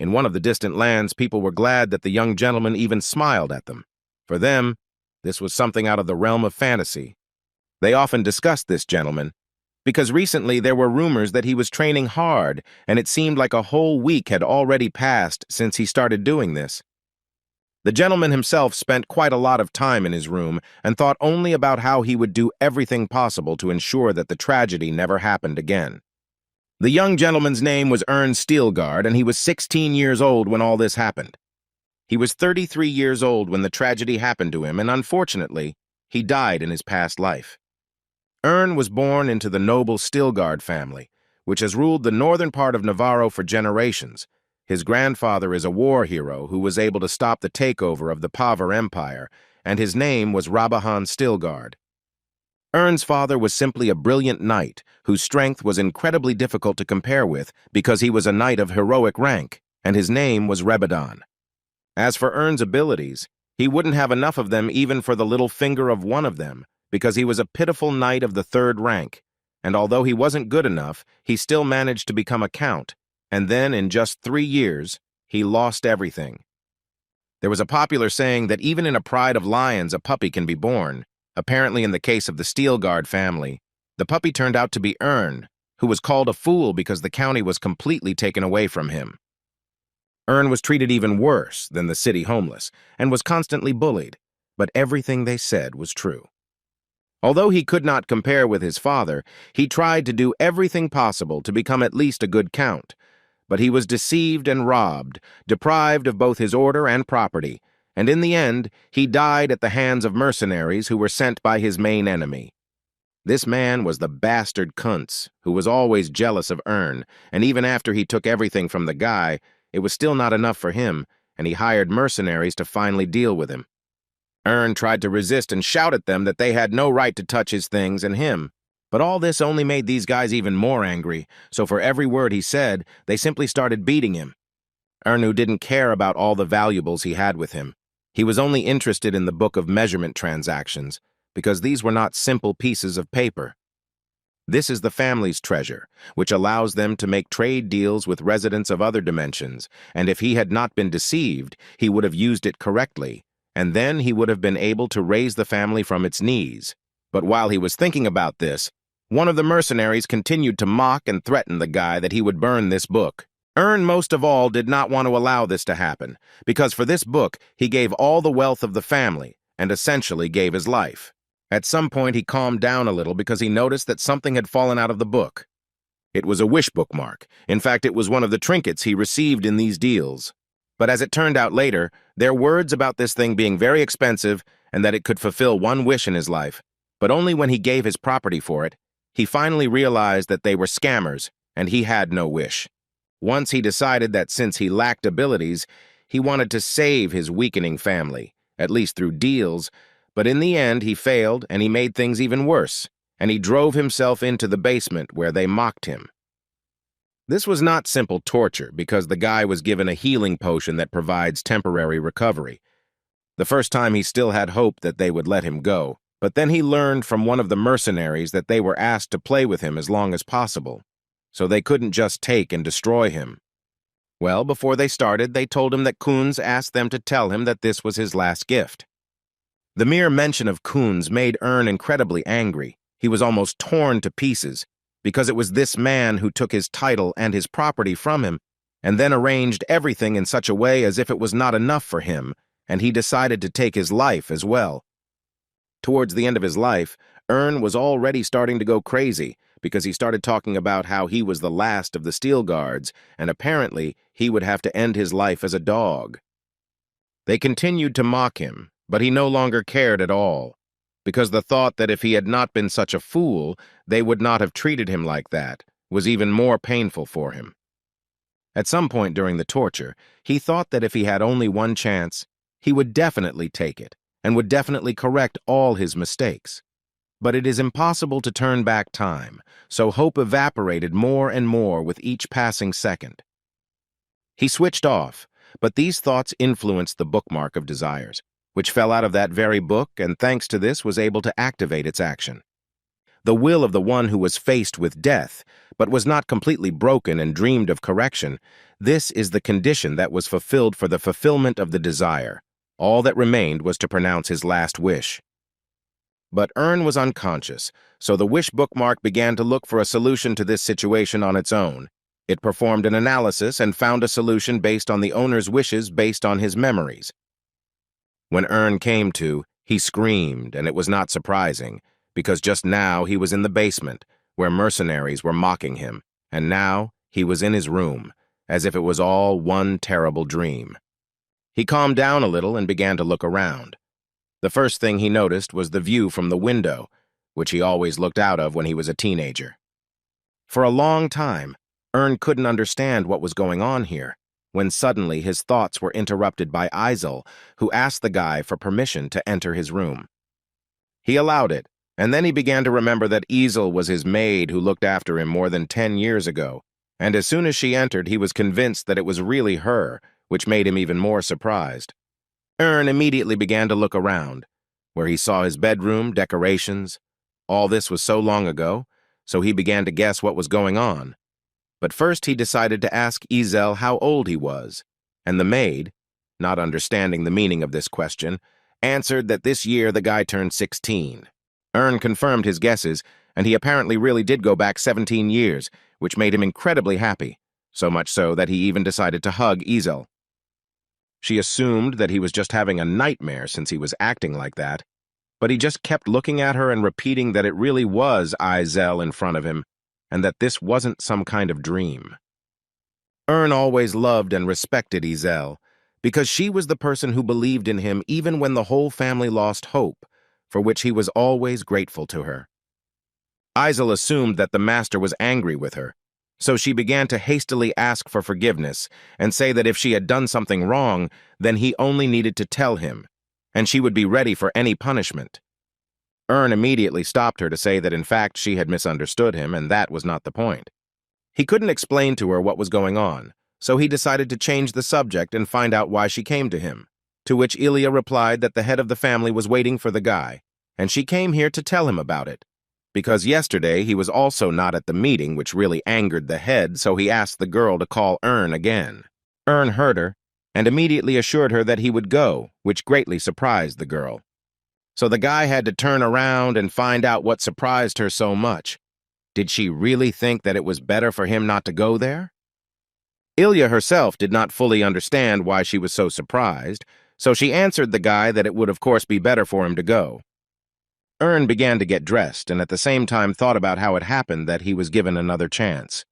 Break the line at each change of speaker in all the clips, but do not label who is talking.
In one of the distant lands, people were glad that the young gentleman even smiled at them. For them, this was something out of the realm of fantasy. They often discussed this gentleman, because recently there were rumors that he was training hard, and it seemed like a whole week had already passed since he started doing this. The gentleman himself spent quite a lot of time in his room and thought only about how he would do everything possible to ensure that the tragedy never happened again. The young gentleman's name was Ern Steelguard, and he was 16 years old when all this happened. He was 33 years old when the tragedy happened to him, and unfortunately, he died in his past life. Ern was born into the noble Steelguard family, which has ruled the northern part of Navarro for generations. His grandfather is a war hero who was able to stop the takeover of the Pavar Empire, and his name was Rabahan Steelguard. Ern's father was simply a brilliant knight whose strength was incredibly difficult to compare with because he was a knight of heroic rank, and his name was Rebadan. As for Ern's abilities, he wouldn't have enough of them even for the little finger of one of them, because he was a pitiful knight of the 3rd rank, and although he wasn't good enough, he still managed to become a count, and then in just 3 years, he lost everything. There was a popular saying that even in a pride of lions a puppy can be born. Apparently in the case of the Steelguard family, the puppy turned out to be Ern, who was called a fool because the county was completely taken away from him. Ern was treated even worse than the city homeless, and was constantly bullied, but everything they said was true. Although he could not compare with his father, he tried to do everything possible to become at least a good count, but he was deceived and robbed, deprived of both his order and property, and in the end, he died at the hands of mercenaries who were sent by his main enemy. This man was the bastard Kuntz, who was always jealous of Ern, and even after he took everything from the guy, it was still not enough for him, and he hired mercenaries to finally deal with him. Ern tried to resist and shout at them that they had no right to touch his things and him, but all this only made these guys even more angry, so for every word he said, they simply started beating him. Ernu didn't care about all the valuables he had with him. He was only interested in the book of measurement transactions, because these were not simple pieces of paper. This is the family's treasure, which allows them to make trade deals with residents of other dimensions, and if he had not been deceived, he would have used it correctly, and then he would have been able to raise the family from its knees. But while he was thinking about this, one of the mercenaries continued to mock and threaten the guy that he would burn this book. Ern, most of all, did not want to allow this to happen, because for this book, he gave all the wealth of the family, and essentially gave his life. At some point, he calmed down a little because he noticed that something had fallen out of the book. It was a wish bookmark. In fact, it was one of the trinkets he received in these deals. But as it turned out later, there were words about this thing being very expensive and that it could fulfill one wish in his life, but only when he gave his property for it, he finally realized that they were scammers and he had no wish. Once he decided that since he lacked abilities, he wanted to save his weakening family, at least through deals, but in the end he failed and he made things even worse, and he drove himself into the basement where they mocked him. This was not simple torture because the guy was given a healing potion that provides temporary recovery. The first time he still had hope that they would let him go, but then he learned from one of the mercenaries that they were asked to play with him as long as possible, so they couldn't just take and destroy him. Well, before they started, they told him that Kunz asked them to tell him that this was his last gift. The mere mention of Kunz made Ern incredibly angry. He was almost torn to pieces, because it was this man who took his title and his property from him, and then arranged everything in such a way as if it was not enough for him, and he decided to take his life as well. Towards the end of his life, Ern was already starting to go crazy, because he started talking about how he was the last of the Steelguards, and apparently he would have to end his life as a dog. They continued to mock him, but he no longer cared at all, because the thought that if he had not been such a fool, they would not have treated him like that was even more painful for him. At some point during the torture, he thought that if he had only one chance, he would definitely take it and would definitely correct all his mistakes. But it is impossible to turn back time, so hope evaporated more and more with each passing second. He switched off, but these thoughts influenced the bookmark of desires, which fell out of that very book and thanks to this was able to activate its action. The will of the one who was faced with death but was not completely broken and dreamed of correction. This is the condition that was fulfilled for the fulfillment of the desire. All that remained was to pronounce his last wish. But Ern was unconscious, so the wish bookmark began to look for a solution to this situation on its own. It performed an analysis and found a solution based on the owner's wishes based on his memories. When Ern came to, he screamed, and it was not surprising, because just now he was in the basement, where mercenaries were mocking him, and now he was in his room, as if it was all one terrible dream. He calmed down a little and began to look around. The first thing he noticed was the view from the window, which he always looked out of when he was a teenager. For a long time, Ern couldn't understand what was going on here, when suddenly his thoughts were interrupted by Isel, who asked the guy for permission to enter his room. He allowed it, and then he began to remember that Isel was his maid who looked after him more than 10 years ago, and as soon as she entered, he was convinced that it was really her, which made him even more surprised. Ern immediately began to look around, where he saw his bedroom, decorations. All this was so long ago, so he began to guess what was going on. But first he decided to ask Isel how old he was, and the maid, not understanding the meaning of this question, answered that this year the guy turned 16. Ern confirmed his guesses, and he apparently really did go back 17 years, which made him incredibly happy, so much so that he even decided to hug Isel. She assumed that he was just having a nightmare since he was acting like that, but he just kept looking at her and repeating that it really was Isel in front of him, and that this wasn't some kind of dream. Ern always loved and respected Isel, because she was the person who believed in him even when the whole family lost hope, for which he was always grateful to her. Isel assumed that the master was angry with her, so she began to hastily ask for forgiveness and say that if she had done something wrong, then he only needed to tell him, and she would be ready for any punishment. Ern immediately stopped her to say that in fact she had misunderstood him and that was not the point. He couldn't explain to her what was going on, so he decided to change the subject and find out why she came to him, to which Ilya replied that the head of the family was waiting for the guy, and she came here to tell him about it. Because yesterday he was also not at the meeting, which really angered the head, so he asked the girl to call Ern again. Ern heard her, and immediately assured her that he would go, which greatly surprised the girl. So the guy had to turn around and find out what surprised her so much. Did she really think that it was better for him not to go there? Ilya herself did not fully understand why she was so surprised, so she answered the guy that it would of course be better for him to go. Ern began to get dressed and at the same time thought about how it happened that he was given another chance.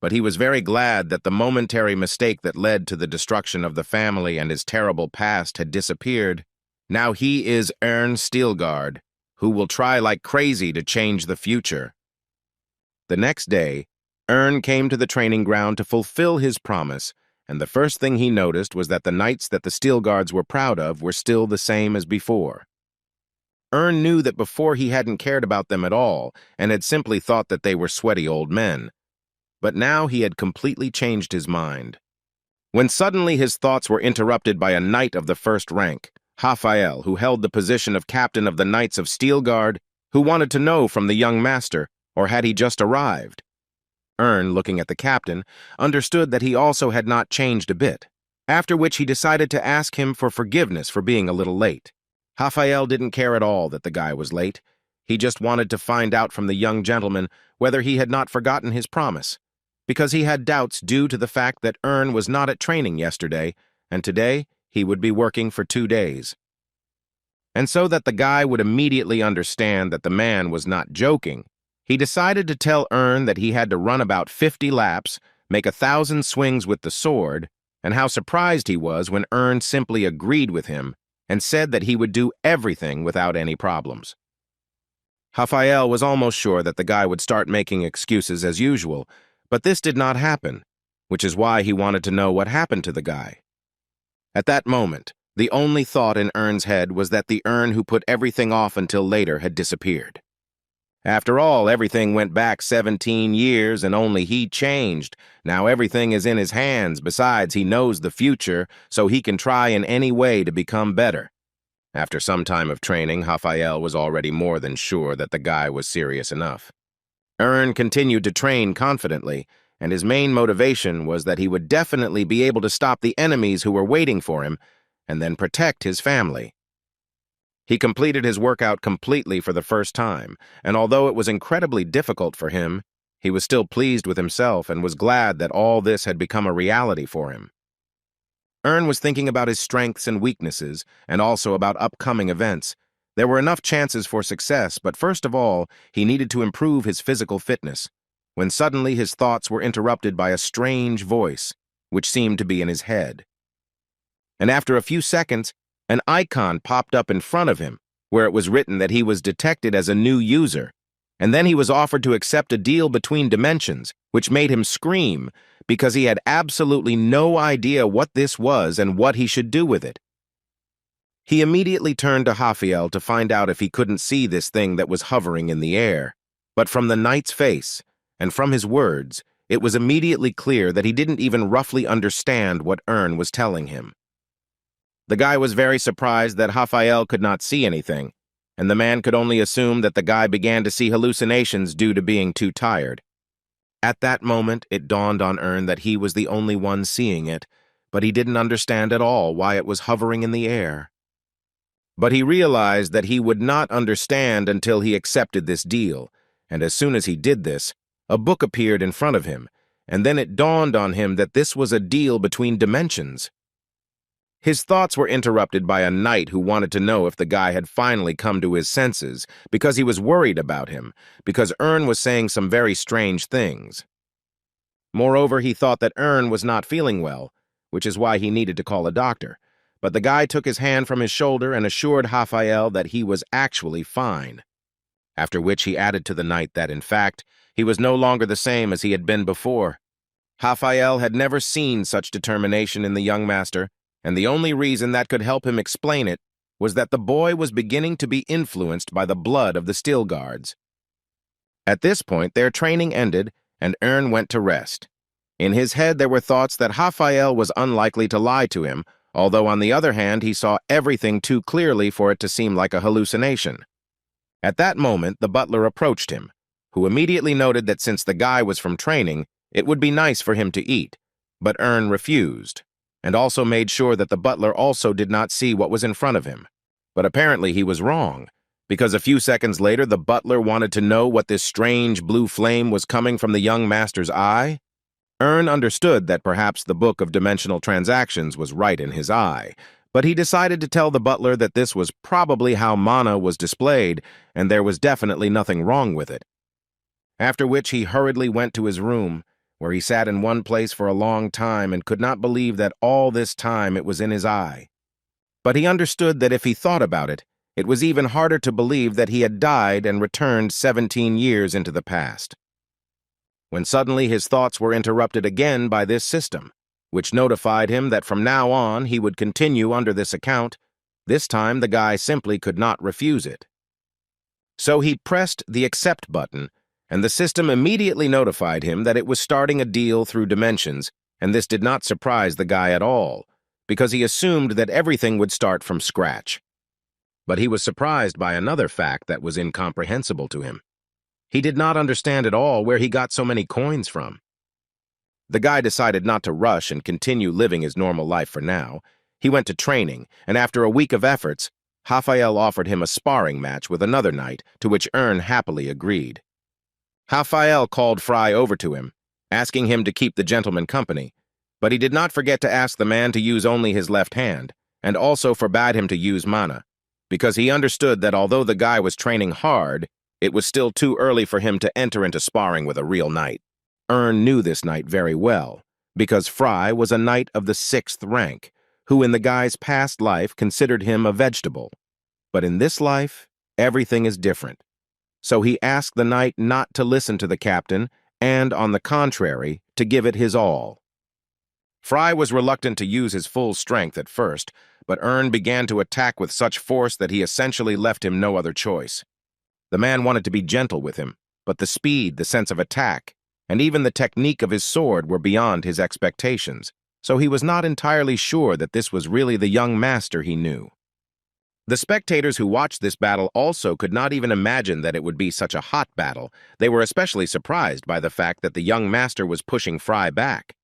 But he was very glad that the momentary mistake that led to the destruction of the family and his terrible past had disappeared. Now he is Ern Stilgard, who will try like crazy to change the future. The next day, Ern came to the training ground to fulfill his promise, and the first thing he noticed was that the knights that the Stilgards were proud of were still the same as before. Ern knew that before he hadn't cared about them at all and had simply thought that they were sweaty old men. But now he had completely changed his mind. When suddenly his thoughts were interrupted by a knight of the first rank, Raphael, who held the position of captain of the Knights of Stilgard, who wanted to know from the young master, or had he just arrived? Ern, looking at the captain, understood that he also had not changed a bit, after which he decided to ask him for forgiveness for being a little late. Raphael didn't care at all that the guy was late. He just wanted to find out from the young gentleman whether he had not forgotten his promise, because he had doubts due to the fact that Ern was not at training yesterday, and today he would be working for 2 days. And so that the guy would immediately understand that the man was not joking, he decided to tell Ern that he had to run about 50 laps, make 1,000 swings with the sword, and how surprised he was when Ern simply agreed with him and said that he would do everything without any problems. Raphael was almost sure that the guy would start making excuses as usual, but this did not happen, which is why he wanted to know what happened to the guy. At that moment, the only thought in Ern's head was that the Ern who put everything off until later had disappeared. After all, everything went back 17 years and only he changed. Now everything is in his hands. Besides, he knows the future, so he can try in any way to become better. After some time of training, Raphael was already more than sure that the guy was serious enough. Ern continued to train confidently, and his main motivation was that he would definitely be able to stop the enemies who were waiting for him and then protect his family. He completed his workout completely for the first time, and although it was incredibly difficult for him, he was still pleased with himself and was glad that all this had become a reality for him. Ern was thinking about his strengths and weaknesses, and also about upcoming events. There were enough chances for success, but first of all, he needed to improve his physical fitness, when suddenly his thoughts were interrupted by a strange voice, which seemed to be in his head. And after a few seconds, an icon popped up in front of him, where it was written that he was detected as a new user, and then he was offered to accept a deal between dimensions, which made him scream, because he had absolutely no idea what this was and what he should do with it. He immediately turned to Raphael to find out if he couldn't see this thing that was hovering in the air, but from the knight's face, and from his words, it was immediately clear that he didn't even roughly understand what Ern was telling him. The guy was very surprised that Raphael could not see anything, and the man could only assume that the guy began to see hallucinations due to being too tired. At that moment, it dawned on Ern that he was the only one seeing it, but he didn't understand at all why it was hovering in the air. But he realized that he would not understand until he accepted this deal, and as soon as he did this, a book appeared in front of him, and then it dawned on him that this was a deal between dimensions. His thoughts were interrupted by a knight who wanted to know if the guy had finally come to his senses, because he was worried about him, because Ern was saying some very strange things. Moreover, he thought that Ern was not feeling well, which is why he needed to call a doctor. But the guy took his hand from his shoulder and assured Raphael that he was actually fine. After which he added to the knight that, in fact, he was no longer the same as he had been before. Raphael had never seen such determination in the young master, and the only reason that could help him explain it was that the boy was beginning to be influenced by the blood of the Steel Guards. At this point, their training ended, and Ern went to rest. In his head, there were thoughts that Raphael was unlikely to lie to him, although on the other hand, he saw everything too clearly for it to seem like a hallucination. At that moment, the butler approached him, who immediately noted that since the guy was from training, it would be nice for him to eat, but Ern refused, and also made sure that the butler also did not see what was in front of him. But apparently he was wrong, because a few seconds later the butler wanted to know what this strange blue flame was coming from the young master's eye. Ern understood that perhaps the Book of Dimensional Transactions was right in his eye, but he decided to tell the butler that this was probably how mana was displayed, and there was definitely nothing wrong with it. After which he hurriedly went to his room, where he sat in one place for a long time and could not believe that all this time it was in his eye. But he understood that if he thought about it, it was even harder to believe that he had died and returned 17 years into the past. When suddenly his thoughts were interrupted again by this system, which notified him that from now on he would continue under this account. This time the guy simply could not refuse it. So he pressed the accept button, and the system immediately notified him that it was starting a deal through dimensions, and this did not surprise the guy at all, because he assumed that everything would start from scratch. But he was surprised by another fact that was incomprehensible to him. He did not understand at all where he got so many coins from. The guy decided not to rush and continue living his normal life for now. He went to training, and after a week of efforts, Raphael offered him a sparring match with another knight, to which Ern happily agreed. Raphael called Fry over to him, asking him to keep the gentleman company, but he did not forget to ask the man to use only his left hand, and also forbade him to use mana, because he understood that although the guy was training hard, it was still too early for him to enter into sparring with a real knight. Ern knew this knight very well, because Fry was a knight of the 6th rank, who in the guy's past life considered him a vegetable. But in this life, everything is different. So he asked the knight not to listen to the captain, and, on the contrary, to give it his all. Fry was reluctant to use his full strength at first, but Ern began to attack with such force that he essentially left him no other choice. The man wanted to be gentle with him, but the speed, the sense of attack, and even the technique of his sword were beyond his expectations, so he was not entirely sure that this was really the young master he knew. The spectators who watched this battle also could not even imagine that it would be such a hot battle. They were especially surprised by the fact that the young master was pushing Fry back.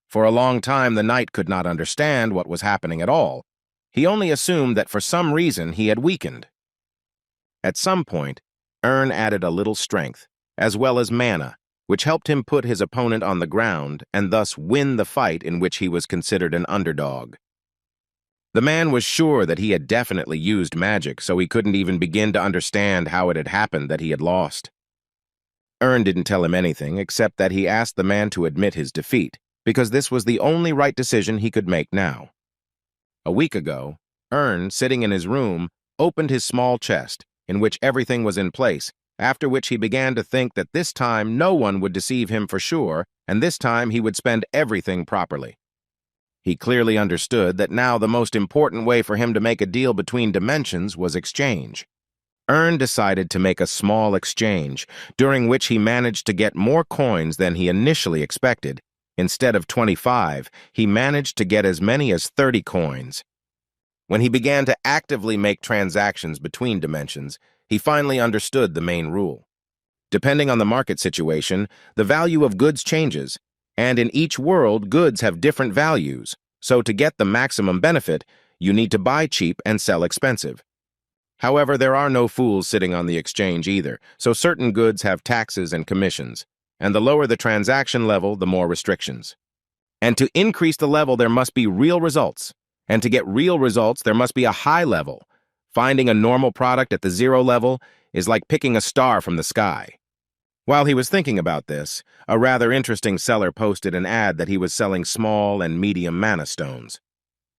For a long time, the knight could not understand what was happening at all. He only assumed that for some reason he had weakened. At some point, Ern added a little strength, as well as mana, which helped him put his opponent on the ground and thus win the fight in which he was considered an underdog. The man was sure that he had definitely used magic, so he couldn't even begin to understand how it had happened that he had lost. Ern didn't tell him anything except that he asked the man to admit his defeat, because this was the only right decision he could make now. A week ago, Ern, sitting in his room, opened his small chest, in which everything was in place, after which he began to think that this time no one would deceive him for sure, and this time he would spend everything properly. He clearly understood that now the most important way for him to make a deal between dimensions was exchange. Ern decided to make a small exchange, during which he managed to get more coins than he initially expected. Instead of 25, he managed to get as many as 30 coins. When he began to actively make transactions between dimensions, he finally understood the main rule. Depending on the market situation, the value of goods changes, and in each world, goods have different values, so to get the maximum benefit, you need to buy cheap and sell expensive. However, there are no fools sitting on the exchange either, so certain goods have taxes and commissions, and the lower the transaction level, the more restrictions. And to increase the level, there must be real results. And to get real results, there must be a high level. Finding a normal product at the 0 level is like picking a star from the sky. While he was thinking about this, a rather interesting seller posted an ad that he was selling small and medium mana stones.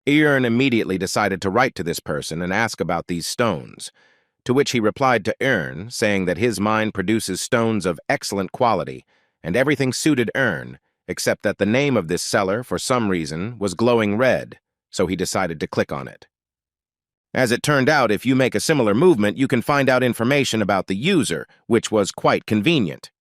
Heir immediately decided to write to this person and ask about these stones, to which he replied to Heir, saying that his mine produces stones of excellent quality, and everything suited Heir, except that the name of this seller, for some reason, was glowing red, so he decided to click on it. As it turned out, if you make a similar movement, you can find out information about the user, which was quite convenient.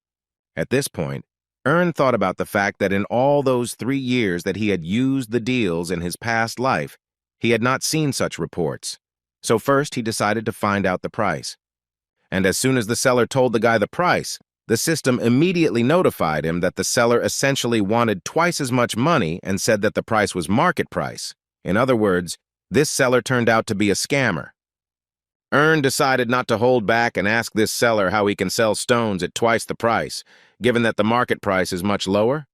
At this point, Heir thought about the fact that in all those 3 years that he had used the deals in his past life, he had not seen such reports. So first he decided to find out the price. And as soon as the seller told the guy the price, the system immediately notified him that the seller essentially wanted twice as much money and said that the price was market price. In other words, this seller turned out to be a scammer. Heir decided not to hold back and ask this seller how he can sell stones at twice the price, given that the market price is much lower.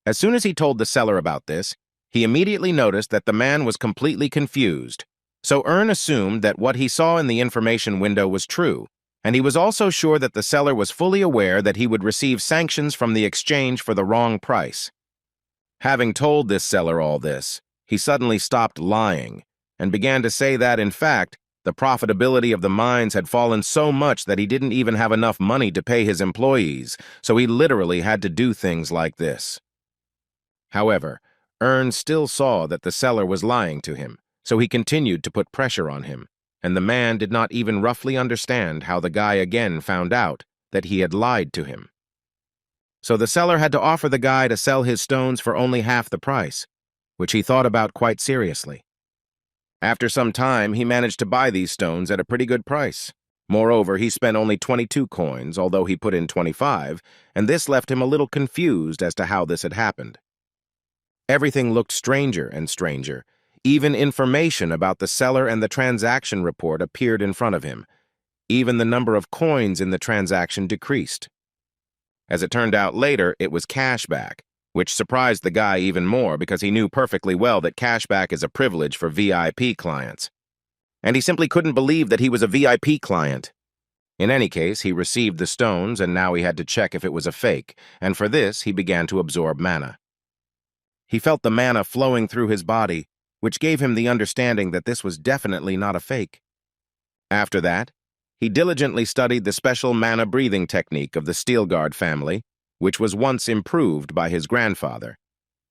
As soon as he told the seller about this, he immediately noticed that the man was completely confused. So Heir assumed that what he saw in the information window was true, and he was also sure that the seller was fully aware that he would receive sanctions from the exchange for the wrong price. Having told this seller all this, he suddenly stopped lying and began to say that, in fact, the profitability of the mines had fallen so much that he didn't even have enough money to pay his employees, so he literally had to do things like this. However, Heir still saw that the seller was lying to him, so he continued to put pressure on him, and the man did not even roughly understand how the guy again found out that he had lied to him. So the seller had to offer the guy to sell his stones for only half the price, which he thought about quite seriously. After some time, he managed to buy these stones at a pretty good price. Moreover, he spent only 22 coins, although he put in 25, and this left him a little confused as to how this had happened. Everything looked stranger and stranger. Even information about the seller and the transaction report appeared in front of him. Even the number of coins in the transaction decreased. As it turned out later, it was cashback, which surprised the guy even more because he knew perfectly well that cashback is a privilege for VIP clients. And he simply couldn't believe that he was a VIP client. In any case, he received the stones, and now he had to check if it was a fake, and for this he began to absorb mana. He felt the mana flowing through his body, which gave him the understanding that this was definitely not a fake. After that, he diligently studied the special mana breathing technique of the Steelguard family, which was once improved by his grandfather,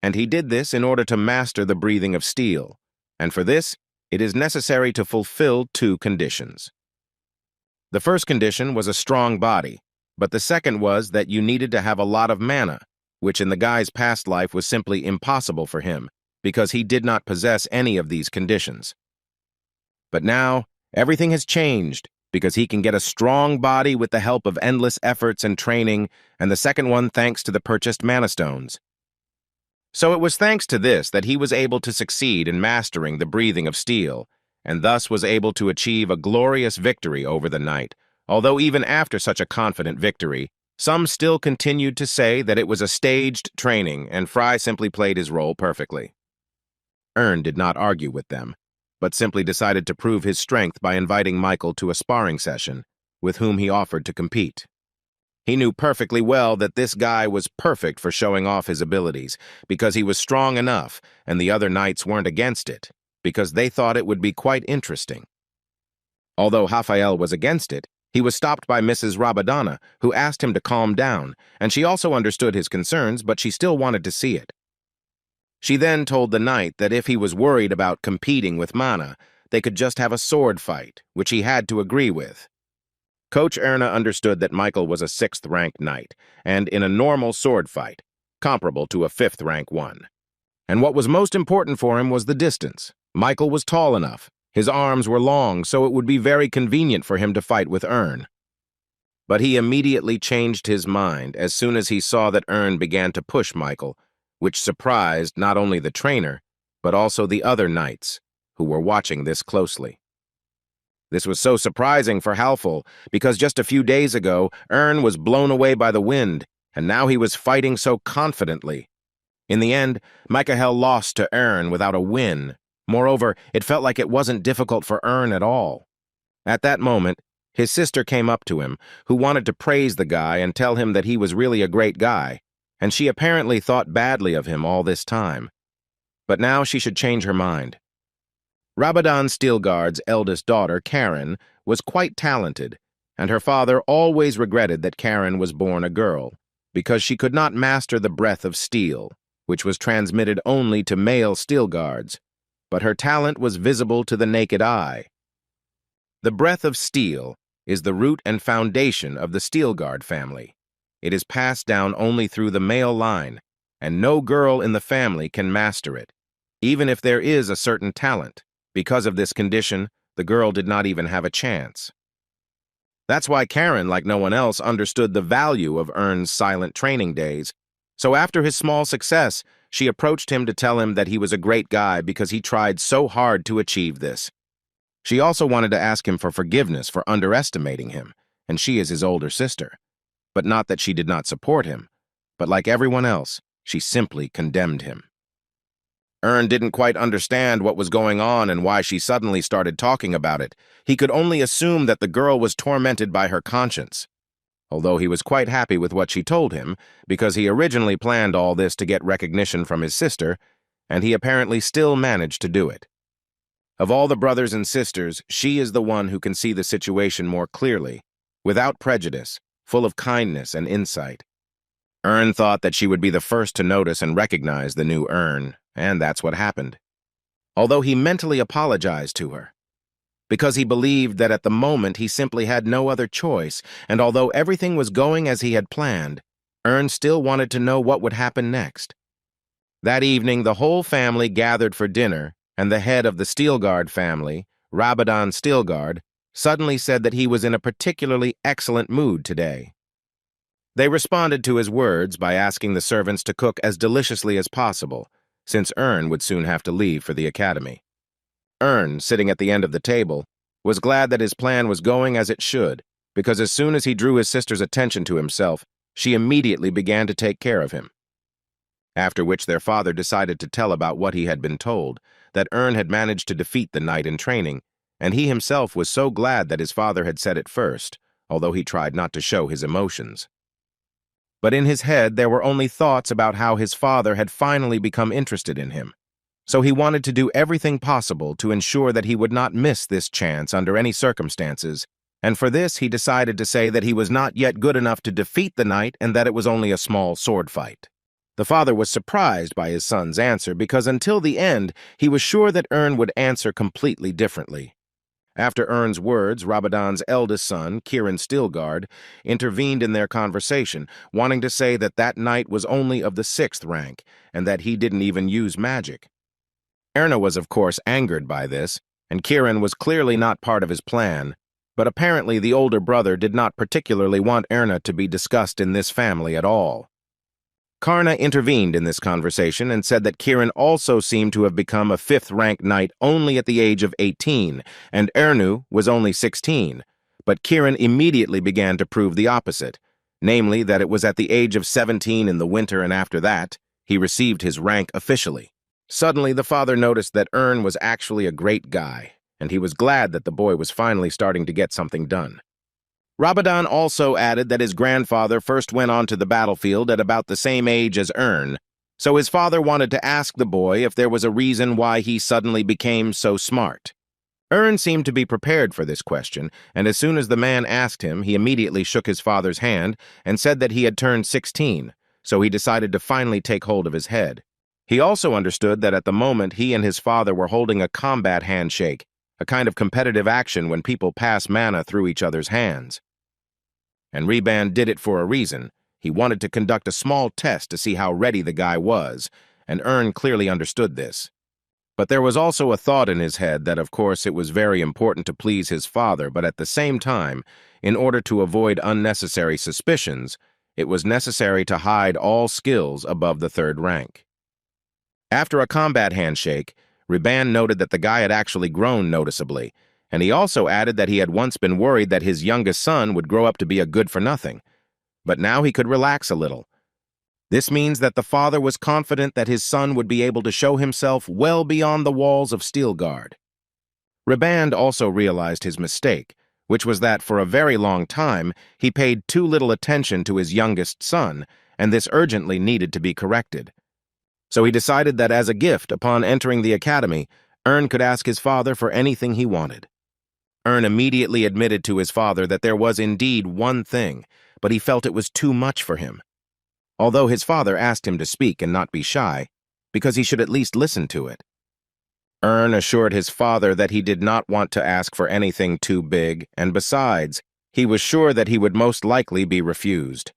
and he did this in order to master the breathing of steel, and for this, it is necessary to fulfill 2 conditions. The first condition was a strong body, but the second was that you needed to have a lot of mana, which in the guy's past life was simply impossible for him, because he did not possess any of these conditions. But now, everything has changed because he can get a strong body with the help of endless efforts and training, and the second one thanks to the purchased mana stones. So it was thanks to this that he was able to succeed in mastering the breathing of steel, and thus was able to achieve a glorious victory over the knight, although even after such a confident victory, some still continued to say that it was a staged training and Fry simply played his role perfectly. Ern did not argue with them, but simply decided to prove his strength by inviting Michael to a sparring session, with whom he offered to compete. He knew perfectly well that this guy was perfect for showing off his abilities, because he was strong enough, and the other knights weren't against it, because they thought it would be quite interesting. Although Raphael was against it, he was stopped by Mrs. Rabadana, who asked him to calm down, and she also understood his concerns, but she still wanted to see it. She then told the knight that if he was worried about competing with Mana, they could just have a sword fight, which he had to agree with. Coach Erna understood that Michael was a 6th rank knight, and in a normal sword fight, comparable to a 5th rank one. And what was most important for him was the distance. Michael was tall enough, his arms were long, so it would be very convenient for him to fight with Ern. But he immediately changed his mind as soon as he saw that Ern began to push Michael, which surprised not only the trainer, but also the other knights, who were watching this closely. This was so surprising for Halful, because just a few days ago, Ern was blown away by the wind, and now he was fighting so confidently. In the end, Michael lost to Ern without a win. Moreover, it felt like it wasn't difficult for Ern at all. At that moment, his sister came up to him, who wanted to praise the guy and tell him that he was really a great guy, and she apparently thought badly of him all this time. But now she should change her mind. Rabadon Steelguard's eldest daughter, Karen, was quite talented, and her father always regretted that Karen was born a girl, because she could not master the breath of steel, which was transmitted only to male Steelguards, but her talent was visible to the naked eye. The breath of steel is the root and foundation of the Steelguard family. It is passed down only through the male line, and no girl in the family can master it, even if there is a certain talent. Because of this condition, the girl did not even have a chance. That's why Karen, like no one else, understood the value of Ern's silent training days. So after his small success, she approached him to tell him that he was a great guy because he tried so hard to achieve this. She also wanted to ask him for forgiveness for underestimating him, and she is his older sister. But not that she did not support him, but like everyone else, she simply condemned him. Ern didn't quite understand what was going on and why she suddenly started talking about it. He could only assume that the girl was tormented by her conscience. Although he was quite happy with what she told him, because he originally planned all this to get recognition from his sister, and he apparently still managed to do it. Of all the brothers and sisters, she is the one who can see the situation more clearly, without prejudice, full of kindness and insight. Ern thought that she would be the first to notice and recognize the new Ern, and that's what happened. Although he mentally apologized to her, because he believed that at the moment he simply had no other choice, and although everything was going as he had planned, Ern still wanted to know what would happen next. That evening, the whole family gathered for dinner, and the head of the Steelguard family, Rabadon Steelguard, suddenly said that he was in a particularly excellent mood today. They responded to his words by asking the servants to cook as deliciously as possible, since Ern would soon have to leave for the academy. Ern, sitting at the end of the table, was glad that his plan was going as it should, because as soon as he drew his sister's attention to himself, she immediately began to take care of him. After which their father decided to tell about what he had been told, that Ern had managed to defeat the knight in training, and he himself was so glad that his father had said it first, although he tried not to show his emotions. But in his head there were only thoughts about how his father had finally become interested in him. So he wanted to do everything possible to ensure that he would not miss this chance under any circumstances, and for this he decided to say that he was not yet good enough to defeat the knight and that it was only a small sword fight. The father was surprised by his son's answer because until the end he was sure that Ern would answer completely differently. After Ern's words, Rabadon's eldest son, Kieran Steelguard, intervened in their conversation, wanting to say that that knight was only of the 6th rank, and that he didn't even use magic. Erna was, of course, angered by this, and Kieran was clearly not part of his plan, but apparently the older brother did not particularly want Erna to be discussed in this family at all. Karna intervened in this conversation and said that Kieran also seemed to have become a fifth-rank knight only at the age of 18, and Ernu was only 16, but Kieran immediately began to prove the opposite, namely that it was at the age of 17 in the winter and after that, he received his rank officially. Suddenly, the father noticed that Ern was actually a great guy, and he was glad that the boy was finally starting to get something done. Rabadon also added that his grandfather first went onto the battlefield at about the same age as Ern, so his father wanted to ask the boy if there was a reason why he suddenly became so smart. Ern seemed to be prepared for this question, and as soon as the man asked him, he immediately shook his father's hand and said that he had turned 16, so he decided to finally take hold of his head. He also understood that at the moment he and his father were holding a combat handshake, a kind of competitive action when people pass mana through each other's hands. And Reban did it for a reason. He wanted to conduct a small test to see how ready the guy was, and Ern clearly understood this. But there was also a thought in his head that, of course, it was very important to please his father, but at the same time, in order to avoid unnecessary suspicions, it was necessary to hide all skills above the third rank. After a combat handshake, Reban noted that the guy had actually grown noticeably, and he also added that he had once been worried that his youngest son would grow up to be a good-for-nothing. But now he could relax a little. This means that the father was confident that his son would be able to show himself well beyond the walls of Steelguard. Reban also realized his mistake, which was that for a very long time he paid too little attention to his youngest son, and this urgently needed to be corrected. So he decided that as a gift upon entering the academy, Ern could ask his father for anything he wanted. Ern immediately admitted to his father that there was indeed one thing, but he felt it was too much for him. Although his father asked him to speak and not be shy, because he should at least listen to it. Ern assured his father that he did not want to ask for anything too big, and besides, he was sure that he would most likely be refused.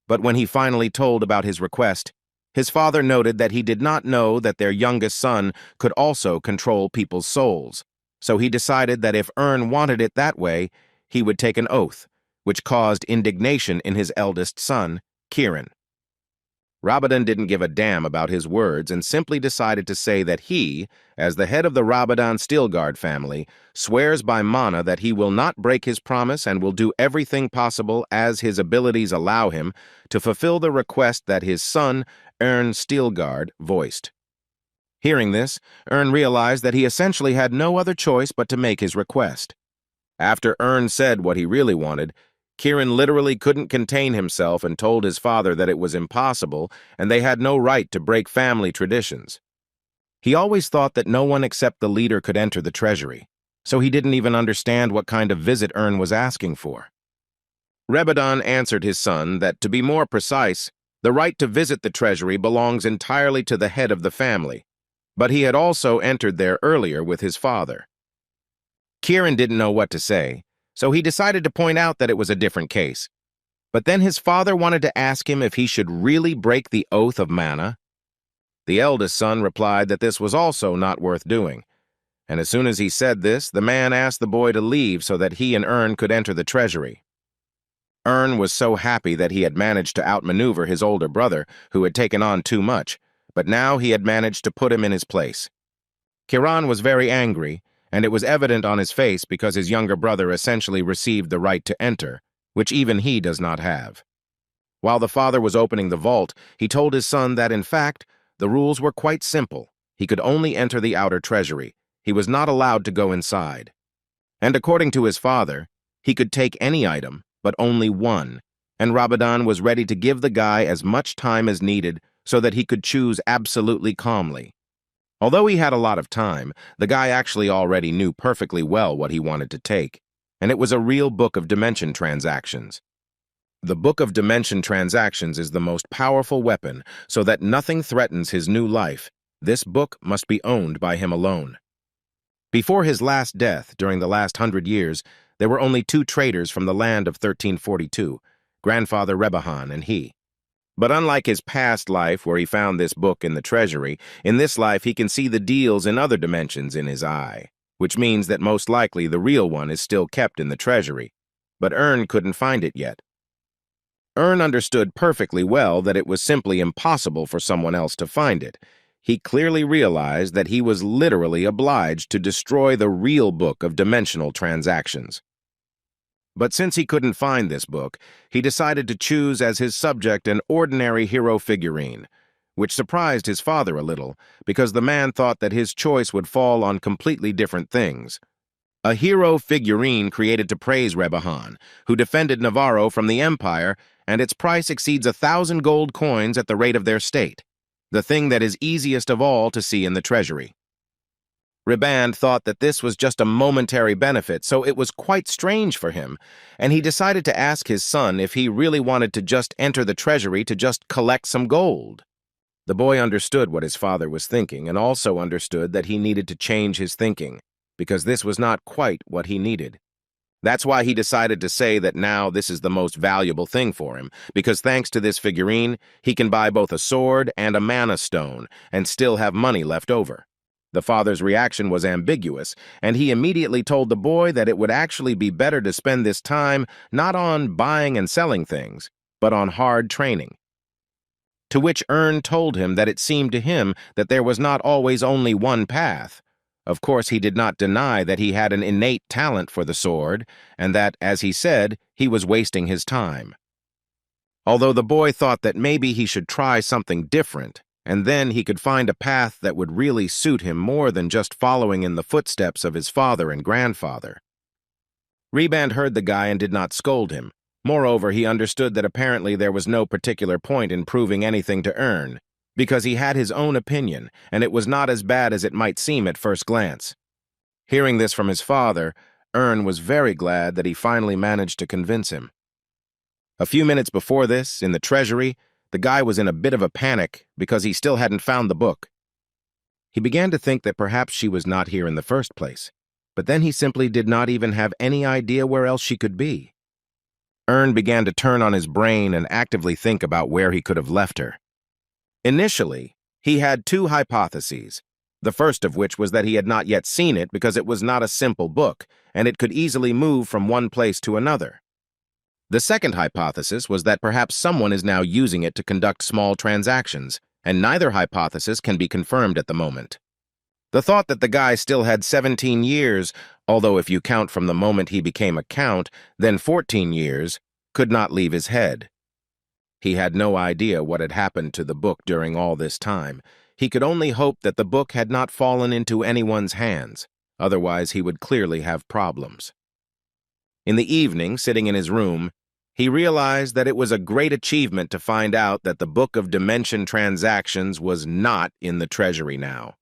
But when he finally told about his request, his father noted that he did not know that their youngest son could also control people's souls, so he decided that if Ern wanted it that way, he would take an oath, which caused indignation in his eldest son, Kieran. Rabadon didn't give a damn about his words and simply decided to say that he, as the head of the Rabadon Steelguard family, swears by Mana that he will not break his promise and will do everything possible as his abilities allow him to fulfill the request that his son, Ern Steelguard, voiced. Hearing this, Ern realized that he essentially had no other choice but to make his request. After Ern said what he really wanted, Kieran literally couldn't contain himself and told his father that it was impossible and they had no right to break family traditions. He always thought that no one except the leader could enter the treasury, so he didn't even understand what kind of visit Ern was asking for. Rebadon answered his son that, to be more precise, the right to visit the treasury belongs entirely to the head of the family, but he had also entered there earlier with his father. Kieran didn't know what to say, so he decided to point out that it was a different case. But then his father wanted to ask him if he should really break the oath of Mana. The eldest son replied that this was also not worth doing, and as soon as he said this, the man asked the boy to leave so that he and Ern could enter the treasury. Ern was so happy that he had managed to outmaneuver his older brother, who had taken on too much, but now he had managed to put him in his place. Kiran was very angry, and it was evident on his face because his younger brother essentially received the right to enter, which even he does not have. While the father was opening the vault, he told his son that, in fact, the rules were quite simple. He could only enter the outer treasury. He was not allowed to go inside. And according to his father, he could take any item, but only one, and Rabadon was ready to give the guy as much time as needed so that he could choose absolutely calmly. Although he had a lot of time, the guy actually already knew perfectly well what he wanted to take, and it was a real book of dimension transactions. The Book of Dimension Transactions is the most powerful weapon, so that nothing threatens his new life. This book must be owned by him alone. Before his last death, during the last 100 years, there were only 2 traders from the land of 1342, Grandfather Rebahan and he. But unlike his past life where he found this book in the treasury, in this life he can see the deals in other dimensions in his eye, which means that most likely the real one is still kept in the treasury. But Ern couldn't find it yet. Ern understood perfectly well that it was simply impossible for someone else to find it. He clearly realized that he was literally obliged to destroy the real book of dimensional transactions. But since he couldn't find this book, he decided to choose as his subject an ordinary hero figurine, which surprised his father a little, because the man thought that his choice would fall on completely different things. A hero figurine created to praise Rebahan, who defended Navarro from the Empire, and its price exceeds 1,000 gold coins at the rate of their state, the thing that is easiest of all to see in the treasury. Riband thought that this was just a momentary benefit, so it was quite strange for him, and he decided to ask his son if he really wanted to just enter the treasury to just collect some gold. The boy understood what his father was thinking, and also understood that he needed to change his thinking, because this was not quite what he needed. That's why he decided to say that now this is the most valuable thing for him, because thanks to this figurine, he can buy both a sword and a mana stone and still have money left over. The father's reaction was ambiguous, and he immediately told the boy that it would actually be better to spend this time not on buying and selling things, but on hard training. To which Ern told him that it seemed to him that there was not always only one path. Of course, he did not deny that he had an innate talent for the sword, and that, as he said, he was wasting his time. Although the boy thought that maybe he should try something different, and then he could find a path that would really suit him more than just following in the footsteps of his father and grandfather. Reband heard the guy and did not scold him. Moreover, he understood that apparently there was no particular point in proving anything to Ern, because he had his own opinion, and it was not as bad as it might seem at first glance. Hearing this from his father, Ern was very glad that he finally managed to convince him. A few minutes before this, in the treasury, the guy was in a bit of a panic because he still hadn't found the book. He began to think that perhaps she was not here in the first place, but then he simply did not even have any idea where else she could be. Ern began to turn on his brain and actively think about where he could have left her. Initially, he had two hypotheses, the first of which was that he had not yet seen it because it was not a simple book, and it could easily move from one place to another. The second hypothesis was that perhaps someone is now using it to conduct small transactions, and neither hypothesis can be confirmed at the moment. The thought that the guy still had 17 years, although if you count from the moment he became a count, then 14 years, could not leave his head. He had no idea what had happened to the book during all this time. He could only hope that the book had not fallen into anyone's hands, otherwise he would clearly have problems. In the evening, sitting in his room, he realized that it was a great achievement to find out that the Book of Dimension Transactions was not in the treasury now.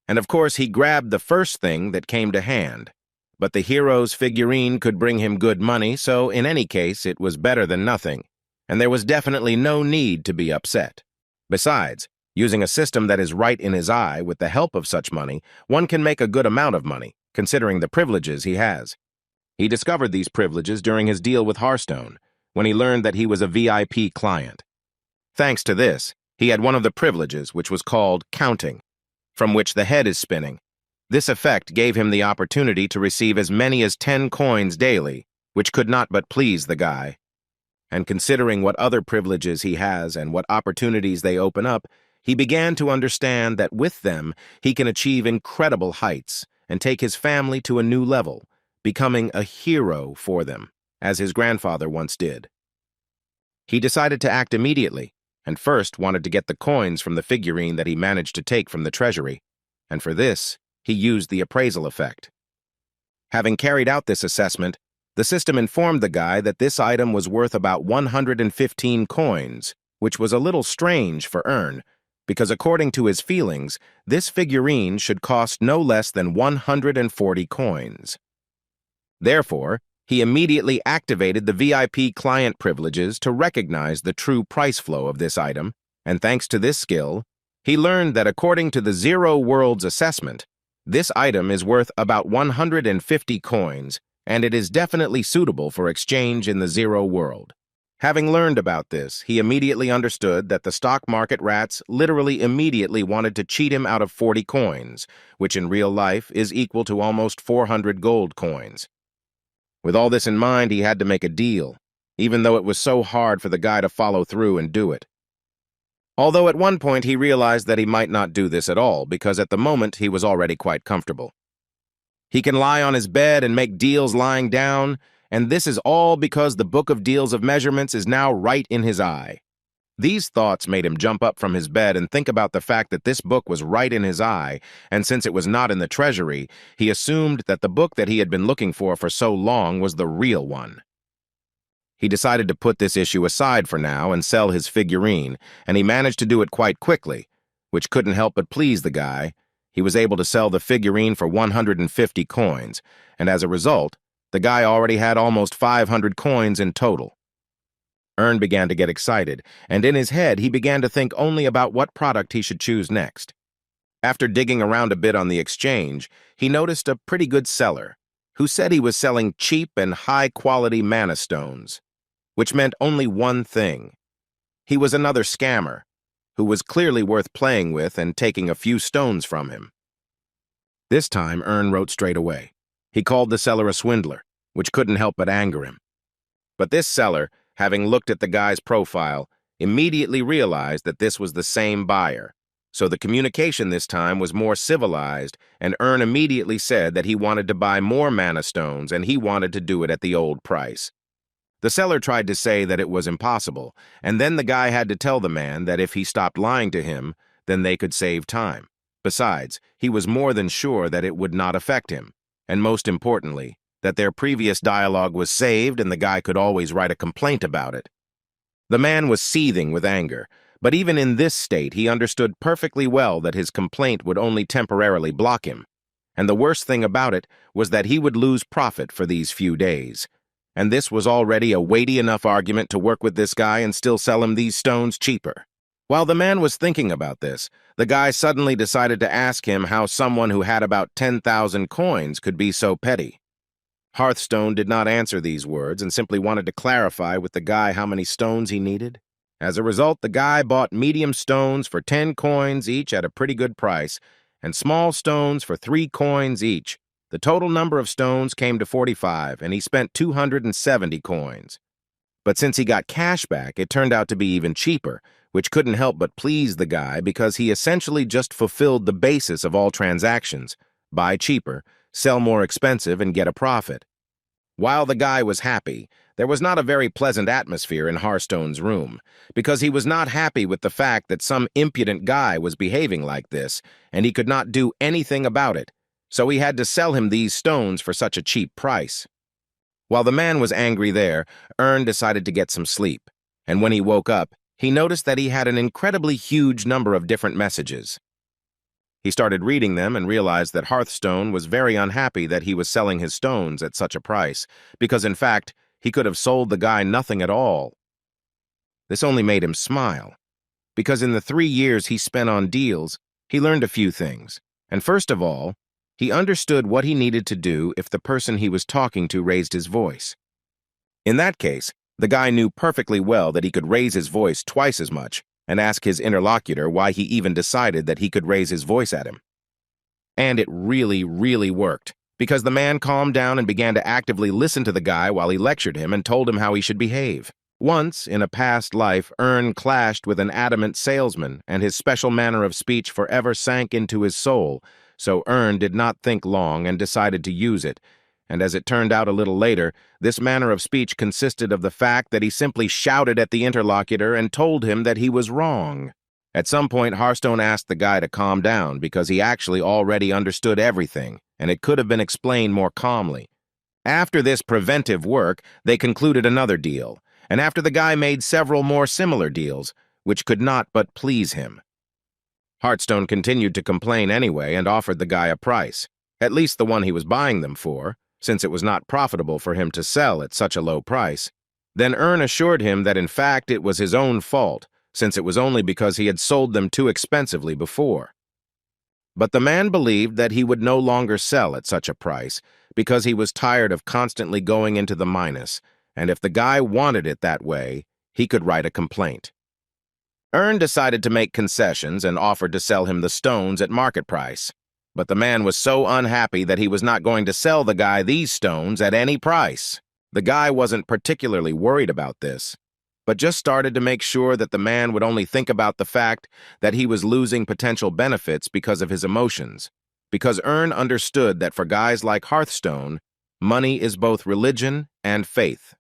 And of course he grabbed the first thing that came to hand. But the hero's figurine could bring him good money, so in any case it was better than nothing, and there was definitely no need to be upset. Besides, using a system that is right in his eye with the help of such money, one can make a good amount of money, considering the privileges he has. He discovered these privileges during his deal with Hearthstone, when he learned that he was a VIP client. Thanks to this, he had one of the privileges, which was called counting, from which the head is spinning. This effect gave him the opportunity to receive as many as 10 coins daily, which could not but please the guy. And considering what other privileges he has and what opportunities they open up, he began to understand that with them he can achieve incredible heights and take his family to a new level, becoming a hero for them, as his grandfather once did. He decided to act immediately, and first wanted to get the coins from the figurine that he managed to take from the treasury, and for this, he used the appraisal effect. Having carried out this assessment, the system informed the guy that this item was worth about 115 coins, which was a little strange for Ern, because according to his feelings, this figurine should cost no less than 140 coins. Therefore, he immediately activated the VIP client privileges to recognize the true price flow of this item, and thanks to this skill, he learned that according to the Zero World's assessment, this item is worth about 150 coins, and it is definitely suitable for exchange in the Zero World. Having learned about this, he immediately understood that the stock market rats literally immediately wanted to cheat him out of 40 coins, which in real life is equal to almost 400 gold coins. With all this in mind, he had to make a deal, even though it was so hard for the guy to follow through and do it. Although at one point he realized that he might not do this at all, because at the moment he was already quite comfortable. He can lie on his bed and make deals lying down, and this is all because the book of deals of measurements is now right in his eye. These thoughts made him jump up from his bed and think about the fact that this book was right in his eye, and since it was not in the treasury, he assumed that the book that he had been looking for so long was the real one. He decided to put this issue aside for now and sell his figurine, and he managed to do it quite quickly, which couldn't help but please the guy. He was able to sell the figurine for 150 coins, and as a result, the guy already had almost 500 coins in total. Ern began to get excited, and in his head he began to think only about what product he should choose next. After digging around a bit on the exchange, he noticed a pretty good seller, who said he was selling cheap and high-quality mana stones, which meant only one thing. He was another scammer, who was clearly worth playing with and taking a few stones from him. This time, Ern wrote straight away. He called the seller a swindler, which couldn't help but anger him. But this seller, having looked at the guy's profile, immediately realized that this was the same buyer. So the communication this time was more civilized, and Ern immediately said that he wanted to buy more mana stones and he wanted to do it at the old price. The seller tried to say that it was impossible, and then the guy had to tell the man that if he stopped lying to him, then they could save time. Besides, he was more than sure that it would not affect him, and most importantly, that their previous dialogue was saved and the guy could always write a complaint about it. The man was seething with anger, but even in this state he understood perfectly well that his complaint would only temporarily block him, and the worst thing about it was that he would lose profit for these few days. And this was already a weighty enough argument to work with this guy and still sell him these stones cheaper. While the man was thinking about this, the guy suddenly decided to ask him how someone who had about 10,000 coins could be so petty. Hearthstone did not answer these words and simply wanted to clarify with the guy how many stones he needed. As a result, the guy bought medium stones for 10 coins each at a pretty good price, and small stones for 3 coins each. The total number of stones came to 45, and he spent 270 coins. But since he got cash back, it turned out to be even cheaper, which couldn't help but please the guy because he essentially just fulfilled the basis of all transactions: buy cheaper, sell more expensive, and get a profit. While the guy was happy, there was not a very pleasant atmosphere in Hearthstone's room, because he was not happy with the fact that some impudent guy was behaving like this, and he could not do anything about it, so he had to sell him these stones for such a cheap price. While the man was angry there, Ern decided to get some sleep, and when he woke up, he noticed that he had an incredibly huge number of different messages. He started reading them and realized that Hearthstone was very unhappy that he was selling his stones at such a price, because in fact, he could have sold the guy nothing at all. This only made him smile, because in the 3 years he spent on deals, he learned a few things. And first of all, he understood what he needed to do if the person he was talking to raised his voice. In that case, the guy knew perfectly well that he could raise his voice twice as much and ask his interlocutor why he even decided that he could raise his voice at him. And it really, really worked, because the man calmed down and began to actively listen to the guy while he lectured him and told him how he should behave. Once, in a past life, Ern clashed with an adamant salesman, and his special manner of speech forever sank into his soul, so Ern did not think long and decided to use it. And as it turned out a little later, this manner of speech consisted of the fact that he simply shouted at the interlocutor and told him that he was wrong. At some point, Hearthstone asked the guy to calm down because he actually already understood everything, and it could have been explained more calmly. After this preventive work, they concluded another deal, and after the guy made several more similar deals, which could not but please him. Hearthstone continued to complain anyway and offered the guy a price, at least the one he was buying them for, since it was not profitable for him to sell at such a low price. Then Ern assured him that in fact it was his own fault, since it was only because he had sold them too expensively before. But the man believed that he would no longer sell at such a price because he was tired of constantly going into the minus, and if the guy wanted it that way, he could write a complaint. Earn decided to make concessions and offered to sell him the stones at market price. But the man was so unhappy that he was not going to sell the guy these stones at any price. The guy wasn't particularly worried about this, but just started to make sure that the man would only think about the fact that he was losing potential benefits because of his emotions. Because Earn understood that for guys like Hearthstone, money is both religion and faith.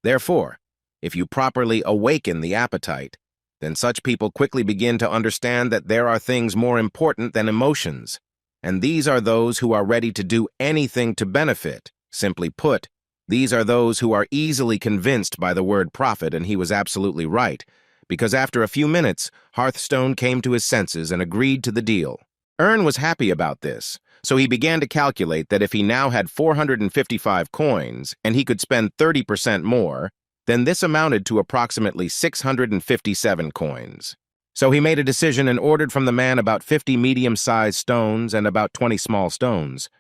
Therefore, if you properly awaken the appetite, then such people quickly begin to understand that there are things more important than emotions, and these are those who are ready to do anything to benefit. Simply put, these are those who are easily convinced by the word profit, and he was absolutely right, because after a few minutes, Hearthstone came to his senses and agreed to the deal. Earn was happy about this, so he began to calculate that if he now had 455 coins and he could spend 30% more, then this amounted to approximately 657 coins. So he made a decision and ordered from the man about 50 medium-sized stones and about 20 small stones.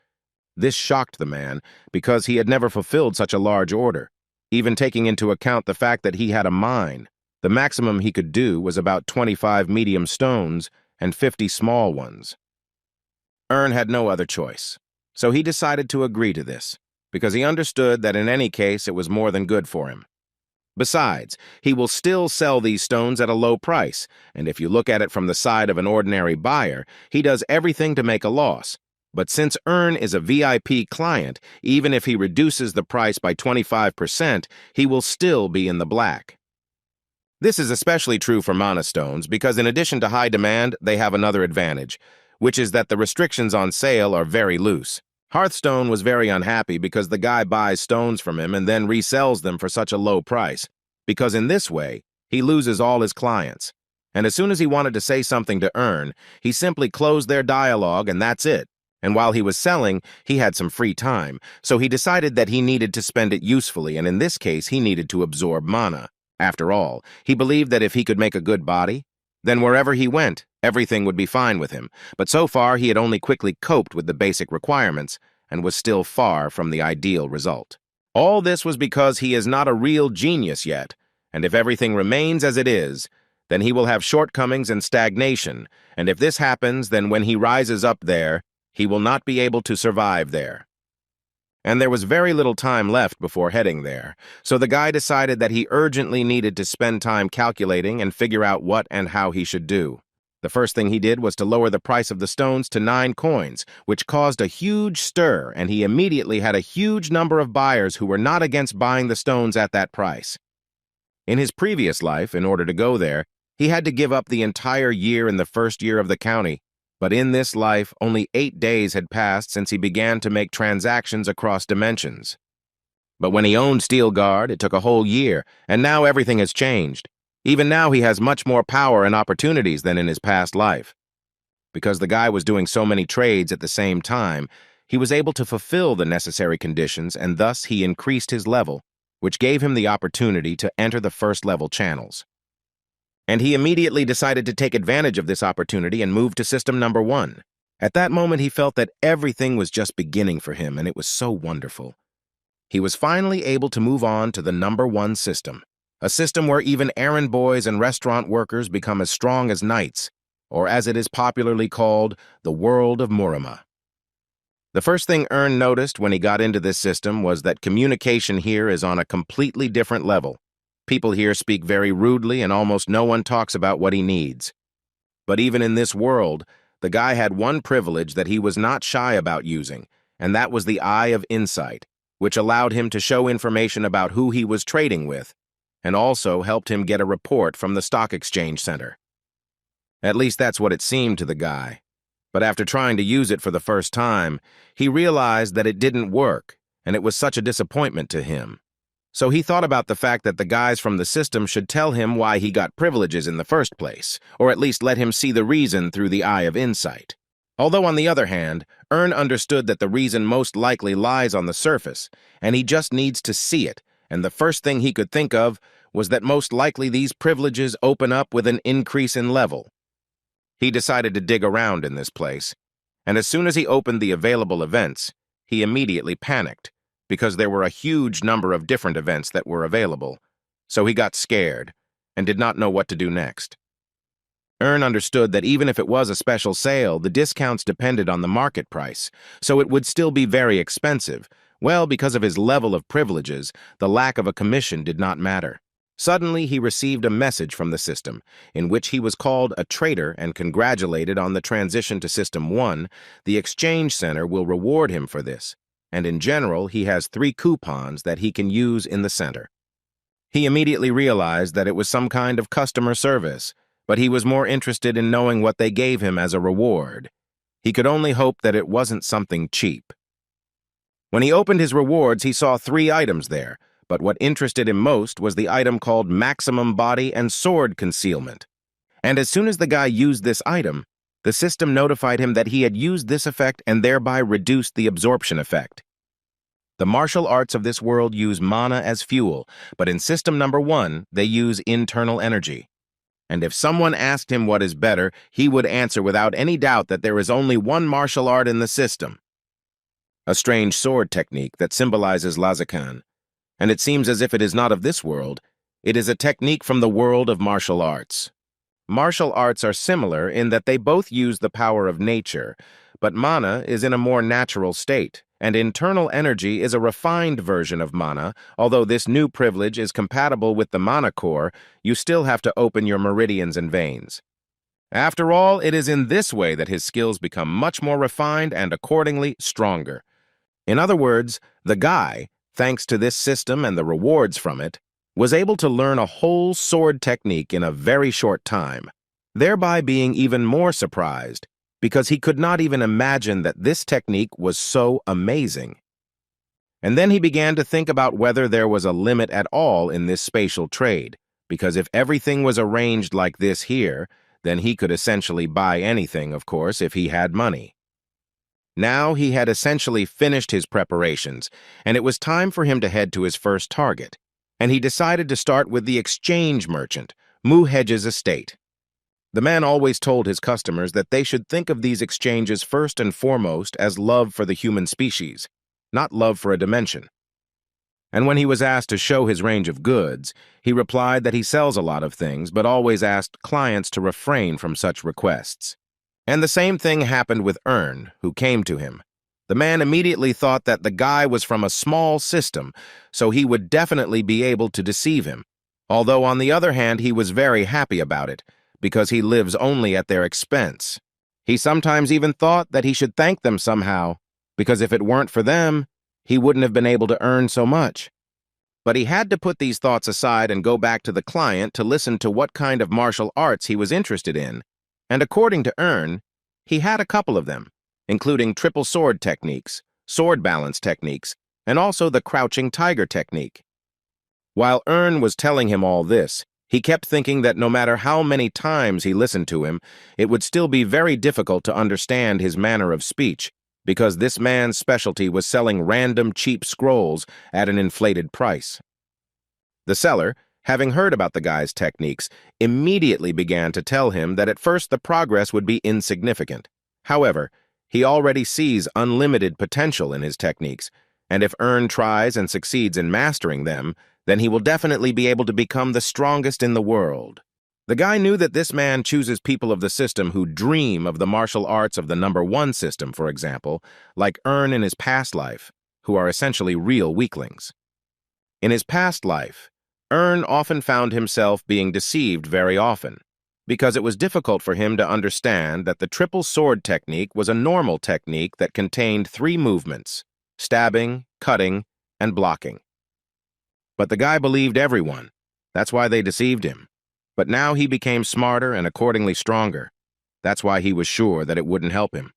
This shocked the man because he had never fulfilled such a large order. Even taking into account the fact that he had a mine, the maximum he could do was about 25 medium stones and 50 small ones. Earn had no other choice, so he decided to agree to this, because he understood that in any case it was more than good for him. Besides, he will still sell these stones at a low price, and if you look at it from the side of an ordinary buyer, he does everything to make a loss. But since Earn is a VIP client, even if he reduces the price by 25%, he will still be in the black. This is especially true for mana stones because in addition to high demand, they have another advantage, which is that the restrictions on sale are very loose. Hearthstone was very unhappy because the guy buys stones from him and then resells them for such a low price, because in this way, he loses all his clients. And as soon as he wanted to say something to Earn, he simply closed their dialogue and that's it. And while he was selling, he had some free time, so he decided that he needed to spend it usefully, and in this case, he needed to absorb mana. After all, he believed that if he could make a good body, then wherever he went, everything would be fine with him. But so far, he had only quickly coped with the basic requirements and was still far from the ideal result. All this was because he is not a real genius yet, and if everything remains as it is, then he will have shortcomings and stagnation, and if this happens, then when he rises up there, he will not be able to survive there. And there was very little time left before heading there, so the guy decided that he urgently needed to spend time calculating and figure out what and how he should do. The first thing he did was to lower the price of the stones to 9 coins, which caused a huge stir, and he immediately had a huge number of buyers who were not against buying the stones at that price. In his previous life, in order to go there, he had to give up the entire year in the first year of the county, but in this life, only 8 days had passed since he began to make transactions across dimensions. But when he owned Steel Guard, it took a whole year, and now everything has changed. Even now, he has much more power and opportunities than in his past life. Because the guy was doing so many trades at the same time, he was able to fulfill the necessary conditions, and thus he increased his level, which gave him the opportunity to enter the first-level channels. And he immediately decided to take advantage of this opportunity and move to system number 1. At that moment, he felt that everything was just beginning for him, and it was so wonderful. He was finally able to move on to the number 1 system, a system where even errand boys and restaurant workers become as strong as knights, or as it is popularly called, the world of Murama. The first thing Earn noticed when he got into this system was that communication here is on a completely different level. People here speak very rudely and almost no one talks about what he needs. But even in this world, the guy had one privilege that he was not shy about using, and that was the Eye of Insight, which allowed him to show information about who he was trading with, and also helped him get a report from the stock exchange center. At least that's what it seemed to the guy. But after trying to use it for the first time, he realized that it didn't work, and it was such a disappointment to him. So he thought about the fact that the guys from the system should tell him why he got privileges in the first place, or at least let him see the reason through the Eye of Insight. Although on the other hand, Earn understood that the reason most likely lies on the surface, and he just needs to see it, and the first thing he could think of was that most likely these privileges open up with an increase in level. He decided to dig around in this place, and as soon as he opened the available events, he immediately panicked, because there were a huge number of different events that were available. So he got scared, and did not know what to do next. Earn understood that even if it was a special sale, the discounts depended on the market price, so it would still be very expensive. Well, because of his level of privileges, the lack of a commission did not matter. Suddenly, he received a message from the system, in which he was called a traitor and congratulated on the transition to System 1. The exchange center will reward him for this, and in general, he has 3 coupons that he can use in the center. He immediately realized that it was some kind of customer service, but he was more interested in knowing what they gave him as a reward. He could only hope that it wasn't something cheap. When he opened his rewards, he saw 3 items there, but what interested him most was the item called Maximum Body and Sword Concealment. And as soon as the guy used this item, the system notified him that he had used this effect and thereby reduced the absorption effect. The martial arts of this world use mana as fuel, but in System Number 1, they use internal energy. And if someone asked him what is better, he would answer without any doubt that there is only one martial art in the system. A strange sword technique that symbolizes Lazakan. And it seems as if it is not of this world. It is a technique from the world of martial arts. Martial arts are similar in that they both use the power of nature, but mana is in a more natural state, and internal energy is a refined version of mana. Although this new privilege is compatible with the mana core, you still have to open your meridians and veins. After all, it is in this way that his skills become much more refined and accordingly stronger. In other words, the guy, thanks to this system and the rewards from it, was able to learn a whole sword technique in a very short time, thereby being even more surprised, because he could not even imagine that this technique was so amazing. And then he began to think about whether there was a limit at all in this spatial trade, because if everything was arranged like this here, then he could essentially buy anything, of course, if he had money. Now he had essentially finished his preparations, and it was time for him to head to his first target, and he decided to start with the exchange merchant, Muhej's estate. The man always told his customers that they should think of these exchanges first and foremost as love for the human species, not love for a dimension. And when he was asked to show his range of goods, he replied that he sells a lot of things, but always asked clients to refrain from such requests. And the same thing happened with Earn, who came to him. The man immediately thought that the guy was from a small system, so he would definitely be able to deceive him. Although on the other hand, he was very happy about it, because he lives only at their expense. He sometimes even thought that he should thank them somehow, because if it weren't for them, he wouldn't have been able to earn so much. But he had to put these thoughts aside and go back to the client to listen to what kind of martial arts he was interested in. And according to Earn, he had a couple of them, including triple sword techniques, sword balance techniques, and also the crouching tiger technique. While Earn was telling him all this, he kept thinking that no matter how many times he listened to him, it would still be very difficult to understand his manner of speech, because this man's specialty was selling random cheap scrolls at an inflated price. The seller, having heard about the guy's techniques, immediately began to tell him that at first the progress would be insignificant. However, he already sees unlimited potential in his techniques, and if Earn tries and succeeds in mastering them, then he will definitely be able to become the strongest in the world. The guy knew that this man chooses people of the system who dream of the martial arts of the number 1 system, for example, like Earn in his past life, who are essentially real weaklings. In his past life, Earn often found himself being deceived very often, because it was difficult for him to understand that the triple sword technique was a normal technique that contained 3 movements: stabbing, cutting, and blocking. But the guy believed everyone. That's why they deceived him. But now he became smarter and accordingly stronger. That's why he was sure that it wouldn't help him.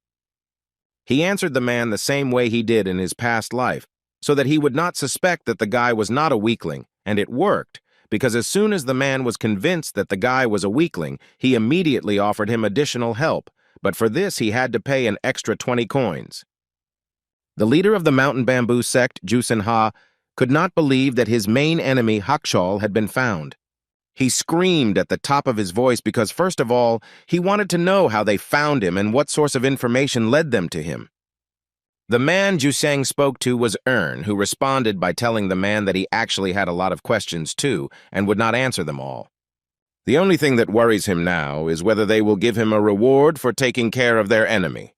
He answered the man the same way he did in his past life, so that he would not suspect that the guy was not a weakling, and it worked, because as soon as the man was convinced that the guy was a weakling, he immediately offered him additional help, but for this he had to pay an extra 20 coins. The leader of the mountain bamboo sect, Jusenha, could not believe that his main enemy, Hakshal, had been found. He screamed at the top of his voice because, first of all, he wanted to know how they found him and what source of information led them to him. The man Juseng spoke to was Earn, who responded by telling the man that he actually had a lot of questions too and would not answer them all. The only thing that worries him now is whether they will give him a reward for taking care of their enemy.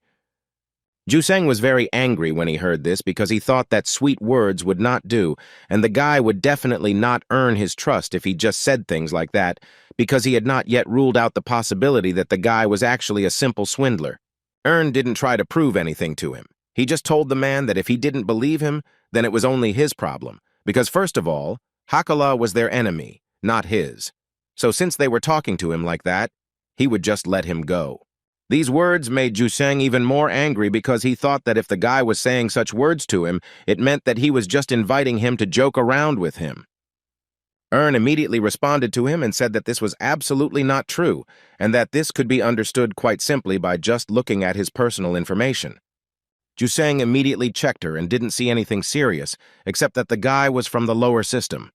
Juseng was very angry when he heard this because he thought that sweet words would not do, and the guy would definitely not earn his trust if he just said things like that, because he had not yet ruled out the possibility that the guy was actually a simple swindler. Ern didn't try to prove anything to him. He just told the man that if he didn't believe him, then it was only his problem, because first of all, Hakala was their enemy, not his. So since they were talking to him like that, he would just let him go. These words made Juseng even more angry because he thought that if the guy was saying such words to him, it meant that he was just inviting him to joke around with him. Ern immediately responded to him and said that this was absolutely not true, and that this could be understood quite simply by just looking at his personal information. Juseng immediately checked her and didn't see anything serious, except that the guy was from the lower system.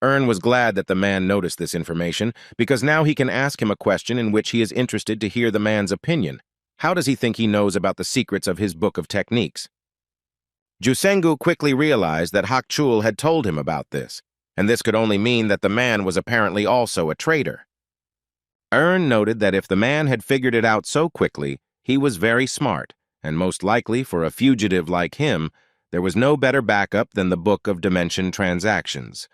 Ern was glad that the man noticed this information, because now he can ask him a question in which he is interested to hear the man's opinion. How does he think he knows about the secrets of his book of techniques? Jusengu quickly realized that Hakchul had told him about this, and this could only mean that the man was apparently also a traitor. Ern noted that if the man had figured it out so quickly, he was very smart, and most likely for a fugitive like him, there was no better backup than the Book of Dimension Transactions.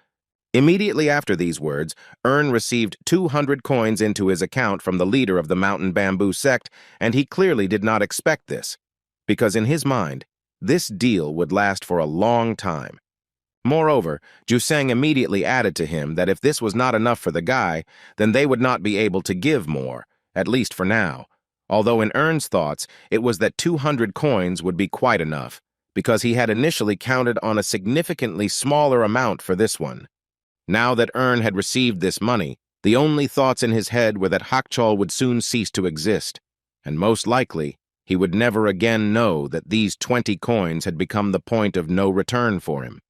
Immediately after these words, Ern received 200 coins into his account from the leader of the Mountain Bamboo sect, and he clearly did not expect this, because in his mind, this deal would last for a long time. Moreover, Juseng immediately added to him that if this was not enough for the guy, then they would not be able to give more, at least for now, although in Ern's thoughts, it was that 200 coins would be quite enough, because he had initially counted on a significantly smaller amount for this one. Now that Ern had received this money, the only thoughts in his head were that Hakchol would soon cease to exist, and most likely, he would never again know that these 20 coins had become the point of no return for him.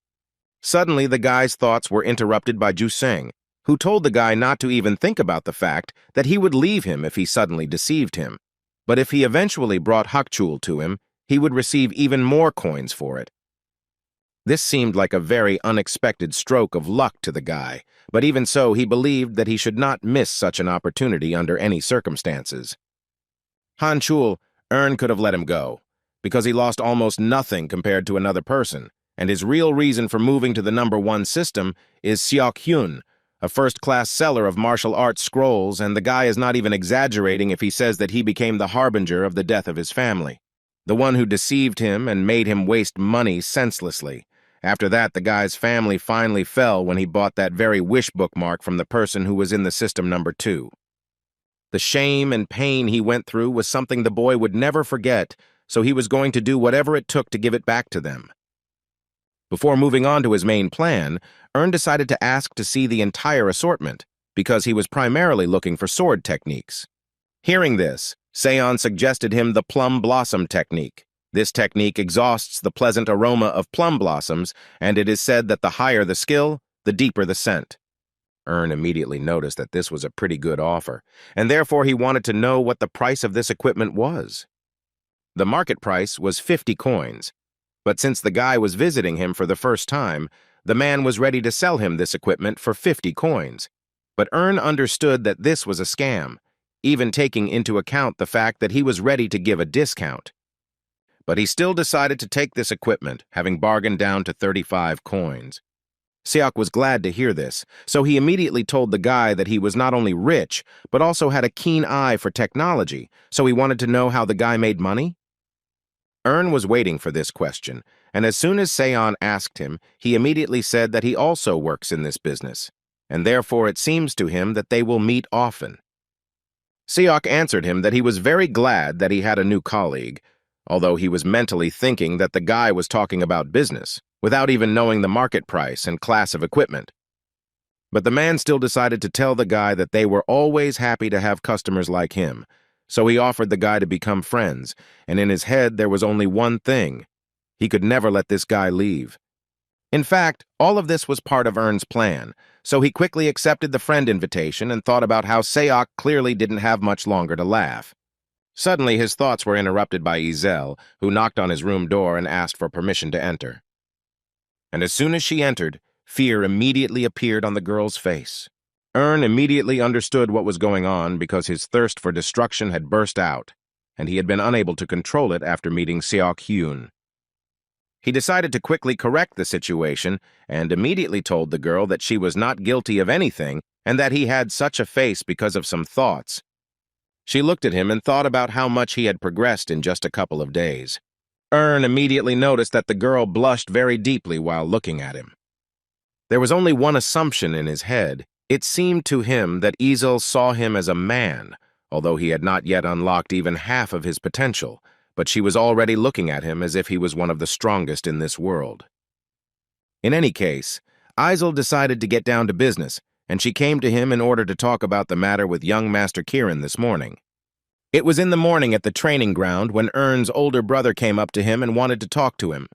Suddenly, the guy's thoughts were interrupted by Juseng, who told the guy not to even think about the fact that he would leave him if he suddenly deceived him. But if he eventually brought Hakchul to him, he would receive even more coins for it. This seemed like a very unexpected stroke of luck to the guy, but even so, he believed that he should not miss such an opportunity under any circumstances. Hanchul, Ern could have let him go, because he lost almost nothing compared to another person, and his real reason for moving to the #1 system is Seok Hyun, a first-class seller of martial arts scrolls, and the guy is not even exaggerating if he says that he became the harbinger of the death of his family, the one who deceived him and made him waste money senselessly. After that, the guy's family finally fell when he bought that very wish bookmark from the person who was in the system #2. The shame and pain he went through was something the boy would never forget, so he was going to do whatever it took to give it back to them. Before moving on to his main plan, Ern decided to ask to see the entire assortment, because he was primarily looking for sword techniques. Hearing this, Seon suggested him the plum blossom technique. This technique exhausts the pleasant aroma of plum blossoms, and it is said that the higher the skill, the deeper the scent. Ern immediately noticed that this was a pretty good offer, and therefore he wanted to know what the price of this equipment was. The market price was 50 coins, but since the guy was visiting him for the first time, the man was ready to sell him this equipment for 50 coins. But Ern understood that this was a scam, even taking into account the fact that he was ready to give a discount. But he still decided to take this equipment, having bargained down to 35 coins. Seok was glad to hear this, so he immediately told the guy that he was not only rich, but also had a keen eye for technology, so he wanted to know how the guy made money. Ern was waiting for this question, and as soon as Seon asked him, he immediately said that he also works in this business, and therefore it seems to him that they will meet often. Seok answered him that he was very glad that he had a new colleague, although he was mentally thinking that the guy was talking about business, without even knowing the market price and class of equipment. But the man still decided to tell the guy that they were always happy to have customers like him, so he offered the guy to become friends, and in his head there was only one thing: he could never let this guy leave. In fact, all of this was part of Ern's plan, so he quickly accepted the friend invitation and thought about how Seok clearly didn't have much longer to laugh. Suddenly, his thoughts were interrupted by Izel, who knocked on his room door and asked for permission to enter. And as soon as she entered, fear immediately appeared on the girl's face. Ern immediately understood what was going on because his thirst for destruction had burst out, and he had been unable to control it after meeting Seok-hyun. He decided to quickly correct the situation and immediately told the girl that she was not guilty of anything and that he had such a face because of some thoughts. She looked at him and thought about how much he had progressed in just a couple of days. Ern immediately noticed that the girl blushed very deeply while looking at him. There was only one assumption in his head. It seemed to him that Ezel saw him as a man, although he had not yet unlocked even half of his potential, but she was already looking at him as if he was one of the strongest in this world. In any case, Ezel decided to get down to business, and she came to him in order to talk about the matter with young Master Kirin this morning. It was in the morning at the training ground when Ern's older brother came up to him and wanted to talk to him.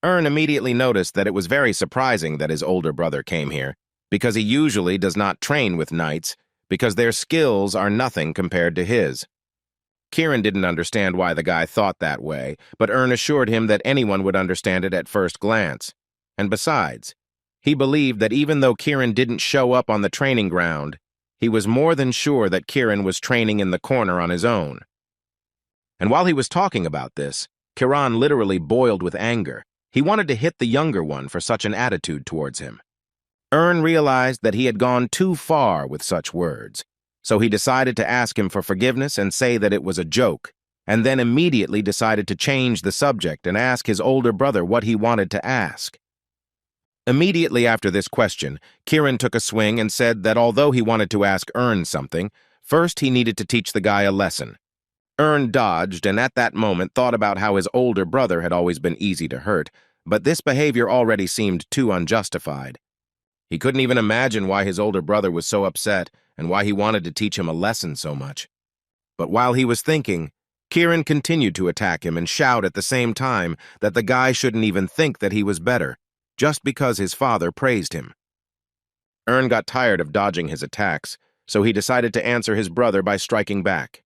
Ern immediately noticed that it was very surprising that his older brother came here, because he usually does not train with knights, because their skills are nothing compared to his. Kirin didn't understand why the guy thought that way, but Ern assured him that anyone would understand it at first glance. And besides, he believed that even though Kirin didn't show up on the training ground, he was more than sure that Kirin was training in the corner on his own. And while he was talking about this, Kiran literally boiled with anger. He wanted to hit the younger one for such an attitude towards him. Ern realized that he had gone too far with such words, so he decided to ask him for forgiveness and say that it was a joke, and then immediately decided to change the subject and ask his older brother what he wanted to ask. Immediately after this question, Kirin took a swing and said that although he wanted to ask Ern something, first he needed to teach the guy a lesson. Ern dodged and at that moment thought about how his older brother had always been easy to hurt, but this behavior already seemed too unjustified. He couldn't even imagine why his older brother was so upset and why he wanted to teach him a lesson so much. But while he was thinking, Kirin continued to attack him and shout at the same time that the guy shouldn't even think that he was better, just because his father praised him. Ern got tired of dodging his attacks, so he decided to answer his brother by striking back.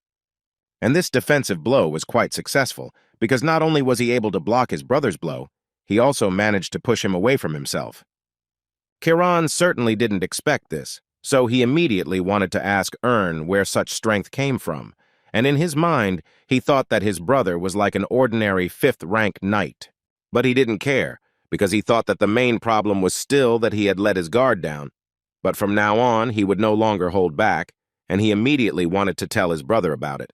And this defensive blow was quite successful, because not only was he able to block his brother's blow, he also managed to push him away from himself. Kiran certainly didn't expect this, so he immediately wanted to ask Ern where such strength came from, and in his mind, he thought that his brother was like an ordinary 5th-rank knight. But he didn't care, because he thought that the main problem was still that he had let his guard down. But from now on, he would no longer hold back, and he immediately wanted to tell his brother about it.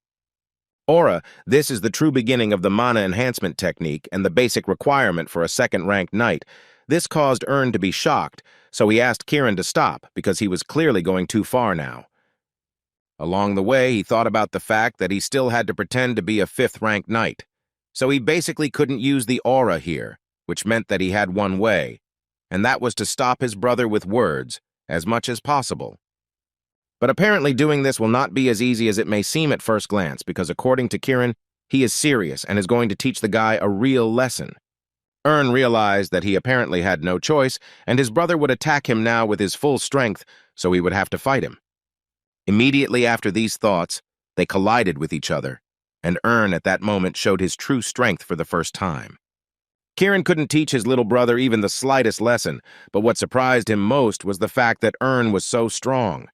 Aura, this is the true beginning of the mana enhancement technique and the basic requirement for a 2nd-rank knight. This caused Ern to be shocked, so he asked Kirin to stop because he was clearly going too far now. Along the way, he thought about the fact that he still had to pretend to be a 5th-rank knight, so he basically couldn't use the aura here, which meant that he had one way, and that was to stop his brother with words as much as possible. But apparently doing this will not be as easy as it may seem at first glance, because according to Kirin, he is serious and is going to teach the guy a real lesson. Ern realized that he apparently had no choice, and his brother would attack him now with his full strength, so he would have to fight him. Immediately after these thoughts, they collided with each other, and Ern at that moment showed his true strength for the first time. Kirin couldn't teach his little brother even the slightest lesson, but what surprised him most was the fact that Ern was so strong.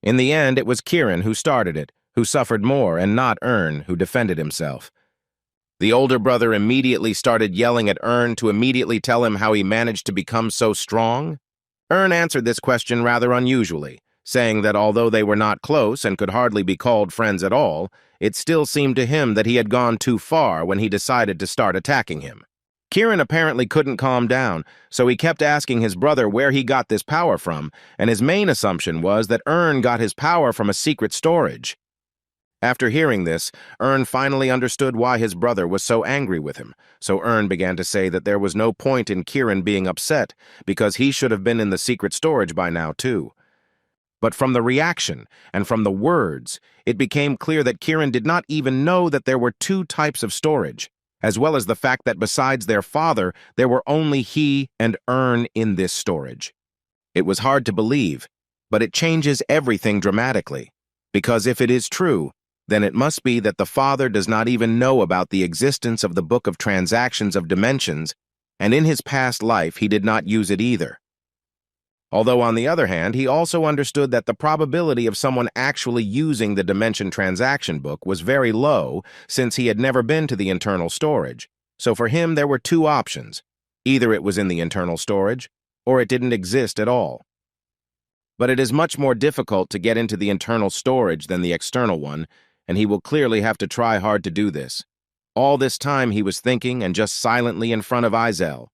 In the end, it was Kirin who started it, who suffered more, and not Ern, who defended himself. The older brother immediately started yelling at Ern to immediately tell him how he managed to become so strong. Ern answered this question rather unusually, saying that although they were not close and could hardly be called friends at all, it still seemed to him that he had gone too far when he decided to start attacking him. Kirin apparently couldn't calm down, so he kept asking his brother where he got this power from, and his main assumption was that Ern got his power from a secret storage. After hearing this, Ern finally understood why his brother was so angry with him, so Ern began to say that there was no point in Kirin being upset, because he should have been in the secret storage by now too. But from the reaction, and from the words, it became clear that Kirin did not even know that there were 2 types of storage, as well as the fact that besides their father, there were only he and Ern in this storage. It was hard to believe, but it changes everything dramatically, because if it is true, then it must be that the father does not even know about the existence of the Book of Transactions of Dimensions, and in his past life he did not use it either. Although on the other hand, he also understood that the probability of someone actually using the Dimension Transaction Book was very low since he had never been to the internal storage. So for him, there were two options. Either it was in the internal storage, or it didn't exist at all. But it is much more difficult to get into the internal storage than the external one, and he will clearly have to try hard to do this. All this time he was thinking and just silently in front of Izel.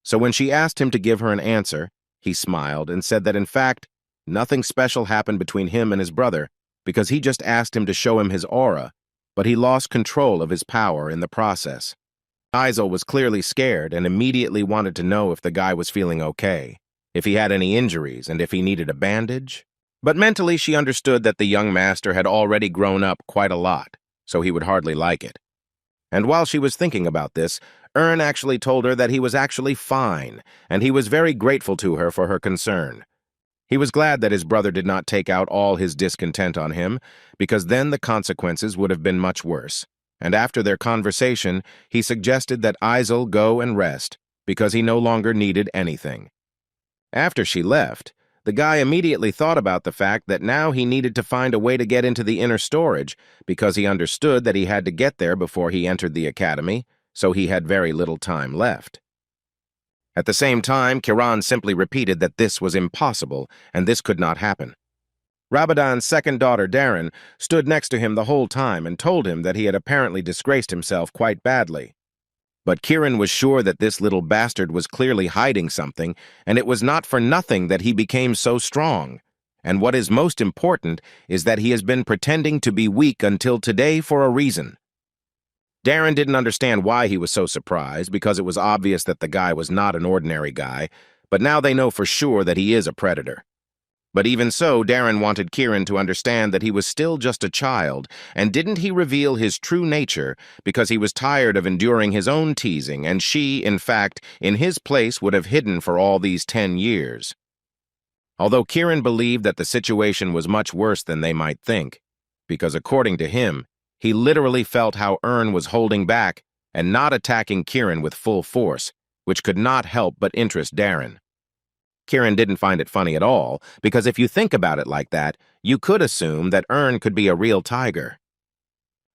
So when she asked him to give her an answer, he smiled and said that in fact, nothing special happened between him and his brother because he just asked him to show him his aura, but he lost control of his power in the process. Izel was clearly scared and immediately wanted to know if the guy was feeling okay, if he had any injuries, and if he needed a bandage. But mentally she understood that the young master had already grown up quite a lot, so he would hardly like it. And while she was thinking about this, Ern actually told her that he was actually fine, and he was very grateful to her for her concern. He was glad that his brother did not take out all his discontent on him, because then the consequences would have been much worse. And after their conversation, he suggested that Izel go and rest, because he no longer needed anything. After she left, the guy immediately thought about the fact that now he needed to find a way to get into the inner storage, because he understood that he had to get there before he entered the academy, so he had very little time left. At the same time, Kiran simply repeated that this was impossible, and this could not happen. Rabadon's second daughter, Darren, stood next to him the whole time and told him that he had apparently disgraced himself quite badly. But Kiran was sure that this little bastard was clearly hiding something, and it was not for nothing that he became so strong. And what is most important is that he has been pretending to be weak until today for a reason. Darren didn't understand why he was so surprised, because it was obvious that the guy was not an ordinary guy, but now they know for sure that he is a predator. But even so, Darren wanted Kiran to understand that he was still just a child, and didn't he reveal his true nature because he was tired of enduring his own teasing, and she, in fact, in his place would have hidden for all these 10 years. Although Kiran believed that the situation was much worse than they might think, because according to him, he literally felt how Ern was holding back and not attacking Kiran with full force, which could not help but interest Darren. Kiran didn't find it funny at all, because if you think about it like that, you could assume that Ern could be a real tiger.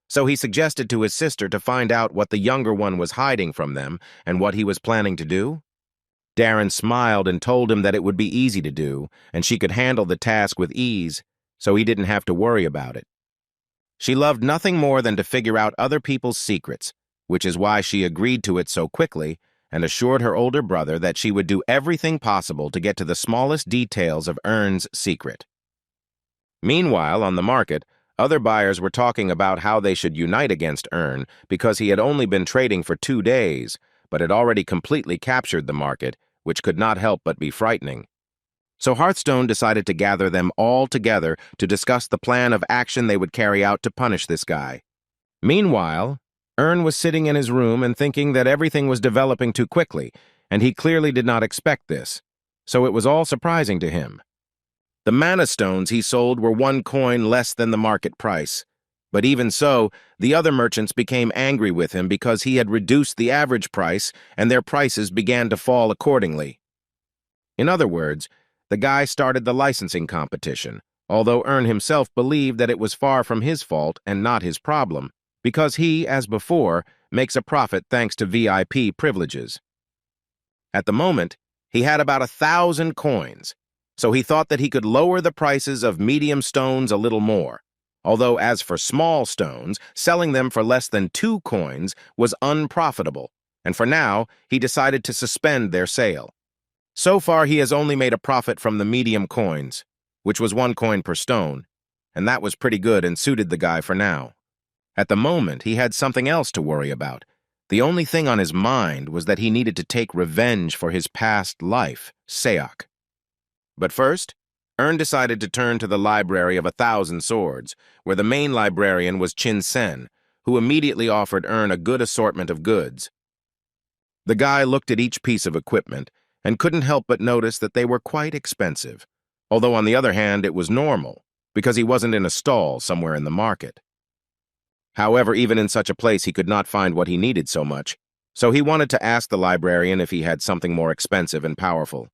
So he suggested to his sister to find out what the younger one was hiding from them and what he was planning to do. Darren smiled and told him that it would be easy to do, and she could handle the task with ease, so he didn't have to worry about it. She loved nothing more than to figure out other people's secrets, which is why she agreed to it so quickly, and assured her older brother that she would do everything possible to get to the smallest details of Ern's secret. Meanwhile, on the market, other buyers were talking about how they should unite against Ern because he had only been trading for 2 days, but had already completely captured the market, which could not help but be frightening. So Hearthstone decided to gather them all together to discuss the plan of action they would carry out to punish this guy. Meanwhile, Ern was sitting in his room and thinking that everything was developing too quickly, and he clearly did not expect this, so it was all surprising to him. The mana stones he sold were 1 coin less than the market price, but even so, the other merchants became angry with him because he had reduced the average price and their prices began to fall accordingly. In other words, the guy started the licensing competition, although Ern himself believed that it was far from his fault and not his problem, because he, as before, makes a profit thanks to VIP privileges. At the moment, he had about 1,000 coins, so he thought that he could lower the prices of medium stones a little more, although as for small stones, selling them for less than 2 coins was unprofitable, and for now, he decided to suspend their sale. So far, he has only made a profit from the medium coins, which was 1 coin per stone, and that was pretty good and suited the guy for now. At the moment, he had something else to worry about. The only thing on his mind was that he needed to take revenge for his past life, Seok. But first, Ern decided to turn to the library of 1,000 swords, where the main librarian was Chin Sen, who immediately offered Ern a good assortment of goods. The guy looked at each piece of equipment and couldn't help but notice that they were quite expensive, although on the other hand it was normal, because he wasn't in a stall somewhere in the market. However, even in such a place he could not find what he needed so much, so he wanted to ask the librarian if he had something more expensive and powerful.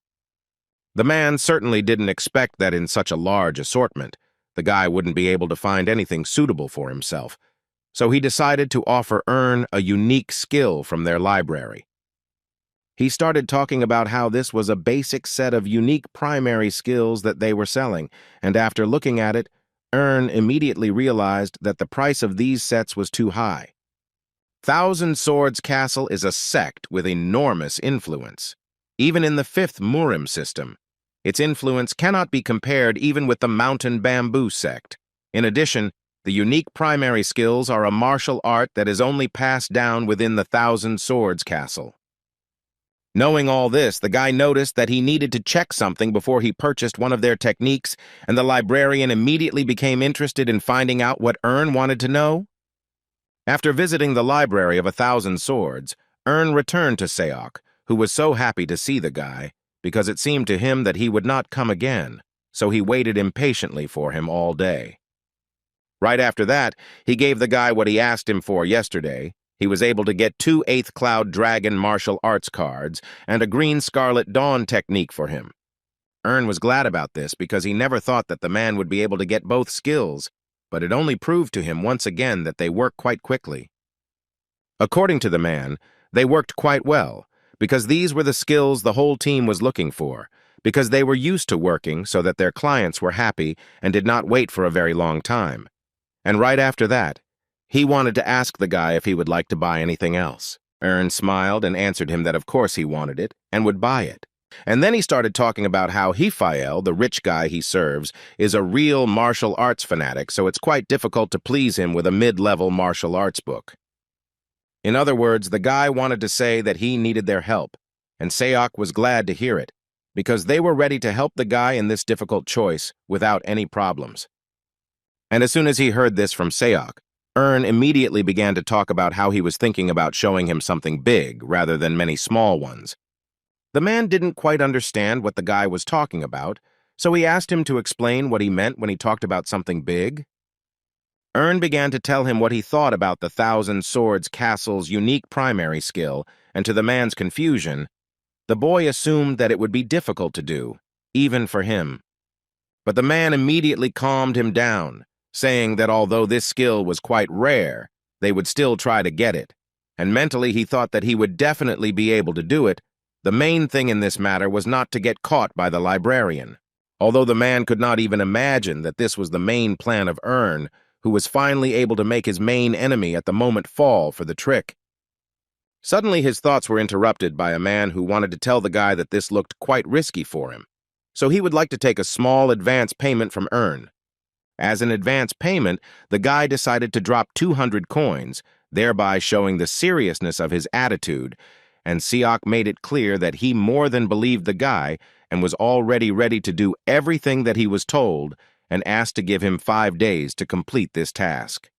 The man certainly didn't expect that in such a large assortment, the guy wouldn't be able to find anything suitable for himself, so he decided to offer Ern a unique skill from their library. He started talking about how this was a basic set of unique primary skills that they were selling, and after looking at it, Ern immediately realized that the price of these sets was too high. Thousand Swords Castle is a sect with enormous influence. Even in the fifth Murim system, its influence cannot be compared even with the Mountain Bamboo sect. In addition, the unique primary skills are a martial art that is only passed down within the Thousand Swords Castle. Knowing all this, the guy noticed that he needed to check something before he purchased one of their techniques, and the librarian immediately became interested in finding out what Ern wanted to know. After visiting the library of 1,000 Swords, Ern returned to Seok, who was so happy to see the guy, because it seemed to him that he would not come again, so he waited impatiently for him all day. Right after that, he gave the guy what he asked him for yesterday. He was able to get 2 8th Cloud Dragon martial arts cards and a Green Scarlet Dawn technique for him. Ern was glad about this because he never thought that the man would be able to get both skills, but it only proved to him once again that they work quite quickly. According to the man, they worked quite well, because these were the skills the whole team was looking for, because they were used to working so that their clients were happy and did not wait for a very long time. And right after that, he wanted to ask the guy if he would like to buy anything else. Ern smiled and answered him that of course he wanted it and would buy it. And then he started talking about how Hifael, the rich guy he serves, is a real martial arts fanatic, so it's quite difficult to please him with a mid-level martial arts book. In other words, the guy wanted to say that he needed their help, and Seok was glad to hear it, because they were ready to help the guy in this difficult choice without any problems. And as soon as he heard this from Seok, Ern immediately began to talk about how he was thinking about showing him something big rather than many small ones. The man didn't quite understand what the guy was talking about, so he asked him to explain what he meant when he talked about something big. Ern began to tell him what he thought about the 1,000 Swords Castle's unique primary skill, and to the man's confusion, the boy assumed that it would be difficult to do, even for him. But the man immediately calmed him down, saying that although this skill was quite rare, they would still try to get it, and mentally he thought that he would definitely be able to do it. The main thing in this matter was not to get caught by the librarian, although the man could not even imagine that this was the main plan of Ern, who was finally able to make his main enemy at the moment fall for the trick. Suddenly his thoughts were interrupted by a man who wanted to tell the guy that this looked quite risky for him, so he would like to take a small advance payment from Ern. As an advance payment, the guy decided to drop 200 coins, thereby showing the seriousness of his attitude, and Seok made it clear that he more than believed the guy and was already ready to do everything that he was told, and asked to give him 5 days to complete this task.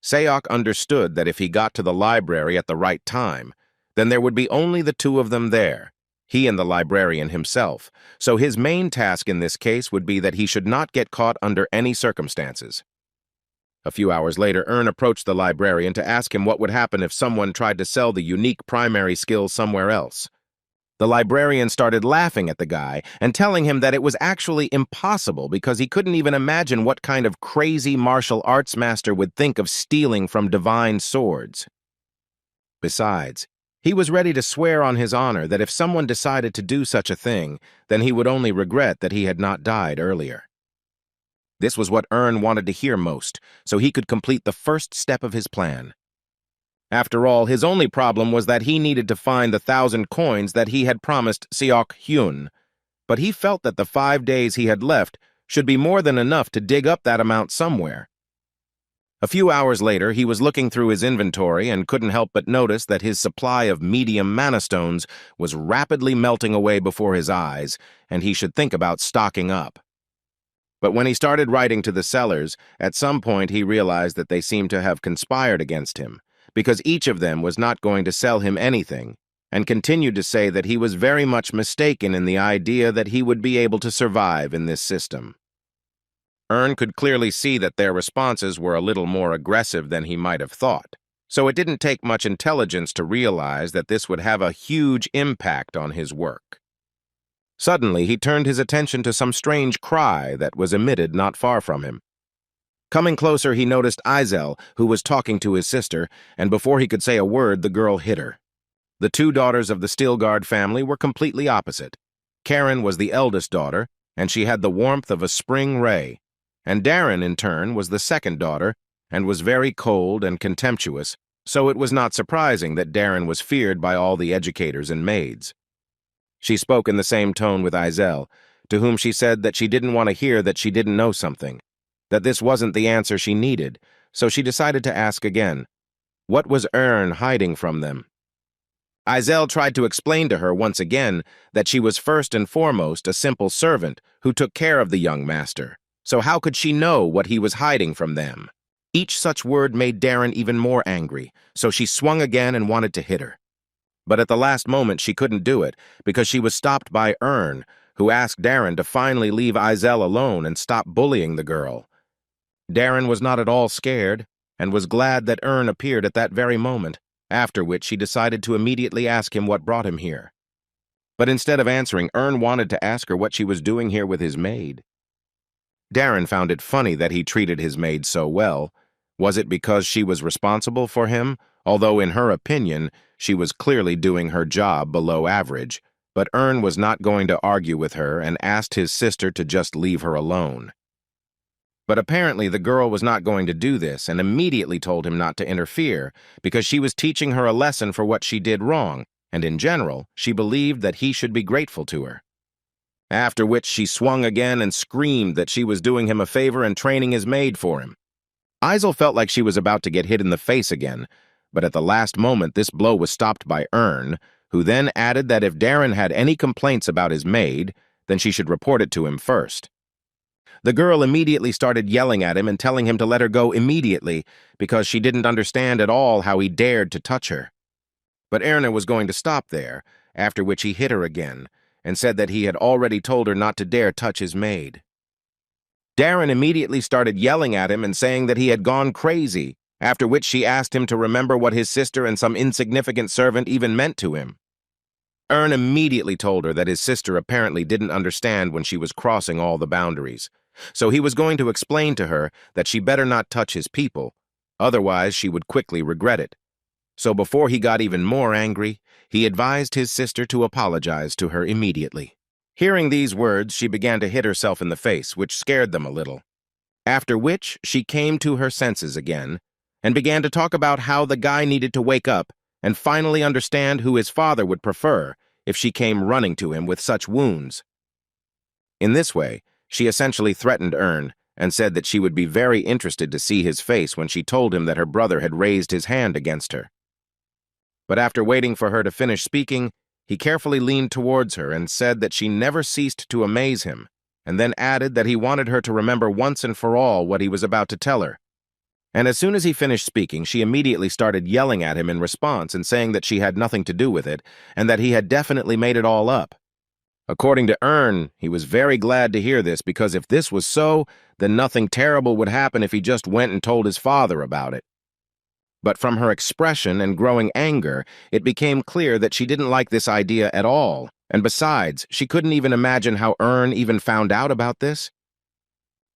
Seok understood that if he got to the library at the right time, then there would be only the two of them there, he and the librarian himself, so his main task in this case would be that he should not get caught under any circumstances. A few hours later, Ern approached the librarian to ask him what would happen if someone tried to sell the unique primary skill somewhere else. The librarian started laughing at the guy and telling him that it was actually impossible because he couldn't even imagine what kind of crazy martial arts master would think of stealing from divine swords. Besides, he was ready to swear on his honor that if someone decided to do such a thing, then he would only regret that he had not died earlier. This was what Ern wanted to hear most, so he could complete the first step of his plan. After all, his only problem was that he needed to find the 1,000 coins that he had promised Seok Hyun, but he felt that the 5 days he had left should be more than enough to dig up that amount somewhere. A few hours later, he was looking through his inventory and couldn't help but notice that his supply of medium mana stones was rapidly melting away before his eyes, and he should think about stocking up. But when he started writing to the sellers, at some point he realized that they seemed to have conspired against him, because each of them was not going to sell him anything, and continued to say that he was very much mistaken in the idea that he would be able to survive in this system. Ern could clearly see that their responses were a little more aggressive than he might have thought, so it didn't take much intelligence to realize that this would have a huge impact on his work. Suddenly, he turned his attention to some strange cry that was emitted not far from him. Coming closer, he noticed Izel, who was talking to his sister, and before he could say a word, the girl hit her. The two daughters of the Stilgard family were completely opposite. Karen was the eldest daughter, and she had the warmth of a spring ray, and Darren, in turn, was the second daughter, and was very cold and contemptuous, so it was not surprising that Darren was feared by all the educators and maids. She spoke in the same tone with Izel, to whom she said that she didn't want to hear that she didn't know something, that this wasn't the answer she needed, so she decided to ask again. What was Ern hiding from them? Izel tried to explain to her once again that she was first and foremost a simple servant who took care of the young master, so how could she know what he was hiding from them? Each such word made Darren even more angry, so she swung again and wanted to hit her. But at the last moment she couldn't do it because she was stopped by Ern, who asked Darren to finally leave Izel alone and stop bullying the girl. Darren was not at all scared and was glad that Ern appeared at that very moment, after which she decided to immediately ask him what brought him here. But instead of answering, Ern wanted to ask her what she was doing here with his maid. Darren found it funny that he treated his maid so well. Was it because she was responsible for him, although in her opinion, she was clearly doing her job below average, but Ern was not going to argue with her and asked his sister to just leave her alone. But apparently the girl was not going to do this and immediately told him not to interfere because she was teaching her a lesson for what she did wrong, and in general, she believed that he should be grateful to her. After which she swung again and screamed that she was doing him a favor and training his maid for him. Izel felt like she was about to get hit in the face again, but at the last moment this blow was stopped by Ern, who then added that if Darren had any complaints about his maid, then she should report it to him first. The girl immediately started yelling at him and telling him to let her go immediately because she didn't understand at all how he dared to touch her. But Erna was going to stop there, after which he hit her again and said that he had already told her not to dare touch his maid. Darren immediately started yelling at him and saying that he had gone crazy, after which she asked him to remember what his sister and some insignificant servant even meant to him. Ern immediately told her that his sister apparently didn't understand when she was crossing all the boundaries, so he was going to explain to her that she better not touch his people, otherwise she would quickly regret it. So before he got even more angry, he advised his sister to apologize to her immediately. Hearing these words, she began to hit herself in the face, which scared them a little. After which, she came to her senses again and began to talk about how the guy needed to wake up and finally understand who his father would prefer if she came running to him with such wounds. In this way, she essentially threatened Ern and said that she would be very interested to see his face when she told him that her brother had raised his hand against her. But after waiting for her to finish speaking, he carefully leaned towards her and said that she never ceased to amaze him, and then added that he wanted her to remember once and for all what he was about to tell her. And as soon as he finished speaking, she immediately started yelling at him in response and saying that she had nothing to do with it, and that he had definitely made it all up. According to Ern, he was very glad to hear this because if this was so, then nothing terrible would happen if he just went and told his father about it. But from her expression and growing anger, it became clear that she didn't like this idea at all, and besides, she couldn't even imagine how Ern even found out about this.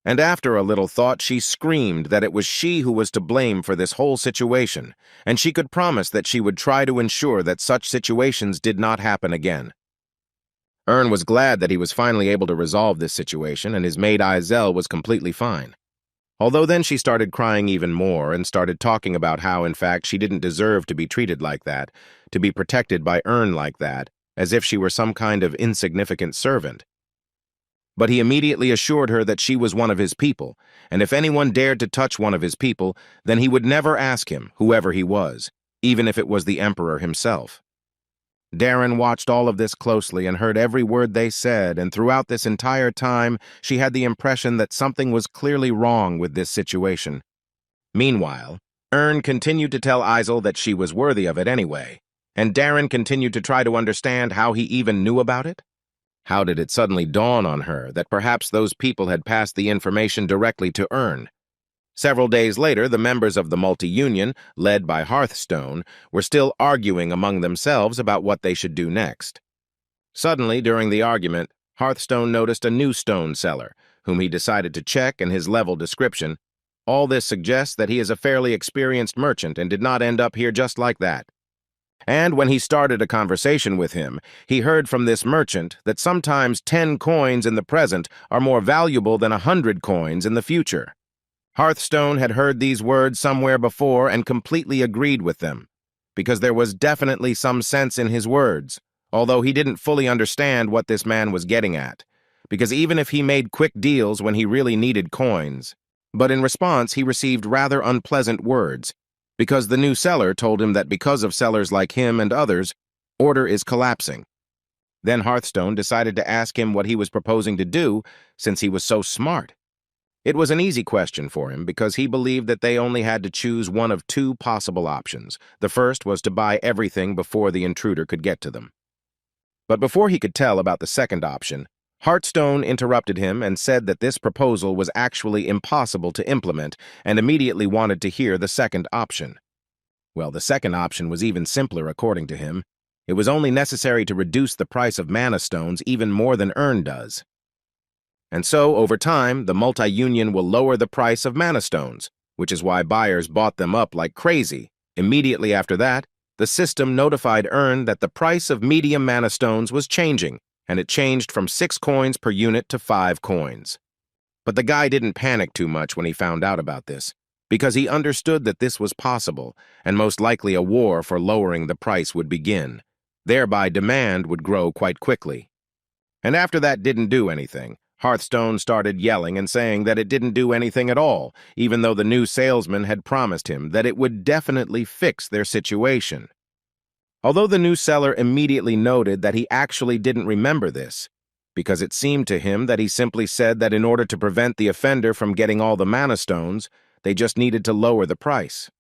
And after a little thought, she screamed that it was she who was to blame for this whole situation, and she could promise that she would try to ensure that such situations did not happen again. Ern was glad that he was finally able to resolve this situation, and his maid Izel was completely fine. Although then she started crying even more and started talking about how, in fact, she didn't deserve to be treated like that, to be protected by Ern like that, as if she were some kind of insignificant servant. But he immediately assured her that she was one of his people, and if anyone dared to touch one of his people, then he would never ask him, whoever he was, even if it was the Emperor himself. Darren watched all of this closely and heard every word they said, and throughout this entire time, she had the impression that something was clearly wrong with this situation. Meanwhile, Ern continued to tell Izel that she was worthy of it anyway, and Darren continued to try to understand how he even knew about it. How did it suddenly dawn on her that perhaps those people had passed the information directly to Ern? Several days later, the members of the multi-union, led by Hearthstone, were still arguing among themselves about what they should do next. Suddenly, during the argument, Hearthstone noticed a new stone seller, whom he decided to check in his level description. All this suggests that he is a fairly experienced merchant and did not end up here just like that. And when he started a conversation with him, he heard from this merchant that sometimes 10 coins in the present are more valuable than 100 coins in the future. Hearthstone had heard these words somewhere before and completely agreed with them, because there was definitely some sense in his words, although he didn't fully understand what this man was getting at, because even if he made quick deals when he really needed coins, but in response he received rather unpleasant words, because the new seller told him that because of sellers like him and others, order is collapsing. Then Hearthstone decided to ask him what he was proposing to do, since he was so smart. It was an easy question for him because he believed that they only had to choose one of two possible options. The first was to buy everything before the intruder could get to them. But before he could tell about the second option, Hearthstone interrupted him and said that this proposal was actually impossible to implement and immediately wanted to hear the second option. Well, the second option was even simpler according to him. It was only necessary to reduce the price of mana stones even more than Earn does. And so, over time, the multi-union will lower the price of mana stones, which is why buyers bought them up like crazy. Immediately after that, the system notified Earn that the price of medium mana stones was changing, and it changed from 6 coins per unit to 5 coins. But the guy didn't panic too much when he found out about this, because he understood that this was possible, and most likely a war for lowering the price would begin. Thereby, demand would grow quite quickly. And after that didn't do anything, Hearthstone started yelling and saying that it didn't do anything at all, even though the new salesman had promised him that it would definitely fix their situation. Although the new seller immediately noted that he actually didn't remember this, because it seemed to him that he simply said that in order to prevent the offender from getting all the mana stones, they just needed to lower the price.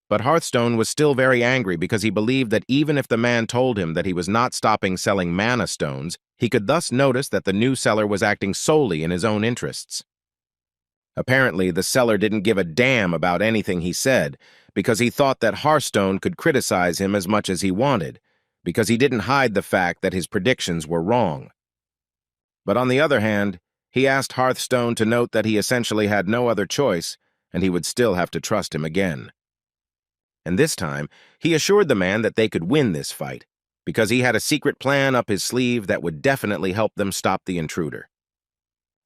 But Hearthstone was still very angry because he believed that even if the man told him that he was not stopping selling mana stones, he could thus notice that the new seller was acting solely in his own interests. Apparently, the seller didn't give a damn about anything he said, because he thought that Hearthstone could criticize him as much as he wanted, because he didn't hide the fact that his predictions were wrong. But on the other hand, he asked Hearthstone to note that he essentially had no other choice, and he would still have to trust him again. And this time, he assured the man that they could win this fight, because he had a secret plan up his sleeve that would definitely help them stop the intruder.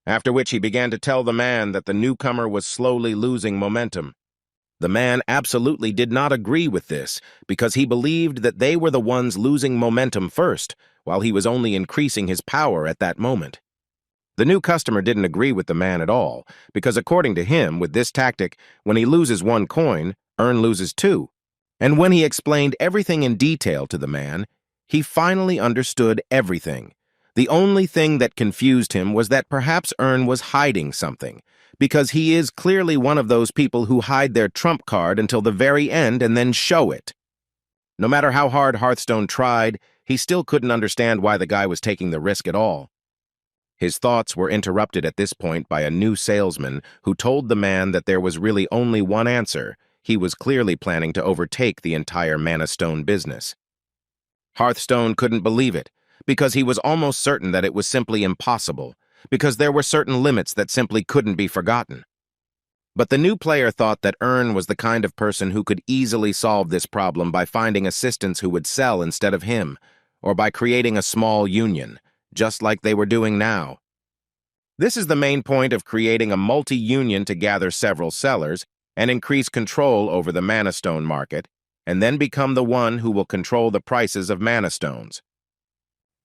After which he began to tell the man that the newcomer was slowly losing momentum. The man absolutely did not agree with this, because he believed that they were the ones losing momentum first, while he was only increasing his power at that moment. The new customer didn't agree with the man at all, because according to him, with this tactic, when he loses 1 coin, Earn loses 2. And when he explained everything in detail to the man, he finally understood everything. The only thing that confused him was that perhaps Earn was hiding something, because he is clearly one of those people who hide their trump card until the very end and then show it. No matter how hard Hearthstone tried, he still couldn't understand why the guy was taking the risk at all. His thoughts were interrupted at this point by a new salesman who told the man that there was really only one answer. He was clearly planning to overtake the entire mana stone business. Hearthstone couldn't believe it, because he was almost certain that it was simply impossible, because there were certain limits that simply couldn't be forgotten. But the new player thought that Earn was the kind of person who could easily solve this problem by finding assistants who would sell instead of him, or by creating a small union, just like they were doing now. This is the main point of creating a multi-union to gather several sellers and increase control over the mana stone market, and then become the one who will control the prices of mana stones.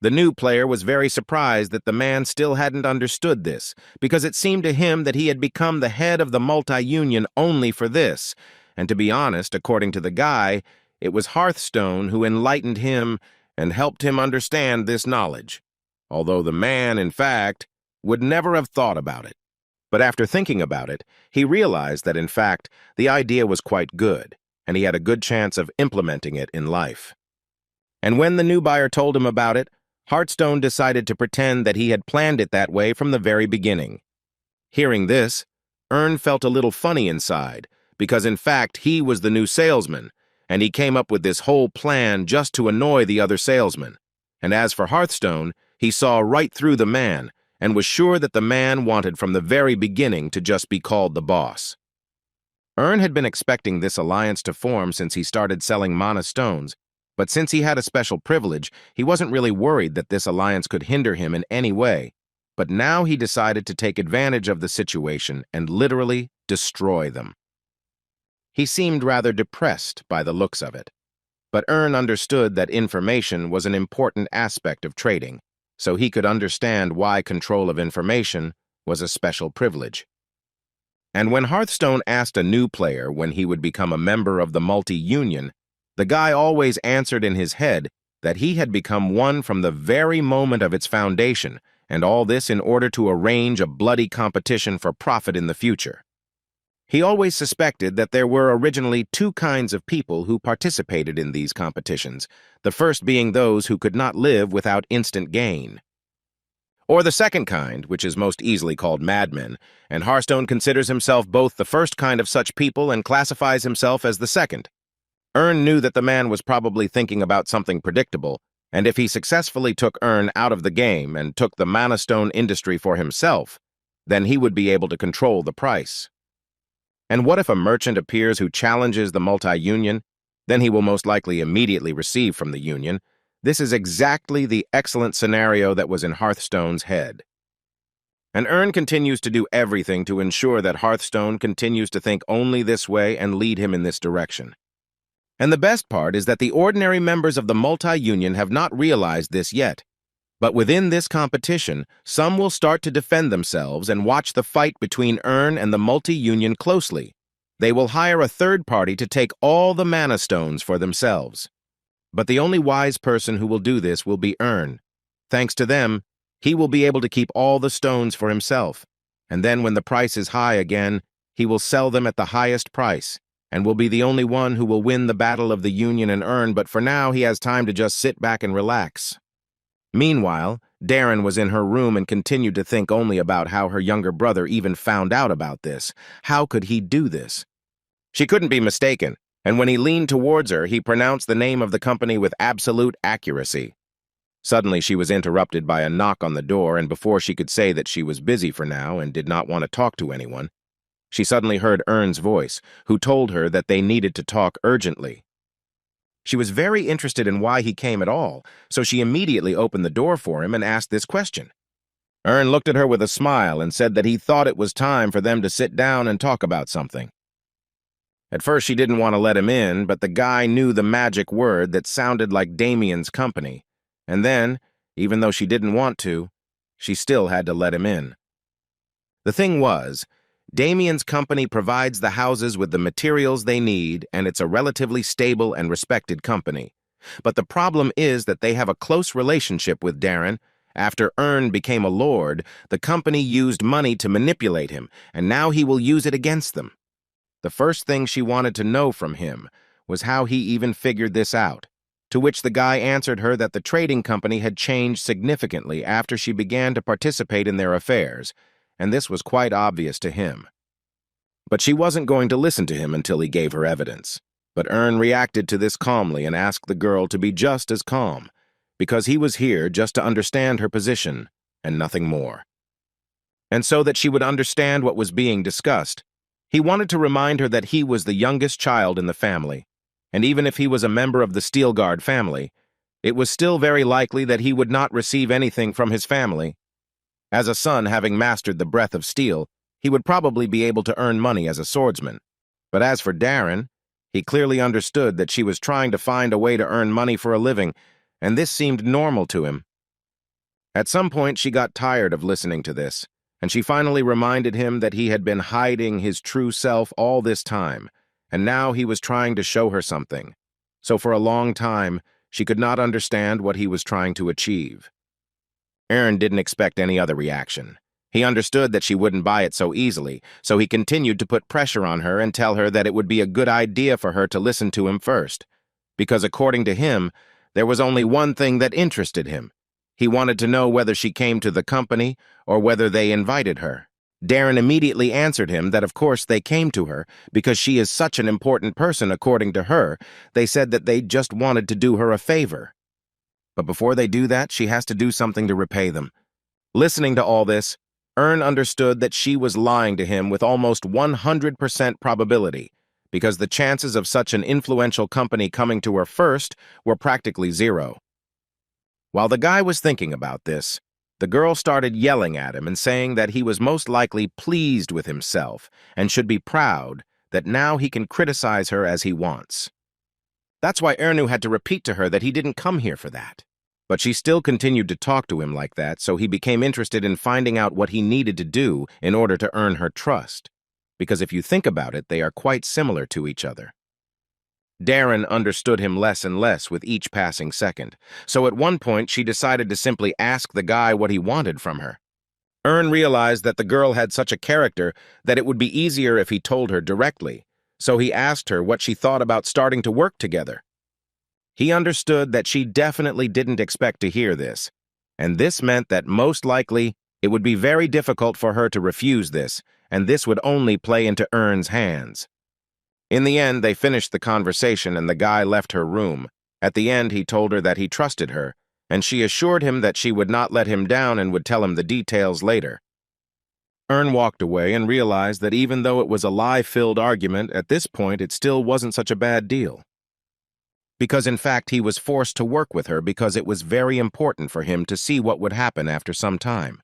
The new player was very surprised that the man still hadn't understood this, because it seemed to him that he had become the head of the multi-union only for this, and to be honest, according to the guy, it was Hearthstone who enlightened him and helped him understand this knowledge, although the man, in fact, would never have thought about it. But after thinking about it, he realized that, in fact, the idea was quite good, and he had a good chance of implementing it in life. And when the new buyer told him about it, Hearthstone decided to pretend that he had planned it that way from the very beginning. Hearing this, Earn felt a little funny inside, because in fact he was the new salesman, and he came up with this whole plan just to annoy the other salesman. And as for Hearthstone, he saw right through the man and was sure that the man wanted from the very beginning to just be called the boss. Ern had been expecting this alliance to form since he started selling mana stones, but since he had a special privilege, he wasn't really worried that this alliance could hinder him in any way. But now he decided to take advantage of the situation and literally destroy them. He seemed rather depressed by the looks of it. But Ern understood that information was an important aspect of trading, so he could understand why control of information was a special privilege. And when Hearthstone asked a new player when he would become a member of the multi-union, the guy always answered in his head that he had become one from the very moment of its foundation, and all this in order to arrange a bloody competition for profit in the future. He always suspected that there were originally two kinds of people who participated in these competitions, the first being those who could not live without instant gain. Or the second kind, which is most easily called madmen, and Hearthstone considers himself both the first kind of such people and classifies himself as the second. Ern knew that the man was probably thinking about something predictable, and if he successfully took Ern out of the game and took the mana stone industry for himself, then he would be able to control the price. And what if a merchant appears who challenges the multi-union? Then he will most likely immediately receive from the union. This is exactly the excellent scenario that was in Hearthstone's head. And Ern continues to do everything to ensure that Hearthstone continues to think only this way and lead him in this direction. And the best part is that the ordinary members of the multi-union have not realized this yet. But within this competition, some will start to defend themselves and watch the fight between Ern and the multi-union closely. They will hire a third party to take all the mana stones for themselves. But the only wise person who will do this will be Ern. Thanks to them, he will be able to keep all the stones for himself. And then when the price is high again, he will sell them at the highest price, and will be the only one who will win the battle of the union and Ern, but for now he has time to just sit back and relax. Meanwhile, Darren was in her room and continued to think only about how her younger brother even found out about this. How could he do this? She couldn't be mistaken, and when he leaned towards her, he pronounced the name of the company with absolute accuracy. Suddenly, she was interrupted by a knock on the door, and before she could say that she was busy for now and did not want to talk to anyone, she suddenly heard Ern's voice, who told her that they needed to talk urgently. She was very interested in why he came at all, so she immediately opened the door for him and asked this question. Ern looked at her with a smile and said that he thought it was time for them to sit down and talk about something. At first she didn't want to let him in, but the guy knew the magic word that sounded like Damien's company, and then, even though she didn't want to, she still had to let him in. The thing was, Damien's company provides the houses with the materials they need, and it's a relatively stable and respected company. But the problem is that they have a close relationship with Darren. After Ern became a lord, the company used money to manipulate him, and now he will use it against them. The first thing she wanted to know from him was how he even figured this out, to which the guy answered her that the trading company had changed significantly after she began to participate in their affairs, and this was quite obvious to him. But she wasn't going to listen to him until he gave her evidence. But Ern reacted to this calmly and asked the girl to be just as calm, because he was here just to understand her position and nothing more. And so that she would understand what was being discussed, he wanted to remind her that he was the youngest child in the family, and even if he was a member of the Steelguard family, it was still very likely that he would not receive anything from his family. As a son having mastered the breath of steel, he would probably be able to earn money as a swordsman. But as for Darren, he clearly understood that she was trying to find a way to earn money for a living, and this seemed normal to him. At some point, she got tired of listening to this, and she finally reminded him that he had been hiding his true self all this time, and now he was trying to show her something. So for a long time, she could not understand what he was trying to achieve. Ern didn't expect any other reaction. He understood that she wouldn't buy it so easily, so he continued to put pressure on her and tell her that it would be a good idea for her to listen to him first, because according to him, there was only one thing that interested him. He wanted to know whether she came to the company or whether they invited her. Darren immediately answered him that of course they came to her, because she is such an important person according to her. They said that they just wanted to do her a favor. But before they do that, she has to do something to repay them. Listening to all this, Ern understood that she was lying to him with almost 100% probability, because the chances of such an influential company coming to her first were practically zero. While the guy was thinking about this, the girl started yelling at him and saying that he was most likely pleased with himself and should be proud that now he can criticize her as he wants. That's why Ernu had to repeat to her that he didn't come here for that. But she still continued to talk to him like that, so he became interested in finding out what he needed to do in order to earn her trust. Because if you think about it, they are quite similar to each other. Darren understood him less and less with each passing second, so at one point she decided to simply ask the guy what he wanted from her. Ern realized that the girl had such a character that it would be easier if he told her directly, so he asked her what she thought about starting to work together. He understood that she definitely didn't expect to hear this, and this meant that most likely it would be very difficult for her to refuse this, and this would only play into Ern's hands. In the end, they finished the conversation and the guy left her room. At the end, he told her that he trusted her, and she assured him that she would not let him down and would tell him the details later. Ern walked away and realized that even though it was a lie-filled argument, at this point it still wasn't such a bad deal. Because in fact he was forced to work with her because it was very important for him to see what would happen after some time.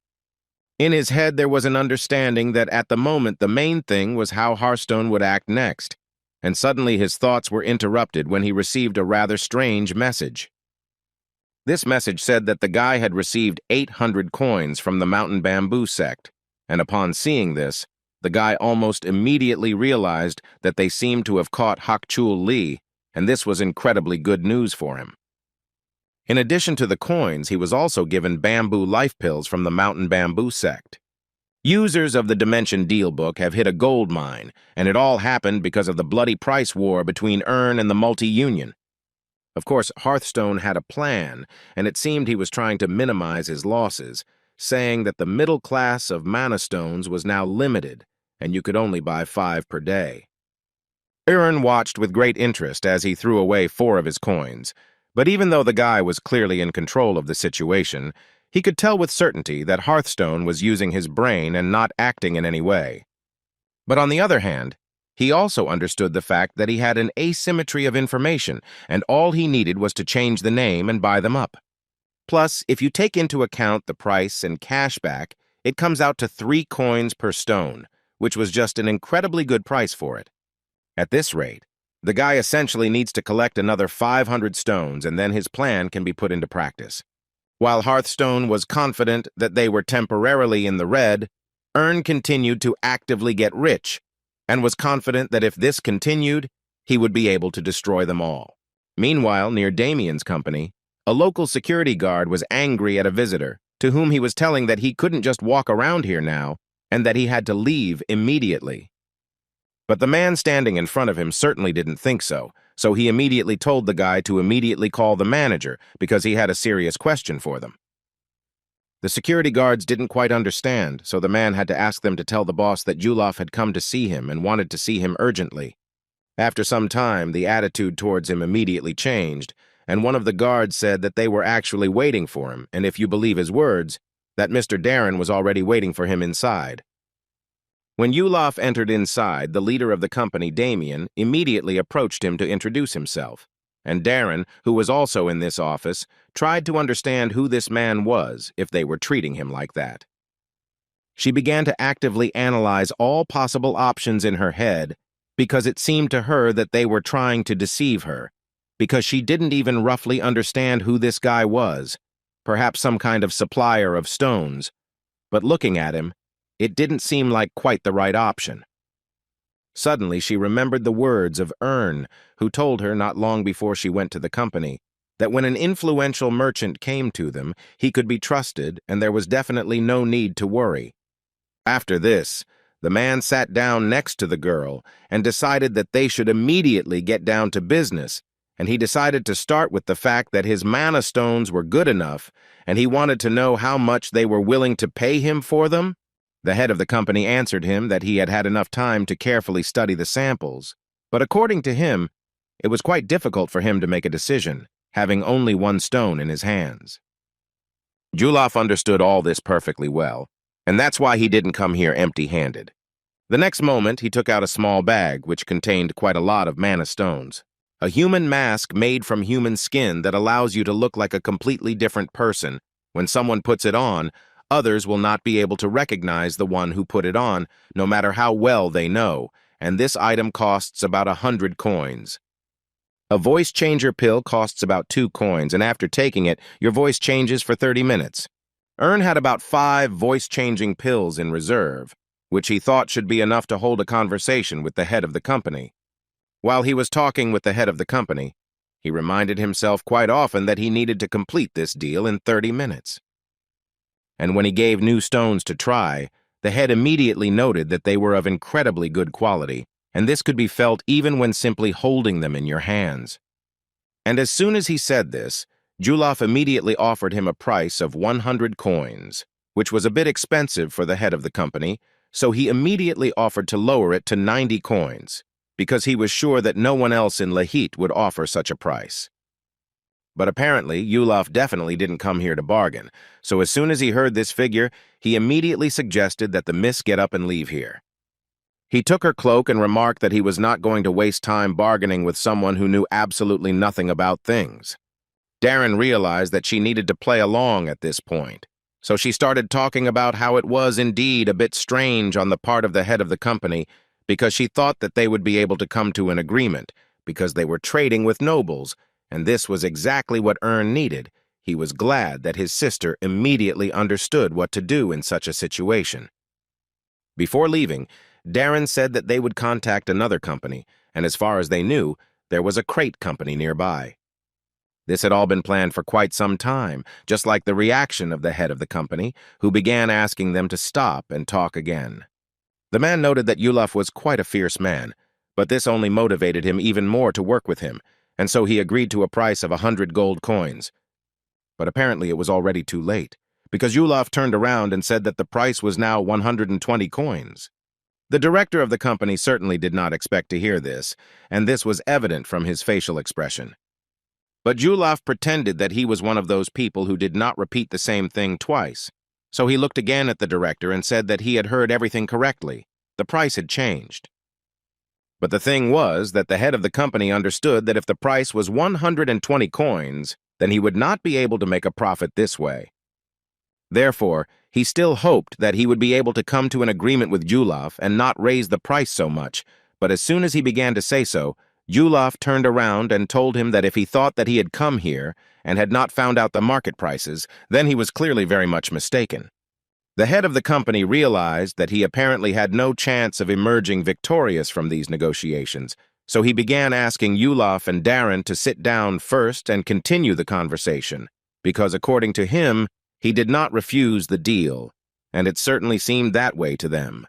In his head there was an understanding that at the moment the main thing was how Hearthstone would act next, and suddenly his thoughts were interrupted when he received a rather strange message. This message said that the guy had received 800 coins from the Mountain Bamboo sect, and upon seeing this, the guy almost immediately realized that they seemed to have caught Hakchul Lee, and this was incredibly good news for him. In addition to the coins, he was also given bamboo life pills from the Mountain Bamboo sect. Users of the Dimension Deal book have hit a gold mine, and it all happened because of the bloody price war between Ern and the Multi-Union. Of course, Hearthstone had a plan, and it seemed he was trying to minimize his losses, saying that the middle class of mana stones was now limited, and you could only buy 5 per day. Ern watched with great interest as he threw away 4 of his coins, but even though the guy was clearly in control of the situation, he could tell with certainty that Hearthstone was using his brain and not acting in any way. But on the other hand, he also understood the fact that he had an asymmetry of information, and all he needed was to change the name and buy them up. Plus, if you take into account the price and cashback, it comes out to 3 coins per stone, which was just an incredibly good price for it. At this rate, the guy essentially needs to collect another 500 stones and then his plan can be put into practice. While Hearthstone was confident that they were temporarily in the red, Ern continued to actively get rich and was confident that if this continued, he would be able to destroy them all. Meanwhile, near Damien's company, a local security guard was angry at a visitor to whom he was telling that he couldn't just walk around here now and that he had to leave immediately. But the man standing in front of him certainly didn't think so, so he immediately told the guy to immediately call the manager because he had a serious question for them. The security guards didn't quite understand, so the man had to ask them to tell the boss that Julof had come to see him and wanted to see him urgently. After some time, the attitude towards him immediately changed, and one of the guards said that they were actually waiting for him, and if you believe his words, that Mr. Darren was already waiting for him inside. When Julof entered inside, the leader of the company, Damien, immediately approached him to introduce himself, and Darren, who was also in this office, tried to understand who this man was if they were treating him like that. She began to actively analyze all possible options in her head because it seemed to her that they were trying to deceive her, because she didn't even roughly understand who this guy was, perhaps some kind of supplier of stones, but looking at him, it didn't seem like quite the right option. Suddenly, she remembered the words of Ern, who told her not long before she went to the company that when an influential merchant came to them, he could be trusted and there was definitely no need to worry. After this, the man sat down next to the girl and decided that they should immediately get down to business, and he decided to start with the fact that his mana stones were good enough and he wanted to know how much they were willing to pay him for them. The head of the company answered him that he had had enough time to carefully study the samples, but according to him, it was quite difficult for him to make a decision. having only one stone in his hands. Julaf understood all this perfectly well, and that's why he didn't come here empty-handed. The next moment, he took out a small bag which contained quite a lot of mana stones. A human mask made from human skin that allows you to look like a completely different person. When someone puts it on, others will not be able to recognize the one who put it on, no matter how well they know, and this item costs about 100 coins. A voice changer pill costs about 2 coins, and after taking it, your voice changes for 30 minutes. Ern had about 5 voice-changing pills in reserve, which he thought should be enough to hold a conversation with the head of the company. While he was talking with the head of the company, he reminded himself quite often that he needed to complete this deal in 30 minutes. And when he gave new stones to try, the head immediately noted that they were of incredibly good quality, and this could be felt even when simply holding them in your hands. And as soon as he said this, Julaf immediately offered him a price of 100 coins, which was a bit expensive for the head of the company, so he immediately offered to lower it to 90 coins, because he was sure that no one else in Lahit would offer such a price. But apparently, Julaf definitely didn't come here to bargain, so as soon as he heard this figure, he immediately suggested that the miss get up and leave here. He took her cloak and remarked that he was not going to waste time bargaining with someone who knew absolutely nothing about things. Darren realized that she needed to play along at this point, so she started talking about how it was indeed a bit strange on the part of the head of the company, because she thought that they would be able to come to an agreement, because they were trading with nobles, and this was exactly what Ern needed. He was glad that his sister immediately understood what to do in such a situation. Before leaving, Darren said that they would contact another company, and as far as they knew, there was a crate company nearby. This had all been planned for quite some time, just like the reaction of the head of the company, who began asking them to stop and talk again. The man noted that Julaf was quite a fierce man, but this only motivated him even more to work with him, and so he agreed to a price of 100 gold coins. But apparently it was already too late, because Julaf turned around and said that the price was now 120 coins. The director of the company certainly did not expect to hear this, and this was evident from his facial expression. But Julaf pretended that he was one of those people who did not repeat the same thing twice, so he looked again at the director and said that he had heard everything correctly. The price had changed. But the thing was that the head of the company understood that if the price was 120 coins, then he would not be able to make a profit this way. Therefore, he still hoped that he would be able to come to an agreement with Julaf and not raise the price so much, but as soon as he began to say so, Julaf turned around and told him that if he thought that he had come here and had not found out the market prices, then he was clearly very much mistaken. The head of the company realized that he apparently had no chance of emerging victorious from these negotiations, so he began asking Julaf and Darren to sit down first and continue the conversation, because according to him, he did not refuse the deal, and it certainly seemed that way to them.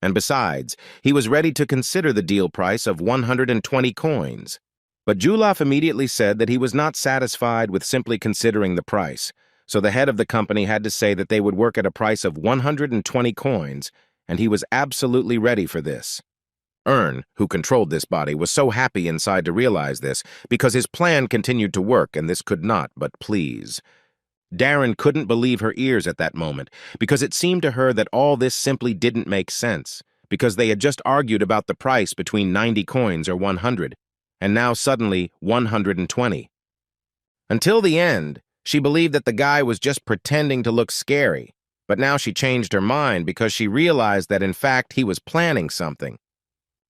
And besides, he was ready to consider the deal price of 120 coins. But Julaf immediately said that he was not satisfied with simply considering the price, so the head of the company had to say that they would work at a price of 120 coins, and he was absolutely ready for this. Ern, who controlled this body, was so happy inside to realize this, because his plan continued to work, and this could not but please. Darren couldn't believe her ears at that moment, because it seemed to her that all this simply didn't make sense, because they had just argued about the price between 90 coins or 100, and now suddenly 120. Until the end, she believed that the guy was just pretending to look scary, but now she changed her mind because she realized that in fact he was planning something.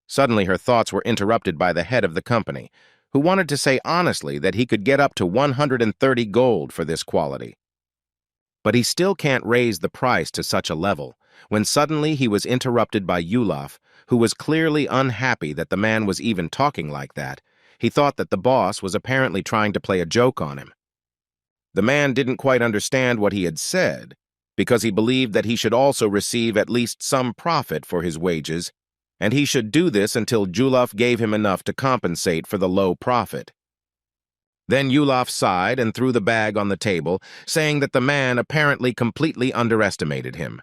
Suddenly her thoughts were interrupted by the head of the company, who wanted to say honestly that he could get up to 130 gold for this quality. But he still can't raise the price to such a level, when suddenly he was interrupted by Julaf, who was clearly unhappy that the man was even talking like that. He thought that the boss was apparently trying to play a joke on him. The man didn't quite understand what he had said, because he believed that he should also receive at least some profit for his wages, and he should do this until Julaf gave him enough to compensate for the low profit. Then Julaf sighed and threw the bag on the table, saying that the man apparently completely underestimated him.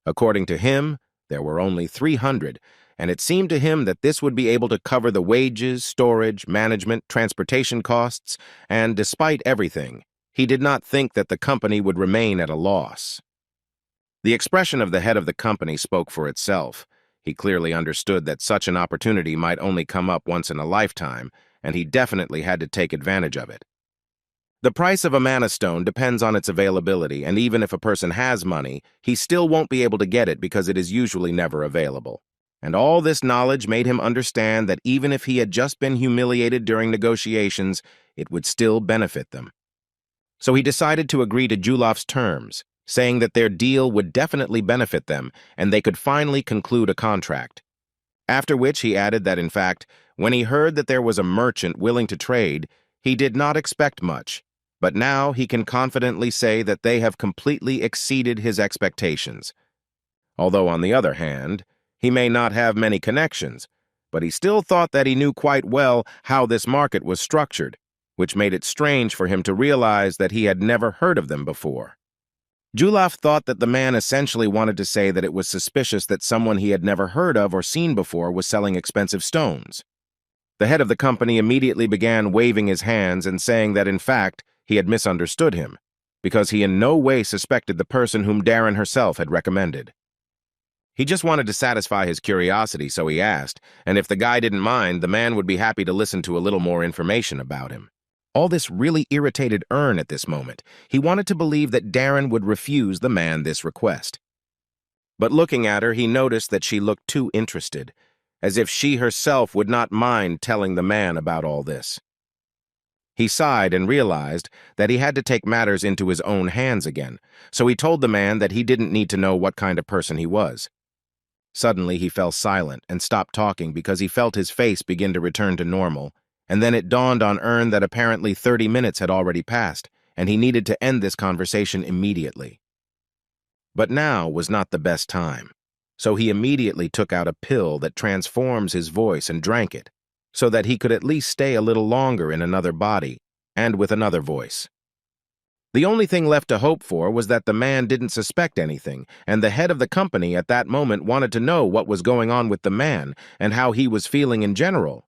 According to him, there were only 300, and it seemed to him that this would be able to cover the wages, storage, management, transportation costs, and despite everything, he did not think that the company would remain at a loss. The expression of the head of the company spoke for itself. He clearly understood that such an opportunity might only come up once in a lifetime, and he definitely had to take advantage of it. The price of a mana stone depends on its availability, and even if a person has money, he still won't be able to get it because it is usually never available. And all this knowledge made him understand that even if he had just been humiliated during negotiations, it would still benefit them. So he decided to agree to Julaf's terms, saying that their deal would definitely benefit them and they could finally conclude a contract. After which he added that, in fact, when he heard that there was a merchant willing to trade, he did not expect much. But now he can confidently say that they have completely exceeded his expectations. Although, on the other hand, he may not have many connections, but he still thought that he knew quite well how this market was structured, which made it strange for him to realize that he had never heard of them before. Julaf thought that the man essentially wanted to say that it was suspicious that someone he had never heard of or seen before was selling expensive stones. The head of the company immediately began waving his hands and saying that, in fact, he had misunderstood him, because he in no way suspected the person whom Darren herself had recommended. He just wanted to satisfy his curiosity, so he asked, and if the guy didn't mind, the man would be happy to listen to a little more information about him. All this really irritated Ern at this moment. He wanted to believe that Darren would refuse the man this request. But looking at her, he noticed that she looked too interested, as if she herself would not mind telling the man about all this. He sighed and realized that he had to take matters into his own hands again, so he told the man that he didn't need to know what kind of person he was. Suddenly, he fell silent and stopped talking because he felt his face begin to return to normal, and then it dawned on Ern that apparently 30 minutes had already passed, and he needed to end this conversation immediately. But now was not the best time, so he immediately took out a pill that transforms his voice and drank it, so that he could at least stay a little longer in another body and with another voice. The only thing left to hope for was that the man didn't suspect anything, and the head of the company at that moment wanted to know what was going on with the man and how he was feeling in general.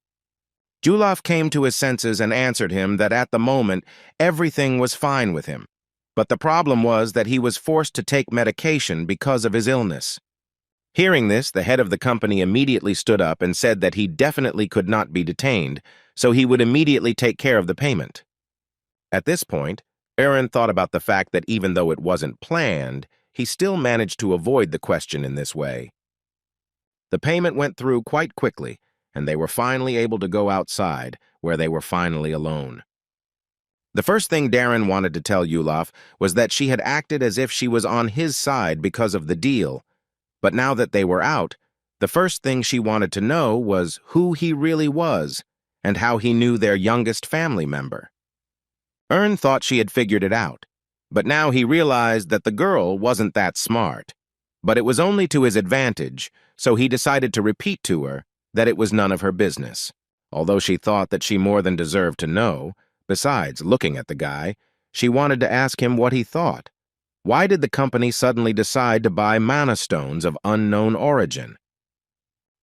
Julaf came to his senses and answered him that at the moment everything was fine with him, but the problem was that he was forced to take medication because of his illness. Hearing this, the head of the company immediately stood up and said that he definitely could not be detained, so he would immediately take care of the payment. At this point, Aaron thought about the fact that even though it wasn't planned, he still managed to avoid the question in this way. The payment went through quite quickly, and they were finally able to go outside, where they were finally alone. The first thing Darren wanted to tell Julaf was that she had acted as if she was on his side because of the deal, but now that they were out, the first thing she wanted to know was who he really was and how he knew their youngest family member. Ern thought she had figured it out, but now he realized that the girl wasn't that smart. But it was only to his advantage, so he decided to repeat to her that it was none of her business, although she thought that she more than deserved to know. Besides, looking at the guy, she wanted to ask him what he thought. Why did the company suddenly decide to buy mana stones of unknown origin?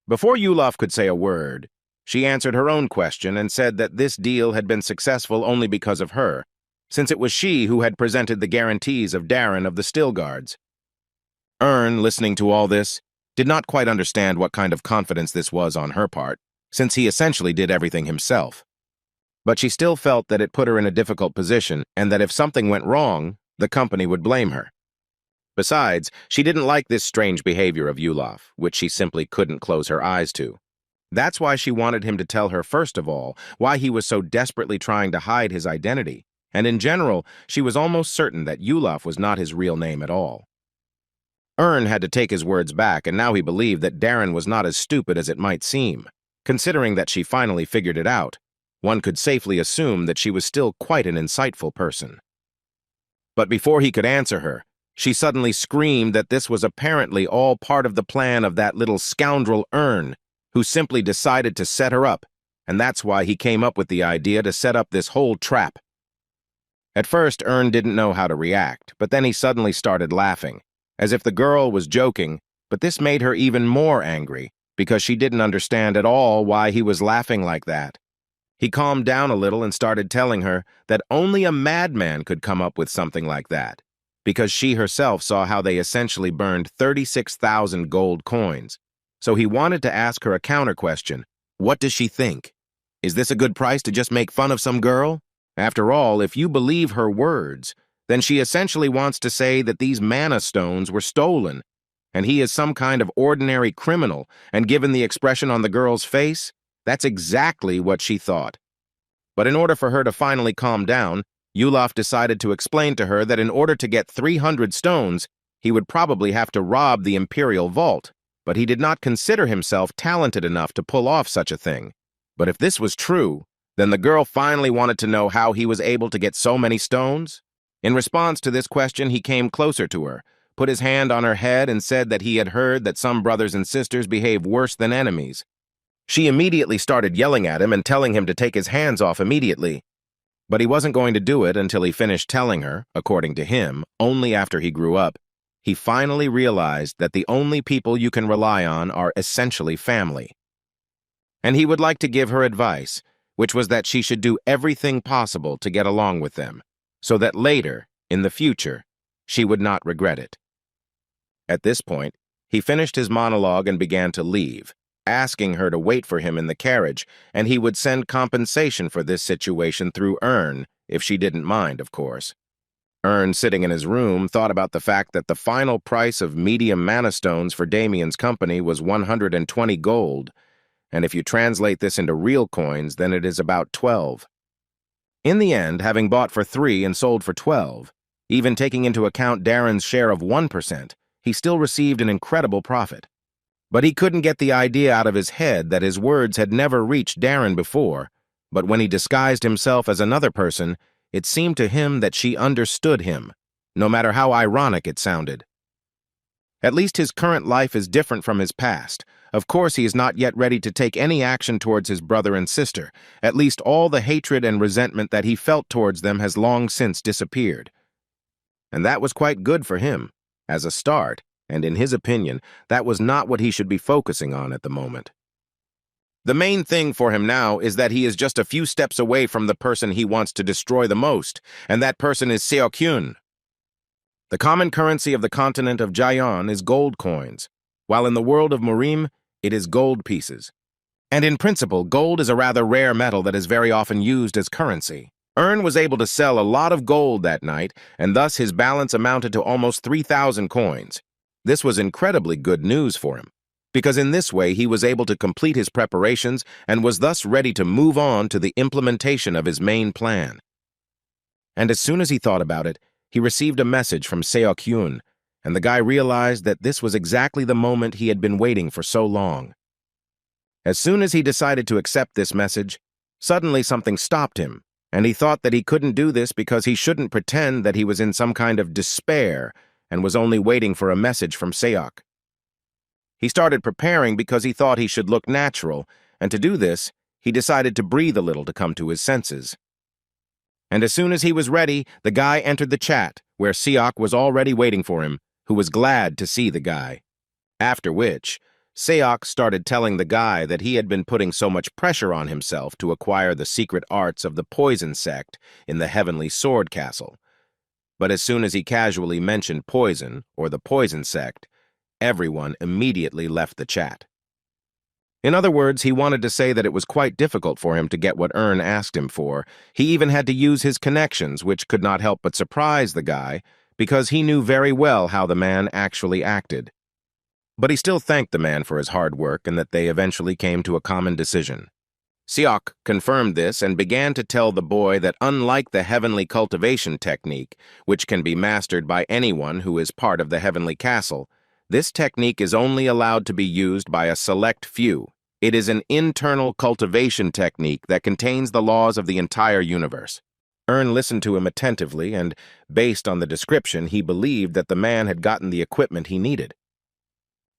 Before Julaf could say a word, she answered her own question and said that this deal had been successful only because of her, since it was she who had presented the guarantees of Darren of the Still Guards. Ern, listening to all this, did not quite understand what kind of confidence this was on her part, since he essentially did everything himself. But she still felt that it put her in a difficult position and that if something went wrong, the company would blame her. Besides, she didn't like this strange behavior of Julaf, which she simply couldn't close her eyes to. That's why she wanted him to tell her first of all why he was so desperately trying to hide his identity, and in general, she was almost certain that Julaf was not his real name at all. Ern had to take his words back, and now he believed that Darren was not as stupid as it might seem. Considering that she finally figured it out, one could safely assume that she was still quite an insightful person. But before he could answer her, she suddenly screamed that this was apparently all part of the plan of that little scoundrel Ern, who simply decided to set her up, and that's why he came up with the idea to set up this whole trap. At first, Ern didn't know how to react, but then he suddenly started laughing, as if the girl was joking, but this made her even more angry, because she didn't understand at all why he was laughing like that. He calmed down a little and started telling her that only a madman could come up with something like that, because she herself saw how they essentially burned 36,000 gold coins. So he wanted to ask her a counter question. What does she think? Is this a good price to just make fun of some girl? After all, if you believe her words, then she essentially wants to say that these mana stones were stolen, and he is some kind of ordinary criminal, and given the expression on the girl's face, that's exactly what she thought. But in order for her to finally calm down, Yulaf decided to explain to her that in order to get 300 stones, he would probably have to rob the Imperial Vault, but he did not consider himself talented enough to pull off such a thing. But if this was true, then the girl finally wanted to know how he was able to get so many stones. In response to this question, he came closer to her, put his hand on her head, and said that he had heard that some brothers and sisters behave worse than enemies. She immediately started yelling at him and telling him to take his hands off immediately. But he wasn't going to do it until he finished telling her, according to him, only after he grew up. He finally realized that the only people you can rely on are essentially family. And he would like to give her advice, which was that she should do everything possible to get along with them, so that later, in the future, she would not regret it. At this point, he finished his monologue and began to leave, asking her to wait for him in the carriage, and he would send compensation for this situation through Ern, if she didn't mind, of course. Ern, sitting in his room, thought about the fact that the final price of medium mana stones for Damien's company was 120 gold, and if you translate this into real coins, then it is about 12. In the end, having bought for 3 and sold for 12, even taking into account Darren's share of 1%, he still received an incredible profit. But he couldn't get the idea out of his head that his words had never reached Darren before, but when he disguised himself as another person, it seemed to him that she understood him, no matter how ironic it sounded. At least his current life is different from his past. Of course, he is not yet ready to take any action towards his brother and sister. At least all the hatred and resentment that he felt towards them has long since disappeared. And that was quite good for him, as a start. And in his opinion, that was not what he should be focusing on at the moment. The main thing for him now is that he is just a few steps away from the person he wants to destroy the most, and that person is Seokyun. The common currency of the continent of Jaeon is gold coins, while in the world of Murim, it is gold pieces. And in principle, gold is a rather rare metal that is very often used as currency. Ern was able to sell a lot of gold that night, and thus his balance amounted to almost 3,000 coins. This was incredibly good news for him, because in this way he was able to complete his preparations and was thus ready to move on to the implementation of his main plan. And as soon as he thought about it, he received a message from Seok-hyun, and the guy realized that this was exactly the moment he had been waiting for so long. As soon as he decided to accept this message, suddenly something stopped him, and he thought that he couldn't do this because he shouldn't pretend that he was in some kind of despair and was only waiting for a message from Seok. He started preparing because he thought he should look natural, and to do this, he decided to breathe a little to come to his senses. And as soon as he was ready, the guy entered the chat, where Seok was already waiting for him, who was glad to see the guy. After which, Seok started telling the guy that he had been putting so much pressure on himself to acquire the secret arts of the poison sect in the Heavenly Sword Castle. But as soon as he casually mentioned poison, or the poison sect, everyone immediately left the chat. In other words, he wanted to say that it was quite difficult for him to get what Ern asked him for. He even had to use his connections, which could not help but surprise the guy, because he knew very well how the man actually acted. But he still thanked the man for his hard work and that they eventually came to a common decision. Seok confirmed this and began to tell the boy that unlike the heavenly cultivation technique, which can be mastered by anyone who is part of the heavenly castle, this technique is only allowed to be used by a select few. It is an internal cultivation technique that contains the laws of the entire universe. Ern listened to him attentively, and based on the description, he believed that the man had gotten the equipment he needed.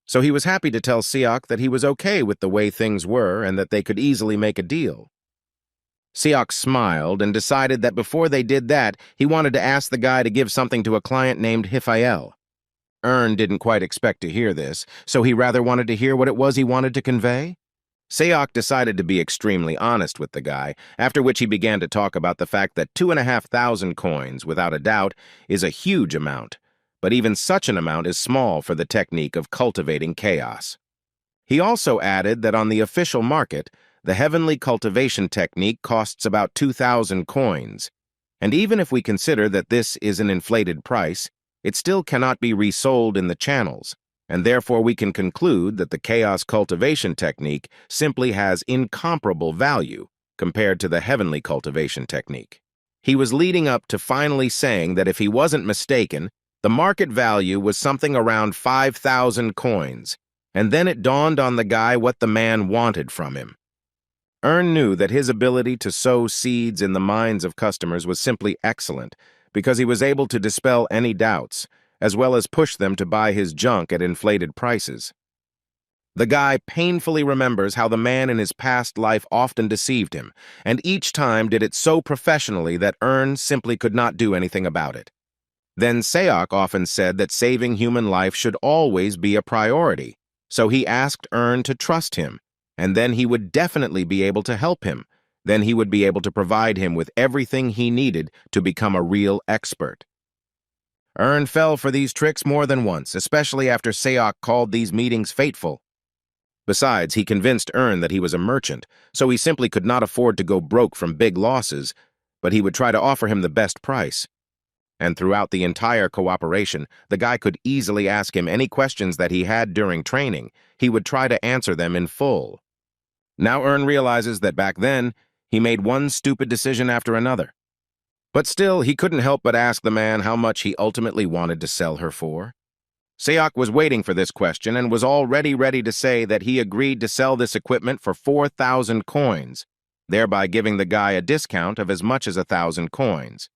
So he was happy to tell Seok that he was okay with the way things were and that they could easily make a deal. Seok smiled and decided that before they did that, he wanted to ask the guy to give something to a client named Hifael. Didn't quite expect to hear this, so he rather wanted to hear what it was he wanted to convey. Sayok decided to be extremely honest with the guy, after which he began to talk about the fact that 2,500 coins, without a doubt, is a huge amount, but even such an amount is small for the technique of cultivating chaos. He also added that on the official market, the heavenly cultivation technique costs about 2,000 coins, and even if we consider that this is an inflated price, it still cannot be resold in the channels, and therefore we can conclude that the chaos cultivation technique simply has incomparable value compared to the heavenly cultivation technique. He was leading up to finally saying that if he wasn't mistaken, the market value was something around 5,000 coins, and then it dawned on the guy what the man wanted from him. Knew that his ability to sow seeds in the minds of customers was simply excellent, because he was able to dispel any doubts, as well as push them to buy his junk at inflated prices. The guy painfully remembers how the man in his past life often deceived him, and each time did it so professionally that simply could not do anything about it. Then Sayok often said that saving human life should always be a priority, so he asked to trust him, and then he would definitely be able to help him. Then he would be able to provide him with everything he needed to become a real expert. Fell for these tricks more than once, especially after Sayok called these meetings fateful. Besides, he convinced that he was a merchant, so he simply could not afford to go broke from big losses, but he would try to offer him the best price. And throughout the entire cooperation, the guy could easily ask him any questions that he had during training. He would try to answer them in full. Now realizes that back then, he made one stupid decision after another. But still, he couldn't help but ask the man how much he ultimately wanted to sell her for. Sayok was waiting for this question and was already ready to say that he agreed to sell this equipment for 4,000 coins, thereby giving the guy a discount of as much as 1,000 coins.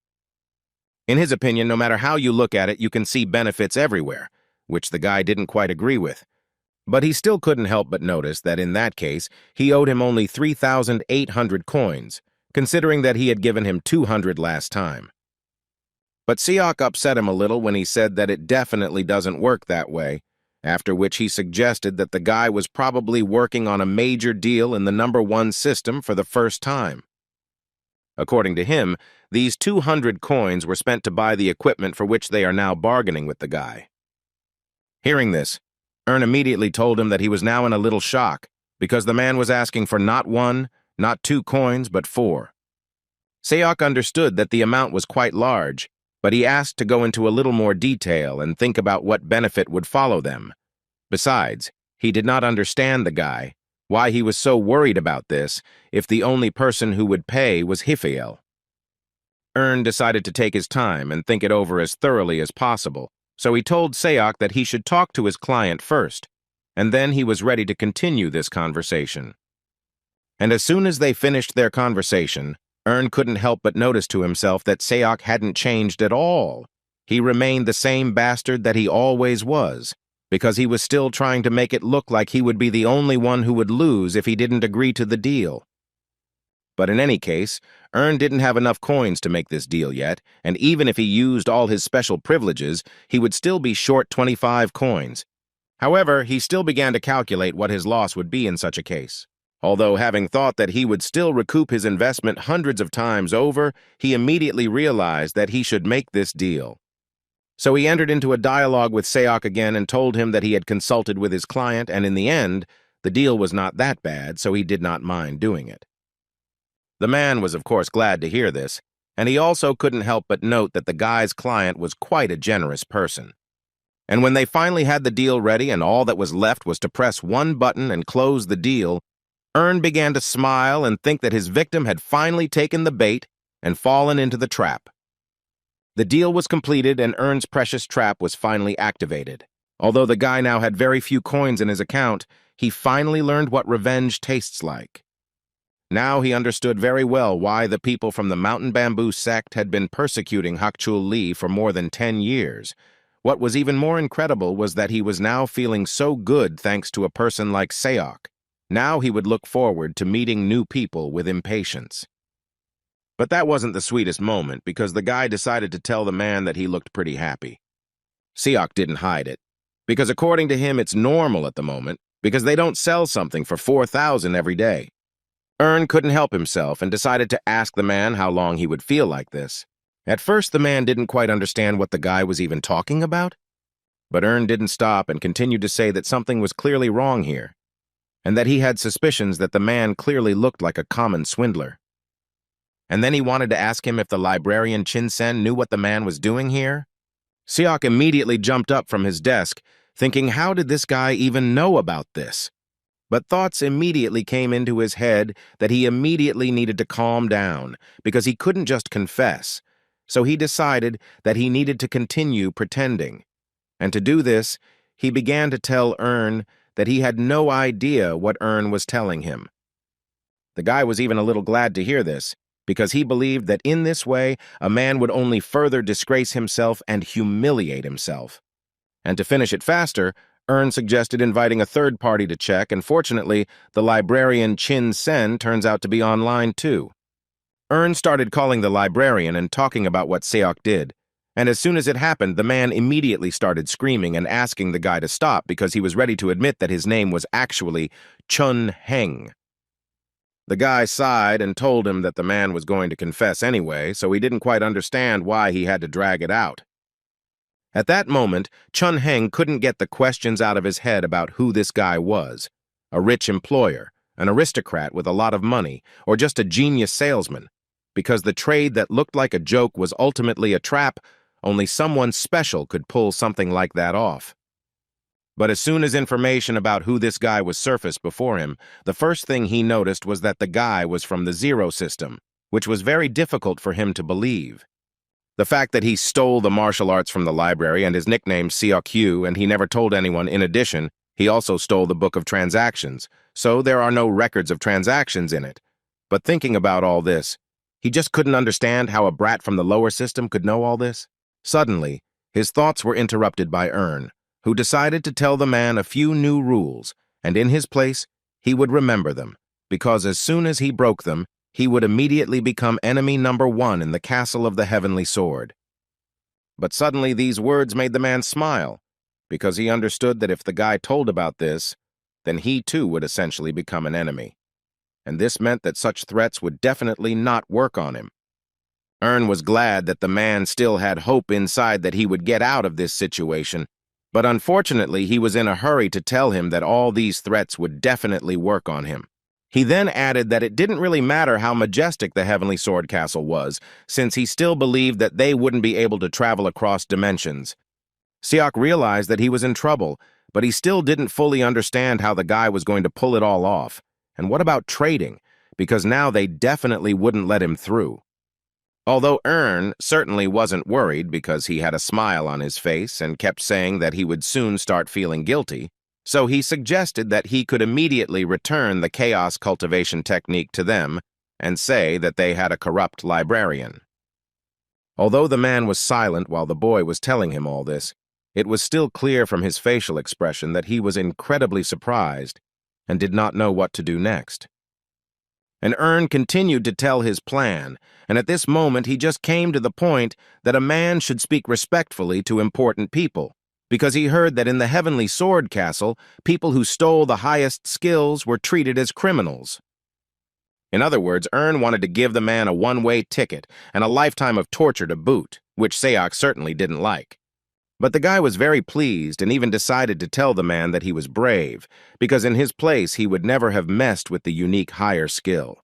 In his opinion, no matter how you look at it, you can see benefits everywhere, which the guy didn't quite agree with. But he still couldn't help but notice that in that case, he owed him only 3,800 coins, considering that he had given him 200 last time. But Sayok upset him a little when he said that it definitely doesn't work that way, after which he suggested that the guy was probably working on a major deal in the #1 system for the first time. According to him, these 200 coins were spent to buy the equipment for which they are now bargaining with the guy. Hearing this, immediately told him that he was now in a little shock, because the man was asking for not 1, not 2 coins, but 4. Sayok understood that the amount was quite large, but he asked to go into a little more detail and think about what benefit would follow them. Besides, he did not understand the guy, why he was so worried about this if the only person who would pay was Heir. Decided to take his time and think it over as thoroughly as possible, so he told Sayok that he should talk to his client first, and then he was ready to continue this conversation. And as soon as they finished their conversation, couldn't help but notice to himself that Sayok hadn't changed at all. He remained the same bastard that he always was, because he was still trying to make it look like he would be the only one who would lose if he didn't agree to the deal. But in any case, didn't have enough coins to make this deal yet, and even if he used all his special privileges, he would still be short 25 coins. However, he still began to calculate what his loss would be in such a case. Although having thought that he would still recoup his investment hundreds of times over, he immediately realized that he should make this deal. So he entered into a dialogue with Sayok again and told him that he had consulted with his client, and in the end, the deal was not that bad, so he did not mind doing it. The man was, of course, glad to hear this, and he also couldn't help but note that the guy's client was quite a generous person. And when they finally had the deal ready and all that was left was to press one button and close the deal, began to smile and think that his victim had finally taken the bait and fallen into the trap. The deal was completed and Ern's precious trap was finally activated. Although the guy now had very few coins in his account, he finally learned what revenge tastes like. Now he understood very well why the people from the Mountain Bamboo sect had been persecuting Hakchul Lee for more than 10 years. What was even more incredible was that he was now feeling so good thanks to a person like Sayok. Now he would look forward to meeting new people with impatience. But that wasn't the sweetest moment because the guy decided to tell the man that he looked pretty happy. Siok didn't hide it, because according to him, it's normal at the moment, because they don't sell something for 4,000 every day. Ern couldn't help himself and decided to ask the man how long he would feel like this. At first, the man didn't quite understand what the guy was even talking about, but Ern didn't stop and continued to say that something was clearly wrong here, and that he had suspicions that the man clearly looked like a common swindler. And then he wanted to ask him if the librarian Chin-sen knew what the man was doing here. Siok immediately jumped up from his desk, thinking, how did this guy even know about this? But thoughts immediately came into his head that he immediately needed to calm down, because he couldn't just confess. So he decided that he needed to continue pretending. And to do this, he began to tell Ern that he had no idea what Ern was telling him. The guy was even a little glad to hear this, because he believed that in this way, a man would only further disgrace himself and humiliate himself. And to finish it faster, Ern suggested inviting a third party to check, and fortunately, the librarian Chin-sen turns out to be online too. Ern started calling the librarian and talking about what Siok did, and as soon as it happened, the man immediately started screaming and asking the guy to stop because he was ready to admit that his name was actually Chun-heng. The guy sighed and told him that the man was going to confess anyway, so he didn't quite understand why he had to drag it out. At that moment, Chun-heng couldn't get the questions out of his head about who this guy was. A rich employer, an aristocrat with a lot of money, or just a genius salesman. Because the trade that looked like a joke was ultimately a trap, only someone special could pull something like that off. But as soon as information about who this guy was surfaced before him, the first thing he noticed was that the guy was from the Zero system, which was very difficult for him to believe. The fact that he stole the martial arts from the library and his nickname Seok-hyu, and he never told anyone. In addition, he also stole the book of transactions, so there are no records of transactions in it. But thinking about all this, he just couldn't understand how a brat from the lower system could know all this. Suddenly, his thoughts were interrupted by Ern, who decided to tell the man a few new rules, and in his place, he would remember them, because as soon as he broke them, he would immediately become enemy number 1 in the Castle of the Heavenly Sword. But suddenly these words made the man smile, because he understood that if the guy told about this, then he too would essentially become an enemy. And this meant that such threats would definitely not work on him. Ern was glad that the man still had hope inside that he would get out of this situation, but unfortunately he was in a hurry to tell him that all these threats would definitely work on him. He then added that it didn't really matter how majestic the Heavenly Sword Castle was, since he still believed that they wouldn't be able to travel across dimensions. Siok realized that he was in trouble, but he still didn't fully understand how the guy was going to pull it all off. And what about trading? Because now they definitely wouldn't let him through. Although Ern certainly wasn't worried because he had a smile on his face and kept saying that he would soon start feeling guilty, so he suggested that he could immediately return the chaos cultivation technique to them and say that they had a corrupt librarian. Although the man was silent while the boy was telling him all this, it was still clear from his facial expression that he was incredibly surprised and did not know what to do next. And Ern continued to tell his plan, and at this moment he just came to the point that a man should speak respectfully to important people, because he heard that in the Heavenly Sword Castle, people who stole the highest skills were treated as criminals. In other words, Ern wanted to give the man a one-way ticket and a lifetime of torture to boot, which Siok certainly didn't like. But the guy was very pleased and even decided to tell the man that he was brave, because in his place he would never have messed with the unique higher skill.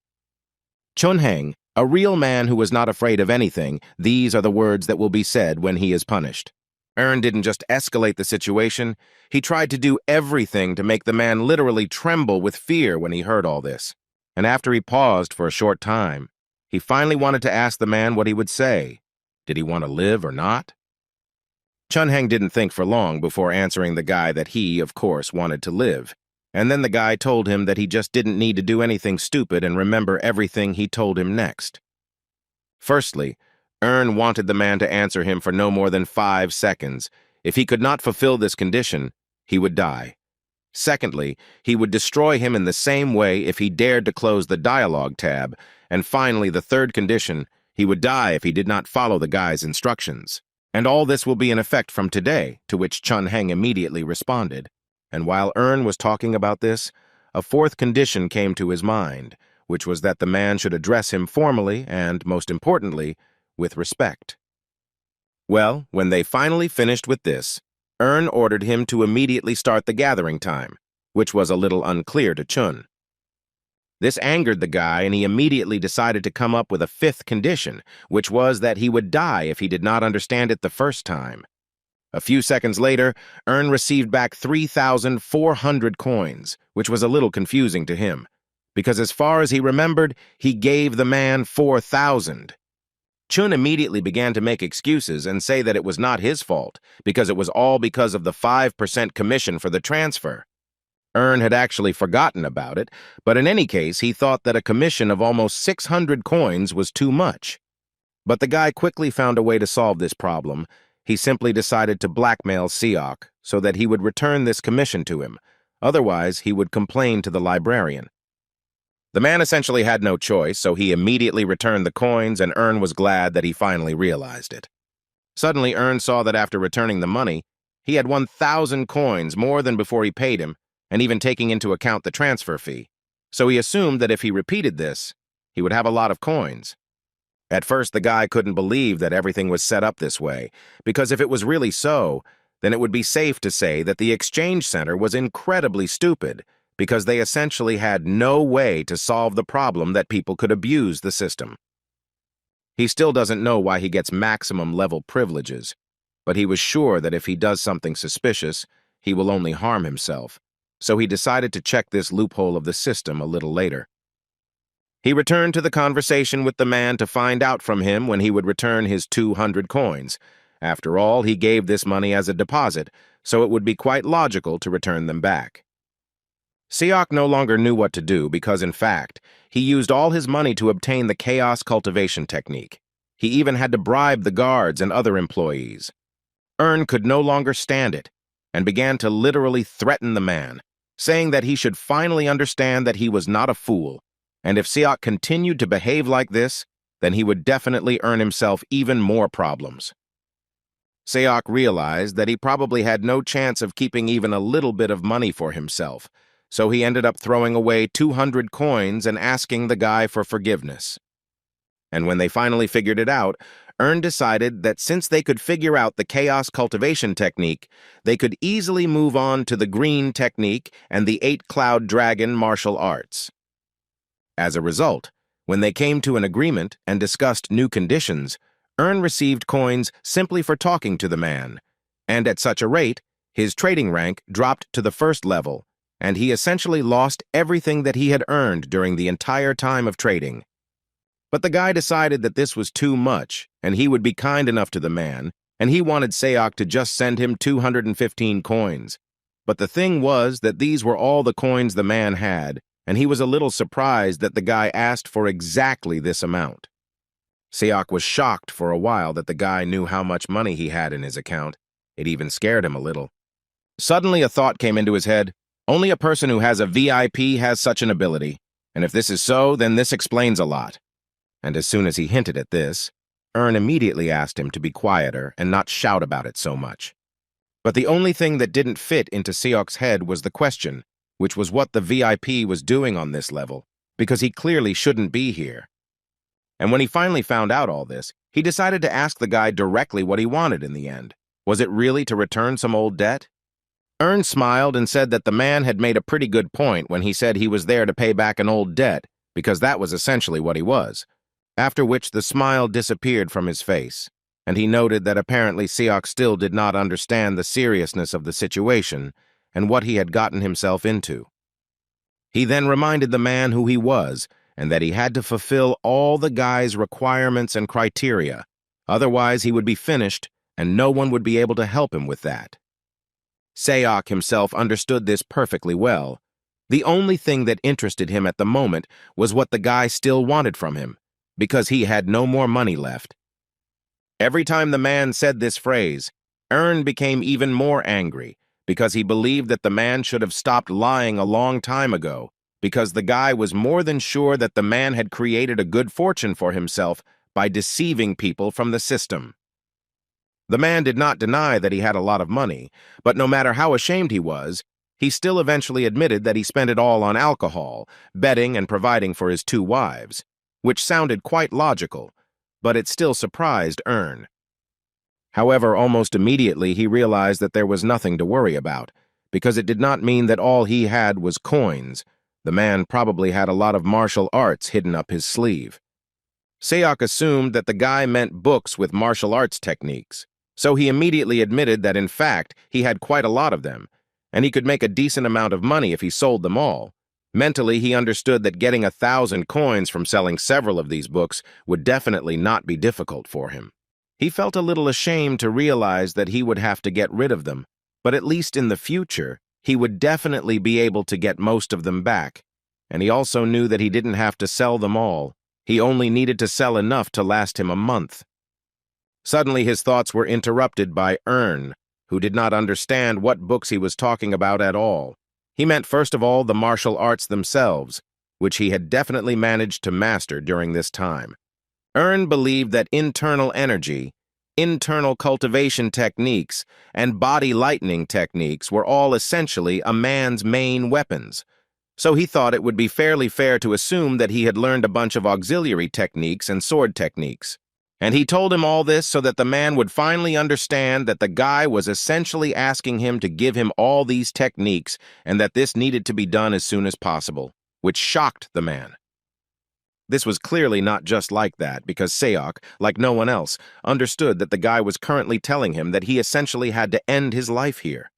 Chun-heng, a real man who was not afraid of anything, these are the words that will be said when he is punished. Ern didn't just escalate the situation, he tried to do everything to make the man literally tremble with fear when he heard all this. And after he paused for a short time, he finally wanted to ask the man what he would say. Did he want to live or not? Chun-heng didn't think for long before answering the guy that he, of course, wanted to live. And then the guy told him that he just didn't need to do anything stupid and remember everything he told him next. Firstly, Ern wanted the man to answer him for no more than 5 seconds. If he could not fulfill this condition, he would die. Secondly, he would destroy him in the same way if he dared to close the dialogue tab. And finally, the third condition, he would die if he did not follow the guy's instructions. And all this will be in effect from today, to which Chun Heng immediately responded. And while Earn was talking about this, a fourth condition came to his mind, which was that the man should address him formally and, most importantly, with respect. Well, when they finally finished with this, Earn ordered him to immediately start the gathering time, which was a little unclear to Chun. This angered the guy, and he immediately decided to come up with a fifth condition, which was that he would die if he did not understand it the first time. A few seconds later, Earn received back 3,400 coins, which was a little confusing to him, because as far as he remembered, he gave the man 4,000. Chun immediately began to make excuses and say that it was not his fault, because it was all because of the 5% commission for the transfer. Earn had actually forgotten about it, but in any case, he thought that a commission of almost 600 coins was too much. But the guy quickly found a way to solve this problem. He simply decided to blackmail Seok so that he would return this commission to him. Otherwise, he would complain to the librarian. The man essentially had no choice, so he immediately returned the coins, and Earn was glad that he finally realized it. Suddenly, Earn saw that after returning the money, he had 1,000 coins more than before he paid him, and even taking into account the transfer fee. So he assumed that if he repeated this, he would have a lot of coins. At first, the guy couldn't believe that everything was set up this way, because if it was really so, then it would be safe to say that the exchange center was incredibly stupid, because they essentially had no way to solve the problem that people could abuse the system. He still doesn't know why he gets maximum level privileges, but he was sure that if he does something suspicious, he will only harm himself. So he decided to check this loophole of the system a little later. He returned to the conversation with the man to find out from him when he would return his 200 coins. After all, he gave this money as a deposit, so it would be quite logical to return them back. Seok no longer knew what to do because, in fact, he used all his money to obtain the chaos cultivation technique. He even had to bribe the guards and other employees. Earn could no longer stand it and began to literally threaten the man, saying that he should finally understand that he was not a fool, and if Seok continued to behave like this, then he would definitely earn himself even more problems. Seok realized that he probably had no chance of keeping even a little bit of money for himself, so he ended up throwing away 200 coins and asking the guy for forgiveness. And when they finally figured it out, Earn decided that since they could figure out the chaos cultivation technique, they could easily move on to the green technique and the 8-cloud dragon martial arts. As a result, when they came to an agreement and discussed new conditions, Earn received coins simply for talking to the man, and at such a rate, his trading rank dropped to the first level, and he essentially lost everything that he had earned during the entire time of trading. But the guy decided that this was too much, and he would be kind enough to the man, and he wanted Seok to just send him 215 coins. But the thing was that these were all the coins the man had, and he was a little surprised that the guy asked for exactly this amount. Seok was shocked for a while that the guy knew how much money he had in his account. It even scared him a little. Suddenly a thought came into his head. Only a person who has a VIP has such an ability, and if this is so, then this explains a lot. And as soon as he hinted at this, Earn immediately asked him to be quieter and not shout about it so much. But the only thing that didn't fit into Seok's head was the question, which was what the VIP was doing on this level, because he clearly shouldn't be here. And when he finally found out all this, he decided to ask the guy directly what he wanted in the end. Was it really to return some old debt? Earn smiled and said that the man had made a pretty good point when he said he was there to pay back an old debt, because that was essentially what he was. After which the smile disappeared from his face, and he noted that apparently Seok still did not understand the seriousness of the situation and what he had gotten himself into. He then reminded the man who he was and that he had to fulfill all the guy's requirements and criteria, otherwise he would be finished and no one would be able to help him with that. Seok himself understood this perfectly well. The only thing that interested him at the moment was what the guy still wanted from him, because he had no more money left. Every time the man said this phrase, Earn became even more angry, because he believed that the man should have stopped lying a long time ago, because the guy was more than sure that the man had created a good fortune for himself by deceiving people from the system. The man did not deny that he had a lot of money, but no matter how ashamed he was, he still eventually admitted that he spent it all on alcohol, betting and providing for his 2 wives, which sounded quite logical, but it still surprised Ern. However, almost immediately he realized that there was nothing to worry about, because it did not mean that all he had was coins. The man probably had a lot of martial arts hidden up his sleeve. Seok assumed that the guy meant books with martial arts techniques, so he immediately admitted that in fact he had quite a lot of them, and he could make a decent amount of money if he sold them all. Mentally, he understood that getting 1,000 coins from selling several of these books would definitely not be difficult for him. He felt a little ashamed to realize that he would have to get rid of them, but at least in the future, he would definitely be able to get most of them back. And he also knew that he didn't have to sell them all. He only needed to sell enough to last him a month. Suddenly, his thoughts were interrupted by Ern, who did not understand what books he was talking about at all. He meant, first of all, the martial arts themselves, which he had definitely managed to master during this time. Ern believed that internal energy, internal cultivation techniques, and body lightening techniques were all essentially a man's main weapons. So he thought it would be fairly fair to assume that he had learned a bunch of auxiliary techniques and sword techniques. And he told him all this so that the man would finally understand that the guy was essentially asking him to give him all these techniques and that this needed to be done as soon as possible, which shocked the man. This was clearly not just like that, because Seok, like no one else, understood that the guy was currently telling him that he essentially had to end his life here.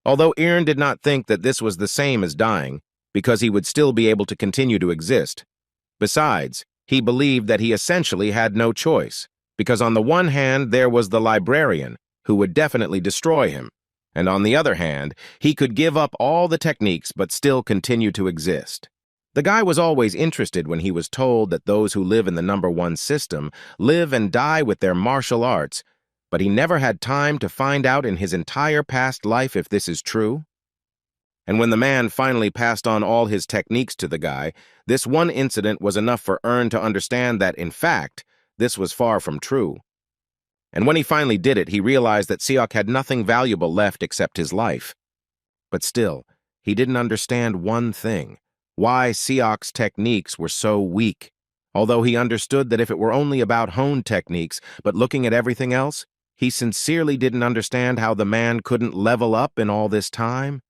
Although Ern did not think that this was the same as dying, because he would still be able to continue to exist. Besides, he believed that he essentially had no choice, because on the one hand there was the librarian, who would definitely destroy him, and on the other hand, he could give up all the techniques but still continue to exist. The guy was always interested when he was told that those who live in the #1 system live and die with their martial arts, but he never had time to find out in his entire past life if this is true. And when the man finally passed on all his techniques to the guy, this one incident was enough for Ern to understand that, in fact, this was far from true. And when he finally did it, he realized that Seok had nothing valuable left except his life. But still, he didn't understand one thing: why Seok's techniques were so weak. Although he understood that if it were only about honed techniques, but looking at everything else, he sincerely didn't understand how the man couldn't level up in all this time.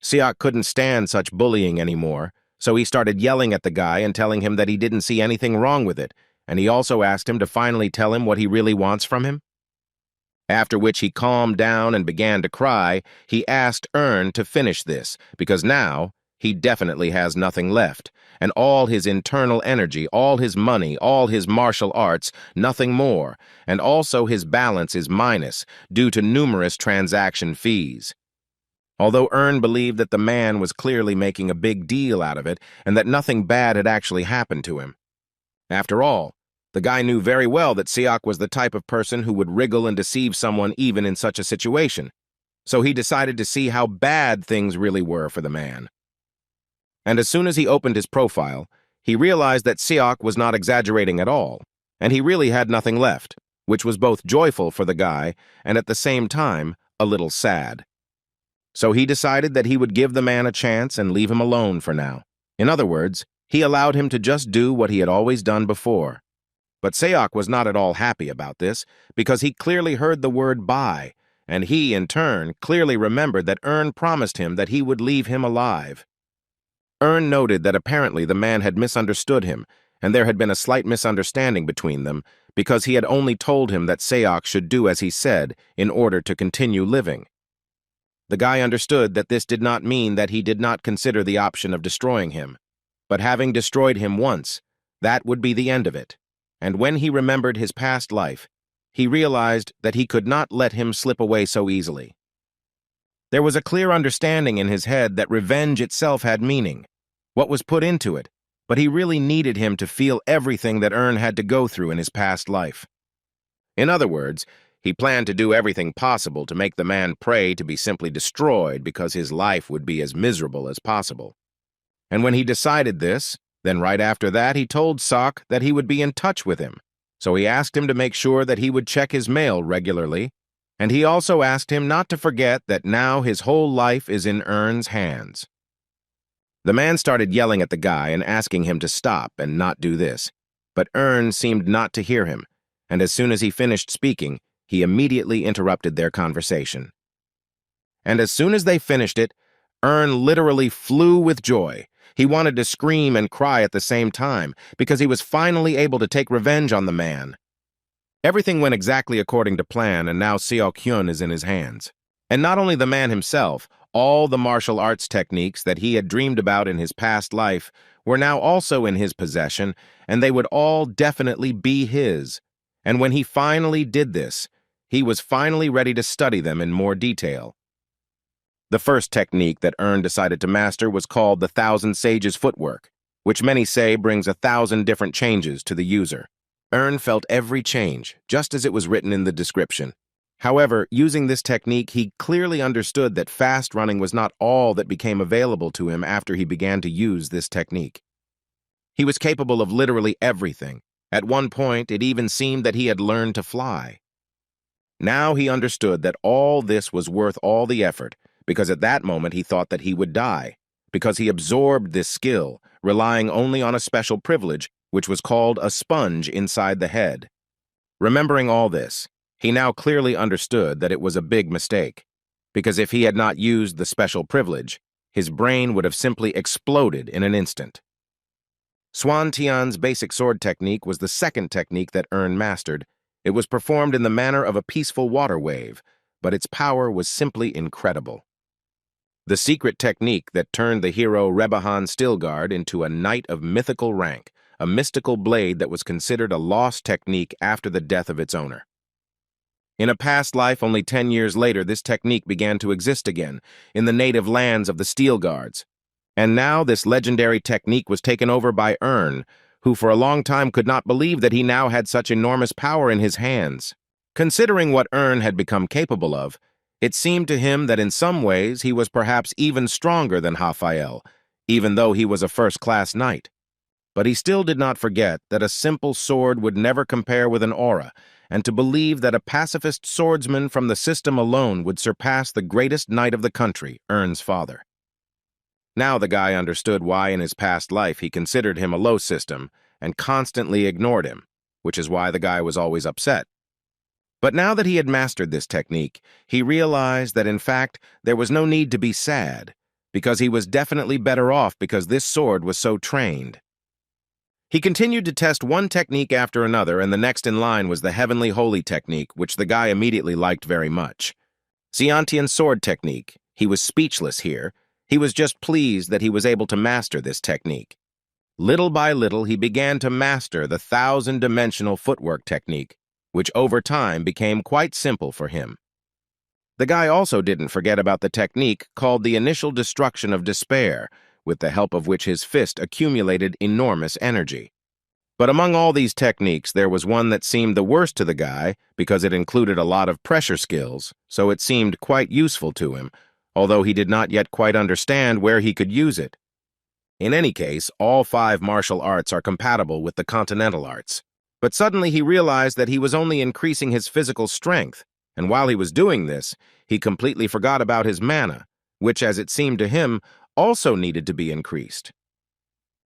Seok couldn't stand such bullying anymore, so he started yelling at the guy and telling him that he didn't see anything wrong with it, and he also asked him to finally tell him what he really wants from him. After which he calmed down and began to cry. He asked Ern to finish this, because now he definitely has nothing left, and all his internal energy, all his money, all his martial arts, nothing more, and also his balance is minus due to numerous transaction fees. Although Ern believed that the man was clearly making a big deal out of it and that nothing bad had actually happened to him. After all, the guy knew very well that Seok was the type of person who would wriggle and deceive someone even in such a situation, so he decided to see how bad things really were for the man. And as soon as he opened his profile, he realized that Seok was not exaggerating at all, and he really had nothing left, which was both joyful for the guy and at the same time a little sad. So he decided that he would give the man a chance and leave him alone for now. In other words, he allowed him to just do what he had always done before. But Seok was not at all happy about this, because he clearly heard the word bye, and he, in turn, clearly remembered that Ern promised him that he would leave him alive. Ern noted that apparently the man had misunderstood him, and there had been a slight misunderstanding between them, because he had only told him that Seok should do as he said in order to continue living. The guy understood that this did not mean that he did not consider the option of destroying him, but having destroyed him once, that would be the end of it. And when he remembered his past life, he realized that he could not let him slip away so easily. There was a clear understanding in his head that revenge itself had meaning, what was put into it, but he really needed him to feel everything that Ern had to go through in his past life. In other words, he planned to do everything possible to make the man pray to be simply destroyed because his life would be as miserable as possible. And when he decided this, then right after that he told Seok that he would be in touch with him, So he asked him to make sure that he would check his mail regularly, and he also asked him not to forget that now his whole life is in Ern's hands. The man started yelling at the guy and asking him to stop and not do this, but Ern seemed not to hear him, and as soon as he finished speaking, he immediately interrupted their conversation. And as soon as they finished it, Ern literally flew with joy. He wanted to scream and cry at the same time because he was finally able to take revenge on the man. Everything went exactly according to plan, and now Seok-hyun is in his hands. And not only the man himself, all the martial arts techniques that he had dreamed about in his past life were now also in his possession, and they would all definitely be his. And when he finally did this, he was finally ready to study them in more detail. The first technique that Ern decided to master was called the Thousand Sages Footwork, which many say brings 1,000 different changes to the user. Ern felt every change, just as it was written in the description. However, using this technique, he clearly understood that fast running was not all that became available to him after he began to use this technique. He was capable of literally everything. At one point, it even seemed that he had learned to fly. Now he understood that all this was worth all the effort, because at that moment he thought that he would die, because he absorbed this skill, relying only on a special privilege, which was called a sponge inside the head. Remembering all this, he now clearly understood that it was a big mistake, because if he had not used the special privilege, his brain would have simply exploded in an instant. Swan Tian's basic sword technique was the second technique that Ern mastered. It was performed in the manner of a peaceful water wave, but its power was simply incredible. The secret technique that turned the hero Rebahan Stilgard into a knight of mythical rank, a mystical blade that was considered a lost technique after the death of its owner. In a past life only 10 years later, this technique began to exist again in the native lands of the Steelguards. And now this legendary technique was taken over by Ern, who for a long time could not believe that he now had such enormous power in his hands. Considering what Ern had become capable of, it seemed to him that in some ways he was perhaps even stronger than Raphael, even though he was a first-class knight. But he still did not forget that a simple sword would never compare with an aura, and to believe that a pacifist swordsman from the system alone would surpass the greatest knight of the country, Ern's father. Now the guy understood why in his past life he considered him a low system and constantly ignored him, which is why the guy was always upset. But now that he had mastered this technique, he realized that in fact there was no need to be sad, because he was definitely better off because this sword was so trained. He continued to test one technique after another, and the next in line was the Heavenly Holy technique, which the guy immediately liked very much. Xiantian's sword technique. He was speechless here. He was just pleased that he was able to master this technique. Little by little, he began to master the 1,000-dimensional footwork technique, which over time became quite simple for him. The guy also didn't forget about the technique called the Initial Destruction of Despair, with the help of which his fist accumulated enormous energy. But among all these techniques, there was one that seemed the worst to the guy because it included a lot of pressure skills, so it seemed quite useful to him, although he did not yet quite understand where he could use it. In any case, all 5 martial arts are compatible with the continental arts. But suddenly he realized that he was only increasing his physical strength, and while he was doing this, he completely forgot about his mana, which, as it seemed to him, also needed to be increased.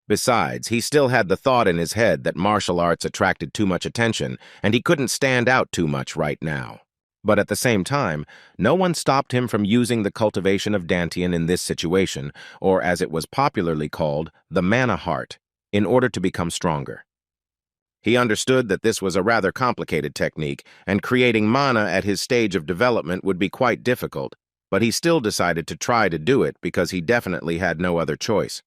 Besides, he still had the thought in his head that martial arts attracted too much attention, and he couldn't stand out too much right now. But at the same time, no one stopped him from using the cultivation of Dantian in this situation, or as it was popularly called, the mana heart, in order to become stronger. He understood that this was a rather complicated technique, and creating mana at his stage of development would be quite difficult, but he still decided to try to do it because he definitely had no other choice.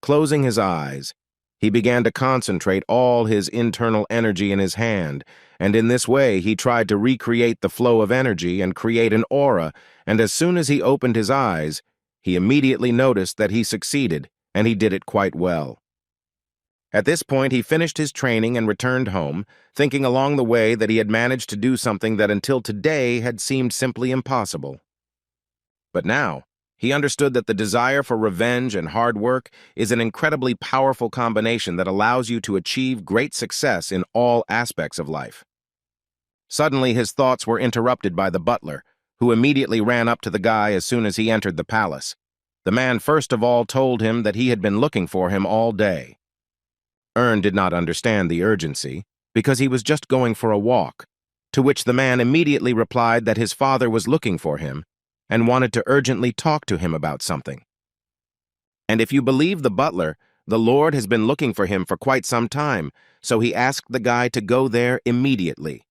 Closing his eyes, he began to concentrate all his internal energy in his hand, and in this way he tried to recreate the flow of energy and create an aura, and as soon as he opened his eyes, he immediately noticed that he succeeded, and he did it quite well. At this point, he finished his training and returned home, thinking along the way that he had managed to do something that until today had seemed simply impossible. But now, He understood that the desire for revenge and hard work is an incredibly powerful combination that allows you to achieve great success in all aspects of life. Suddenly, his thoughts were interrupted by the butler, who immediately ran up to the guy as soon as he entered the palace. The man first of all told him that he had been looking for him all day. Ern did not understand the urgency, because he was just going for a walk, to which the man immediately replied that his father was looking for him and wanted to urgently talk to him about something. And if you believe the butler, the Lord has been looking for him for quite some time, so he asked the guy to go there immediately.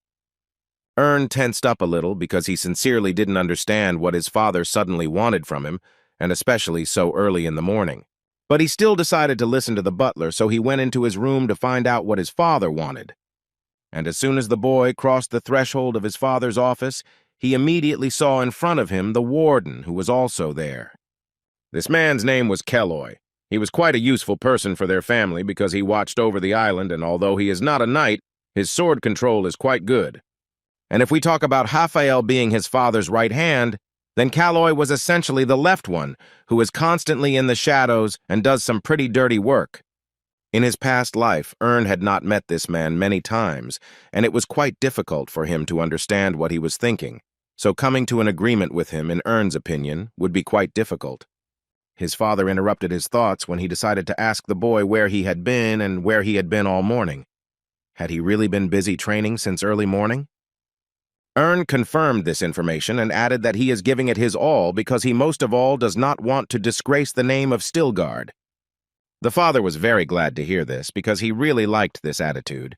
Ern tensed up a little because he sincerely didn't understand what his father suddenly wanted from him, and especially so early in the morning. But he still decided to listen to the butler, so he went into his room to find out what his father wanted. And as soon as the boy crossed the threshold of his father's office, he immediately saw in front of him the warden, who was also there. This man's name was Kelloy. He was quite a useful person for their family because he watched over the island, and although he is not a knight, his sword control is quite good. And if we talk about Raphael being his father's right hand, then Kelloy was essentially the left one, who is constantly in the shadows and does some pretty dirty work. In his past life, Ern had not met this man many times, and it was quite difficult for him to understand what he was thinking, so coming to an agreement with him, in Ern's opinion, would be quite difficult. His father interrupted his thoughts when he decided to ask the boy where he had been and where he had been all morning. Had he really been busy training since early morning? Ern confirmed this information and added that he is giving it his all because he most of all does not want to disgrace the name of Stilgard. The father was very glad to hear this because he really liked this attitude.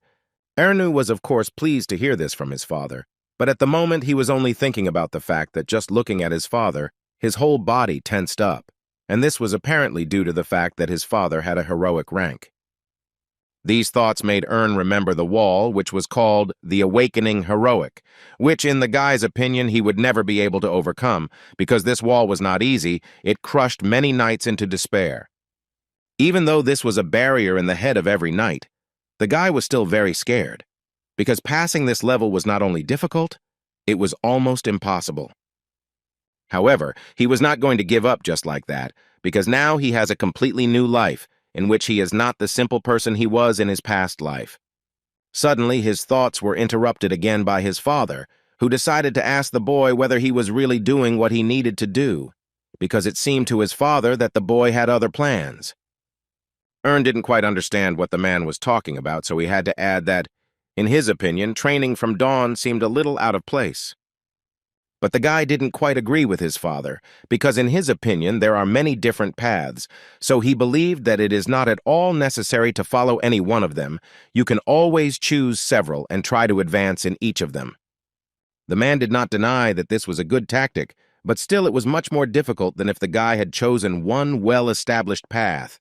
Ernu was of course pleased to hear this from his father, but at the moment he was only thinking about the fact that just looking at his father, his whole body tensed up, and this was apparently due to the fact that his father had a heroic rank. These thoughts made Ern remember the wall, which was called the Awakening Heroic, which in the guy's opinion he would never be able to overcome, because this wall was not easy. It crushed many knights into despair. Even though this was a barrier in the head of every knight, the guy was still very scared, because passing this level was not only difficult, it was almost impossible. However, he was not going to give up just like that, because now he has a completely new life, in which he is not the simple person he was in his past life. Suddenly, his thoughts were interrupted again by his father, who decided to ask the boy whether he was really doing what he needed to do, because it seemed to his father that the boy had other plans. Ern didn't quite understand what the man was talking about, so he had to add that, in his opinion, training from dawn seemed a little out of place. But the guy didn't quite agree with his father, because in his opinion there are many different paths, so he believed that it is not at all necessary to follow any one of them. You can always choose several and try to advance in each of them. The man did not deny that this was a good tactic, but still it was much more difficult than if the guy had chosen one well-established path.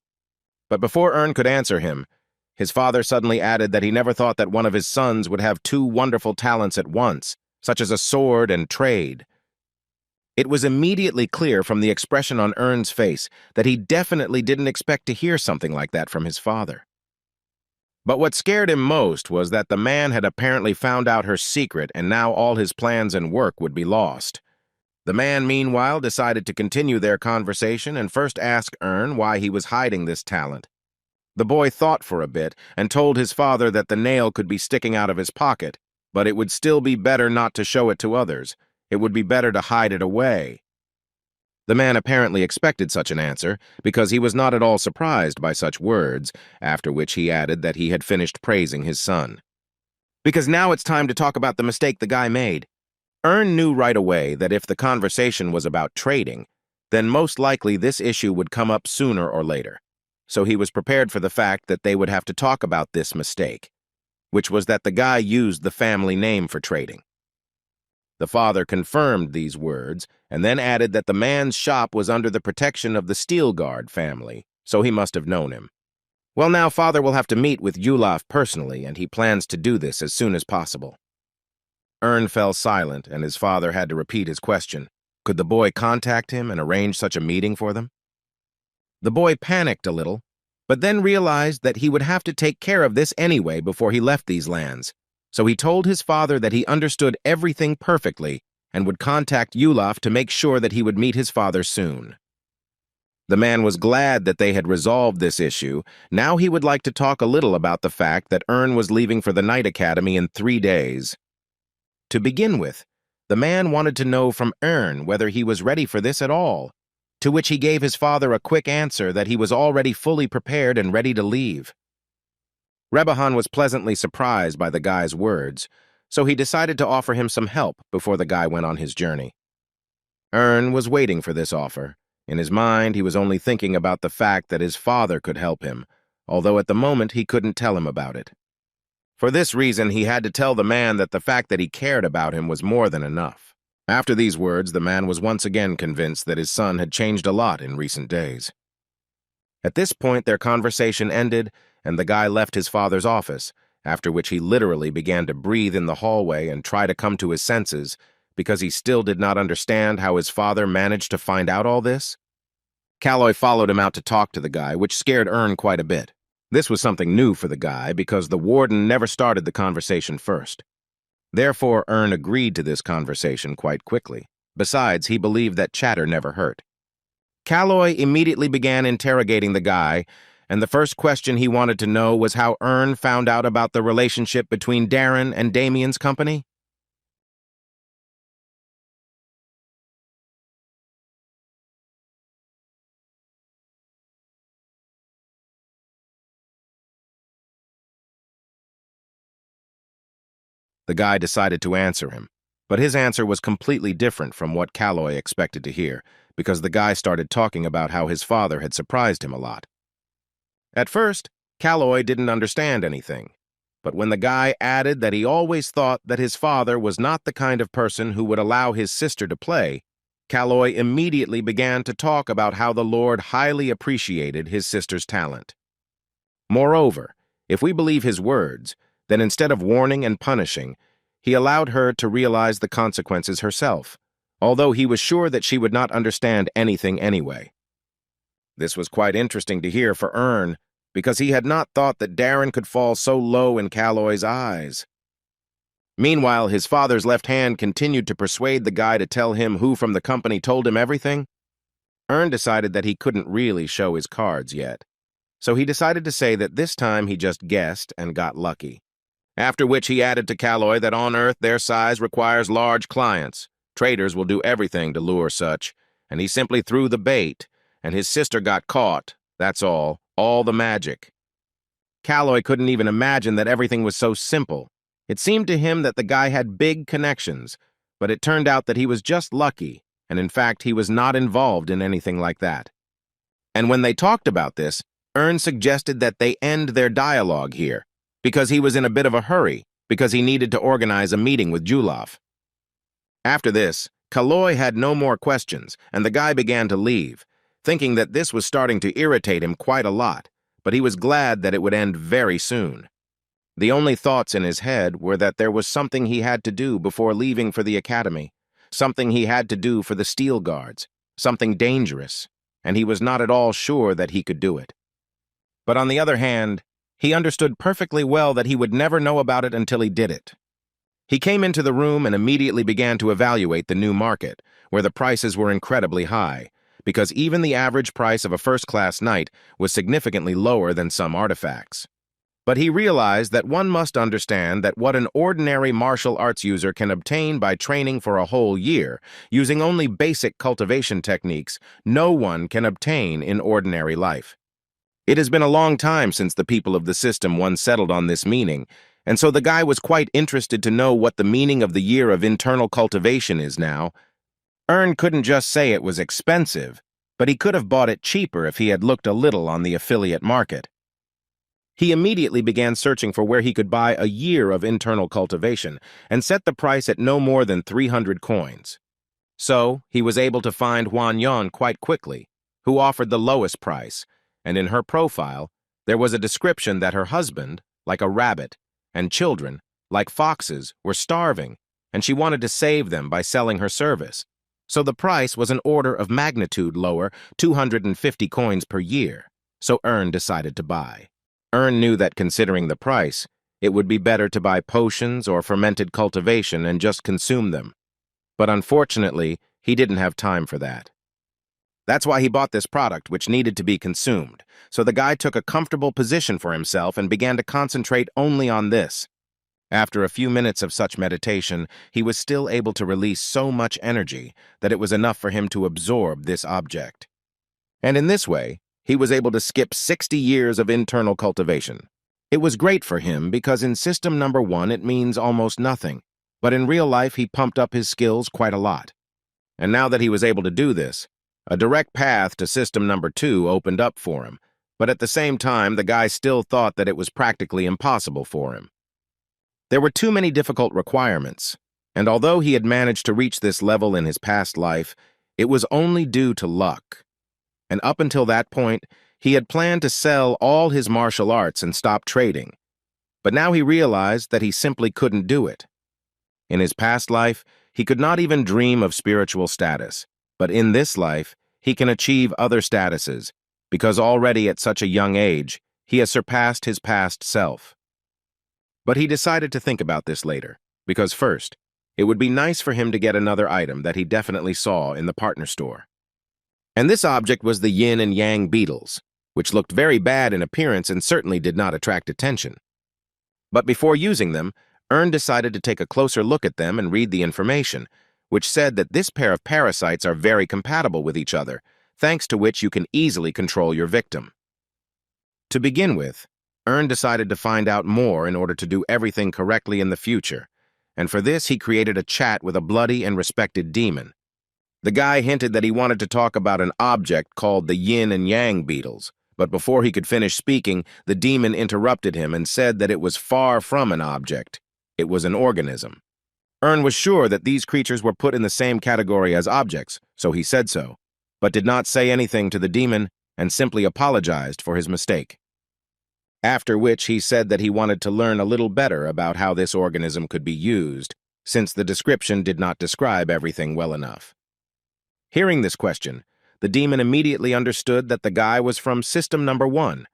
But before Ern could answer him, his father suddenly added that he never thought that one of his sons would have two wonderful talents at once, such as a sword and trade. It was immediately clear from the expression on Ern's face that he definitely didn't expect to hear something like that from his father. But what scared him most was that the man had apparently found out her secret, and now all his plans and work would be lost. The man, meanwhile, decided to continue their conversation and first ask Ern why he was hiding this talent. The boy thought for a bit and told his father that the nail could be sticking out of his pocket, but it would still be better not to show it to others. It would be better to hide it away. The man apparently expected such an answer, because he was not at all surprised by such words, after which he added that he had finished praising his son. Because now it's time to talk about the mistake the guy made. Ern knew right away that if the conversation was about trading, then most likely this issue would come up sooner or later, so he was prepared for the fact that they would have to talk about this mistake, which was that the guy used the family name for trading. The father confirmed these words and then added that the man's shop was under the protection of the Stilgard family, so he must have known him. Well, now father will have to meet with Yulaf personally, and he plans to do this as soon as possible. Ern fell silent, and his father had to repeat his question. Could the boy contact him and arrange such a meeting for them? The boy panicked a little, but then realized that he would have to take care of this anyway before he left these lands. So he told his father that he understood everything perfectly and would contact Yulaf to make sure that he would meet his father soon. The man was glad that they had resolved this issue. Now he would like to talk a little about the fact that Ern was leaving for the Night Academy in 3 days. To begin with, the man wanted to know from Ern whether he was ready for this at all, to which he gave his father a quick answer that he was already fully prepared and ready to leave. Rebahan was pleasantly surprised by the guy's words, so he decided to offer him some help before the guy went on his journey. Ern was waiting for this offer. In his mind, he was only thinking about the fact that his father could help him, although at the moment he couldn't tell him about it. For this reason, he had to tell the man that the fact that he cared about him was more than enough. After these words, the man was once again convinced that his son had changed a lot in recent days. At this point, their conversation ended, and the guy left his father's office, after which he literally began to breathe in the hallway and try to come to his senses, because he still did not understand how his father managed to find out all this. Calloy followed him out to talk to the guy, which scared Ern quite a bit. This was something new for the guy because the warden never started the conversation first. Therefore, Ern agreed to this conversation quite quickly. Besides, he believed that chatter never hurt. Calloy immediately began interrogating the guy, and the first question he wanted to know was how Ern found out about the relationship between Darren and Damien's company. The guy decided to answer him, but his answer was completely different from what Calloy expected to hear, because the guy started talking about how his father had surprised him a lot. At first, Calloy didn't understand anything, but when the guy added that he always thought that his father was not the kind of person who would allow his sister to play, Calloy immediately began to talk about how the Lord highly appreciated his sister's talent. Moreover, if we believe his words, then instead of warning and punishing, he allowed her to realize the consequences herself, although he was sure that she would not understand anything anyway. This was quite interesting to hear for Ern, because he had not thought that Darren could fall so low in Calloy's eyes. Meanwhile, his father's left hand continued to persuade the guy to tell him who from the company told him everything. Ern decided that he couldn't really show his cards yet, so he decided to say that this time he just guessed and got lucky. After which he added to Calloy that on Earth their size requires large clients. Traders will do everything to lure such, and he simply threw the bait, and his sister got caught, that's all the magic. Calloy couldn't even imagine that everything was so simple. It seemed to him that the guy had big connections, but it turned out that he was just lucky, and in fact he was not involved in anything like that. And when they talked about this, Ern suggested that they end their dialogue here, because he was in a bit of a hurry, because he needed to organize a meeting with Julaf. After this, Calloy had no more questions, and the guy began to leave, thinking that this was starting to irritate him quite a lot, but he was glad that it would end very soon. The only thoughts in his head were that there was something he had to do before leaving for the academy, something he had to do for the Steel Guards, something dangerous, and he was not at all sure that he could do it. But on the other hand, he understood perfectly well that he would never know about it until he did it. He came into the room and immediately began to evaluate the new market, where the prices were incredibly high, because even the average price of a first-class knight was significantly lower than some artifacts. But he realized that one must understand that what an ordinary martial arts user can obtain by training for a whole year, using only basic cultivation techniques, no one can obtain in ordinary life. It has been a long time since the people of the system once settled on this meaning, and so the guy was quite interested to know what the meaning of the year of internal cultivation is now. Ern couldn't just say it was expensive, but he could have bought it cheaper if he had looked a little on the affiliate market. He immediately began searching for where he could buy a year of internal cultivation and set the price at no more than 300 coins. So, he was able to find Huan Yan quite quickly, who offered the lowest price, and in her profile, there was a description that her husband, like a rabbit, and children, like foxes, were starving, and she wanted to save them by selling her service. So the price was an order of magnitude lower, 250 coins per year, so Ern decided to buy. Ern knew that considering the price, it would be better to buy potions or fermented cultivation and just consume them. But unfortunately, he didn't have time for that. That's why he bought this product, which needed to be consumed. So the guy took a comfortable position for himself and began to concentrate only on this. After a few minutes of such meditation, he was still able to release so much energy that it was enough for him to absorb this object. And in this way, he was able to skip 60 years of internal cultivation. It was great for him because in system number 1 it means almost nothing, but in real life he pumped up his skills quite a lot. And now that he was able to do this, a direct path to system number 2 opened up for him, but at the same time the guy still thought that it was practically impossible for him. There were too many difficult requirements, and although he had managed to reach this level in his past life, it was only due to luck. And up until that point, he had planned to sell all his martial arts and stop trading. But now he realized that he simply couldn't do it. In his past life, he could not even dream of spiritual status, but in this life, he can achieve other statuses, because already at such a young age, he has surpassed his past self. But he decided to think about this later, because first, it would be nice for him to get another item that he definitely saw in the partner store. And this object was the yin and yang beetles, which looked very bad in appearance and certainly did not attract attention. But before using them, Ern decided to take a closer look at them and read the information, which said that this pair of parasites are very compatible with each other, thanks to which you can easily control your victim. To begin with, Ern decided to find out more in order to do everything correctly in the future, and for this he created a chat with a bloody and respected demon. The guy hinted that he wanted to talk about an object called the yin and yang beetles, but before he could finish speaking, the demon interrupted him and said that it was far from an object. It was an organism. Ern was sure that these creatures were put in the same category as objects, so he said so, but did not say anything to the demon and simply apologized for his mistake. After which he said that he wanted to learn a little better about how this organism could be used, since the description did not describe everything well enough. Hearing this question, the demon immediately understood that the guy was from system number 1,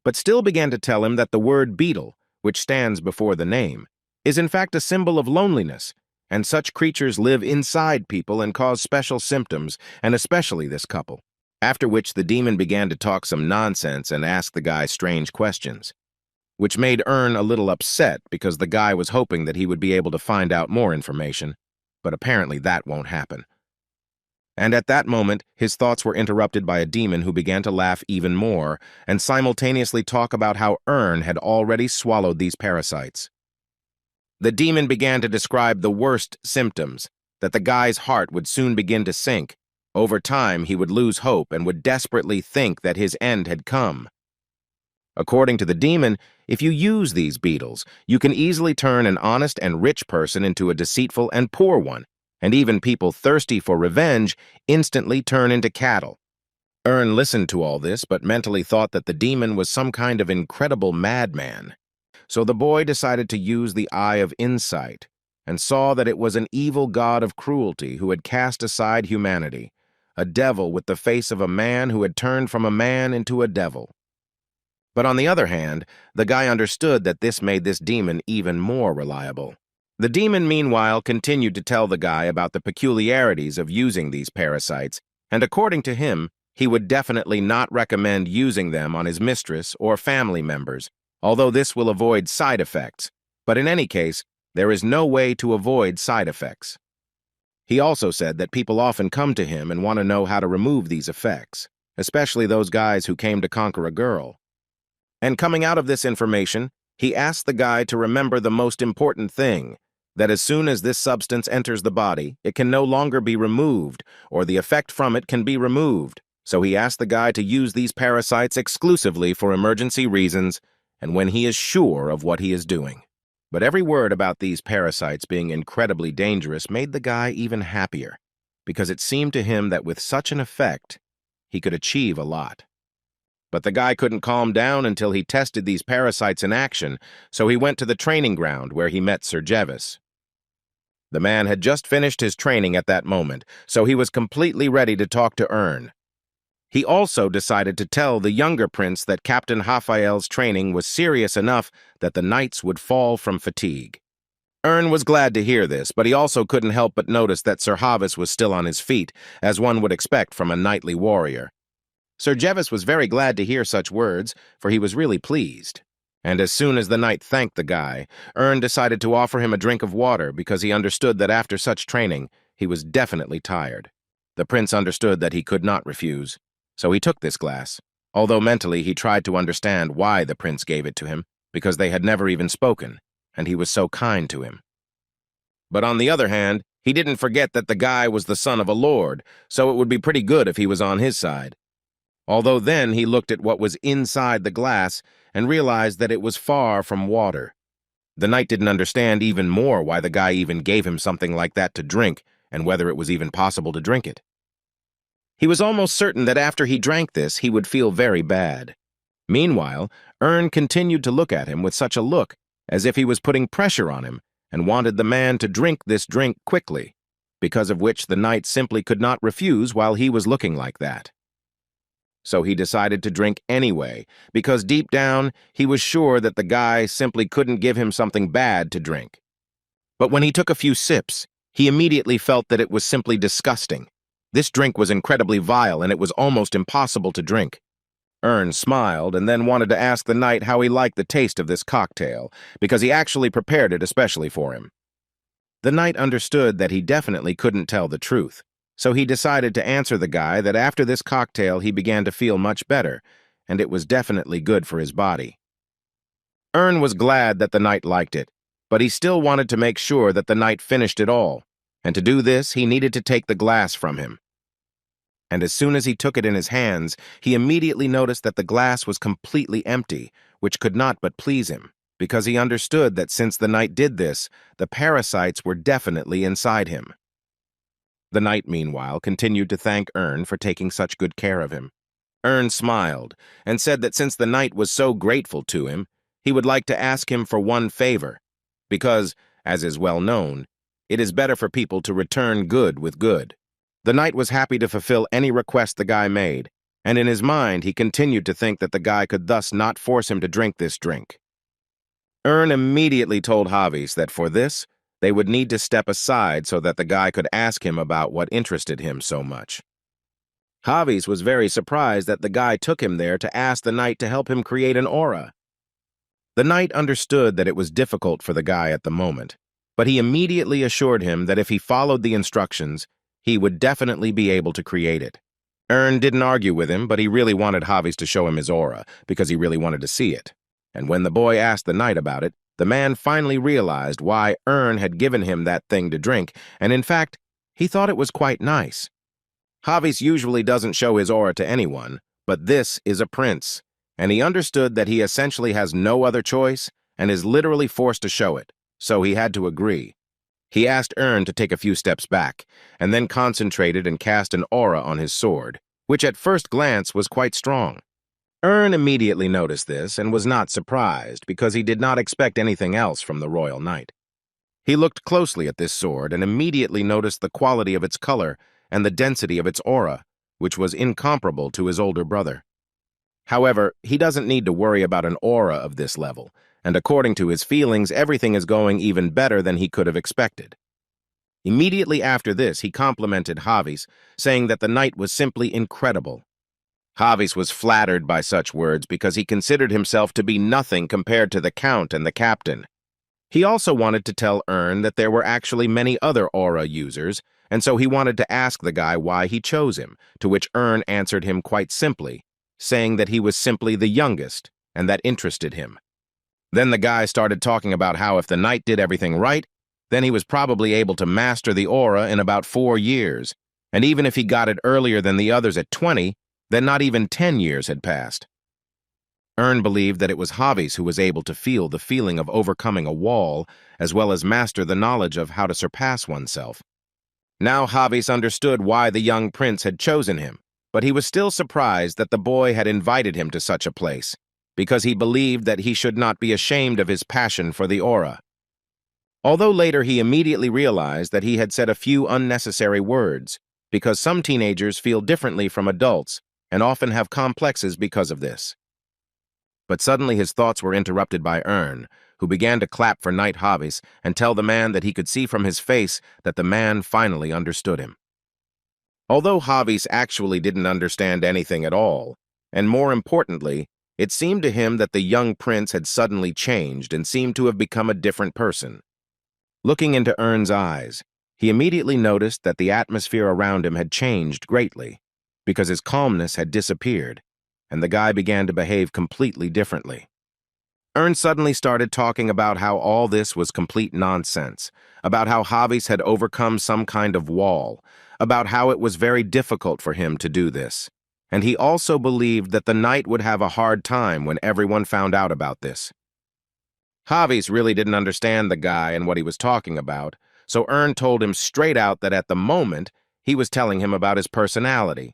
but still began to tell him that the word beetle, which stands before the name, is in fact a symbol of loneliness, and such creatures live inside people and cause special symptoms, and especially this couple. After which the demon began to talk some nonsense and ask the guy strange questions, which made Ern a little upset because the guy was hoping that he would be able to find out more information, but apparently that won't happen. And at that moment, his thoughts were interrupted by a demon who began to laugh even more and simultaneously talk about how Ern had already swallowed these parasites. The demon began to describe the worst symptoms, that the guy's heart would soon begin to sink. Over time, he would lose hope and would desperately think that his end had come. According to the demon, if you use these beetles, you can easily turn an honest and rich person into a deceitful and poor one, and even people thirsty for revenge instantly turn into cattle. Ern listened to all this, but mentally thought that the demon was some kind of incredible madman. So the boy decided to use the eye of insight, and saw that it was an evil god of cruelty who had cast aside humanity, a devil with the face of a man who had turned from a man into a devil. But on the other hand, the guy understood that this made this demon even more reliable. The demon, meanwhile, continued to tell the guy about the peculiarities of using these parasites, and according to him, he would definitely not recommend using them on his mistress or family members, although this will avoid side effects. But in any case, there is no way to avoid side effects. He also said that people often come to him and want to know how to remove these effects, especially those guys who came to conquer a girl. And coming out of this information, he asked the guy to remember the most important thing, that as soon as this substance enters the body, it can no longer be removed, or the effect from it can be removed. So he asked the guy to use these parasites exclusively for emergency reasons and when he is sure of what he is doing. But every word about these parasites being incredibly dangerous made the guy even happier, because it seemed to him that with such an effect, he could achieve a lot. But the guy couldn't calm down until he tested these parasites in action, so he went to the training ground where he met Sir Jevis. The man had just finished his training at that moment, so he was completely ready to talk to Ern. He also decided to tell the younger prince that Captain Raphael's training was serious enough that the knights would fall from fatigue. Ern was glad to hear this, but he also couldn't help but notice that Sir Havis was still on his feet, as one would expect from a knightly warrior. Sir Jevis was very glad to hear such words, for he was really pleased. And as soon as the knight thanked the guy, Ern decided to offer him a drink of water because he understood that after such training, he was definitely tired. The prince understood that he could not refuse, so he took this glass, although mentally he tried to understand why the prince gave it to him, because they had never even spoken, and he was so kind to him. But on the other hand, he didn't forget that the guy was the son of a lord, so it would be pretty good if he was on his side. Although then he looked at what was inside the glass and realized that it was far from water. The knight didn't understand even more why the guy even gave him something like that to drink, and whether it was even possible to drink it. He was almost certain that after he drank this, he would feel very bad. Meanwhile, Ern continued to look at him with such a look, as if he was putting pressure on him, and wanted the man to drink this drink quickly, because of which the knight simply could not refuse while he was looking like that. So he decided to drink anyway, because deep down, he was sure that the guy simply couldn't give him something bad to drink. But when he took a few sips, he immediately felt that it was simply disgusting. This drink was incredibly vile, and it was almost impossible to drink. Ern smiled and then wanted to ask the knight how he liked the taste of this cocktail, because he actually prepared it especially for him. The knight understood that he definitely couldn't tell the truth, so he decided to answer the guy that after this cocktail he began to feel much better, and it was definitely good for his body. Ern was glad that the knight liked it, but he still wanted to make sure that the knight finished it all, and to do this he needed to take the glass from him. And as soon as he took it in his hands, he immediately noticed that the glass was completely empty, which could not but please him, because he understood that since the knight did this, the parasites were definitely inside him. The knight, meanwhile, continued to thank Ern for taking such good care of him. Ern smiled and said that since the knight was so grateful to him, he would like to ask him for one favor, because, as is well known, it is better for people to return good with good. The knight was happy to fulfill any request the guy made, and in his mind he continued to think that the guy could thus not force him to drink this drink. Ern immediately told Havis that for this, they would need to step aside so that the guy could ask him about what interested him so much. Havis was very surprised that the guy took him there to ask the knight to help him create an aura. The knight understood that it was difficult for the guy at the moment, but he immediately assured him that if he followed the instructions, he would definitely be able to create it. Ern didn't argue with him, but he really wanted Havis to show him his aura, because he really wanted to see it. And when the boy asked the knight about it, the man finally realized why Ern had given him that thing to drink, and in fact, he thought it was quite nice. Havis usually doesn't show his aura to anyone, but this is a prince, and he understood that he essentially has no other choice and is literally forced to show it, so he had to agree. He asked Ern to take a few steps back, and then concentrated and cast an aura on his sword, which at first glance was quite strong. Ern immediately noticed this and was not surprised because he did not expect anything else from the royal knight. He looked closely at this sword and immediately noticed the quality of its color and the density of its aura, which was incomparable to his older brother. However, he doesn't need to worry about an aura of this level, and according to his feelings, everything is going even better than he could have expected. Immediately after this, he complimented Havis, saying that the knight was simply incredible. Havis was flattered by such words because he considered himself to be nothing compared to the count and the captain. He also wanted to tell Ern that there were actually many other aura users, and so he wanted to ask the guy why he chose him, to which Ern answered him quite simply, saying that he was simply the youngest, and that interested him. Then the guy started talking about how if the knight did everything right, then he was probably able to master the aura in about 4 years, and even if he got it earlier than the others at 20, then not even 10 years had passed. Ern believed that it was Havis who was able to feel the feeling of overcoming a wall, as well as master the knowledge of how to surpass oneself. Now Havis understood why the young prince had chosen him, but he was still surprised that the boy had invited him to such a place, because he believed that he should not be ashamed of his passion for the aura. Although later he immediately realized that he had said a few unnecessary words, because some teenagers feel differently from adults and often have complexes because of this. But suddenly his thoughts were interrupted by Ern, who began to clap for Knight Havis and tell the man that he could see from his face that the man finally understood him. Although Havis actually didn't understand anything at all, and more importantly, it seemed to him that the young prince had suddenly changed and seemed to have become a different person. Looking into Ern's eyes, he immediately noticed that the atmosphere around him had changed greatly, because his calmness had disappeared, and the guy began to behave completely differently. Ern suddenly started talking about how all this was complete nonsense, about how Havis had overcome some kind of wall, about how it was very difficult for him to do this. And he also believed that the knight would have a hard time when everyone found out about this. Havis really didn't understand the guy and what he was talking about, so Ern told him straight out that at the moment, he was telling him about his personality.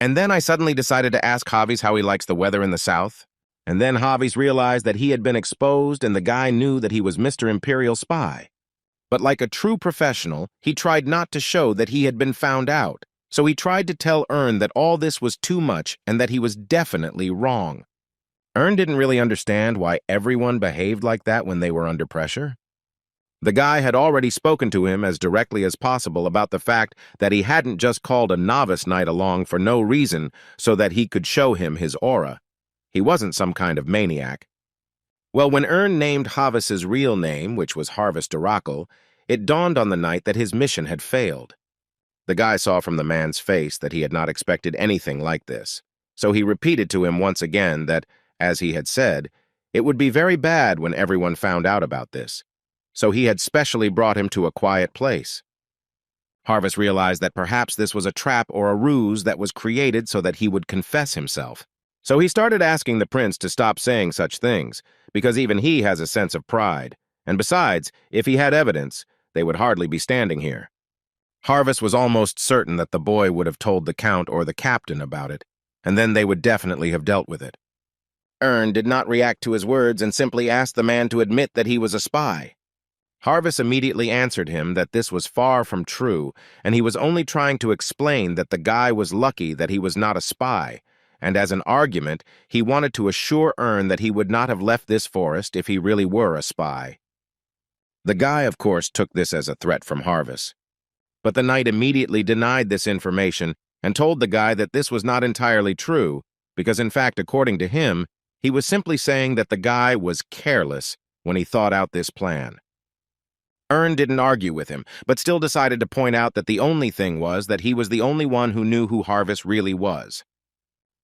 And then I suddenly decided to ask Havis how he likes the weather in the south. And then Havis realized that he had been exposed and the guy knew that he was Mr. Imperial Spy. But like a true professional, he tried not to show that he had been found out. So he tried to tell Ern that all this was too much and that he was definitely wrong. Ern didn't really understand why everyone behaved like that when they were under pressure. The guy had already spoken to him as directly as possible about the fact that he hadn't just called a novice knight along for no reason so that he could show him his aura. He wasn't some kind of maniac. Well, when Ern named Havis's real name, which was Harvest Oracle, it dawned on the knight that his mission had failed. The guy saw from the man's face that he had not expected anything like this, so he repeated to him once again that, as he had said, it would be very bad when everyone found out about this, so he had specially brought him to a quiet place. Harvest realized that perhaps this was a trap or a ruse that was created so that he would confess himself. So he started asking the prince to stop saying such things, because even he has a sense of pride, and besides, if he had evidence, they would hardly be standing here. Harvest was almost certain that the boy would have told the count or the captain about it, and then they would definitely have dealt with it. Ern did not react to his words and simply asked the man to admit that he was a spy. Harvest immediately answered him that this was far from true, and he was only trying to explain that the guy was lucky that he was not a spy, and as an argument, he wanted to assure Ern that he would not have left this forest if he really were a spy. The guy, of course, took this as a threat from Harvest. But the knight immediately denied this information and told the guy that this was not entirely true, because in fact, according to him, he was simply saying that the guy was careless when he thought out this plan. Ern didn't argue with him, but still decided to point out that the only thing was that he was the only one who knew who Harvest really was.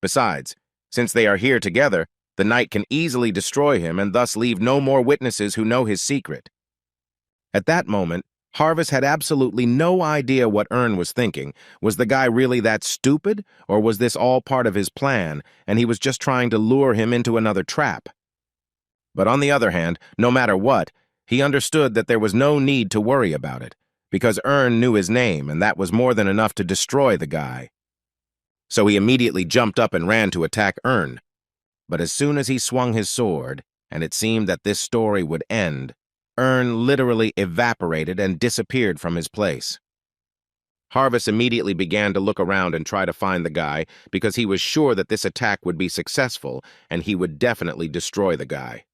Besides, since they are here together, the knight can easily destroy him and thus leave no more witnesses who know his secret. At that moment, Harvest had absolutely no idea what Ern was thinking. Was the guy really that stupid, or was this all part of his plan, and he was just trying to lure him into another trap? But on the other hand, no matter what, he understood that there was no need to worry about it, because Ern knew his name, and that was more than enough to destroy the guy. So he immediately jumped up and ran to attack Ern. But as soon as he swung his sword, and it seemed that this story would end, Ern literally evaporated and disappeared from his place. Harvest immediately began to look around and try to find the guy because he was sure that this attack would be successful and he would definitely destroy the guy.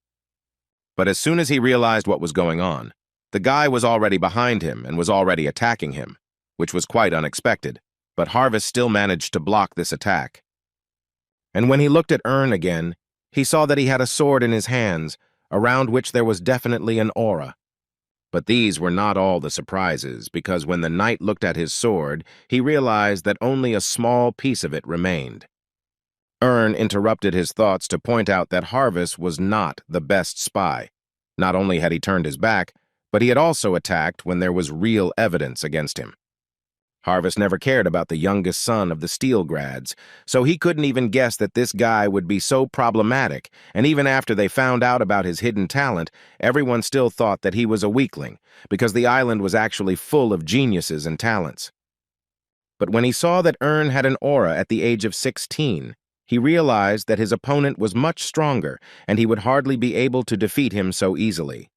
But as soon as he realized what was going on, the guy was already behind him and was already attacking him, which was quite unexpected, but Harvest still managed to block this attack. And when he looked at Ern again, he saw that he had a sword in his hands, around which there was definitely an aura. But these were not all the surprises, because when the knight looked at his sword, he realized that only a small piece of it remained. Ern interrupted his thoughts to point out that Harvest was not the best spy. Not only had he turned his back, but he had also attacked when there was real evidence against him. Harvest never cared about the youngest son of the Steelgrads, so he couldn't even guess that this guy would be so problematic, and even after they found out about his hidden talent, everyone still thought that he was a weakling, because the island was actually full of geniuses and talents. But when he saw that Ern had an aura at the age of 16, he realized that his opponent was much stronger, and he would hardly be able to defeat him so easily.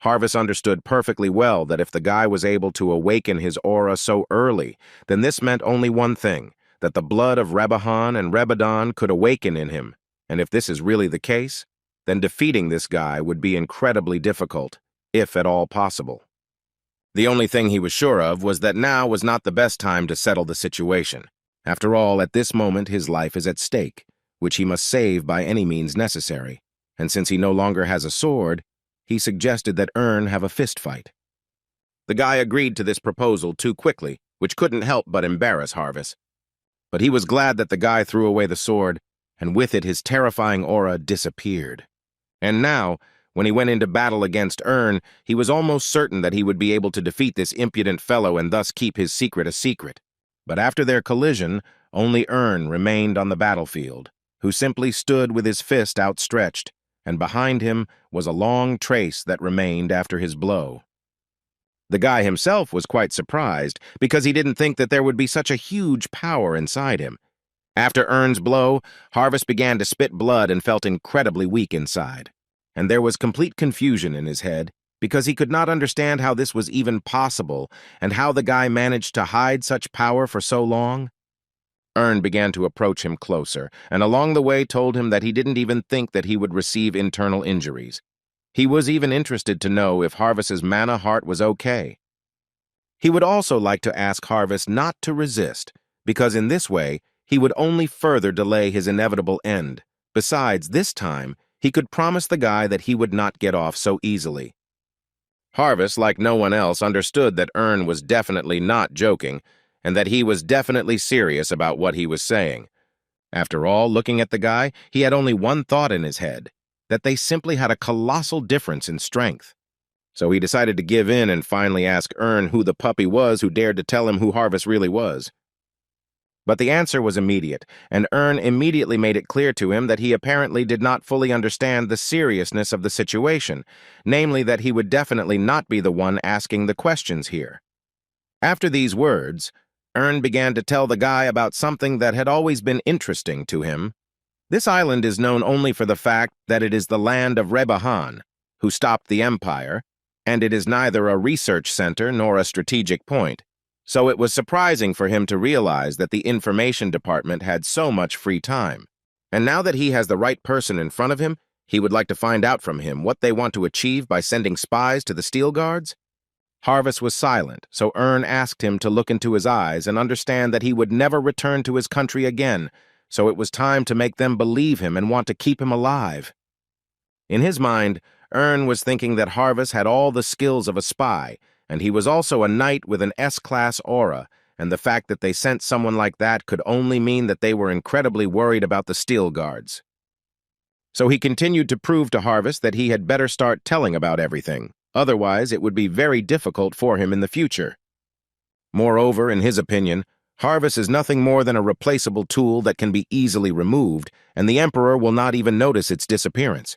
Harvest understood perfectly well that if the guy was able to awaken his aura so early, then this meant only one thing, that the blood of Rebahan and Rebadon could awaken in him, and if this is really the case, then defeating this guy would be incredibly difficult, if at all possible. The only thing he was sure of was that now was not the best time to settle the situation. After all, at this moment his life is at stake, which he must save by any means necessary, and since he no longer has a sword, he suggested that Earn have a fist fight. The guy agreed to this proposal too quickly, which couldn't help but embarrass Harvest. But he was glad that the guy threw away the sword, and with it his terrifying aura disappeared. And now, when he went into battle against Earn, he was almost certain that he would be able to defeat this impudent fellow and thus keep his secret a secret. But after their collision, only Earn remained on the battlefield, who simply stood with his fist outstretched, and behind him was a long trace that remained after his blow. The guy himself was quite surprised, because he didn't think that there would be such a huge power inside him. After Earn's blow, Harvest began to spit blood and felt incredibly weak inside. And there was complete confusion in his head, because he could not understand how this was even possible and how the guy managed to hide such power for so long. Earn began to approach him closer, and along the way told him that he didn't even think that he would receive internal injuries. He was even interested to know if Harvest's mana heart was okay. He would also like to ask Harvest not to resist, because in this way he would only further delay his inevitable end. Besides, this time, he could promise the guy that he would not get off so easily. Harvest, like no one else, understood that Earn was definitely not joking, and that he was definitely serious about what he was saying. After all, looking at the guy, he had only one thought in his head, that they simply had a colossal difference in strength. So he decided to give in and finally ask Earn who the puppy was who dared to tell him who Harvest really was. But the answer was immediate, and Earn immediately made it clear to him that he apparently did not fully understand the seriousness of the situation, namely that he would definitely not be the one asking the questions here. After these words, Earn began to tell the guy about something that had always been interesting to him. This island is known only for the fact that it is the land of Rebahan, who stopped the Empire, and it is neither a research center nor a strategic point. So it was surprising for him to realize that the information department had so much free time. And now that he has the right person in front of him, he would like to find out from him what they want to achieve by sending spies to the Steel Guards. Harvest was silent, so Earn asked him to look into his eyes and understand that he would never return to his country again, so it was time to make them believe him and want to keep him alive. In his mind, Earn was thinking that Harvest had all the skills of a spy, and he was also a knight with an S-class aura, and the fact that they sent someone like that could only mean that they were incredibly worried about the Steel Guards. So he continued to prove to Harvest that he had better start telling about everything, otherwise it would be very difficult for him in the future. Moreover, in his opinion, Harvest is nothing more than a replaceable tool that can be easily removed, and the Emperor will not even notice its disappearance.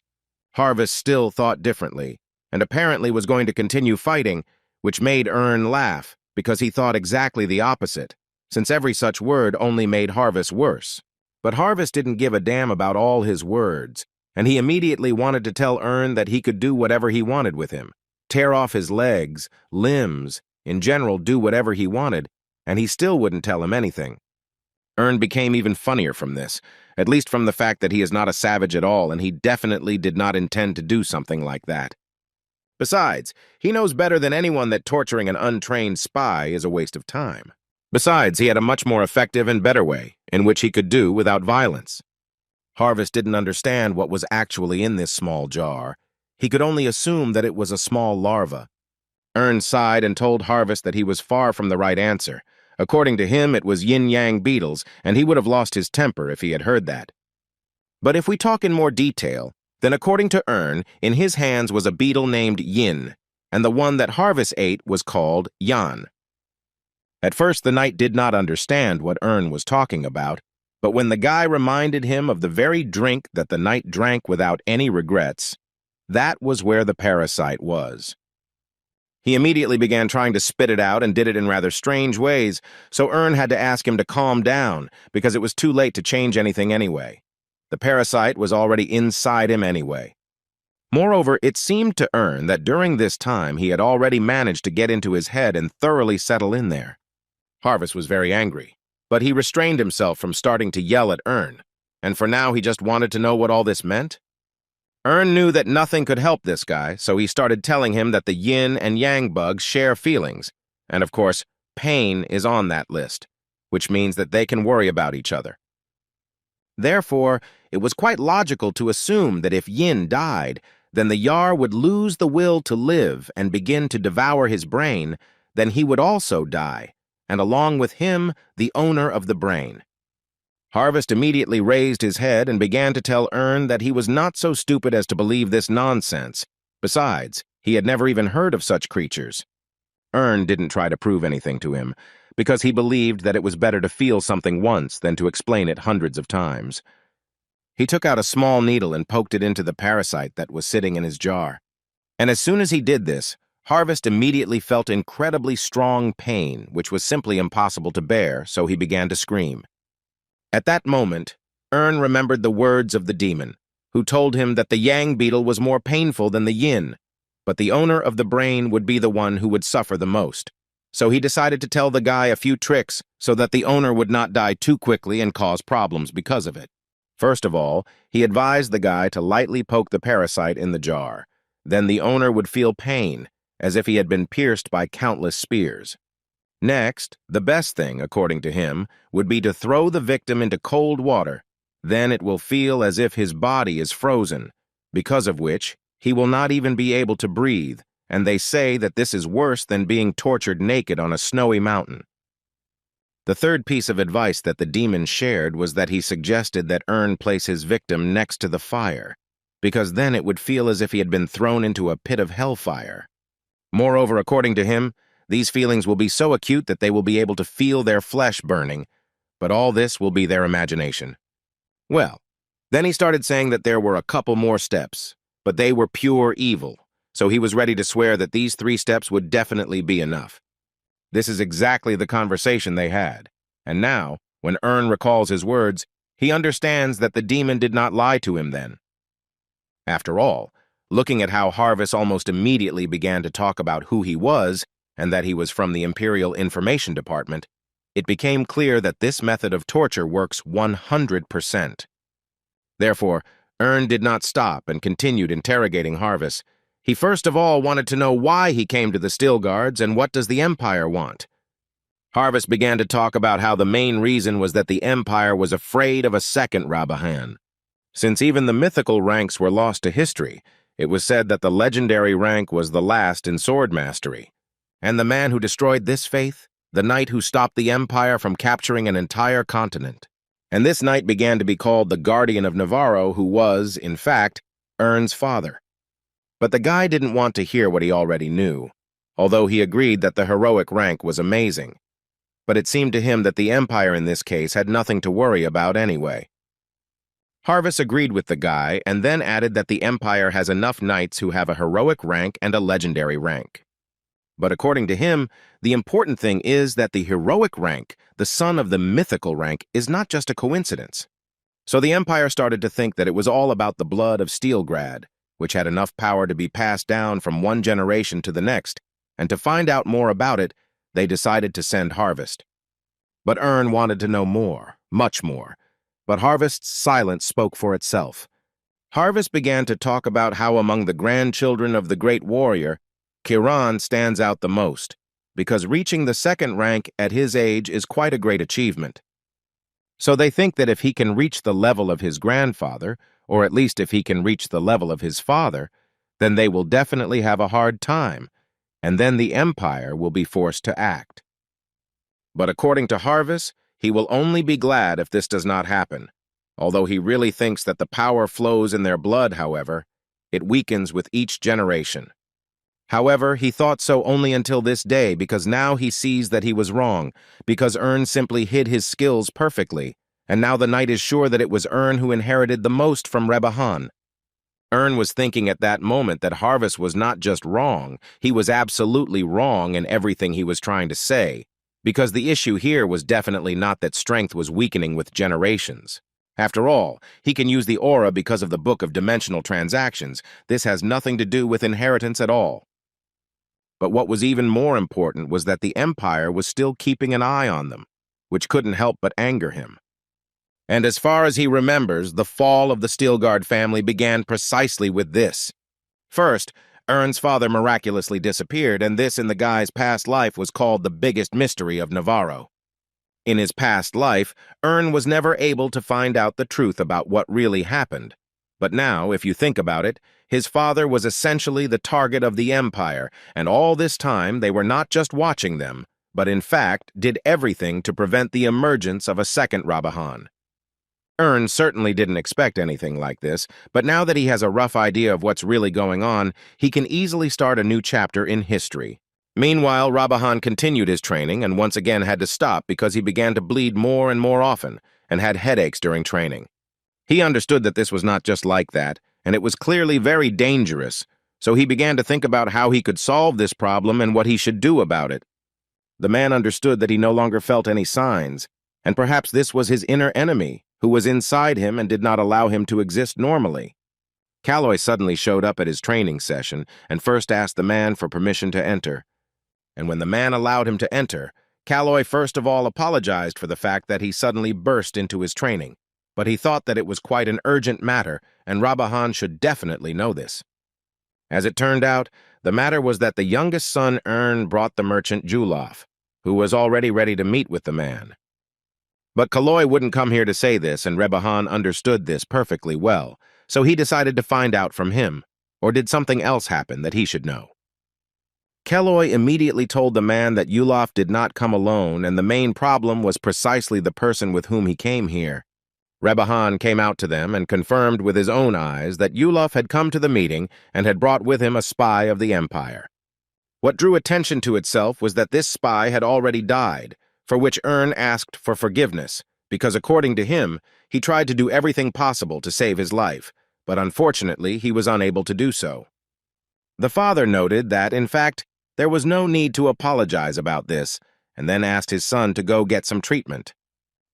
Harvest still thought differently, and apparently was going to continue fighting, which made Earn laugh, because he thought exactly the opposite, since every such word only made Harvest worse. But Harvest didn't give a damn about all his words, and he immediately wanted to tell Earn that he could do whatever he wanted with him, tear off his legs, limbs, in general do whatever he wanted, and he still wouldn't tell him anything. Earn became even funnier from this, at least from the fact that he is not a savage at all, and he definitely did not intend to do something like that. Besides, he knows better than anyone that torturing an untrained spy is a waste of time. Besides, he had a much more effective and better way, in which he could do without violence. Harvest didn't understand what was actually in this small jar. He could only assume that it was a small larva. Earn sighed and told Harvest that he was far from the right answer. According to him, it was yin-yang beetles, and he would have lost his temper if he had heard that. But if we talk in more detail, then according to Earn, in his hands was a beetle named Yin, and the one that Harvest ate was called Yan. At first, the knight did not understand what Earn was talking about, but when the guy reminded him of the very drink that the knight drank without any regrets, that was where the parasite was. He immediately began trying to spit it out and did it in rather strange ways, so Earn had to ask him to calm down, because it was too late to change anything anyway. The parasite was already inside him anyway. Moreover, it seemed to Earn that during this time he had already managed to get into his head and thoroughly settle in there. Harvest was very angry, but he restrained himself from starting to yell at Earn, and for now he just wanted to know what all this meant. Ern knew that nothing could help this guy, so he started telling him that the yin and yang bugs share feelings, and of course, pain is on that list, which means that they can worry about each other. Therefore, it was quite logical to assume that if Yin died, then the Yar would lose the will to live and begin to devour his brain, then he would also die, and along with him, the owner of the brain. Harvest immediately raised his head and began to tell Ern that he was not so stupid as to believe this nonsense. Besides, he had never even heard of such creatures. Ern didn't try to prove anything to him, because he believed that it was better to feel something once than to explain it hundreds of times. He took out a small needle and poked it into the parasite that was sitting in his jar. And as soon as he did this, Harvest immediately felt incredibly strong pain, which was simply impossible to bear, so he began to scream. At that moment, Ern remembered the words of the demon, who told him that the yang beetle was more painful than the yin, but the owner of the brain would be the one who would suffer the most. So he decided to tell the guy a few tricks so that the owner would not die too quickly and cause problems because of it. First of all, he advised the guy to lightly poke the parasite in the jar. Then the owner would feel pain, as if he had been pierced by countless spears. Next, the best thing, according to him, would be to throw the victim into cold water. Then it will feel as if his body is frozen, because of which he will not even be able to breathe, and they say that this is worse than being tortured naked on a snowy mountain. The third piece of advice that the demon shared was that he suggested that Ern place his victim next to the fire, because then it would feel as if he had been thrown into a pit of hellfire. Moreover, according to him, these feelings will be so acute that they will be able to feel their flesh burning, but all this will be their imagination. Well, then he started saying that there were a couple more steps, but they were pure evil, so he was ready to swear that these 3 steps would definitely be enough. This is exactly the conversation they had, and now, when Ern recalls his words, he understands that the demon did not lie to him then. After all, looking at how Harvest almost immediately began to talk about who he was, and that he was from the Imperial Information Department, it became clear that this method of torture works 100%. Therefore, Ern did not stop and continued interrogating Harvest. He first of all wanted to know why he came to the Still Guards and what does the Empire want. Harvest began to talk about how the main reason was that the Empire was afraid of a second Rabahan. Since even the mythical ranks were lost to history, it was said that the legendary rank was the last in sword mastery. And the man who destroyed this faith, the knight who stopped the Empire from capturing an entire continent. And this knight began to be called the Guardian of Navarro, who was, in fact, Ern's father. But the guy didn't want to hear what he already knew, although he agreed that the heroic rank was amazing. But it seemed to him that the Empire in this case had nothing to worry about anyway. Harvest agreed with the guy and then added that the Empire has enough knights who have a heroic rank and a legendary rank. But according to him, the important thing is that the heroic rank, the son of the mythical rank, is not just a coincidence. So the Empire started to think that it was all about the blood of Steelgrad, which had enough power to be passed down from one generation to the next, and to find out more about it, they decided to send Harvest. But Ern wanted to know more, much more, but Harvest's silence spoke for itself. Harvest began to talk about how among the grandchildren of the great warrior, Kiran stands out the most, because reaching the second rank at his age is quite a great achievement. So they think that if he can reach the level of his grandfather, or at least if he can reach the level of his father, then they will definitely have a hard time, and then the Empire will be forced to act. But according to Harvest, he will only be glad if this does not happen. Although he really thinks that the power flows in their blood, however, it weakens with each generation. However, he thought so only until this day, because now he sees that he was wrong, because Ern simply hid his skills perfectly, and now the knight is sure that it was Ern who inherited the most from Rebahan. Ern was thinking at that moment that Harvest was not just wrong, he was absolutely wrong in everything he was trying to say, because the issue here was definitely not that strength was weakening with generations. After all, he can use the aura because of the Book of Dimensional Transactions. This has nothing to do with inheritance at all. But what was even more important was that the Empire was still keeping an eye on them, which couldn't help but anger him. And as far as he remembers, the fall of the Steelguard family began precisely with this. First, Ern's father miraculously disappeared, and this in the guy's past life was called the biggest mystery of Navarro. In his past life, Ern was never able to find out the truth about what really happened. But now, if you think about it, his father was essentially the target of the Empire, and all this time they were not just watching them, but in fact did everything to prevent the emergence of a second Rabahan. Ern certainly didn't expect anything like this, but now that he has a rough idea of what's really going on, he can easily start a new chapter in history. Meanwhile, Rabahan continued his training and once again had to stop because he began to bleed more and more often and had headaches during training. He understood that this was not just like that, and it was clearly very dangerous, so he began to think about how he could solve this problem and what he should do about it. The man understood that he no longer felt any signs, and perhaps this was his inner enemy, who was inside him and did not allow him to exist normally. Calloy suddenly showed up at his training session and first asked the man for permission to enter. And when the man allowed him to enter, Calloy first of all apologized for the fact that he suddenly burst into his training, but he thought that it was quite an urgent matter and Rabahan should definitely know this. As it turned out, the matter was that the youngest son Ern brought the merchant Julof, who was already ready to meet with the man. But Calloy wouldn't come here to say this, and Rabahan understood this perfectly well, so he decided to find out from him, or did something else happen that he should know? Calloy immediately told the man that Julof did not come alone, and the main problem was precisely the person with whom he came here. Rabahan came out to them and confirmed with his own eyes that Julof had come to the meeting and had brought with him a spy of the Empire. What drew attention to itself was that this spy had already died, for which Ern asked for forgiveness, because according to him, he tried to do everything possible to save his life, but unfortunately he was unable to do so. The father noted that, in fact, there was no need to apologize about this, and then asked his son to go get some treatment.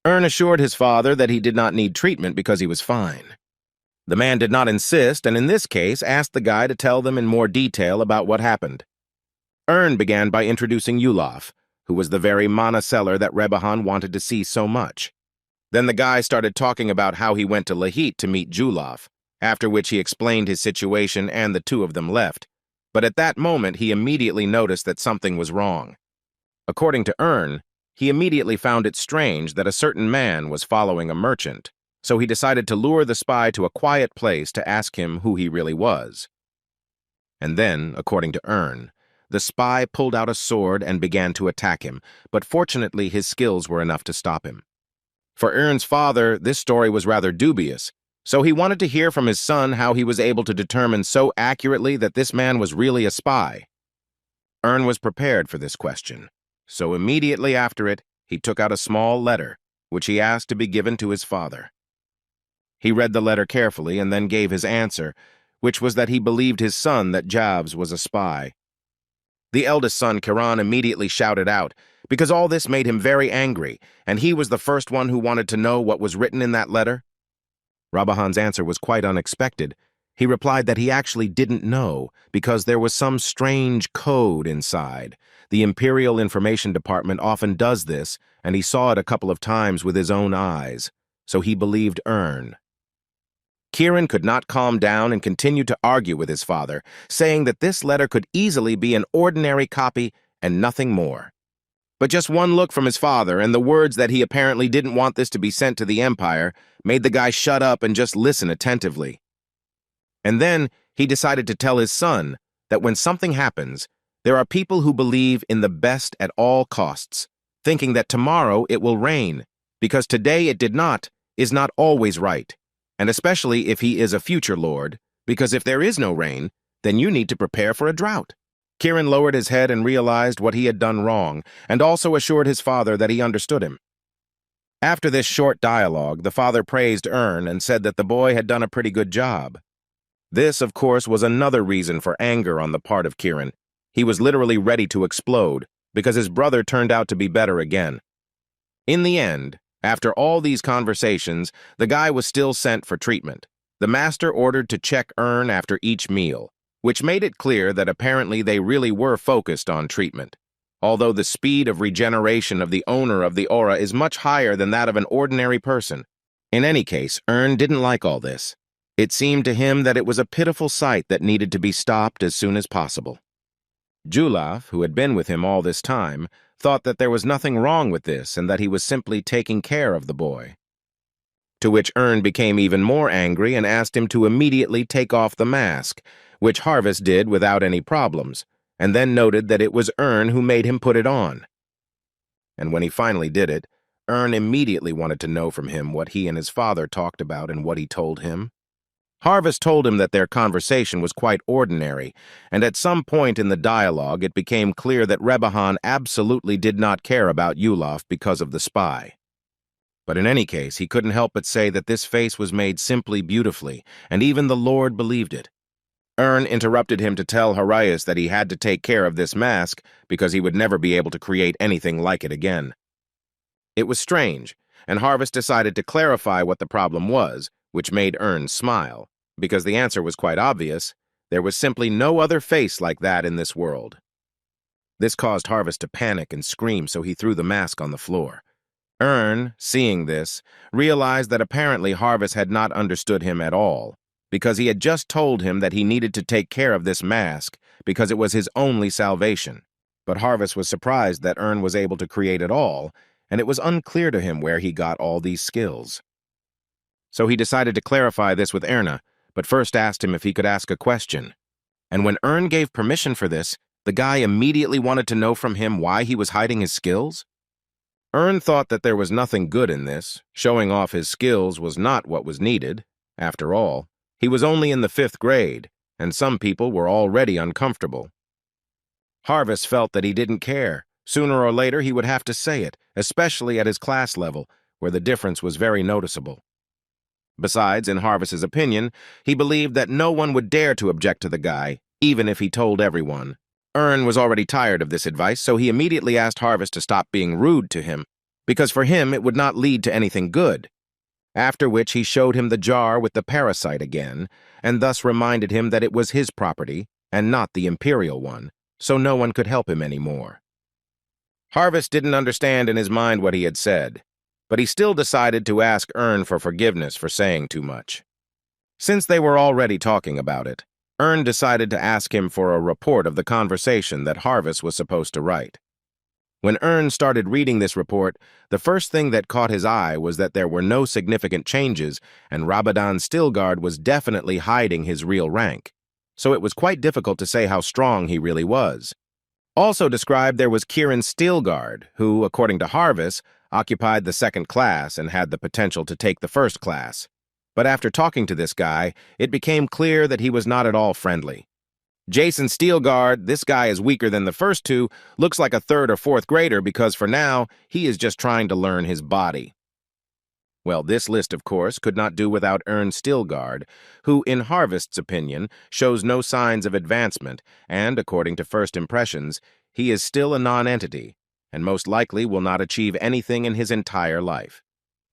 Ern assured his father that he did not need treatment because he was fine. The man did not insist, and in this case asked the guy to tell them in more detail about what happened. Ern began by introducing Julof, who was the very mana seller that Rabahan wanted to see so much. Then the guy started talking about how he went to Lahit to meet Julof, after which he explained his situation and the two of them left. But at that moment he immediately noticed that something was wrong. According to Ern, he immediately found it strange that a certain man was following a merchant, so he decided to lure the spy to a quiet place to ask him who he really was. And then, according to Ern, the spy pulled out a sword and began to attack him, but fortunately his skills were enough to stop him. For Ern's father, this story was rather dubious, so he wanted to hear from his son how he was able to determine so accurately that this man was really a spy. Ern was prepared for this question, so immediately after it, he took out a small letter, which he asked to be given to his father. He read the letter carefully and then gave his answer, which was that he believed his son that Jabs was a spy. The eldest son, Kiran, immediately shouted out, because all this made him very angry, and he was the first one who wanted to know what was written in that letter. Rabahan's answer was quite unexpected. He replied that he actually didn't know, because there was some strange code inside. The Imperial Information Department often does this, and he saw it a couple of times with his own eyes, so he believed Ern. Kiran could not calm down and continued to argue with his father, saying that this letter could easily be an ordinary copy and nothing more. But just one look from his father and the words that he apparently didn't want this to be sent to the Empire made the guy shut up and just listen attentively. And then he decided to tell his son that when something happens, there are people who believe in the best at all costs, thinking that tomorrow it will rain, because today it did not, is not always right. And especially if he is a future lord, because if there is no rain, then you need to prepare for a drought. Kiran lowered his head and realized what he had done wrong, and also assured his father that he understood him. After this short dialogue, the father praised Ern and said that the boy had done a pretty good job. This, of course, was another reason for anger on the part of Kiran. He was literally ready to explode, because his brother turned out to be better again. In the end, after all these conversations, the guy was still sent for treatment. The master ordered to check Ern after each meal, which made it clear that apparently they really were focused on treatment. Although the speed of regeneration of the owner of the aura is much higher than that of an ordinary person, In any case, Ern didn't like all this. It seemed to him that it was a pitiful sight that needed to be stopped as soon as possible. Julaf, who had been with him all this time, thought that there was nothing wrong with this and that he was simply taking care of the boy. To which Ern became even more angry and asked him to immediately take off the mask, which Harvest did without any problems, and then noted that it was Ern who made him put it on. And when he finally did it, Ern immediately wanted to know from him what he and his father talked about and what he told him. Harvest told him that their conversation was quite ordinary, and at some point in the dialogue it became clear that Rebahan absolutely did not care about Julaf because of the spy. But in any case, he couldn't help but say that this face was made simply beautifully, and even the Lord believed it. Ern interrupted him to tell Harias that he had to take care of this mask because he would never be able to create anything like it again. It was strange, and Harvest decided to clarify what the problem was, which made Ern smile, because the answer was quite obvious. There was simply no other face like that in this world. This caused Harvest to panic and scream, so he threw the mask on the floor. Ern, seeing this, realized that apparently Harvest had not understood him at all, because he had just told him that he needed to take care of this mask because it was his only salvation. But Harvest was surprised that Ern was able to create it all, and it was unclear to him where he got all these skills. So he decided to clarify this with Erna, but first asked him if he could ask a question. And when Ern gave permission for this, the guy immediately wanted to know from him why he was hiding his skills. Ern thought that there was nothing good in this. Showing off his skills was not what was needed. After all, he was only in the 5th grade, and some people were already uncomfortable. Harvest felt that he didn't care. Sooner or later he would have to say it, especially at his class level, where the difference was very noticeable. Besides, in Harvest's opinion, he believed that no one would dare to object to the guy, even if he told everyone. Ern was already tired of this advice, so he immediately asked Harvest to stop being rude to him, because for him it would not lead to anything good. After which he showed him the jar with the parasite again, and thus reminded him that it was his property, and not the imperial one, so no one could help him anymore. Harvest didn't understand in his mind what he had said, but he still decided to ask Ern for forgiveness for saying too much. Since they were already talking about it, Ern decided to ask him for a report of the conversation that Harvest was supposed to write. When Ern started reading this report, the first thing that caught his eye was that there were no significant changes, and Rabadan Stilgard was definitely hiding his real rank, so it was quite difficult to say how strong he really was. Also described there was Kieran Stilgard, who, according to Harvest, occupied the 2nd class and had the potential to take the 1st class. But after talking to this guy, it became clear that he was not at all friendly. Jason Stilgard, this guy is weaker than the first two, looks like a 3rd or 4th grader because for now, he is just trying to learn his body. Well, this list, of course, could not do without Ern Stilgard, who, in Harvest's opinion, shows no signs of advancement, and, according to first impressions, he is still a non-entity, and most likely will not achieve anything in his entire life.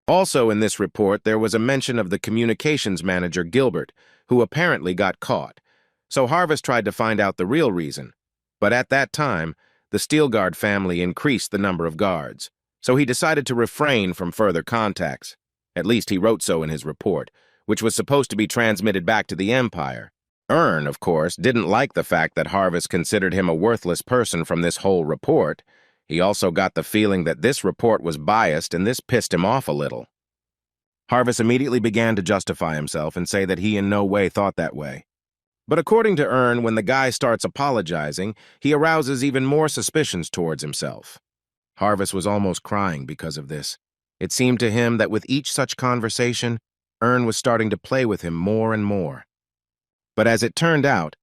Also in this report, there was a mention of the communications manager, Gilbert, who apparently got caught. So Harvest tried to find out the real reason. But at that time, the Stilgard family increased the number of guards, so he decided to refrain from further contacts. At least he wrote so in his report, which was supposed to be transmitted back to the Empire. Ern, of course, didn't like the fact that Harvest considered him a worthless person from this whole report. He also got the feeling that this report was biased, and this pissed him off a little. Harvest immediately began to justify himself and say that he in no way thought that way. But according to Ern, when the guy starts apologizing, he arouses even more suspicions towards himself. Harvest was almost crying because of this. It seemed to him that with each such conversation, Ern was starting to play with him more and more. But as it turned out,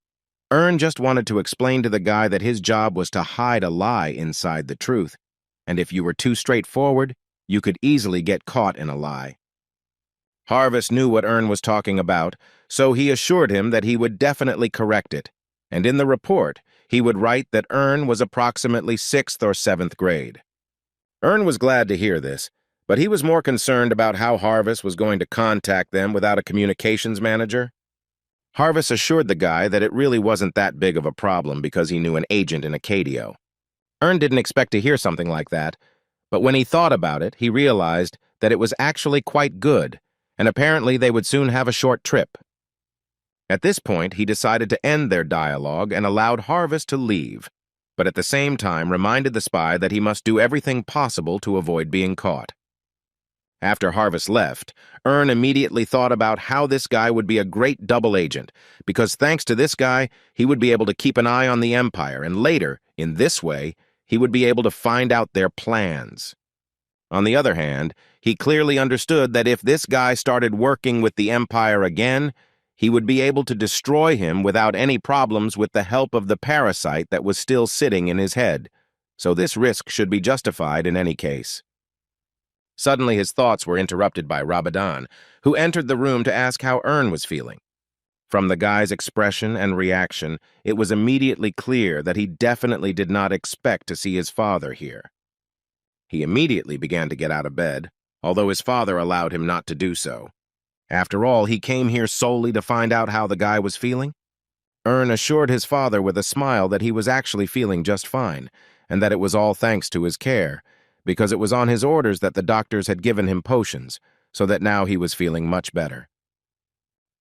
Ern just wanted to explain to the guy that his job was to hide a lie inside the truth, and if you were too straightforward, you could easily get caught in a lie. Harvest knew what Ern was talking about, so he assured him that he would definitely correct it, and in the report, he would write that Ern was approximately 6th or 7th grade. Ern was glad to hear this, but he was more concerned about how Harvest was going to contact them without a communications manager. Harvest assured the guy that it really wasn't that big of a problem because he knew an agent in Acadio. Ern didn't expect to hear something like that, but when he thought about it, he realized that it was actually quite good and apparently they would soon have a short trip. At this point, he decided to end their dialogue and allowed Harvest to leave, but at the same time reminded the spy that he must do everything possible to avoid being caught. After Harvest left, Earn immediately thought about how this guy would be a great double agent, because thanks to this guy, he would be able to keep an eye on the Empire, and later, in this way, he would be able to find out their plans. On the other hand, he clearly understood that if this guy started working with the Empire again, he would be able to destroy him without any problems with the help of the parasite that was still sitting in his head, so this risk should be justified in any case. Suddenly his thoughts were interrupted by Rabadan, who entered the room to ask how Earn was feeling. From the guy's expression and reaction, it was immediately clear that he definitely did not expect to see his father here. He immediately began to get out of bed, although his father allowed him not to do so. After all, he came here solely to find out how the guy was feeling. Earn assured his father with a smile that he was actually feeling just fine, and that it was all thanks to his care, because it was on his orders that the doctors had given him potions, so that now he was feeling much better.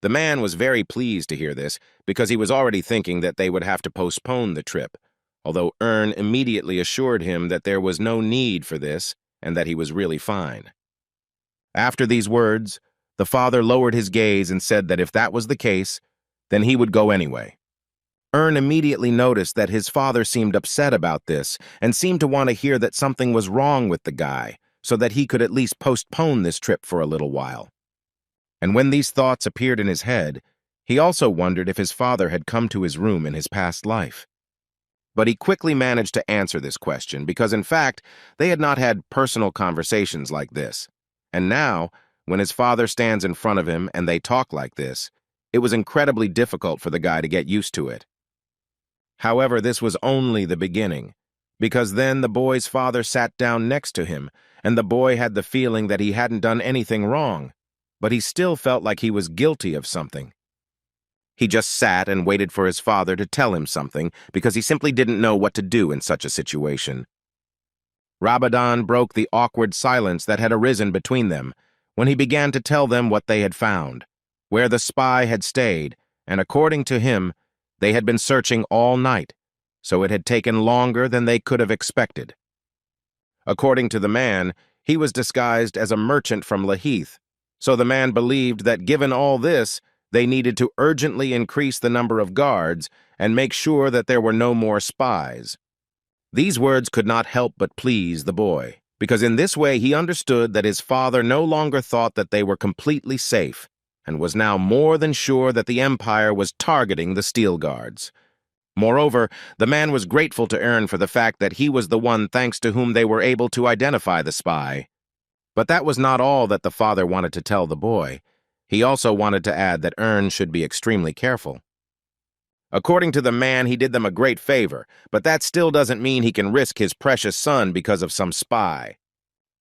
The man was very pleased to hear this, because he was already thinking that they would have to postpone the trip, although Earn immediately assured him that there was no need for this and that he was really fine. After these words, the father lowered his gaze and said that if that was the case, then he would go anyway. Earn immediately noticed that his father seemed upset about this and seemed to want to hear that something was wrong with the guy, so that he could at least postpone this trip for a little while. And when these thoughts appeared in his head, he also wondered if his father had come to his room in his past life. But he quickly managed to answer this question because, in fact, they had not had personal conversations like this. And now, when his father stands in front of him and they talk like this, it was incredibly difficult for the guy to get used to it. However, this was only the beginning, because then the boy's father sat down next to him, and the boy had the feeling that he hadn't done anything wrong, but he still felt like he was guilty of something. He just sat and waited for his father to tell him something because he simply didn't know what to do in such a situation. Rabadan broke the awkward silence that had arisen between them when he began to tell them what they had found, where the spy had stayed, and according to him, they had been searching all night, so it had taken longer than they could have expected. According to the man, he was disguised as a merchant from Lahith, so the man believed that given all this, they needed to urgently increase the number of guards and make sure that there were no more spies. These words could not help but please the boy, because in this way he understood that his father no longer thought that they were completely safe, and was now more than sure that the Empire was targeting the Steel Guards. Moreover, the man was grateful to Earn for the fact that he was the one thanks to whom they were able to identify the spy. But that was not all that the father wanted to tell the boy. He also wanted to add that Earn should be extremely careful. According to the man, he did them a great favor, but that still doesn't mean he can risk his precious son because of some spy.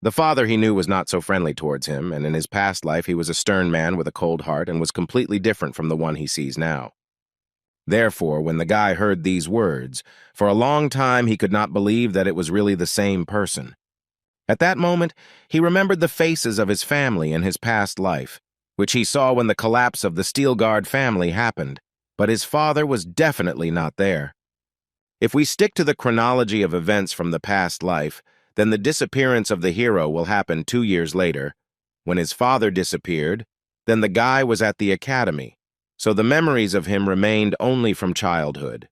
The father, he knew, was not so friendly towards him, and in his past life he was a stern man with a cold heart and was completely different from the one he sees now. Therefore, when the guy heard these words, for a long time he could not believe that it was really the same person. At that moment, he remembered the faces of his family in his past life, which he saw when the collapse of the Steel Guard family happened, but his father was definitely not there. If we stick to the chronology of events from the past life, then the disappearance of the hero will happen 2 years later. When his father disappeared, then the guy was at the academy, so the memories of him remained only from childhood.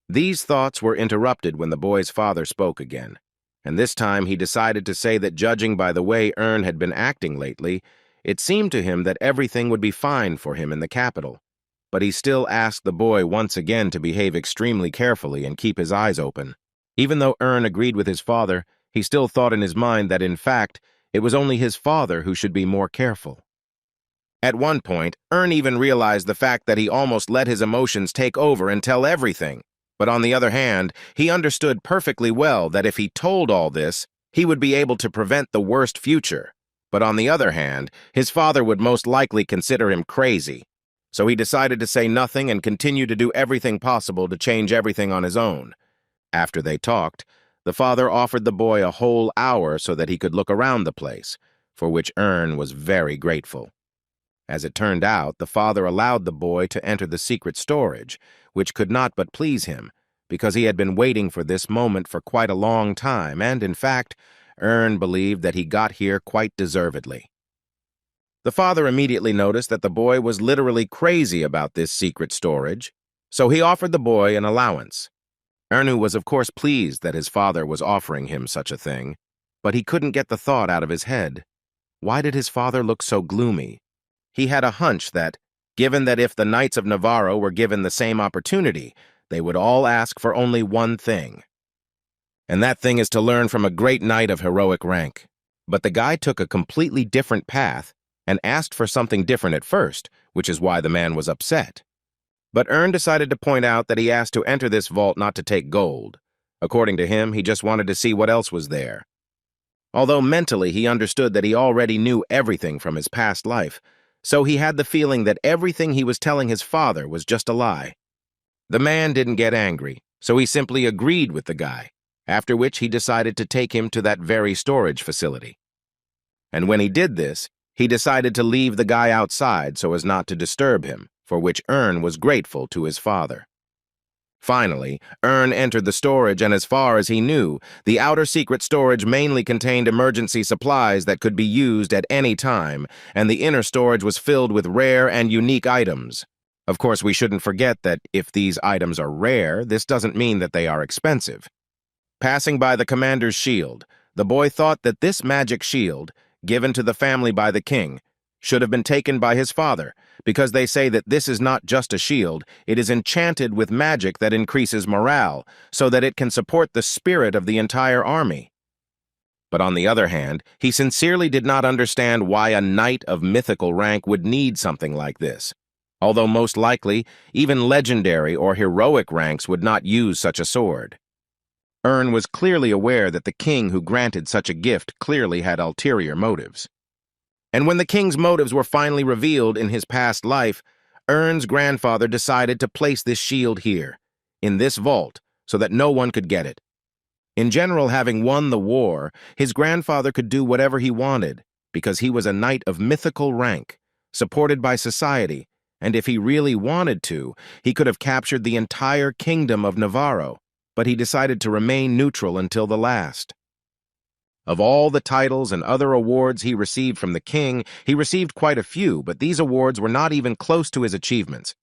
These thoughts were interrupted when the boy's father spoke again, and this time he decided to say that judging by the way Earn had been acting lately, it seemed to him that everything would be fine for him in the capital. But he still asked the boy once again to behave extremely carefully and keep his eyes open. Even though Earn agreed with his father, he still thought in his mind that, in fact, it was only his father who should be more careful. At one point, Earn even realized the fact that he almost let his emotions take over and tell everything. But on the other hand, he understood perfectly well that if he told all this, he would be able to prevent the worst future. But on the other hand, his father would most likely consider him crazy. So he decided to say nothing and continue to do everything possible to change everything on his own. After they talked, the father offered the boy a whole hour so that he could look around the place, for which Ern was very grateful. As it turned out, the father allowed the boy to enter the secret storage, which could not but please him, because he had been waiting for this moment for quite a long time, and, in fact, Ern believed that he got here quite deservedly. The father immediately noticed that the boy was literally crazy about this secret storage, so he offered the boy an allowance. Ernu was of course pleased that his father was offering him such a thing, but he couldn't get the thought out of his head. Why did his father look so gloomy? He had a hunch that, given that if the Knights of Navarro were given the same opportunity, they would all ask for only one thing. And that thing is to learn from a great knight of heroic rank. But the guy took a completely different path and asked for something different at first, which is why the man was upset. But Ern decided to point out that he asked to enter this vault not to take gold. According to him, he just wanted to see what else was there. Although mentally he understood that he already knew everything from his past life, so he had the feeling that everything he was telling his father was just a lie. The man didn't get angry, so he simply agreed with the guy, after which he decided to take him to that very storage facility. And when he did this, he decided to leave the guy outside so as not to disturb him, for which Ern was grateful to his father. Finally, Ern entered the storage, and as far as he knew, the outer secret storage mainly contained emergency supplies that could be used at any time, and the inner storage was filled with rare and unique items. Of course, we shouldn't forget that if these items are rare, this doesn't mean that they are expensive. Passing by the commander's shield, the boy thought that this magic shield, given to the family by the king, should have been taken by his father, because they say that this is not just a shield, it is enchanted with magic that increases morale, so that it can support the spirit of the entire army. But on the other hand, he sincerely did not understand why a knight of mythical rank would need something like this, although most likely, even legendary or heroic ranks would not use such a sword. Ern was clearly aware that the king who granted such a gift clearly had ulterior motives. And when the king's motives were finally revealed in his past life, Ern's grandfather decided to place this shield here, in this vault, so that no one could get it. In general, having won the war, his grandfather could do whatever he wanted, because he was a knight of mythical rank, supported by society, and if he really wanted to, he could have captured the entire kingdom of Navarro, but he decided to remain neutral until the last. Of all the titles and other awards he received from the king, he received quite a few, but these awards were not even close to his achievements.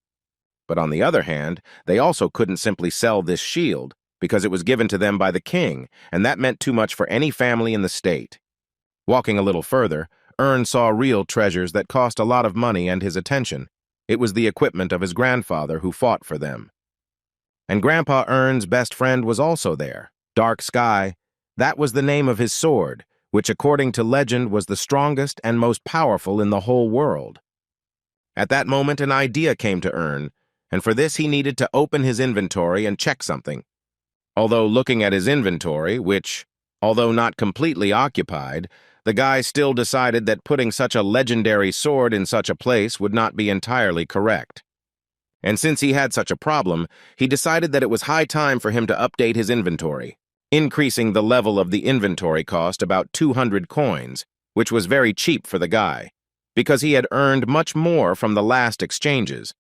But on the other hand, they also couldn't simply sell this shield, because it was given to them by the king, and that meant too much for any family in the state. Walking a little further, Ern saw real treasures that cost a lot of money and his attention. It was the equipment of his grandfather who fought for them. And Grandpa Ern's best friend was also there, Dark Sky. That was the name of his sword, which according to legend was the strongest and most powerful in the whole world. At that moment, an idea came to Ern, and for this he needed to open his inventory and check something. Although looking at his inventory, which, although not completely occupied, the guy still decided that putting such a legendary sword in such a place would not be entirely correct. And since he had such a problem, he decided that it was high time for him to update his inventory, increasing the level of the inventory cost about 200 coins, which was very cheap for the guy, because he had earned much more from the last exchanges.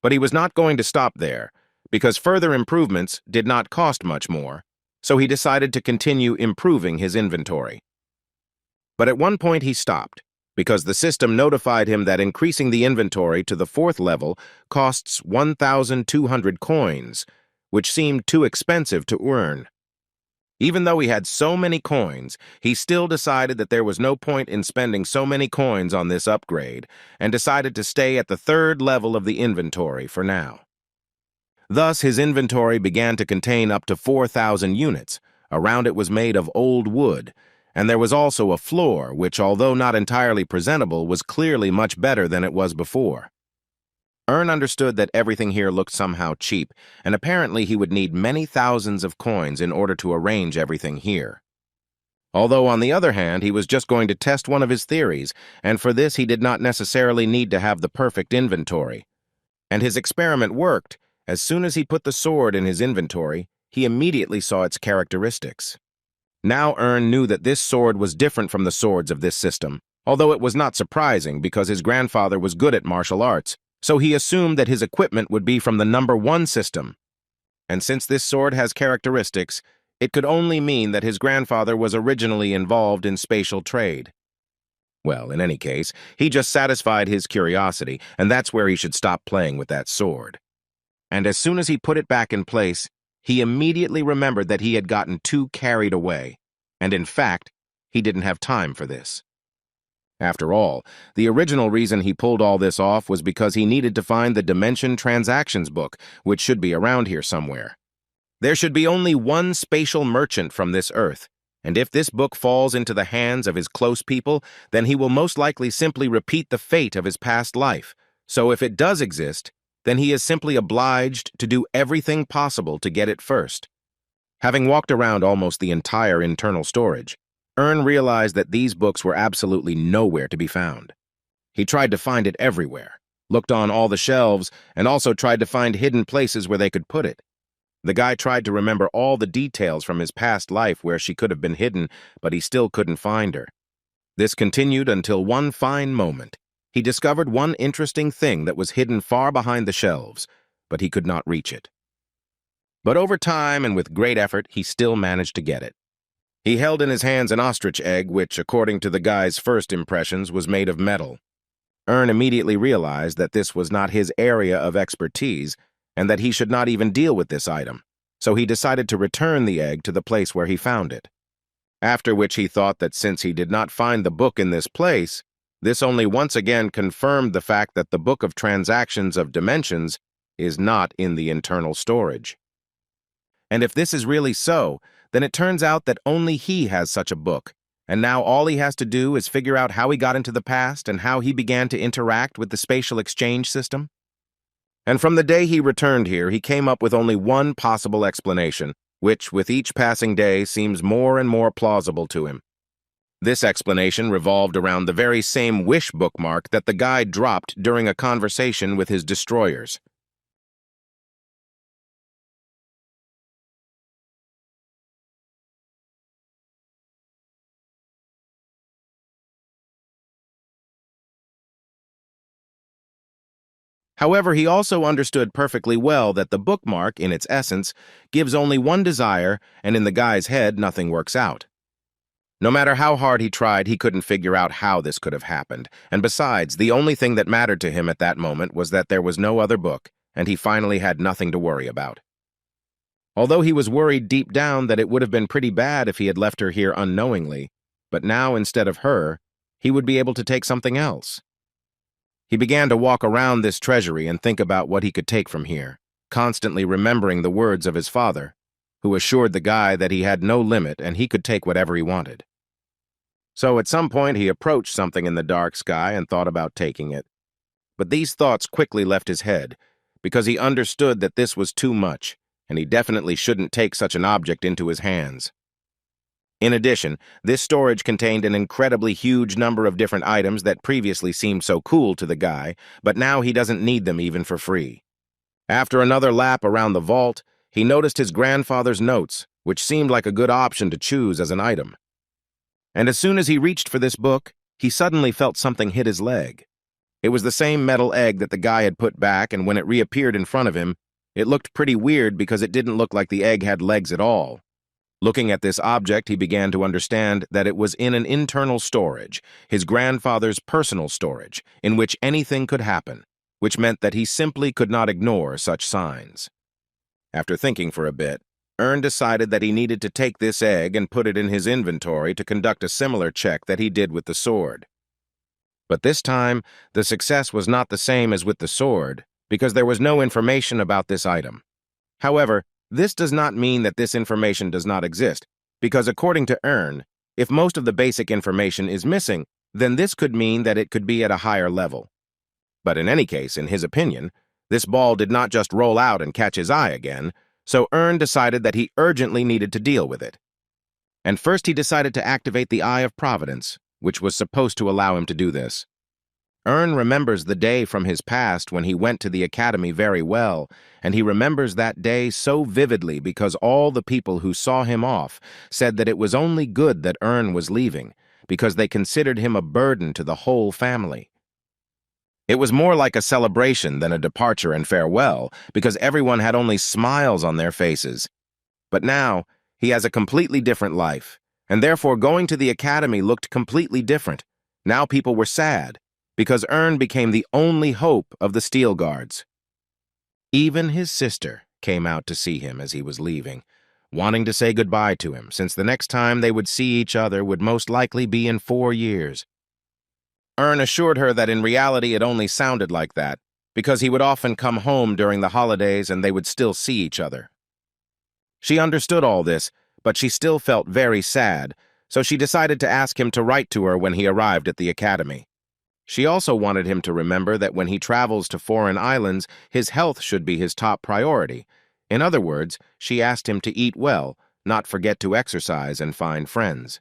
But he was not going to stop there, because further improvements did not cost much more, so he decided to continue improving his inventory. But at one point he stopped, because the system notified him that increasing the inventory to the 4th level costs 1,200 coins, which seemed too expensive to earn. Even though he had so many coins, he still decided that there was no point in spending so many coins on this upgrade, and decided to stay at the 3rd level of the inventory for now. Thus, his inventory began to contain up to 4,000 units. Around it was made of old wood, and there was also a floor which, although not entirely presentable, was clearly much better than it was before. Ern understood that everything here looked somehow cheap, and apparently he would need many thousands of coins in order to arrange everything here. Although, on the other hand, he was just going to test one of his theories, and for this he did not necessarily need to have the perfect inventory. And his experiment worked. As soon as he put the sword in his inventory, he immediately saw its characteristics. Now Ern knew that this sword was different from the swords of this system, although it was not surprising because his grandfather was good at martial arts, so he assumed that his equipment would be from the #1 system. And since this sword has characteristics, it could only mean that his grandfather was originally involved in spatial trade. Well, in any case, he just satisfied his curiosity, and that's where he should stop playing with that sword. And as soon as he put it back in place, he immediately remembered that he had gotten too carried away, and in fact, he didn't have time for this. After all, the original reason he pulled all this off was because he needed to find the Dimension Transactions book, which should be around here somewhere. There should be only one spatial merchant from this Earth, and if this book falls into the hands of his close people, then he will most likely simply repeat the fate of his past life. So if it does exist, then he is simply obliged to do everything possible to get it first. Having walked around almost the entire internal storage, Ern realized that these books were absolutely nowhere to be found. He tried to find it everywhere, looked on all the shelves, and also tried to find hidden places where they could put it. The guy tried to remember all the details from his past life where she could have been hidden, but he still couldn't find her. This continued until one fine moment. He discovered one interesting thing that was hidden far behind the shelves, but he could not reach it. But over time and with great effort, he still managed to get it. He held in his hands an ostrich egg, which, according to the guy's first impressions, was made of metal. Ern immediately realized that this was not his area of expertise, and that he should not even deal with this item, so he decided to return the egg to the place where he found it. After which he thought that since he did not find the book in this place, this only once again confirmed the fact that the Book of Transactions of Dimensions is not in the internal storage. And if this is really so, then it turns out that only he has such a book, and now all he has to do is figure out how he got into the past and how he began to interact with the spatial exchange system. And from the day he returned here, he came up with only one possible explanation, which, with each passing day, seems more and more plausible to him. This explanation revolved around the very same wish bookmark that the guy dropped during a conversation with his destroyers. However, he also understood perfectly well that the bookmark, in its essence, gives only one desire, and in the guy's head, nothing works out. No matter how hard he tried, he couldn't figure out how this could have happened, and besides, the only thing that mattered to him at that moment was that there was no other book, and he finally had nothing to worry about. Although he was worried deep down that it would have been pretty bad if he had left her here unknowingly, but now, instead of her, he would be able to take something else. He began to walk around this treasury and think about what he could take from here, constantly remembering the words of his father, who assured the guy that he had no limit and he could take whatever he wanted. So at some point he approached something in the dark sky and thought about taking it. But these thoughts quickly left his head, because he understood that this was too much, and he definitely shouldn't take such an object into his hands. In addition, this storage contained an incredibly huge number of different items that previously seemed so cool to the guy, but now he doesn't need them even for free. After another lap around the vault, he noticed his grandfather's notes, which seemed like a good option to choose as an item. And as soon as he reached for this book, he suddenly felt something hit his leg. It was the same metal egg that the guy had put back, and when it reappeared in front of him, it looked pretty weird because it didn't look like the egg had legs at all. Looking at this object, he began to understand that it was in an internal storage, his grandfather's personal storage, in which anything could happen, which meant that he simply could not ignore such signs. After thinking for a bit, Ern decided that he needed to take this egg and put it in his inventory to conduct a similar check that he did with the sword. But this time, the success was not the same as with the sword, because there was no information about this item. However, this does not mean that this information does not exist, because according to Ern, if most of the basic information is missing, then this could mean that it could be at a higher level. But in any case, in his opinion, this ball did not just roll out and catch his eye again, so Ern decided that he urgently needed to deal with it. And first he decided to activate the Eye of Providence, which was supposed to allow him to do this. Ern remembers the day from his past when he went to the academy very well, and he remembers that day so vividly because all the people who saw him off said that it was only good that Ern was leaving, because they considered him a burden to the whole family. It was more like a celebration than a departure and farewell, because everyone had only smiles on their faces. But now, he has a completely different life, and therefore going to the academy looked completely different. Now people were sad, because Ern became the only hope of the Steel Guards. Even his sister came out to see him as he was leaving, wanting to say goodbye to him, since the next time they would see each other would most likely be in 4 years. Ern assured her that in reality it only sounded like that, because he would often come home during the holidays and they would still see each other. She understood all this, but she still felt very sad, so she decided to ask him to write to her when he arrived at the academy. She also wanted him to remember that when he travels to foreign islands, his health should be his top priority. In other words, she asked him to eat well, not forget to exercise and find friends.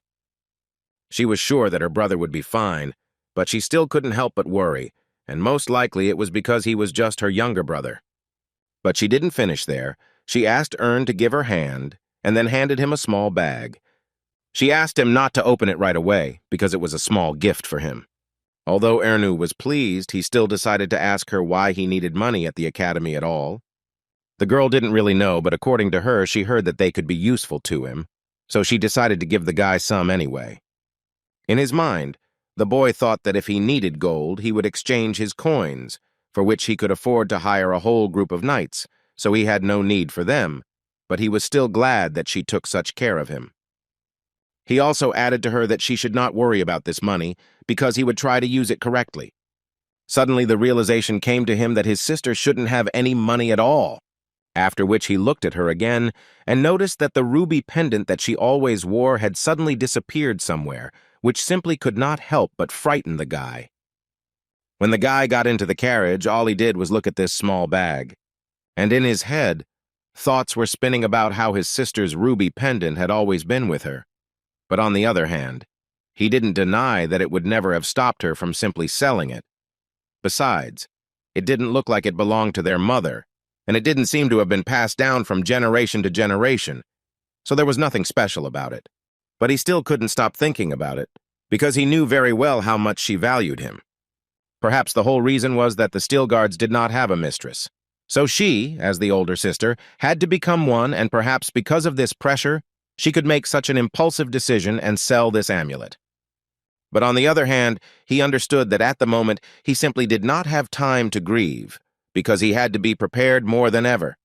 She was sure that her brother would be fine, but she still couldn't help but worry, and most likely it was because he was just her younger brother. But she didn't finish there. She asked Ern to give her hand, and then handed him a small bag. She asked him not to open it right away, because it was a small gift for him. Although Ernu was pleased, he still decided to ask her why he needed money at the academy at all. The girl didn't really know, but according to her, she heard that they could be useful to him, so she decided to give the guy some anyway. In his mind, the boy thought that if he needed gold, he would exchange his coins, for which he could afford to hire a whole group of knights, so he had no need for them, but he was still glad that she took such care of him. He also added to her that she should not worry about this money, because he would try to use it correctly. Suddenly the realization came to him that his sister shouldn't have any money at all, after which he looked at her again and noticed that the ruby pendant that she always wore had suddenly disappeared somewhere, which simply could not help but frighten the guy. When the guy got into the carriage, all he did was look at this small bag. And in his head, thoughts were spinning about how his sister's ruby pendant had always been with her. But on the other hand, he didn't deny that it would never have stopped her from simply selling it. Besides, it didn't look like it belonged to their mother, and it didn't seem to have been passed down from generation to generation, so there was nothing special about it. But he still couldn't stop thinking about it, because he knew very well how much she valued him. Perhaps the whole reason was that the Steel Guards did not have a mistress. So she, as the older sister, had to become one, and perhaps because of this pressure, she could make such an impulsive decision and sell this amulet. But on the other hand, he understood that at the moment he simply did not have time to grieve, because he had to be prepared more than ever.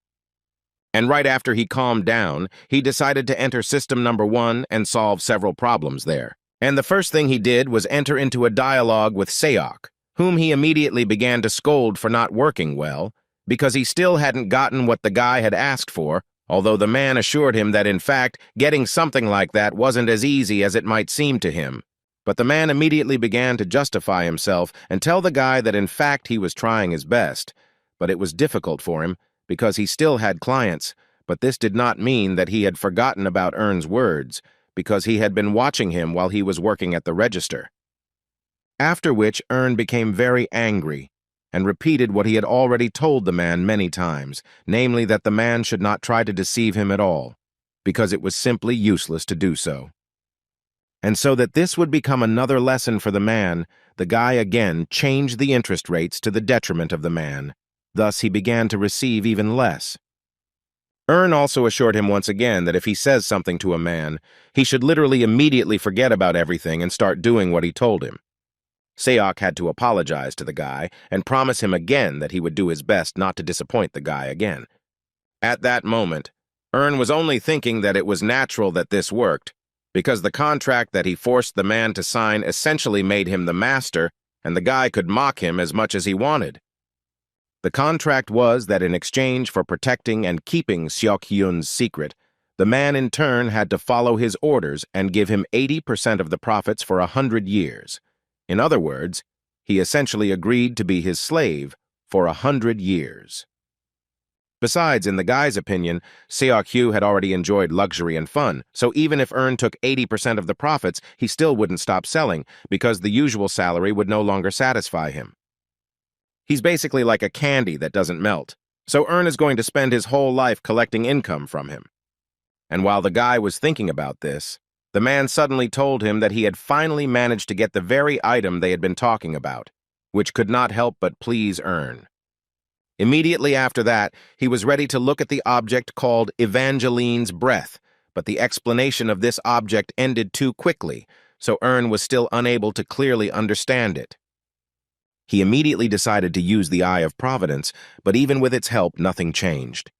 And right after he calmed down, he decided to enter System Number 1 and solve several problems there. And the first thing he did was enter into a dialogue with Seok, whom he immediately began to scold for not working well, because he still hadn't gotten what the guy had asked for, although the man assured him that in fact, getting something like that wasn't as easy as it might seem to him. But the man immediately began to justify himself and tell the guy that in fact he was trying his best, but it was difficult for him because he still had clients, but this did not mean that he had forgotten about Ern's words, because he had been watching him while he was working at the register. After which Ern became very angry and repeated what he had already told the man many times, namely that the man should not try to deceive him at all, because it was simply useless to do so. And so that this would become another lesson for the man, the guy again changed the interest rates to the detriment of the man. Thus he began to receive even less. Ern also assured him once again that if he says something to a man, he should literally immediately forget about everything and start doing what he told him. Seok had to apologize to the guy and promise him again that he would do his best not to disappoint the guy again. At that moment, Ern was only thinking that it was natural that this worked, because the contract that he forced the man to sign essentially made him the master, and the guy could mock him as much as he wanted. The contract was that in exchange for protecting and keeping Seok-hyun's secret, the man in turn had to follow his orders and give him 80% of the profits for 100 years. In other words, he essentially agreed to be his slave for 100 years. Besides, in the guy's opinion, Seok-hyu had already enjoyed luxury and fun, so even if Ern took 80% of the profits, he still wouldn't stop selling, because the usual salary would no longer satisfy him. He's basically like a candy that doesn't melt, so Ern is going to spend his whole life collecting income from him. And while the guy was thinking about this, The man suddenly told him that he had finally managed to get the very item they had been talking about, which could not help but please Ern. Immediately after that, he was ready to look at the object called Evangeline's breath, but the explanation of this object ended too quickly, so Ern was still unable to clearly understand it. He immediately decided to use the Eye of Providence, but even with its help, nothing changed.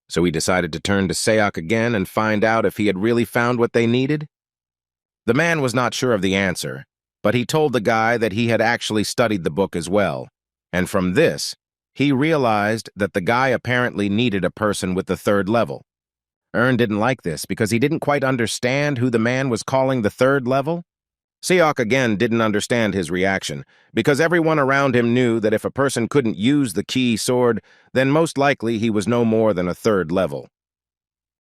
So he decided to turn to Seok again and find out if he had really found what they needed. The man was not sure of the answer, but he told the guy that he had actually studied the book as well, and from this, he realized that the guy apparently needed a person with the 3rd level. Ern didn't like this because he didn't quite understand who the man was calling the 3rd level. Seok again didn't understand his reaction, because everyone around him knew that if a person couldn't use the key sword, then most likely he was no more than a 3rd level.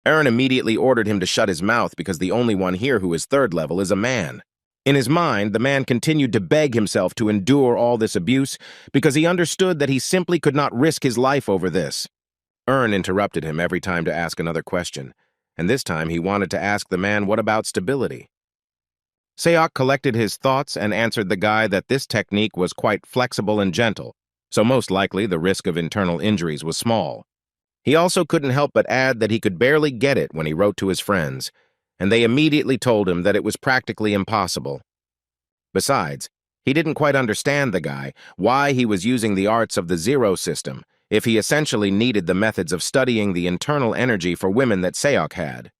Ern immediately ordered him to shut his mouth because the only one here who is 3rd level is a man. In his mind, the man continued to beg himself to endure all this abuse because he understood that he simply could not risk his life over this. Ern interrupted him every time to ask another question, and this time he wanted to ask the man what about stability. Seok collected his thoughts and answered the guy that this technique was quite flexible and gentle, so most likely the risk of internal injuries was small. He also couldn't help but add that he could barely get it when he wrote to his friends, and they immediately told him that it was practically impossible. Besides, he didn't quite understand the guy, why he was using the arts of the zero system, if he essentially needed the methods of studying the internal energy for women that Seok had.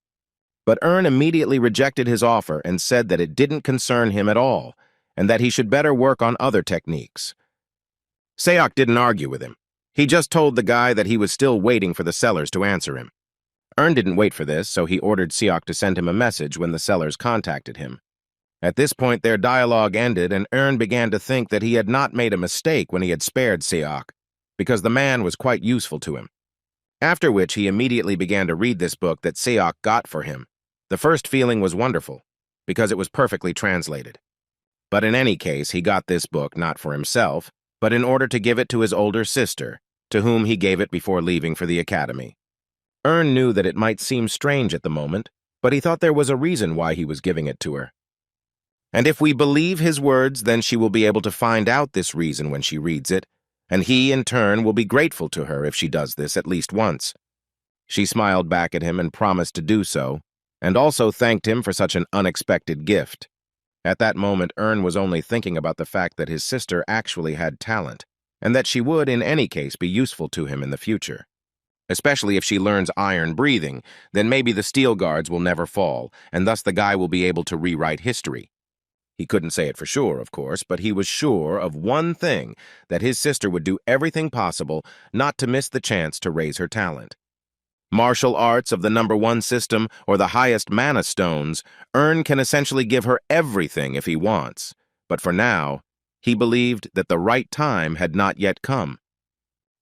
But Ern immediately rejected his offer and said that it didn't concern him at all, and that he should better work on other techniques. Seok didn't argue with him. He just told the guy that he was still waiting for the sellers to answer him. Ern didn't wait for this, so he ordered Seok to send him a message when the sellers contacted him. At this point, their dialogue ended, and Ern began to think that he had not made a mistake when he had spared Seok, because the man was quite useful to him. After which, he immediately began to read this book that Seok got for him. The first feeling was wonderful, because it was perfectly translated. But in any case, he got this book not for himself, but in order to give it to his older sister, to whom he gave it before leaving for the academy. Ern knew that it might seem strange at the moment, but he thought there was a reason why he was giving it to her. And if we believe his words, then she will be able to find out this reason when she reads it, and he, in turn, will be grateful to her if she does this at least once. She smiled back at him and promised to do so, and also thanked him for such an unexpected gift. At that moment, Ern was only thinking about the fact that his sister actually had talent, and that she would, in any case, be useful to him in the future. Especially if she learns iron breathing, then maybe the steel guards will never fall, and thus the guy will be able to rewrite history. He couldn't say it for sure, of course, but he was sure of one thing, that his sister would do everything possible not to miss the chance to raise her talent. Martial arts of the #1 system or the highest mana stones, Ern can essentially give her everything if he wants, but for now, he believed that the right time had not yet come.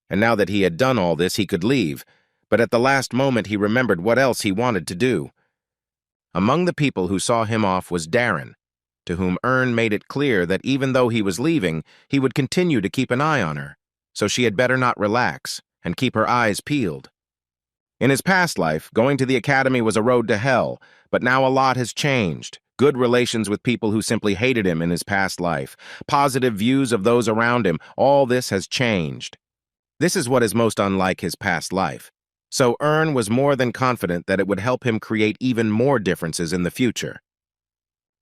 And now that he had done all this, he could leave, but at the last moment he remembered what else he wanted to do. Among the people who saw him off was Darren, to whom Ern made it clear that even though he was leaving, he would continue to keep an eye on her, so she had better not relax and keep her eyes peeled. In his past life, going to the academy was a road to hell, but now a lot has changed. Good relations with people who simply hated him in his past life, positive views of those around him, all this has changed. This is what is most unlike his past life. So Ern was more than confident that it would help him create even more differences in the future.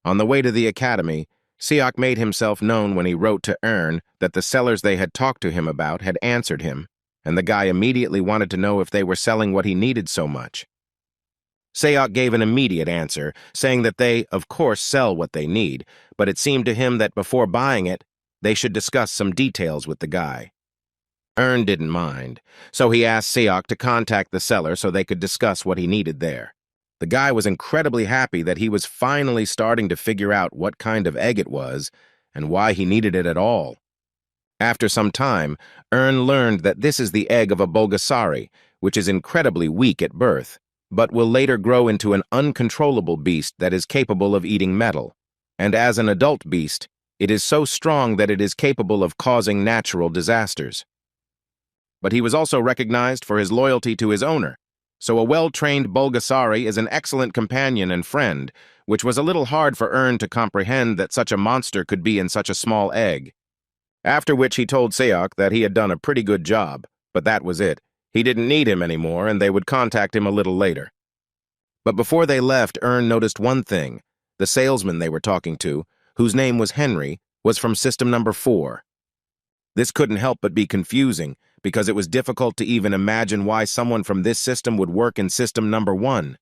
On the way to the academy, Seok made himself known when he wrote to Ern that the sellers they had talked to him about had answered him, and the guy immediately wanted to know if they were selling what he needed so much. Seok gave an immediate answer, saying that they, of course, sell what they need, but it seemed to him that before buying it, they should discuss some details with the guy. Ern didn't mind, so he asked Seok to contact the seller so they could discuss what he needed there. The guy was incredibly happy that he was finally starting to figure out what kind of egg it was and why he needed it at all. After some time, Ern learned that this is the egg of a Bulgasari, which is incredibly weak at birth, but will later grow into an uncontrollable beast that is capable of eating metal. And as an adult beast, it is so strong that it is capable of causing natural disasters. But he was also recognized for his loyalty to his owner, so a well-trained Bulgasari is an excellent companion and friend, which was a little hard for Ern to comprehend that such a monster could be in such a small egg. After which he told Seok that he had done a pretty good job, but that was it. He didn't need him anymore, and they would contact him a little later. But before they left, Ern noticed one thing. The salesman they were talking to, whose name was Henry, was from system number 4. This couldn't help but be confusing, because it was difficult to even imagine why someone from this system would work in system number 1.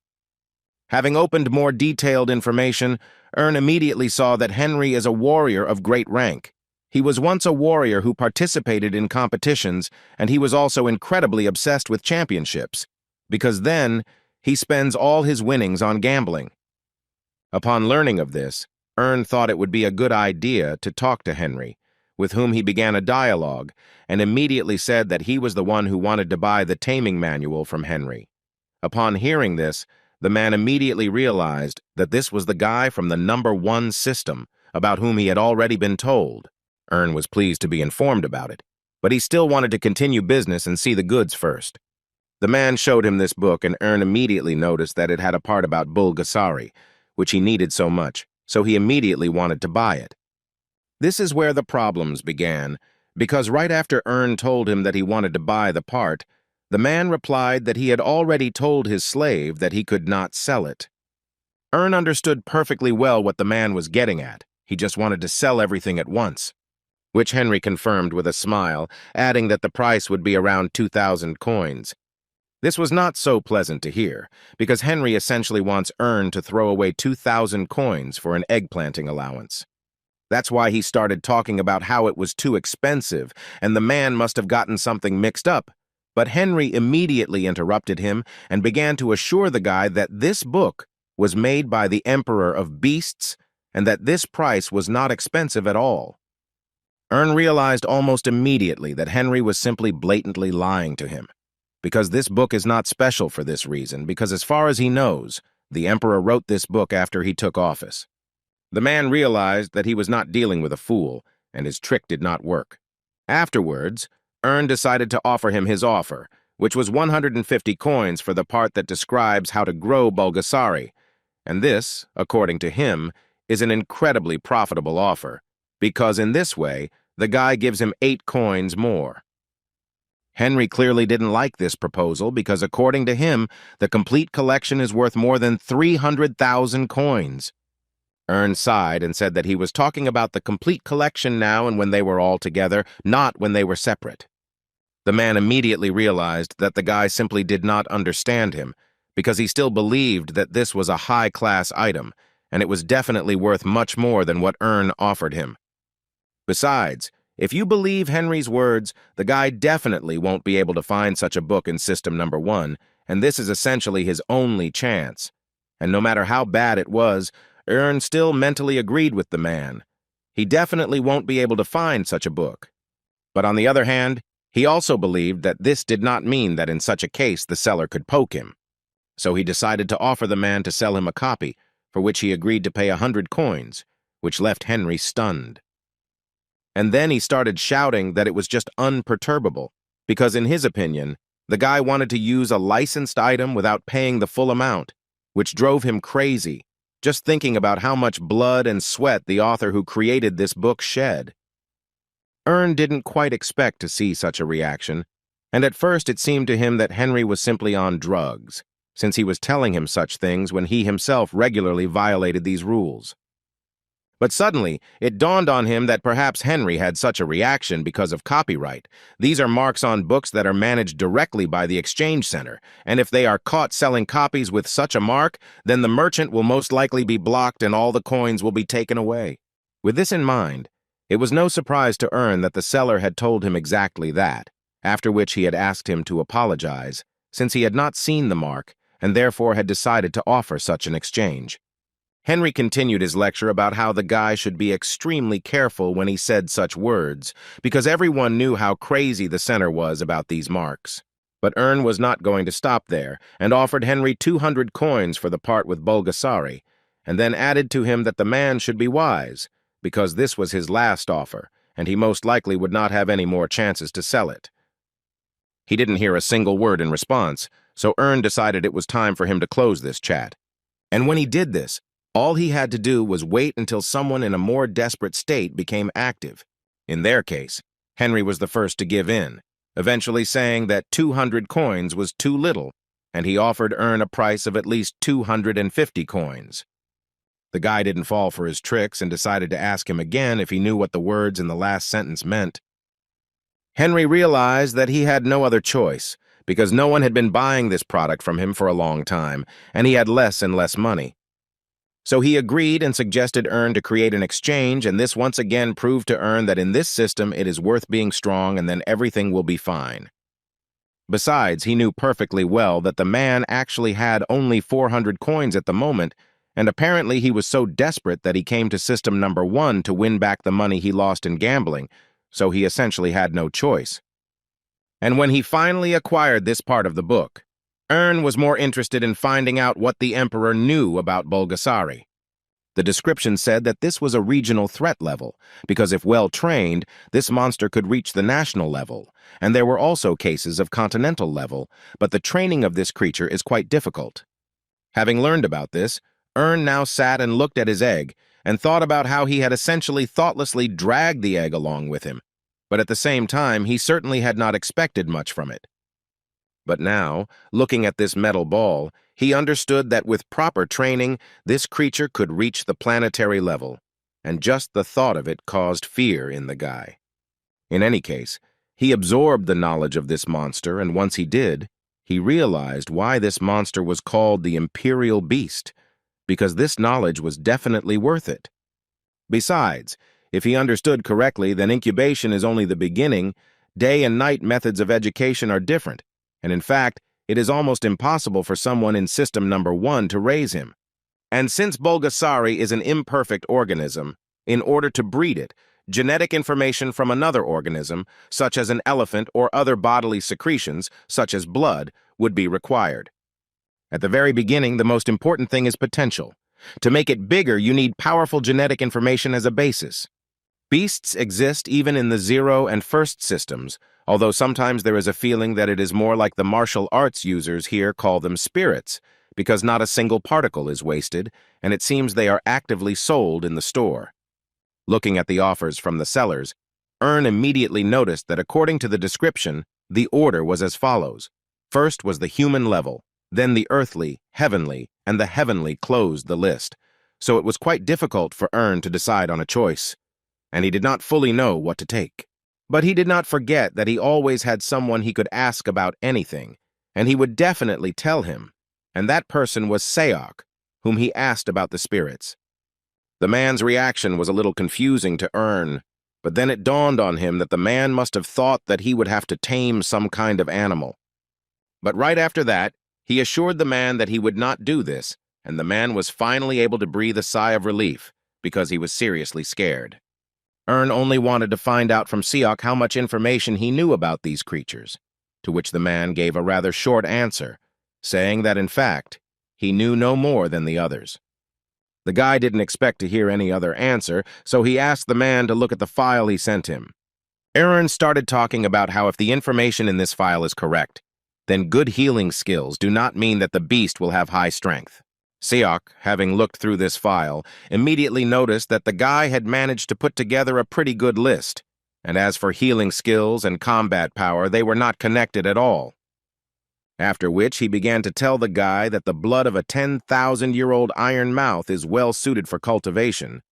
Having opened more detailed information, Ern immediately saw that Henry is a warrior of great rank. He was once a warrior who participated in competitions, and he was also incredibly obsessed with championships, because then he spends all his winnings on gambling. Upon learning of this, Ern thought it would be a good idea to talk to Henry, with whom he began a dialogue, and immediately said that he was the one who wanted to buy the taming manual from Henry. Upon hearing this, the man immediately realized that this was the guy from the number 1 system, about whom he had already been told. Ern was pleased to be informed about it, but he still wanted to continue business and see the goods first. The man showed him this book, and Ern immediately noticed that it had a part about Bulgasari, which he needed so much, so he immediately wanted to buy it. This is where the problems began, because right after Ern told him that he wanted to buy the part, the man replied that he had already told his slave that he could not sell it. Ern understood perfectly well what the man was getting at. He just wanted to sell everything at once, which Henry confirmed with a smile, adding that the price would be around 2,000 coins. This was not so pleasant to hear, because Henry essentially wants Ern to throw away 2,000 coins for an egg planting allowance. That's why he started talking about how it was too expensive, and the man must have gotten something mixed up. But Henry immediately interrupted him and began to assure the guy that this book was made by the Emperor of Beasts and that this price was not expensive at all. Ern realized almost immediately that Henry was simply blatantly lying to him, because this book is not special for this reason, because as far as he knows, the Emperor wrote this book after he took office. The man realized that he was not dealing with a fool, and his trick did not work. Afterwards, Ern decided to offer him his offer, which was 150 coins for the part that describes how to grow Bulgasari, and this, according to him, is an incredibly profitable offer, because in this way, the guy gives him 8 coins more. Henry clearly didn't like this proposal because, according to him, the complete collection is worth more than 300,000 coins. Ern sighed and said that he was talking about the complete collection now and when they were all together, not when they were separate. The man immediately realized that the guy simply did not understand him, because he still believed that this was a high-class item, and it was definitely worth much more than what Ern offered him. Besides, if you believe Henry's words, the guy definitely won't be able to find such a book in system number 1, and this is essentially his only chance. And no matter how bad it was, Ern still mentally agreed with the man. He definitely won't be able to find such a book. But on the other hand, he also believed that this did not mean that in such a case the seller could poke him. So he decided to offer the man to sell him a copy, for which he agreed to pay 100 coins, which left Henry stunned. And then he started shouting that it was just unperturbable, because in his opinion, the guy wanted to use a licensed item without paying the full amount, which drove him crazy, just thinking about how much blood and sweat the author who created this book shed. Ern didn't quite expect to see such a reaction, and at first it seemed to him that Henry was simply on drugs, since he was telling him such things when he himself regularly violated these rules. But suddenly, it dawned on him that perhaps Henry had such a reaction because of copyright. These are marks on books that are managed directly by the exchange center, and if they are caught selling copies with such a mark, then the merchant will most likely be blocked and all the coins will be taken away. With this in mind, it was no surprise to Ern that the seller had told him exactly that, after which he had asked him to apologize, since he had not seen the mark and therefore had decided to offer such an exchange. Henry continued his lecture about how the guy should be extremely careful when he said such words, because everyone knew how crazy the center was about these marks. But Ern was not going to stop there, and offered Henry 200 coins for the part with Bulgasari, and then added to him that the man should be wise, because this was his last offer, and he most likely would not have any more chances to sell it. He didn't hear a single word in response, so Ern decided it was time for him to close this chat. And when he did this, all he had to do was wait until someone in a more desperate state became active. In their case, Henry was the first to give in, eventually saying that 200 coins was too little, and he offered Ern a price of at least 250 coins. The guy didn't fall for his tricks and decided to ask him again if he knew what the words in the last sentence meant. Henry realized that he had no other choice, because no one had been buying this product from him for a long time, and he had less and less money. So he agreed and suggested Ern to create an exchange, and this once again proved to Ern that in this system it is worth being strong and then everything will be fine. Besides, he knew perfectly well that the man actually had only 400 coins at the moment, and apparently he was so desperate that he came to system number 1 to win back the money he lost in gambling, so he essentially had no choice. And when he finally acquired this part of the book, Ern was more interested in finding out what the Emperor knew about Bulgasari. The description said that this was a regional threat level, because if well-trained, this monster could reach the national level, and there were also cases of continental level, but the training of this creature is quite difficult. Having learned about this, Ern now sat and looked at his egg, and thought about how he had essentially thoughtlessly dragged the egg along with him, but at the same time, he certainly had not expected much from it. But now, looking at this metal ball, he understood that with proper training, this creature could reach the planetary level, and just the thought of it caused fear in the guy. In any case, he absorbed the knowledge of this monster, and once he did, he realized why this monster was called the Imperial Beast, because this knowledge was definitely worth it. Besides, if he understood correctly, then incubation is only the beginning. Day and night methods of education are different, and in fact, it is almost impossible for someone in system number 1 to raise him. And since Bulgasari is an imperfect organism, in order to breed it, genetic information from another organism, such as an elephant or other bodily secretions, such as blood, would be required. At the very beginning, the most important thing is potential. To make it bigger, you need powerful genetic information as a basis. Beasts exist even in the 0 and 1st systems, although sometimes there is a feeling that it is more like the martial arts users here call them spirits, because not a single particle is wasted, and it seems they are actively sold in the store. Looking at the offers from the sellers, Ern immediately noticed that according to the description, the order was as follows. First was the human level, then the earthly, heavenly, and the heavenly closed the list, so it was quite difficult for Ern to decide on a choice, and he did not fully know what to take. But he did not forget that he always had someone he could ask about anything, and he would definitely tell him, and that person was Seok, whom he asked about the spirits. The man's reaction was a little confusing to Ern, but then it dawned on him that the man must have thought that he would have to tame some kind of animal. But right after that, he assured the man that he would not do this, and the man was finally able to breathe a sigh of relief, because he was seriously scared. Ern only wanted to find out from Seok how much information he knew about these creatures, to which the man gave a rather short answer, saying that, in fact, he knew no more than the others. The guy didn't expect to hear any other answer, so he asked the man to look at the file he sent him. Ern started talking about how if the information in this file is correct, then good healing skills do not mean that the beast will have high strength. Seok, having looked through this file, immediately noticed that the guy had managed to put together a pretty good list, and as for healing skills and combat power, they were not connected at all. After which he began to tell the guy that the blood of a 10,000-year-old iron mouth is well suited for cultivation.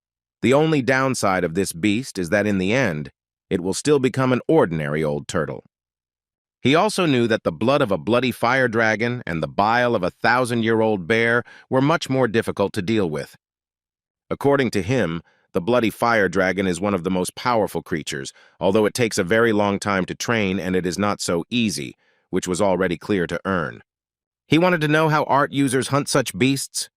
The only downside of this beast is that in the end, it will still become an ordinary old turtle. He also knew that the blood of a bloody fire dragon and the bile of a 1,000-year-old bear were much more difficult to deal with. According to him, the bloody fire dragon is one of the most powerful creatures, although it takes a very long time to train and it is not so easy, which was already clear to Ern. He wanted to know how art users hunt such beasts.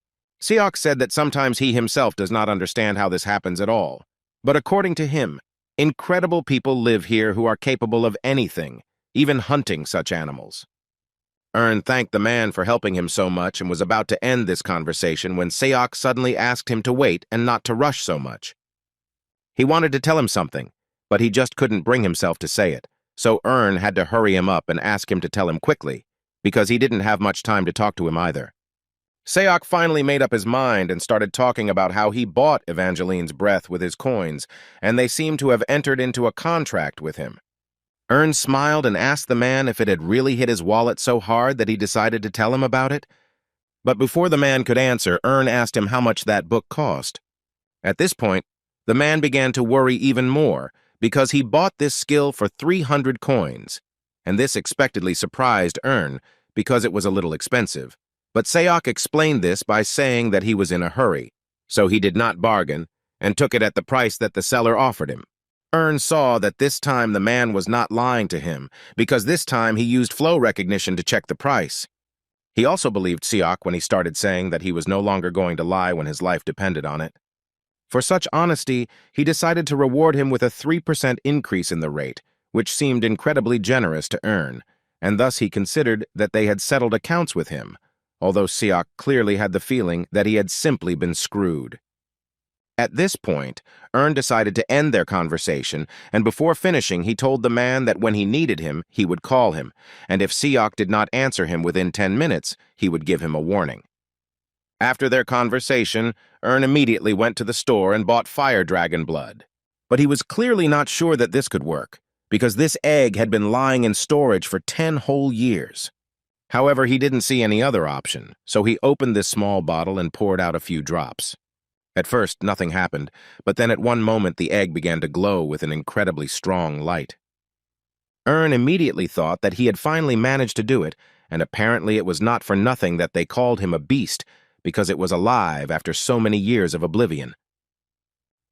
Seok said that sometimes he himself does not understand how this happens at all. But according to him, incredible people live here who are capable of anything, even hunting such animals. Ern thanked the man for helping him so much and was about to end this conversation when Seok suddenly asked him to wait and not to rush so much. He wanted to tell him something, but he just couldn't bring himself to say it, so Ern had to hurry him up and ask him to tell him quickly, because he didn't have much time to talk to him either. Seok finally made up his mind and started talking about how he bought Evangeline's breath with his coins, and they seemed to have entered into a contract with him. Ern smiled and asked the man if it had really hit his wallet so hard that he decided to tell him about it. But before the man could answer, Ern asked him how much that book cost. At this point, the man began to worry even more because he bought this skill for 300 coins, and this expectedly surprised Ern because it was a little expensive. But Seok explained this by saying that he was in a hurry, so he did not bargain and took it at the price that the seller offered him. Ern saw that this time the man was not lying to him because this time he used flow recognition to check the price. He also believed Seok when he started saying that he was no longer going to lie when his life depended on it. For such honesty, he decided to reward him with a 3% increase in the rate, which seemed incredibly generous to Ern, and thus he considered that they had settled accounts with him, although Seok clearly had the feeling that he had simply been screwed. At this point, Ern decided to end their conversation, and before finishing, he told the man that when he needed him, he would call him, and if Seok did not answer him within 10 minutes, he would give him a warning. After their conversation, Ern immediately went to the store and bought fire dragon blood. But he was clearly not sure that this could work, because this egg had been lying in storage for 10 whole years. However, he didn't see any other option, so he opened this small bottle and poured out a few drops. At first, nothing happened, but then at one moment the egg began to glow with an incredibly strong light. Ern immediately thought that he had finally managed to do it, and apparently it was not for nothing that they called him a beast, because it was alive after so many years of oblivion.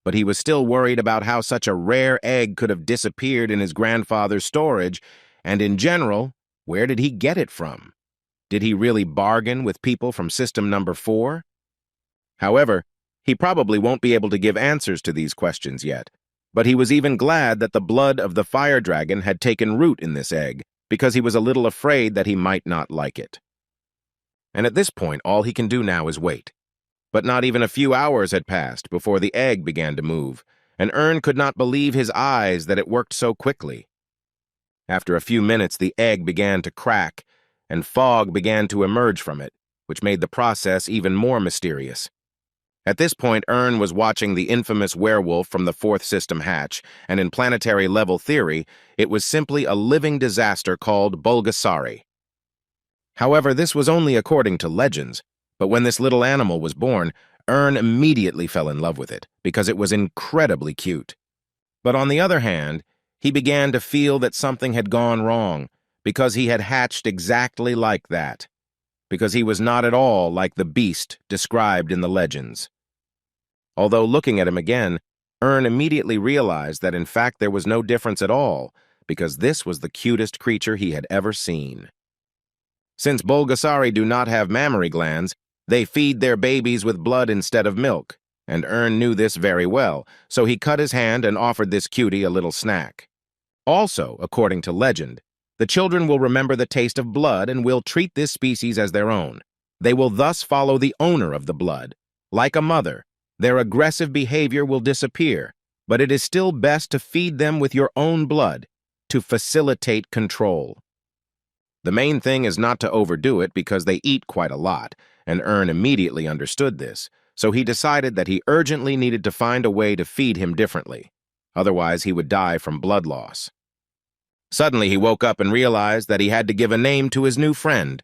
But he was still worried about how such a rare egg could have disappeared in his grandfather's storage, and in general, where did he get it from? Did he really bargain with people from system number 4? However, he probably won't be able to give answers to these questions yet, but he was even glad that the blood of the fire dragon had taken root in this egg, because he was a little afraid that he might not like it. And at this point, all he can do now is wait. But not even a few hours had passed before the egg began to move, and Ern could not believe his eyes that it worked so quickly. After a few minutes, the egg began to crack, and fog began to emerge from it, which made the process even more mysterious. At this point, Ern was watching the infamous werewolf from the 4th system hatch, and in planetary level theory, it was simply a living disaster called Bulgasari. However, this was only according to legends, but when this little animal was born, Ern immediately fell in love with it, because it was incredibly cute. But on the other hand, he began to feel that something had gone wrong, because he had hatched exactly like that, because he was not at all like the beast described in the legends. Although looking at him again, Ern immediately realized that in fact there was no difference at all, because this was the cutest creature he had ever seen. Since Bulgasari do not have mammary glands, they feed their babies with blood instead of milk, and Ern knew this very well, so he cut his hand and offered this cutie a little snack. Also, according to legend, the children will remember the taste of blood and will treat this species as their own. They will thus follow the owner of the blood. Like a mother, their aggressive behavior will disappear, but it is still best to feed them with your own blood to facilitate control. The main thing is not to overdo it because they eat quite a lot, and Ern immediately understood this, so he decided that he urgently needed to find a way to feed him differently. Otherwise, he would die from blood loss. Suddenly, he woke up and realized that he had to give a name to his new friend.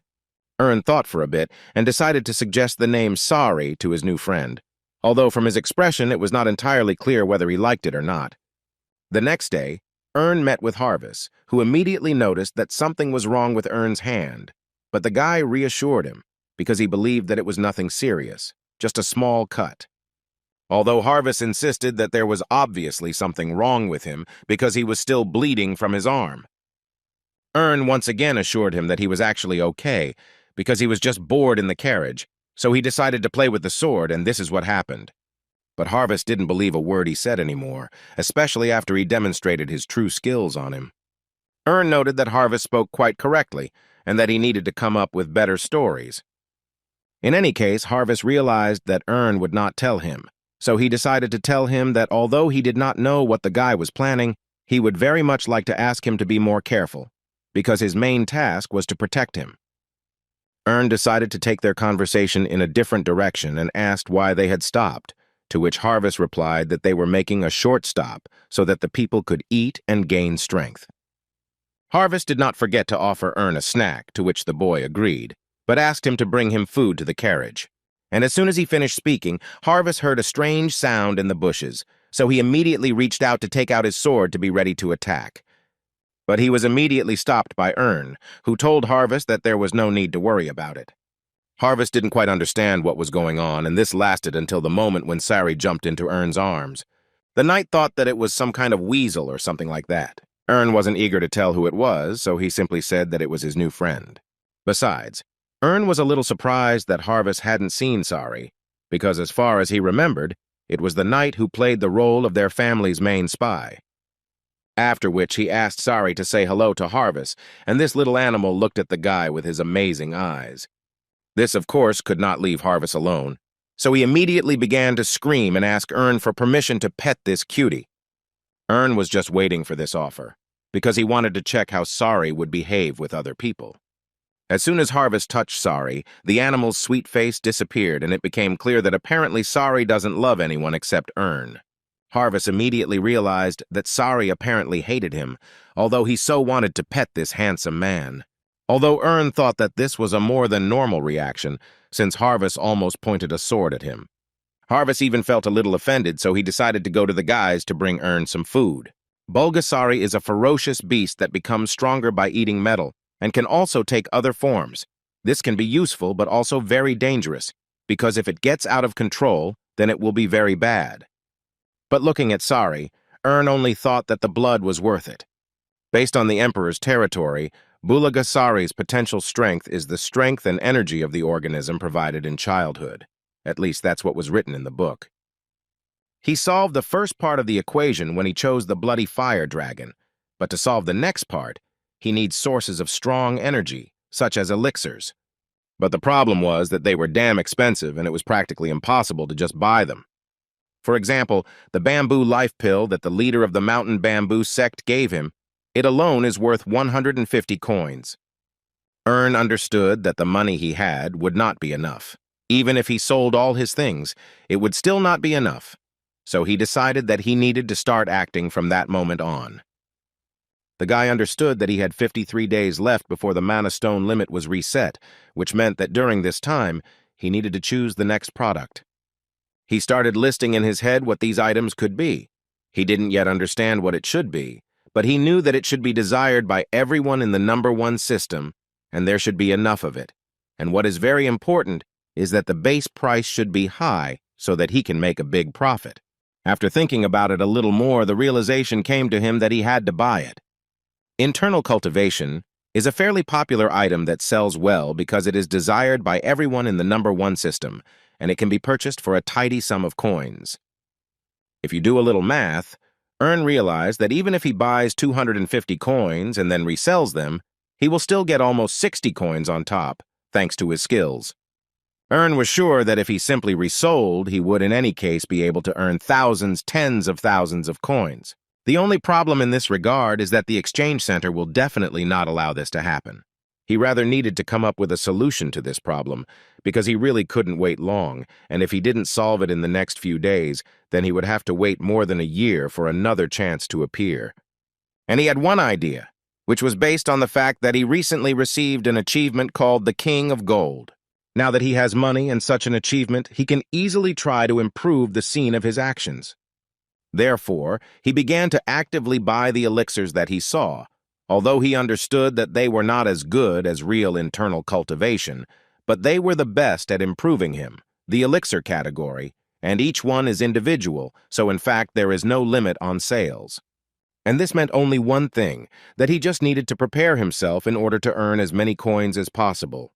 Ern thought for a bit and decided to suggest the name Sorry to his new friend, although from his expression it was not entirely clear whether he liked it or not. The next day, Ern met with Harvis, who immediately noticed that something was wrong with Ern's hand, but the guy reassured him because he believed that it was nothing serious, just a small cut. Although Harvis insisted that there was obviously something wrong with him because he was still bleeding from his arm. Ern once again assured him that he was actually okay because he was just bored in the carriage, so he decided to play with the sword, and this is what happened. But Harvis didn't believe a word he said anymore, especially after he demonstrated his true skills on him. Ern noted that Harvis spoke quite correctly, and that he needed to come up with better stories. In any case, Harvis realized that Ern would not tell him, so he decided to tell him that although he did not know what the guy was planning, he would very much like to ask him to be more careful, because his main task was to protect him. Ern decided to take their conversation in a different direction and asked why they had stopped, to which Harvest replied that they were making a short stop so that the people could eat and gain strength. Harvest did not forget to offer Ern a snack, to which the boy agreed, but asked him to bring him food to the carriage. And as soon as he finished speaking, Harvest heard a strange sound in the bushes, so he immediately reached out to take out his sword to be ready to attack. But he was immediately stopped by Ern, who told Harvest that there was no need to worry about it. Harvest didn't quite understand what was going on, and this lasted until the moment when Sari jumped into Ern's arms. The knight thought that it was some kind of weasel or something like that. Ern wasn't eager to tell who it was, so he simply said that it was his new friend. Besides, Ern was a little surprised that Harvest hadn't seen Sari, because as far as he remembered, it was the knight who played the role of their family's main spy. After which he asked Sari to say hello to Harvest, and this little animal looked at the guy with his amazing eyes. This, of course, could not leave Harvest alone, so he immediately began to scream and ask Ern for permission to pet this cutie. Ern was just waiting for this offer, because he wanted to check how Sari would behave with other people. As soon as Harvest touched Sari, the animal's sweet face disappeared, and it became clear that apparently Sari doesn't love anyone except Ern. Harvest immediately realized that Sari apparently hated him, although he so wanted to pet this handsome man. Although Ern thought that this was a more than normal reaction, since Harvest almost pointed a sword at him. Harvest even felt a little offended, so he decided to go to the guys to bring Ern some food. Bulgasari is a ferocious beast that becomes stronger by eating metal, and can also take other forms. This can be useful, but also very dangerous, because if it gets out of control, then it will be very bad. But looking at Sari, Ern only thought that the blood was worth it. Based on the Emperor's territory, Bulgasari's potential strength is the strength and energy of the organism provided in childhood. At least that's what was written in the book. He solved the first part of the equation when he chose the bloody fire dragon, but to solve the next part, he needs sources of strong energy, such as elixirs. But the problem was that they were damn expensive and it was practically impossible to just buy them. For example, the bamboo life pill that the leader of the mountain bamboo sect gave him, it alone is worth 150 coins. Ern understood that the money he had would not be enough. Even if he sold all his things, it would still not be enough. So he decided that he needed to start acting from that moment on. The guy understood that he had 53 days left before the mana stone limit was reset, which meant that during this time, he needed to choose the next product. He started listing in his head what these items could be. He didn't yet understand what it should be, but he knew that it should be desired by everyone in the #1 system, and there should be enough of it. And what is very important is that the base price should be high so that he can make a big profit. After thinking about it a little more, the realization came to him that he had to buy it. Internal cultivation is a fairly popular item that sells well because it is desired by everyone in the #1 system, and it can be purchased for a tidy sum of coins. If you do a little math, Ern realized that even if he buys 250 coins and then resells them, he will still get almost 60 coins on top, thanks to his skills. Ern was sure that if he simply resold, he would in any case be able to earn thousands, tens of thousands of coins. The only problem in this regard is that the exchange center will definitely not allow this to happen. He rather needed to come up with a solution to this problem, because he really couldn't wait long, and if he didn't solve it in the next few days, then he would have to wait more than a year for another chance to appear. And he had one idea, which was based on the fact that he recently received an achievement called the King of Gold. Now that he has money and such an achievement, he can easily try to improve the scene of his actions. Therefore, he began to actively buy the elixirs that he saw, although he understood that they were not as good as real internal cultivation, but they were the best at improving him, the elixir category, and each one is individual, so in fact there is no limit on sales. And this meant only one thing, that he just needed to prepare himself in order to earn as many coins as possible.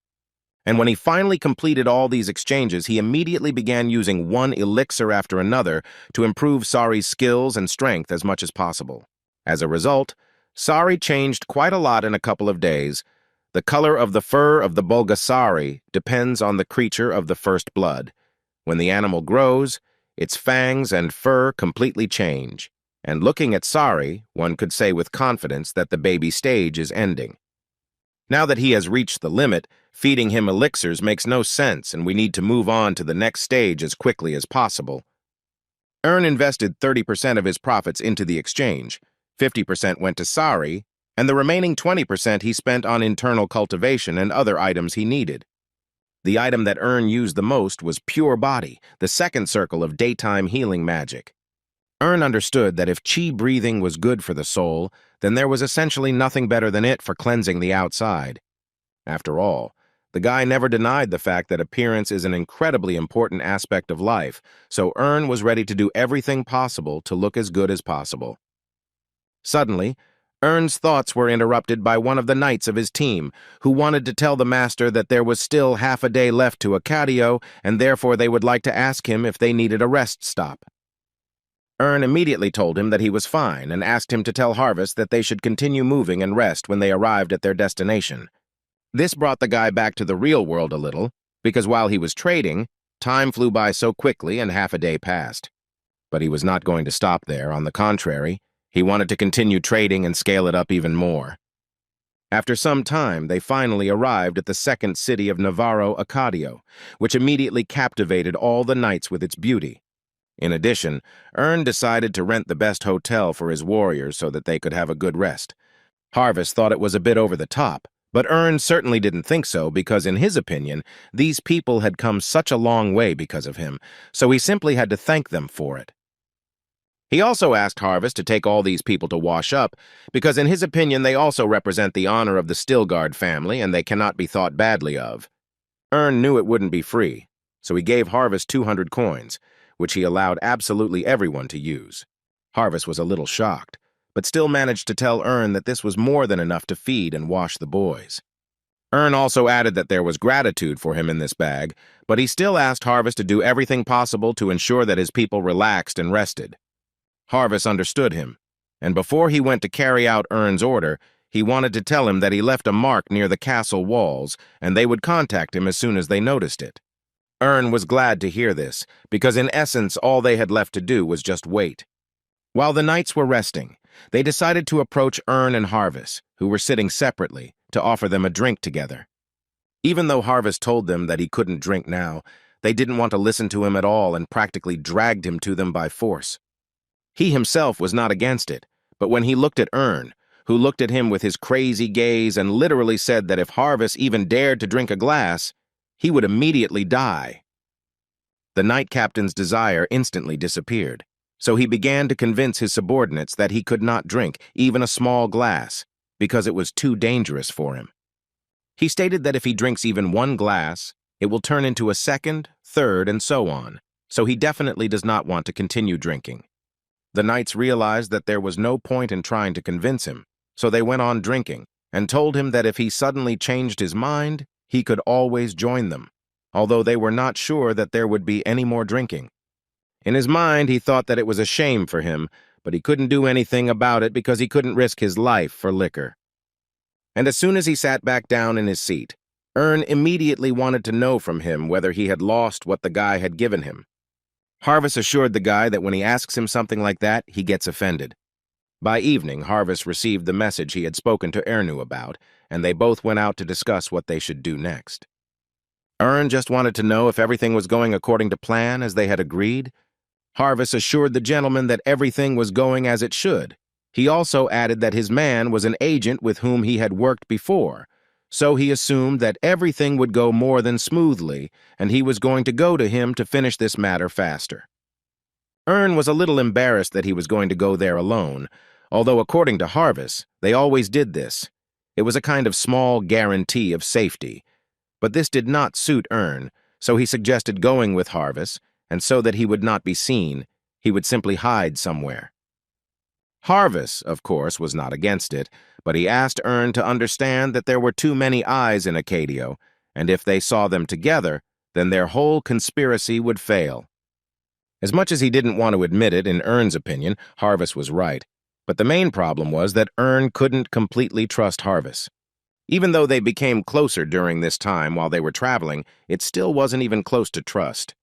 And when he finally completed all these exchanges, he immediately began using one elixir after another to improve Sari's skills and strength as much as possible. As a result, Sari changed quite a lot in a couple of days. The color of the fur of the Bulgasari depends on the creature of the first blood. When the animal grows, its fangs and fur completely change. And looking at Sari, one could say with confidence that the baby stage is ending. Now that he has reached the limit, Feeding him elixirs makes no sense, and we need to move on to the next stage as quickly as possible. Ern invested 30% of his profits into the exchange, 50% went to Sari, and the remaining 20% he spent on internal cultivation and other items he needed. The item that Ern used the most was Pure Body, the second circle of daytime healing magic. Ern understood that if chi breathing was good for the soul, then there was essentially nothing better than it for cleansing the outside. After all, the guy never denied the fact that appearance is an incredibly important aspect of life, so Ern was ready to do everything possible to look as good as possible. Suddenly, Ern's thoughts were interrupted by one of the knights of his team, who wanted to tell the master that there was still half a day left to Acadio, and therefore they would like to ask him if they needed a rest stop. Ern immediately told him that he was fine and asked him to tell Harvest that they should continue moving and rest when they arrived at their destination. This brought the guy back to the real world a little, because while he was trading, time flew by so quickly and half a day passed. But he was not going to stop there. On the contrary, he wanted to continue trading and scale it up even more. After some time, they finally arrived at the second city of Navarro, Acadio, which immediately captivated all the knights with its beauty. In addition, Ern decided to rent the best hotel for his warriors so that they could have a good rest. Harvest thought it was a bit over the top, but Ern certainly didn't think so because, in his opinion, these people had come such a long way because of him, so he simply had to thank them for it. He also asked Harvest to take all these people to wash up because, in his opinion, they also represent the honor of the Stilgard family and they cannot be thought badly of. Ern knew it wouldn't be free, so he gave Harvest 200 coins, which he allowed absolutely everyone to use. Harvest was a little shocked, but still managed to tell Ern that this was more than enough to feed and wash the boys. Ern also added that there was gratitude for him in this bag, but he still asked Harvest to do everything possible to ensure that his people relaxed and rested. Harvest understood him, and before he went to carry out Ern's order, he wanted to tell him that he left a mark near the castle walls, and they would contact him as soon as they noticed it. Ern was glad to hear this, because in essence all they had left to do was just wait. While the knights were resting, they decided to approach Ern and Harvest, who were sitting separately, to offer them a drink together. Even though Harvest told them that he couldn't drink now, they didn't want to listen to him at all and practically dragged him to them by force. He himself was not against it, but when he looked at Ern, who looked at him with his crazy gaze and literally said that if Harvest even dared to drink a glass, he would immediately die. The knight captain's desire instantly disappeared, so he began to convince his subordinates that he could not drink even a small glass, because it was too dangerous for him. He stated that if he drinks even one glass, it will turn into a second, third, and so on, so he definitely does not want to continue drinking. The knights realized that there was no point in trying to convince him, so they went on drinking, and told him that if he suddenly changed his mind, he could always join them, although they were not sure that there would be any more drinking. In his mind, he thought that it was a shame for him, but he couldn't do anything about it because he couldn't risk his life for liquor. And as soon as he sat back down in his seat, Ern immediately wanted to know from him whether he had lost what the guy had given him. Harvest assured the guy that when he asks him something like that, he gets offended. By evening, Harvest received the message he had spoken to Ernu about, and they both went out to discuss what they should do next. Ern just wanted to know if everything was going according to plan as they had agreed. Harvest assured the gentleman that everything was going as it should. He also added that his man was an agent with whom he had worked before, so he assumed that everything would go more than smoothly, and he was going to go to him to finish this matter faster. Ern was a little embarrassed that he was going to go there alone, although according to Harvest, they always did this. It was a kind of small guarantee of safety. But this did not suit Ern, so he suggested going with Harvest, and so that he would not be seen, he would simply hide somewhere. Harvest, of course, was not against it, but he asked Ern to understand that there were too many eyes in Acadio, and if they saw them together, then their whole conspiracy would fail. As much as he didn't want to admit it, in Ern's opinion, Harvest was right. But the main problem was that Ern couldn't completely trust Harvest. Even though they became closer during this time while they were traveling, it still wasn't even close to trust.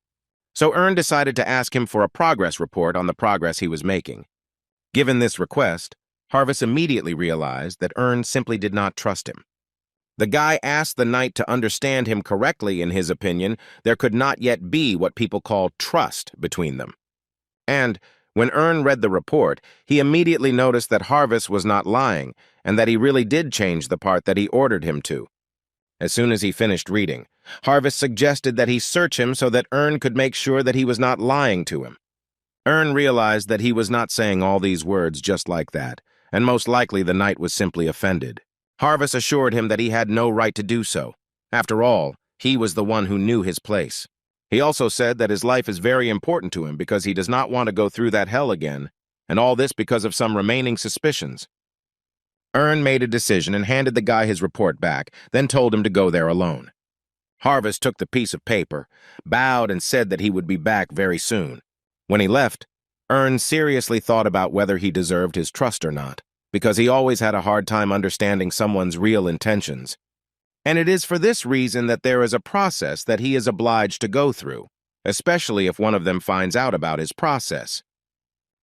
So Ern decided to ask him for a progress report on the progress he was making. Given this request, Harvest immediately realized that Ern simply did not trust him. The guy asked the knight to understand him correctly. In his opinion, there could not yet be what people call trust between them. And when Ern read the report, he immediately noticed that Harvest was not lying, and that he really did change the part that he ordered him to. As soon as he finished reading, Harvest suggested that he search him so that Ern could make sure that he was not lying to him. Ern realized that he was not saying all these words just like that, and most likely the knight was simply offended. Harvest assured him that he had no right to do so. After all, he was the one who knew his place. He also said that his life is very important to him because he does not want to go through that hell again, and all this because of some remaining suspicions. Ern made a decision and handed the guy his report back, then told him to go there alone. Harvest took the piece of paper, bowed, and said that he would be back very soon. When he left, Ern seriously thought about whether he deserved his trust or not, because he always had a hard time understanding someone's real intentions. And it is for this reason that there is a process that he is obliged to go through, especially if one of them finds out about his process.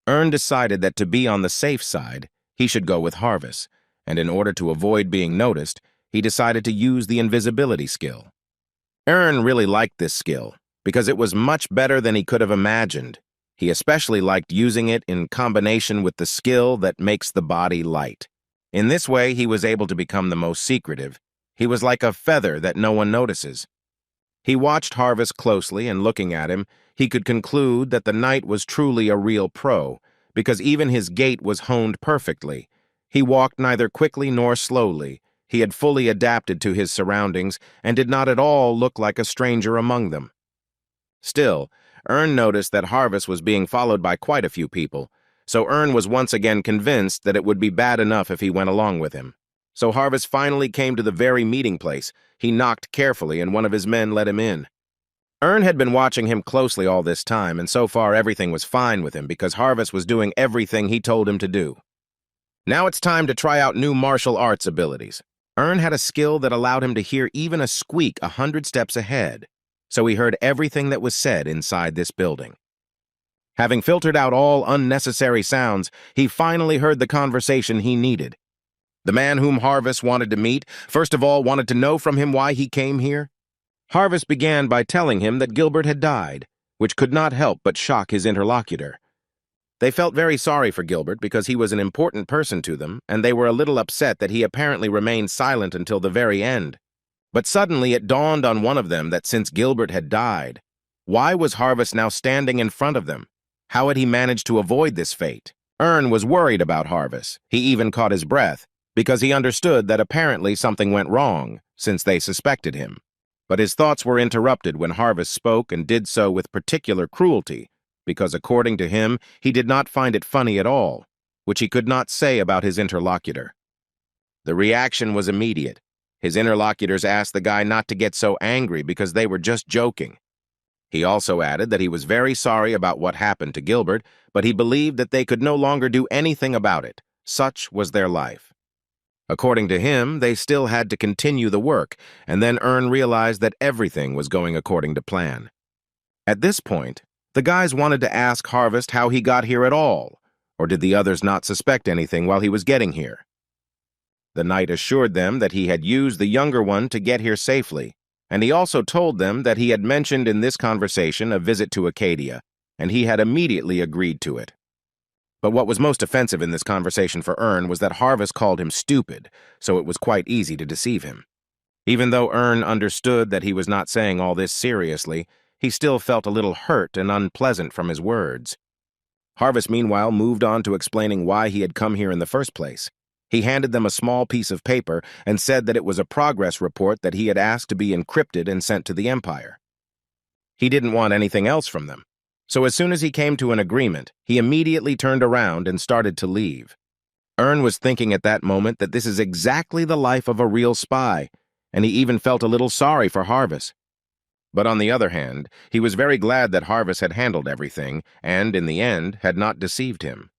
Ern decided that to be on the safe side, he should go with Harvest, and in order to avoid being noticed, he decided to use the invisibility skill. Ern really liked this skill, because it was much better than he could have imagined. He especially liked using it in combination with the skill that makes the body light. In this way, he was able to become the most secretive. He was like a feather that no one notices. He watched Harvest closely, and looking at him, he could conclude that the knight was truly a real pro, because even his gait was honed perfectly. He walked neither quickly nor slowly. He had fully adapted to his surroundings and did not at all look like a stranger among them. Still, Ern noticed that Harvest was being followed by quite a few people, so Ern was once again convinced that it would be bad enough if he went along with him. So Harvest finally came to the very meeting place. He knocked carefully, and one of his men let him in. Ern had been watching him closely all this time, and so far everything was fine with him because Harvest was doing everything he told him to do. Now it's time to try out new martial arts abilities. Ern had a skill that allowed him to hear even a squeak 100 steps ahead, so he heard everything that was said inside this building. Having filtered out all unnecessary sounds, he finally heard the conversation he needed. The man whom Harvest wanted to meet, first of all, wanted to know from him why he came here. Harvest began by telling him that Gilbert had died, which could not help but shock his interlocutor. They felt very sorry for Gilbert because he was an important person to them, and they were a little upset that he apparently remained silent until the very end. But suddenly it dawned on one of them that since Gilbert had died, why was Harvest now standing in front of them? How had he managed to avoid this fate? Ern was worried about Harvest. He even caught his breath, because he understood that apparently something went wrong, since they suspected him. But his thoughts were interrupted when Harvest spoke, and did so with particular cruelty, because according to him, he did not find it funny at all, which he could not say about his interlocutor. The reaction was immediate. His interlocutors asked the guy not to get so angry because they were just joking. He also added that he was very sorry about what happened to Gilbert, but he believed that they could no longer do anything about it. Such was their life. According to him, they still had to continue the work, and then Ern realized that everything was going according to plan. At this point, the guys wanted to ask Harvest how he got here at all, or did the others not suspect anything while he was getting here? The knight assured them that he had used the younger one to get here safely, and he also told them that he had mentioned in this conversation a visit to Acadia, and he had immediately agreed to it. But what was most offensive in this conversation for Ern was that Harvest called him stupid, so it was quite easy to deceive him. Even though Ern understood that he was not saying all this seriously, he still felt a little hurt and unpleasant from his words. Harvest, meanwhile, moved on to explaining why he had come here in the first place. He handed them a small piece of paper and said that it was a progress report that he had asked to be encrypted and sent to the Empire. He didn't want anything else from them. So as soon as he came to an agreement, he immediately turned around and started to leave. Ern was thinking at that moment that this is exactly the life of a real spy, and he even felt a little sorry for Harvest. But on the other hand, he was very glad that Harvest had handled everything and, in the end, had not deceived him.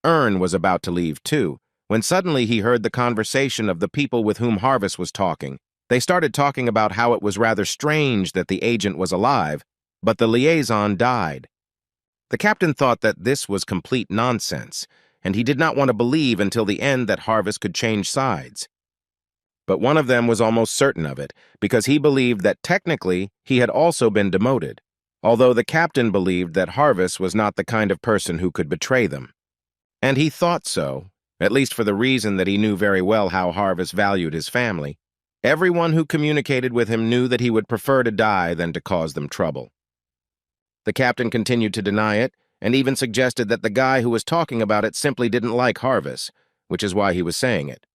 Ern was about to leave too, when suddenly he heard the conversation of the people with whom Harvest was talking. They started talking about how it was rather strange that the agent was alive, but the liaison died. The captain thought that this was complete nonsense, and he did not want to believe until the end that Harvest could change sides. But one of them was almost certain of it, because he believed that technically he had also been demoted, although the captain believed that Harvest was not the kind of person who could betray them. And he thought so, at least for the reason that he knew very well how Harvest valued his family. Everyone who communicated with him knew that he would prefer to die than to cause them trouble. The captain continued to deny it, and even suggested that the guy who was talking about it simply didn't like Harvest, which is why he was saying it.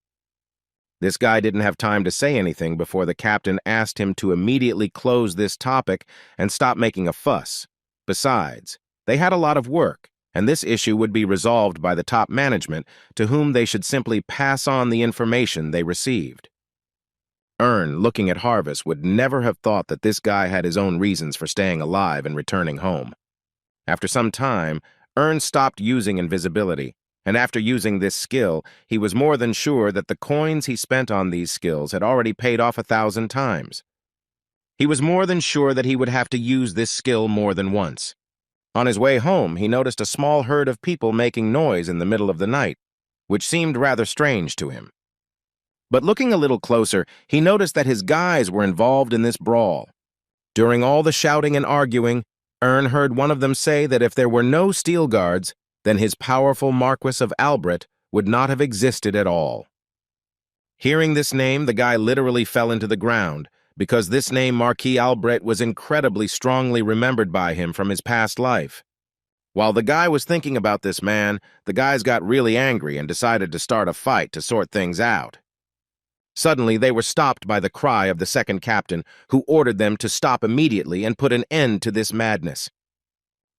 This guy didn't have time to say anything before the captain asked him to immediately close this topic and stop making a fuss. Besides, they had a lot of work, and this issue would be resolved by the top management, to whom they should simply pass on the information they received. Ern, looking at Harvest, would never have thought that this guy had his own reasons for staying alive and returning home. After some time, Ern stopped using invisibility, and after using this skill, he was more than sure that the coins he spent on these skills had already paid off 1,000 times. He was more than sure that he would have to use this skill more than once. On his way home, he noticed a small herd of people making noise in the middle of the night, which seemed rather strange to him. But looking a little closer, he noticed that his guys were involved in this brawl. During all the shouting and arguing, Ern heard one of them say that if there were no steel guards, then his powerful Marquis of Albret would not have existed at all. Hearing this name, the guy literally fell into the ground, because this name Marquis Albret was incredibly strongly remembered by him from his past life. While the guy was thinking about this man, the guys got really angry and decided to start a fight to sort things out. Suddenly, they were stopped by the cry of the second captain, who ordered them to stop immediately and put an end to this madness.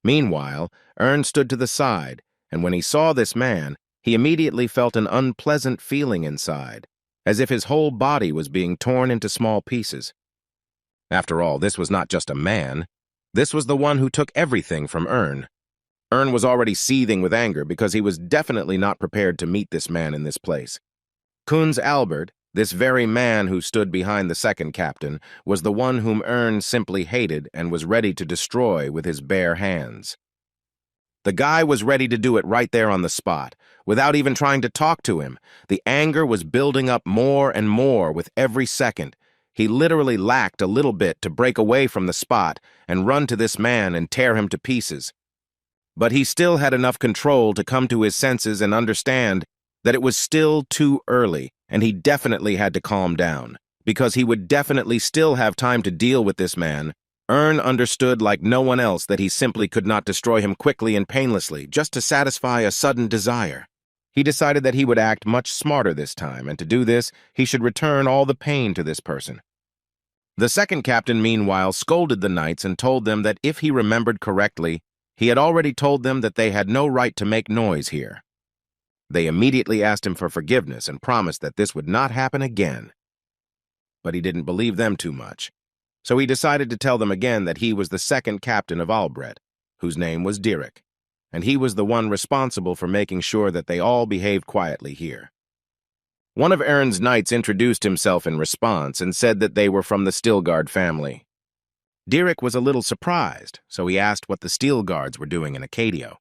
Meanwhile, Ern stood to the side, and when he saw this man, he immediately felt an unpleasant feeling inside, as if his whole body was being torn into small pieces. After all, this was not just a man. This was the one who took everything from Ern. Ern was already seething with anger because he was definitely not prepared to meet this man in this place. Kunz Albert, this very man who stood behind the second captain, was the one whom Ern simply hated and was ready to destroy with his bare hands. The guy was ready to do it right there on the spot, without even trying to talk to him. The anger was building up more and more with every second. He literally lacked a little bit to break away from the spot and run to this man and tear him to pieces. But he still had enough control to come to his senses and understand that it was still too early, and he definitely had to calm down, because he would definitely still have time to deal with this man. Ern understood like no one else that he simply could not destroy him quickly and painlessly just to satisfy a sudden desire. He decided that he would act much smarter this time, and to do this, he should return all the pain to this person. The second captain, meanwhile, scolded the knights and told them that if he remembered correctly, he had already told them that they had no right to make noise here. They immediately asked him for forgiveness and promised that this would not happen again. But he didn't believe them too much, so he decided to tell them again that he was the second captain of Albret, whose name was Direk, and he was the one responsible for making sure that they all behaved quietly here. One of Ern's knights introduced himself in response and said that they were from the Steelguard family. Direk was a little surprised, so he asked what the Steelguards were doing in Acadia.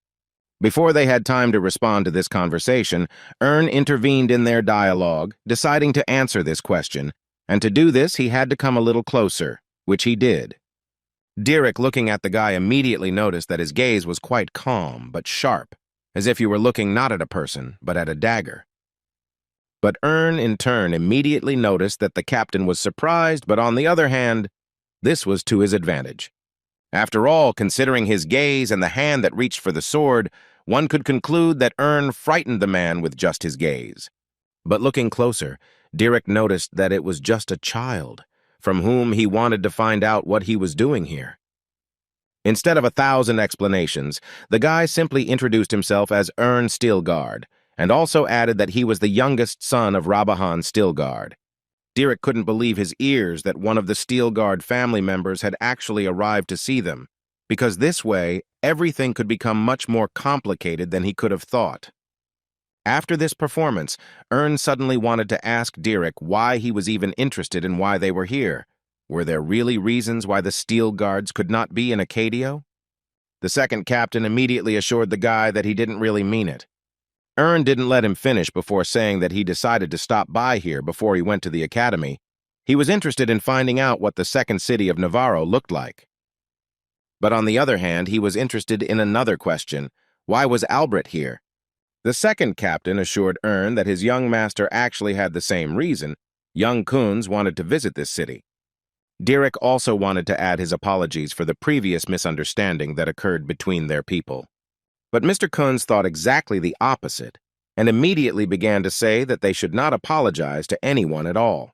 Before they had time to respond to this conversation, Ern intervened in their dialogue, deciding to answer this question, and to do this he had to come a little closer, which he did. Direk, looking at the guy, immediately noticed that his gaze was quite calm but sharp, as if you were looking not at a person, but at a dagger. But Ern, in turn, immediately noticed that the captain was surprised, but on the other hand, this was to his advantage. After all, considering his gaze and the hand that reached for the sword, one could conclude that Ern frightened the man with just his gaze. But looking closer, Direk noticed that it was just a child, from whom he wanted to find out what he was doing here. Instead of 1,000 explanations, the guy simply introduced himself as Ern Stilgard, and also added that he was the youngest son of Rabahan Stilgard. Direk couldn't believe his ears that one of the Steelguard family members had actually arrived to see them, because this way, everything could become much more complicated than he could have thought. After this performance, Ern suddenly wanted to ask Direk why he was even interested in why they were here. Were there really reasons why the Steelguards could not be in Acadia? The second captain immediately assured the guy that he didn't really mean it. Ern didn't let him finish before saying that he decided to stop by here before he went to the academy. He was interested in finding out what the second city of Navarro looked like. But on the other hand, he was interested in another question. Why was Albert here? The second captain assured Ern that his young master actually had the same reason. Young Kunz wanted to visit this city. Derek also wanted to add his apologies for the previous misunderstanding that occurred between their people. But Mr. Kunz thought exactly the opposite and immediately began to say that they should not apologize to anyone at all.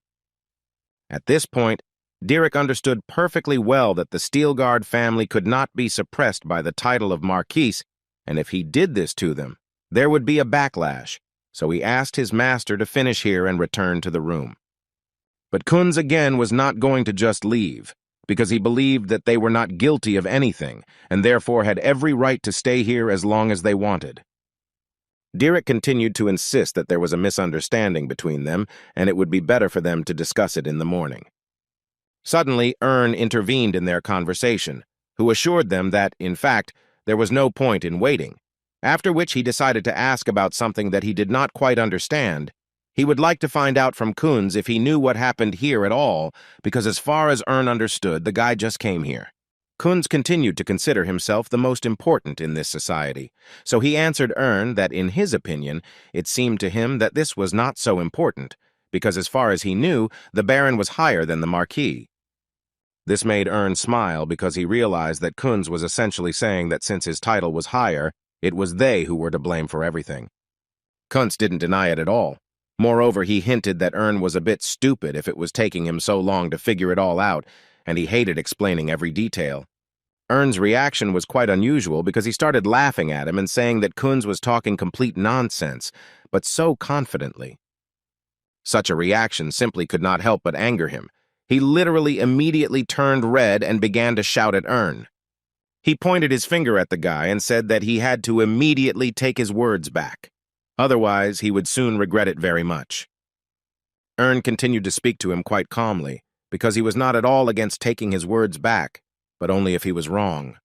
At this point, Derek understood perfectly well that the Steelguard family could not be suppressed by the title of Marquis, and if he did this to them, there would be a backlash, so he asked his master to finish here and return to the room. But Kunz again was not going to just leave, because he believed that they were not guilty of anything, and therefore had every right to stay here as long as they wanted. Derek continued to insist that there was a misunderstanding between them, and it would be better for them to discuss it in the morning. Suddenly, Ern intervened in their conversation, who assured them that, in fact, there was no point in waiting, after which he decided to ask about something that he did not quite understand. He would like to find out from Kunz if he knew what happened here at all, because as far as Ern understood, the guy just came here. Kunz continued to consider himself the most important in this society, so he answered Ern that, in his opinion, it seemed to him that this was not so important, because as far as he knew, the Baron was higher than the Marquis. This made Ern smile because he realized that Kunz was essentially saying that since his title was higher, it was they who were to blame for everything. Kunz didn't deny it at all. Moreover, he hinted that Ern was a bit stupid if it was taking him so long to figure it all out, and he hated explaining every detail. Ern's reaction was quite unusual because he started laughing at him and saying that Kunz was talking complete nonsense, but so confidently. Such a reaction simply could not help but anger him. He literally immediately turned red and began to shout at Ern. He pointed his finger at the guy and said that he had to immediately take his words back. Otherwise, he would soon regret it very much. Ern continued to speak to him quite calmly, because he was not at all against taking his words back, but only if he was wrong.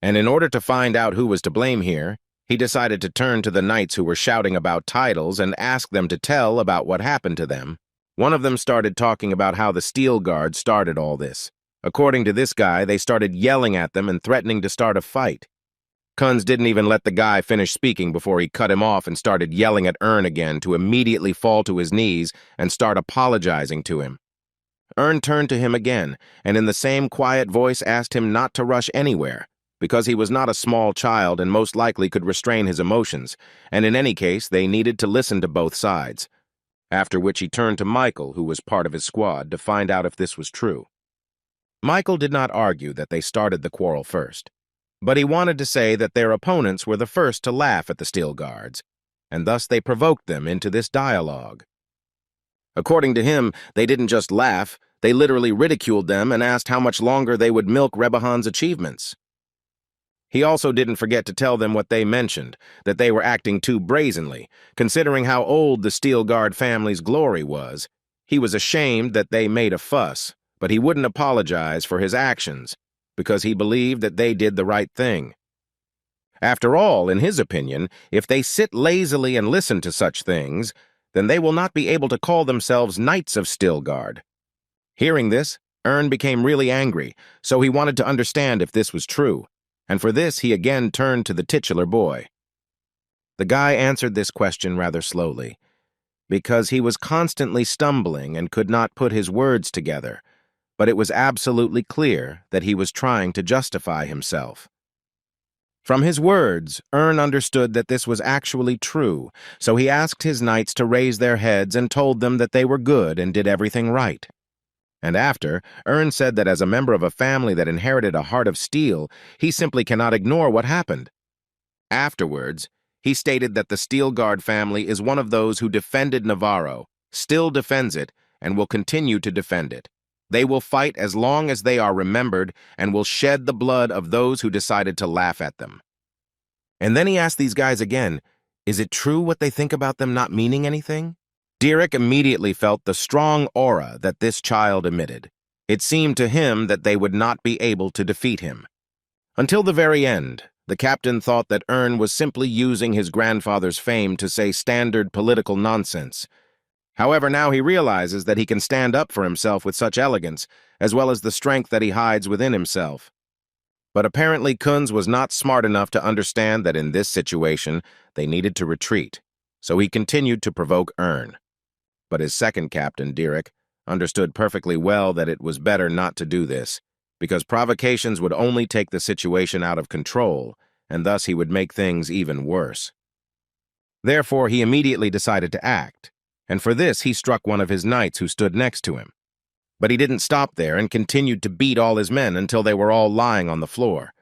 And in order to find out who was to blame here, he decided to turn to the knights who were shouting about titles and ask them to tell about what happened to them. One of them started talking about how the Steel Guard started all this. According to this guy, they started yelling at them and threatening to start a fight. Kunz didn't even let the guy finish speaking before he cut him off and started yelling at Ern again to immediately fall to his knees and start apologizing to him. Ern turned to him again, and in the same quiet voice asked him not to rush anywhere, because he was not a small child and most likely could restrain his emotions, and in any case they needed to listen to both sides. After which he turned to Michael, who was part of his squad, to find out if this was true. Michael did not argue that they started the quarrel first, but he wanted to say that their opponents were the first to laugh at the Steel Guards, and thus they provoked them into this dialogue. According to him, they didn't just laugh, they literally ridiculed them and asked how much longer they would milk Rebahan's achievements. He also didn't forget to tell them what they mentioned, that they were acting too brazenly, considering how old the Steel Guard family's glory was. He was ashamed that they made a fuss, but he wouldn't apologize for his actions, because he believed that they did the right thing. After all, in his opinion, if they sit lazily and listen to such things, then they will not be able to call themselves Knights of Steelguard. Hearing this, Ern became really angry, so he wanted to understand if this was true, and for this he again turned to the titular boy. The guy answered this question rather slowly, because he was constantly stumbling and could not put his words together, but it was absolutely clear that he was trying to justify himself. From his words, Ern understood that this was actually true, so he asked his knights to raise their heads and told them that they were good and did everything right. And after, Ern said that as a member of a family that inherited a heart of steel, he simply cannot ignore what happened. Afterwards, he stated that the Steel Guard family is one of those who defended Navarro, still defends it, and will continue to defend it. They will fight as long as they are remembered and will shed the blood of those who decided to laugh at them. And then he asked these guys again, is it true what they think about them not meaning anything? Derek immediately felt the strong aura that this child emitted. It seemed to him that they would not be able to defeat him. Until the very end, The captain thought that Ern was simply using his grandfather's fame to say standard political nonsense. However, now he realizes that he can stand up for himself with such elegance, as well as the strength that he hides within himself. But apparently Kunz was not smart enough to understand that in this situation they needed to retreat, so he continued to provoke Ern. But his second captain, Dirk, understood perfectly well that it was better not to do this, because provocations would only take the situation out of control, and thus he would make things even worse. Therefore, he immediately decided to act, and for this he struck one of his knights who stood next to him. But he didn't stop there and continued to beat all his men until they were all lying on the floor.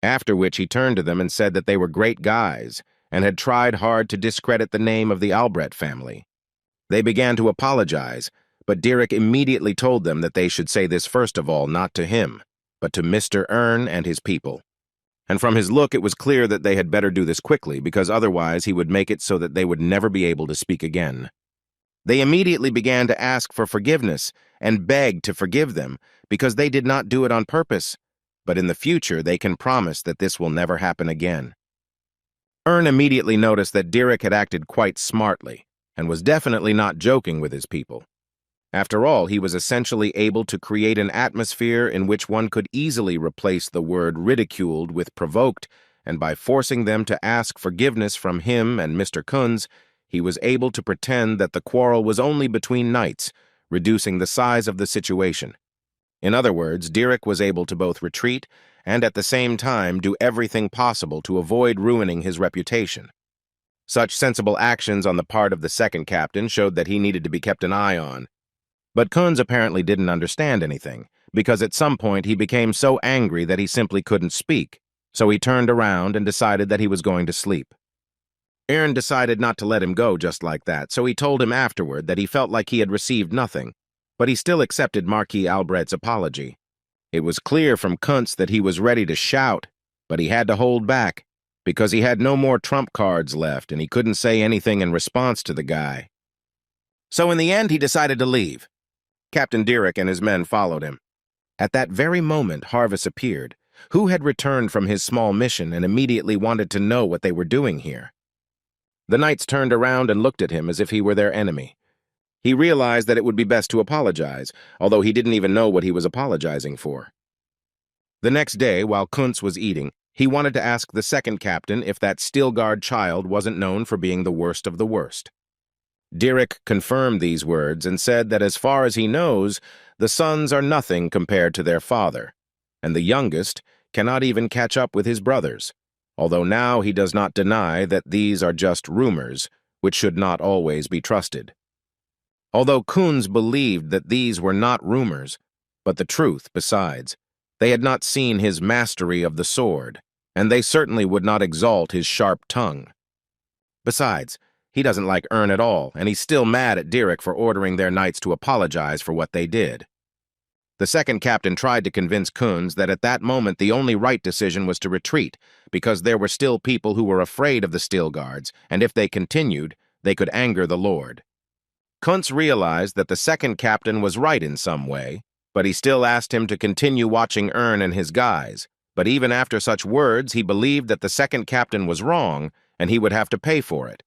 After which he turned to them and said that they were great guys and had tried hard to discredit the name of the Albrecht family. They began to apologize, but Dirk immediately told them that they should say this first of all not to him, but to Mr. Ern and his people. And from his look it was clear that they had better do this quickly, because otherwise he would make it so that they would never be able to speak again. They immediately began to ask for forgiveness and beg to forgive them, because they did not do it on purpose, but in the future they can promise that this will never happen again. Ern immediately noticed that Dirk had acted quite smartly, and was definitely not joking with his people. After all, he was essentially able to create an atmosphere in which one could easily replace the word ridiculed with provoked, and by forcing them to ask forgiveness from him and Mr. Kunz, he was able to pretend that the quarrel was only between knights, reducing the size of the situation. In other words, Dirk was able to both retreat and at the same time do everything possible to avoid ruining his reputation. Such sensible actions on the part of the second captain showed that he needed to be kept an eye on. But Kunz apparently didn't understand anything, because at some point he became so angry that he simply couldn't speak, so he turned around and decided that he was going to sleep. Ern decided not to let him go just like that, so he told him afterward that he felt like he had received nothing, but he still accepted Marquis Albrecht's apology. It was clear from Kunz that he was ready to shout, but he had to hold back, because he had no more trump cards left and he couldn't say anything in response to the guy. So in the end he decided to leave. Captain Dirk and his men followed him. At that very moment Harvis appeared, who had returned from his small mission and immediately wanted to know what they were doing here. The knights turned around and looked at him as if he were their enemy. He realized that it would be best to apologize, although he didn't even know what he was apologizing for. The next day, while Kunz was eating, he wanted to ask the second captain if that Stilgard child wasn't known for being the worst of the worst. Dirk confirmed these words and said that as far as he knows, the sons are nothing compared to their father, and the youngest cannot even catch up with his brothers, although now he does not deny that these are just rumors, which should not always be trusted. Although Kunz believed that these were not rumors, but the truth besides, they had not seen his mastery of the sword, and they certainly would not exalt his sharp tongue. Besides, he doesn't like Ern at all, and he's still mad at Dirk for ordering their knights to apologize for what they did. The second captain tried to convince Kunz that at that moment the only right decision was to retreat, because there were still people who were afraid of the Stilgards, and if they continued, they could anger the Lord. Kunz realized that the second captain was right in some way, but he still asked him to continue watching Ern and his guys. But even after such words, he believed that the second captain was wrong, and he would have to pay for it.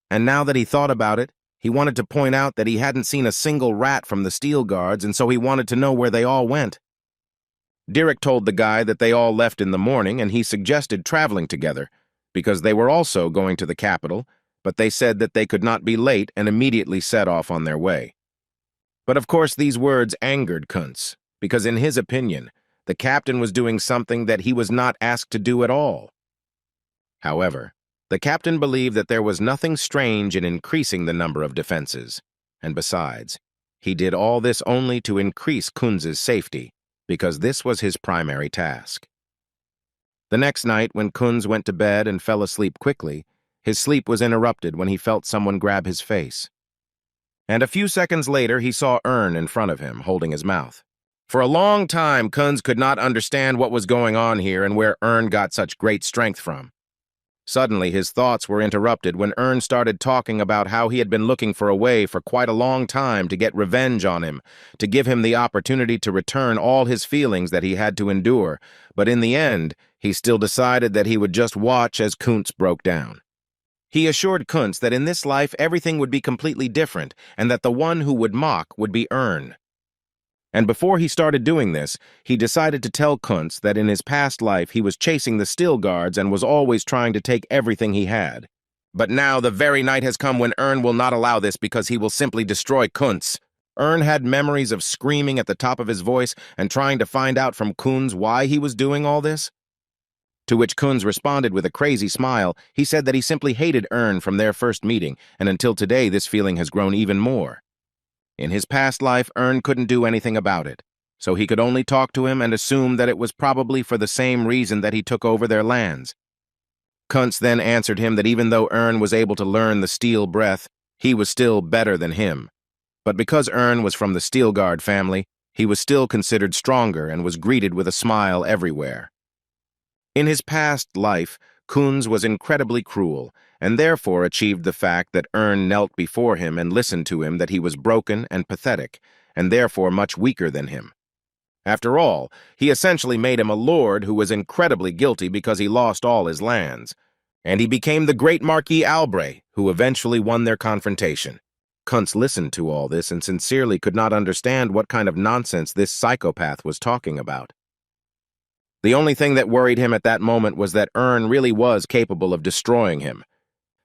And now that he thought about it, he wanted to point out that he hadn't seen a single rat from the Stilgards, and so he wanted to know where they all went. Dirk told the guy that they all left in the morning, and he suggested traveling together, because they were also going to the capital, but they said that they could not be late and immediately set off on their way. But of course these words angered Kunz, because in his opinion, the captain was doing something that he was not asked to do at all. However, the captain believed that there was nothing strange in increasing the number of defenses, and besides, he did all this only to increase Kunz's safety, because this was his primary task. The next night, when Kunz went to bed and fell asleep quickly, his sleep was interrupted when he felt someone grab his face. And a few seconds later, he saw Ern in front of him, holding his mouth. For a long time, Kunz could not understand what was going on here and where Ern got such great strength from. Suddenly, his thoughts were interrupted when Ern started talking about how he had been looking for a way for quite a long time to get revenge on him, to give him the opportunity to return all his feelings that he had to endure, but in the end, he still decided that he would just watch as Kuntz broke down. He assured Kuntz that in this life everything would be completely different and that the one who would mock would be Ern. And before he started doing this, he decided to tell Kuntz that in his past life he was chasing the Still Guards and was always trying to take everything he had. But now the very night has come when Ern will not allow this because he will simply destroy Kuntz. Ern had memories of screaming at the top of his voice and trying to find out from Kuntz why he was doing all this. To which Kuntz responded with a crazy smile. He said that he simply hated Ern from their first meeting, and until today this feeling has grown even more. In his past life, Ern couldn't do anything about it, so he could only talk to him and assume that it was probably for the same reason that he took over their lands. Kuntz then answered him that even though Ern was able to learn the steel breath, he was still better than him. But because Ern was from the Steel Guard family, he was still considered stronger and was greeted with a smile everywhere. In his past life, Kuntz was incredibly cruel, and therefore achieved the fact that Ern knelt before him and listened to him that he was broken and pathetic, and therefore much weaker than him. After all, he essentially made him a lord who was incredibly guilty because he lost all his lands, and he became the great Marquis Albrecht, who eventually won their confrontation. Kuntz listened to all this and sincerely could not understand what kind of nonsense this psychopath was talking about. The only thing that worried him at that moment was that Ern really was capable of destroying him.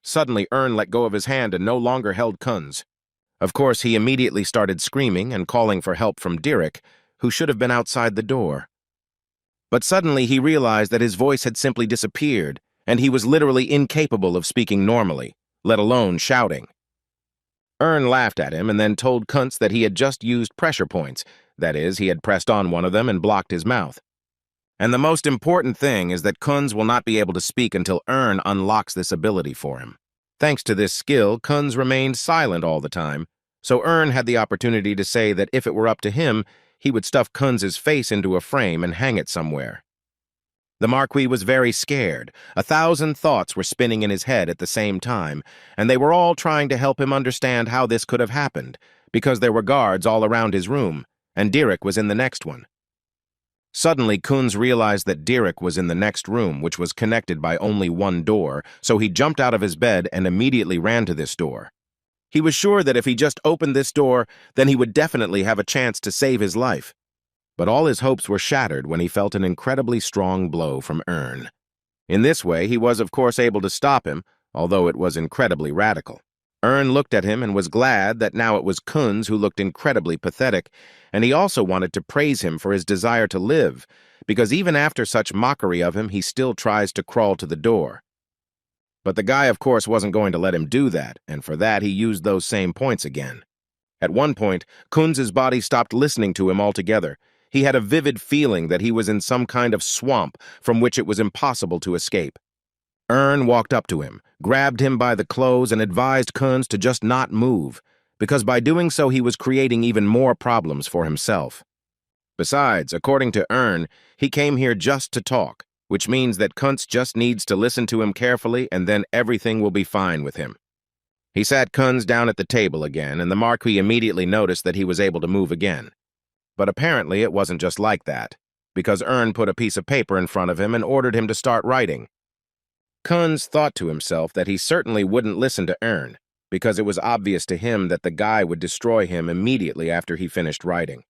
Suddenly, Ern let go of his hand and no longer held Kuntz. Of course, he immediately started screaming and calling for help from Dirk, who should have been outside the door. But suddenly he realized that his voice had simply disappeared, and he was literally incapable of speaking normally, let alone shouting. Ern laughed at him and then told Kuntz that he had just used pressure points, that is, he had pressed on one of them and blocked his mouth. And the most important thing is that Kuntz will not be able to speak until Ern unlocks this ability for him. Thanks to this skill, Kuntz remained silent all the time, so Ern had the opportunity to say that if it were up to him, he would stuff Kuntz's face into a frame and hang it somewhere. The Marquis was very scared. 1,000 thoughts were spinning in his head at the same time, and they were all trying to help him understand how this could have happened, because there were guards all around his room, and Dirk was in the next one. Suddenly, Kuntz realized that Dirk was in the next room, which was connected by only one door, so he jumped out of his bed and immediately ran to this door. He was sure that if he just opened this door, then he would definitely have a chance to save his life. But all his hopes were shattered when he felt an incredibly strong blow from Ern. In this way, he was of course able to stop him, although it was incredibly radical. Ern looked at him and was glad that now it was Kuntz who looked incredibly pathetic, and he also wanted to praise him for his desire to live, because even after such mockery of him, he still tries to crawl to the door. But the guy, of course, wasn't going to let him do that, and for that he used those same points again. At one point, Kuntz's body stopped listening to him altogether. He had a vivid feeling that he was in some kind of swamp from which it was impossible to escape. Ern walked up to him, grabbed him by the clothes, and advised Kuntz to just not move, because by doing so he was creating even more problems for himself. Besides, according to Ern, he came here just to talk, which means that Kuntz just needs to listen to him carefully and then everything will be fine with him. He sat Kuntz down at the table again, and the Marquis immediately noticed that he was able to move again. But apparently it wasn't just like that, because Ern put a piece of paper in front of him and ordered him to start writing. Kuntz thought to himself that he certainly wouldn't listen to Ern, because it was obvious to him that the guy would destroy him immediately after he finished writing.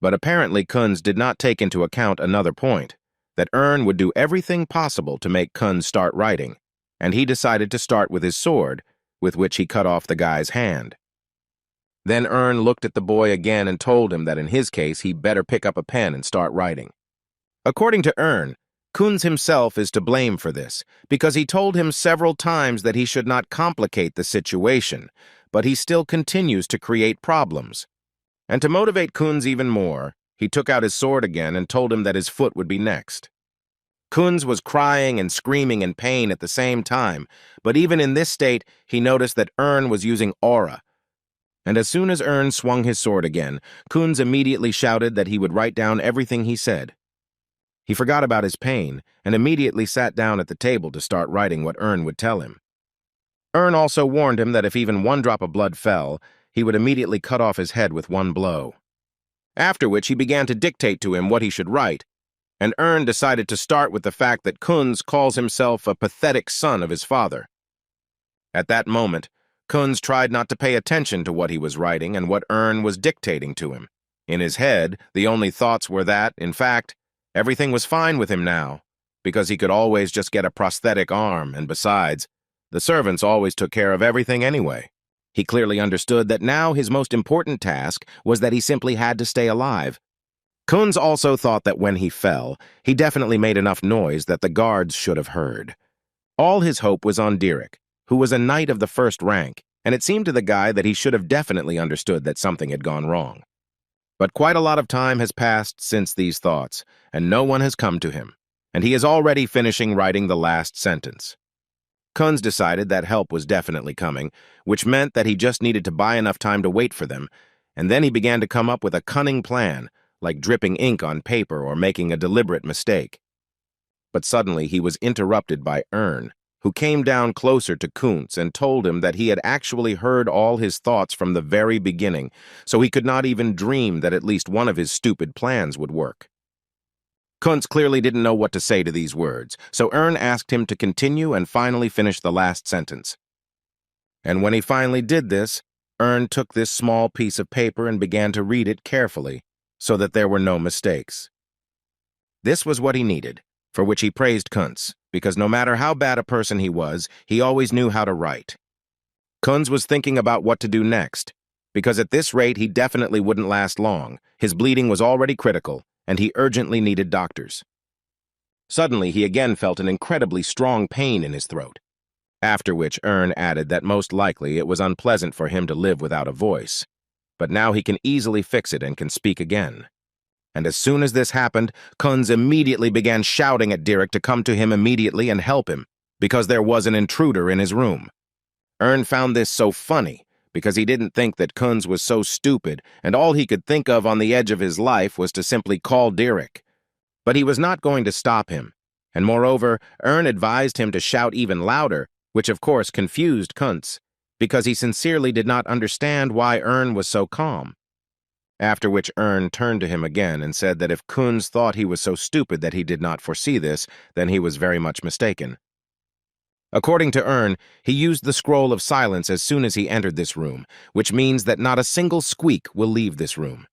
But apparently Kuntz did not take into account another point, that Ern would do everything possible to make Kuntz start writing, and he decided to start with his sword, with which he cut off the guy's hand. Then Ern looked at the boy again and told him that in his case he better pick up a pen and start writing. According to Ern, Kuntz himself is to blame for this, because he told him several times that he should not complicate the situation, but he still continues to create problems. And to motivate Kuntz even more, he took out his sword again and told him that his foot would be next. Kuntz was crying and screaming in pain at the same time, but even in this state, he noticed that Ern was using aura. And as soon as Ern swung his sword again, Kuntz immediately shouted that he would write down everything he said. He forgot about his pain and immediately sat down at the table to start writing what Ern would tell him. Ern also warned him that if even one drop of blood fell, he would immediately cut off his head with one blow. After which he began to dictate to him what he should write, and Ern decided to start with the fact that Kunz calls himself a pathetic son of his father. At that moment, Kunz tried not to pay attention to what he was writing and what Ern was dictating to him. In his head, the only thoughts were that, in fact, everything was fine with him now, because he could always just get a prosthetic arm, and besides, the servants always took care of everything anyway. He clearly understood that now his most important task was that he simply had to stay alive. Kunz also thought that when he fell, he definitely made enough noise that the guards should have heard. All his hope was on Dirk, who was a knight of the first rank, and it seemed to the guy that he should have definitely understood that something had gone wrong. But quite a lot of time has passed since these thoughts, and no one has come to him, and he is already finishing writing the last sentence. Kunz decided that help was definitely coming, which meant that he just needed to buy enough time to wait for them, and then he began to come up with a cunning plan, like dripping ink on paper or making a deliberate mistake. But suddenly he was interrupted by Ern, who came down closer to Kunz and told him that he had actually heard all his thoughts from the very beginning, so he could not even dream that at least one of his stupid plans would work. Kunz clearly didn't know what to say to these words, so Ern asked him to continue and finally finish the last sentence. And when he finally did this, Ern took this small piece of paper and began to read it carefully, so that there were no mistakes. This was what he needed, for which he praised Kunz, because no matter how bad a person he was, he always knew how to write. Kunz was thinking about what to do next, because at this rate he definitely wouldn't last long. His bleeding was already critical, and he urgently needed doctors. Suddenly, he again felt an incredibly strong pain in his throat, after which Ern added that most likely it was unpleasant for him to live without a voice, but now he can easily fix it and can speak again. And as soon as this happened, Kunz immediately began shouting at Dirk to come to him immediately and help him, because there was an intruder in his room. Ern found this so funny, because he didn't think that Kunz was so stupid, and all he could think of on the edge of his life was to simply call Dirk. But he was not going to stop him, and moreover, Ern advised him to shout even louder, which of course confused Kunz, because he sincerely did not understand why Ern was so calm. After which Ern turned to him again and said that if Kunz thought he was so stupid that he did not foresee this, then he was very much mistaken. According to Ern, he used the scroll of silence as soon as he entered this room, which means that not a single squeak will leave this room.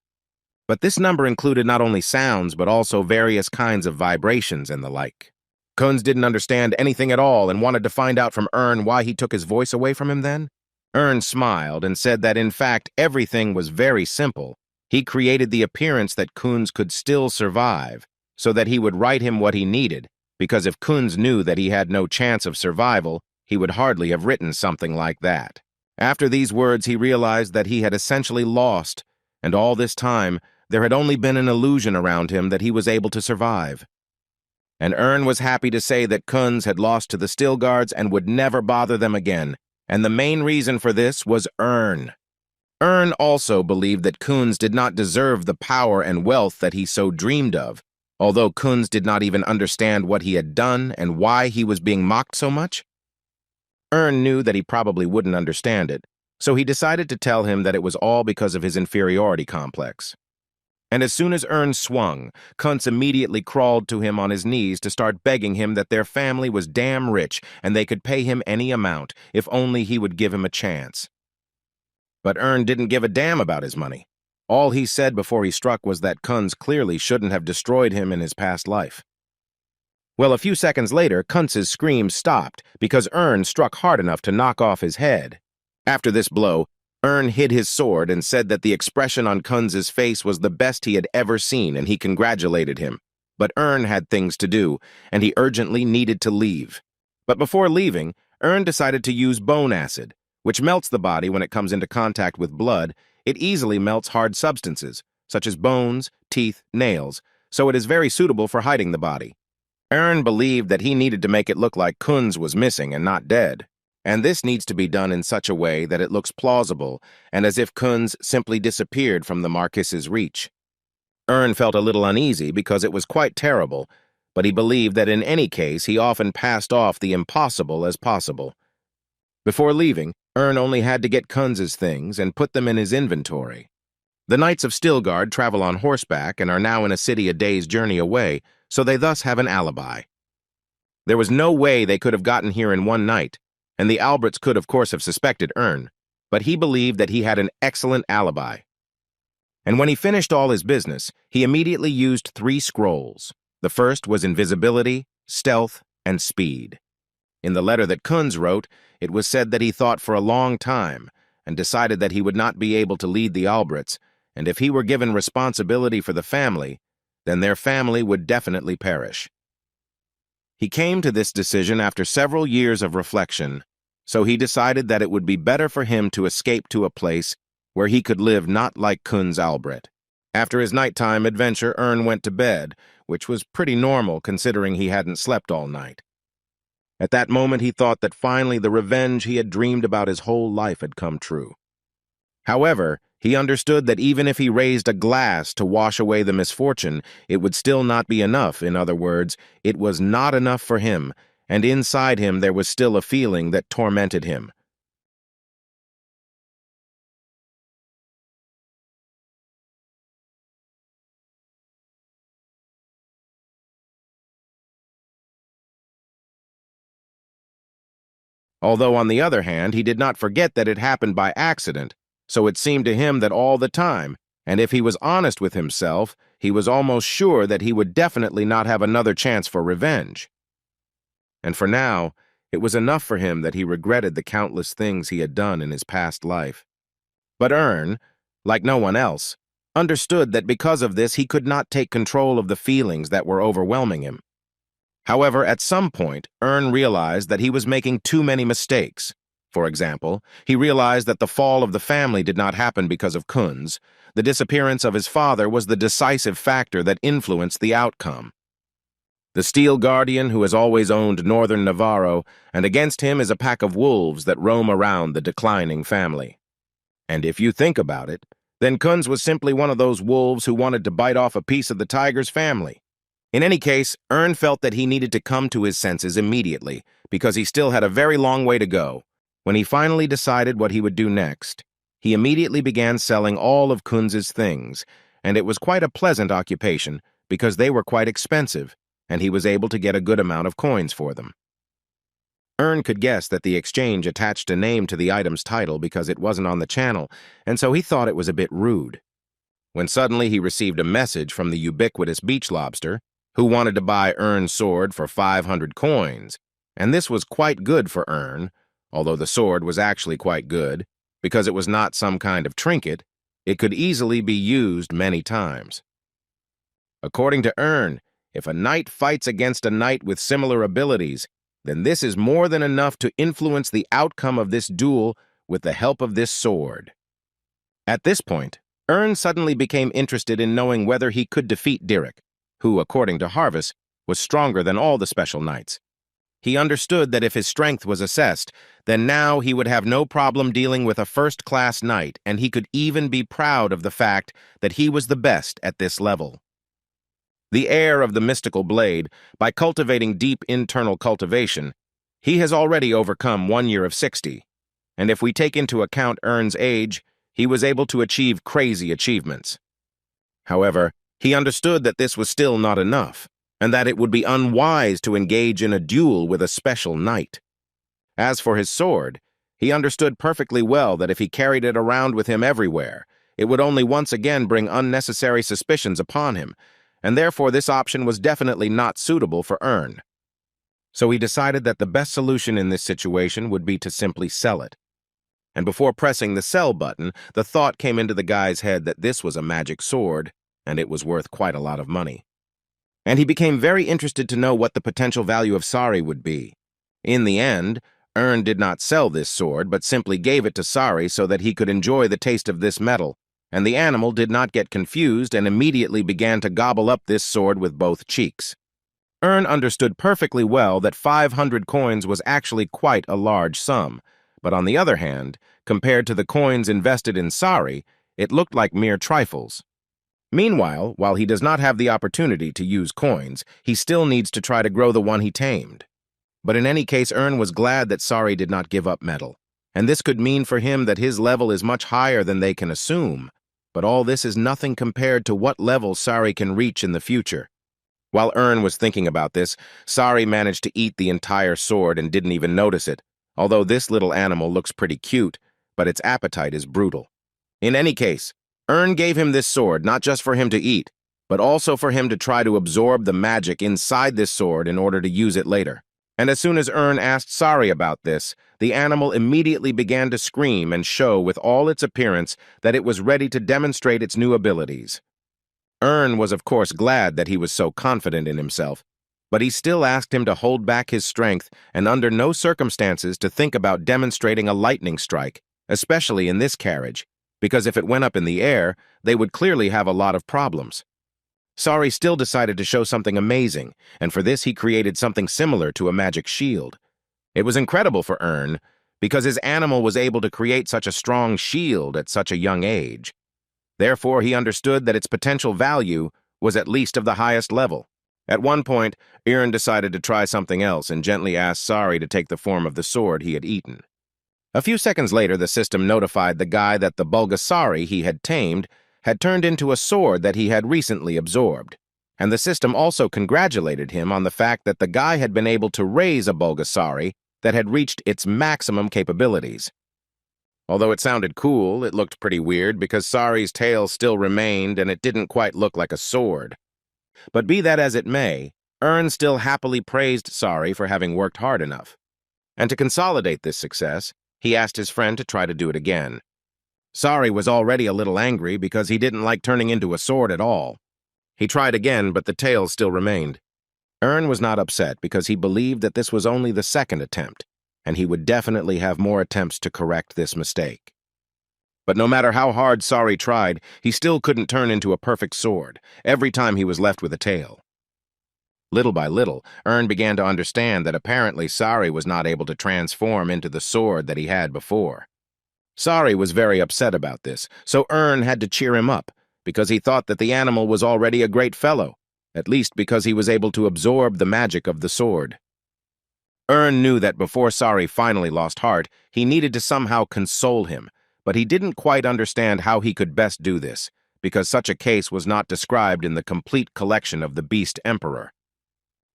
But this number included not only sounds, but also various kinds of vibrations and the like. Kunz didn't understand anything at all and wanted to find out from Ern why he took his voice away from him then. Ern smiled and said that in fact everything was very simple. He created the appearance that Kunz could still survive, so that he would write him what he needed, because if Kunz knew that he had no chance of survival, he would hardly have written something like that. After these words, he realized that he had essentially lost, and all this time, there had only been an illusion around him that he was able to survive. And Ern was happy to say that Kunz had lost to the Still Guards and would never bother them again, and the main reason for this was Ern. Ern also believed that Kunz did not deserve the power and wealth that he so dreamed of, although Kunz did not even understand what he had done and why he was being mocked so much. Ern knew that he probably wouldn't understand it, so he decided to tell him that it was all because of his inferiority complex. And as soon as Ern swung, Kunz immediately crawled to him on his knees to start begging him that their family was damn rich and they could pay him any amount if only he would give him a chance. But Ern didn't give a damn about his money. All he said before he struck was that Kunz clearly shouldn't have destroyed him in his past life. Well, a few seconds later, Kunz's screams stopped because Ern struck hard enough to knock off his head. After this blow, Ern hid his sword and said that the expression on Kunz's face was the best he had ever seen, and he congratulated him. But Ern had things to do, and he urgently needed to leave. But before leaving, Ern decided to use bone acid, which melts the body when it comes into contact with blood. It easily melts hard substances, such as bones, teeth, nails, so it is very suitable for hiding the body. Ern believed that he needed to make it look like Kunz was missing and not dead, and this needs to be done in such a way that it looks plausible and as if Kunz simply disappeared from the Marquis's reach. Ern felt a little uneasy because it was quite terrible, but he believed that in any case he often passed off the impossible as possible. Before leaving, Ern only had to get Kunz's things and put them in his inventory. The Knights of Stilgard travel on horseback and are now in a city a day's journey away, so they thus have an alibi. There was no way they could have gotten here in one night, and the Alberts could of course have suspected Ern, but he believed that he had an excellent alibi. And when he finished all his business, he immediately used 3 scrolls. The first was invisibility, stealth, and speed. In the letter that Kunz wrote, it was said that he thought for a long time and decided that he would not be able to lead the Alberts, and if he were given responsibility for the family, then their family would definitely perish. He came to this decision after several years of reflection, so he decided that it would be better for him to escape to a place where he could live not like Kunz Albrecht. After his nighttime adventure, Ern went to bed, which was pretty normal considering he hadn't slept all night. At that moment, he thought that finally the revenge he had dreamed about his whole life had come true. However, he understood that even if he raised a glass to wash away the misfortune, it would still not be enough. In other words, it was not enough for him, and inside him there was still a feeling that tormented him. Although, on the other hand, he did not forget that it happened by accident, so it seemed to him that all the time, and if he was honest with himself, he was almost sure that he would definitely not have another chance for revenge. And for now, it was enough for him that he regretted the countless things he had done in his past life. But Ern, like no one else, understood that because of this he could not take control of the feelings that were overwhelming him. However, at some point, Ern realized that he was making too many mistakes. For example, he realized that the fall of the family did not happen because of Kunz. The disappearance of his father was the decisive factor that influenced the outcome. The Steel Guardian, who has always owned northern Navarro, and against him is a pack of wolves that roam around the declining family. And if you think about it, then Kunz was simply one of those wolves who wanted to bite off a piece of the tiger's family. In any case, Ern felt that he needed to come to his senses immediately, because he still had a very long way to go. When he finally decided what he would do next, he immediately began selling all of Kunz's things, and it was quite a pleasant occupation because they were quite expensive, and he was able to get a good amount of coins for them. Ern could guess that the exchange attached a name to the item's title because it wasn't on the channel, and so he thought it was a bit rude. When suddenly he received a message from the ubiquitous beach lobster, who wanted to buy Ern's sword for 500 coins, and this was quite good for Ern, although the sword was actually quite good, because it was not some kind of trinket. It could easily be used many times. According to Ern, if a knight fights against a knight with similar abilities, then this is more than enough to influence the outcome of this duel with the help of this sword. At this point, Ern suddenly became interested in knowing whether he could defeat Dirk, who, according to Harvis, was stronger than all the special knights. He understood that if his strength was assessed, then now he would have no problem dealing with a first-class knight, and he could even be proud of the fact that he was the best at this level. The heir of the mystical blade, by cultivating deep internal cultivation, he has already overcome 1 year of 60, and if we take into account Ern's age, he was able to achieve crazy achievements. However, he understood that this was still not enough, and that it would be unwise to engage in a duel with a special knight. As for his sword, he understood perfectly well that if he carried it around with him everywhere, it would only once again bring unnecessary suspicions upon him, and therefore this option was definitely not suitable for Ern. So he decided that the best solution in this situation would be to simply sell it. And before pressing the sell button, the thought came into the guy's head that this was a magic sword, and it was worth quite a lot of money. And he became very interested to know what the potential value of Sari would be. In the end, Ern did not sell this sword, but simply gave it to Sari so that he could enjoy the taste of this metal, and the animal did not get confused and immediately began to gobble up this sword with both cheeks. Ern understood perfectly well that 500 coins was actually quite a large sum, but on the other hand, compared to the coins invested in Sari, it looked like mere trifles. Meanwhile, while he does not have the opportunity to use coins, he still needs to try to grow the one he tamed. But in any case, Ern was glad that Sari did not give up metal, and this could mean for him that his level is much higher than they can assume. But all this is nothing compared to what level Sari can reach in the future. While Ern was thinking about this, Sari managed to eat the entire sword and didn't even notice it, although this little animal looks pretty cute, but its appetite is brutal. In any case, Ern gave him this sword not just for him to eat, but also for him to try to absorb the magic inside this sword in order to use it later. And as soon as Ern asked Sari about this, the animal immediately began to scream and show with all its appearance that it was ready to demonstrate its new abilities. Ern was of course glad that he was so confident in himself, but he still asked him to hold back his strength and under no circumstances to think about demonstrating a lightning strike, especially in this carriage, because if it went up in the air, they would clearly have a lot of problems. Sari still decided to show something amazing, and for this he created something similar to a magic shield. It was incredible for Ern, because his animal was able to create such a strong shield at such a young age. Therefore, he understood that its potential value was at least of the highest level. At one point, Ern decided to try something else and gently asked Sari to take the form of the sword he had eaten. A few seconds later, the system notified the guy that the Bulgasari he had tamed had turned into a sword that he had recently absorbed, and the system also congratulated him on the fact that the guy had been able to raise a Bulgasari that had reached its maximum capabilities. Although it sounded cool, it looked pretty weird because Sari's tail still remained and it didn't quite look like a sword. But be that as it may, Ern still happily praised Sari for having worked hard enough. And to consolidate this success, he asked his friend to try to do it again. Sari was already a little angry because he didn't like turning into a sword at all. He tried again, but the tail still remained. Ern was not upset because he believed that this was only the second attempt, and he would definitely have more attempts to correct this mistake. But no matter how hard Sari tried, he still couldn't turn into a perfect sword, every time he was left with a tail. Little by little, Ern began to understand that apparently Sari was not able to transform into the sword that he had before. Sari was very upset about this, so Ern had to cheer him up, because he thought that the animal was already a great fellow, at least because he was able to absorb the magic of the sword. Ern knew that before Sari finally lost heart, he needed to somehow console him, but he didn't quite understand how he could best do this, because such a case was not described in the complete collection of the Beast Emperor.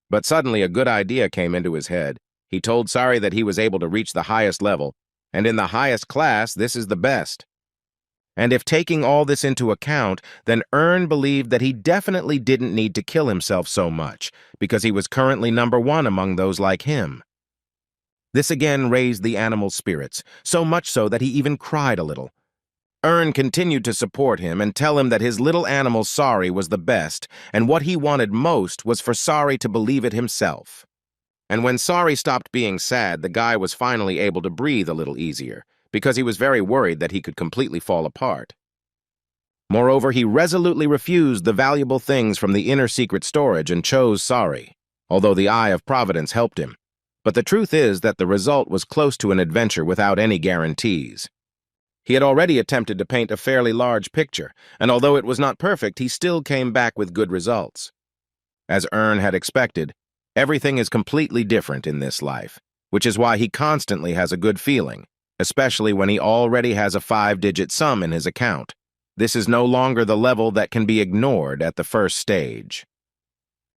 But suddenly a good idea came into his head. He told Sari that he was able to reach the highest level, and in the highest class, this is the best. And if taking all this into account, then Ern believed that he definitely didn't need to kill himself so much, because he was currently #1 among those like him. This again raised the animal's spirits, so much so that he even cried a little. Ern continued to support him and tell him that his little animal Sari was the best, and what he wanted most was for Sari to believe it himself. And when Sari stopped being sad, the guy was finally able to breathe a little easier, because he was very worried that he could completely fall apart. Moreover, he resolutely refused the valuable things from the inner secret storage and chose Sari, although the Eye of Providence helped him. But the truth is that the result was close to an adventure without any guarantees. He had already attempted to paint a fairly large picture, and although it was not perfect, he still came back with good results. As Ern had expected, everything is completely different in this life, which is why he constantly has a good feeling, especially when he already has a 5-digit sum in his account. This is no longer the level that can be ignored at the first stage.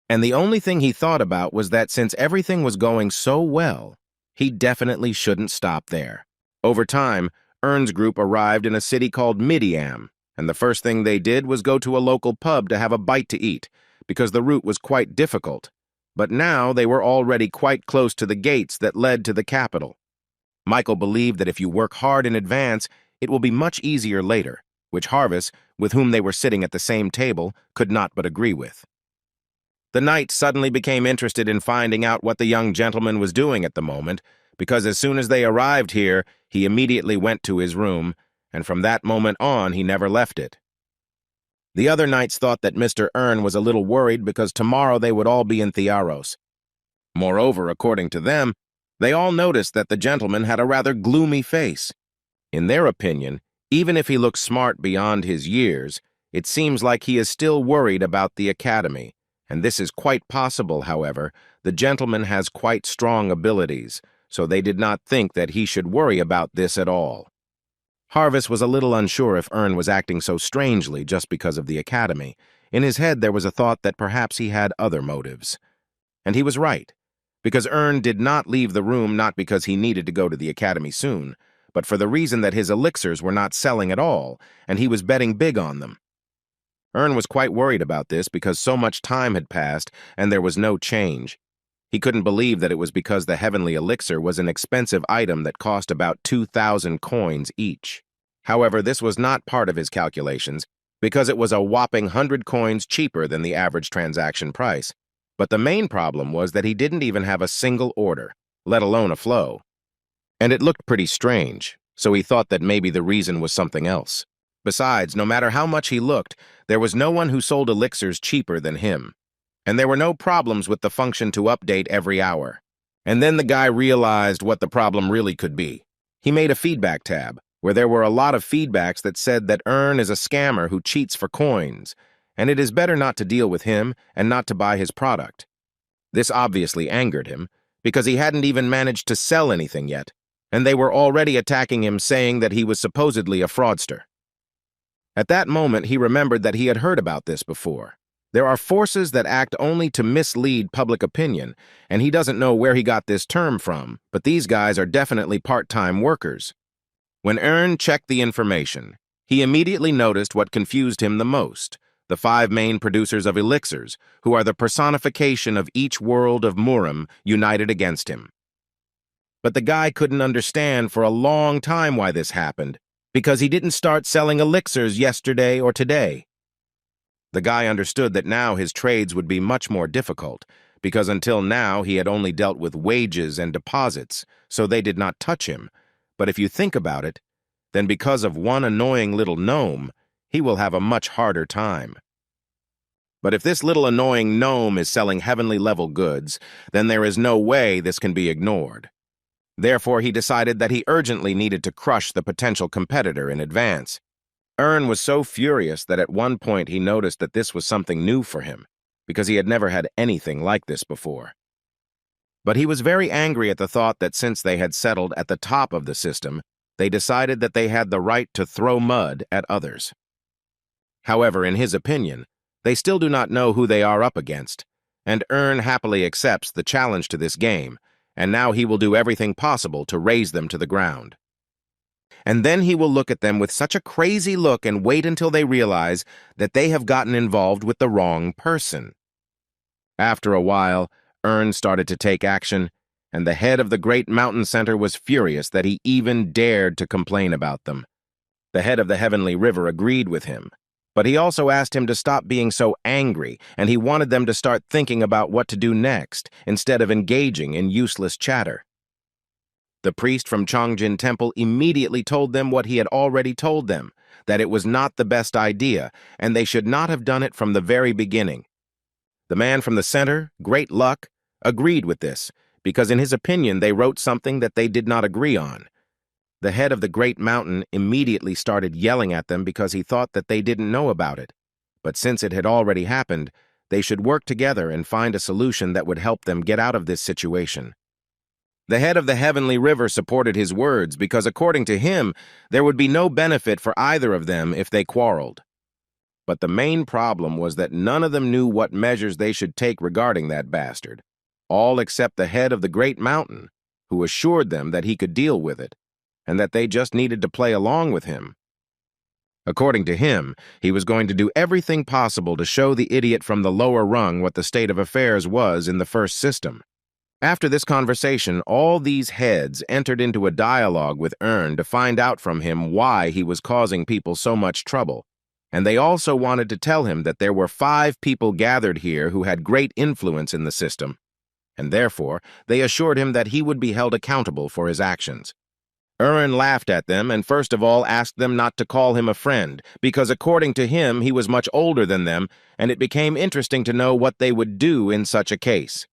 And the only thing he thought about was that since everything was going so well, he definitely shouldn't stop there. Over time, Ern's group arrived in a city called Midiam, and the first thing they did was go to a local pub to have a bite to eat, because the route was quite difficult. But now they were already quite close to the gates that led to the capital. Michael believed that if you work hard in advance, it will be much easier later, which Harvis, with whom they were sitting at the same table, could not but agree with. The knight suddenly became interested in finding out what the young gentleman was doing at the moment, because as soon as they arrived here, he immediately went to his room, and from that moment on, he never left it. The other knights thought that Mr. Ern was a little worried because tomorrow they would all be in Thearos. Moreover, according to them, they all noticed that the gentleman had a rather gloomy face. In their opinion, even if he looked smart beyond his years, It seems like he is still worried about the academy, and this is quite possible, however. The gentleman has quite strong abilities, so they did not think that he should worry about this at all. Harvest was a little unsure if Ern was acting so strangely just because of the academy. In his head there was a thought that perhaps he had other motives. And he was right, because Ern did not leave the room not because he needed to go to the academy soon, but for the reason that his elixirs were not selling at all, and he was betting big on them. Ern was quite worried about this because so much time had passed and there was no change. He couldn't believe that it was because the heavenly elixir was an expensive item that cost about 2,000 coins each. However, this was not part of his calculations because it was a whopping 100 coins cheaper than the average transaction price. But the main problem was that he didn't even have a single order, let alone a flow. And it looked pretty strange, so he thought that maybe the reason was something else. Besides, no matter how much he looked, there was no one who sold elixirs cheaper than him. And there were no problems with the function to update every hour. And then the guy realized what the problem really could be. He made a feedback tab, where there were a lot of feedbacks that said that Ern is a scammer who cheats for coins, and it is better not to deal with him and not to buy his product. This obviously angered him, because he hadn't even managed to sell anything yet, and they were already attacking him saying that he was supposedly a fraudster. At that moment, he remembered that he had heard about this before. There are forces that act only to mislead public opinion, and he doesn't know where he got this term from, but these guys are definitely part-time workers. When Ern checked the information, he immediately noticed what confused him the most: the 5 main producers of elixirs, who are the personification of each world of Murim united against him. But the guy couldn't understand for a long time why this happened, because he didn't start selling elixirs yesterday or today. The guy understood that now his trades would be much more difficult, because until now he had only dealt with wages and deposits, so they did not touch him. But if you think about it, then because of one annoying little gnome, he will have a much harder time. But if this little annoying gnome is selling heavenly-level goods, then there is no way this can be ignored. Therefore, he decided that he urgently needed to crush the potential competitor in advance. Ern was so furious that at one point he noticed that this was something new for him, because he had never had anything like this before. But he was very angry at the thought that since they had settled at the top of the system, they decided that they had the right to throw mud at others. However, in his opinion, they still do not know who they are up against, and Ern happily accepts the challenge to this game, and now he will do everything possible to raze them to the ground. And then he will look at them with such a crazy look and wait until they realize that they have gotten involved with the wrong person. After a while, Ern started to take action, and the head of the Great Mountain Center was furious that he even dared to complain about them. The head of the Heavenly River agreed with him, but he also asked him to stop being so angry, and he wanted them to start thinking about what to do next, instead of engaging in useless chatter. The priest from Chongjin Temple immediately told them what he had already told them, that it was not the best idea, and they should not have done it from the very beginning. The man from the center, Great Luck, agreed with this, because in his opinion they wrote something that they did not agree on. The head of the Great Mountain immediately started yelling at them because he thought that they didn't know about it. But since it had already happened, they should work together and find a solution that would help them get out of this situation. The head of the Heavenly River supported his words because, according to him, there would be no benefit for either of them if they quarreled. But the main problem was that none of them knew what measures they should take regarding that bastard, all except the head of the Great Mountain, who assured them that he could deal with it, and that they just needed to play along with him. According to him, he was going to do everything possible to show the idiot from the lower rung what the state of affairs was in the first system. After this conversation, all these heads entered into a dialogue with Ern to find out from him why he was causing people so much trouble, and they also wanted to tell him that there were 5 people gathered here who had great influence in the system, and therefore they assured him that he would be held accountable for his actions. Ern laughed at them and first of all asked them not to call him a friend, because according to him he was much older than them, and it became interesting to know what they would do in such a case.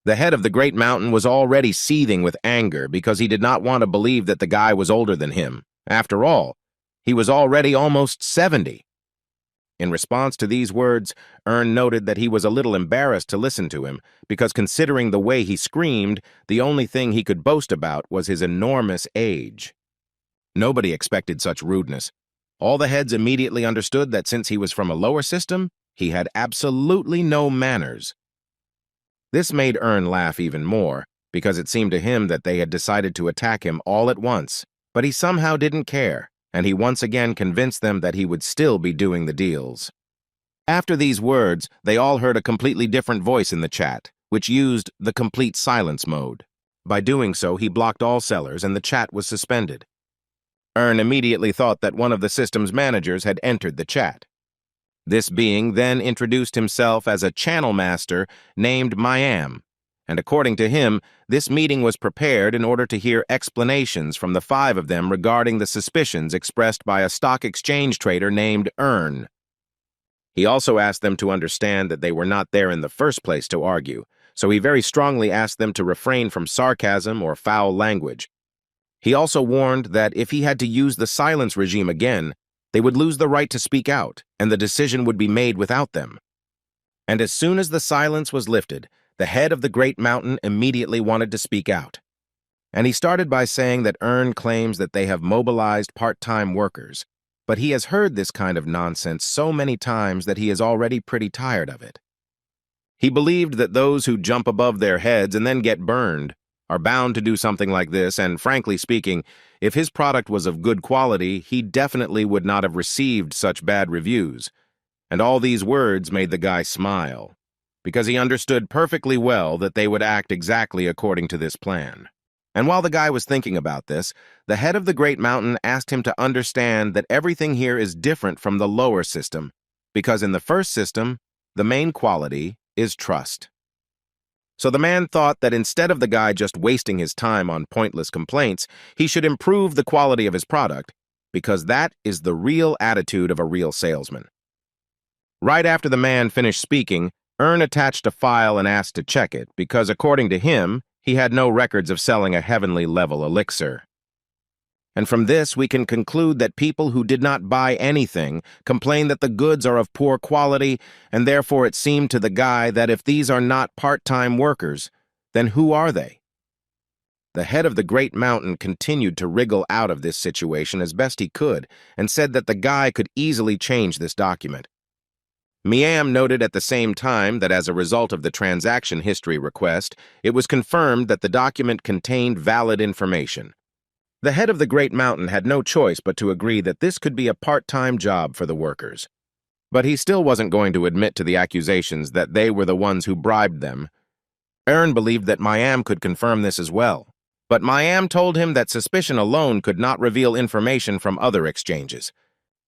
The head of the Great Mountain was already seething with anger because he did not want to believe that the guy was older than him. After all, he was already almost 70. In response to these words, Earn noted that he was a little embarrassed to listen to him, because considering the way he screamed, the only thing he could boast about was his enormous age. Nobody expected such rudeness. All the heads immediately understood that since he was from a lower system, he had absolutely no manners. This made Earn laugh even more, because it seemed to him that they had decided to attack him all at once, but he somehow didn't care, and he once again convinced them that he would still be doing the deals. After these words, they all heard a completely different voice in the chat, which used the complete silence mode. By doing so, he blocked all sellers and the chat was suspended. Earn immediately thought that one of the system's managers had entered the chat. This being then introduced himself as a channel master named Mayam, and according to him, this meeting was prepared in order to hear explanations from the 5 of them regarding the suspicions expressed by a stock exchange trader named Earn. He also asked them to understand that they were not there in the first place to argue, so he very strongly asked them to refrain from sarcasm or foul language. He also warned that if he had to use the silence regime again, they would lose the right to speak out, and the decision would be made without them. And as soon as the silence was lifted, the head of the Great Mountain immediately wanted to speak out. And he started by saying that Earn claims that they have mobilized part-time workers, but he has heard this kind of nonsense so many times that he is already pretty tired of it. He believed that those who jump above their heads and then get burned are bound to do something like this, and frankly speaking, if his product was of good quality, he definitely would not have received such bad reviews. And all these words made the guy smile, because he understood perfectly well that they would act exactly according to this plan. And while the guy was thinking about this, the head of the Great Mountain asked him to understand that everything here is different from the lower system, because in the first system, the main quality is trust. So the man thought that instead of the guy just wasting his time on pointless complaints, he should improve the quality of his product, because that is the real attitude of a real salesman. Right after the man finished speaking, Earn attached a file and asked to check it, because according to him, he had no records of selling a heavenly level elixir. And from this, we can conclude that people who did not buy anything complain that the goods are of poor quality, and therefore it seemed to the guy that if these are not part-time workers, then who are they? The head of the Great Mountain continued to wriggle out of this situation as best he could, and said that the guy could easily change this document. Miam noted at the same time that as a result of the transaction history request, it was confirmed that the document contained valid information. The head of the Great Mountain had no choice but to agree that this could be a part-time job for the workers. But he still wasn't going to admit to the accusations that they were the ones who bribed them. Earn believed that Miam could confirm this as well, but Miam told him that suspicion alone could not reveal information from other exchanges.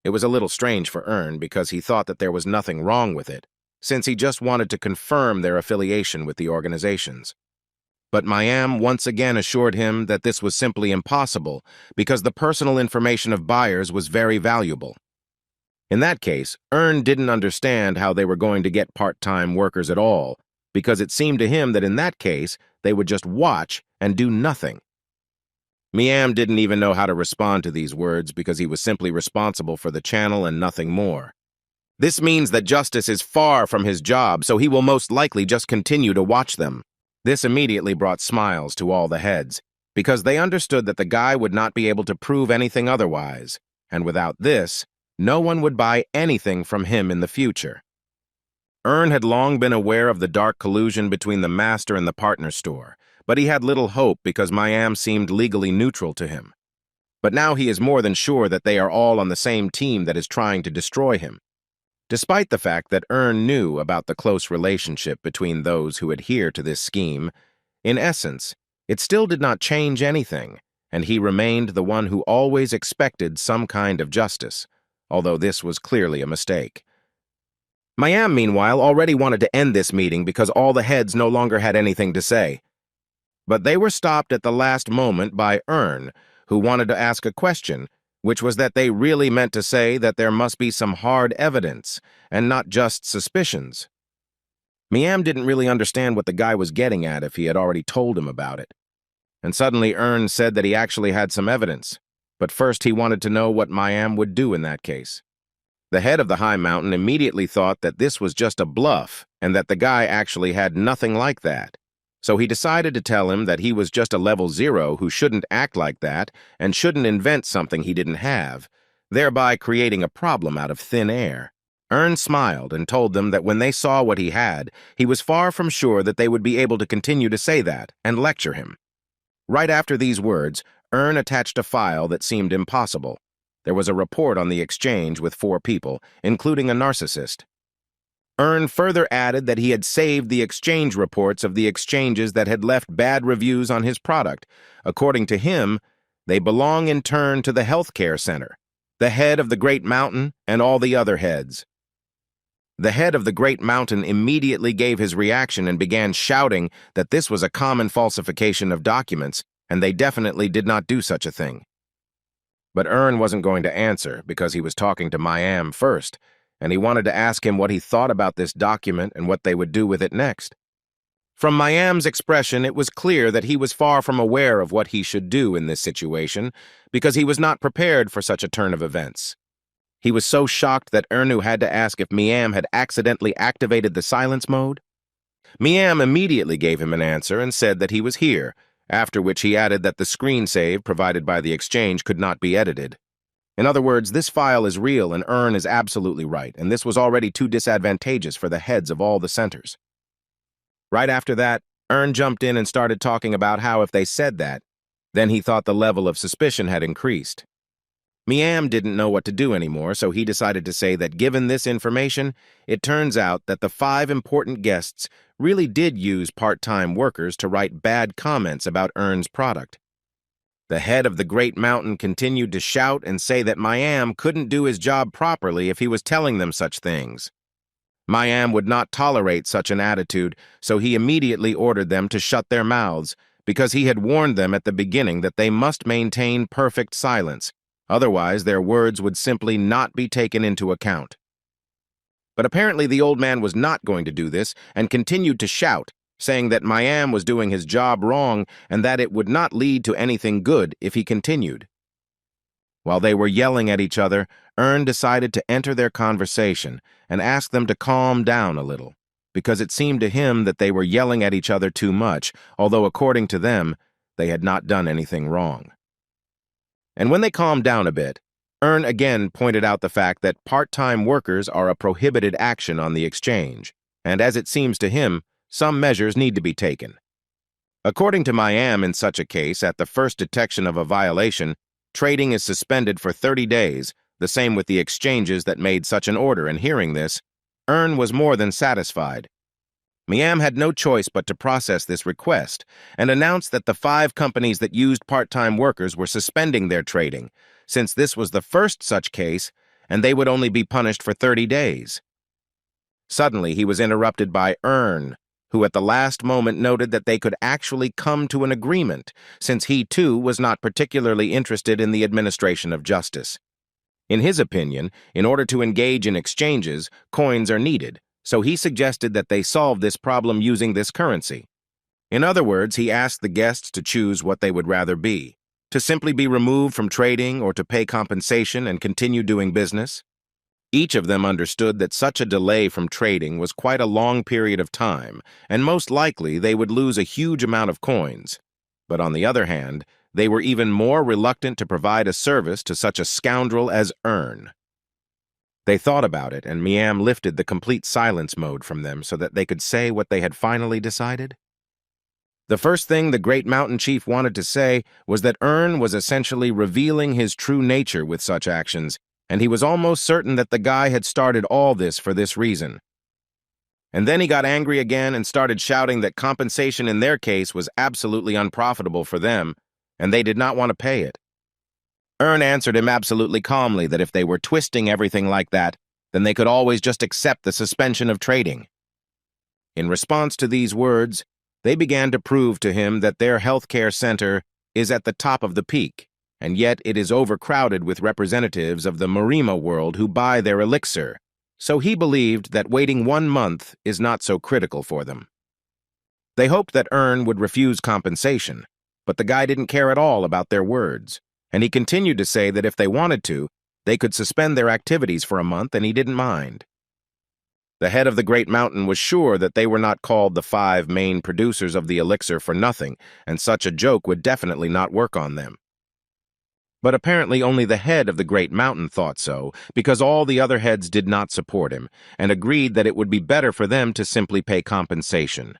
It was a little strange for Earn because he thought that there was nothing wrong with it, since he just wanted to confirm their affiliation with the organizations. But Miam once again assured him that this was simply impossible because the personal information of buyers was very valuable. In that case, Earn didn't understand how they were going to get part-time workers at all, because it seemed to him that in that case, they would just watch and do nothing. Miam didn't even know how to respond to these words because he was simply responsible for the channel and nothing more. This means that Justice is far from his job, so he will most likely just continue to watch them. This immediately brought smiles to all the heads, because they understood that the guy would not be able to prove anything otherwise, and without this, no one would buy anything from him in the future. Earn had long been aware of the dark collusion between the master and the partner store, but he had little hope because Miam seemed legally neutral to him. But now he is more than sure that they are all on the same team that is trying to destroy him. Despite the fact that Earn knew about the close relationship between those who adhere to this scheme, in essence, it still did not change anything, and he remained the one who always expected some kind of justice, although this was clearly a mistake. Miam, meanwhile, already wanted to end this meeting because all the heads no longer had anything to say. But they were stopped at the last moment by Earn, who wanted to ask a question, which was that they really meant to say that there must be some hard evidence, and not just suspicions. Miam didn't really understand what the guy was getting at if he had already told him about it. And suddenly Earn said that he actually had some evidence, but first he wanted to know what Miam would do in that case. The head of the high mountain immediately thought that this was just a bluff and that the guy actually had nothing like that. So he decided to tell him that he was just a level 0 who shouldn't act like that and shouldn't invent something he didn't have, thereby creating a problem out of thin air. Ern smiled and told them that when they saw what he had, he was far from sure that they would be able to continue to say that and lecture him. Right after these words, Ern attached a file that seemed impossible. There was a report on the exchange with 4 people, including a narcissist. Ern further added that he had saved the exchange reports of the exchanges that had left bad reviews on his product. According to him, they belong in turn to the healthcare center, the head of the Great Mountain, and all the other heads. The head of the Great Mountain immediately gave his reaction and began shouting that this was a common falsification of documents, and they definitely did not do such a thing. But Ern wasn't going to answer because he was talking to Miam first, and he wanted to ask him what he thought about this document and what they would do with it next. From Miam's expression, it was clear that he was far from aware of what he should do in this situation because he was not prepared for such a turn of events. He was so shocked that Ernu had to ask if Miam had accidentally activated the silence mode. Miam immediately gave him an answer and said that he was here, after which he added that the screen save provided by the exchange could not be edited. In other words, this file is real and Ern is absolutely right, and this was already too disadvantageous for the heads of all the centers. Right after that, Ern jumped in and started talking about how if they said that, then he thought the level of suspicion had increased. Miam didn't know what to do anymore, so he decided to say that given this information, it turns out that the 5 important guests really did use part-time workers to write bad comments about Ern's product. The head of the Great Mountain continued to shout and say that Miam couldn't do his job properly if he was telling them such things. Miam would not tolerate such an attitude, so he immediately ordered them to shut their mouths, because he had warned them at the beginning that they must maintain perfect silence. Otherwise, their words would simply not be taken into account. But apparently the old man was not going to do this and continued to shout, saying that Miam was doing his job wrong and that it would not lead to anything good if he continued. While they were yelling at each other, Ern decided to enter their conversation and ask them to calm down a little, because it seemed to him that they were yelling at each other too much, although according to them, they had not done anything wrong. And when they calmed down a bit, Ern again pointed out the fact that part-time workers are a prohibited action on the exchange, and as it seems to him, some measures need to be taken. According to Miam, in such a case, at the first detection of a violation, trading is suspended for 30 days, the same with the exchanges that made such an order, and hearing this, Ern was more than satisfied. Miam had no choice but to process this request and announced that the 5 companies that used part-time workers were suspending their trading, since this was the first such case, and they would only be punished for 30 days. Suddenly, he was interrupted by Ern, who at the last moment noted that they could actually come to an agreement, since he too was not particularly interested in the administration of justice. In his opinion, in order to engage in exchanges, coins are needed, so he suggested that they solve this problem using this currency. In other words, he asked the guests to choose what they would rather be, to simply be removed from trading or to pay compensation and continue doing business. Each of them understood that such a delay from trading was quite a long period of time, and most likely they would lose a huge amount of coins. But on the other hand, they were even more reluctant to provide a service to such a scoundrel as Ern. They thought about it, and Miam lifted the complete silence mode from them so that they could say what they had finally decided. The first thing the Great Mountain Chief wanted to say was that Ern was essentially revealing his true nature with such actions, and he was almost certain that the guy had started all this for this reason. And then he got angry again and started shouting that compensation in their case was absolutely unprofitable for them, and they did not want to pay it. Ern answered him absolutely calmly that if they were twisting everything like that, then they could always just accept the suspension of trading. In response to these words, they began to prove to him that their healthcare center is at the top of the peak, and yet it is overcrowded with representatives of the Marima world who buy their elixir, so he believed that waiting 1 month is not so critical for them. They hoped that Ern would refuse compensation, but the guy didn't care at all about their words, and he continued to say that if they wanted to, They could suspend their activities for a month, and he didn't mind. The head of the Great Mountain was sure that they were not called the 5 main producers of the elixir for nothing, and such a joke would definitely not work on them. But apparently only the head of the Great Mountain thought so, because all the other heads did not support him, and agreed that it would be better for them to simply pay compensation.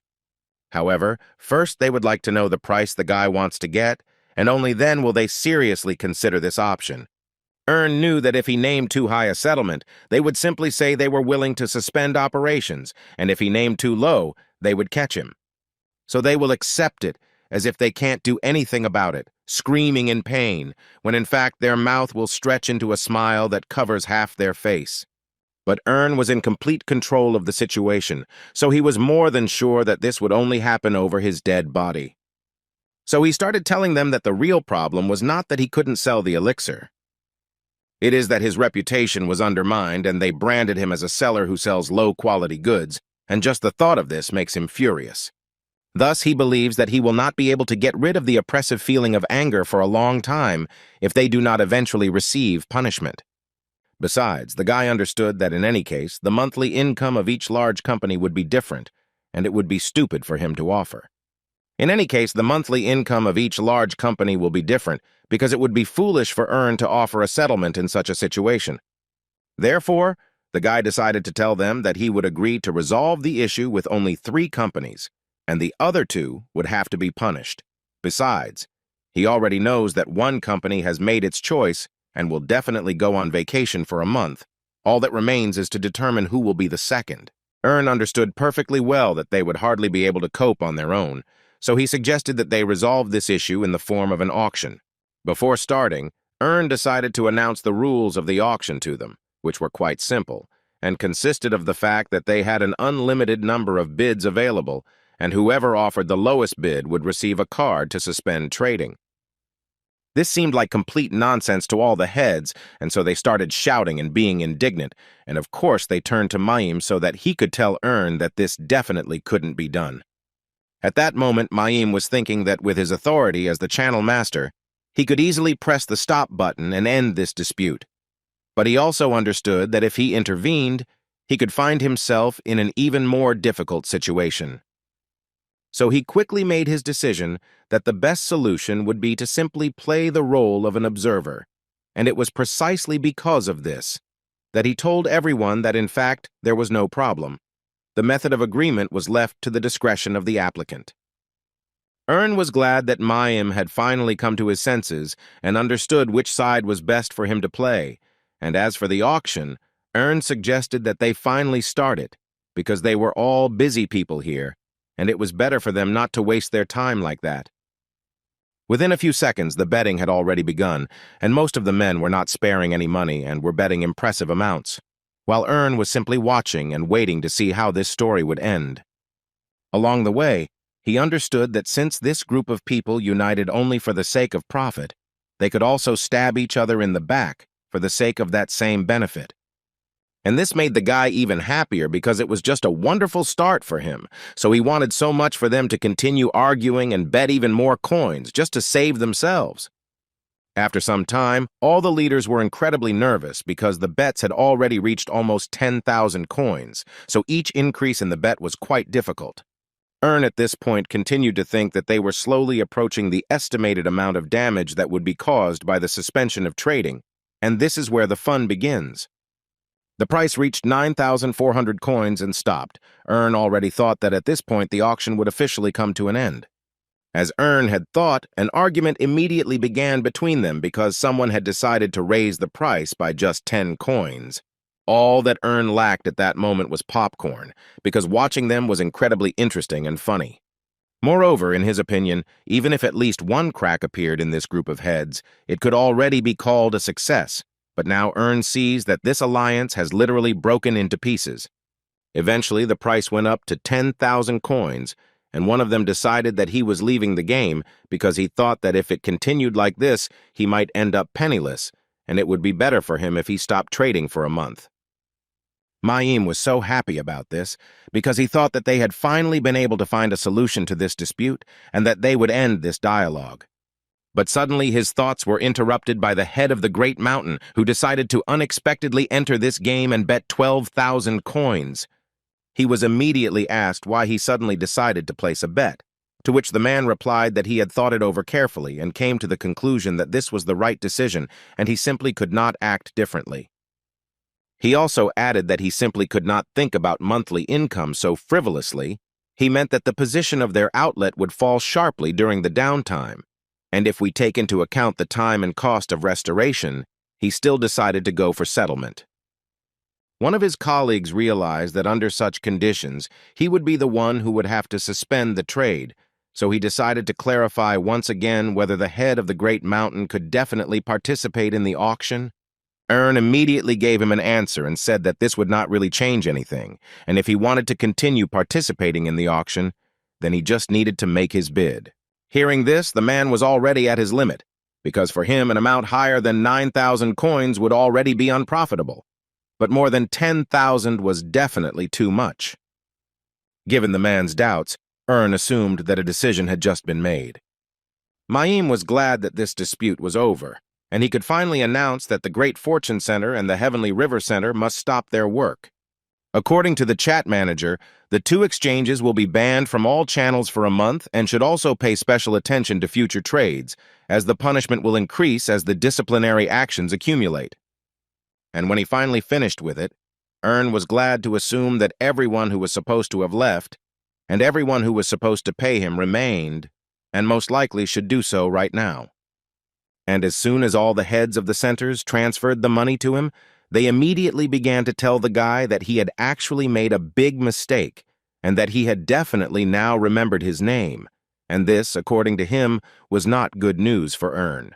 However, first they would like to know the price the guy wants to get, and only then will they seriously consider this option. Earn knew that if he named too high a settlement, they would simply say they were willing to suspend operations, and if he named too low, they would catch him. So they will accept it, as if they can't do anything about it, screaming in pain, when in fact their mouth will stretch into a smile that covers half their face. But Earn was in complete control of the situation, so he was more than sure that this would only happen over his dead body. So he started telling them that the real problem was not that he couldn't sell the elixir. It is that his reputation was undermined, and they branded him as a seller who sells low-quality goods, and just the thought of this makes him furious. Thus, he believes that he will not be able to get rid of the oppressive feeling of anger for a long time if they do not eventually receive punishment. Besides, the guy understood that in any case, the monthly income of each large company would be different, and it would be stupid for him to offer. In any case, the monthly income of each large company will be different because it would be foolish for Earn to offer a settlement in such a situation. Therefore, the guy decided to tell them that he would agree to resolve the issue with only 3 companies, and the other 2 would have to be punished. Besides, he already knows that one company has made its choice and will definitely go on vacation for a month. All that remains is to determine who will be the second. Earn understood perfectly well that they would hardly be able to cope on their own, so he suggested that they resolve this issue in the form of an auction. Before starting, Earn decided to announce the rules of the auction to them, which were quite simple, and consisted of the fact that they had an unlimited number of bids available, and whoever offered the lowest bid would receive a card to suspend trading. This seemed like complete nonsense to all the heads, and so they started shouting and being indignant, and of course they turned to Mayim so that he could tell Earn that this definitely couldn't be done. At that moment, Mayim was thinking that with his authority as the channel master, he could easily press the stop button and end this dispute. But he also understood that if he intervened, he could find himself in an even more difficult situation. So he quickly made his decision that the best solution would be to simply play the role of an observer, and it was precisely because of this that he told everyone that in fact there was no problem. The method of agreement was left to the discretion of the applicant. Earn was glad that Mayim had finally come to his senses and understood which side was best for him to play, and as for the auction, Earn suggested that they finally start it, because they were all busy people here, and it was better for them not to waste their time like that. Within a few seconds, the betting had already begun, and most of the men were not sparing any money and were betting impressive amounts, while Earn was simply watching and waiting to see how this story would end. Along the way, he understood that since this group of people united only for the sake of profit, they could also stab each other in the back for the sake of that same benefit. And this made the guy even happier because it was just a wonderful start for him, so he wanted so much for them to continue arguing and bet even more coins just to save themselves. After some time, all the leaders were incredibly nervous because the bets had already reached almost 10,000 coins, so each increase in the bet was quite difficult. Earn at this point continued to think that they were slowly approaching the estimated amount of damage that would be caused by the suspension of trading, and this is where the fun begins. The price reached 9,400 coins and stopped. Earn already thought that at this point the auction would officially come to an end. As Earn had thought, an argument immediately began between them because someone had decided to raise the price by just 10 coins. All that Earn lacked at that moment was popcorn, because watching them was incredibly interesting and funny. Moreover, in his opinion, even if at least one crack appeared in this group of heads, it could already be called a success, but now Earn sees that this alliance has literally broken into pieces. Eventually, the price went up to 10,000 coins, and one of them decided that he was leaving the game because he thought that if it continued like this, he might end up penniless, and it would be better for him if he stopped trading for a month. Mayim was so happy about this because he thought that they had finally been able to find a solution to this dispute and that they would end this dialogue. But suddenly his thoughts were interrupted by the head of the Great Mountain, who decided to unexpectedly enter this game and bet 12,000 coins. He was immediately asked why he suddenly decided to place a bet, to which the man replied that he had thought it over carefully and came to the conclusion that this was the right decision and he simply could not act differently. He also added that he simply could not think about monthly income so frivolously. He meant that the position of their outlet would fall sharply during the downtime, and if we take into account the time and cost of restoration, he still decided to go for settlement. One of his colleagues realized that under such conditions, he would be the one who would have to suspend the trade, so he decided to clarify once again whether the head of the Great Mountain could definitely participate in the auction. Heir immediately gave him an answer and said that this would not really change anything, and if he wanted to continue participating in the auction, then he just needed to make his bid. Hearing this, the man was already at his limit, because for him an amount higher than 9,000 coins would already be unprofitable. But more than 10,000 was definitely too much. Given the man's doubts, Heir assumed that a decision had just been made. Mayim was glad that this dispute was over, and he could finally announce that the Great Fortune Center and the Heavenly River Center must stop their work. According to the chat manager, the two exchanges will be banned from all channels for a month and should also pay special attention to future trades, as the punishment will increase as the disciplinary actions accumulate. And when he finally finished with it, Heir was glad to assume that everyone who was supposed to have left and everyone who was supposed to pay him remained, and most likely should do so right now. And as soon as all the heads of the centers transferred the money to him, they immediately began to tell the guy that he had actually made a big mistake and that he had definitely now remembered his name, and this, according to him, was not good news for Heir.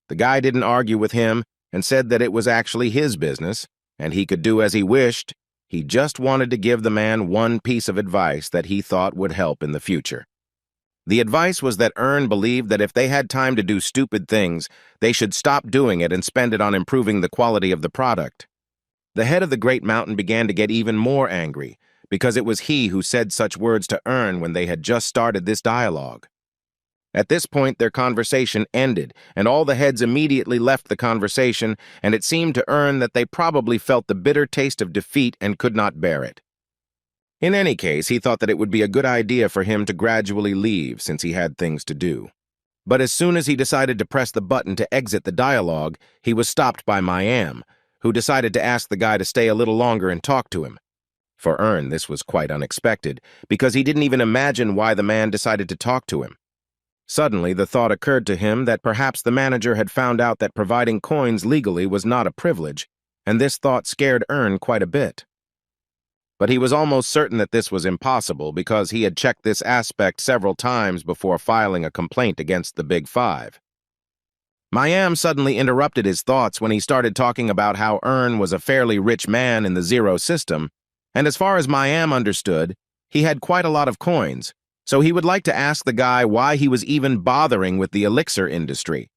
The guy didn't argue with him and said that it was actually his business, and he could do as he wished. He just wanted to give the man one piece of advice that he thought would help in the future. The advice was that Heir believed that if they had time to do stupid things, they should stop doing it and spend it on improving the quality of the product. The head of the Great Mountain began to get even more angry, because it was he who said such words to Heir when they had just started this dialogue. At this point, their conversation ended, and all the heads immediately left the conversation, and it seemed to Heir that they probably felt the bitter taste of defeat and could not bear it. In any case, he thought that it would be a good idea for him to gradually leave since he had things to do. But as soon as he decided to press the button to exit the dialogue, he was stopped by Mayim, who decided to ask the guy to stay a little longer and talk to him. For Heir, this was quite unexpected, because he didn't even imagine why the man decided to talk to him. Suddenly, the thought occurred to him that perhaps the manager had found out that providing coins legally was not a privilege, and this thought scared Heir quite a bit. But he was almost certain that this was impossible because he had checked this aspect several times before filing a complaint against the Big Five. Mayim suddenly interrupted his thoughts when he started talking about how Heir was a fairly rich man in the Zero system, and as far as Mayim understood, he had quite a lot of coins, so he would like to ask the guy why he was even bothering with the elixir industry.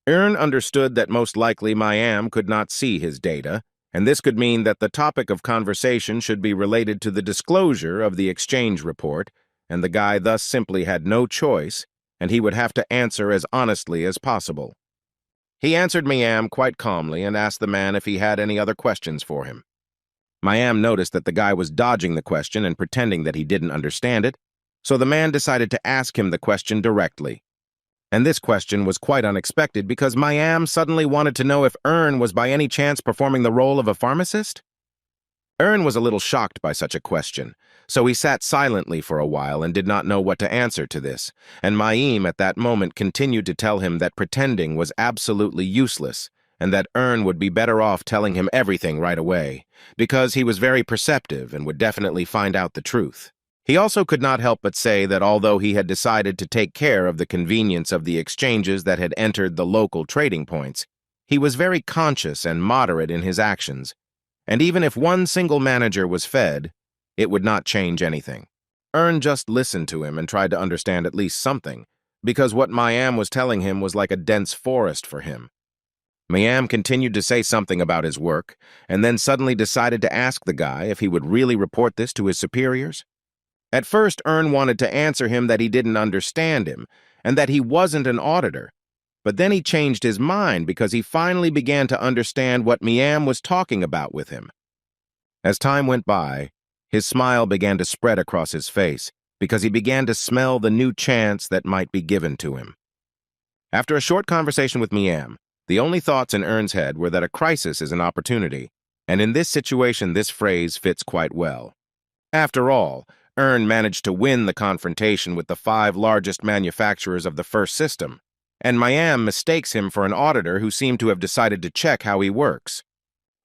Heir understood that most likely Mayim could not see his data, and this could mean that the topic of conversation should be related to the disclosure of the exchange report, and the guy thus simply had no choice, and he would have to answer as honestly as possible. He answered Mayim quite calmly and asked the man if he had any other questions for him. Mayim noticed that the guy was dodging the question and pretending that he didn't understand it, so the man decided to ask him the question directly. And this question was quite unexpected because Mayim suddenly wanted to know if Heir was by any chance performing the role of a pharmacist. Heir was a little shocked by such a question, so he sat silently for a while and did not know what to answer to this, and Mayim at that moment continued to tell him that pretending was absolutely useless, and that Heir would be better off telling him everything right away, because he was very perceptive and would definitely find out the truth. He also could not help but say that although he had decided to take care of the convenience of the exchanges that had entered the local trading points, he was very conscious and moderate in his actions, and even if one single manager was fed, it would not change anything. Heir just listened to him and tried to understand at least something, because what Mayim was telling him was like a dense forest for him. Mayim continued to say something about his work, and then suddenly decided to ask the guy if he would really report this to his superiors. At first, Heir wanted to answer him that he didn't understand him, and that he wasn't an auditor. But then he changed his mind because he finally began to understand what Miam was talking about with him. As time went by, his smile began to spread across his face because he began to smell the new chance that might be given to him. After a short conversation with Miam, the only thoughts in Ern's head were that a crisis is an opportunity, and in this situation this phrase fits quite well. After all, Ern managed to win the confrontation with the 5 largest manufacturers of the first system, and Miam mistakes him for an auditor who seemed to have decided to check how he works.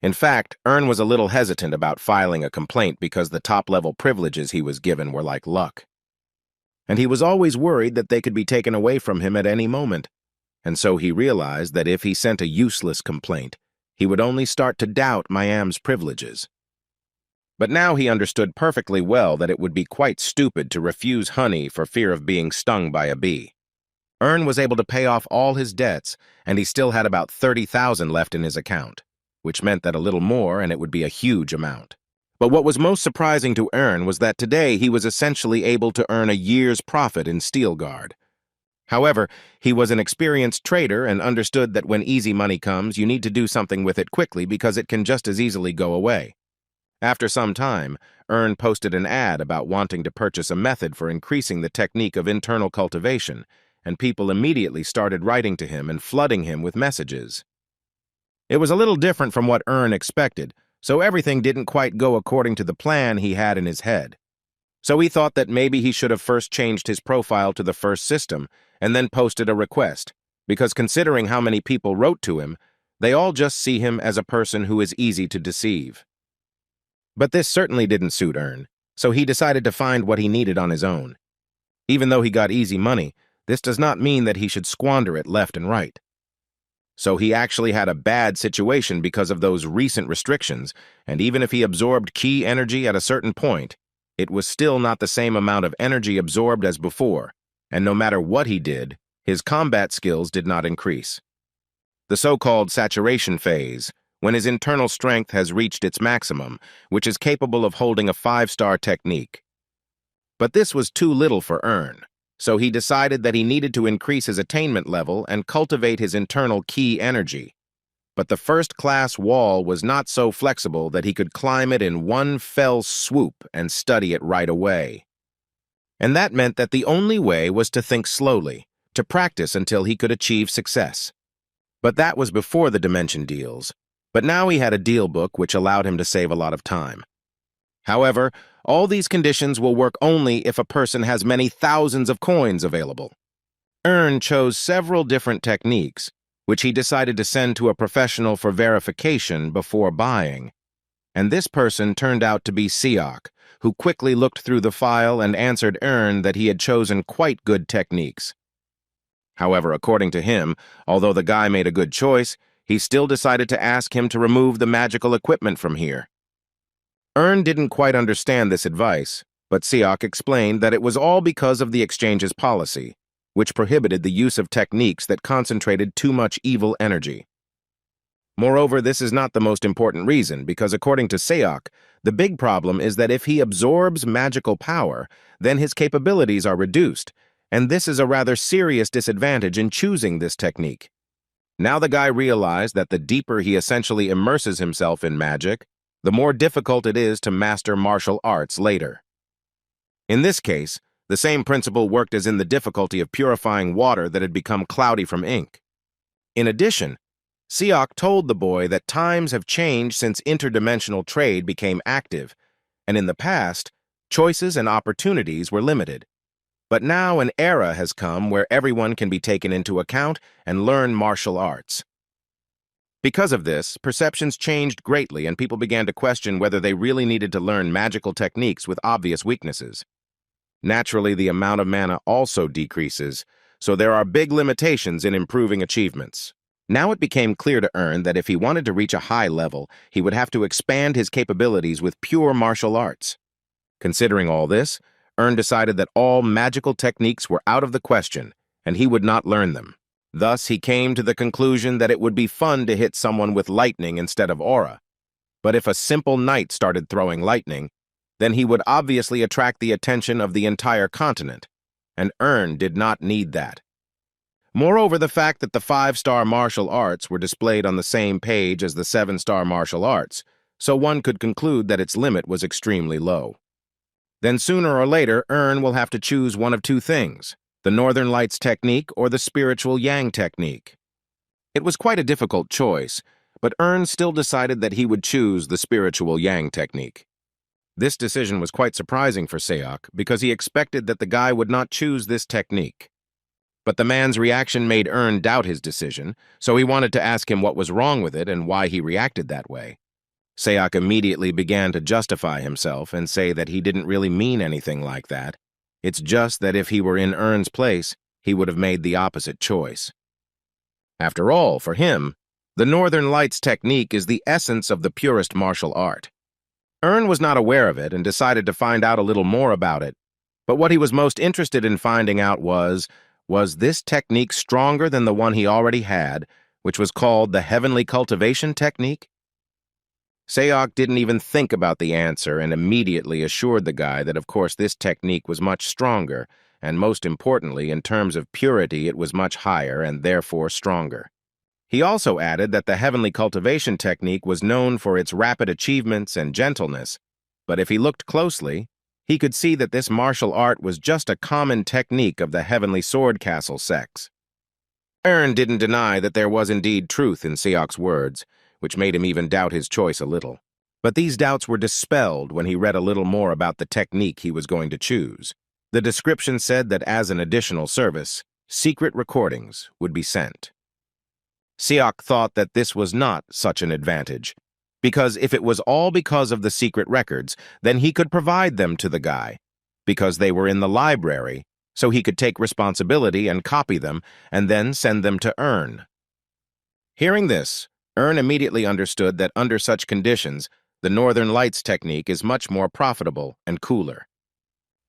In fact, Ern was a little hesitant about filing a complaint because the top-level privileges he was given were like luck. And he was always worried that they could be taken away from him at any moment, and so he realized that if he sent a useless complaint, he would only start to doubt Miam's privileges. But now he understood perfectly well that it would be quite stupid to refuse honey for fear of being stung by a bee. Ern was able to pay off all his debts, and he still had about 30,000 left in his account, which meant that a little more and it would be a huge amount. But what was most surprising to Ern was that today he was essentially able to earn a year's profit in Steelguard. However, he was an experienced trader and understood that when easy money comes, you need to do something with it quickly because it can just as easily go away. After some time, Ern posted an ad about wanting to purchase a method for increasing the technique of internal cultivation, and people immediately started writing to him and flooding him with messages. It was a little different from what Ern expected, so everything didn't quite go according to the plan he had in his head. So he thought that maybe he should have first changed his profile to the first system and then posted a request, because considering how many people wrote to him, they all just see him as a person who is easy to deceive. But this certainly didn't suit Ern, so he decided to find what he needed on his own. Even though he got easy money, this does not mean that he should squander it left and right. So he actually had a bad situation because of those recent restrictions, and even if he absorbed key energy at a certain point, it was still not the same amount of energy absorbed as before, and no matter what he did, his combat skills did not increase. The so-called saturation phase, when his internal strength has reached its maximum, which is capable of holding a 5-star technique. But this was too little for Ern, so he decided that he needed to increase his attainment level and cultivate his internal key energy. But the first-class wall was not so flexible that he could climb it in one fell swoop and study it right away. And that meant that the only way was to think slowly, to practice until he could achieve success. But that was before the dimension deals. But now he had a deal book which allowed him to save a lot of time. However, all these conditions will work only if a person has many thousands of coins available. Ern chose several different techniques, which he decided to send to a professional for verification before buying. And this person turned out to be Siok, who quickly looked through the file and answered Ern that he had chosen quite good techniques. However, according to him, although the guy made a good choice, he still decided to ask him to remove the magical equipment from here. Ern didn't quite understand this advice, but Siok explained that it was all because of the exchange's policy, which prohibited the use of techniques that concentrated too much evil energy. Moreover, this is not the most important reason, because according to Siok, the big problem is that if he absorbs magical power, then his capabilities are reduced, and this is a rather serious disadvantage in choosing this technique. Now the guy realized that the deeper he essentially immerses himself in magic, the more difficult it is to master martial arts later. In this case, the same principle worked as in the difficulty of purifying water that had become cloudy from ink. In addition, Siok told the boy that times have changed since interdimensional trade became active, and in the past, choices and opportunities were limited. But now an era has come where everyone can be taken into account and learn martial arts. Because of this, perceptions changed greatly and people began to question whether they really needed to learn magical techniques with obvious weaknesses. Naturally, the amount of mana also decreases, so there are big limitations in improving achievements. Now it became clear to Ern that if he wanted to reach a high level, he would have to expand his capabilities with pure martial arts. Considering all this, Ern decided that all magical techniques were out of the question, and he would not learn them. Thus, he came to the conclusion that it would be fun to hit someone with lightning instead of aura. But if a simple knight started throwing lightning, then he would obviously attract the attention of the entire continent, and Ern did not need that. Moreover, the fact that the 5-star martial arts were displayed on the same page as the 7-star martial arts, so one could conclude that its limit was extremely low. Then sooner or later, will have to choose one of two things, the Northern Lights technique or the spiritual Yang technique. It was quite a difficult choice, but still decided that he would choose the spiritual Yang technique. This decision was quite surprising for Seok because he expected that the guy would not choose this technique. But the man's reaction made doubt his decision, so he wanted to ask him what was wrong with it and why he reacted that way. Seok immediately began to justify himself and say that he didn't really mean anything like that. It's just that if he were in Earn's place, he would have made the opposite choice. After all, for him, the Northern Lights technique is the essence of the purest martial art. Was not aware of it and decided to find out a little more about it, but what he was most interested in finding out was this technique stronger than the one he already had, which was called the Heavenly Cultivation Technique? Seok didn't even think about the answer and immediately assured the guy that of course this technique was much stronger, and most importantly, in terms of purity, it was much higher and therefore stronger. He also added that the Heavenly Cultivation Technique was known for its rapid achievements and gentleness, but if he looked closely, he could see that this martial art was just a common technique of the Heavenly Sword Castle sects. Didn't deny that there was indeed truth in Seok's words, which made him even doubt his choice a little. But these doubts were dispelled when he read a little more about the technique he was going to choose. The description said that as an additional service, secret recordings would be sent. Seok thought that this was not such an advantage, because if it was all because of the secret records, then he could provide them to the guy, because they were in the library, so he could take responsibility and copy them, and then send them to Earn. Hearing this, immediately understood that under such conditions, the Northern Lights technique is much more profitable and cooler.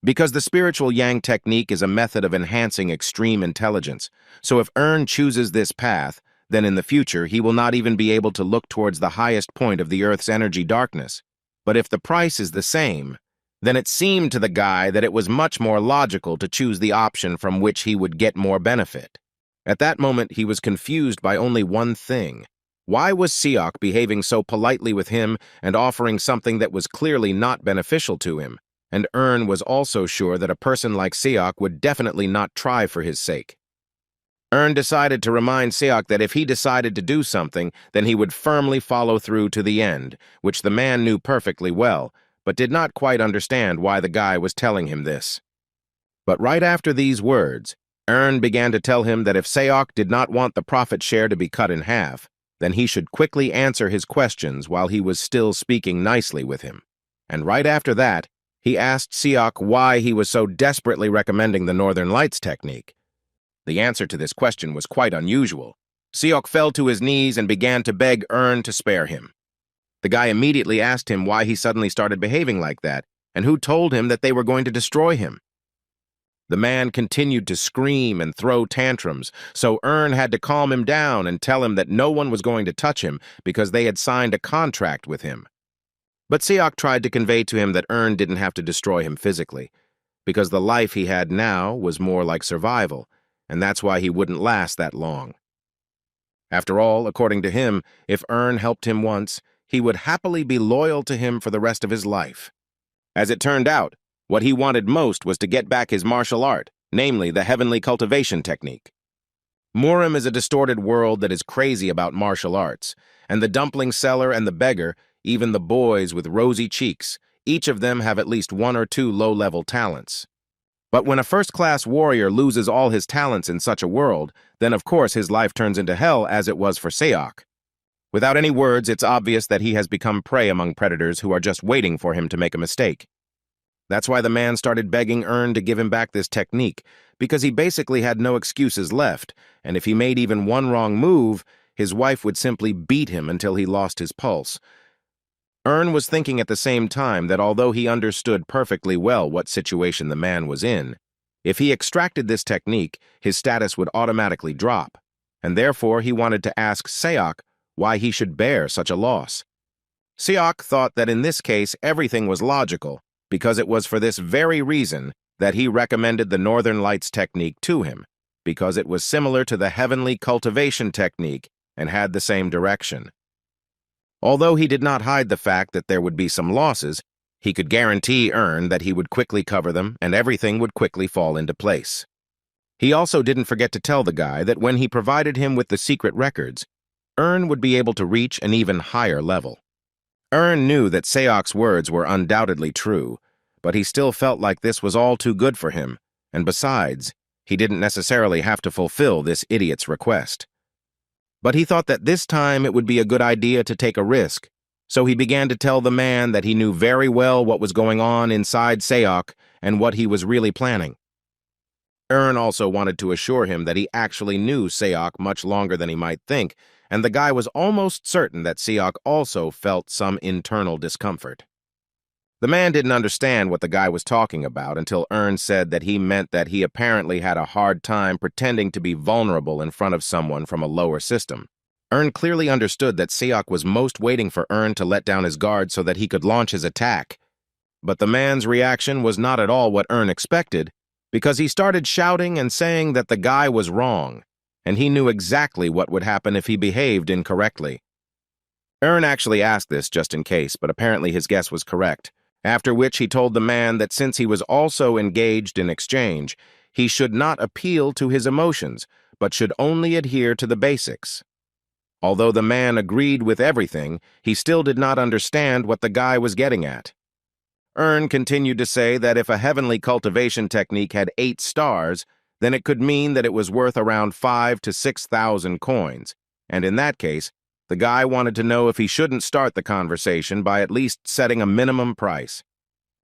Because the spiritual Yang technique is a method of enhancing extreme intelligence, so if chooses this path, then in the future he will not even be able to look towards the highest point of the Earth's energy darkness. But if the price is the same, then it seemed to the guy that it was much more logical to choose the option from which he would get more benefit. At that moment, he was confused by only one thing. Why was Seok behaving so politely with him and offering something that was clearly not beneficial to him? And was also sure that a person like Seok would definitely not try for his sake. Decided to remind Seok that if he decided to do something, then he would firmly follow through to the end, which the man knew perfectly well, but did not quite understand why the guy was telling him this. But right after these words, began to tell him that if Seok did not want the profit share to be cut in half, then he should quickly answer his questions while he was still speaking nicely with him. And right after that, he asked Seok why he was so desperately recommending the Northern Lights technique. The answer to this question was quite unusual. Seok fell to his knees and began to beg to spare him. The guy immediately asked him why he suddenly started behaving like that, and who told him that they were going to destroy him. The man continued to scream and throw tantrums, so had to calm him down and tell him that no one was going to touch him because they had signed a contract with him. But Seok tried to convey to him that didn't have to destroy him physically, because the life he had now was more like survival, and that's why he wouldn't last that long. After all, according to him, if helped him once, he would happily be loyal to him for the rest of his life. As it turned out, what he wanted most was to get back his martial art, namely the Heavenly Cultivation Technique. Murim is a distorted world that is crazy about martial arts, and the dumpling seller and the beggar, even the boys with rosy cheeks, each of them have at least one or two low-level talents. But when a first-class warrior loses all his talents in such a world, then of course his life turns into hell as it was for Seok. Without any words, it's obvious that he has become prey among predators who are just waiting for him to make a mistake. That's why the man started begging to give him back this technique, because he basically had no excuses left, and if he made even one wrong move, his wife would simply beat him until he lost his pulse. Was thinking at the same time that although he understood perfectly well what situation the man was in, if he extracted this technique, his status would automatically drop, and therefore he wanted to ask Seok why he should bear such a loss. Seok thought that in this case everything was logical, because it was for this very reason that he recommended the Northern Lights technique to him, because it was similar to the heavenly cultivation technique and had the same direction. Although he did not hide the fact that there would be some losses, he could guarantee Earn that he would quickly cover them and everything would quickly fall into place. He also didn't forget to tell the guy that when he provided him with the secret records, Earn would be able to reach an even higher level. Earn knew that Seok's words were undoubtedly true, but he still felt like this was all too good for him, and besides, he didn't necessarily have to fulfill this idiot's request. But he thought that this time it would be a good idea to take a risk, so he began to tell the man that he knew very well what was going on inside Seok and what he was really planning. Earn also wanted to assure him that he actually knew Seok much longer than he might think, and the guy was almost certain that Seok also felt some internal discomfort. The man didn't understand what the guy was talking about until Earn said that he meant that he apparently had a hard time pretending to be vulnerable in front of someone from a lower system. Earn clearly understood that Seok was most waiting for Earn to let down his guard so that he could launch his attack. But the man's reaction was not at all what Earn expected, because he started shouting and saying that the guy was wrong, and he knew exactly what would happen if he behaved incorrectly. Earn actually asked this just in case, but apparently his guess was correct, after which he told the man that since he was also engaged in exchange, he should not appeal to his emotions, but should only adhere to the basics. Although the man agreed with everything, he still did not understand what the guy was getting at. Earn continued to say that if a heavenly cultivation technique had 8 stars, then it could mean that it was worth around 5,000 to 6,000 coins, and in that case, the guy wanted to know if he shouldn't start the conversation by at least setting a minimum price.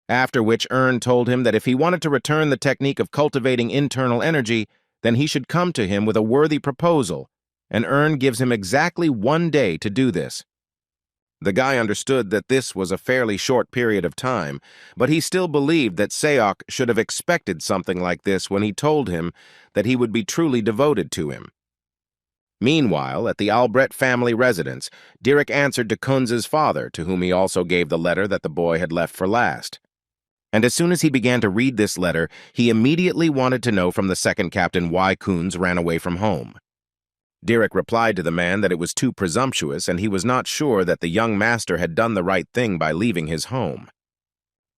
After which Earn told him that if he wanted to return the technique of cultivating internal energy, then he should come to him with a worthy proposal, and Earn gives him exactly 1 day to do this. The guy understood that this was a fairly short period of time, but he still believed that Seok should have expected something like this when he told him that he would be truly devoted to him. Meanwhile, at the Albrecht family residence, Dirk answered to Kunz's father, to whom he also gave the letter that the boy had left for last. And as soon as he began to read this letter, he immediately wanted to know from the second captain why Kunz ran away from home. Dirk replied to the man that it was too presumptuous and he was not sure that the young master had done the right thing by leaving his home.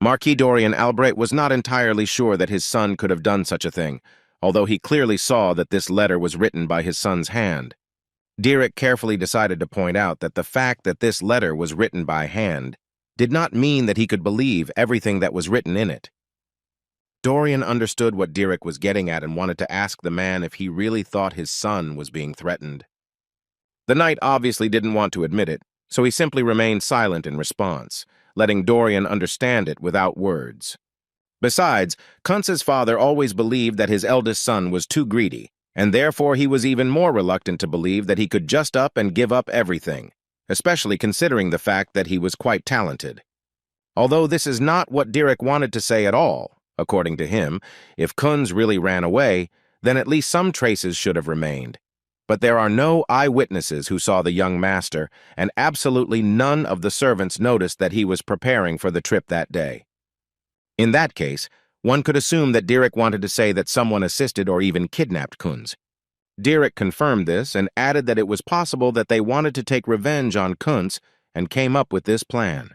Marquis Dorian Albrecht was not entirely sure that his son could have done such a thing, although he clearly saw that this letter was written by his son's hand. Dirk carefully decided to point out that the fact that this letter was written by hand did not mean that he could believe everything that was written in it. Dorian understood what Dirk was getting at and wanted to ask the man if he really thought his son was being threatened. The knight obviously didn't want to admit it, so he simply remained silent in response, letting Dorian understand it without words. Besides, Kunz's father always believed that his eldest son was too greedy, and therefore he was even more reluctant to believe that he could just up and give up everything, especially considering the fact that he was quite talented. Although this is not what Dirk wanted to say at all. According to him, if Kunz really ran away, then at least some traces should have remained. But there are no eyewitnesses who saw the young master, and absolutely none of the servants noticed that he was preparing for the trip that day. In that case, one could assume that Dirk wanted to say that someone assisted or even kidnapped Kunz. Dirk confirmed this and added that it was possible that they wanted to take revenge on Kunz and came up with this plan.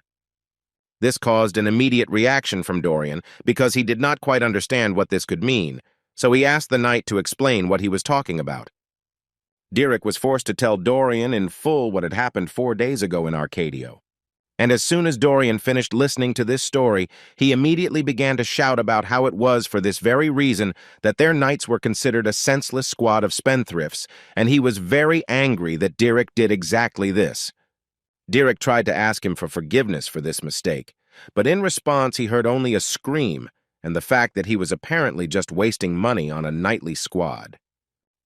This caused an immediate reaction from Dorian because he did not quite understand what this could mean, so he asked the knight to explain what he was talking about. Dirk was forced to tell Dorian in full what had happened 4 days ago in Arcadio. And as soon as Dorian finished listening to this story, he immediately began to shout about how it was for this very reason that their knights were considered a senseless squad of spendthrifts, and he was very angry that Dirk did exactly this. Dirk tried to ask him for forgiveness for this mistake, but in response he heard only a scream and the fact that he was apparently just wasting money on a knightly squad.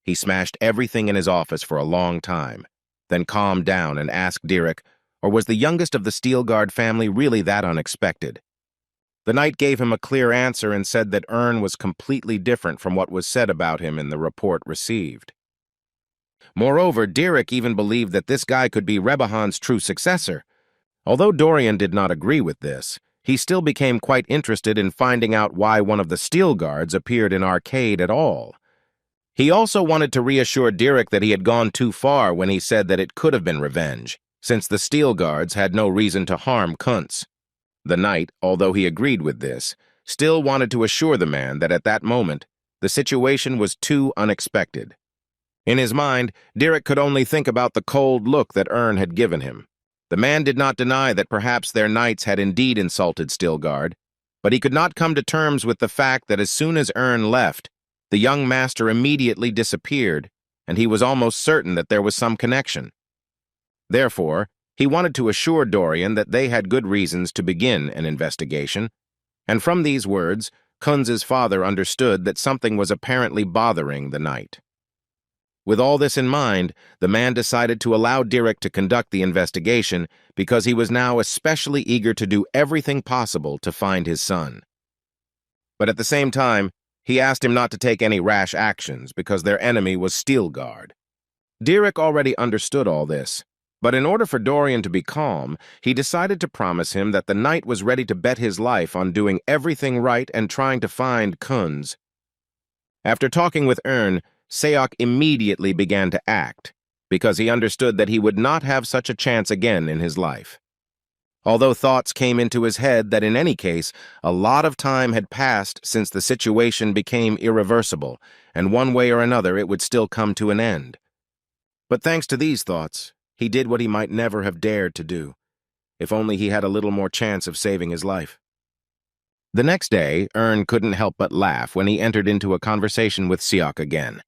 He smashed everything in his office for a long time, then calmed down and asked Dirk, or was the youngest of the Steel Guard family really that unexpected? The knight gave him a clear answer and said that Earn was completely different from what was said about him in the report received. Moreover, Dirk even believed that this guy could be Rebahan's true successor. Although Dorian did not agree with this, he still became quite interested in finding out why one of the Steel Guards appeared in Arcade at all. He also wanted to reassure Derek that he had gone too far when he said that it could have been revenge, since the Steel Guards had no reason to harm Kuntz. The knight, although he agreed with this, still wanted to assure the man that at that moment, the situation was too unexpected. In his mind, Derek could only think about the cold look that Ern had given him. The man did not deny that perhaps their knights had indeed insulted Stilgard, but he could not come to terms with the fact that as soon as Ern left, the young master immediately disappeared, and he was almost certain that there was some connection. Therefore, he wanted to assure Dorian that they had good reasons to begin an investigation, and from these words, Kunz's father understood that something was apparently bothering the knight. With all this in mind, the man decided to allow Derek to conduct the investigation because he was now especially eager to do everything possible to find his son. But at the same time, he asked him not to take any rash actions because their enemy was Steelguard. Derek already understood all this, but in order for Dorian to be calm, he decided to promise him that the knight was ready to bet his life on doing everything right and trying to find Kunz. After talking with Ern, Seok immediately began to act, because he understood that he would not have such a chance again in his life. Although thoughts came into his head that in any case, a lot of time had passed since the situation became irreversible, and one way or another it would still come to an end. But thanks to these thoughts, he did what he might never have dared to do, if only he had a little more chance of saving his life. The next day, Ern couldn't help but laugh when he entered into a conversation with Seok again.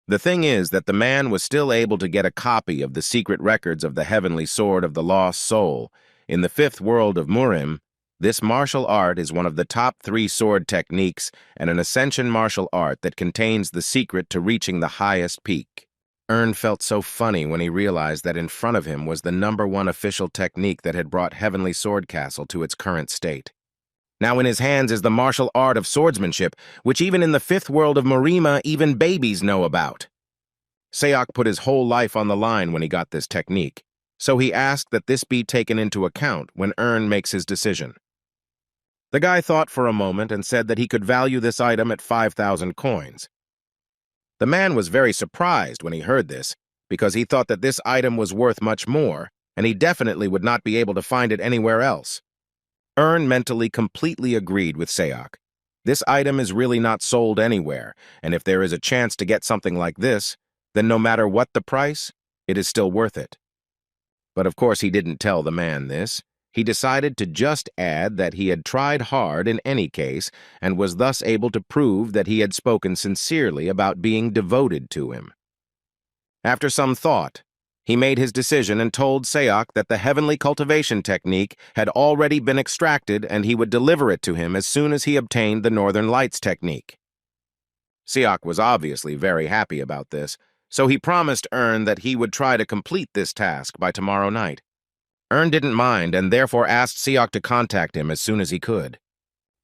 The thing is that the man was still able to get a copy of the secret records of the Heavenly Sword of the Lost Soul. In the fifth world of Murim, this martial art is one of the top 3 sword techniques and an ascension martial art that contains the secret to reaching the highest peak. Ern felt so funny when he realized that in front of him was the #1 official technique that had brought Heavenly Sword Castle to its current state. Now in his hands is the martial art of swordsmanship, which even in the fifth world of Morima, even babies know about. Seok put his whole life on the line when he got this technique, so he asked that this be taken into account when Ern makes his decision. The guy thought for a moment and said that he could value this item at 5,000 coins. The man was very surprised when he heard this, because he thought that this item was worth much more, and he definitely would not be able to find it anywhere else. Ern mentally completely agreed with Seok. This item is really not sold anywhere, and if there is a chance to get something like this, then no matter what the price, it is still worth it. But of course he didn't tell the man this. He decided to just add that he had tried hard in any case and was thus able to prove that he had spoken sincerely about being devoted to him. After some thought, he made his decision and told Seok that the heavenly cultivation technique had already been extracted and he would deliver it to him as soon as he obtained the Northern Lights technique. Seok was obviously very happy about this, so he promised Ern that he would try to complete this task by tomorrow night. Ern didn't mind and therefore asked Seok to contact him as soon as he could.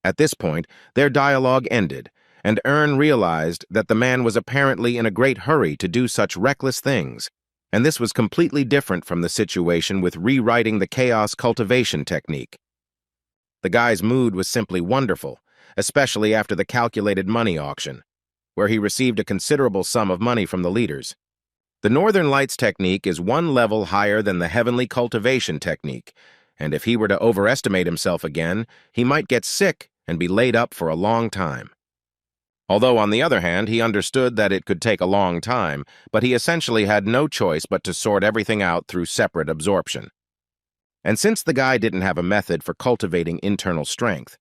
At this point, their dialogue ended, and Ern realized that the man was apparently in a great hurry to do such reckless things, and this was completely different from the situation with rewriting the chaos cultivation technique. The guy's mood was simply wonderful, especially after the calculated money auction, where he received a considerable sum of money from the leaders. The Northern Lights technique is 1 level higher than the heavenly cultivation technique, and if he were to overestimate himself again, he might get sick and be laid up for a long time. Although, on the other hand, he understood that it could take a long time, but he essentially had no choice but to sort everything out through separate absorption. And since the guy didn't have a method for cultivating internal strength,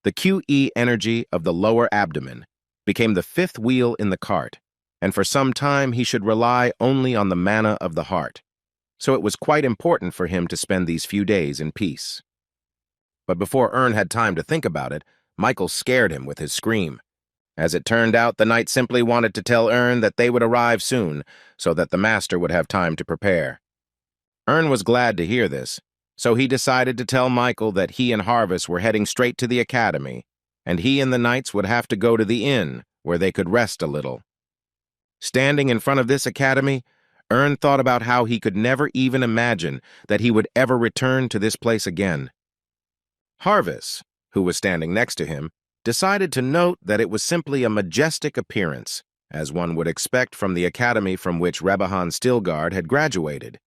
the QE energy of the lower abdomen became the 5th wheel in the cart, and for some time he should rely only on the mana of the heart, so it was quite important for him to spend these few days in peace. But before Ern had time to think about it, Michael scared him with his scream. As it turned out, the knight simply wanted to tell Ern that they would arrive soon, so that the master would have time to prepare. Ern was glad to hear this, so he decided to tell Michael that he and Harvest were heading straight to the academy, and he and the knights would have to go to the inn, where they could rest a little. Standing in front of this academy, Ern thought about how he could never even imagine that he would ever return to this place again. Harvest, who was standing next to him, decided to note that it was simply a majestic appearance, as one would expect from the academy from which Rebahan Stilgard had graduated.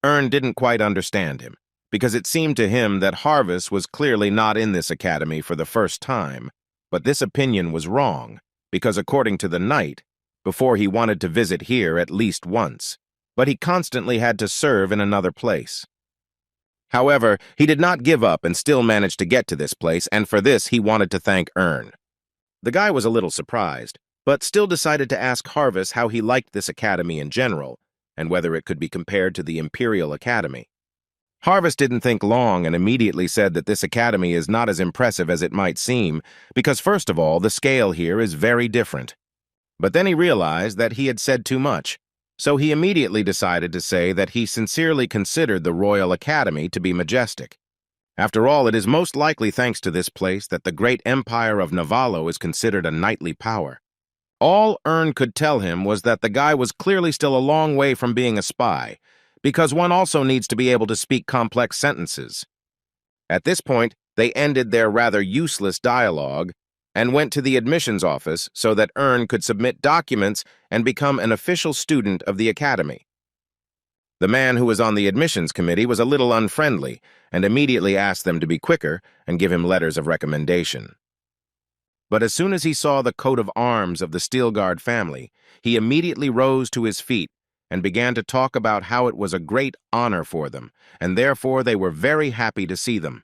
Ern didn't quite understand him, because it seemed to him that Harvest was clearly not in this academy for the first time, but this opinion was wrong, because according to the knight, before he wanted to visit here at least once, but he constantly had to serve in another place. However, he did not give up and still managed to get to this place, and for this he wanted to thank Ern. The guy was a little surprised, but still decided to ask Harvest how he liked this academy in general, and whether it could be compared to the Imperial Academy. Harvest didn't think long and immediately said that this academy is not as impressive as it might seem, because first of all, the scale here is very different. But then he realized that he had said too much, so he immediately decided to say that he sincerely considered the Royal Academy to be majestic. After all, it is most likely thanks to this place that the great empire of Navalo is considered a knightly power. All Ern could tell him was that the guy was clearly still a long way from being a spy, because one also needs to be able to speak complex sentences. At this point, they ended their rather useless dialogue and went to the admissions office so that Ern could submit documents and become an official student of the academy. The man who was on the admissions committee was a little unfriendly and immediately asked them to be quicker and give him letters of recommendation. But as soon as he saw the coat of arms of the Stilgard family, he immediately rose to his feet and began to talk about how it was a great honor for them, and therefore they were very happy to see them.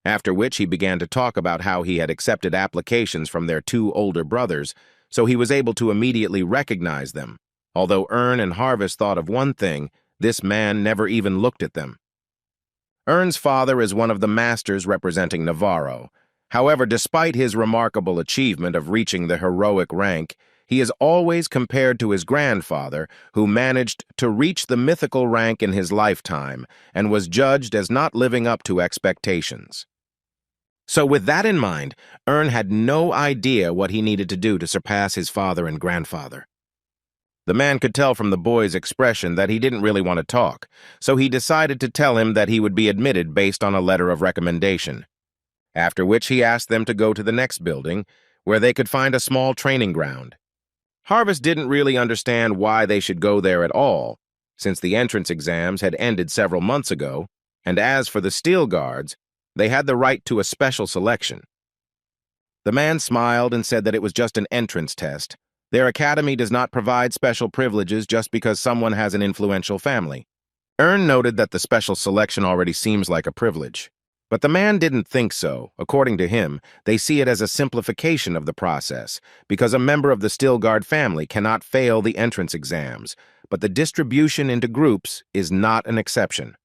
After which he began to talk about how he had accepted applications from their two older brothers, so he was able to immediately recognize them. Although Ern and Harvest thought of one thing, this man never even looked at them. Ern's father is one of the masters representing Navarro. However, despite his remarkable achievement of reaching the heroic rank, he is always compared to his grandfather, who managed to reach the mythical rank in his lifetime and was judged as not living up to expectations. So with that in mind, Ern had no idea what he needed to do to surpass his father and grandfather. The man could tell from the boy's expression that he didn't really want to talk, so he decided to tell him that he would be admitted based on a letter of recommendation. After which he asked them to go to the next building, where they could find a small training ground. Harvest didn't really understand why they should go there at all, since the entrance exams had ended several months ago, and as for the Stilgards, they had the right to a special selection. The man smiled and said that it was just an entrance test. Their academy does not provide special privileges just because someone has an influential family. Ern noted that the special selection already seems like a privilege. But the man didn't think so. According to him, they see it as a simplification of the process, because a member of the Stilgard family cannot fail the entrance exams, but the distribution into groups is not an exception.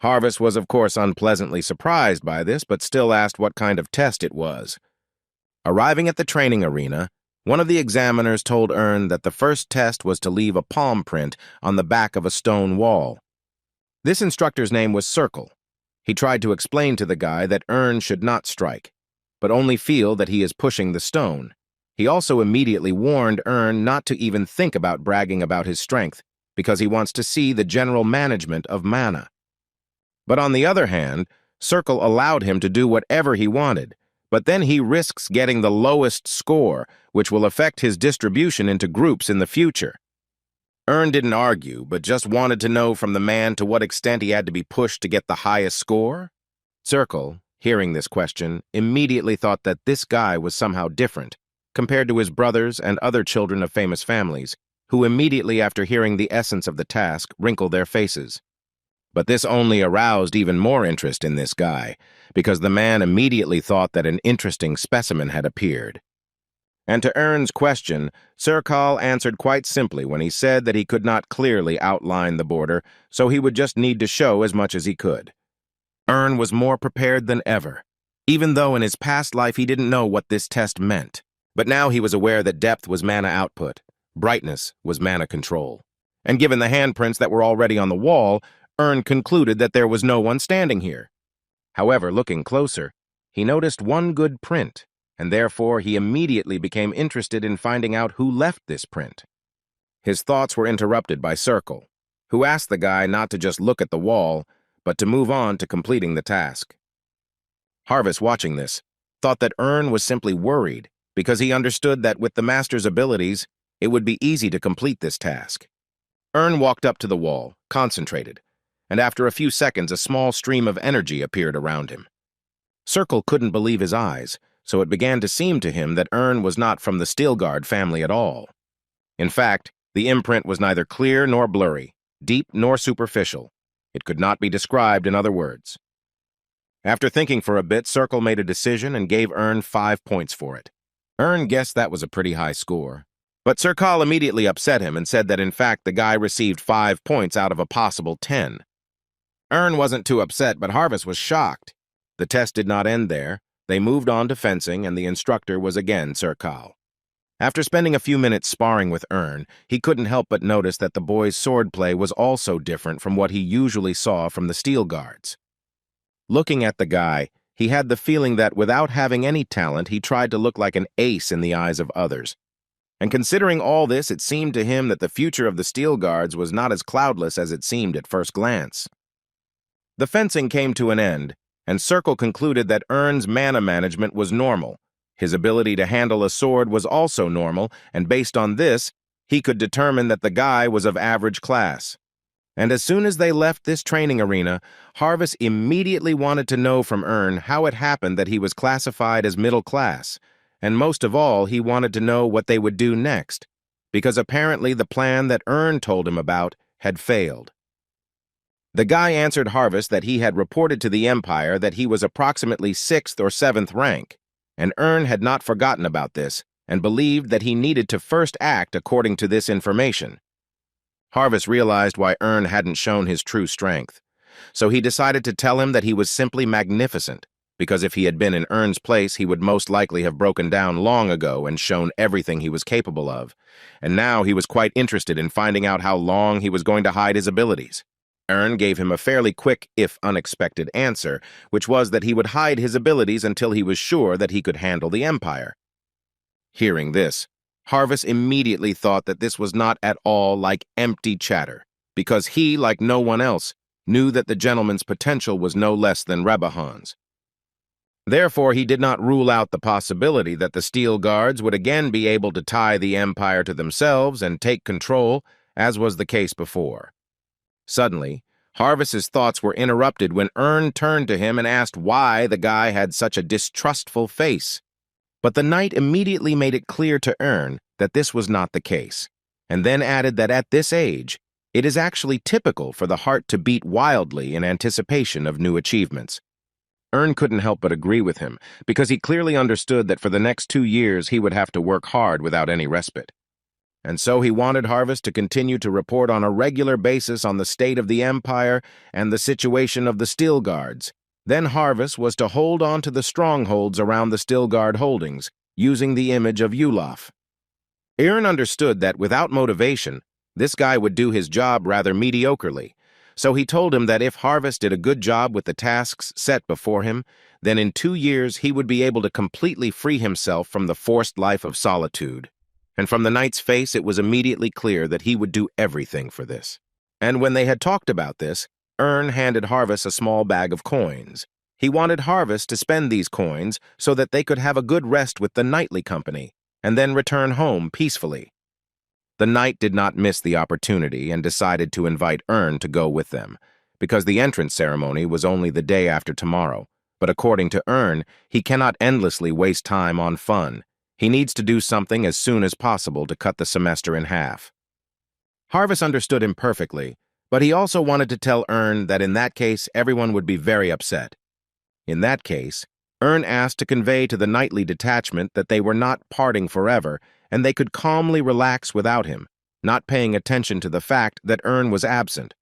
Harvest was of course unpleasantly surprised by this, but still asked what kind of test it was. Arriving at the training arena, one of the examiners told Ern that the first test was to leave a palm print on the back of a stone wall. This instructor's name was Circle. He tried to explain to the guy that Ern should not strike, but only feel that he is pushing the stone. He also immediately warned Ern not to even think about bragging about his strength, because he wants to see the general management of mana. But on the other hand, Circle allowed him to do whatever he wanted, but then he risks getting the lowest score, which will affect his distribution into groups in the future. Ern didn't argue, but just wanted to know from the man to what extent he had to be pushed to get the highest score. Circle, hearing this question, immediately thought that this guy was somehow different, compared to his brothers and other children of famous families, who immediately after hearing the essence of the task wrinkled their faces. But this only aroused even more interest in this guy, because the man immediately thought that an interesting specimen had appeared. And to Ern's question, Circal answered quite simply when he said that he could not clearly outline the border, so he would just need to show as much as he could. Ern was more prepared than ever, even though in his past life he didn't know what this test meant. But now he was aware that depth was mana output, brightness was mana control. And given the handprints that were already on the wall, Ern concluded that there was no one standing here. However, looking closer, he noticed one good print, and therefore he immediately became interested in finding out who left this print. His thoughts were interrupted by Circle, who asked the guy not to just look at the wall, but to move on to completing the task. Harvest, watching this, thought that Ern was simply worried, because he understood that with the master's abilities, it would be easy to complete this task. Ern walked up to the wall, concentrated, and after a few seconds a small stream of energy appeared around him. Circle couldn't believe his eyes, so it began to seem to him that Ern was not from the Steelguard family at all. In fact, the imprint was neither clear nor blurry, deep nor superficial. It could not be described in other words. After thinking for a bit, Circle made a decision and gave Ern 5 points for it. Ern guessed that was a pretty high score. But Circle immediately upset him and said that in fact the guy received 5 points out of a possible 10. Ern wasn't too upset, but Harvest was shocked. The test did not end there. They moved on to fencing, and the instructor was again Circle. After spending a few minutes sparring with Ern, he couldn't help but notice that the boy's swordplay was also different from what he usually saw from the Steelguards. Looking at the guy, he had the feeling that without having any talent, he tried to look like an ace in the eyes of others. And considering all this, it seemed to him that the future of the Steelguards was not as cloudless as it seemed at first glance. The fencing came to an end, and Circle concluded that Ern's mana management was normal. His ability to handle a sword was also normal, and based on this, he could determine that the guy was of average class. And as soon as they left this training arena, Harvest immediately wanted to know from Ern how it happened that he was classified as middle class, and most of all, he wanted to know what they would do next, because apparently the plan that Ern told him about had failed. The guy answered Harvest that he had reported to the Empire that he was approximately 6th or 7th rank, and Ern had not forgotten about this and believed that he needed to first act according to this information. Harvest realized why Ern hadn't shown his true strength, so he decided to tell him that he was simply magnificent, because if he had been in Ern's place, he would most likely have broken down long ago and shown everything he was capable of, and now he was quite interested in finding out how long he was going to hide his abilities. Ern gave him a fairly quick, if unexpected, answer, which was that he would hide his abilities until he was sure that he could handle the Empire. Hearing this, Harvest immediately thought that this was not at all like empty chatter, because he, like no one else, knew that the gentleman's potential was no less than Rebahan's. Therefore, he did not rule out the possibility that the Steelguards would again be able to tie the Empire to themselves and take control, as was the case before. Suddenly, Harvest's thoughts were interrupted when Ern turned to him and asked why the guy had such a distrustful face. But the knight immediately made it clear to Ern that this was not the case, and then added that at this age, it is actually typical for the heart to beat wildly in anticipation of new achievements. Ern couldn't help but agree with him, because he clearly understood that for the next 2 years he would have to work hard without any respite. And so he wanted Harvest to continue to report on a regular basis on the state of the Empire and the situation of the Steelguards. Then Harvest was to hold on to the strongholds around the Steelguard holdings, using the image of Yulof. Ern understood that without motivation, this guy would do his job rather mediocrely, so he told him that if Harvest did a good job with the tasks set before him, then in 2 years he would be able to completely free himself from the forced life of solitude. And from the knight's face it was immediately clear that he would do everything for this. And when they had talked about this, Ern handed Harvest a small bag of coins. He wanted Harvest to spend these coins so that they could have a good rest with the knightly company, and then return home peacefully. The knight did not miss the opportunity and decided to invite Ern to go with them, because the entrance ceremony was only the day after tomorrow. But according to Ern, he cannot endlessly waste time on fun. He needs to do something as soon as possible to cut the semester in half. Harvest understood him perfectly, but he also wanted to tell Ern that in that case everyone would be very upset. In that case, Ern asked to convey to the knightly detachment that they were not parting forever, and they could calmly relax without him, not paying attention to the fact that Ern was absent.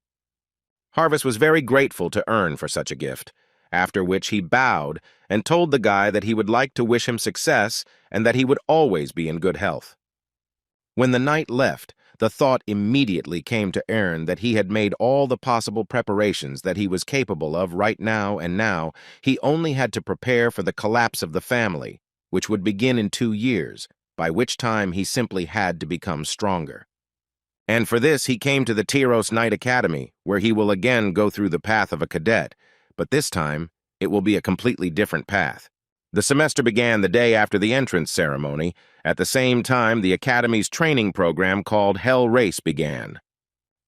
Harvest was very grateful to Ern for such a gift, after which he bowed and told the guy that he would like to wish him success and that he would always be in good health. When the knight left, the thought immediately came to Ern that he had made all the possible preparations that he was capable of right now, and now he only had to prepare for the collapse of the family, which would begin in 2 years, by which time he simply had to become stronger. And for this he came to the Tyros Knight Academy, where he will again go through the path of a cadet, but this time it will be a completely different path. The semester began the day after the entrance ceremony. At the same time, the Academy's training program called Hell Race began.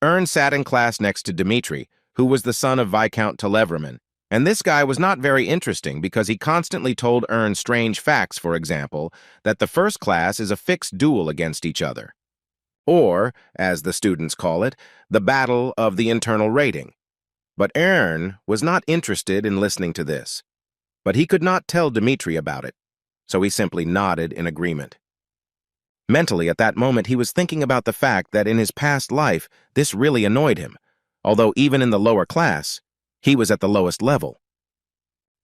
Ern sat in class next to Dmitri, who was the son of Viscount Televraman, and this guy was not very interesting because he constantly told Ern strange facts, for example, that the first class is a fixed duel against each other. Or, as the students call it, the battle of the internal rating. But Ern was not interested in listening to this. But he could not tell Dmitri about it, so he simply nodded in agreement. Mentally, at that moment, he was thinking about the fact that in his past life, this really annoyed him, although even in the lower class, he was at the lowest level.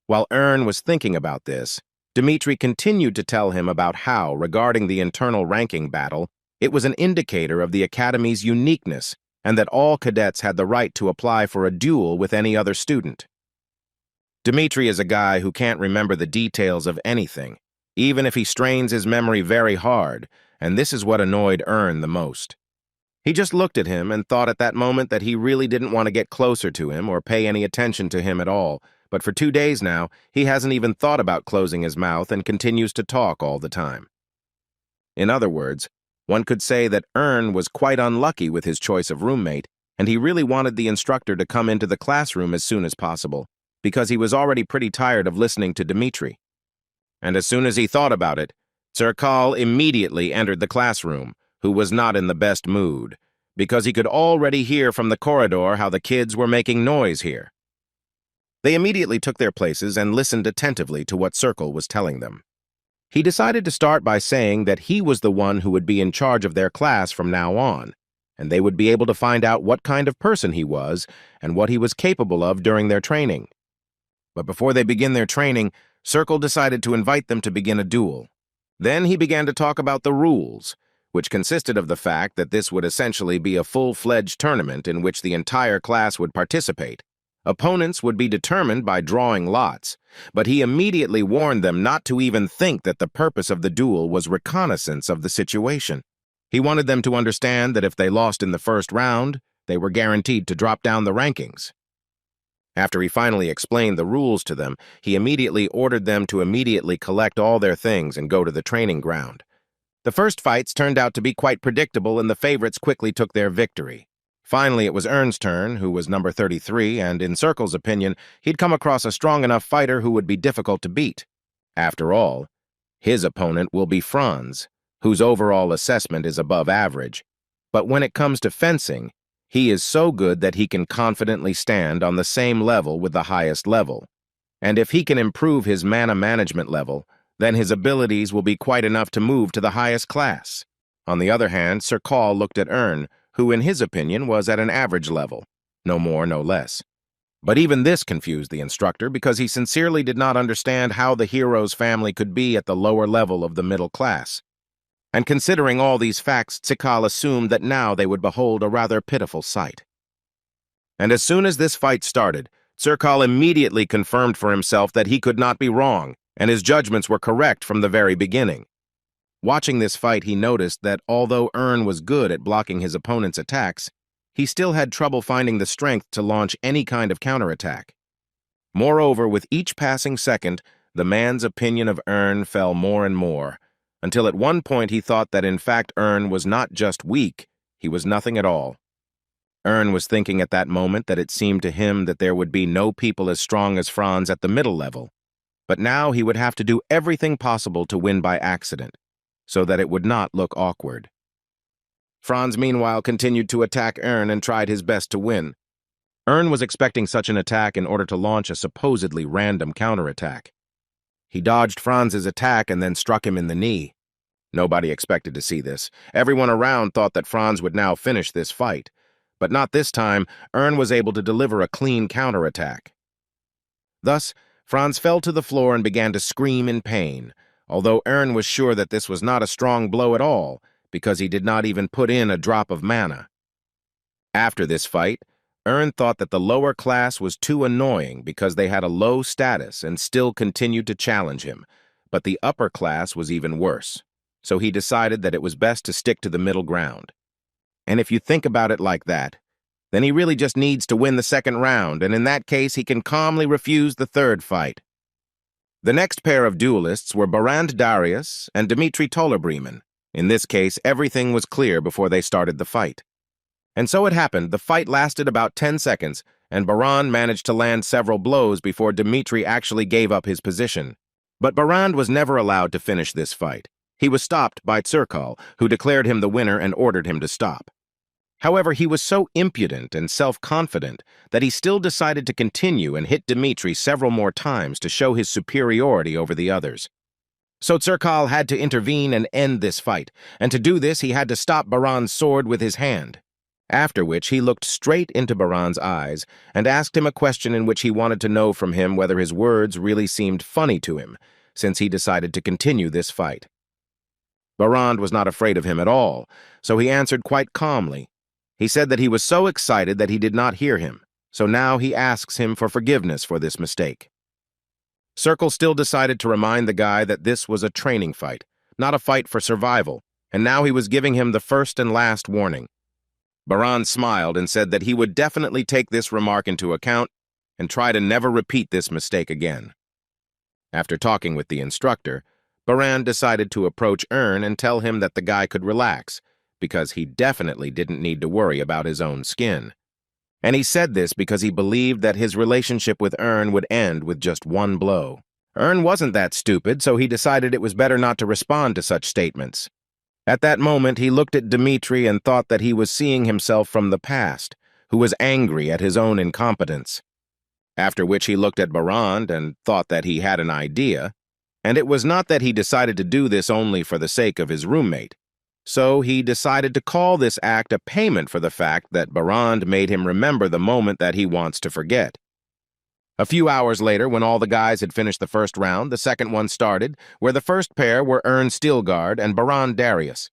While Ern was thinking about this, Dmitri continued to tell him about how, regarding the internal ranking battle, it was an indicator of the Academy's uniqueness and that all cadets had the right to apply for a duel with any other student. Dmitri is a guy who can't remember the details of anything, even if he strains his memory very hard, and this is what annoyed Ern the most. He just looked at him and thought at that moment that he really didn't want to get closer to him or pay any attention to him at all, but for 2 days now, he hasn't even thought about closing his mouth and continues to talk all the time. In other words, one could say that Ern was quite unlucky with his choice of roommate, and he really wanted the instructor to come into the classroom as soon as possible, because he was already pretty tired of listening to Dmitri. And as soon as he thought about it, Serkal immediately entered the classroom, who was not in the best mood, because he could already hear from the corridor how the kids were making noise here. They immediately took their places and listened attentively to what Serkal was telling them. He decided to start by saying that he was the one who would be in charge of their class from now on, and they would be able to find out what kind of person he was and what he was capable of during their training. But before they begin their training, Serkal decided to invite them to begin a duel. Then he began to talk about the rules, which consisted of the fact that this would essentially be a full-fledged tournament in which the entire class would participate. Opponents would be determined by drawing lots, but he immediately warned them not to even think that the purpose of the duel was reconnaissance of the situation. He wanted them to understand that if they lost in the first round, they were guaranteed to drop down the rankings. After he finally explained the rules to them, he immediately ordered them to immediately collect all their things and go to the training ground. The first fights turned out to be quite predictable, and the favorites quickly took their victory. Finally, it was Ern's turn, who was number 33, and in Serkal's opinion, he'd come across a strong enough fighter who would be difficult to beat. After all, his opponent will be Franz, whose overall assessment is above average. But when it comes to fencing, he is so good that he can confidently stand on the same level with the highest level. And if he can improve his mana management level, then his abilities will be quite enough to move to the highest class. On the other hand, Serkal looked at Ern, who in his opinion was at an average level, no more, no less. But even this confused the instructor because he sincerely did not understand how the hero's family could be at the lower level of the middle class. And considering all these facts, Serkal assumed that now they would behold a rather pitiful sight. And as soon as this fight started, Serkal immediately confirmed for himself that he could not be wrong, and his judgments were correct from the very beginning. Watching this fight, he noticed that although Ern was good at blocking his opponent's attacks, he still had trouble finding the strength to launch any kind of counterattack. Moreover, with each passing second, the man's opinion of Ern fell more and more, until at one point he thought that in fact Ern was not just weak, he was nothing at all. Ern was thinking at that moment that it seemed to him that there would be no people as strong as Franz at the middle level, but now he would have to do everything possible to win by accident, so that it would not look awkward. Franz, meanwhile, continued to attack Ern and tried his best to win. Ern was expecting such an attack in order to launch a supposedly random counterattack. He dodged Franz's attack and then struck him in the knee. Nobody expected to see this. Everyone around thought that Franz would now finish this fight. But not this time. Ern was able to deliver a clean counterattack. Thus, Franz fell to the floor and began to scream in pain, although Ern was sure that this was not a strong blow at all, because he did not even put in a drop of mana. After this fight, Ern thought that the lower class was too annoying because they had a low status and still continued to challenge him, but the upper class was even worse, so he decided that it was best to stick to the middle ground. And if you think about it like that, then he really just needs to win the second round, and in that case he can calmly refuse the third fight. The next pair of duelists were Barand Darius and Dmitri Tolobreman. In this case, everything was clear before they started the fight. And so it happened. The fight lasted about 10 seconds, and Barand managed to land several blows before Dmitri actually gave up his position. But Barand was never allowed to finish this fight. He was stopped by Tsirkal, who declared him the winner and ordered him to stop. However, he was so impudent and self-confident that he still decided to continue and hit Dmitri several more times to show his superiority over the others. So Tsirkal had to intervene and end this fight, and to do this he had to stop Barand's sword with his hand. After which he looked straight into Barand's eyes and asked him a question in which he wanted to know from him whether his words really seemed funny to him, since he decided to continue this fight. Barand was not afraid of him at all, so he answered quite calmly. He said that he was so excited that he did not hear him, so now he asks him for forgiveness for this mistake. Tsirkal still decided to remind the guy that this was a training fight, not a fight for survival, and now he was giving him the first and last warning. Barand smiled and said that he would definitely take this remark into account and try to never repeat this mistake again. After talking with the instructor, Barand decided to approach Ern and tell him that the guy could relax, because he definitely didn't need to worry about his own skin. And he said this because he believed that his relationship with Ern would end with just one blow. Ern wasn't that stupid, so he decided it was better not to respond to such statements. At that moment, he looked at Dmitri and thought that he was seeing himself from the past, who was angry at his own incompetence. After which he looked at Barand and thought that he had an idea, and it was not that he decided to do this only for the sake of his roommate. So he decided to call this act a payment for the fact that Barand made him remember the moment that he wants to forget. A few hours later, when all the guys had finished the first round, the second one started, where the first pair were Ern Stilgard and Barand Darius.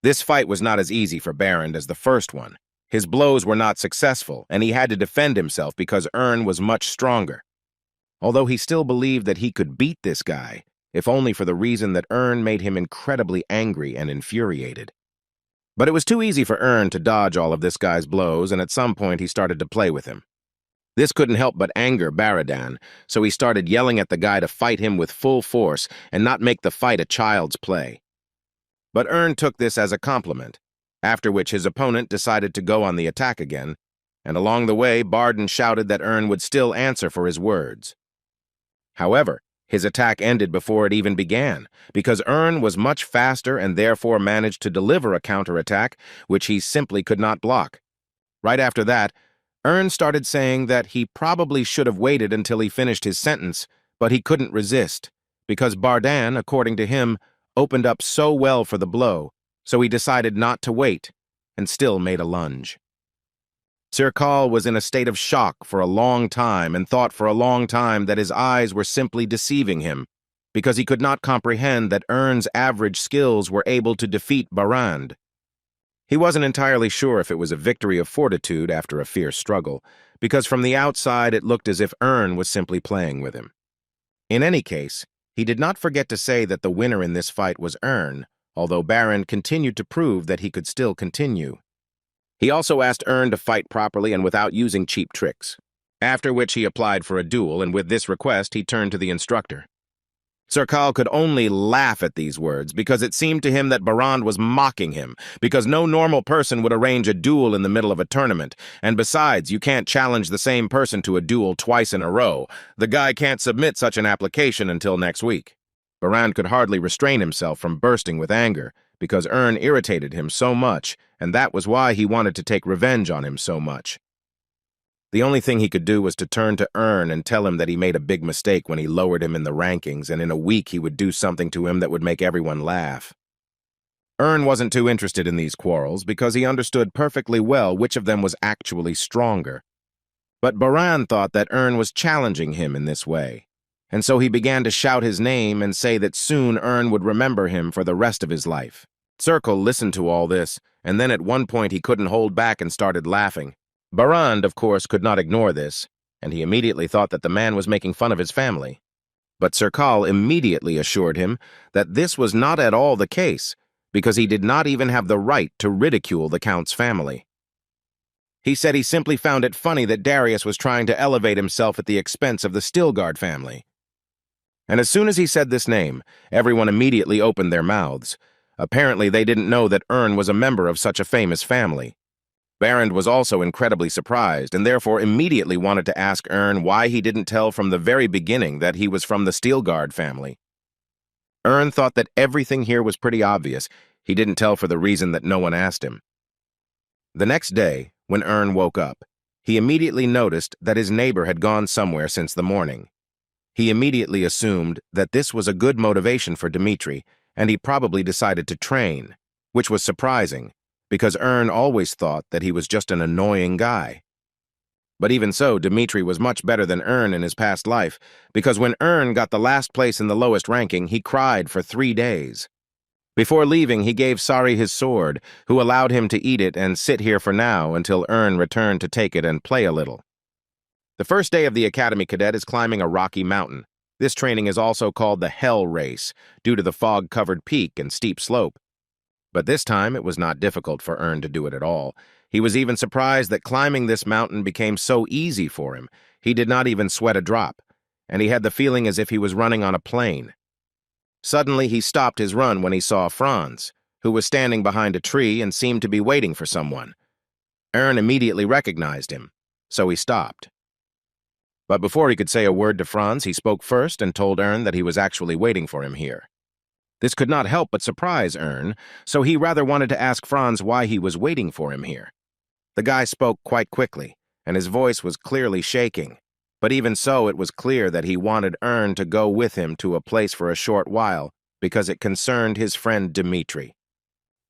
This fight was not as easy for Barand as the first one. His blows were not successful, and he had to defend himself because Ern was much stronger. Although he still believed that he could beat this guy, if only for the reason that Ern made him incredibly angry and infuriated. But it was too easy for Ern to dodge all of this guy's blows, and at some point he started to play with him. This couldn't help but anger Baradan, so he started yelling at the guy to fight him with full force and not make the fight a child's play. But Ern took this as a compliment, after which his opponent decided to go on the attack again, and along the way Barden shouted that Ern would still answer for his words. However, his attack ended before it even began, because Ern was much faster and therefore managed to deliver a counterattack which he simply could not block. Right after that, Ern started saying that he probably should have waited until he finished his sentence, but he couldn't resist, because Bardan, according to him, opened up so well for the blow, so he decided not to wait, and still made a lunge. Tsirkal was in a state of shock for a long time and thought for a long time that his eyes were simply deceiving him, because he could not comprehend that Ern's average skills were able to defeat Barand. He wasn't entirely sure if it was a victory of fortitude after a fierce struggle, because from the outside it looked as if Ern was simply playing with him. In any case, he did not forget to say that the winner in this fight was Ern, although Barand continued to prove that he could still continue. He also asked Ern to fight properly and without using cheap tricks, after which he applied for a duel, and with this request he turned to the instructor. Tsirkal could only laugh at these words because it seemed to him that Barand was mocking him, because no normal person would arrange a duel in the middle of a tournament, and besides, you can't challenge the same person to a duel twice in a row. The guy can't submit such an application until next week. Barand could hardly restrain himself from bursting with anger, because Ern irritated him so much, and that was why he wanted to take revenge on him so much. The only thing he could do was to turn to Ern and tell him that he made a big mistake when he lowered him in the rankings, and in a week he would do something to him that would make everyone laugh. Ern wasn't too interested in these quarrels because he understood perfectly well which of them was actually stronger. But Barand thought that Ern was challenging him in this way, and so he began to shout his name and say that soon Ern would remember him for the rest of his life. Tsirkal listened to all this, and then at one point he couldn't hold back and started laughing. Barand, of course, could not ignore this, and he immediately thought that the man was making fun of his family. But Tsirkal immediately assured him that this was not at all the case, because he did not even have the right to ridicule the Count's family. He said he simply found it funny that Darius was trying to elevate himself at the expense of the Stilgard family. And as soon as he said this name, everyone immediately opened their mouths. Apparently, they didn't know that Ern was a member of such a famous family. Barend was also incredibly surprised and therefore immediately wanted to ask Ern why he didn't tell from the very beginning that he was from the Steelguard family. Ern thought that everything here was pretty obvious. He didn't tell for the reason that no one asked him. The next day, when Ern woke up, he immediately noticed that his neighbor had gone somewhere since the morning. He immediately assumed that this was a good motivation for Dmitri, and he probably decided to train, which was surprising, because Ern always thought that he was just an annoying guy. But even so, Dmitri was much better than Ern in his past life, because when Ern got the last place in the lowest ranking, he cried for 3 days. Before leaving, he gave Sari his sword, who allowed him to eat it and sit here for now until Ern returned to take it and play a little. The first day of the Academy Cadet is climbing a rocky mountain. This training is also called the Hell Race, due to the fog-covered peak and steep slope. But this time, it was not difficult for Ern to do it at all. He was even surprised that climbing this mountain became so easy for him. He did not even sweat a drop, and he had the feeling as if he was running on a plane. Suddenly, he stopped his run when he saw Franz, who was standing behind a tree and seemed to be waiting for someone. Ern immediately recognized him, so he stopped. But before he could say a word to Franz, he spoke first and told Ern that he was actually waiting for him here. This could not help but surprise Ern, so he rather wanted to ask Franz why he was waiting for him here. The guy spoke quite quickly, and his voice was clearly shaking. But even so, it was clear that he wanted Ern to go with him to a place for a short while, because it concerned his friend Dmitri.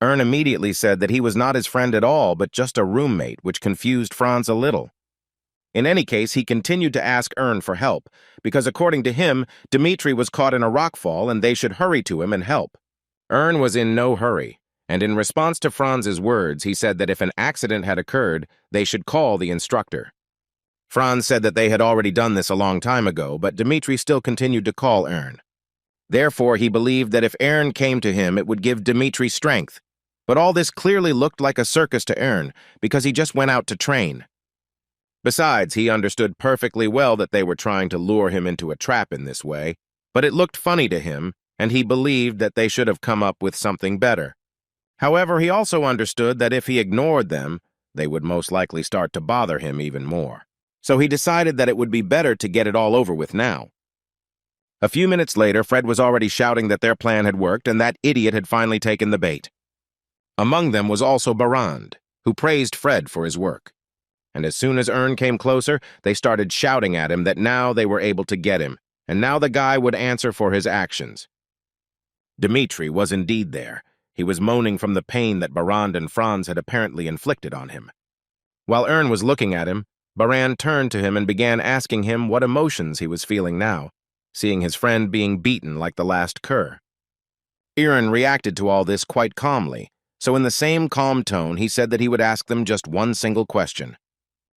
Ern immediately said that he was not his friend at all, but just a roommate, which confused Franz a little. In any case, he continued to ask Ern for help, because according to him, Dmitri was caught in a rockfall and they should hurry to him and help. Ern was in no hurry, and in response to Franz's words, he said that if an accident had occurred, they should call the instructor. Franz said that they had already done this a long time ago, but Dmitri still continued to call Ern. Therefore, he believed that if Ern came to him, it would give Dmitri strength. But all this clearly looked like a circus to Ern, because he just went out to train. Besides, he understood perfectly well that they were trying to lure him into a trap in this way, but it looked funny to him, and he believed that they should have come up with something better. However, he also understood that if he ignored them, they would most likely start to bother him even more. So he decided that it would be better to get it all over with now. A few minutes later, Fred was already shouting that their plan had worked and that idiot had finally taken the bait. Among them was also Barand, who praised Fred for his work. And as soon as Ern came closer, they started shouting at him that now they were able to get him, and now the guy would answer for his actions. Dmitri was indeed there. He was moaning from the pain that Barand and Franz had apparently inflicted on him. While Ern was looking at him, Barand turned to him and began asking him what emotions he was feeling now, seeing his friend being beaten like the last cur. Ern reacted to all this quite calmly, so in the same calm tone he said that he would ask them just one single question.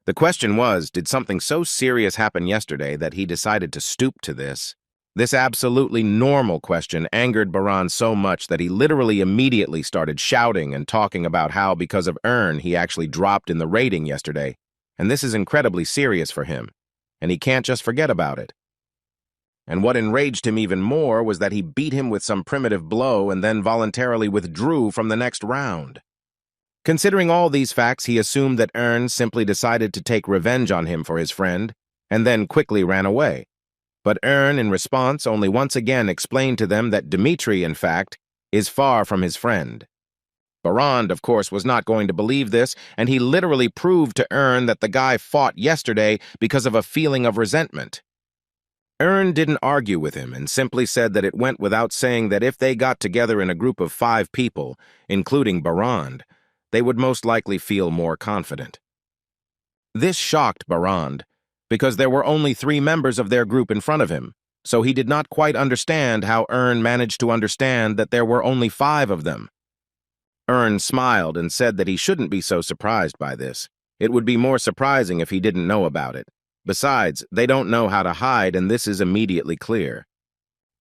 The question was, did something so serious happen yesterday that he decided to stoop to this? This absolutely normal question angered Barand so much that he literally immediately started shouting and talking about how, because of Ern, he actually dropped in the rating yesterday, and this is incredibly serious for him, and he can't just forget about it. And what enraged him even more was that he beat him with some primitive blow and then voluntarily withdrew from the next round. Considering all these facts, he assumed that Ern simply decided to take revenge on him for his friend, and then quickly ran away. But Ern, in response, only once again explained to them that Dmitri, in fact, is far from his friend. Barand, of course, was not going to believe this, and he literally proved to Ern that the guy fought yesterday because of a feeling of resentment. Ern didn't argue with him and simply said that it went without saying that if they got together in a group of 5 people, including Barand, they would most likely feel more confident. This shocked Barand, because there were only 3 members of their group in front of him, so he did not quite understand how Ern managed to understand that there were only 5 of them. Ern smiled and said that he shouldn't be so surprised by this. It would be more surprising if he didn't know about it. Besides, they don't know how to hide, and this is immediately clear.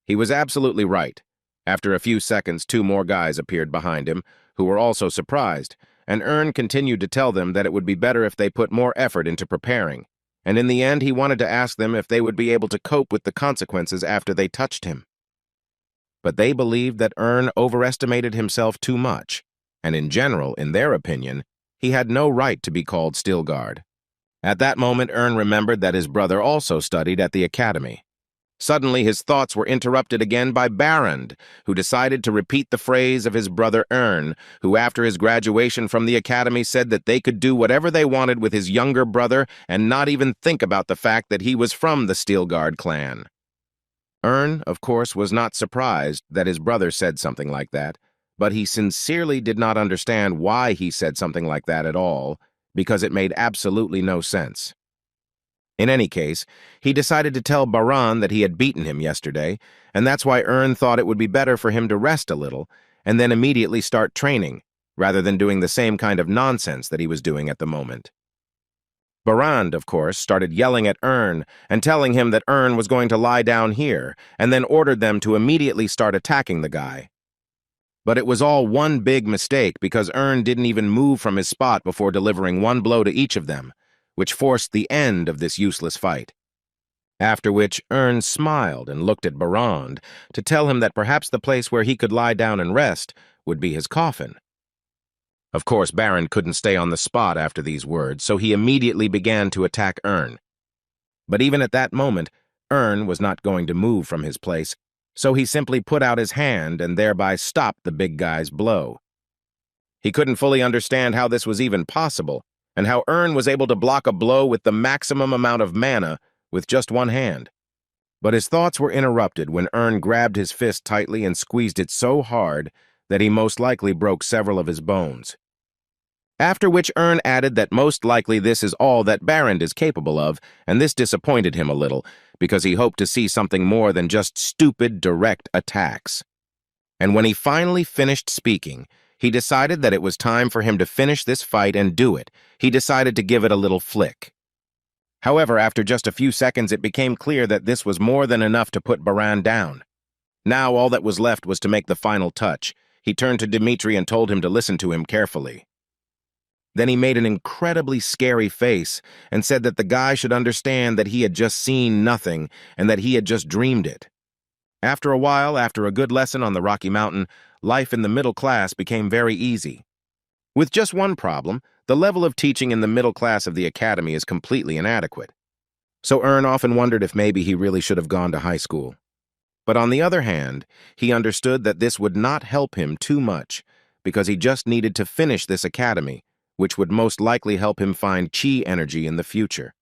He was absolutely right. After a few seconds, 2 more guys appeared behind him, who were also surprised, and Ern continued to tell them that it would be better if they put more effort into preparing. and in the end he wanted to ask them if they would be able to cope with the consequences after they touched him. But they believed that Ern overestimated himself too much, and in general, in their opinion, he had no right to be called Stilgard. At that moment, Ern remembered that his brother also studied at the academy. Suddenly, his thoughts were interrupted again by Barend, who decided to repeat the phrase of his brother Ern, who after his graduation from the academy said that they could do whatever they wanted with his younger brother and not even think about the fact that he was from the Stilgard clan. Ern, of course, was not surprised that his brother said something like that, but he sincerely did not understand why he said something like that at all, because it made absolutely no sense. In any case, he decided to tell Baran that he had beaten him yesterday, and that's why Ern thought it would be better for him to rest a little and then immediately start training, rather than doing the same kind of nonsense that he was doing at the moment. Barand, of course, started yelling at Ern and telling him that Ern was going to lie down here, and then ordered them to immediately start attacking the guy. But it was all one big mistake because Ern didn't even move from his spot before delivering one blow to each of them, which forced the end of this useless fight. After which, Ern smiled and looked at Barand to tell him that perhaps the place where he could lie down and rest would be his coffin. Of course, Barand couldn't stay on the spot after these words, so he immediately began to attack Ern. But even at that moment, Ern was not going to move from his place, so he simply put out his hand and thereby stopped the big guy's blow. He couldn't fully understand how this was even possible, and how Ern was able to block a blow with the maximum amount of mana with just one hand. But his thoughts were interrupted when Ern grabbed his fist tightly and squeezed it so hard that he most likely broke several of his bones. After which Ern added that most likely this is all that Barand is capable of, and this disappointed him a little, because he hoped to see something more than just stupid, direct attacks. And when he finally finished speaking, he decided that it was time for him to finish this fight and do it. He decided to give it a little flick. However, after just a few seconds, it became clear that this was more than enough to put Barand down. Now all that was left was to make the final touch. He turned to Dmitri and told him to listen to him carefully. Then he made an incredibly scary face and said that the guy should understand that he had just seen nothing and that he had just dreamed it. After a while, after a good lesson on the Rocky Mountain, life in the middle class became very easy. With just one problem, the level of teaching in the middle class of the academy is completely inadequate. So Ern often wondered if maybe he really should have gone to high school. But on the other hand, he understood that this would not help him too much because he just needed to finish this academy, which would most likely help him find chi energy in the future.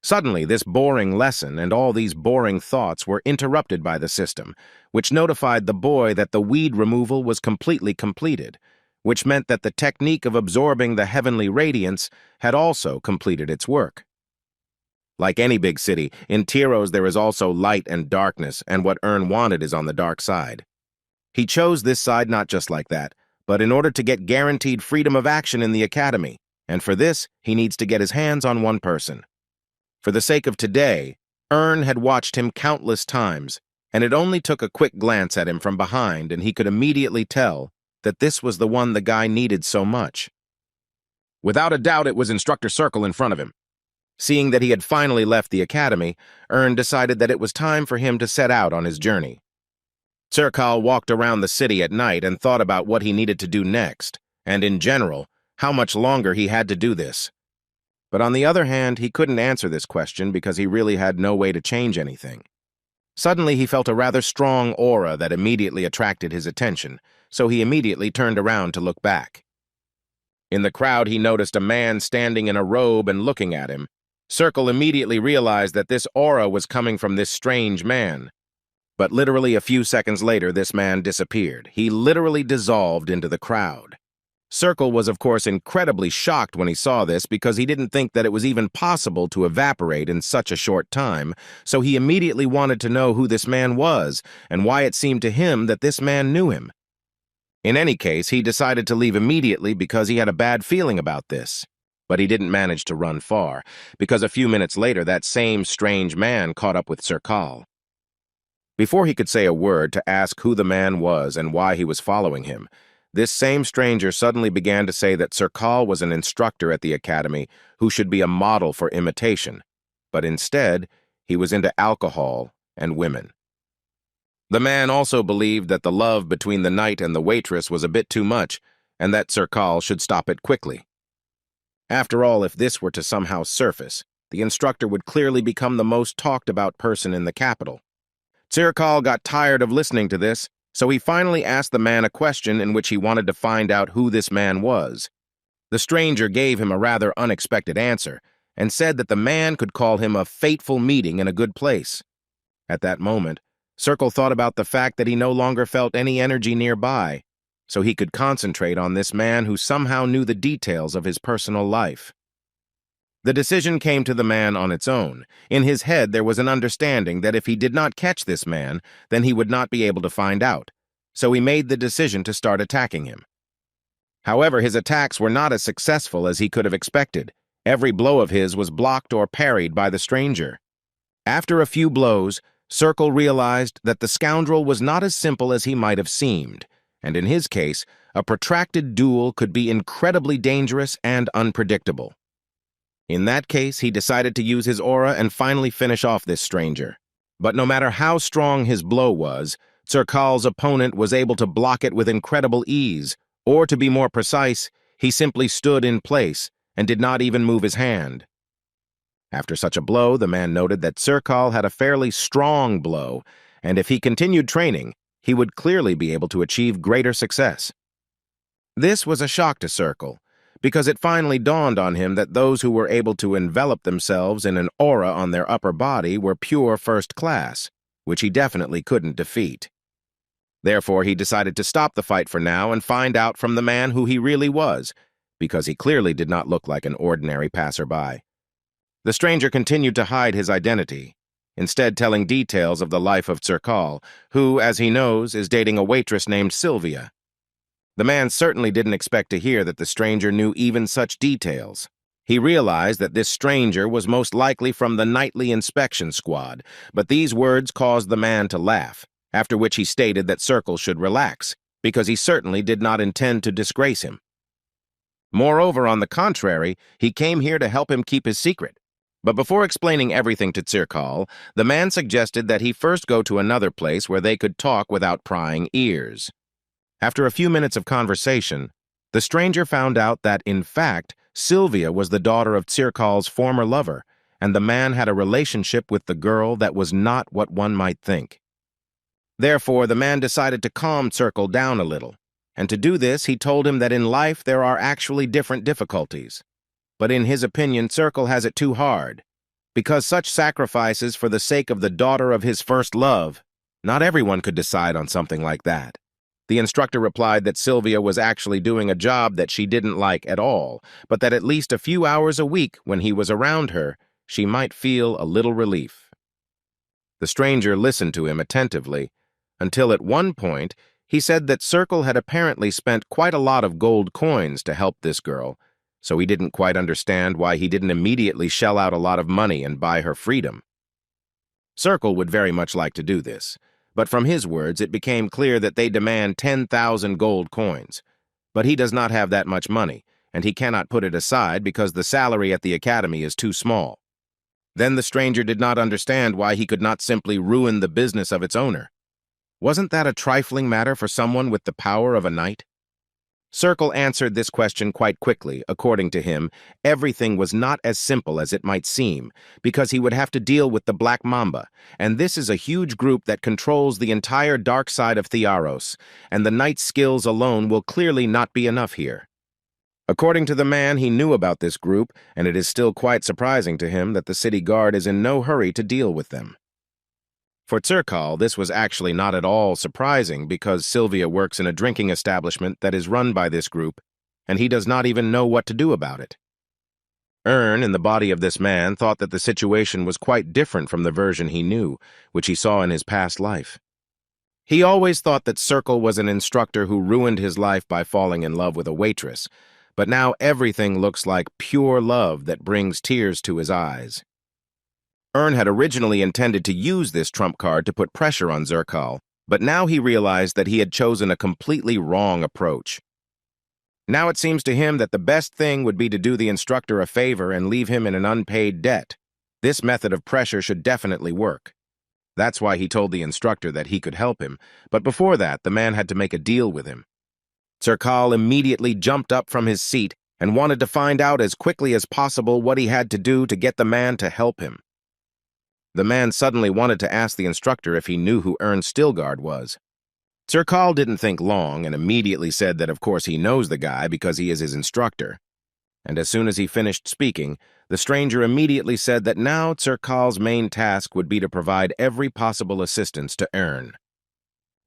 Suddenly, this boring lesson and all these boring thoughts were interrupted by the system, which notified the boy that the weed removal was completely completed, which meant that the technique of absorbing the heavenly radiance had also completed its work. Like any big city, in Tyros there is also light and darkness, and what Ern wanted is on the dark side. He chose this side not just like that, but in order to get guaranteed freedom of action in the academy, and for this, he needs to get his hands on one person. For the sake of today, Ern had watched him countless times, and it only took a quick glance at him from behind and he could immediately tell that this was the one the guy needed so much. Without a doubt, it was Instructor Circle in front of him. Seeing that he had finally left the academy, Ern decided that it was time for him to set out on his journey. Circal walked around the city at night and thought about what he needed to do next, and in general, how much longer he had to do this. But on the other hand, he couldn't answer this question because he really had no way to change anything. Suddenly, he felt a rather strong aura that immediately attracted his attention, so he immediately turned around to look back. In the crowd, he noticed a man standing in a robe and looking at him. Circle immediately realized that this aura was coming from this strange man. But literally a few seconds later, this man disappeared. He literally dissolved into the crowd. Circle was, of course, incredibly shocked when he saw this because he didn't think that it was even possible to evaporate in such a short time, so he immediately wanted to know who this man was and why it seemed to him that this man knew him. In any case, he decided to leave immediately because he had a bad feeling about this. But he didn't manage to run far, because a few minutes later that same strange man caught up with Circal. Before he could say a word to ask who the man was and why he was following him, this same stranger suddenly began to say that Sirkal was an instructor at the academy who should be a model for imitation, but instead, he was into alcohol and women. The man also believed that the love between the knight and the waitress was a bit too much, and that Sirkal should stop it quickly. After all, if this were to somehow surface, the instructor would clearly become the most talked-about person in the capital. Sirkal got tired of listening to this, so he finally asked the man a question in which he wanted to find out who this man was. The stranger gave him a rather unexpected answer, and said that the man could call him a fateful meeting in a good place. At that moment, Sirkal thought about the fact that he no longer felt any energy nearby, so he could concentrate on this man who somehow knew the details of his personal life. The decision came to the man on its own. In his head, there was an understanding that if he did not catch this man, then he would not be able to find out, so he made the decision to start attacking him. However, his attacks were not as successful as he could have expected. Every blow of his was blocked or parried by the stranger. After a few blows, Sirkal realized that the scoundrel was not as simple as he might have seemed, and in his case, a protracted duel could be incredibly dangerous and unpredictable. In that case, he decided to use his aura and finally finish off this stranger. But no matter how strong his blow was, Sirkal's opponent was able to block it with incredible ease, or to be more precise, he simply stood in place and did not even move his hand. After such a blow, the man noted that Sirkal had a fairly strong blow, and if he continued training, he would clearly be able to achieve greater success. This was a shock to Sirkal, because it finally dawned on him that those who were able to envelop themselves in an aura on their upper body were pure first class, which he definitely couldn't defeat. Therefore, he decided to stop the fight for now and find out from the man who he really was, because he clearly did not look like an ordinary passerby. The stranger continued to hide his identity, instead telling details of the life of Sirkal, who, as he knows, is dating a waitress named Sylvia. The man certainly didn't expect to hear that the stranger knew even such details. He realized that this stranger was most likely from the nightly inspection squad, but these words caused the man to laugh, after which he stated that Sirkal should relax, because he certainly did not intend to disgrace him. Moreover, on the contrary, he came here to help him keep his secret. But before explaining everything to Sirkal, the man suggested that he first go to another place where they could talk without prying ears. After a few minutes of conversation, the stranger found out that, in fact, Sylvia was the daughter of Sirkal's former lover, and the man had a relationship with the girl that was not what one might think. Therefore, the man decided to calm Sirkal down a little, and to do this, he told him that in life there are actually different difficulties. But in his opinion, Sirkal has it too hard, because such sacrifices for the sake of the daughter of his first love, not everyone could decide on something like that. The instructor replied that Sylvia was actually doing a job that she didn't like at all, but that at least a few hours a week when he was around her, she might feel a little relief. The stranger listened to him attentively, until at one point he said that Sirkal had apparently spent quite a lot of gold coins to help this girl, so he didn't quite understand why he didn't immediately shell out a lot of money and buy her freedom. Sirkal would very much like to do this, but from his words it became clear that they demand 10,000 gold coins. But he does not have that much money, and he cannot put it aside because the salary at the academy is too small. Then the stranger did not understand why he could not simply ruin the business of its owner. Wasn't that a trifling matter for someone with the power of a knight? Sirkal answered this question quite quickly. According to him, everything was not as simple as it might seem, because he would have to deal with the Black Mamba, and this is a huge group that controls the entire dark side of Thearos, and the knight's skills alone will clearly not be enough here. According to the man, he knew about this group, and it is still quite surprising to him that the city guard is in no hurry to deal with them. For Sirkal, this was actually not at all surprising because Sylvia works in a drinking establishment that is run by this group, and he does not even know what to do about it. Ern, in the body of this man, thought that the situation was quite different from the version he knew, which he saw in his past life. He always thought that Sirkal was an instructor who ruined his life by falling in love with a waitress, but now everything looks like pure love that brings tears to his eyes. Ern had originally intended to use this trump card to put pressure on Sirkal, But now he realized that he had chosen a completely wrong approach. Now it seems to him that the best thing would be to do the instructor a favor and leave him in an unpaid debt. This method of pressure should definitely work. That's why he told the instructor that he could help him, but before that, the man had to make a deal with him. Serkal immediately jumped up from his seat and wanted to find out as quickly as possible what he had to do to get the man to help him. The man suddenly wanted to ask the instructor if he knew who Ern Stilgard was. Serkal didn't think long and immediately said that of course he knows the guy because he is his instructor. And as soon as he finished speaking, the stranger immediately said that now Serkal's main task would be to provide every possible assistance to Ern.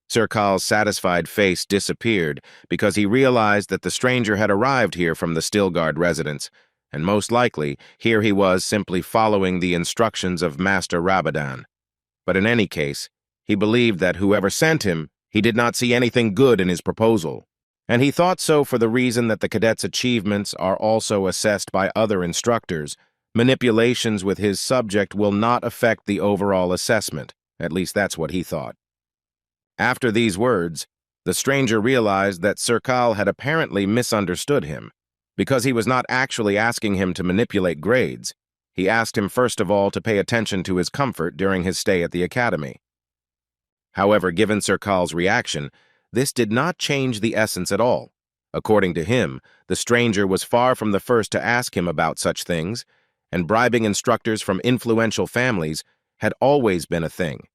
Serkal's satisfied face disappeared because he realized that the stranger had arrived here from the Stilgard residence, and most likely, here he was simply following the instructions of Master Rabadan. But in any case, he believed that whoever sent him, he did not see anything good in his proposal. And he thought so for the reason that the cadet's achievements are also assessed by other instructors. Manipulations with his subject will not affect the overall assessment. At least that's what he thought. After these words, the stranger realized that Serkal had apparently misunderstood him. Because he was not actually asking him to manipulate grades, he asked him first of all to pay attention to his comfort during his stay at the academy. However, given Serkal's reaction, this did not change the essence at all. According to him, the stranger was far from the first to ask him about such things, and bribing instructors from influential families had always been a thing.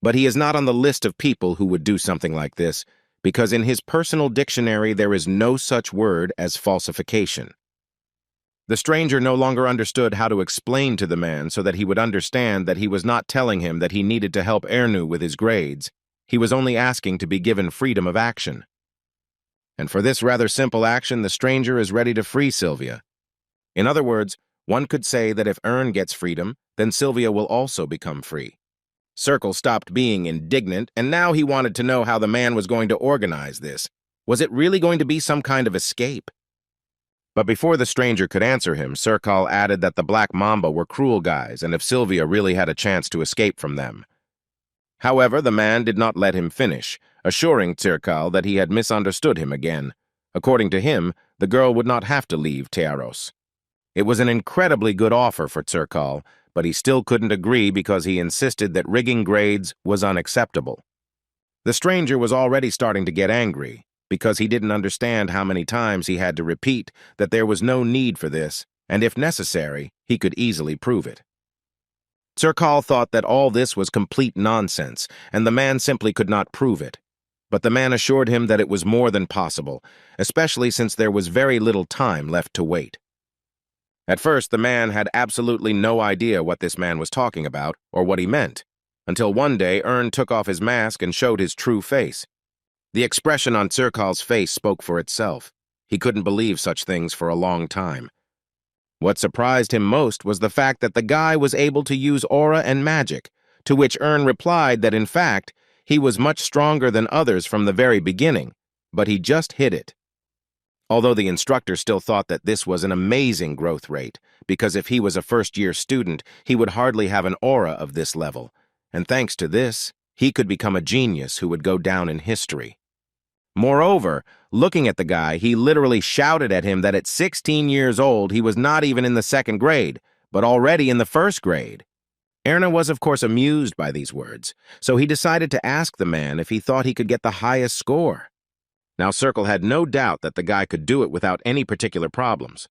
But he is not on the list of people who would do something like this, because in his personal dictionary there is no such word as falsification. The stranger no longer understood how to explain to the man so that he would understand that he was not telling him that he needed to help Ernu with his grades. He was only asking to be given freedom of action. And for this rather simple action, the stranger is ready to free Sylvia. In other words, one could say that if Ern gets freedom, then Sylvia will also become free. Circle stopped being indignant, and now he wanted to know how the man was going to organize this. Was it really going to be some kind of escape? But before the stranger could answer him, Serkal added that the Black Mamba were cruel guys, and if Sylvia really had a chance to escape from them. However, the man did not let him finish, assuring Serkal that he had misunderstood him again. According to him, the girl would not have to leave Tearos. It was an incredibly good offer for Serkal, but he still couldn't agree because he insisted that rigging grades was unacceptable. The stranger was already starting to get angry, because he didn't understand how many times he had to repeat that there was no need for this, and if necessary, he could easily prove it. Serkal thought that all this was complete nonsense, and the man simply could not prove it. But the man assured him that it was more than possible, especially since there was very little time left to wait. At first, the man had absolutely no idea what this man was talking about or what he meant, until one day Ern took off his mask and showed his true face. The expression on Serkal's face spoke for itself. He couldn't believe such things for a long time. What surprised him most was the fact that the guy was able to use aura and magic, to which Ern replied that in fact, he was much stronger than others from the very beginning, but he just hid it. Although the instructor still thought that this was an amazing growth rate, because if he was a first-year student, he would hardly have an aura of this level, and thanks to this, he could become a genius who would go down in history. Moreover, looking at the guy, he literally shouted at him that at 16 years old, he was not even in the second grade, but already in the first grade. Erna was, of course, amused by these words, so he decided to ask the man if he thought he could get the highest score. Now, Circle had no doubt that the guy could do it without any particular problems.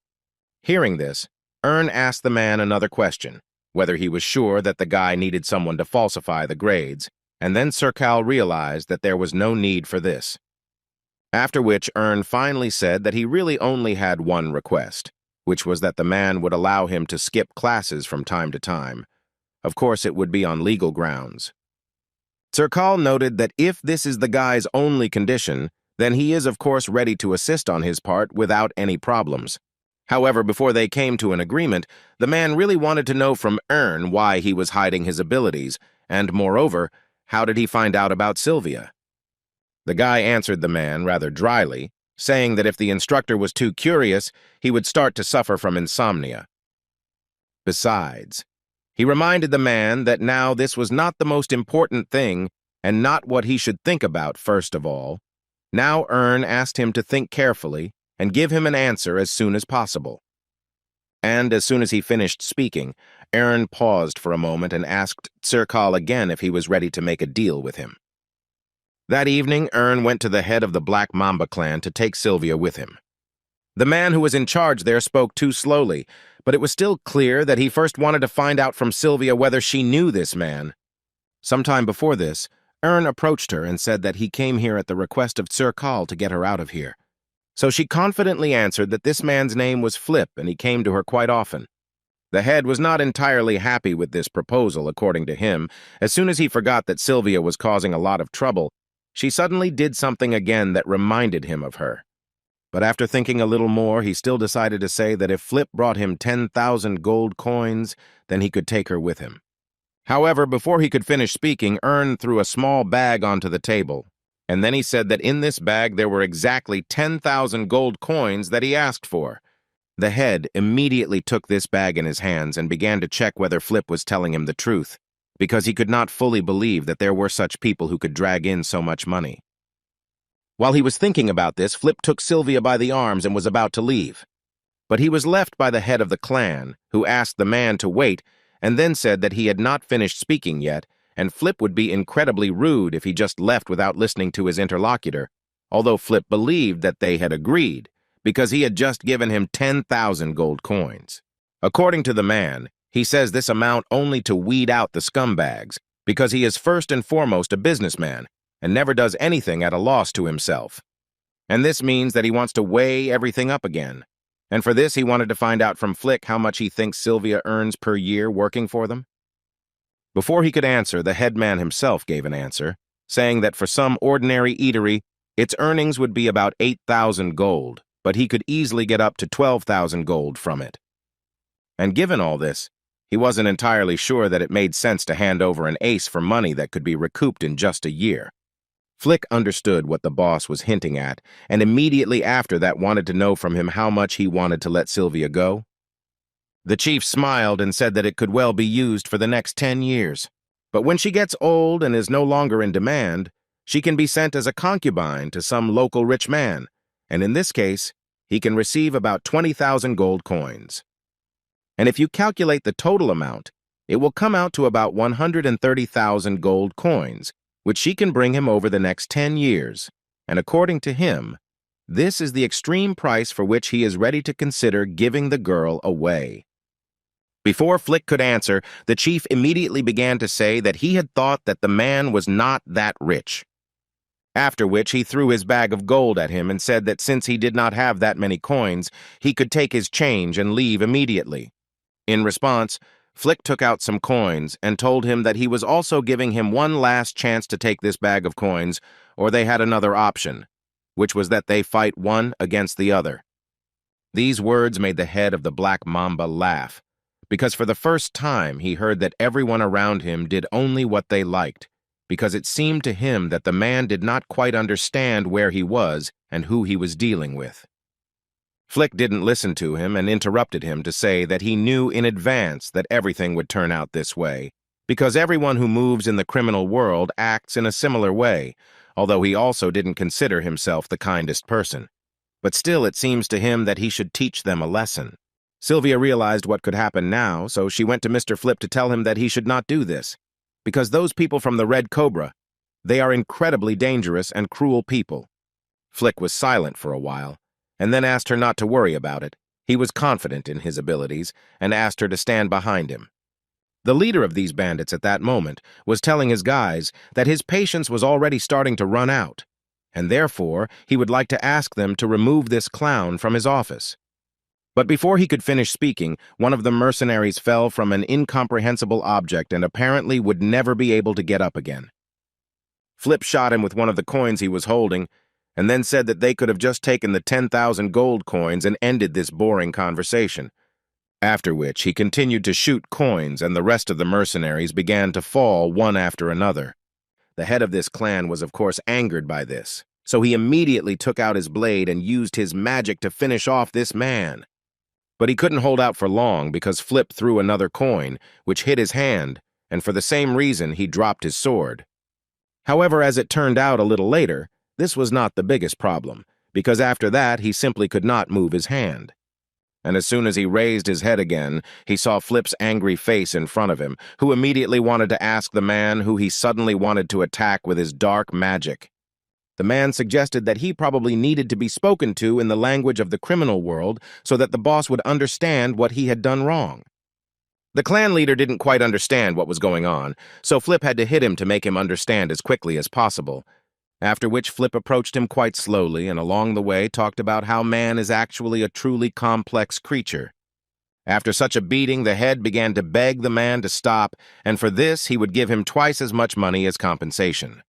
Hearing this, Ern asked the man another question, whether he was sure that the guy needed someone to falsify the grades, and then Serkal realized that there was no need for this. After which, Ern finally said that he really only had one request, which was that the man would allow him to skip classes from time to time. Of course, it would be on legal grounds. Serkal noted that if this is the guy's only condition, then he is of course ready to assist on his part without any problems. However, before they came to an agreement, the man really wanted to know from Ern why he was hiding his abilities, and moreover, how did he find out about Sylvia? The guy answered the man rather dryly, saying that if the instructor was too curious, he would start to suffer from insomnia. Besides, he reminded the man that now this was not the most important thing, and not what he should think about first of all. Now Ern asked him to think carefully and give him an answer as soon as possible. And as soon as he finished speaking, Ern paused for a moment and asked Tsirkal again if he was ready to make a deal with him. That evening, Ern went to the head of the Black Mamba clan to take Sylvia with him. The man who was in charge there spoke too slowly, but it was still clear that he first wanted to find out from Sylvia whether she knew this man. Sometime before this, Ern approached her and said that he came here at the request of Tsirkal to get her out of here. So she confidently answered that this man's name was Flip and he came to her quite often. The head was not entirely happy with this proposal, according to him. As soon as he forgot that Sylvia was causing a lot of trouble, she suddenly did something again that reminded him of her. But after thinking a little more, he still decided to say that if Flip brought him 10,000 gold coins, then he could take her with him. However, before he could finish speaking, Ern threw a small bag onto the table, and then he said that in this bag there were exactly 10,000 gold coins that he asked for. The head immediately took this bag in his hands and began to check whether Flip was telling him the truth, because he could not fully believe that there were such people who could drag in so much money. While he was thinking about this, Flip took Sylvia by the arms and was about to leave. But he was left by the head of the clan, who asked the man to wait and then said that he had not finished speaking yet, and Flip would be incredibly rude if he just left without listening to his interlocutor, although Flip believed that they had agreed, because he had just given him 10,000 gold coins. According to the man, he says this amount only to weed out the scumbags, because he is first and foremost a businessman, and never does anything at a loss to himself. And this means that he wants to weigh everything up again. And for this, he wanted to find out from Flick how much he thinks Sylvia earns per year working for them. Before he could answer, the head man himself gave an answer, saying that for some ordinary eatery, its earnings would be about 8,000 gold, but he could easily get up to 12,000 gold from it. And given all this, he wasn't entirely sure that it made sense to hand over an ace for money that could be recouped in just a year. Flick understood what the boss was hinting at, and immediately after that wanted to know from him how much he wanted to let Sylvia go. The chief smiled and said that it could well be used for the next 10 years. But when she gets old and is no longer in demand, she can be sent as a concubine to some local rich man, and in this case, he can receive about 20,000 gold coins. And if you calculate the total amount, it will come out to about 130,000 gold coins, which she can bring him over the next 10 years, and according to him, this is the extreme price for which he is ready to consider giving the girl away. Before Flick could answer, the chief immediately began to say that he had thought that the man was not that rich. After which he threw his bag of gold at him and said that since he did not have that many coins, he could take his change and leave immediately. In response, Flick took out some coins and told him that he was also giving him one last chance to take this bag of coins, or they had another option, which was that they fight one against the other. These words made the head of the Black Mamba laugh, because for the first time he heard that everyone around him did only what they liked, because it seemed to him that the man did not quite understand where he was and who he was dealing with. Flick didn't listen to him and interrupted him to say that he knew in advance that everything would turn out this way, because everyone who moves in the criminal world acts in a similar way, although he also didn't consider himself the kindest person. But still it seems to him that he should teach them a lesson. Sylvia realized what could happen now, so she went to Mr. Flip to tell him that he should not do this, because those people from the Red Cobra, they are incredibly dangerous and cruel people. Flick was silent for a while, and then asked her not to worry about it. He was confident in his abilities, and asked her to stand behind him. The leader of these bandits at that moment was telling his guys that his patience was already starting to run out, and therefore he would like to ask them to remove this clown from his office. But before he could finish speaking, one of the mercenaries fell from an incomprehensible object and apparently would never be able to get up again. Flip shot him with one of the coins he was holding, and then said that they could have just taken the 10,000 gold coins and ended this boring conversation. After which he continued to shoot coins, and the rest of the mercenaries began to fall one after another. The head of this clan was of course angered by this, so he immediately took out his blade and used his magic to finish off this man. But he couldn't hold out for long because Flip threw another coin, which hit his hand, and for the same reason he dropped his sword. However, as it turned out a little later, this was not the biggest problem, because after that he simply could not move his hand. And as soon as he raised his head again, he saw Flip's angry face in front of him, who immediately wanted to ask the man who he suddenly wanted to attack with his dark magic. The man suggested that he probably needed to be spoken to in the language of the criminal world so that the boss would understand what he had done wrong. The clan leader didn't quite understand what was going on, so Flip had to hit him to make him understand as quickly as possible. After which Flip approached him quite slowly and along the way talked about how man is actually a truly complex creature. After such a beating, the head began to beg the man to stop, and for this he would give him twice as much money as compensation.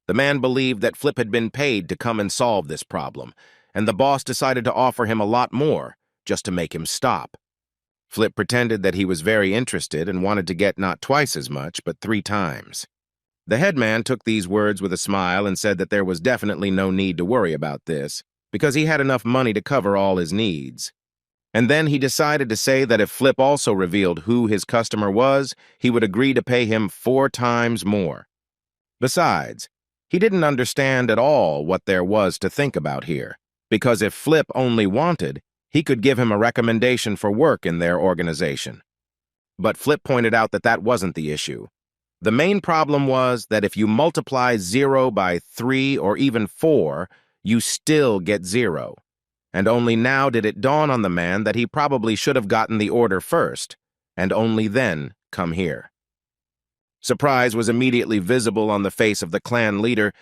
The man believed that Flip had been paid to come and solve this problem, and the boss decided to offer him a lot more, just to make him stop. Flip pretended that he was very interested and wanted to get not twice as much, but 3 times. The headman took these words with a smile and said that there was definitely no need to worry about this, because he had enough money to cover all his needs. And then he decided to say that if Flip also revealed who his customer was, he would agree to pay him 4 times more. Besides, he didn't understand at all what there was to think about here, because if Flip only wanted, he could give him a recommendation for work in their organization. But Flip pointed out that that wasn't the issue. The main problem was that if you multiply 0 by 3 or even 4, you still get 0. And only now did it dawn on the man that he probably should have gotten the order first, and only then come here. Surprise was immediately visible on the face of the clan leader,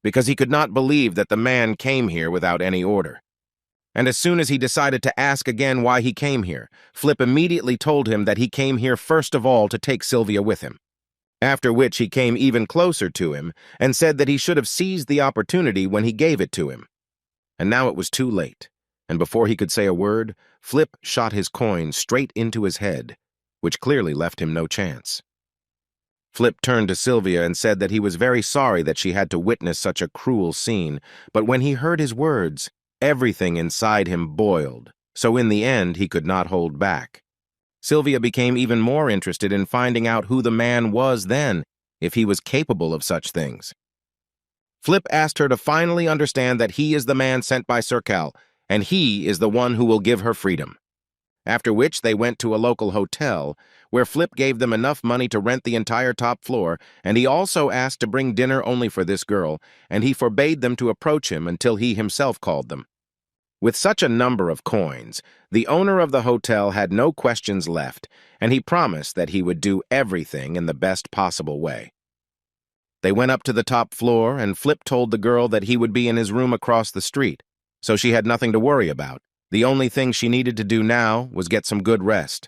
because he could not believe that the man came here without any order. And as soon as he decided to ask again why he came here, Flip immediately told him that he came here first of all to take Sylvia with him. After which he came even closer to him and said that he should have seized the opportunity when he gave it to him. And now it was too late, and before he could say a word, Flip shot his coin straight into his head, which clearly left him no chance. Flip turned to Sylvia and said that he was very sorry that she had to witness such a cruel scene, but when he heard his words, everything inside him boiled, so in the end he could not hold back. Sylvia became even more interested in finding out who the man was then, if he was capable of such things. Flip asked her to finally understand that he is the man sent by Sir Cal, and he is the one who will give her freedom. After which they went to a local hotel, where Flip gave them enough money to rent the entire top floor, and he also asked to bring dinner only for this girl, and he forbade them to approach him until he himself called them. With such a number of coins, the owner of the hotel had no questions left, and he promised that he would do everything in the best possible way. They went up to the top floor, and Flip told the girl that he would be in his room across the street, so she had nothing to worry about. The only thing she needed to do now was get some good rest.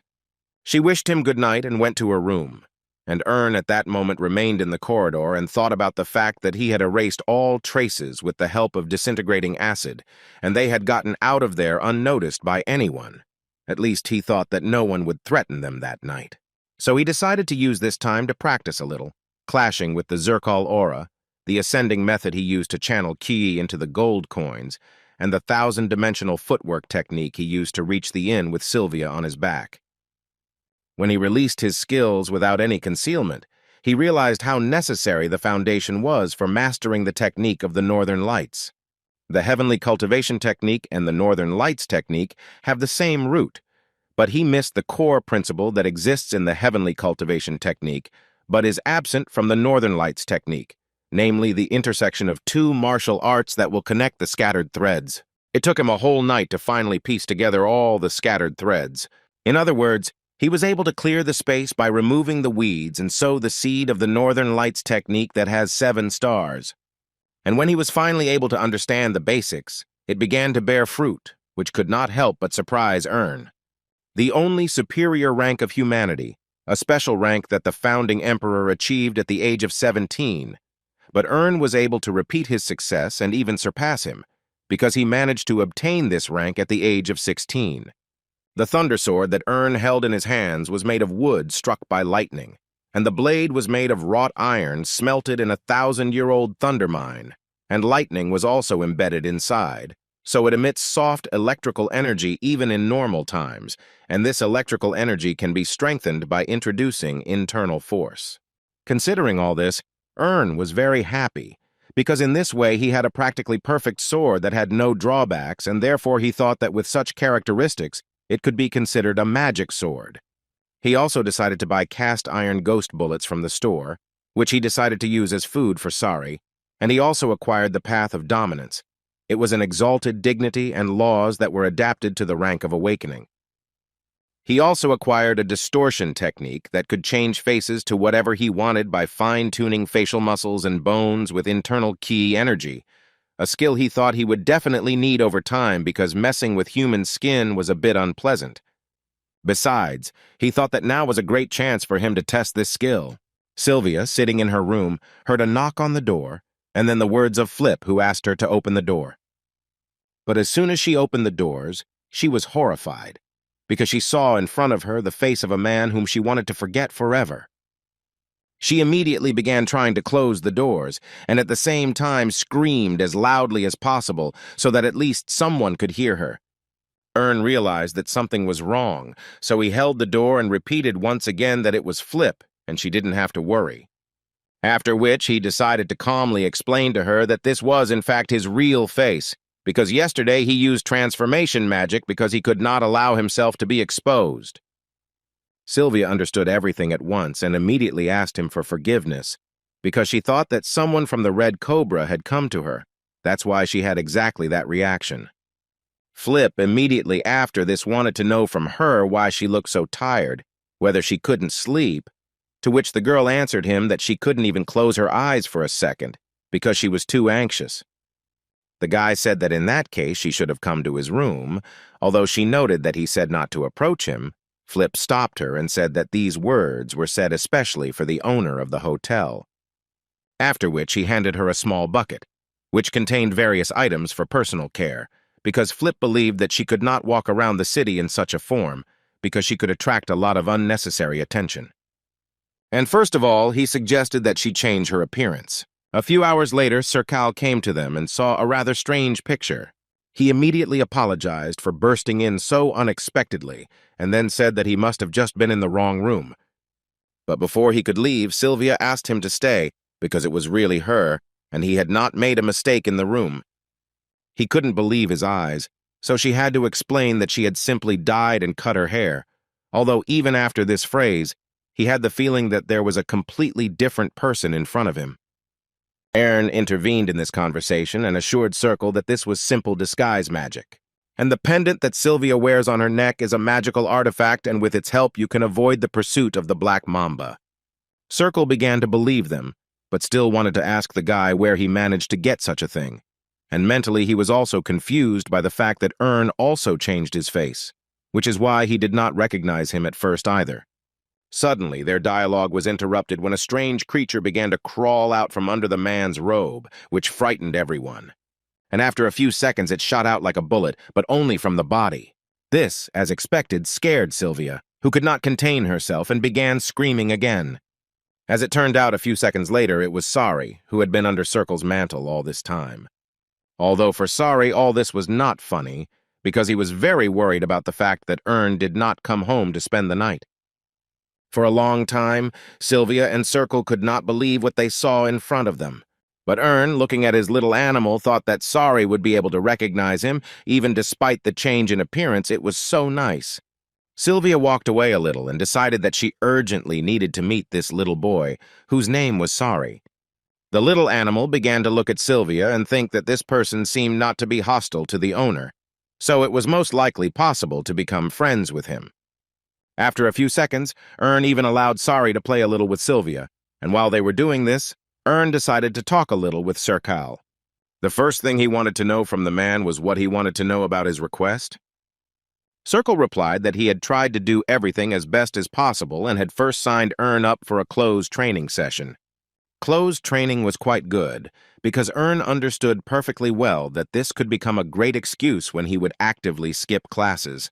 She wished him good night and went to her room, and Ern at that moment remained in the corridor and thought about the fact that he had erased all traces with the help of disintegrating acid, and they had gotten out of there unnoticed by anyone. At least he thought that no one would threaten them that night. So he decided to use this time to practice a little, clashing with the Zircol aura, the ascending method he used to channel ki into the gold coins, and the 1,000-dimensional footwork technique he used to reach the inn with Sylvia on his back. When he released his skills without any concealment, he realized how necessary the foundation was for mastering the technique of the Northern Lights. The Heavenly Cultivation Technique and the Northern Lights Technique have the same root, but he missed the core principle that exists in the Heavenly Cultivation Technique, but is absent from the Northern Lights Technique, namely the intersection of 2 martial arts that will connect the scattered threads. It took him a whole night to finally piece together all the scattered threads. In other words, he was able to clear the space by removing the weeds and sow the seed of the Northern Lights technique that has 7 stars. And when he was finally able to understand the basics, it began to bear fruit, which could not help but surprise Ern. The only superior rank of humanity, a special rank that the founding emperor achieved at the age of 17. But Ern was able to repeat his success and even surpass him, because he managed to obtain this rank at the age of 16. The thunder sword that Ern held in his hands was made of wood struck by lightning, and the blade was made of wrought iron smelted in a 1,000-year-old thunder mine, and lightning was also embedded inside, so it emits soft electrical energy even in normal times, and this electrical energy can be strengthened by introducing internal force. Considering all this, Was very happy, because in this way he had a practically perfect sword that had no drawbacks, and therefore he thought that with such characteristics, it could be considered a magic sword. He also decided to buy cast iron ghost bullets from the store, which he decided to use as food for Sari, and he also acquired the Path of Dominance. It was an exalted dignity and laws that were adapted to the rank of awakening. He also acquired a distortion technique that could change faces to whatever he wanted by fine-tuning facial muscles and bones with internal ki energy, a skill he thought he would definitely need over time because messing with human skin was a bit unpleasant. Besides, he thought that now was a great chance for him to test this skill. Sylvia, sitting in her room, heard a knock on the door, and then the words of Flip, who asked her to open the door. But as soon as she opened the doors, she was horrified, because she saw in front of her the face of a man whom she wanted to forget forever. She immediately began trying to close the doors, and at the same time screamed as loudly as possible so that at least someone could hear her. Realized that something was wrong, so he held the door and repeated once again that it was Flip, and she didn't have to worry. After which he decided to calmly explain to her that this was in fact his real face, because yesterday he used transformation magic because he could not allow himself to be exposed. Sylvia understood everything at once and immediately asked him for forgiveness, because she thought that someone from the Red Cobra had come to her. That's why she had exactly that reaction. Flip immediately after this wanted to know from her why she looked so tired, whether she couldn't sleep, to which the girl answered him that she couldn't even close her eyes for a second because she was too anxious. The guy said that in that case she should have come to his room, although she noted that he said not to approach him. Flip stopped her and said that these words were said especially for the owner of the hotel. After which he handed her a small bucket, which contained various items for personal care, because Flip believed that she could not walk around the city in such a form, because she could attract a lot of unnecessary attention. And first of all, he suggested that she change her appearance. A few hours later, Sir Cal came to them and saw a rather strange picture. He immediately apologized for bursting in so unexpectedly, and then said that he must have just been in the wrong room. But before he could leave, Sylvia asked him to stay, because it was really her, and he had not made a mistake in the room. He couldn't believe his eyes, so she had to explain that she had simply dyed and cut her hair, although even after this phrase, he had the feeling that there was a completely different person in front of him. Heir intervened in this conversation and assured Circle that this was simple disguise magic. And the pendant that Sylvia wears on her neck is a magical artifact, and with its help you can avoid the pursuit of the Black Mamba. Circle began to believe them, but still wanted to ask the guy where he managed to get such a thing. And mentally he was also confused by the fact that also changed his face, which is why he did not recognize him at first either. Suddenly, their dialogue was interrupted when a strange creature began to crawl out from under the man's robe, which frightened everyone. And after a few seconds, it shot out like a bullet, but only from the body. This, as expected, scared Sylvia, who could not contain herself and began screaming again. As it turned out, a few seconds later, it was Sari, who had been under Circle's mantle all this time. Although for Sari, all this was not funny, because he was very worried about the fact that did not come home to spend the night. For a long time, Sylvia and Circle could not believe what they saw in front of them. But looking at his little animal, thought that Sari would be able to recognize him, even despite the change in appearance. It was so nice. Sylvia walked away a little and decided that she urgently needed to meet this little boy, whose name was Sari. The little animal began to look at Sylvia and think that this person seemed not to be hostile to the owner, so it was most likely possible to become friends with him. After a few seconds, even allowed Sari to play a little with Sylvia, and while they were doing this, decided to talk a little with Sir Cal. The first thing he wanted to know from the man was what he wanted to know about his request. Circle replied that he had tried to do everything as best as possible and had first signed up for a closed training session. Closed training was quite good, because understood perfectly well that this could become a great excuse when he would actively skip classes.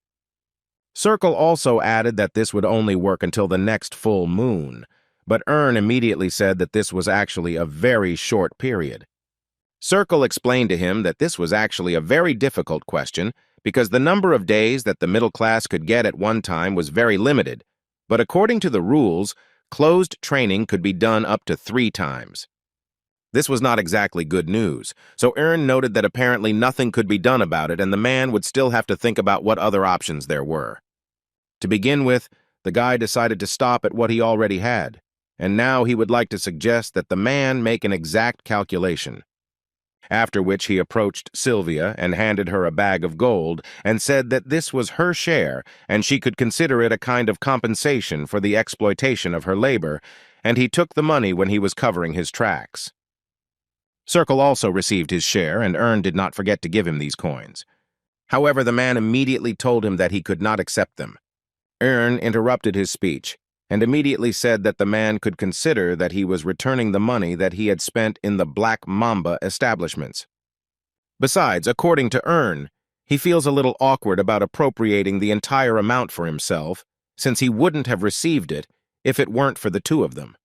Circle also added that this would only work until the next full moon, but immediately said that this was actually a very short period. Circle explained to him that this was actually a very difficult question because the number of days that the middle class could get at one time was very limited, but according to the rules, closed training could be done up to 3 times. This was not exactly good news, so Ern noted that apparently nothing could be done about it and the man would still have to think about what other options there were. To begin with, the guy decided to stop at what he already had, and now he would like to suggest that the man make an exact calculation. After which he approached Sylvia and handed her a bag of gold and said that this was her share and she could consider it a kind of compensation for the exploitation of her labor, and he took the money when he was covering his tracks. Circle also received his share, and Ern did not forget to give him these coins. However, the man immediately told him that he could not accept them. Ern interrupted his speech and immediately said that the man could consider that he was returning the money that he had spent in the Black Mamba establishments. Besides, according to Ern, he feels a little awkward about appropriating the entire amount for himself, since he wouldn't have received it if it weren't for the two of them.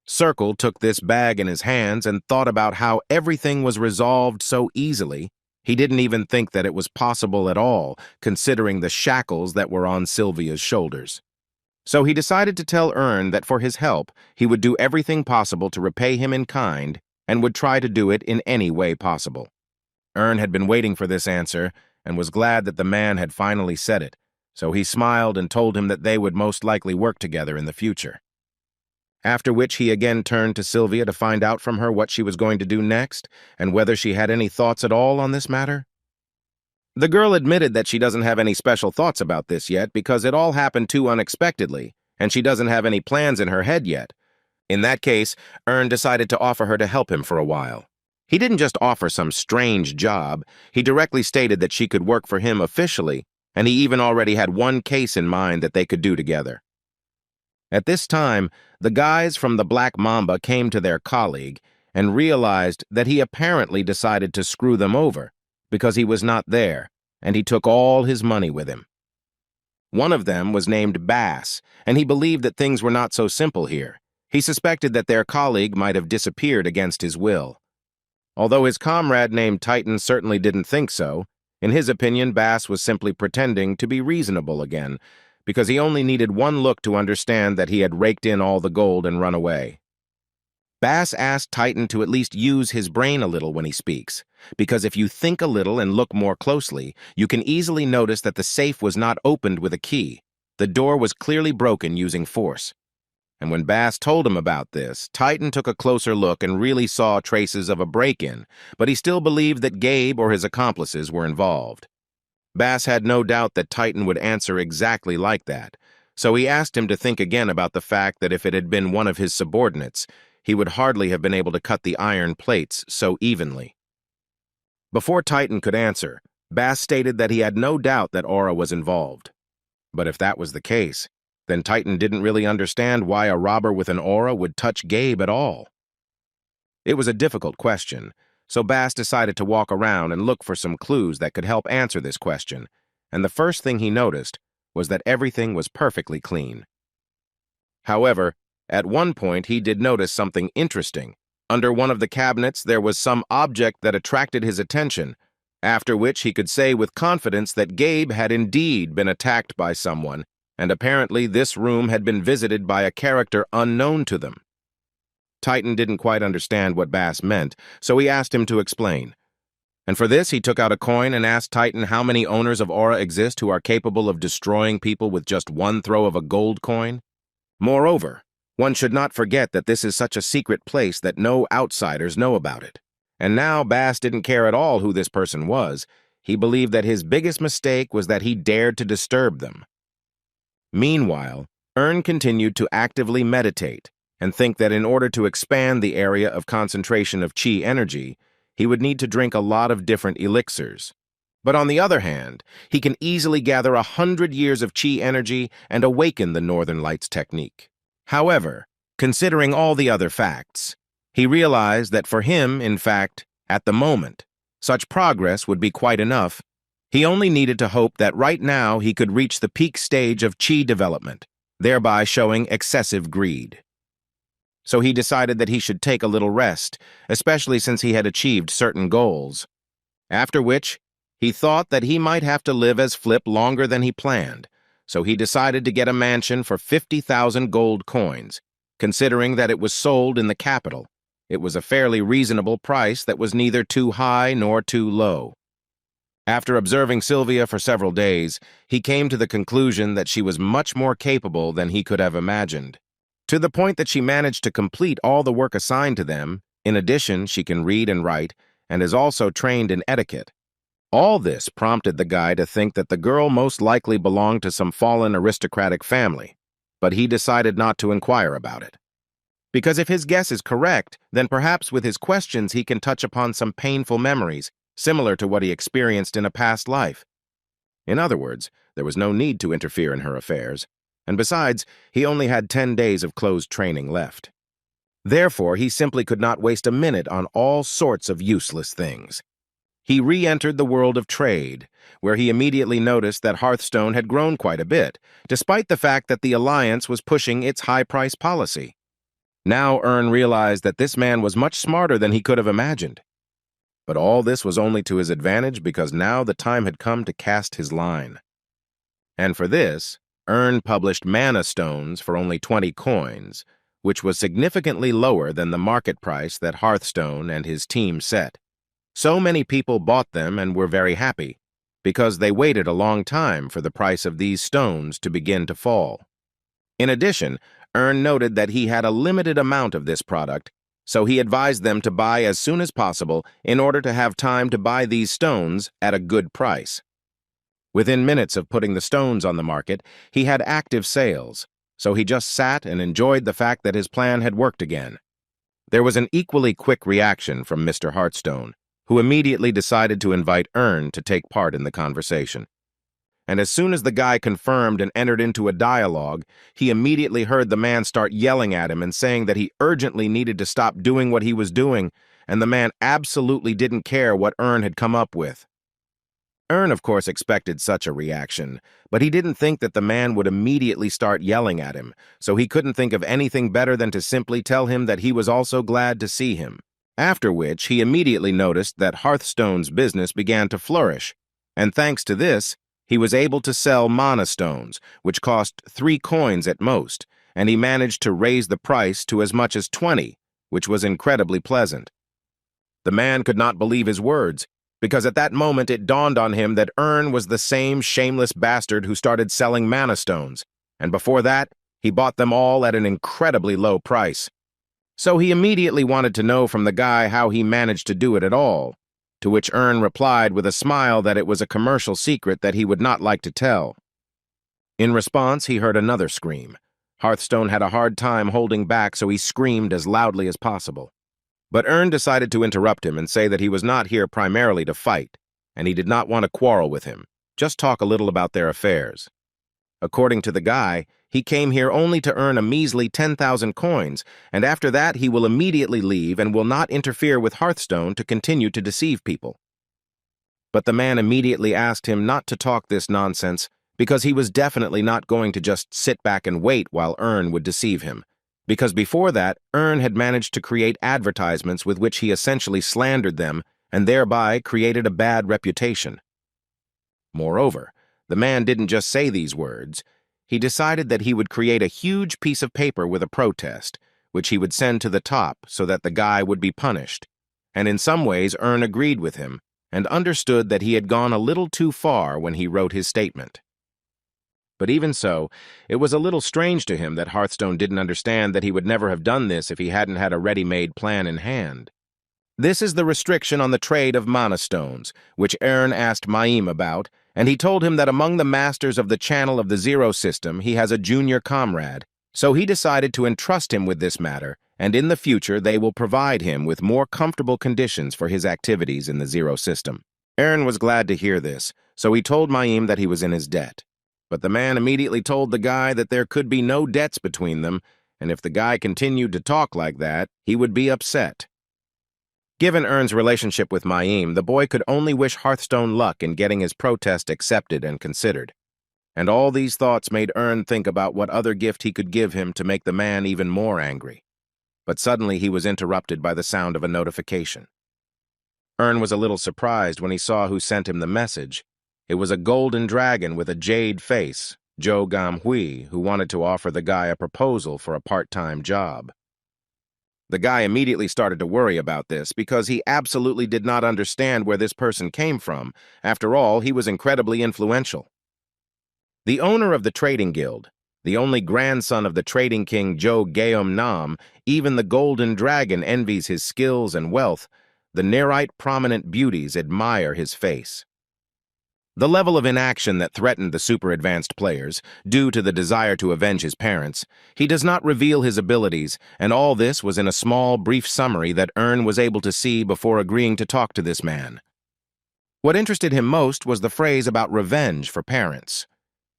Circle took this bag in his hands and thought about how everything was resolved so easily, he didn't even think that it was possible at all, considering the shackles that were on Sylvia's shoulders. So he decided to tell Ern that for his help, he would do everything possible to repay him in kind and would try to do it in any way possible. Ern had been waiting for this answer and was glad that the man had finally said it, so he smiled and told him that they would most likely work together in the future. After which he again turned to Sylvia to find out from her what she was going to do next and whether she had any thoughts at all on this matter. The girl admitted that she doesn't have any special thoughts about this yet because it all happened too unexpectedly, and she doesn't have any plans in her head yet. In that case, Ern decided to offer her to help him for a while. He didn't just offer some strange job, he directly stated that she could work for him officially, and he even already had one case in mind that they could do together. At this time, the guys from the Black Mamba came to their colleague and realized that he apparently decided to screw them over because he was not there, and he took all his money with him. One of them was named Bass, and he believed that things were not so simple here. He suspected that their colleague might have disappeared against his will. Although his comrade named Titan certainly didn't think so, in his opinion, Bass was simply pretending to be reasonable again, because he only needed one look to understand that he had raked in all the gold and run away. Bass asked Titan to at least use his brain a little when he speaks, because if you think a little and look more closely, you can easily notice that the safe was not opened with a key. The door was clearly broken using force. And when Bass told him about this, Titan took a closer look and really saw traces of a break-in, but he still believed that Gabe or his accomplices were involved. Bass had no doubt that Titan would answer exactly like that, so he asked him to think again about the fact that if it had been one of his subordinates, he would hardly have been able to cut the iron plates so evenly. Before Titan could answer, Bass stated that he had no doubt that Aura was involved. But if that was the case, then Titan didn't really understand why a robber with an aura would touch Gabe at all. It was a difficult question, so Bass decided to walk around and look for some clues that could help answer this question, and the first thing he noticed was that everything was perfectly clean. However, at one point he did notice something interesting. Under one of the cabinets there was some object that attracted his attention, after which he could say with confidence that Gabe had indeed been attacked by someone, and apparently this room had been visited by a character unknown to them. Titan didn't quite understand what Bass meant, so he asked him to explain. And for this, he took out a coin and asked Titan how many owners of Aura exist who are capable of destroying people with just one throw of a gold coin. Moreover, one should not forget that this is such a secret place that no outsiders know about it. And now Bass didn't care at all who this person was. He believed that his biggest mistake was that he dared to disturb them. Meanwhile, Ern continued to actively meditate and think that in order to expand the area of concentration of chi energy, he would need to drink a lot of different elixirs. But on the other hand, he can easily gather 100 years of chi energy and awaken the Northern Lights technique. However, considering all the other facts, he realized that for him, in fact, at the moment, such progress would be quite enough. He only needed to hope that right now he could reach the peak stage of chi development, thereby showing excessive greed. So he decided that he should take a little rest, especially since he had achieved certain goals. After which, he thought that he might have to live as Flip longer than he planned, so he decided to get a mansion for 50,000 gold coins. Considering that it was sold in the capital, it was a fairly reasonable price that was neither too high nor too low. After observing Sylvia for several days, he came to the conclusion that she was much more capable than he could have imagined, to the point that she managed to complete all the work assigned to them. In addition, she can read and write, and is also trained in etiquette. All this prompted the guy to think that the girl most likely belonged to some fallen aristocratic family, but he decided not to inquire about it. Because if his guess is correct, then perhaps with his questions he can touch upon some painful memories, similar to what he experienced in a past life. In other words, there was no need to interfere in her affairs, and besides, he only had 10 days of closed training left. Therefore, he simply could not waste a minute on all sorts of useless things. He re-entered the world of trade, where he immediately noticed that Hearthstone had grown quite a bit, despite the fact that the Alliance was pushing its high-price policy. Now Ern realized that this man was much smarter than he could have imagined. But all this was only to his advantage because now the time had come to cast his line. And for this, Ern published mana stones for only 20 coins, which was significantly lower than the market price that Hearthstone and his team set. So many people bought them and were very happy, because they waited a long time for the price of these stones to begin to fall. In addition, Ern noted that he had a limited amount of this product, so he advised them to buy as soon as possible in order to have time to buy these stones at a good price. Within minutes of putting the stones on the market, he had active sales, so he just sat and enjoyed the fact that his plan had worked again. There was an equally quick reaction from Mr. Hearthstone, who immediately decided to invite Ern to take part in the conversation. And as soon as the guy confirmed and entered into a dialogue, he immediately heard the man start yelling at him and saying that he urgently needed to stop doing what he was doing, and the man absolutely didn't care what Ern had come up with. Ern, of course, expected such a reaction, but he didn't think that the man would immediately start yelling at him, so he couldn't think of anything better than to simply tell him that he was also glad to see him. After which, he immediately noticed that Hearthstone's business began to flourish, and thanks to this, he was able to sell mana stones, which cost 3 coins at most, and he managed to raise the price to as much as 20, which was incredibly pleasant. The man could not believe his words, because at that moment it dawned on him that Ern was the same shameless bastard who started selling mana stones, and before that, he bought them all at an incredibly low price. So he immediately wanted to know from the guy how he managed to do it at all, to which Ern replied with a smile that it was a commercial secret that he would not like to tell. In response, he heard another scream. Hearthstone had a hard time holding back, so he screamed as loudly as possible. But Ern decided to interrupt him and say that he was not here primarily to fight, and he did not want to quarrel with him, just talk a little about their affairs. According to the guy, he came here only to earn a measly 10,000 coins, and after that he will immediately leave and will not interfere with Hearthstone to continue to deceive people. But the man immediately asked him not to talk this nonsense, because he was definitely not going to just sit back and wait while Ern would deceive him. Because before that, Ern had managed to create advertisements with which he essentially slandered them and thereby created a bad reputation. Moreover, the man didn't just say these words. He decided that he would create a huge piece of paper with a protest, which he would send to the top so that the guy would be punished. And in some ways, Ern agreed with him and understood that he had gone a little too far when he wrote his statement. But even so, it was a little strange to him that Hearthstone didn't understand that he would never have done this if he hadn't had a ready-made plan in hand. This is the restriction on the trade of mana stones, which Ern asked Maim about, and he told him that among the masters of the channel of the Zero system he has a junior comrade, so he decided to entrust him with this matter, and in the future they will provide him with more comfortable conditions for his activities in the Zero system. Ern was glad to hear this, so he told Maim that he was in his debt. But the man immediately told the guy that there could be no debts between them, and if the guy continued to talk like that, he would be upset. Given Ern's relationship with Maim, the boy could only wish Hearthstone luck in getting his protest accepted and considered. And all these thoughts made Ern think about what other gift he could give him to make the man even more angry. But suddenly he was interrupted by the sound of a notification. Ern was a little surprised when he saw who sent him the message. It was a golden dragon with a jade face, Joe Gam-hui, who wanted to offer the guy a proposal for a part-time job. The guy immediately started to worry about this because he absolutely did not understand where this person came from. After all, he was incredibly influential. The owner of the trading guild, the only grandson of the trading king Joe Geum-nam, even the Golden Dragon envies his skills and wealth. The nearite prominent beauties admire his face. The level of inaction that threatened the super-advanced players, due to the desire to avenge his parents, he does not reveal his abilities, and all this was in a small, brief summary that Earn was able to see before agreeing to talk to this man. What interested him most was the phrase about revenge for parents.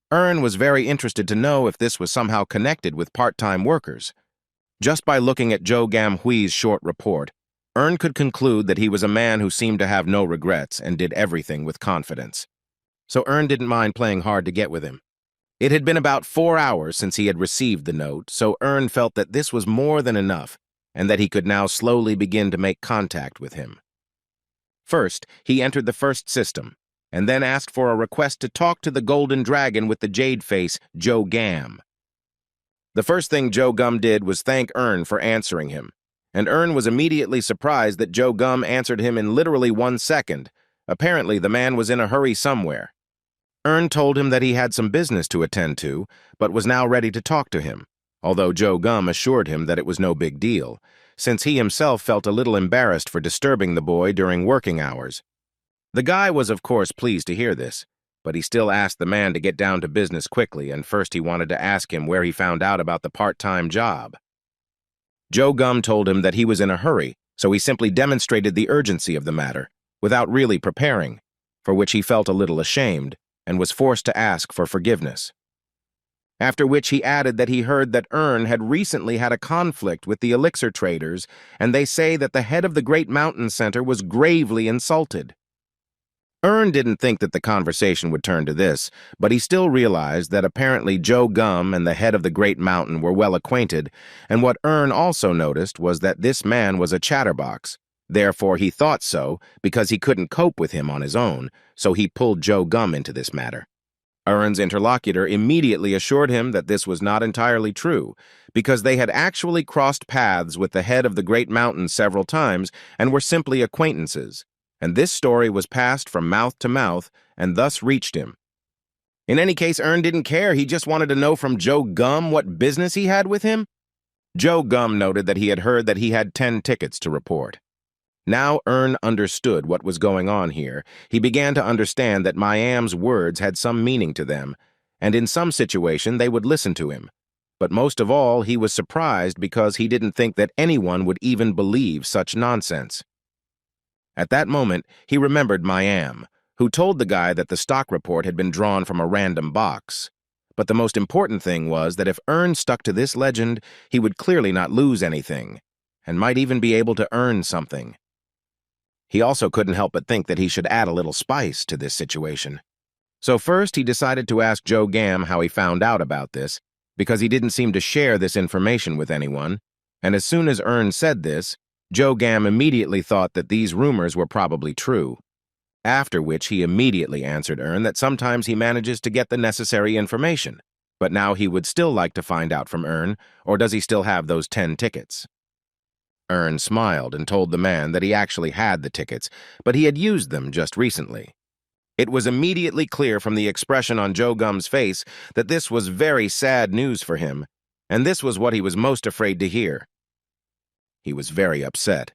Earn was very interested to know if this was somehow connected with part-time workers. Just by looking at Joe Gam-hui's short report, Earn could conclude that he was a man who seemed to have no regrets and did everything with confidence. So Earn didn't mind playing hard to get with him. It had been about 4 hours since he had received the note, so Earn felt that this was more than enough, and that he could now slowly begin to make contact with him. First, he entered the first system, and then asked for a request to talk to the Golden Dragon with the jade face, Joe Gam. The first thing Joe Gum did was thank Earn for answering him, and Earn was immediately surprised that Joe Gum answered him in literally 1 second. Apparently, the man was in a hurry somewhere. Earn told him that he had some business to attend to, but was now ready to talk to him, although Joe Gum assured him that it was no big deal, since he himself felt a little embarrassed for disturbing the boy during working hours. The guy was of course pleased to hear this, but he still asked the man to get down to business quickly, and first he wanted to ask him where he found out about the part-time job. Joe Gum told him that he was in a hurry, so he simply demonstrated the urgency of the matter, without really preparing, for which he felt a little ashamed, and was forced to ask for forgiveness. After which he added that he heard that Earn had recently had a conflict with the elixir traders, and they say that the head of the Great Mountain Center was gravely insulted. Earn didn't think that the conversation would turn to this, but he still realized that apparently Joe Gum and the head of the Great Mountain were well acquainted, and what Earn also noticed was that this man was a chatterbox. Therefore, he thought so because he couldn't cope with him on his own, so he pulled Joe Gum into this matter. Earn's interlocutor immediately assured him that this was not entirely true, because they had actually crossed paths with the head of the Great Mountain several times and were simply acquaintances, and this story was passed from mouth to mouth and thus reached him. In any case, Earn didn't care. He just wanted to know from Joe Gum what business he had with him. Joe Gum noted that he had heard that he had 10 tickets to report. Now Earn understood what was going on here. He began to understand that Miam's words had some meaning to them, and in some situation they would listen to him. But most of all, he was surprised because he didn't think that anyone would even believe such nonsense. At that moment, he remembered Miam, who told the guy that the stock report had been drawn from a random box. But the most important thing was that if Earn stuck to this legend, he would clearly not lose anything, and might even be able to earn something. He also couldn't help but think that he should add a little spice to this situation. So first, he decided to ask Joe Gam how he found out about this, because he didn't seem to share this information with anyone, and as soon as Earn said this, Joe Gam immediately thought that these rumors were probably true. After which he immediately answered Earn that sometimes he manages to get the necessary information, but now he would still like to find out from Earn, or does he still have those 10 tickets? Earn smiled and told the man that he actually had the tickets, but he had used them just recently. It was immediately clear from the expression on Joe Gum's face that this was very sad news for him, and this was what he was most afraid to hear. He was very upset,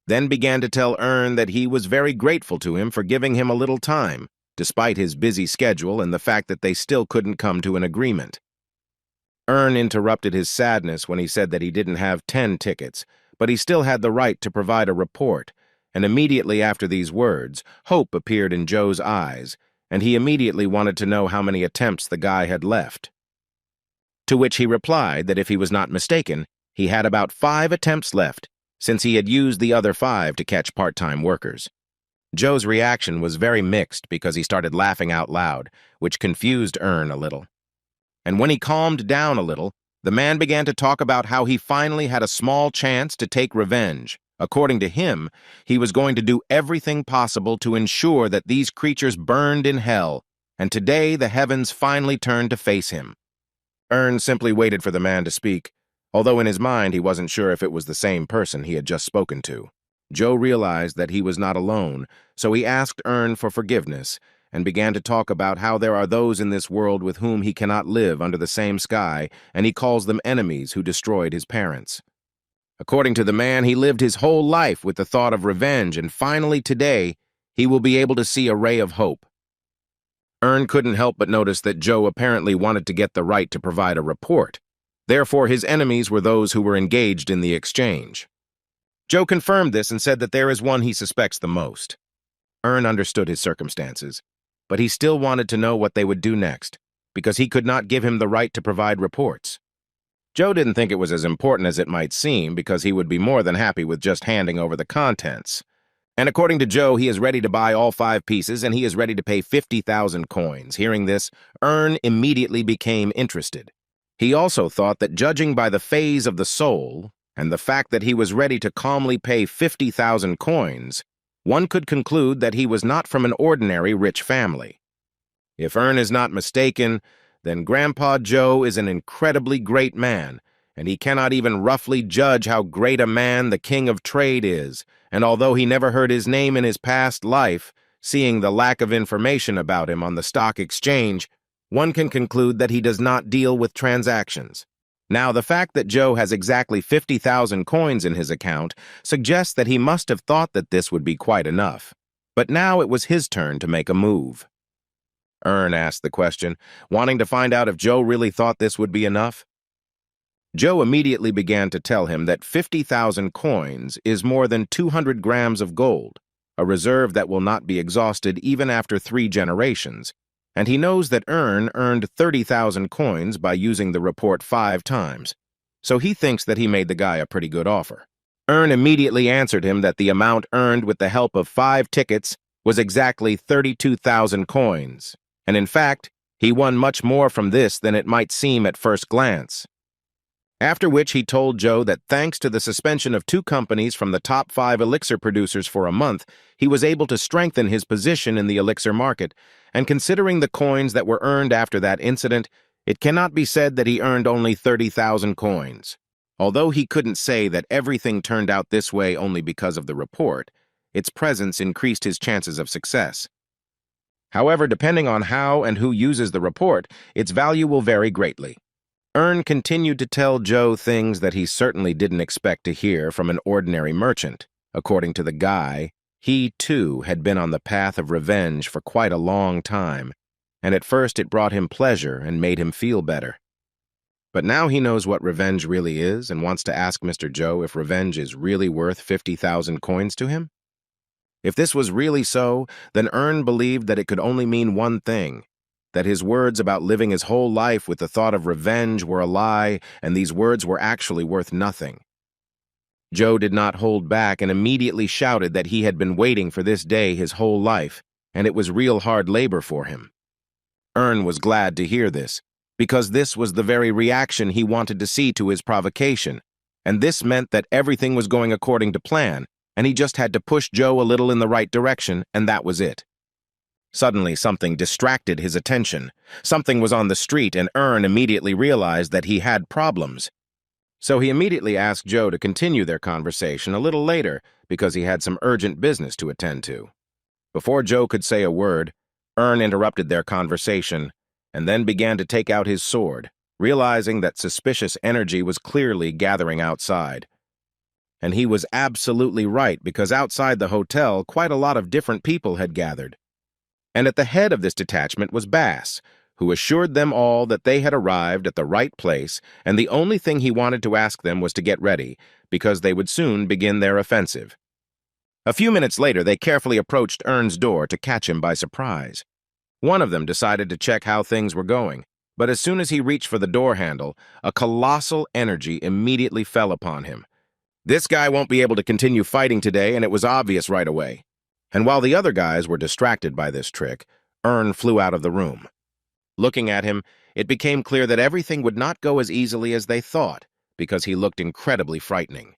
then began to tell Earn that he was very grateful to him for giving him a little time, despite his busy schedule and the fact that they still couldn't come to an agreement. Earn interrupted his sadness when he said that he didn't have 10 tickets, but he still had the right to provide a report, and immediately after these words, hope appeared in Joe's eyes, and he immediately wanted to know how many attempts the guy had left. To which he replied that if he was not mistaken, he had about 5 attempts left, since he had used the other 5 to catch part-time workers. Joe's reaction was very mixed because he started laughing out loud, which confused Earn a little. And when he calmed down a little, the man began to talk about how he finally had a small chance to take revenge. According to him, he was going to do everything possible to ensure that these creatures burned in hell, and today the heavens finally turned to face him. Ern simply waited for the man to speak, although in his mind he wasn't sure if it was the same person he had just spoken to. Joe realized that he was not alone, so he asked Ern for forgiveness and began to talk about how there are those in this world with whom he cannot live under the same sky, and he calls them enemies who destroyed his parents. According to the man, he lived his whole life with the thought of revenge, and finally today, he will be able to see a ray of hope. Ern couldn't help but notice that Joe apparently wanted to get the right to provide a report. Therefore, his enemies were those who were engaged in the exchange. Joe confirmed this and said that there is one he suspects the most. Ern understood his circumstances, but he still wanted to know what they would do next, because he could not give him the right to provide reports. Joe didn't think it was as important as it might seem, because he would be more than happy with just handing over the contents. And according to Joe, he is ready to buy all 5 pieces, and he is ready to pay 50,000 coins. Hearing this, Ern immediately became interested. He also thought that judging by the phase of the soul, and the fact that he was ready to calmly pay 50,000 coins, one could conclude that he was not from an ordinary rich family. If Ern is not mistaken, then Grandpa Joe is an incredibly great man, and he cannot even roughly judge how great a man the king of trade is, and although he never heard his name in his past life, seeing the lack of information about him on the stock exchange, one can conclude that he does not deal with transactions. Now, the fact that Joe has exactly 50,000 coins in his account suggests that he must have thought that this would be quite enough. But now it was his turn to make a move. Ern asked the question, wanting to find out if Joe really thought this would be enough. Joe immediately began to tell him that 50,000 coins is more than 200 grams of gold, a reserve that will not be exhausted even after 3 generations, and he knows that Ern earned 30,000 coins by using the report 5 times, so he thinks that he made the guy a pretty good offer. Ern immediately answered him that the amount earned with the help of 5 tickets was exactly 32,000 coins, and in fact, he won much more from this than it might seem at first glance. After which he told Joe that thanks to the suspension of 2 companies from the top 5 elixir producers for a month, he was able to strengthen his position in the elixir market, and considering the coins that were earned after that incident, it cannot be said that he earned only 30,000 coins. Although he couldn't say that everything turned out this way only because of the report, its presence increased his chances of success. However, depending on how and who uses the report, its value will vary greatly. Ern continued to tell Joe things that he certainly didn't expect to hear from an ordinary merchant. According to the guy, he, too, had been on the path of revenge for quite a long time, and at first it brought him pleasure and made him feel better. But now he knows what revenge really is and wants to ask Mr. Joe if revenge is really worth 50,000 coins to him. If this was really so, then Ern believed that it could only mean one thing, that his words about living his whole life with the thought of revenge were a lie, and these words were actually worth nothing. Joe did not hold back and immediately shouted that he had been waiting for this day his whole life, and it was real hard labor for him. Ern was glad to hear this, because this was the very reaction he wanted to see to his provocation, and this meant that everything was going according to plan, and he just had to push Joe a little in the right direction, and that was it. Suddenly, something distracted his attention. Something was on the street, and Ern immediately realized that he had problems. So he immediately asked Joe to continue their conversation a little later because he had some urgent business to attend to. Before Joe could say a word, Ern interrupted their conversation and then began to take out his sword, realizing that suspicious energy was clearly gathering outside. And he was absolutely right, because outside the hotel, quite a lot of different people had gathered. And at the head of this detachment was Bass, who assured them all that they had arrived at the right place, and the only thing he wanted to ask them was to get ready, because they would soon begin their offensive. A few minutes later, they carefully approached Ern's door to catch him by surprise. One of them decided to check how things were going, but as soon as he reached for the door handle, a colossal energy immediately fell upon him. This guy won't be able to continue fighting today, and it was obvious right away. And while the other guys were distracted by this trick, Ern flew out of the room. Looking at him, it became clear that everything would not go as easily as they thought, because he looked incredibly frightening.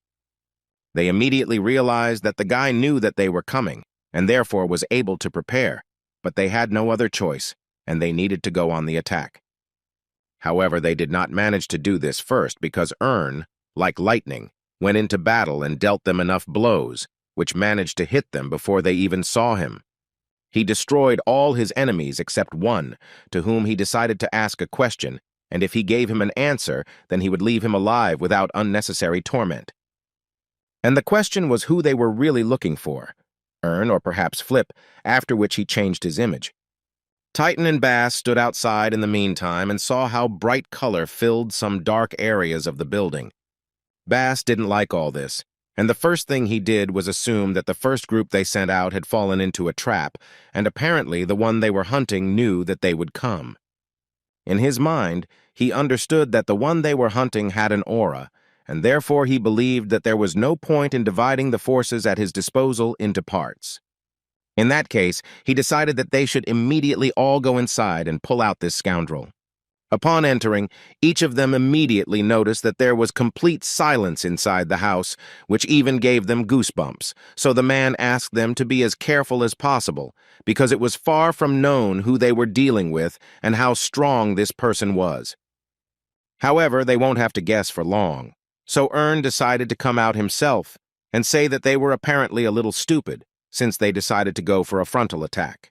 They immediately realized that the guy knew that they were coming, and therefore was able to prepare, but they had no other choice. and they needed to go on the attack. However, they did not manage to do this first because Ern, like lightning, went into battle and dealt them enough blows, which managed to hit them before they even saw him. He destroyed all his enemies except one, to whom he decided to ask a question, and if he gave him an answer, then he would leave him alive without unnecessary torment. And the question was who they were really looking for, Ern or perhaps Flip, after which he changed his image. Titan and Bass stood outside in the meantime and saw how bright color filled some dark areas of the building. Bass didn't like all this, and the first thing he did was assume that the first group they sent out had fallen into a trap, and apparently the one they were hunting knew that they would come. In his mind, he understood that the one they were hunting had an aura, and therefore he believed that there was no point in dividing the forces at his disposal into parts. In that case, he decided that they should immediately all go inside and pull out this scoundrel. Upon entering, each of them immediately noticed that there was complete silence inside the house, which even gave them goosebumps, so the man asked them to be as careful as possible, because it was far from known who they were dealing with and how strong this person was. However, they won't have to guess for long, so Ern decided to come out himself and say that they were apparently a little stupid, since they decided to go for a frontal attack.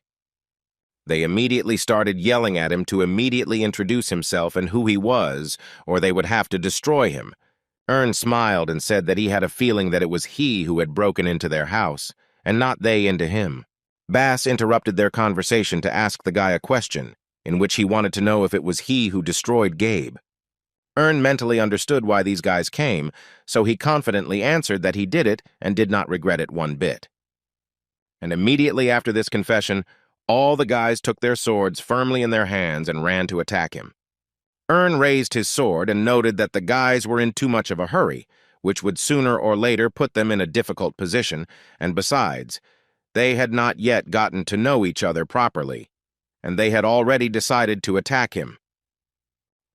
They immediately started yelling at him to immediately introduce himself and who he was, or they would have to destroy him. Ern smiled and said that he had a feeling that it was he who had broken into their house, and not they into him. Bass interrupted their conversation to ask the guy a question, in which he wanted to know if it was he who destroyed Gabe. Ern mentally understood why these guys came, so he confidently answered that he did it and did not regret it one bit. And immediately after this confession, all the guys took their swords firmly in their hands and ran to attack him. Ern raised his sword and noted that the guys were in too much of a hurry, which would sooner or later put them in a difficult position, and besides, they had not yet gotten to know each other properly, and they had already decided to attack him.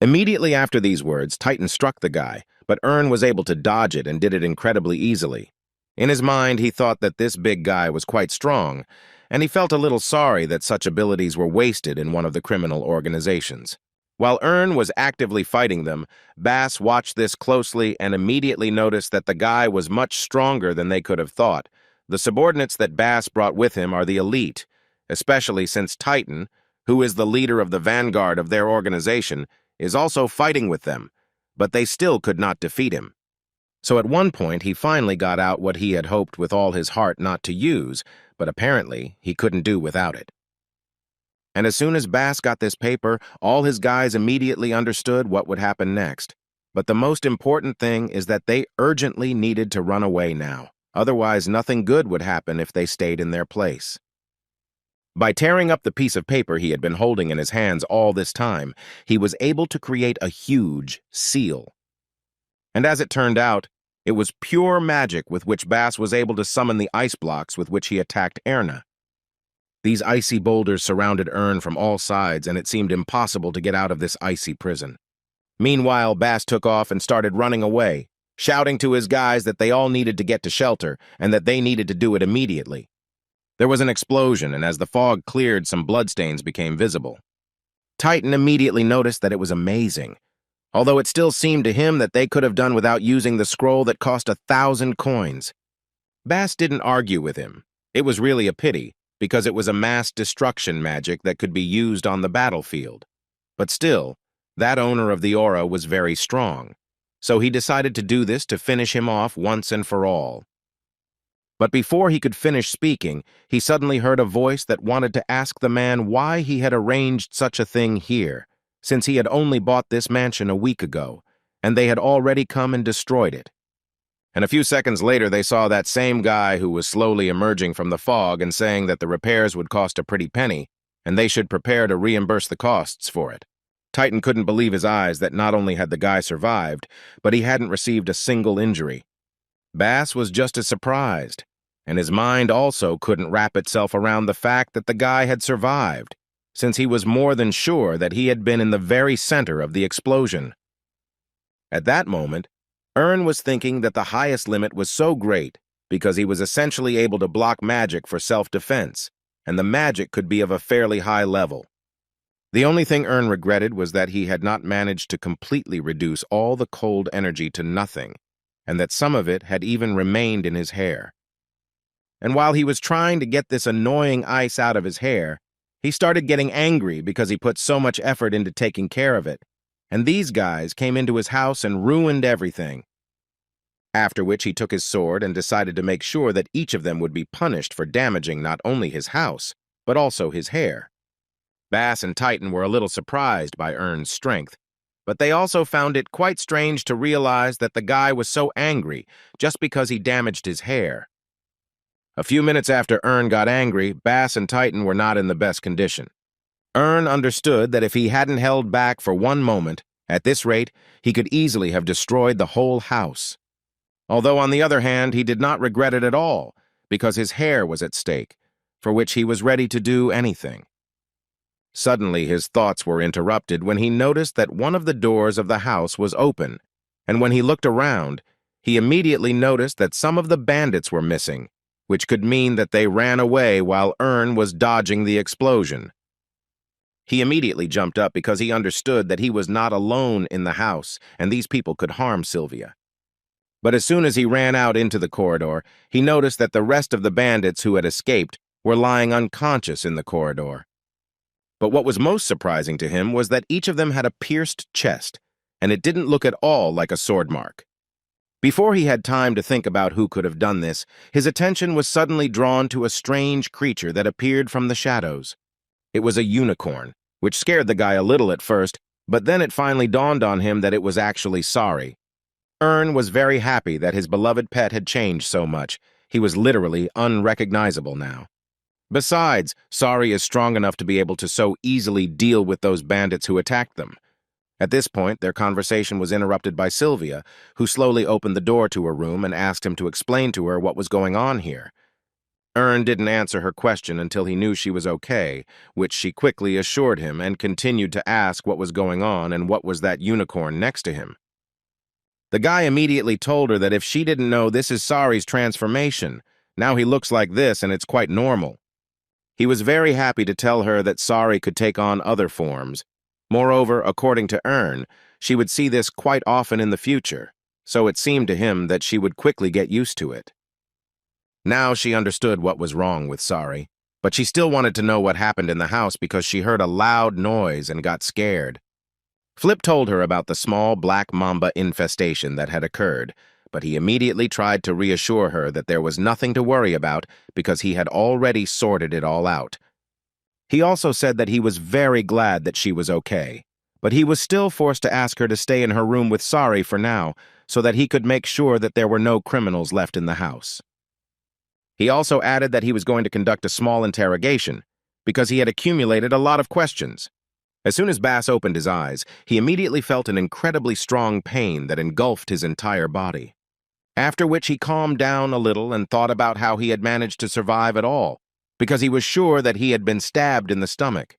Immediately after these words, Titan struck the guy, but Ern was able to dodge it and did it incredibly easily. In his mind, he thought that this big guy was quite strong, and he felt a little sorry that such abilities were wasted in one of the criminal organizations. While Ern was actively fighting them, Bass watched this closely and immediately noticed that the guy was much stronger than they could have thought. The subordinates that Bass brought with him are the elite, especially since Titan, who is the leader of the vanguard of their organization, is also fighting with them, but they still could not defeat him. So at one point, he finally got out what he had hoped with all his heart not to use, but apparently he couldn't do without it. And as soon as Bass got this paper, all his guys immediately understood what would happen next. But the most important thing is that they urgently needed to run away now. Otherwise, nothing good would happen if they stayed in their place. By tearing up the piece of paper he had been holding in his hands all this time, he was able to create a huge seal. And as it turned out, it was pure magic with which Bass was able to summon the ice blocks with which he attacked Erna. These icy boulders surrounded Ern from all sides, and it seemed impossible to get out of this icy prison. Meanwhile, Bass took off and started running away, shouting to his guys that they all needed to get to shelter and that they needed to do it immediately. There was an explosion, and as the fog cleared, some bloodstains became visible. Titan immediately noticed that it was amazing, although it still seemed to him that they could have done without using the scroll that cost 1,000 coins. Bass didn't argue with him. It was really a pity, because it was a mass destruction magic that could be used on the battlefield. But still, that owner of the aura was very strong, so he decided to do this to finish him off once and for all. But before he could finish speaking, he suddenly heard a voice that wanted to ask the man why he had arranged such a thing here, since he had only bought this mansion a week ago, and they had already come and destroyed it. And a few seconds later, they saw that same guy who was slowly emerging from the fog and saying that the repairs would cost a pretty penny, and they should prepare to reimburse the costs for it. Titan couldn't believe his eyes that not only had the guy survived, but he hadn't received a single injury. Bass was just as surprised, and his mind also couldn't wrap itself around the fact that the guy had survived, since he was more than sure that he had been in the very center of the explosion. At that moment, Ern was thinking that the highest limit was so great because he was essentially able to block magic for self-defense, and the magic could be of a fairly high level. The only thing Ern regretted was that he had not managed to completely reduce all the cold energy to nothing, and that some of it had even remained in his hair. And while he was trying to get this annoying ice out of his hair, he started getting angry because he put so much effort into taking care of it, and these guys came into his house and ruined everything. After which he took his sword and decided to make sure that each of them would be punished for damaging not only his house, but also his hair. Bass and Titan were a little surprised by Ern's strength, but they also found it quite strange to realize that the guy was so angry just because he damaged his hair. A few minutes after Ern got angry, Bass and Titan were not in the best condition. Ern understood that if he hadn't held back for one moment, at this rate, he could easily have destroyed the whole house. Although, on the other hand, he did not regret it at all, because his hair was at stake, for which he was ready to do anything. Suddenly, his thoughts were interrupted when he noticed that one of the doors of the house was open, and when he looked around, he immediately noticed that some of the bandits were missing, which could mean that they ran away while Ern was dodging the explosion. He immediately jumped up because he understood that he was not alone in the house, and these people could harm Sylvia. But as soon as he ran out into the corridor, he noticed that the rest of the bandits who had escaped were lying unconscious in the corridor. But what was most surprising to him was that each of them had a pierced chest, and it didn't look at all like a sword mark. Before he had time to think about who could have done this, his attention was suddenly drawn to a strange creature that appeared from the shadows. It was a unicorn, which scared the guy a little at first, but then it finally dawned on him that it was actually Sari. Ern was very happy that his beloved pet had changed so much. He was literally unrecognizable now. Besides, Sari is strong enough to be able to so easily deal with those bandits who attacked them. At this point, their conversation was interrupted by Sylvia, who slowly opened the door to her room and asked him to explain to her what was going on here. Ern didn't answer her question until he knew she was okay, which she quickly assured him and continued to ask what was going on and what was that unicorn next to him. The guy immediately told her that if she didn't know, this is Sari's transformation. Now he looks like this and it's quite normal. He was very happy to tell her that Sari could take on other forms. Moreover, according to Ern, she would see this quite often in the future, so it seemed to him that she would quickly get used to it. Now she understood what was wrong with Sari, but she still wanted to know what happened in the house because she heard a loud noise and got scared. Flip told her about the small black mamba infestation that had occurred, but he immediately tried to reassure her that there was nothing to worry about because he had already sorted it all out. He also said that he was very glad that she was okay, but he was still forced to ask her to stay in her room with Sari for now so that he could make sure that there were no criminals left in the house. He also added that he was going to conduct a small interrogation because he had accumulated a lot of questions. As soon as Bass opened his eyes, he immediately felt an incredibly strong pain that engulfed his entire body. After which he calmed down a little and thought about how he had managed to survive at all, because he was sure that he had been stabbed in the stomach.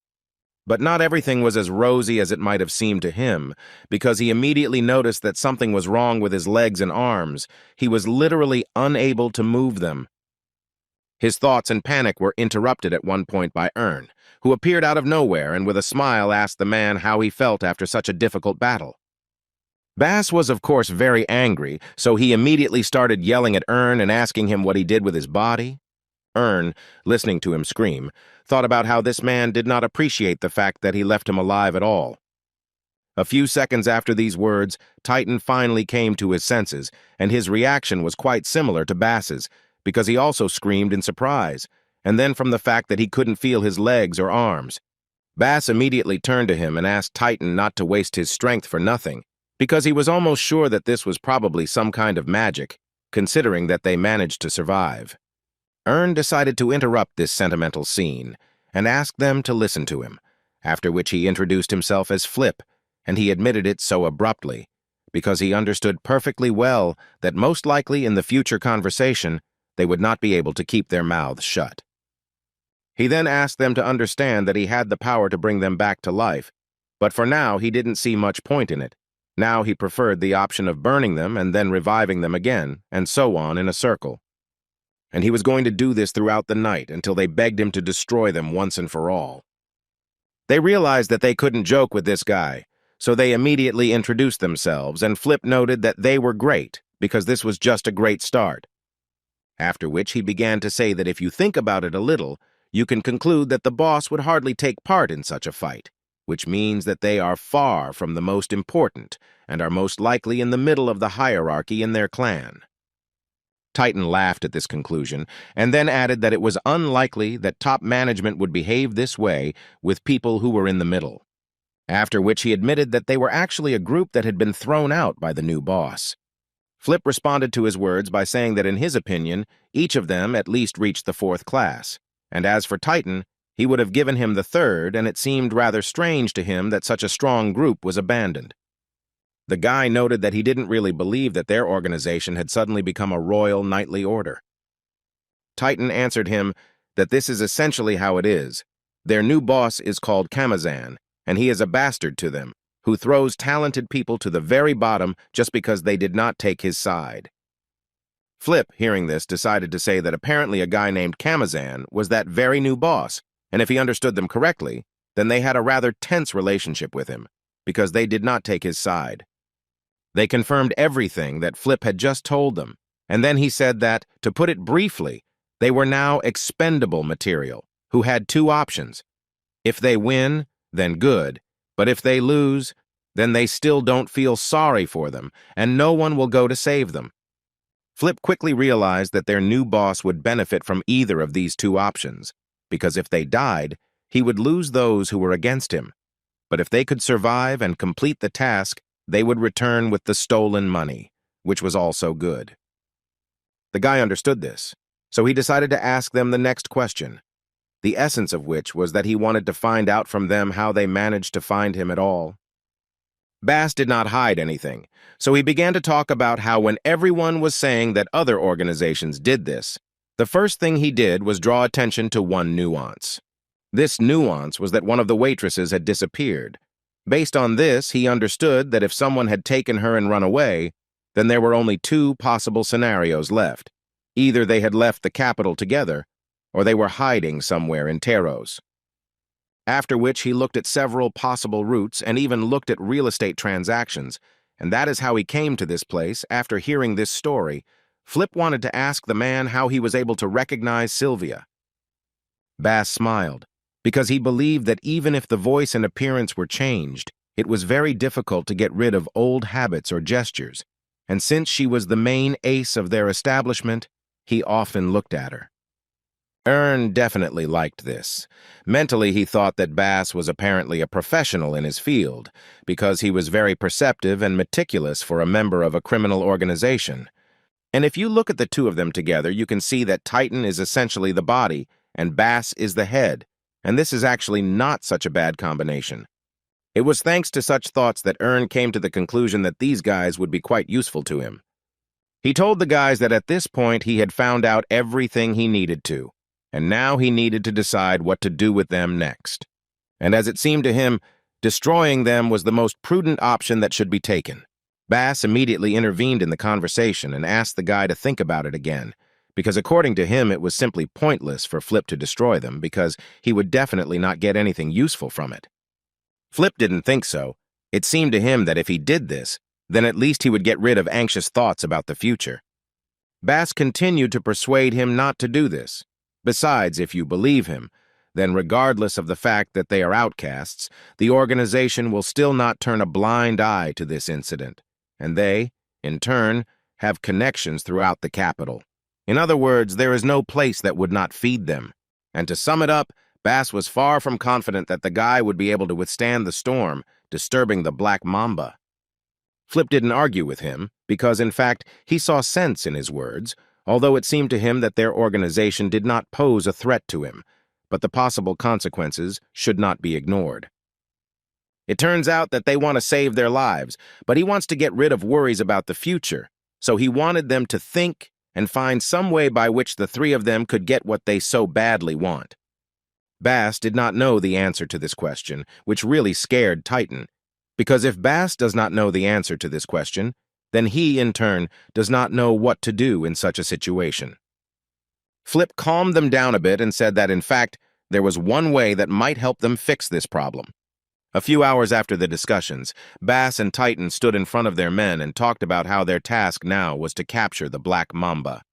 But not everything was as rosy as it might have seemed to him, because he immediately noticed that something was wrong with his legs and arms. He was literally unable to move them. His thoughts and panic were interrupted at one point by Ern, who appeared out of nowhere and with a smile asked the man how he felt after such a difficult battle. Bass was of course very angry, so he immediately started yelling at Ern and asking him what he did with his body. Ern, listening to him scream, thought about how this man did not appreciate the fact that he left him alive at all. A few seconds after these words, Titan finally came to his senses, and his reaction was quite similar to Bass's, because he also screamed in surprise, and then from the fact that he couldn't feel his legs or arms. Bass immediately turned to him and asked Titan not to waste his strength for nothing, because he was almost sure that this was probably some kind of magic, considering that they managed to survive. Ern decided to interrupt this sentimental scene and asked them to listen to him, after which he introduced himself as Flip, and he admitted it so abruptly, because he understood perfectly well that most likely in the future conversation, they would not be able to keep their mouths shut. He then asked them to understand that he had the power to bring them back to life, but for now he didn't see much point in it. Now he preferred the option of burning them and then reviving them again, and so on in a circle. And he was going to do this throughout the night until they begged him to destroy them once and for all. They realized that they couldn't joke with this guy, so they immediately introduced themselves, and Flip noted that they were great, because this was just a great start. After which he began to say that if you think about it a little, you can conclude that the boss would hardly take part in such a fight, which means that they are far from the most important and are most likely in the middle of the hierarchy in their clan. Titan laughed at this conclusion and then added that it was unlikely that top management would behave this way with people who were in the middle, after which he admitted that they were actually a group that had been thrown out by the new boss. Flip responded to his words by saying that in his opinion, each of them at least reached the 4th class, and as for Titan, he would have given him the 3rd, and it seemed rather strange to him that such a strong group was abandoned. The guy noted that he didn't really believe that their organization had suddenly become a royal knightly order. Titan answered him that this is essentially how it is. Their new boss is called Kamazan, and he is a bastard to them, who throws talented people to the very bottom just because they did not take his side. Flip, hearing this, decided to say that apparently a guy named Kamazan was that very new boss, and if he understood them correctly, then they had a rather tense relationship with him, because they did not take his side. They confirmed everything that Flip had just told them, and then he said that, to put it briefly, they were now expendable material, who had 2 options. If they win, then good, but if they lose, then they still don't feel sorry for them, and no one will go to save them. Flip quickly realized that their new boss would benefit from either of these 2 options, because if they died, he would lose those who were against him. But if they could survive and complete the task, they would return with the stolen money, which was also good. The guy understood this, so he decided to ask them the next question, the essence of which was that he wanted to find out from them how they managed to find him at all. Bass did not hide anything, so he began to talk about how when everyone was saying that other organizations did this, the first thing he did was draw attention to one nuance. This nuance was that one of the waitresses had disappeared. Based on this, he understood that if someone had taken her and run away, then there were only 2 possible scenarios left. Either they had left the capital together, or they were hiding somewhere in Teros. After which he looked at several possible routes and even looked at real estate transactions, and that is how he came to this place. After hearing this story, Flip wanted to ask the man how he was able to recognize Sylvia. Bass smiled, because he believed that even if the voice and appearance were changed, it was very difficult to get rid of old habits or gestures, and since she was the main ace of their establishment, he often looked at her. Ern definitely liked this. Mentally, he thought that Bass was apparently a professional in his field, because he was very perceptive and meticulous for a member of a criminal organization. And if you look at the 2 of them together, you can see that Titan is essentially the body, and Bass is the head, and this is actually not such a bad combination. It was thanks to such thoughts that Ern came to the conclusion that these guys would be quite useful to him. He told the guys that at this point he had found out everything he needed to, and now he needed to decide what to do with them next. And as it seemed to him, destroying them was the most prudent option that should be taken. Bass immediately intervened in the conversation and asked the guy to think about it again, because according to him it was simply pointless for Flip to destroy them because he would definitely not get anything useful from it. Flip didn't think so. It seemed to him that if he did this, then at least he would get rid of anxious thoughts about the future. Bass continued to persuade him not to do this. Besides, if you believe him, then regardless of the fact that they are outcasts, the organization will still not turn a blind eye to this incident, and they, in turn, have connections throughout the capital. In other words, there is no place that would not feed them. And to sum it up, Bass was far from confident that the guy would be able to withstand the storm, disturbing the Black Mamba. Flip didn't argue with him, because in fact he saw sense in his words, although it seemed to him that their organization did not pose a threat to him, but the possible consequences should not be ignored. It turns out that they want to save their lives, but he wants to get rid of worries about the future, so he wanted them to think and find some way by which the 3 of them could get what they so badly want. Bass did not know the answer to this question, which really scared Titan, because if Bass does not know the answer to this question, then he, in turn, does not know what to do in such a situation. Flip calmed them down a bit and said that, in fact, There was one way that might help them fix this problem. A few hours after the discussions, Bass and Titan stood in front of their men and talked about how their task now was to capture the Black Mamba.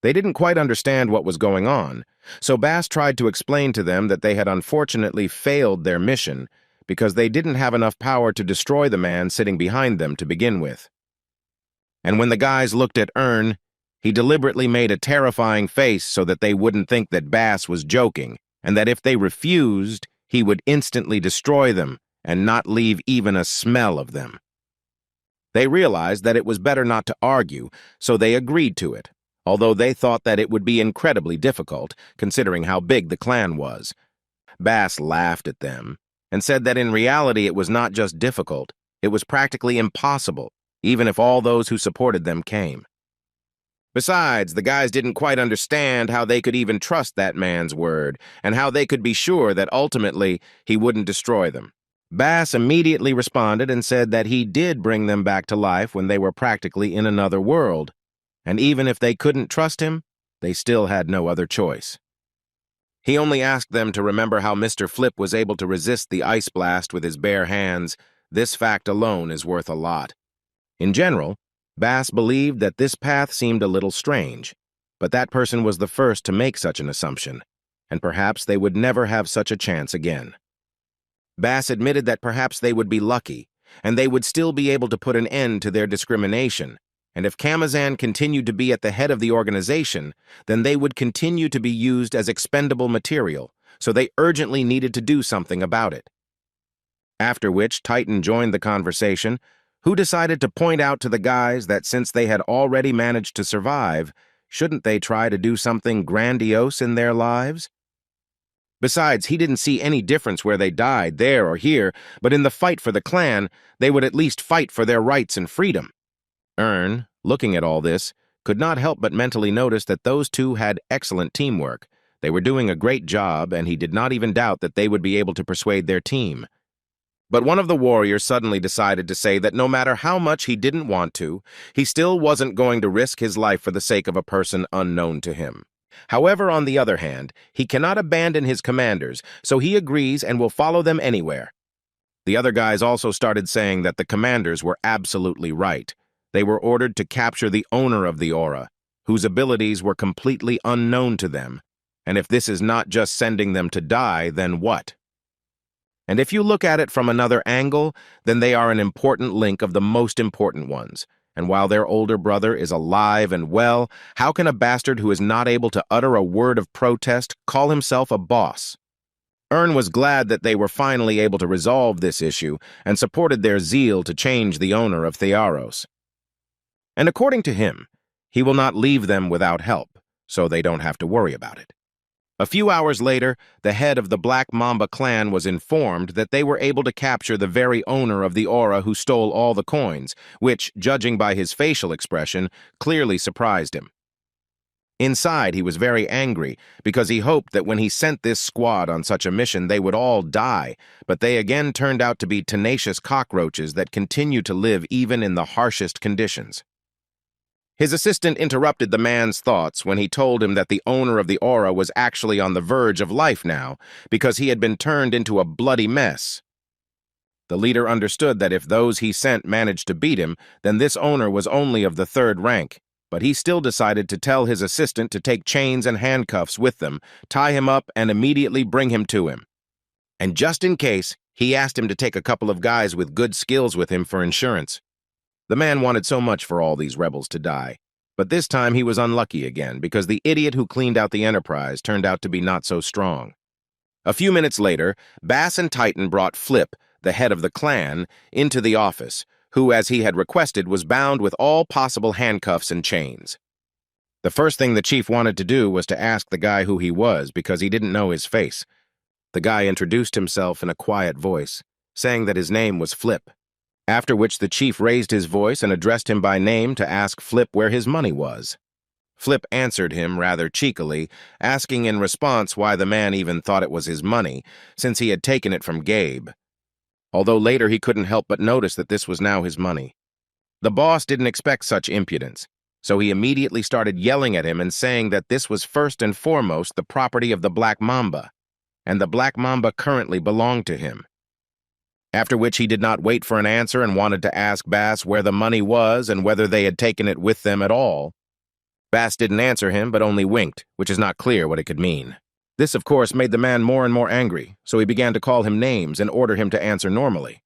They didn't quite understand what was going on, so Bass tried to explain to them that they had unfortunately failed their mission because they didn't have enough power to destroy the man sitting behind them to begin with. And when the guys looked at Ern, he deliberately made a terrifying face so that they wouldn't think that Bass was joking, and that if they refused, he would instantly destroy them and not leave even a smell of them. They realized that it was better not to argue, so they agreed to it, although they thought that it would be incredibly difficult, considering how big the clan was. Bass laughed at them and said that in reality it was not just difficult, it was practically impossible, even if all those who supported them came. Besides, the guys didn't quite understand how they could even trust that man's word, and how they could be sure that ultimately he wouldn't destroy them. Bass immediately responded and said that he did bring them back to life when they were practically in another world, and even if they couldn't trust him, they still had no other choice. He only asked them to remember how Mr. Flip was able to resist the ice blast with his bare hands. This fact alone is worth a lot. In general, Bass believed that this path seemed a little strange, but that person was the first to make such an assumption, and perhaps they would never have such a chance again. Bass admitted that perhaps they would be lucky, and they would still be able to put an end to their discrimination, and if Kamazan continued to be at the head of the organization, then they would continue to be used as expendable material, so they urgently needed to do something about it. After which Titan joined the conversation, who decided to point out to the guys that since they had already managed to survive, shouldn't they try to do something grandiose in their lives? Besides, he didn't see any difference where they died, there or here, but in the fight for the clan, they would at least fight for their rights and freedom. Ern, looking at all this, could not help but mentally notice that those two had excellent teamwork. They were doing a great job, and he did not even doubt that they would be able to persuade their team. But one of the warriors suddenly decided to say that no matter how much he didn't want to, he still wasn't going to risk his life for the sake of a person unknown to him. However, on the other hand, he cannot abandon his commanders, so he agrees and will follow them anywhere. The other guys also started saying that the commanders were absolutely right. They were ordered to capture the owner of the aura, whose abilities were completely unknown to them. And if this is not just sending them to die, then what? And if you look at it from another angle, then they are an important link of the most important ones. And while their older brother is alive and well, how can a bastard who is not able to utter a word of protest call himself a boss? Ern was glad that they were finally able to resolve this issue and supported their zeal to change the owner of Thearos. And according to him, he will not leave them without help, so they don't have to worry about it. A few hours later, the head of the Black Mamba clan was informed that they were able to capture the very owner of the aura who stole all the coins, which, judging by his facial expression, clearly surprised him. Inside, he was very angry because he hoped that when he sent this squad on such a mission, they would all die, but they again turned out to be tenacious cockroaches that continue to live even in the harshest conditions. His assistant interrupted the man's thoughts when he told him that the owner of the aura was actually on the verge of life now because he had been turned into a bloody mess. The leader understood that if those he sent managed to beat him, then this owner was only of the 3rd rank, but he still decided to tell his assistant to take chains and handcuffs with them, tie him up, and immediately bring him to him. And just in case, he asked him to take a couple of guys with good skills with him for insurance. The man wanted so much for all these rebels to die, but this time he was unlucky again because the idiot who cleaned out the Enterprise turned out to be not so strong. A few minutes later, Bass and Titan brought Flip, the head of the clan, into the office, who, as he had requested, was bound with all possible handcuffs and chains. The first thing the chief wanted to do was to ask the guy who he was because he didn't know his face. The guy introduced himself in a quiet voice, saying that his name was Flip. After which the chief raised his voice and addressed him by name to ask Flip where his money was. Flip answered him rather cheekily, asking in response why the man even thought it was his money, since he had taken it from Gabe. Although later he couldn't help but notice that this was now his money. The boss didn't expect such impudence, so he immediately started yelling at him and saying that this was first and foremost the property of the Black Mamba, and the Black Mamba currently belonged to him. After which he did not wait for an answer and wanted to ask Bass where the money was and whether they had taken it with them at all. Bass didn't answer him, but only winked, which is not clear what it could mean. This, of course, made the man more and more angry, so he began to call him names and order him to answer normally.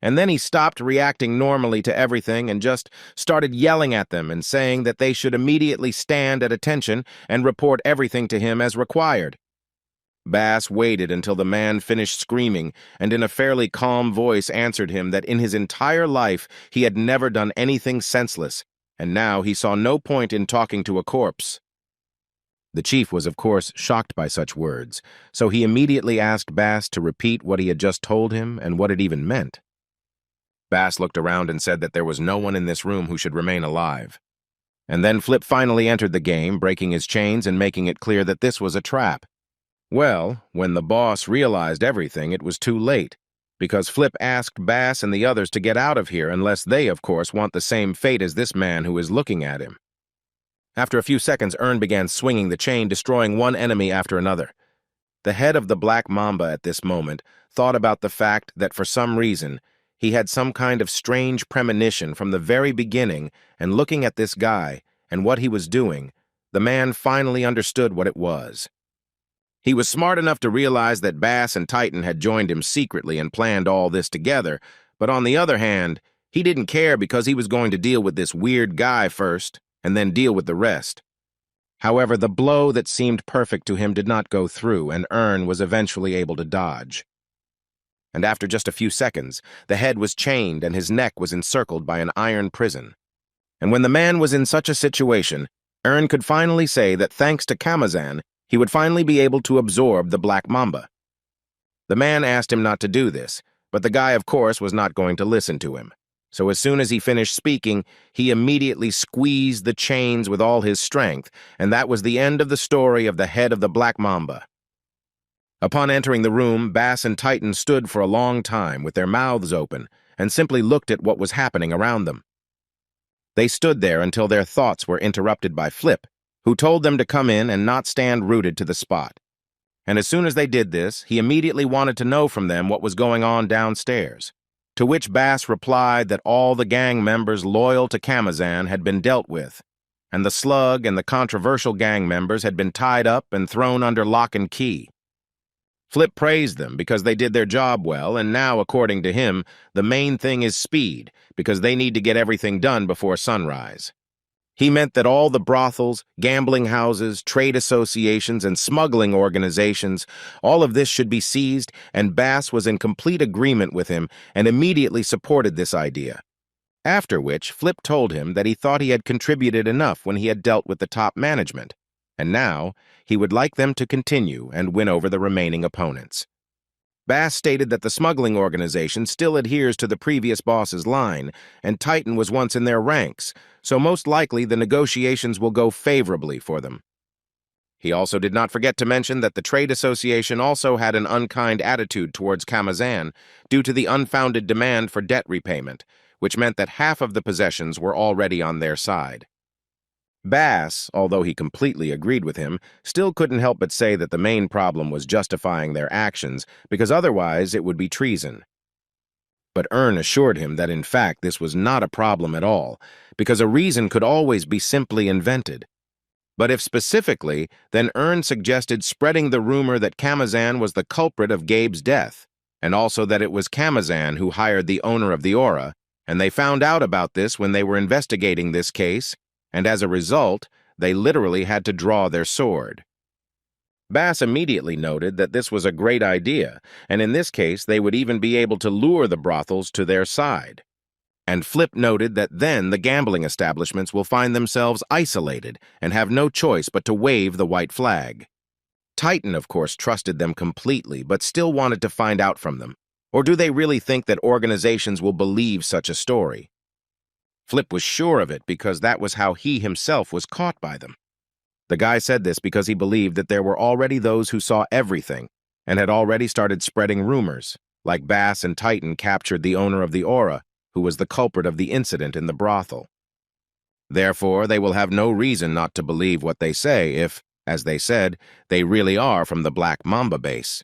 And then he stopped reacting normally to everything and just started yelling at them and saying that they should immediately stand at attention and report everything to him as required. Bass waited until the man finished screaming and in a fairly calm voice answered him that in his entire life he had never done anything senseless, and now he saw no point in talking to a corpse. The chief was, of course, shocked by such words, so he immediately asked Bass to repeat what he had just told him and what it even meant. Bass looked around and said that there was no one in this room who should remain alive. And then Flip finally entered the game, breaking his chains and making it clear that this was a trap. Well, when the boss realized everything, it was too late, because Flip asked Bass and the others to get out of here unless they, of course, want the same fate as this man who is looking at him. After a few seconds, Ern began swinging the chain, destroying one enemy after another. The head of the Black Mamba at this moment thought about the fact that for some reason he had some kind of strange premonition from the very beginning, and looking at this guy and what he was doing, the man finally understood what it was. He was smart enough to realize that Bass and Titan had joined him secretly and planned all this together, but on the other hand, he didn't care because he was going to deal with this weird guy first, and then deal with the rest. However, the blow that seemed perfect to him did not go through, and Ern was eventually able to dodge. And after just a few seconds, the head was chained and his neck was encircled by an iron prison. And when the man was in such a situation, Ern could finally say that thanks to Kamazan, he would finally be able to absorb the Black Mamba. The man asked him not to do this, but the guy, of course, was not going to listen to him. So as soon as he finished speaking, he immediately squeezed the chains with all his strength, and that was the end of the story of the head of the Black Mamba. Upon entering the room, Bass and Titan stood for a long time with their mouths open and simply looked at what was happening around them. They stood there until their thoughts were interrupted by Flip, who told them to come in and not stand rooted to the spot. And as soon as they did this, he immediately wanted to know from them what was going on downstairs. To which Bass replied that all the gang members loyal to Kamazan had been dealt with, and the Slug and the controversial gang members had been tied up and thrown under lock and key. Flip praised them because they did their job well, and now, according to him, the main thing is speed, because they need to get everything done before sunrise. He meant that all the brothels, gambling houses, trade associations, and smuggling organizations, all of this should be seized, and Bass was in complete agreement with him and immediately supported this idea. After which, Flip told him that he thought he had contributed enough when he had dealt with the top management, and now he would like them to continue and win over the remaining opponents. Bass stated that the smuggling organization still adheres to the previous boss's line, and Titan was once in their ranks, so most likely the negotiations will go favorably for them. He also did not forget to mention that the trade association also had an unkind attitude towards Kamazan due to the unfounded demand for debt repayment, which meant that half of the possessions were already on their side. Bass, although he completely agreed with him, still couldn't help but say that the main problem was justifying their actions, because otherwise it would be treason. But Ern assured him that in fact this was not a problem at all, because a reason could always be simply invented. But if specifically, then Ern suggested spreading the rumor that Kamazan was the culprit of Gabe's death, and also that it was Kamazan who hired the owner of the aura, and they found out about this when they were investigating this case, and as a result, they literally had to draw their sword. Bass immediately noted that this was a great idea, and in this case they would even be able to lure the brothels to their side. And Flip noted that then the gambling establishments will find themselves isolated and have no choice but to wave the white flag. Titan, of course, trusted them completely, but still wanted to find out from them. Or do they really think that organizations will believe such a story? Flip was sure of it because that was how he himself was caught by them. The guy said this because he believed that there were already those who saw everything and had already started spreading rumors, like Bass and Titan captured the owner of the aura, who was the culprit of the incident in the brothel. Therefore, they will have no reason not to believe what they say if, As they said, they really are from the Black Mamba base.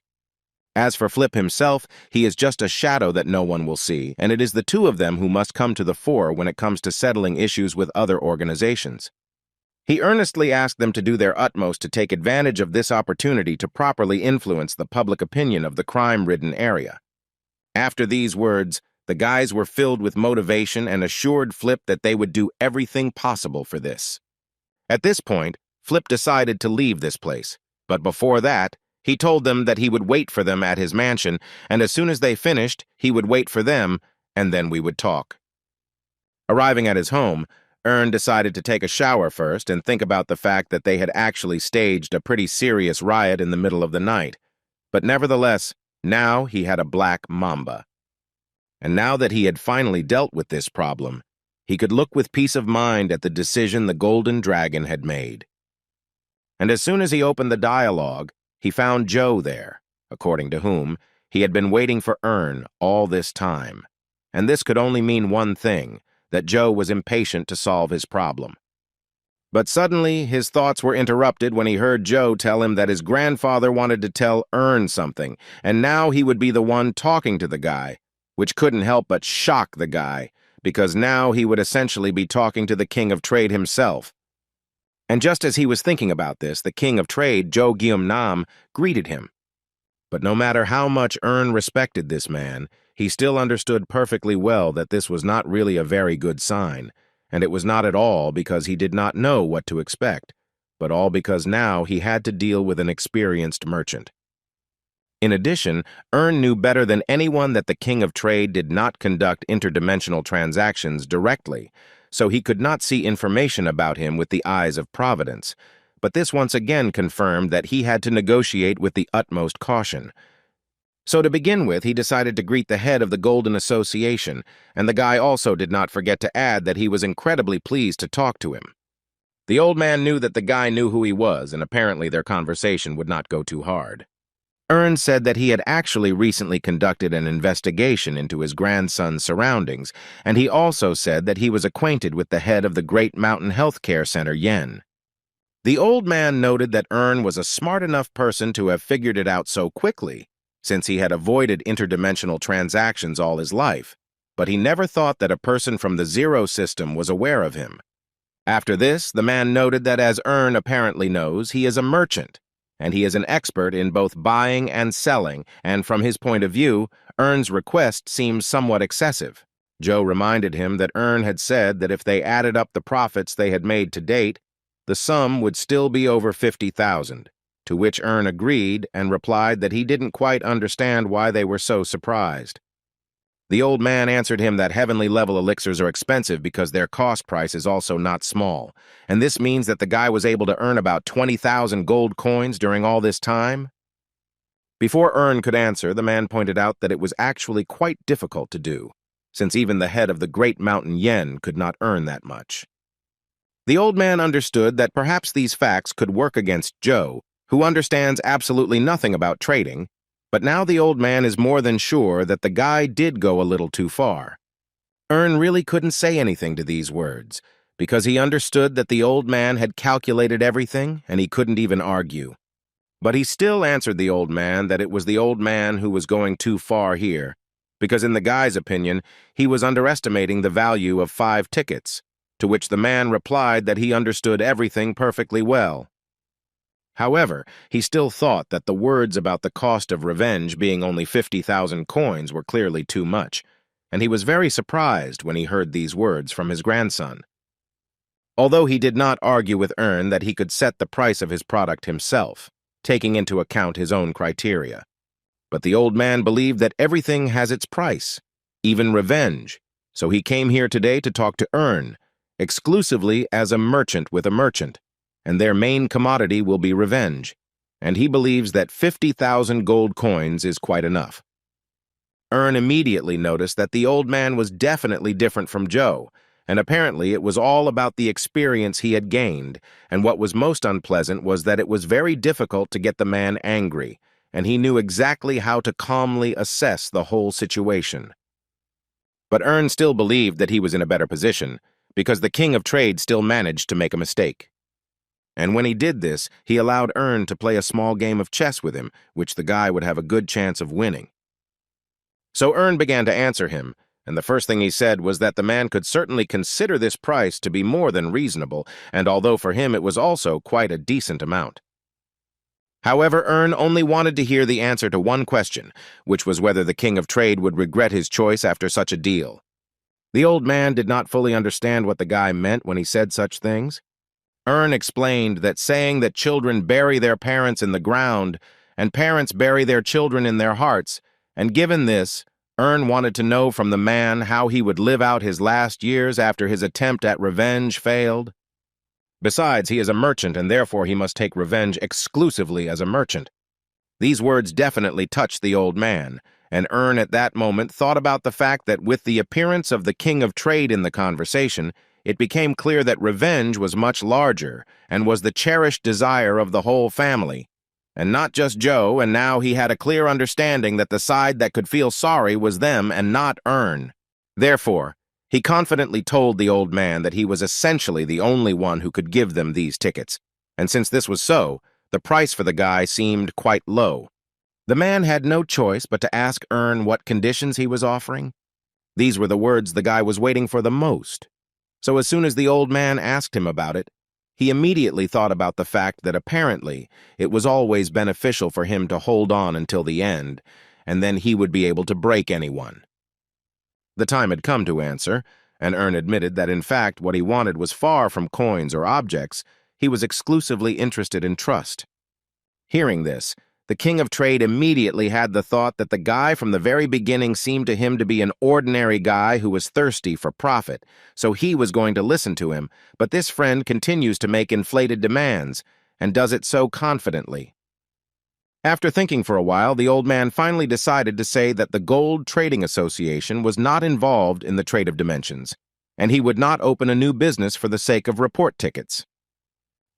As for Flip himself, he is just a shadow that no one will see, and it is the two of them who must come to the fore when it comes to settling issues with other organizations. He earnestly asked them to do their utmost to take advantage of this opportunity to properly influence the public opinion of the crime-ridden area. After these words, the guys were filled with motivation and assured Flip that they would do everything possible for this. At this point, Flip decided to leave this place, but before that, he told them that he would wait for them at his mansion, and as soon as they finished, he would wait for them, and then we would talk. Arriving at his home, Ern decided to take a shower first and think about the fact that they had actually staged a pretty serious riot in the middle of the night. But nevertheless, now he had a Black Mamba. And now that he had finally dealt with this problem, he could look with peace of mind at the decision the Golden Dragon had made. And as soon as he opened the dialogue, he found Joe there, according to whom he had been waiting for Ern all this time. And this could only mean one thing, that Joe was impatient to solve his problem. But suddenly, his thoughts were interrupted when he heard Joe tell him that his grandfather wanted to tell Ern something, and now he would be the one talking to the guy, which couldn't help but shock the guy, because now he would essentially be talking to the King of Trade himself. And just as he was thinking about this, the King of Trade, Joe Nam, greeted him. But no matter how much Ern respected this man, he still understood perfectly well that this was not really a very good sign, and it was not at all because he did not know what to expect, but all because now he had to deal with an experienced merchant. In addition, Ern knew better than anyone that the King of Trade did not conduct interdimensional transactions directly, so he could not see information about him with the eyes of Providence, but this once again confirmed that he had to negotiate with the utmost caution. So to begin with, he decided to greet the head of the Golden Association, and the guy also did not forget to add that he was incredibly pleased to talk to him. The old man knew that the guy knew who he was, and apparently their conversation would not go too hard. Ern said that he had actually recently conducted an investigation into his grandson's surroundings, and he also said that he was acquainted with the head of the Great Mountain Health Care Center, Yen. The old man noted that Ern was a smart enough person to have figured it out so quickly, since he had avoided interdimensional transactions all his life, but he never thought that a person from the Zero System was aware of him. After this, the man noted that as Ern apparently knows, he is a merchant, and he is an expert in both buying and selling, and from his point of view, Ern's request seems somewhat excessive. Joe reminded him that Ern had said that if they added up the profits they had made to date, the sum would still be over 50,000. To which Ern agreed and replied that he didn't quite understand why they were so surprised. The old man answered him that heavenly-level elixirs are expensive because their cost price is also not small, and this means that the guy was able to earn about 20,000 gold coins during all this time. Before Ern could answer, the man pointed out that it was actually quite difficult to do, since even the head of the Great Mountain Yen could not earn that much. The old man understood that perhaps these facts could work against Joe, who understands absolutely nothing about trading, but now the old man is more than sure that the guy did go a little too far. Ern really couldn't say anything to these words, because he understood that the old man had calculated everything and he couldn't even argue. But he still answered the old man that it was the old man who was going too far here, because in the guy's opinion, he was underestimating the value of 5 tickets, to which the man replied that he understood everything perfectly well. However, he still thought that the words about the cost of revenge being only 50,000 coins were clearly too much, and he was very surprised when he heard these words from his grandson. Although he did not argue with Ern that he could set the price of his product himself, taking into account his own criteria. But the old man believed that everything has its price, even revenge, so he came here today to talk to Ern, exclusively as a merchant with a merchant, and their main commodity will be revenge, and he believes that 50,000 gold coins is quite enough. Ern immediately noticed that the old man was definitely different from Joe, and apparently it was all about the experience he had gained, and what was most unpleasant was that it was very difficult to get the man angry, and he knew exactly how to calmly assess the whole situation. But Ern still believed that he was in a better position, because the King of Trade still managed to make a mistake. And when he did this, he allowed Ern to play a small game of chess with him, which the guy would have a good chance of winning. So Ern began to answer him, and the first thing he said was that the man could certainly consider this price to be more than reasonable, and although for him it was also quite a decent amount. However, Ern only wanted to hear the answer to one question, which was whether the King of Trade would regret his choice after such a deal. The old man did not fully understand what the guy meant when he said such things. Ern explained that saying that children bury their parents in the ground and parents bury their children in their hearts, and given this, Ern wanted to know from the man how he would live out his last years after his attempt at revenge failed. Besides, he is a merchant, and therefore he must take revenge exclusively as a merchant. These words definitely touched the old man, and Ern at that moment thought about the fact that with the appearance of the King of Trade in the conversation, it became clear that revenge was much larger and was the cherished desire of the whole family, and not just Joe, and now he had a clear understanding that the side that could feel sorry was them and not Ern. Therefore, he confidently told the old man that he was essentially the only one who could give them these tickets, and since this was so, the price for the guy seemed quite low. The man had no choice but to ask Ern what conditions he was offering. These were the words the guy was waiting for the most. So as soon as the old man asked him about it, he immediately thought about the fact that apparently it was always beneficial for him to hold on until the end, and then he would be able to break anyone. The time had come to answer, and Ern admitted that in fact what he wanted was far from coins or objects. He was exclusively interested in trust. Hearing this, the King of Trade immediately had the thought that the guy from the very beginning seemed to him to be an ordinary guy who was thirsty for profit, so he was going to listen to him, but this friend continues to make inflated demands, and does it so confidently. After thinking for a while, the old man finally decided to say that the Gold Trading Association was not involved in the trade of dimensions, and he would not open a new business for the sake of report tickets.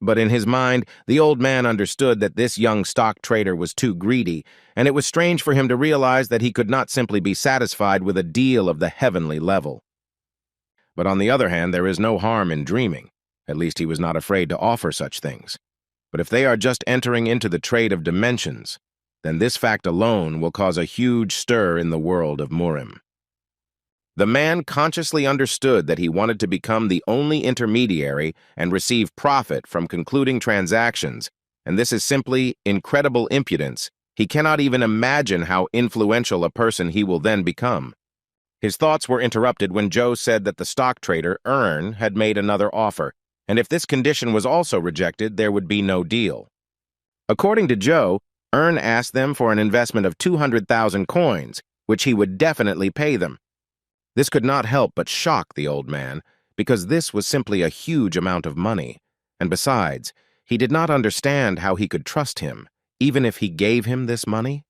But in his mind, the old man understood that this young stock trader was too greedy, and it was strange for him to realize that he could not simply be satisfied with a deal of the heavenly level. But on the other hand, there is no harm in dreaming. At least he was not afraid to offer such things. But if they are just entering into the trade of dimensions, then this fact alone will cause a huge stir in the world of Murim. The man consciously understood that he wanted to become the only intermediary and receive profit from concluding transactions, and this is simply incredible impudence. He cannot even imagine how influential a person he will then become. His thoughts were interrupted when Joe said that the stock trader, Ern, had made another offer, and if this condition was also rejected, there would be no deal. According to Joe, Ern asked them for an investment of 200,000 coins, which he would definitely pay them. This could not help but shock the old man, because this was simply a huge amount of money, and besides, he did not understand how he could trust him, even if he gave him this money.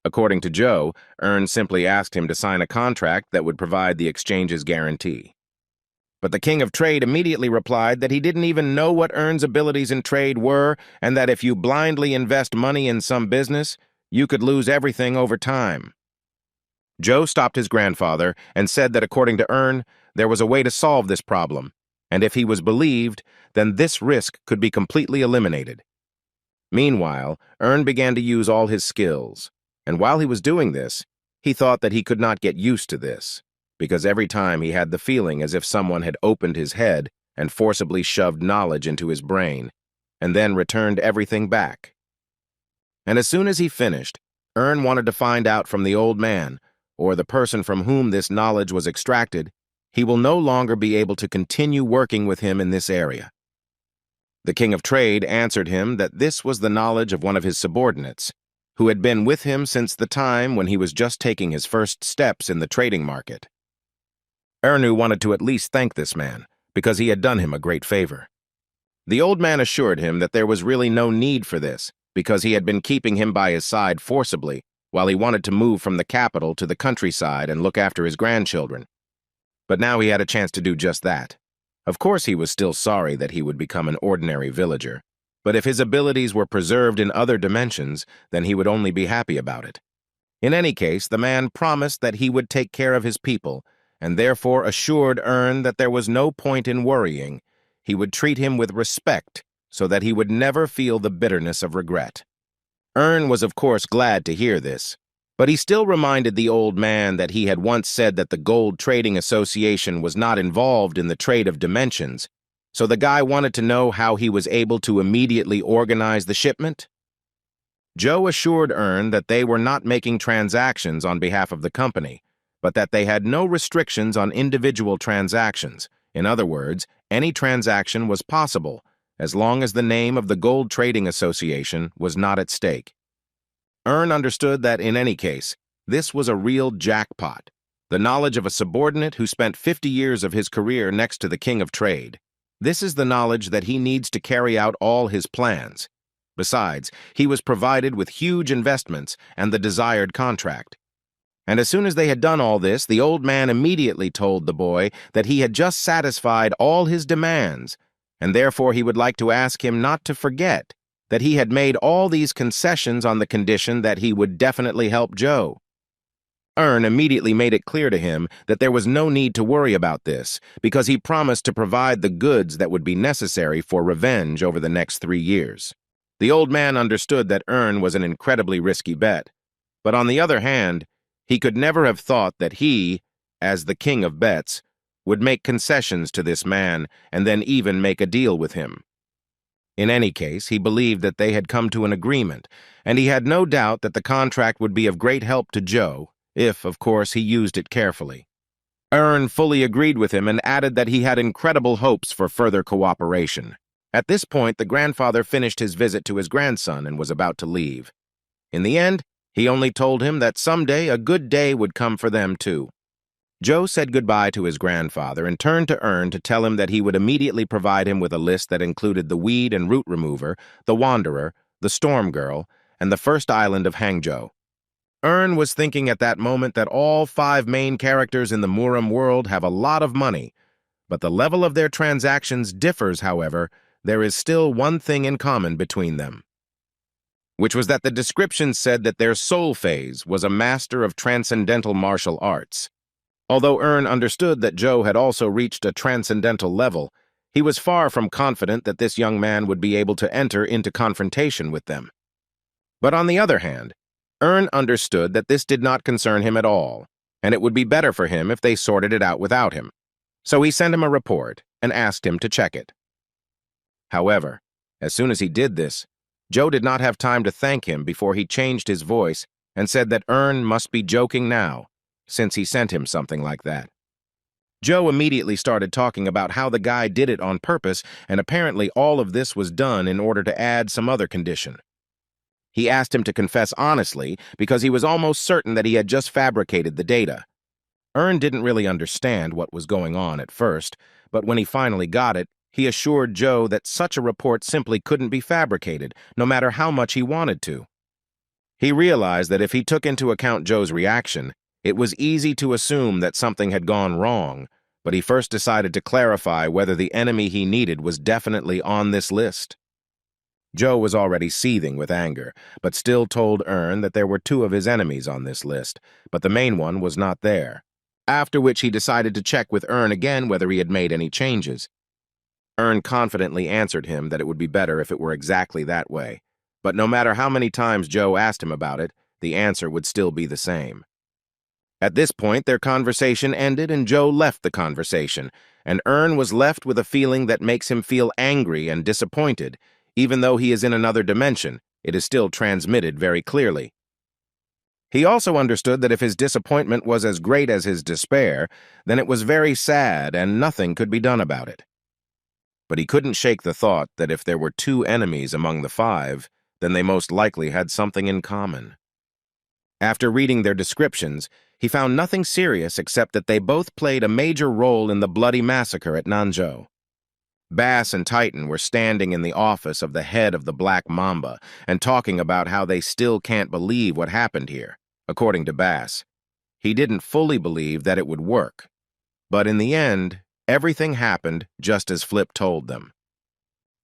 According to Joe, Ern simply asked him to sign a contract that would provide the exchange's guarantee. But the King of Trade immediately replied that he didn't even know what Ern's abilities in trade were, and that if you blindly invest money in some business, you could lose everything over time. Joe stopped his grandfather and said that according to Ern, there was a way to solve this problem, and if he was believed, then this risk could be completely eliminated. Meanwhile, Ern began to use all his skills, and while he was doing this, he thought that he could not get used to this, because every time he had the feeling as if someone had opened his head and forcibly shoved knowledge into his brain, and then returned everything back. And as soon as he finished, Ern wanted to find out from the old man, or the person from whom this knowledge was extracted, he will no longer be able to continue working with him in this area. The King of Trade answered him that this was the knowledge of one of his subordinates, who had been with him since the time when he was just taking his first steps in the trading market. Ernu wanted to at least thank this man, because he had done him a great favor. The old man assured him that there was really no need for this, because he had been keeping him by his side forcibly, while he wanted to move from the capital to the countryside and look after his grandchildren. But now he had a chance to do just that. Of course he was still sorry that he would become an ordinary villager, but if his abilities were preserved in other dimensions, then he would only be happy about it. In any case, the man promised that he would take care of his people, and therefore assured Ern that there was no point in worrying. He would treat him with respect, so that he would never feel the bitterness of regret. Ern was of course glad to hear this, but he still reminded the old man that he had once said that the Gold Trading Association was not involved in the trade of dimensions, so the guy wanted to know how he was able to immediately organize the shipment. Joe assured Ern that they were not making transactions on behalf of the company, but that they had no restrictions on individual transactions. In other words, any transaction was possible, as long as the name of the Gold Trading Association was not at stake. Ern understood that in any case, this was a real jackpot, the knowledge of a subordinate who spent 50 years of his career next to the king of trade. This is the knowledge that he needs to carry out all his plans. Besides, he was provided with huge investments and the desired contract. And as soon as they had done all this, the old man immediately told the boy that he had just satisfied all his demands, and therefore he would like to ask him not to forget that he had made all these concessions on the condition that he would definitely help Joe. Ern immediately made it clear to him that there was no need to worry about this, because he promised to provide the goods that would be necessary for revenge over the next 3 years. The old man understood that Ern was an incredibly risky bet, but on the other hand, he could never have thought that he, as the king of bets, would make concessions to this man and then even make a deal with him. In any case, he believed that they had come to an agreement, and he had no doubt that the contract would be of great help to Joe, if, of course, he used it carefully. Ern fully agreed with him and added that he had incredible hopes for further cooperation. At this point, the grandfather finished his visit to his grandson and was about to leave. In the end, he only told him that someday a good day would come for them too. Joe said goodbye to his grandfather and turned to Ern to tell him that he would immediately provide him with a list that included the weed and root remover, the wanderer, the storm girl, and the first island of Hangzhou. Ern was thinking at that moment that all 5 main characters in the Muram world have a lot of money, but the level of their transactions differs, however. There is still one thing in common between them, which was that the description said that their soul phase was a master of transcendental martial arts. Although Ern understood that Joe had also reached a transcendental level, he was far from confident that this young man would be able to enter into confrontation with them. But on the other hand, Ern understood that this did not concern him at all, and it would be better for him if they sorted it out without him. So he sent him a report and asked him to check it. However, as soon as he did this, Joe did not have time to thank him before he changed his voice and said that Ern must be joking now, since he sent him something like that. Joe immediately started talking about how the guy did it on purpose, and apparently all of this was done in order to add some other condition. He asked him to confess honestly because he was almost certain that he had just fabricated the data. Ern didn't really understand what was going on at first, but when he finally got it, he assured Joe that such a report simply couldn't be fabricated, no matter how much he wanted to. He realized that if he took into account Joe's reaction, it was easy to assume that something had gone wrong, but he first decided to clarify whether the enemy he needed was definitely on this list. Joe was already seething with anger, but still told Ern that there were 2 of his enemies on this list, but the main one was not there, after which he decided to check with Ern again whether he had made any changes. Ern confidently answered him that it would be better if it were exactly that way, but no matter how many times Joe asked him about it, the answer would still be the same. At this point, their conversation ended and Joe left the conversation, and Ern was left with a feeling that makes him feel angry and disappointed. Even though he is in another dimension, it is still transmitted very clearly. He also understood that if his disappointment was as great as his despair, then it was very sad and nothing could be done about it. But he couldn't shake the thought that if there were 2 enemies among the 5, then they most likely had something in common. After reading their descriptions, he found nothing serious except that they both played a major role in the bloody massacre at Nanzhou. Bass and Titan were standing in the office of the head of the Black Mamba and talking about how they still can't believe what happened here. According to Bass, he didn't fully believe that it would work. But in the end, everything happened just as Flip told them.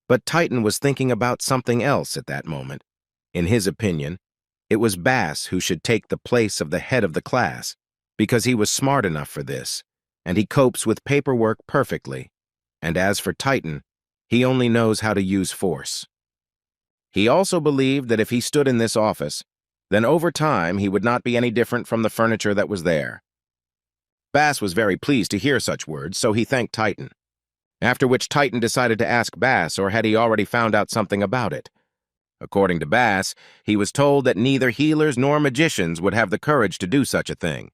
But Titan was thinking about something else at that moment. In his opinion, it was Bass who should take the place of the head of the class, because he was smart enough for this, and he copes with paperwork perfectly. And as for Titan, He only knows how to use force. He also believed that if he stood in this office, then over time he would not be any different from the furniture that was there. Bass was very pleased to hear such words, so he thanked Titan. After which Titan decided to ask Bass, or had he already found out something about it? According to Bass, he was told that neither healers nor magicians would have the courage to do such a thing.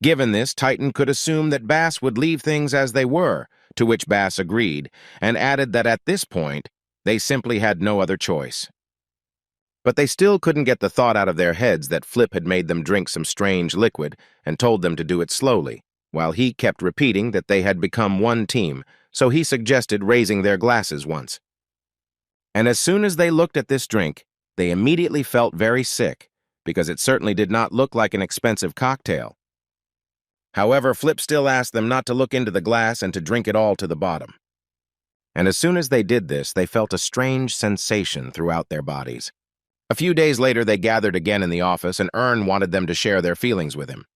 Given this, Titan could assume that Bass would leave things as they were, to which Bass agreed, and added that at this point, they simply had no other choice. But they still couldn't get the thought out of their heads that Flip had made them drink some strange liquid and told them to do it slowly, while he kept repeating that they had become one team, so he suggested raising their glasses once. And as soon as they looked at this drink, they immediately felt very sick, because it certainly did not look like an expensive cocktail. However, Flip still asked them not to look into the glass and to drink it all to the bottom. And as soon as they did this, they felt a strange sensation throughout their bodies. A few days later, they gathered again in the office, and Ern wanted them to share their feelings with him.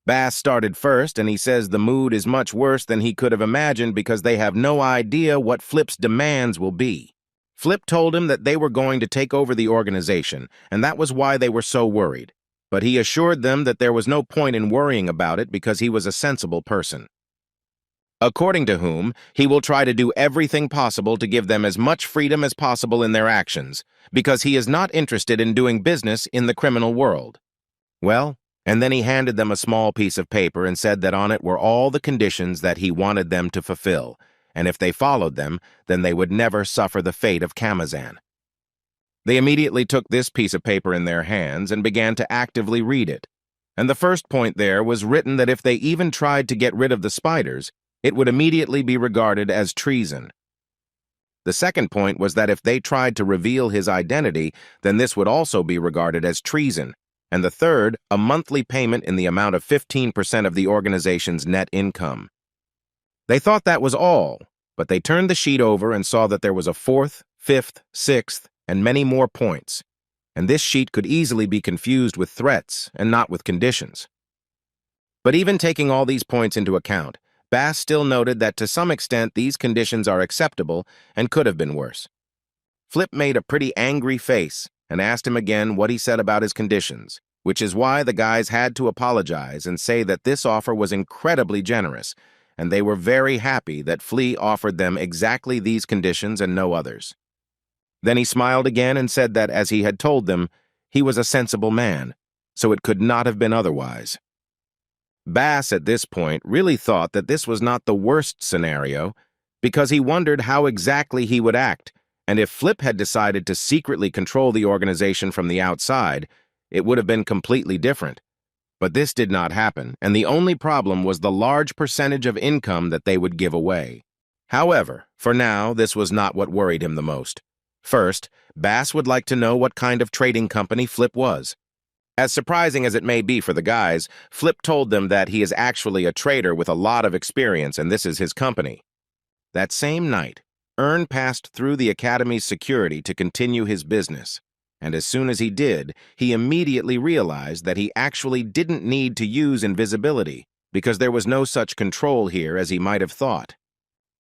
Bass started first, and he says the mood is much worse than he could have imagined because they have no idea what Flip's demands will be. Flip told him that they were going to take over the organization, and that was why they were so worried. But he assured them that there was no point in worrying about it because he was a sensible person. According to whom, he will try to do everything possible to give them as much freedom as possible in their actions, because he is not interested in doing business in the criminal world. Well, and then he handed them a small piece of paper and said that on it were all the conditions that he wanted them to fulfill, and if they followed them, then they would never suffer the fate of Kamazan. They immediately took this piece of paper in their hands and began to actively read it. And the first point there was written that if they even tried to get rid of the spiders, it would immediately be regarded as treason. The second point was that if they tried to reveal his identity, then this would also be regarded as treason. And the third, a monthly payment in the amount of 15% of the organization's net income. They thought that was all, but they turned the sheet over and saw that there was a fourth, fifth, sixth, and many more points, and this sheet could easily be confused with threats and not with conditions. But even taking all these points into account, Bass still noted that to some extent these conditions are acceptable and could have been worse. Flip made a pretty angry face and asked him again what he said about his conditions, which is why the guys had to apologize and say that this offer was incredibly generous, and they were very happy that Flea offered them exactly these conditions and no others. Then he smiled again and said that, as he had told them, he was a sensible man, so it could not have been otherwise. Bass, at this point, really thought that this was not the worst scenario, because he wondered how exactly he would act, and if Flip had decided to secretly control the organization from the outside, it would have been completely different. But this did not happen, and the only problem was the large percentage of income that they would give away. However, for now, this was not what worried him the most. First, Bass would like to know what kind of trading company Flip was. As surprising as it may be for the guys, Flip told them that he is actually a trader with a lot of experience and this is his company. That same night, Ern passed through the Academy's security to continue his business, and as soon as he did, he immediately realized that he actually didn't need to use invisibility because there was no such control here as he might have thought.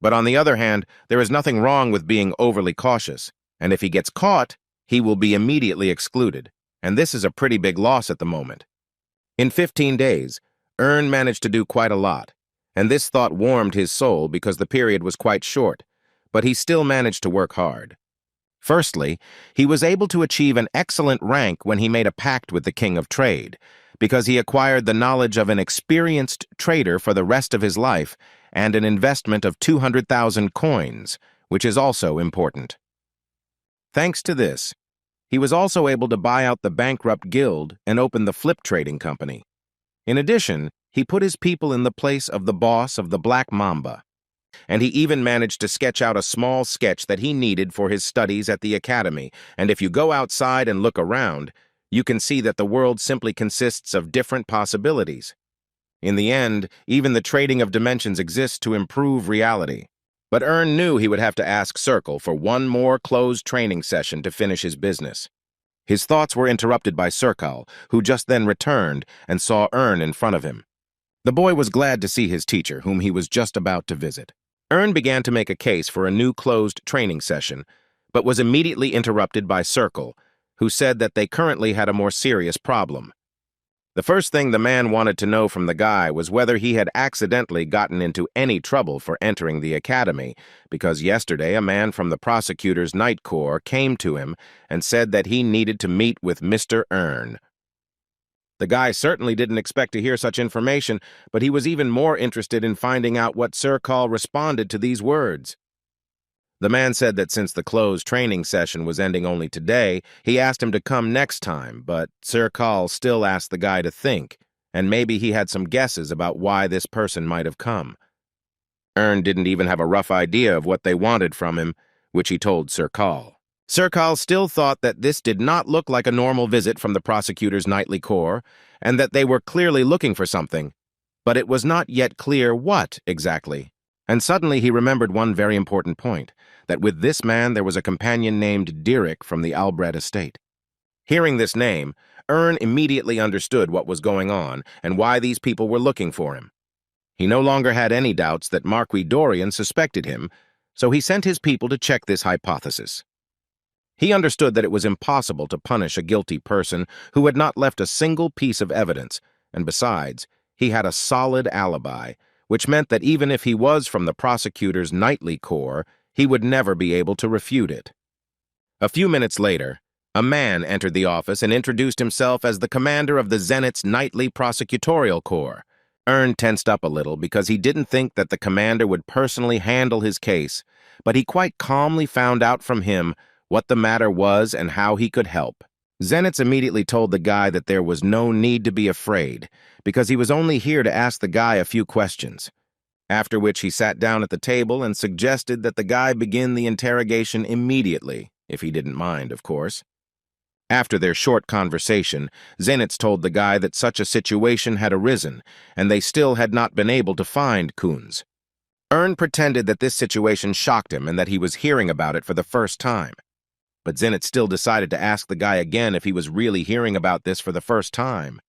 But on the other hand, there is nothing wrong with being overly cautious. And if he gets caught, he will be immediately excluded, and this is a pretty big loss at the moment. In 15 days, Ern managed to do quite a lot, and this thought warmed his soul because the period was quite short, but he still managed to work hard. Firstly, he was able to achieve an excellent rank when he made a pact with the King of Trade, because he acquired the knowledge of an experienced trader for the rest of his life and an investment of 200,000 coins, which is also important. Thanks to this, he was also able to buy out the bankrupt guild and open the Flip Trading Company. In addition, he put his people in the place of the boss of the Black Mamba, and he even managed to sketch out a small sketch that he needed for his studies at the academy, and if you go outside and look around, you can see that the world simply consists of different possibilities. In the end, even the trading of dimensions exists to improve reality. But Ern knew he would have to ask Circle for one more closed training session to finish his business. His thoughts were interrupted by Circle, who just then returned and saw Ern in front of him. The boy was glad to see his teacher, whom he was just about to visit. Ern began to make a case for a new closed training session, but was immediately interrupted by Circle, who said that they currently had a more serious problem. The first thing the man wanted to know from the guy was whether he had accidentally gotten into any trouble for entering the academy, because yesterday a man from the prosecutor's night corps came to him and said that he needed to meet with Mr. Ern. The guy certainly didn't expect to hear such information, but he was even more interested in finding out what Sir Call responded to these words. The man said that since the closed training session was ending only today, he asked him to come next time, but Sir Call still asked the guy to think, and maybe he had some guesses about why this person might have come. Ern didn't even have a rough idea of what they wanted from him, which he told Sir Call. Sir Call still thought that this did not look like a normal visit from the prosecutor's nightly corps, and that they were clearly looking for something, but it was not yet clear what exactly. And suddenly he remembered one very important point, that with this man there was a companion named Derek from the Albrecht estate. Hearing this name, Ern immediately understood what was going on and why these people were looking for him. He no longer had any doubts that Marquis Dorian suspected him, so he sent his people to check this hypothesis. He understood that it was impossible to punish a guilty person who had not left a single piece of evidence, and besides, he had a solid alibi, which meant that even if he was from the prosecutor's nightly corps, he would never be able to refute it. A few minutes later, a man entered the office and introduced himself as the commander of the Zenit's nightly prosecutorial corps. Ern tensed up a little because he didn't think that the commander would personally handle his case, but he quite calmly found out from him what the matter was and how he could help. Zenitz immediately told the guy that there was no need to be afraid, because he was only here to ask the guy a few questions. After which he sat down at the table and suggested that the guy begin the interrogation immediately, if he didn't mind, of course. After their short conversation, Zenitz told the guy that such a situation had arisen, and they still had not been able to find Kunz. Ern pretended that this situation shocked him and that he was hearing about it for the first time. But Zenitz still decided to ask the guy again if he was really hearing about this for the first time.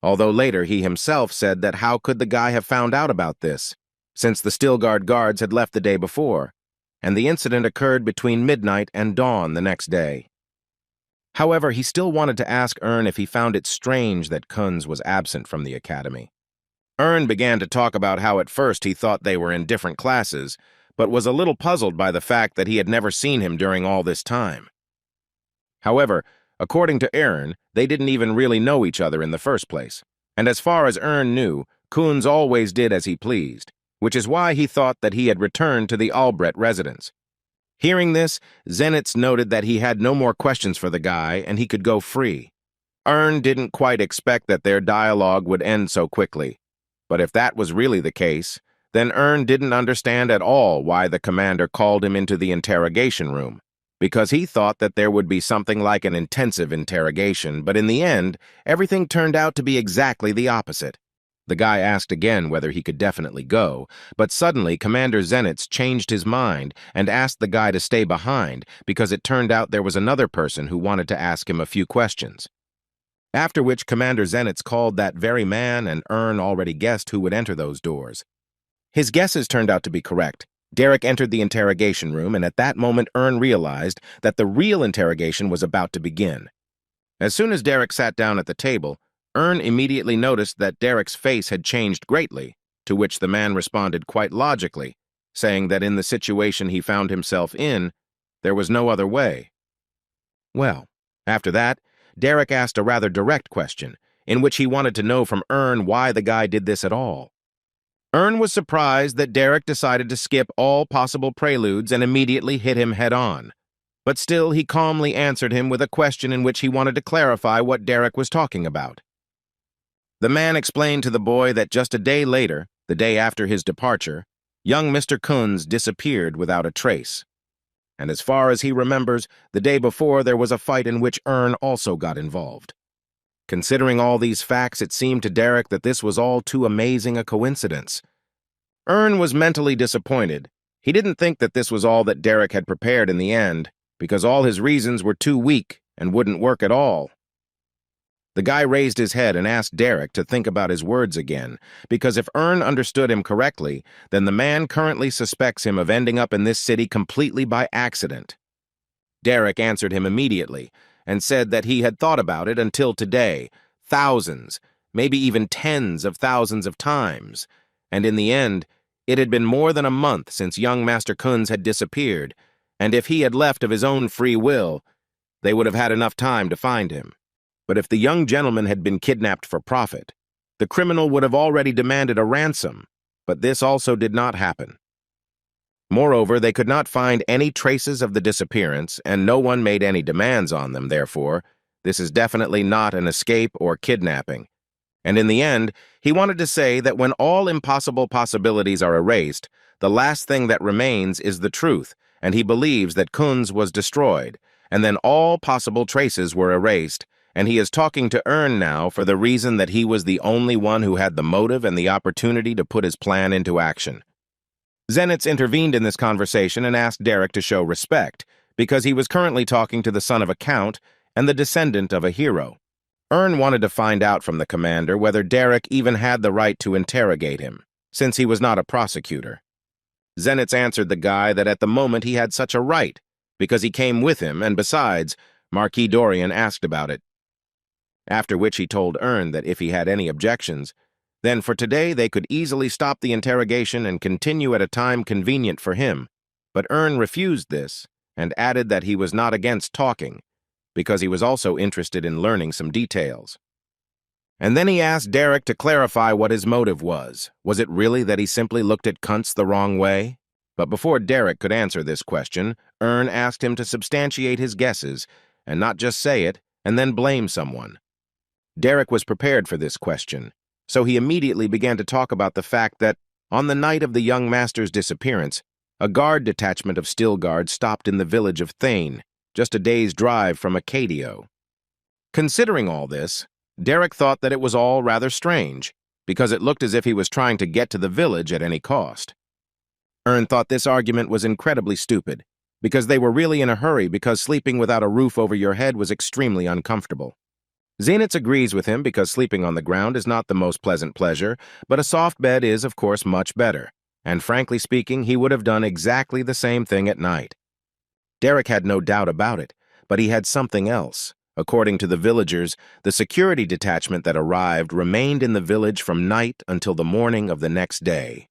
Although later he himself said that how could the guy have found out about this, since the Stilgard guards had left the day before, and the incident occurred between midnight and dawn the next day. However, he still wanted to ask Ern if he found it strange that Kunz was absent from the academy. Ern began to talk about how at first he thought they were in different classes, but was a little puzzled by the fact that he had never seen him during all this time. However, according to Ern, they didn't even really know each other in the first place, and as far as Ern knew, Kunz always did as he pleased, which is why he thought that he had returned to the Albrecht residence. Hearing this, Zenitz noted that he had no more questions for the guy and he could go free. Ern didn't quite expect that their dialogue would end so quickly, but if that was really the case, then Ern didn't understand at all why the commander called him into the interrogation room, because he thought that there would be something like an intensive interrogation, but in the end, everything turned out to be exactly the opposite. The guy asked again whether he could definitely go, but suddenly Commander Zenitz changed his mind and asked the guy to stay behind because it turned out there was another person who wanted to ask him a few questions. After which Commander Zenitz called that very man, and Ern already guessed who would enter those doors. His guesses turned out to be correct. Derek entered the interrogation room, and at that moment Ern realized that the real interrogation was about to begin. As soon as Derek sat down at the table, Ern immediately noticed that Derek's face had changed greatly, to which the man responded quite logically, saying that in the situation he found himself in, there was no other way. Well, after that, Derek asked a rather direct question, in which he wanted to know from Ern why the guy did this at all. Ern was surprised that Derek decided to skip all possible preludes and immediately hit him head-on. But still, he calmly answered him with a question in which he wanted to clarify what Derek was talking about. The man explained to the boy that just a day later, the day after his departure, young Mr. Kunz disappeared without a trace. And as far as he remembers, the day before there was a fight in which Ern also got involved. Considering all these facts, it seemed to Derek that this was all too amazing a coincidence. Ern was mentally disappointed. He didn't think that this was all that Derek had prepared in the end, because all his reasons were too weak and wouldn't work at all. The guy raised his head and asked Derek to think about his words again, because if Ern understood him correctly, then the man currently suspects him of ending up in this city completely by accident. Derek answered him immediately and said that he had thought about it until today, thousands, maybe even tens of thousands of times, and in the end, it had been more than a month since young Master Kunz had disappeared, and if he had left of his own free will, they would have had enough time to find him. But if the young gentleman had been kidnapped for profit, the criminal would have already demanded a ransom, but this also did not happen. Moreover, they could not find any traces of the disappearance, and no one made any demands on them, therefore, this is definitely not an escape or kidnapping. And in the end, he wanted to say that when all impossible possibilities are erased, the last thing that remains is the truth, and he believes that Kunz was destroyed, and then all possible traces were erased, and he is talking to Ern now for the reason that he was the only one who had the motive and the opportunity to put his plan into action. Zenitz intervened in this conversation and asked Derek to show respect, because he was currently talking to the son of a count and the descendant of a hero. Ern wanted to find out from the commander whether Derek even had the right to interrogate him, since he was not a prosecutor. Zenitz answered the guy that at the moment he had such a right, because he came with him, and besides, Marquis Dorian asked about it. After which he told Ern that if he had any objections, then for today they could easily stop the interrogation and continue at a time convenient for him, but Ern refused this and added that he was not against talking, because he was also interested in learning some details. And then he asked Derek to clarify what his motive was. Was it really that he simply looked at Kuntz the wrong way? But before Derek could answer this question, Ern asked him to substantiate his guesses, and not just say it, and then blame someone. Derek was prepared for this question, so he immediately began to talk about the fact that, on the night of the young master's disappearance, a guard detachment of still guards stopped in the village of Thane, just a day's drive from Acadio. Considering all this, Derek thought that it was all rather strange, because it looked as if he was trying to get to the village at any cost. Ern thought this argument was incredibly stupid, because they were really in a hurry because sleeping without a roof over your head was extremely uncomfortable. Zenitz agrees with him because sleeping on the ground is not the most pleasant pleasure, but a soft bed is, of course, much better, and frankly speaking, he would have done exactly the same thing at night. Derek had no doubt about it, but he had something else. According to the villagers, the security detachment that arrived remained in the village from night until the morning of the next day.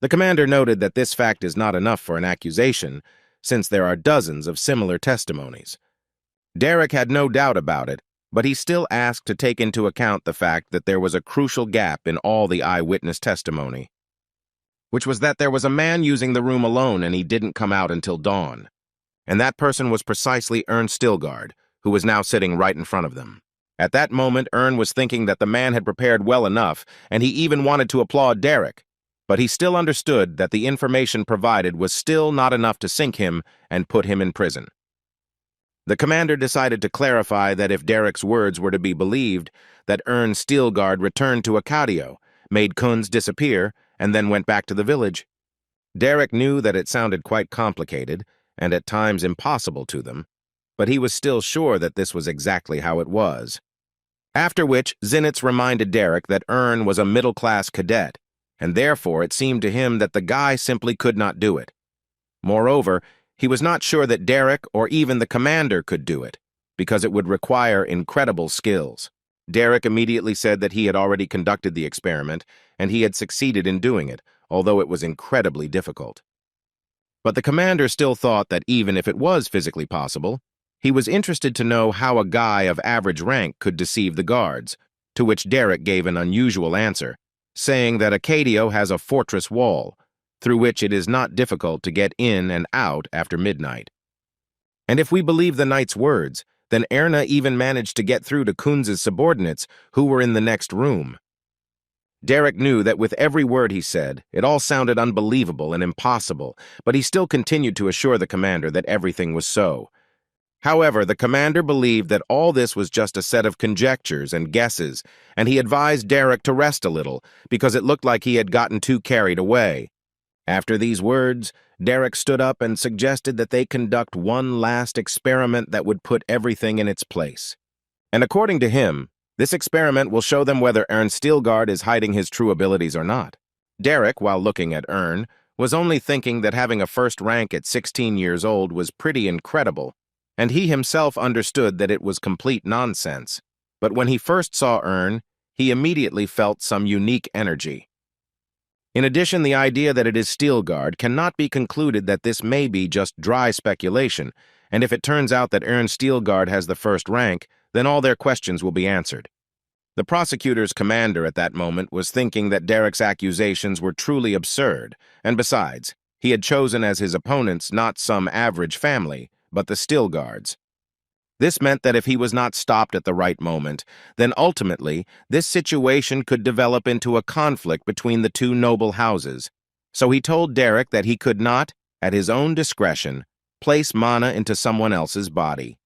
The commander noted that this fact is not enough for an accusation, since there are dozens of similar testimonies. Derek had no doubt about it, but he still asked to take into account the fact that there was a crucial gap in all the eyewitness testimony, which was that there was a man using the room alone and he didn't come out until dawn. And that person was precisely Ern Stilgard, who was now sitting right in front of them. At that moment, Ern was thinking that the man had prepared well enough, and he even wanted to applaud Derek, but he still understood that the information provided was still not enough to sink him and put him in prison. The commander decided to clarify that if Derek's words were to be believed, that Ern Stilgard returned to Acadio, made Kunz disappear, and then went back to the village. Derek knew that it sounded quite complicated, and at times impossible to them, but he was still sure that this was exactly how it was. After which, Zenitz reminded Derek that Ern was a middle-class cadet, and therefore it seemed to him that the guy simply could not do it. Moreover, he was not sure that Derek or even the commander could do it, because it would require incredible skills. Derek immediately said that he had already conducted the experiment, and he had succeeded in doing it, although it was incredibly difficult. But the commander still thought that even if it was physically possible, he was interested to know how a guy of average rank could deceive the guards, to which Derek gave an unusual answer, saying that Acadio has a fortress wall, through which it is not difficult to get in and out after midnight. And if we believe the knight's words, then Erna even managed to get through to Kunz's subordinates, who were in the next room. Derek knew that with every word he said, it all sounded unbelievable and impossible, but he still continued to assure the commander that everything was so. However, the commander believed that all this was just a set of conjectures and guesses, and he advised Derek to rest a little, because it looked like he had gotten too carried away. After these words, Derek stood up and suggested that they conduct one last experiment that would put everything in its place. And according to him, this experiment will show them whether Ern Steelguard is hiding his true abilities or not. Derek, while looking at Ern, was only thinking that having a first rank at 16 years old was pretty incredible, and he himself understood that it was complete nonsense. But when he first saw Ern, he immediately felt some unique energy. In addition, the idea that it is Steelguard cannot be concluded that this may be just dry speculation, and if it turns out that Ern Steelguard has the first rank, then all their questions will be answered. The prosecutor's commander at that moment was thinking that Derek's accusations were truly absurd, and besides, he had chosen as his opponents not some average family, but the Steelguards. This meant that if he was not stopped at the right moment, then ultimately this situation could develop into a conflict between the two noble houses. So he told Derek that he could not, at his own discretion, place mana into someone else's body.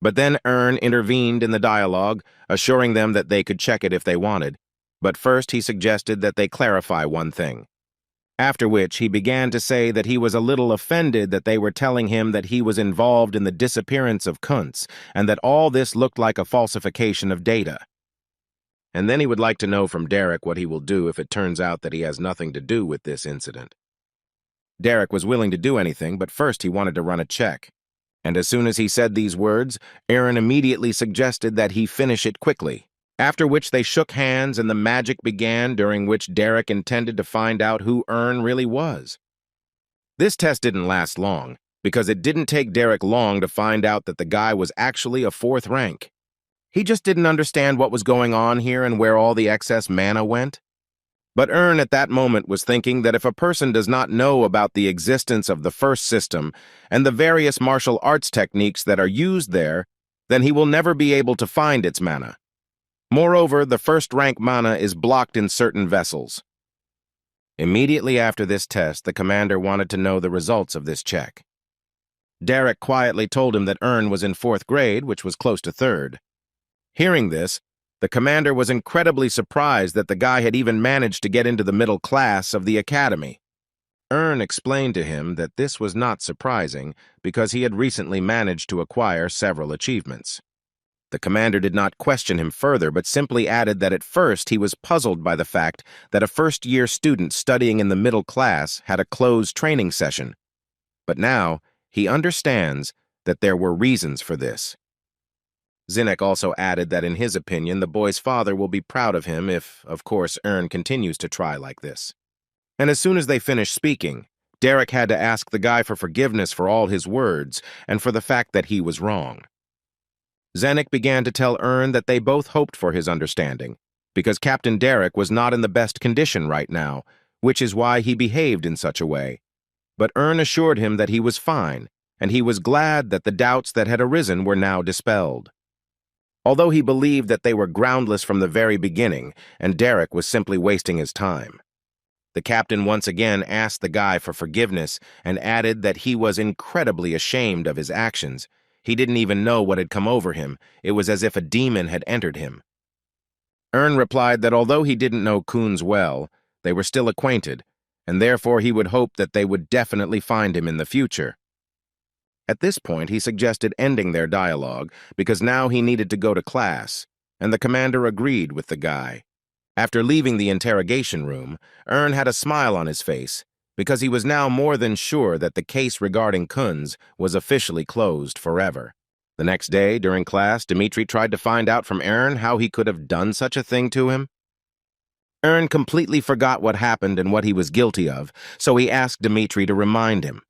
But then Ern intervened in the dialogue, assuring them that they could check it if they wanted. But first he suggested that they clarify one thing. After which he began to say that he was a little offended that they were telling him that he was involved in the disappearance of Kuntz, and that all this looked like a falsification of data. And then he would like to know from Derek what he will do if it turns out that he has nothing to do with this incident. Derek was willing to do anything, but first he wanted to run a check. And as soon as he said these words, Aaron immediately suggested that he finish it quickly. After which they shook hands and the magic began, during which Derek intended to find out who Ern really was. This test didn't last long, because it didn't take Derek long to find out that the guy was actually a fourth rank. He just didn't understand what was going on here and where all the excess mana went. But Ern at that moment was thinking that if a person does not know about the existence of the first system and the various martial arts techniques that are used there, then he will never be able to find its mana. Moreover, the first-rank mana is blocked in certain vessels. Immediately after this test, the commander wanted to know the results of this check. Derek quietly told him that Ern was in 4th grade, which was close to 3rd. Hearing this, the commander was incredibly surprised that the guy had even managed to get into the middle class of the academy. Ern explained to him that this was not surprising because he had recently managed to acquire several achievements. The commander did not question him further, but simply added that at first he was puzzled by the fact that a first-year student studying in the middle class had a closed training session. But now he understands that there were reasons for this. Zinnek also added that in his opinion the boy's father will be proud of him if, of course, Ern continues to try like this. And as soon as they finished speaking, Derek had to ask the guy for forgiveness for all his words and for the fact that he was wrong. Zinnek began to tell Ern that they both hoped for his understanding, because Captain Derek was not in the best condition right now, which is why he behaved in such a way. But Ern assured him that he was fine, and he was glad that the doubts that had arisen were now dispelled. Although he believed that they were groundless from the very beginning, and Derek was simply wasting his time. The captain once again asked the guy for forgiveness and added that he was incredibly ashamed of his actions. He didn't even know what had come over him. It was as if a demon had entered him. Ern replied that although he didn't know Kunz well, they were still acquainted, and therefore he would hope that they would definitely find him in the future. At this point, he suggested ending their dialogue because now he needed to go to class, and the commander agreed with the guy. After leaving the interrogation room, Ern had a smile on his face because he was now more than sure that the case regarding Kunz was officially closed forever. The next day, during class, Dmitri tried to find out from Ern how he could have done such a thing to him. Ern completely forgot what happened and what he was guilty of, so he asked Dmitri to remind him.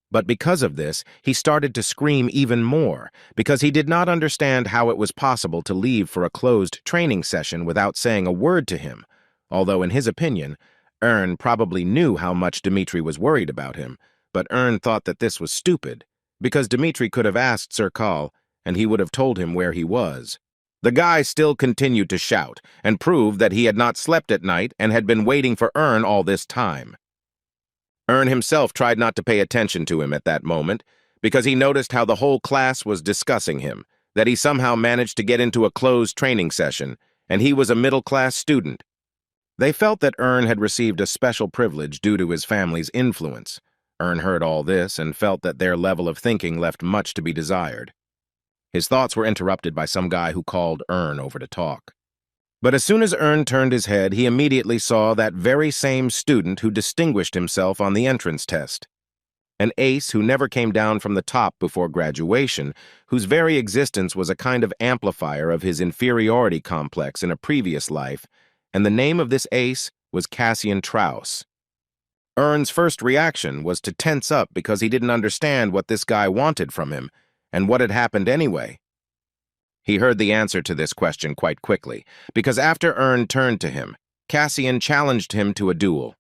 But because of this, he started to scream even more, because he did not understand how it was possible to leave for a closed training session without saying a word to him, although in his opinion, Ern probably knew how much Dmitri was worried about him, but Ern thought that this was stupid, because Dmitri could have asked Serkal, and he would have told him where he was. The guy still continued to shout, and proved that he had not slept at night and had been waiting for Ern all this time. Ern himself tried not to pay attention to him at that moment, because he noticed how the whole class was discussing him, that he somehow managed to get into a closed training session, and he was a middle-class student. They felt that Ern had received a special privilege due to his family's influence. Ern heard all this and felt that their level of thinking left much to be desired. His thoughts were interrupted by some guy who called Ern over to talk. But as soon as Ern turned his head, he immediately saw that very same student who distinguished himself on the entrance test. An ace who never came down from the top before graduation, whose very existence was a kind of amplifier of his inferiority complex in a previous life, and the name of this ace was Cassian Traus. Ern's first reaction was to tense up because he didn't understand what this guy wanted from him, and what had happened anyway. He heard the answer to this question quite quickly, because after Ern turned to him, Cassian challenged him to a duel.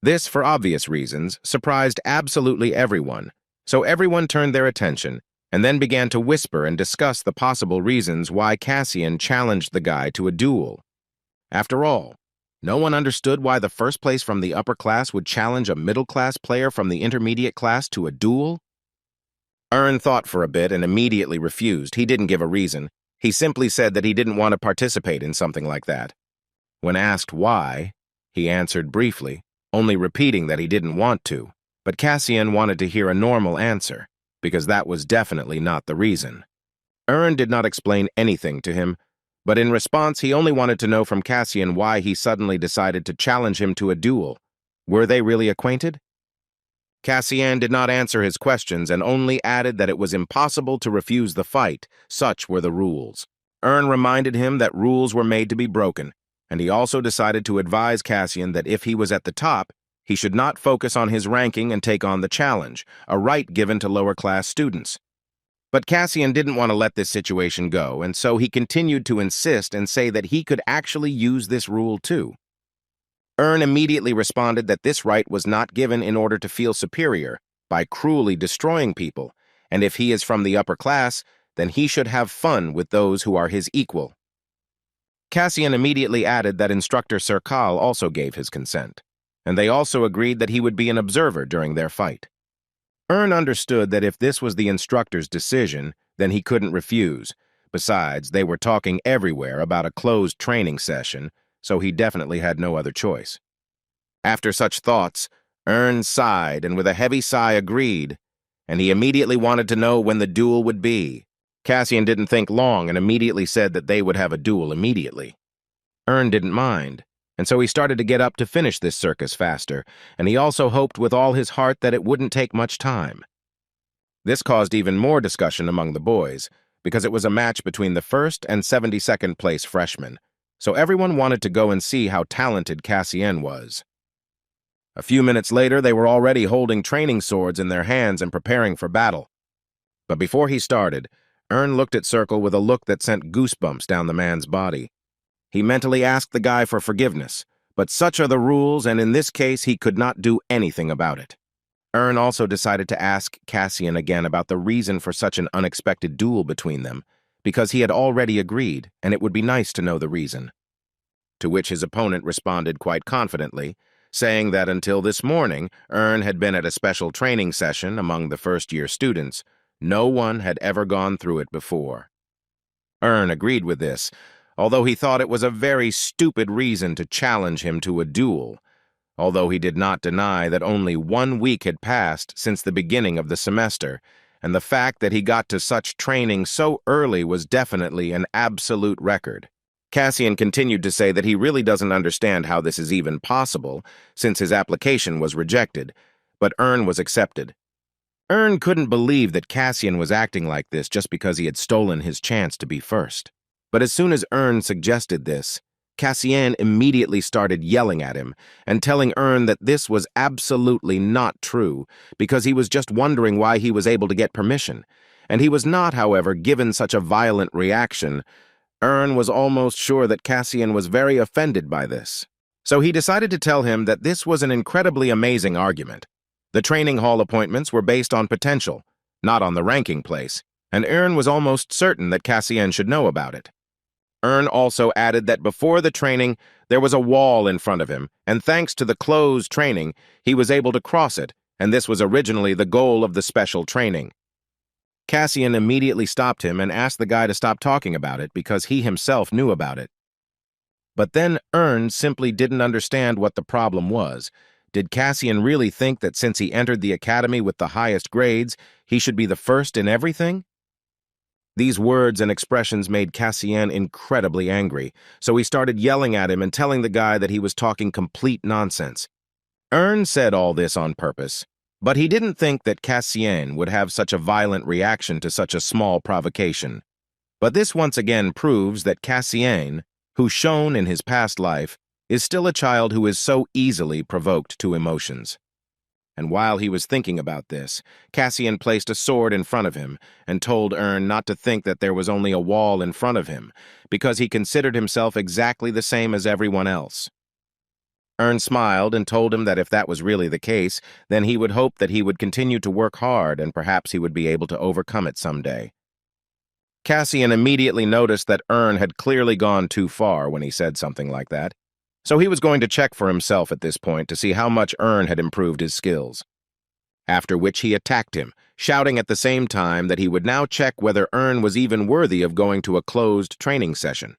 This, for obvious reasons, surprised absolutely everyone, so everyone turned their attention and then began to whisper and discuss the possible reasons why Cassian challenged the guy to a duel. After all, no one understood why the first place from the upper class would challenge a middle-class player from the intermediate class to a duel. Ern thought for a bit and immediately refused. He didn't give a reason. He simply said that he didn't want to participate in something like that. When asked why, he answered briefly, only repeating that he didn't want to. But Cassian wanted to hear a normal answer, because that was definitely not the reason. Ern did not explain anything to him, but in response he only wanted to know from Cassian why he suddenly decided to challenge him to a duel. Were they really acquainted? Cassian did not answer his questions and only added that it was impossible to refuse the fight. Such were the rules. Ern reminded him that rules were made to be broken, and he also decided to advise Cassian that if he was at the top, he should not focus on his ranking and take on the challenge, a right given to lower-class students. But Cassian didn't want to let this situation go, and so he continued to insist and say that he could actually use this rule too. Ern immediately responded that this right was not given in order to feel superior by cruelly destroying people, and if he is from the upper class, then he should have fun with those who are his equal. Cassian immediately added that instructor Sir Kal also gave his consent, and they also agreed that he would be an observer during their fight. Ern understood that if this was the instructor's decision, then he couldn't refuse. Besides, they were talking everywhere about a closed training session, so he definitely had no other choice. After such thoughts, Ern sighed and with a heavy sigh agreed, and he immediately wanted to know when the duel would be. Cassian didn't think long and immediately said that they would have a duel immediately. Ern didn't mind, and so he started to get up to finish this circus faster, and he also hoped with all his heart that it wouldn't take much time. This caused even more discussion among the boys, because it was a match between the first and 72nd place freshmen, so everyone wanted to go and see how talented Cassian was. A few minutes later, they were already holding training swords in their hands and preparing for battle. But before he started, Ern looked at Circle with a look that sent goosebumps down the man's body. He mentally asked the guy for forgiveness, but such are the rules, and in this case, he could not do anything about it. Ern also decided to ask Cassian again about the reason for such an unexpected duel between them, because he had already agreed, and it would be nice to know the reason. To which his opponent responded quite confidently, saying that until this morning, Ern had been at a special training session among the first-year students. No one had ever gone through it before. Ern agreed with this, although he thought it was a very stupid reason to challenge him to a duel, although he did not deny that only 1 week had passed since the beginning of the semester, and the fact that he got to such training so early was definitely an absolute record. Cassian continued to say that he really doesn't understand how this is even possible, since his application was rejected, but Ern was accepted. Ern couldn't believe that Cassian was acting like this just because he had stolen his chance to be first. But as soon as Ern suggested this, Cassian immediately started yelling at him and telling Ern that this was absolutely not true because he was just wondering why he was able to get permission, and he was not, however, given such a violent reaction. Ern was almost sure that Cassian was very offended by this. So he decided to tell him that this was an incredibly amazing argument. The training hall appointments were based on potential, not on the ranking place, and Ern was almost certain that Cassian should know about it. Ern also added that before the training, there was a wall in front of him, and thanks to the closed training, he was able to cross it, and this was originally the goal of the special training. Cassian immediately stopped him and asked the guy to stop talking about it because he himself knew about it. But then Ern simply didn't understand what the problem was. Did Cassian really think that since he entered the academy with the highest grades, he should be the first in everything? These words and expressions made Cassian incredibly angry, so he started yelling at him and telling the guy that he was talking complete nonsense. Ern said all this on purpose, but he didn't think that Cassian would have such a violent reaction to such a small provocation. But this once again proves that Cassian, who shone in his past life, is still a child who is so easily provoked to emotions. And while he was thinking about this, Cassian placed a sword in front of him and told Ern not to think that there was only a wall in front of him, because he considered himself exactly the same as everyone else. Ern smiled and told him that if that was really the case, then he would hope that he would continue to work hard and perhaps he would be able to overcome it someday. Cassian immediately noticed that Ern had clearly gone too far when he said something like that, so he was going to check for himself at this point to see how much Ern had improved his skills. After which he attacked him, shouting at the same time that he would now check whether Ern was even worthy of going to a closed training session.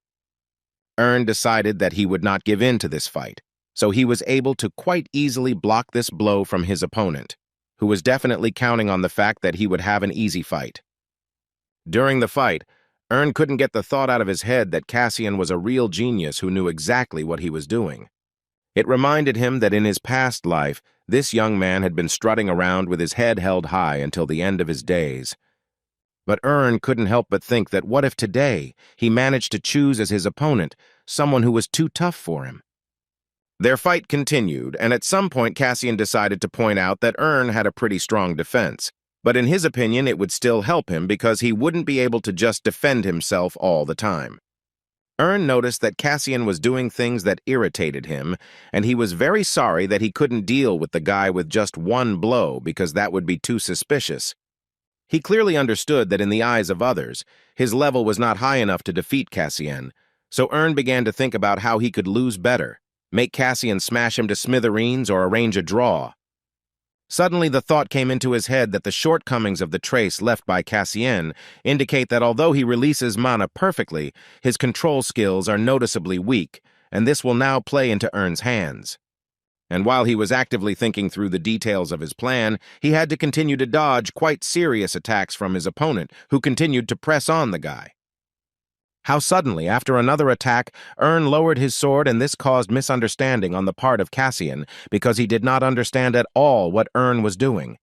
Ern decided that he would not give in to this fight, so he was able to quite easily block this blow from his opponent, who was definitely counting on the fact that he would have an easy fight. During the fight, Ern couldn't get the thought out of his head that Cassian was a real genius who knew exactly what he was doing. It reminded him that in his past life, this young man had been strutting around with his head held high until the end of his days. But Ern couldn't help but think that what if today he managed to choose as his opponent someone who was too tough for him? Their fight continued, and at some point Cassian decided to point out that Ern had a pretty strong defense. But in his opinion, it would still help him because he wouldn't be able to just defend himself all the time. Ern noticed that Cassian was doing things that irritated him, and he was very sorry that he couldn't deal with the guy with just one blow because that would be too suspicious. He clearly understood that in the eyes of others, his level was not high enough to defeat Cassian, so Ern began to think about how he could lose better, make Cassian smash him to smithereens or arrange a draw. Suddenly the thought came into his head that the shortcomings of the trace left by Cassian indicate that although he releases mana perfectly, his control skills are noticeably weak, and this will now play into Ern's hands. And while he was actively thinking through the details of his plan, he had to continue to dodge quite serious attacks from his opponent, who continued to press on the guy. How suddenly, after another attack, Ern lowered his sword, and this caused misunderstanding on the part of Cassian because he did not understand at all what Ern was doing.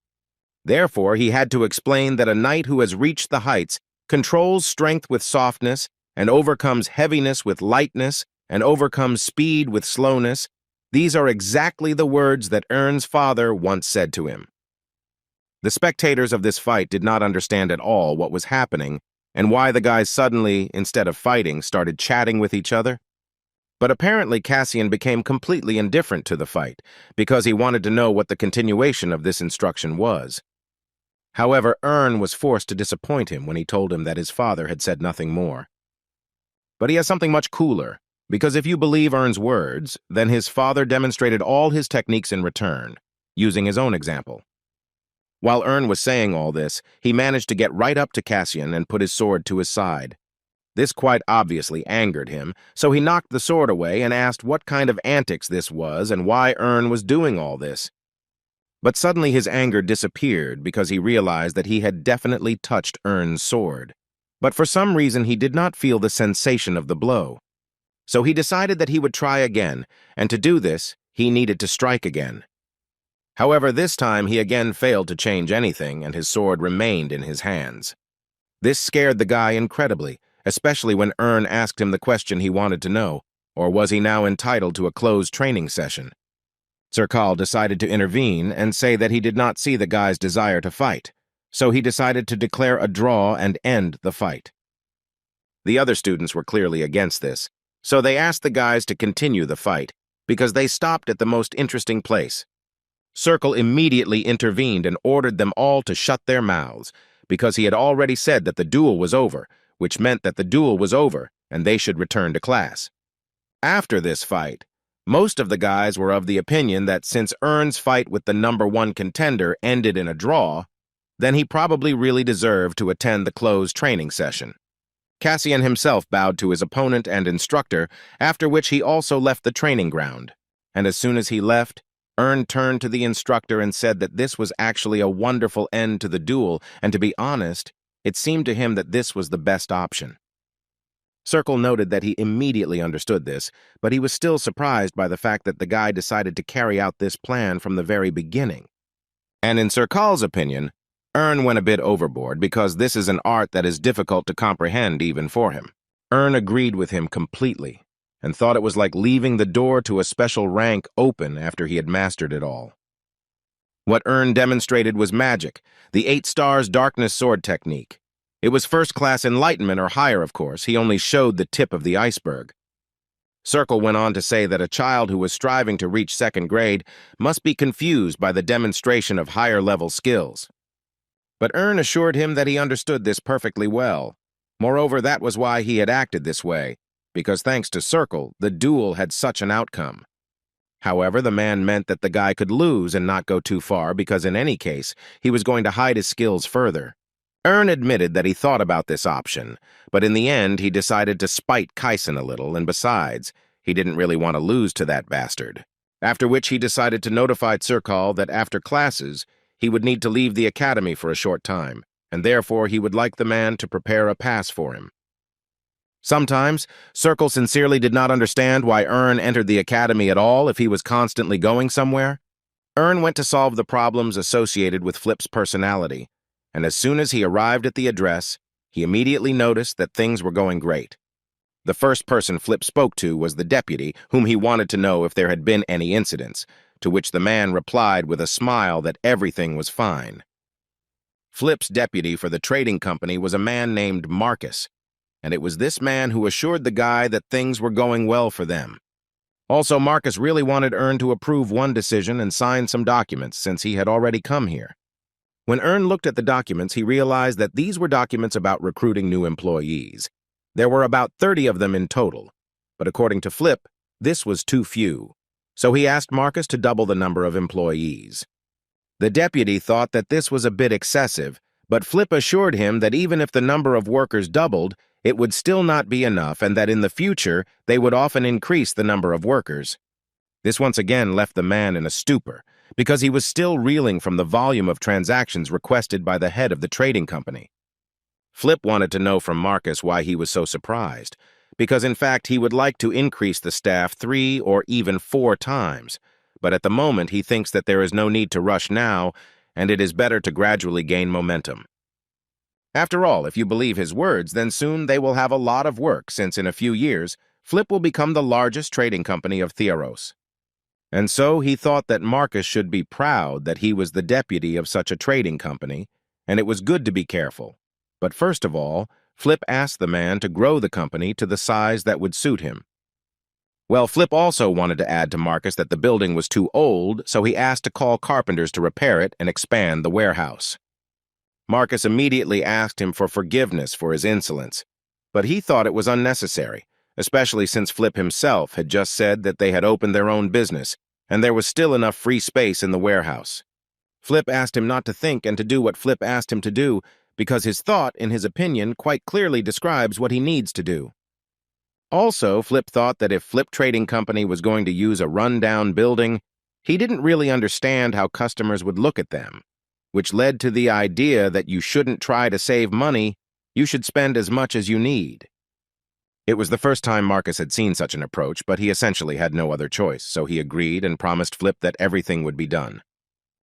Therefore, he had to explain that a knight who has reached the heights controls strength with softness and overcomes heaviness with lightness and overcomes speed with slowness. These are exactly the words that Ern's father once said to him. The spectators of this fight did not understand at all what was happening and why the guys suddenly, instead of fighting, started chatting with each other. But apparently Cassian became completely indifferent to the fight because he wanted to know what the continuation of this instruction was. However, Ern was forced to disappoint him when he told him that his father had said nothing more. But he has something much cooler, because if you believe Ern's words, then his father demonstrated all his techniques in return, using his own example. While Ern was saying all this, he managed to get right up to Cassian and put his sword to his side. This quite obviously angered him, so he knocked the sword away and asked what kind of antics this was and why Ern was doing all this. But suddenly his anger disappeared because he realized that he had definitely touched Ern's sword. But for some reason he did not feel the sensation of the blow. So he decided that he would try again, and to do this, he needed to strike again. However, this time he again failed to change anything, and his sword remained in his hands. This scared the guy incredibly, especially when Ern asked him the question he wanted to know, or was he now entitled to a closed training session? Zerkal decided to intervene and say that he did not see the guy's desire to fight, so he decided to declare a draw and end the fight. The other students were clearly against this, so they asked the guys to continue the fight, because they stopped at the most interesting place. Circle immediately intervened and ordered them all to shut their mouths, because he had already said that the duel was over, which meant that the duel was over and they should return to class. After this fight, most of the guys were of the opinion that since Ern's fight with the #1 contender ended in a draw, then he probably really deserved to attend the closed training session. Cassian himself bowed to his opponent and instructor, after which he also left the training ground, and as soon as he left, Ern turned to the instructor and said that this was actually a wonderful end to the duel, and to be honest, It seemed to him that this was the best option. Circle noted that he immediately understood this, but he was still surprised by the fact that the guy decided to carry out this plan from the very beginning. And in Circle's opinion, Earn went a bit overboard because this is an art that is difficult to comprehend even for him. Earn agreed with him completely and thought it was like leaving the door to a special rank open after he had mastered it all. What Earn demonstrated was magic, the 8 stars darkness sword technique. It was first-class enlightenment or higher, of course. He only showed the tip of the iceberg. Circle went on to say that a child who was striving to reach 2nd grade must be confused by the demonstration of higher-level skills. But Earn assured him that he understood this perfectly well. Moreover, that was why he had acted this way, because thanks to Circle, the duel had such an outcome. However, the man meant that the guy could lose and not go too far because in any case, he was going to hide his skills further. Earn admitted that he thought about this option, but in the end he decided to spite Kaisen a little, and besides, he didn't really want to lose to that bastard. After which he decided to notify Circle that after classes, he would need to leave the academy for a short time, and therefore he would like the man to prepare a pass for him. Sometimes, Circle sincerely did not understand why Earn entered the academy at all if he was constantly going somewhere. Earn went to solve the problems associated with Flip's personality, and as soon as he arrived at the address, he immediately noticed that things were going great. The first person Flip spoke to was the deputy, whom he wanted to know if there had been any incidents, to which the man replied with a smile that everything was fine. Flip's deputy for the trading company was a man named Marcus, and it was this man who assured the guy that things were going well for them. Also, Marcus really wanted Earn to approve one decision and sign some documents since he had already come here. When Earn looked at the documents, he realized that these were documents about recruiting new employees. There were about 30 of them in total, but according to Flip, this was too few, so he asked Marcus to double the number of employees. The deputy thought that this was a bit excessive, but Flip assured him that even if the number of workers doubled, it would still not be enough and that in the future they would often increase the number of workers. This once again left the man in a stupor, because he was still reeling from the volume of transactions requested by the head of the trading company. Flip wanted to know from Marcus why he was so surprised, because in fact he would like to increase the staff 3 or even 4 times, but at the moment he thinks that there is no need to rush now, and it is better to gradually gain momentum. After all, if you believe his words, then soon they will have a lot of work, since in a few years, Flip will become the largest trading company of Theros. And so he thought that Marcus should be proud that he was the deputy of such a trading company, and it was good to be careful. But first of all, Flip asked the man to grow the company to the size that would suit him. Well, Flip also wanted to add to Marcus that the building was too old, so he asked to call carpenters to repair it and expand the warehouse. Marcus immediately asked him for forgiveness for his insolence, but he thought it was unnecessary, especially since Flip himself had just said that they had opened their own business, and there was still enough free space in the warehouse. Flip asked him not to think and to do what Flip asked him to do, because his thought, in his opinion, quite clearly describes what he needs to do. Also, Flip thought that if Flip Trading Company was going to use a run-down building, he didn't really understand how customers would look at them, which led to the idea that you shouldn't try to save money, you should spend as much as you need. It was the first time Marcus had seen such an approach, but he essentially had no other choice, so he agreed and promised Flip that everything would be done.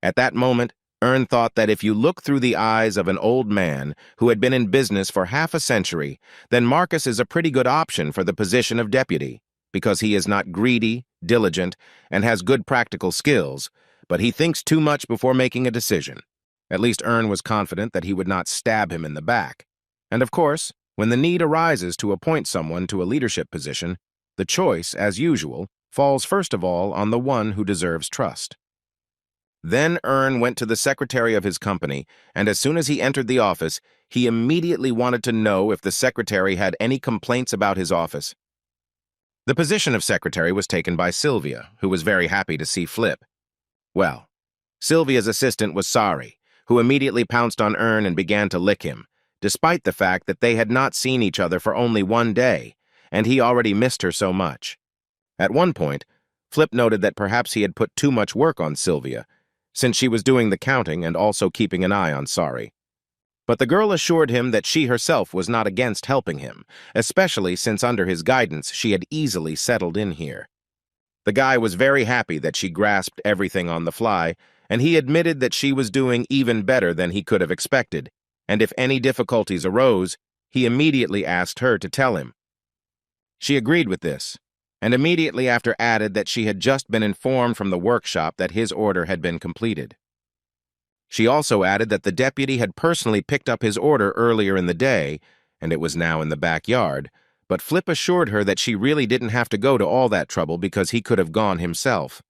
At that moment, Earn thought that if you look through the eyes of an old man who had been in business for half a century, then Marcus is a pretty good option for the position of deputy, because he is not greedy, diligent, and has good practical skills, but he thinks too much before making a decision. At least Earn was confident that he would not stab him in the back. And of course, when the need arises to appoint someone to a leadership position, the choice, as usual, falls first of all on the one who deserves trust. Then Earn went to the secretary of his company, and as soon as he entered the office, he immediately wanted to know if the secretary had any complaints about his office. The position of secretary was taken by Sylvia, who was very happy to see Flip. Well, Sylvia's assistant was Sari, who immediately pounced on Earn and began to lick him, despite the fact that they had not seen each other for only one day, and he already missed her so much. At one point, Flip noted that perhaps he had put too much work on Sylvia, since she was doing the counting and also keeping an eye on Sari. But the girl assured him that she herself was not against helping him, especially since under his guidance she had easily settled in here. The guy was very happy that she grasped everything on the fly, and he admitted that she was doing even better than he could have expected, and if any difficulties arose, he immediately asked her to tell him. She agreed with this, and immediately after added that she had just been informed from the workshop that his order had been completed. She also added that the deputy had personally picked up his order earlier in the day, and it was now in the backyard, but Flip assured her that she really didn't have to go to all that trouble because he could have gone himself.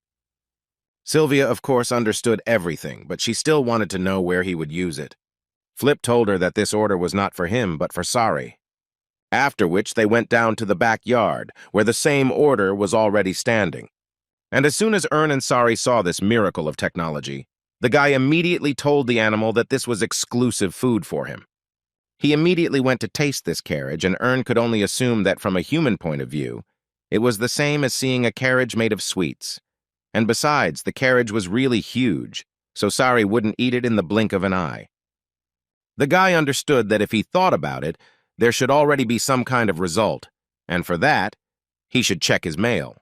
Sylvia, of course, understood everything, but she still wanted to know where he would use it. Flip told her that this order was not for him, but for Sari. After which they went down to the backyard, where the same order was already standing. And as soon as Ern and Sari saw this miracle of technology, the guy immediately told the animal that this was exclusive food for him. He immediately went to taste this carriage, and Ern could only assume that from a human point of view, it was the same as seeing a carriage made of sweets. And besides, the carriage was really huge, so Sari wouldn't eat it in the blink of an eye. The guy understood that if he thought about it, there should already be some kind of result, and for that, he should check his mail.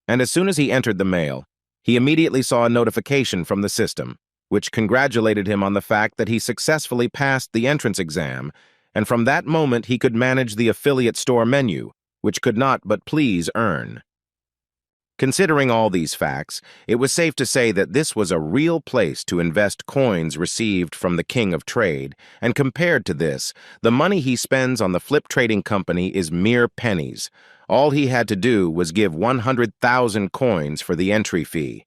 And as soon as he entered the mail, he immediately saw a notification from the system, which congratulated him on the fact that he successfully passed the entrance exam, and from that moment he could manage the affiliate store menu, which could not but please Ern. Considering all these facts, it was safe to say that this was a real place to invest coins received from the King of Trade, and compared to this, the money he spends on the Flip Trading Company is mere pennies. All he had to do was give 100,000 coins for the entry fee.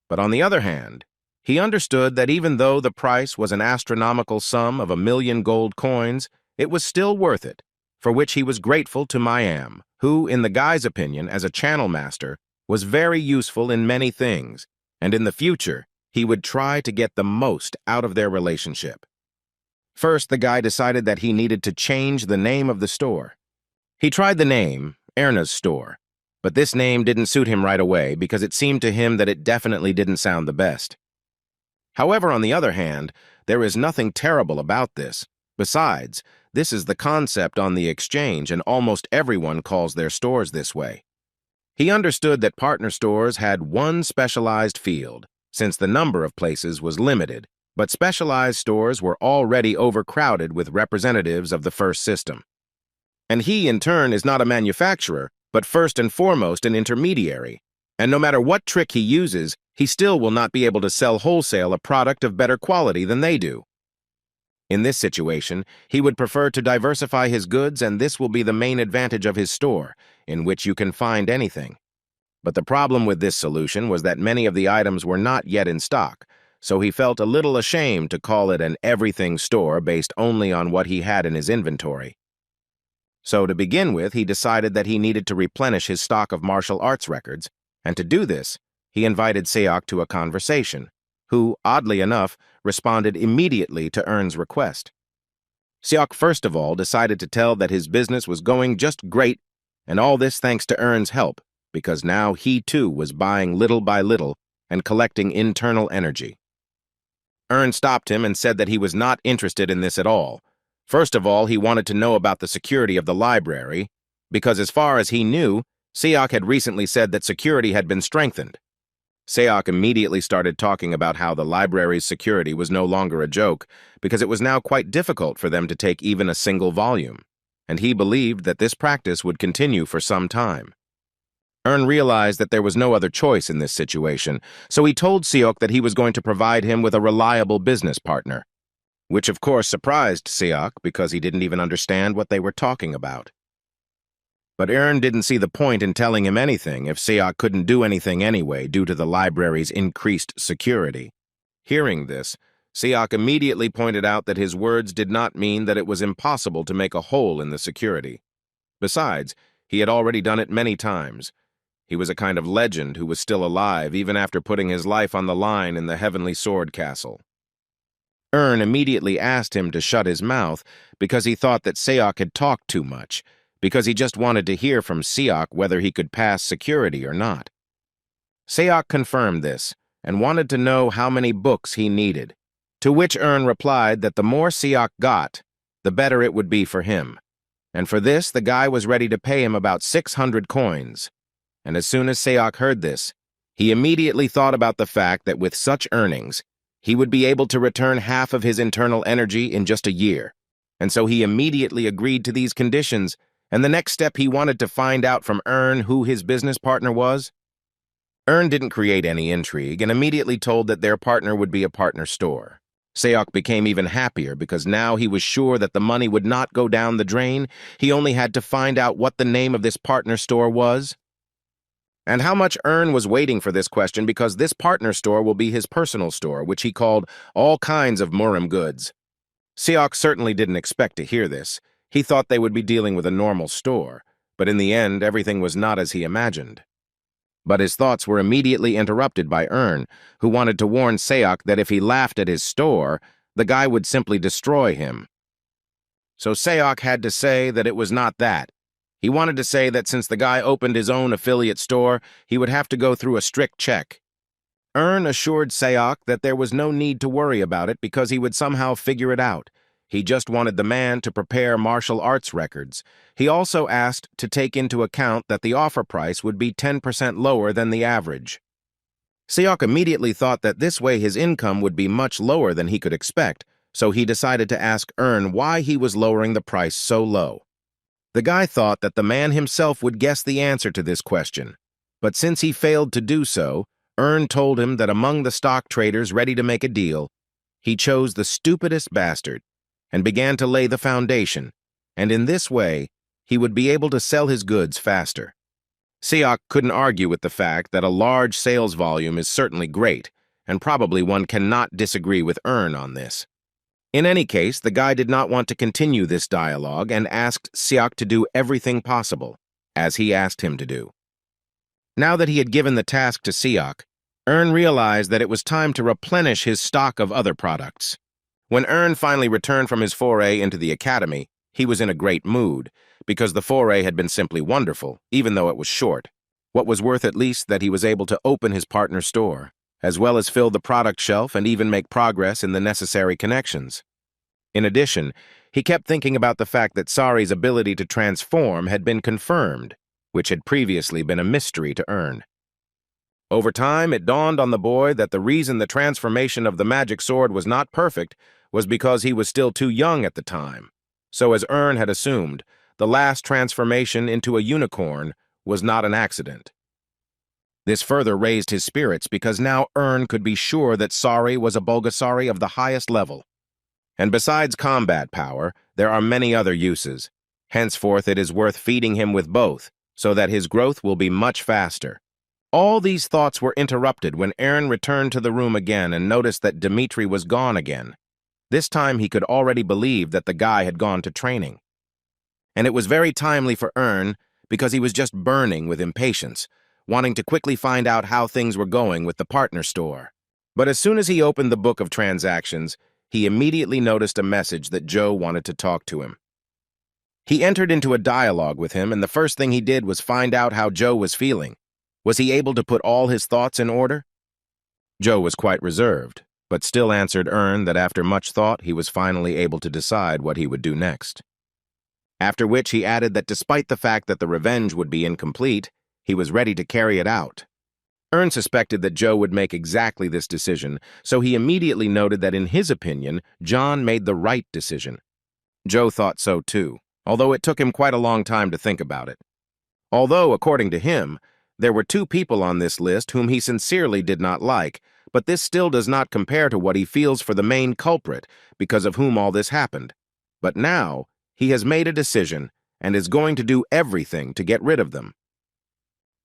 But on the other hand, he understood that even though the price was an astronomical sum of 1,000,000 gold coins, it was still worth it, for which he was grateful to Mayam, who, in the guy's opinion, as a channel master, was very useful in many things, and in the future, he would try to get the most out of their relationship. First, the guy decided that he needed to change the name of the store. He tried the name, Erna's Store, but this name didn't suit him right away because it seemed to him that it definitely didn't sound the best. However, on the other hand, there is nothing terrible about this. Besides, this is the concept on the exchange, and almost everyone calls their stores this way. He understood that partner stores had one specialized field, since the number of places was limited, but specialized stores were already overcrowded with representatives of the first system. And he, in turn, is not a manufacturer, but first and foremost an intermediary, and no matter what trick he uses, he still will not be able to sell wholesale a product of better quality than they do. In this situation, he would prefer to diversify his goods, and this will be the main advantage of his store, in which you can find anything. But the problem with this solution was that many of the items were not yet in stock, so he felt a little ashamed to call it an everything store based only on what he had in his inventory. So to begin with, he decided that he needed to replenish his stock of martial arts records, and to do this, he invited Seok to a conversation, who, oddly enough, responded immediately to Ern's request. Seok first of all decided to tell that his business was going just great, and all this thanks to Ern's help, because now he too was buying little by little and collecting internal energy. Ern stopped him and said that he was not interested in this at all. First of all, he wanted to know about the security of the library, because as far as he knew, Seok had recently said that security had been strengthened. Seok immediately started talking about how the library's security was no longer a joke, because it was now quite difficult for them to take even a single volume, and he believed that this practice would continue for some time. Ern realized that there was no other choice in this situation, so he told Seok that he was going to provide him with a reliable business partner, which of course surprised Seok because he didn't even understand what they were talking about. But Ern didn't see the point in telling him anything if Seok couldn't do anything anyway due to the library's increased security. Hearing this, Seok immediately pointed out that his words did not mean that it was impossible to make a hole in the security. Besides, he had already done it many times. He was a kind of legend who was still alive even after putting his life on the line in the Heavenly Sword Castle. Ern immediately asked him to shut his mouth because he thought that Seok had talked too much, because he just wanted to hear from Seok whether he could pass security or not. Seok confirmed this and wanted to know how many books he needed. To which Earn replied that the more Seok got, the better it would be for him. And for this, the guy was ready to pay him about 600 coins. And as soon as Seok heard this, he immediately thought about the fact that with such earnings, he would be able to return half of his internal energy in just a year. And so he immediately agreed to these conditions, and the next step he wanted to find out from Earn who his business partner was. Earn didn't create any intrigue and immediately told that their partner would be a partner store. Seok became even happier because now he was sure that the money would not go down the drain. He only had to find out what the name of this partner store was. And how much Earn was waiting for this question because this partner store will be his personal store, which he called all kinds of Murim goods. Seok certainly didn't expect to hear this. He thought they would be dealing with a normal store, but in the end, everything was not as he imagined. But his thoughts were immediately interrupted by Earn, who wanted to warn Seok that if he laughed at his store, the guy would simply destroy him. So Seok had to say that it was not that. He wanted to say that since the guy opened his own affiliate store, he would have to go through a strict check. Earn assured Seok that there was no need to worry about it because he would somehow figure it out. He just wanted the man to prepare martial arts records. He also asked to take into account that the offer price would be 10% lower than the average. Seok immediately thought that this way his income would be much lower than he could expect, so he decided to ask Earn why he was lowering the price so low. The guy thought that the man himself would guess the answer to this question, but since he failed to do so, Earn told him that among the stock traders ready to make a deal, he chose the stupidest bastard and began to lay the foundation, and in this way, he would be able to sell his goods faster. Seok couldn't argue with the fact that a large sales volume is certainly great, and probably one cannot disagree with Earn on this. In any case, the guy did not want to continue this dialogue and asked Seok to do everything possible, as he asked him to do. Now that he had given the task to Seok, Earn realized that it was time to replenish his stock of other products. When Earn finally returned from his foray into the academy, he was in a great mood, because the foray had been simply wonderful, even though it was short. What was worth at least that he was able to open his partner store, as well as fill the product shelf and even make progress in the necessary connections. In addition, he kept thinking about the fact that Sari's ability to transform had been confirmed, which had previously been a mystery to Earn. Over time, it dawned on the boy that the reason the transformation of the magic sword was not perfect was because he was still too young at the time. So as Earn had assumed, the last transformation into a unicorn was not an accident. This further raised his spirits because now Earn could be sure that Sari was a Bulgasari of the highest level. And besides combat power, there are many other uses. Henceforth, it is worth feeding him with both, so that his growth will be much faster. All these thoughts were interrupted when Earn returned to the room again and noticed that Dmitri was gone again. This time he could already believe that the guy had gone to training. And it was very timely for Earn because he was just burning with impatience, wanting to quickly find out how things were going with the partner store. But as soon as he opened the book of transactions, he immediately noticed a message that Joe wanted to talk to him. He entered into a dialogue with him, and the first thing he did was find out how Joe was feeling. Was he able to put all his thoughts in order? Joe was quite reserved, but still answered Earn that after much thought he was finally able to decide what he would do next. After which he added that despite the fact that the revenge would be incomplete, he was ready to carry it out. Earn suspected that Joe would make exactly this decision, so he immediately noted that in his opinion, John made the right decision. Joe thought so too, although it took him quite a long time to think about it. Although, according to him, there were two people on this list whom he sincerely did not like, but this still does not compare to what he feels for the main culprit, because of whom all this happened. But now, he has made a decision and is going to do everything to get rid of them.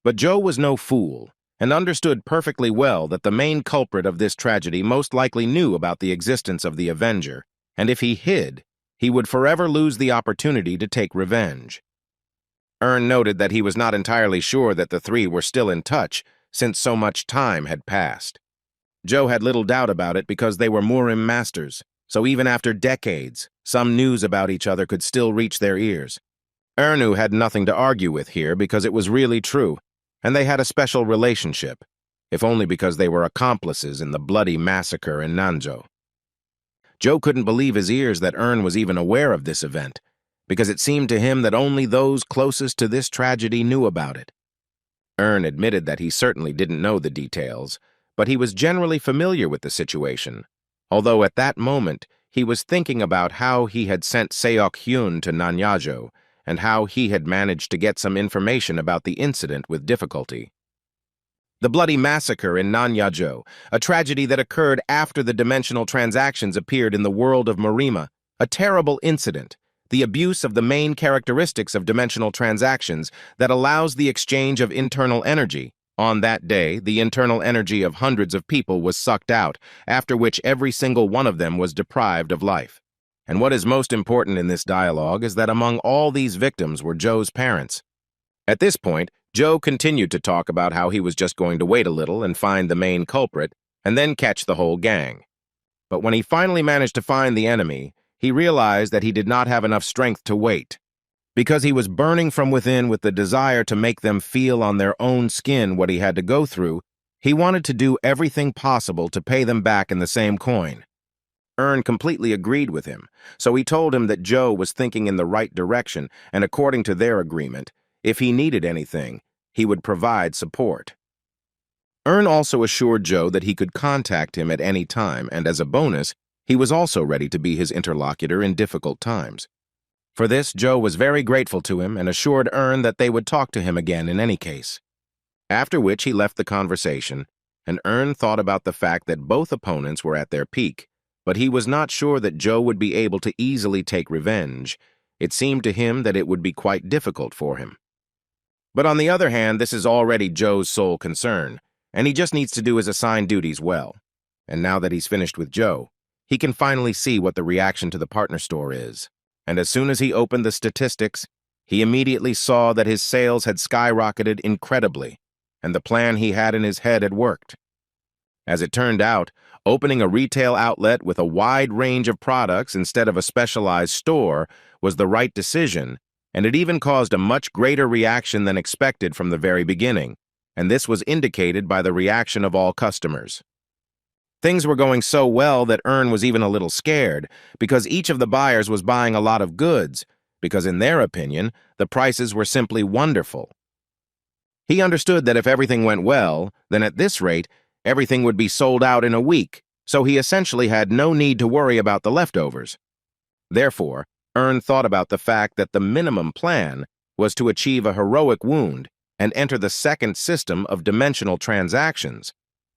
But Joe was no fool, and understood perfectly well that the main culprit of this tragedy most likely knew about the existence of the Avenger, and if he hid, he would forever lose the opportunity to take revenge. Earn noted that he was not entirely sure that the three were still in touch, since so much time had passed. Joe had little doubt about it because they were Murim masters, so even after decades, some news about each other could still reach their ears. Ernu had nothing to argue with here because it was really true, and they had a special relationship, if only because they were accomplices in the bloody massacre in Nanzhou. Joe couldn't believe his ears that Ern was even aware of this event, because it seemed to him that only those closest to this tragedy knew about it. Ern admitted that he certainly didn't know the details, but he was generally familiar with the situation, although at that moment he was thinking about how he had sent Seok-hyun to Nanyajo and how he had managed to get some information about the incident with difficulty. The bloody massacre in Nanyajo, a tragedy that occurred after the dimensional transactions appeared in the world of Marima, a terrible incident, the abuse of the main characteristics of dimensional transactions that allows the exchange of internal energy. On that day, the internal energy of hundreds of people was sucked out, after which every single one of them was deprived of life. And what is most important in this dialogue is that among all these victims were Joe's parents. At this point, Joe continued to talk about how he was just going to wait a little and find the main culprit, and then catch the whole gang. But when he finally managed to find the enemy, he realized that he did not have enough strength to wait. Because he was burning from within with the desire to make them feel on their own skin what he had to go through, he wanted to do everything possible to pay them back in the same coin. Ern completely agreed with him, so he told him that Joe was thinking in the right direction, and according to their agreement, if he needed anything, he would provide support. Ern also assured Joe that he could contact him at any time, and as a bonus, he was also ready to be his interlocutor in difficult times. For this, Joe was very grateful to him and assured Ern that they would talk to him again in any case. After which he left the conversation, and Ern thought about the fact that both opponents were at their peak, but he was not sure that Joe would be able to easily take revenge. It seemed to him that it would be quite difficult for him. But on the other hand, this is already Joe's sole concern, and he just needs to do his assigned duties well. And now that he's finished with Joe, he can finally see what the reaction to the partner store is. And as soon as he opened the statistics, he immediately saw that his sales had skyrocketed incredibly, and the plan he had in his head had worked. As it turned out, opening a retail outlet with a wide range of products instead of a specialized store was the right decision, and it even caused a much greater reaction than expected from the very beginning, and this was indicated by the reaction of all customers. Things were going so well that Ern was even a little scared, because each of the buyers was buying a lot of goods, because in their opinion, the prices were simply wonderful. He understood that if everything went well, then at this rate, everything would be sold out in a week, so he essentially had no need to worry about the leftovers. Therefore, Ern thought about the fact that the minimum plan was to achieve a heroic wound and enter the second system of dimensional transactions.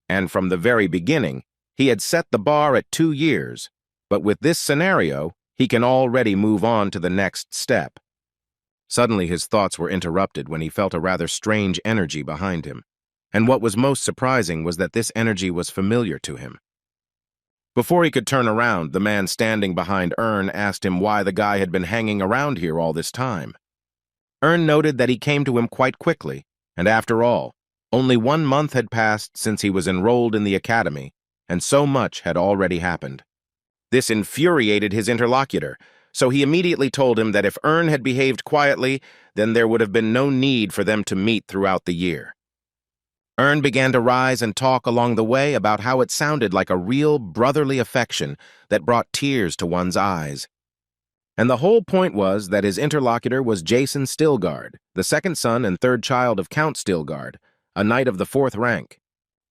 And from the very beginning, he had set the bar at 2 years, but with this scenario, he can already move on to the next step. Suddenly his thoughts were interrupted when he felt a rather strange energy behind him, and what was most surprising was that this energy was familiar to him. Before he could turn around, the man standing behind Ern asked him why the guy had been hanging around here all this time. Ern noted that he came to him quite quickly, and after all, only 1 month had passed since he was enrolled in the academy, and so much had already happened. This infuriated his interlocutor, so he immediately told him that if Ern had behaved quietly, then there would have been no need for them to meet throughout the year. Ern began to rise and talk along the way about how it sounded like a real brotherly affection that brought tears to one's eyes. And the whole point was that his interlocutor was Jason Stilgard, the second son and third child of Count Stilgard, a knight of the 4th rank.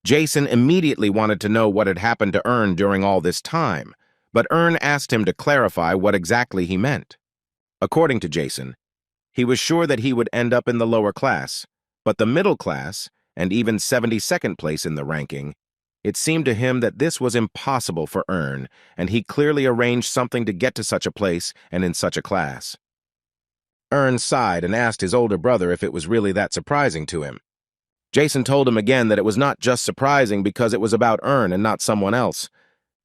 Jason immediately wanted to know what had happened to Ern during all this time, but Ern asked him to clarify what exactly he meant. According to Jason, he was sure that he would end up in the lower class, but the middle class, and even 72nd place in the ranking, it seemed to him that this was impossible for Ern, and he clearly arranged something to get to such a place and in such a class. Ern sighed and asked his older brother if it was really that surprising to him. Jason told him again that it was not just surprising because it was about Ern and not someone else.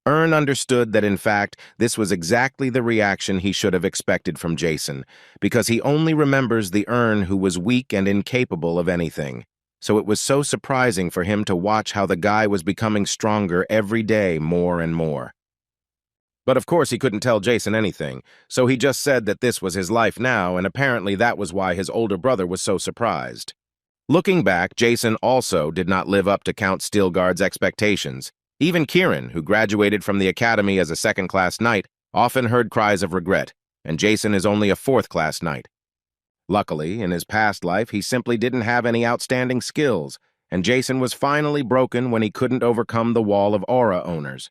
Ern understood that, in fact, this was exactly the reaction he should have expected from Jason, because he only remembers the Ern who was weak and incapable of anything. So it was so surprising for him to watch how the guy was becoming stronger every day more and more. But of course he couldn't tell Jason anything, so he just said that this was his life now, and apparently that was why his older brother was so surprised. Looking back, Jason also did not live up to Count Stilgard's expectations, Even Kieran, who graduated from the academy as a second-class knight, often heard cries of regret, and Jason is only a fourth-class knight. Luckily, in his past life, he simply didn't have any outstanding skills, and Jason was finally broken when he couldn't overcome the wall of aura owners.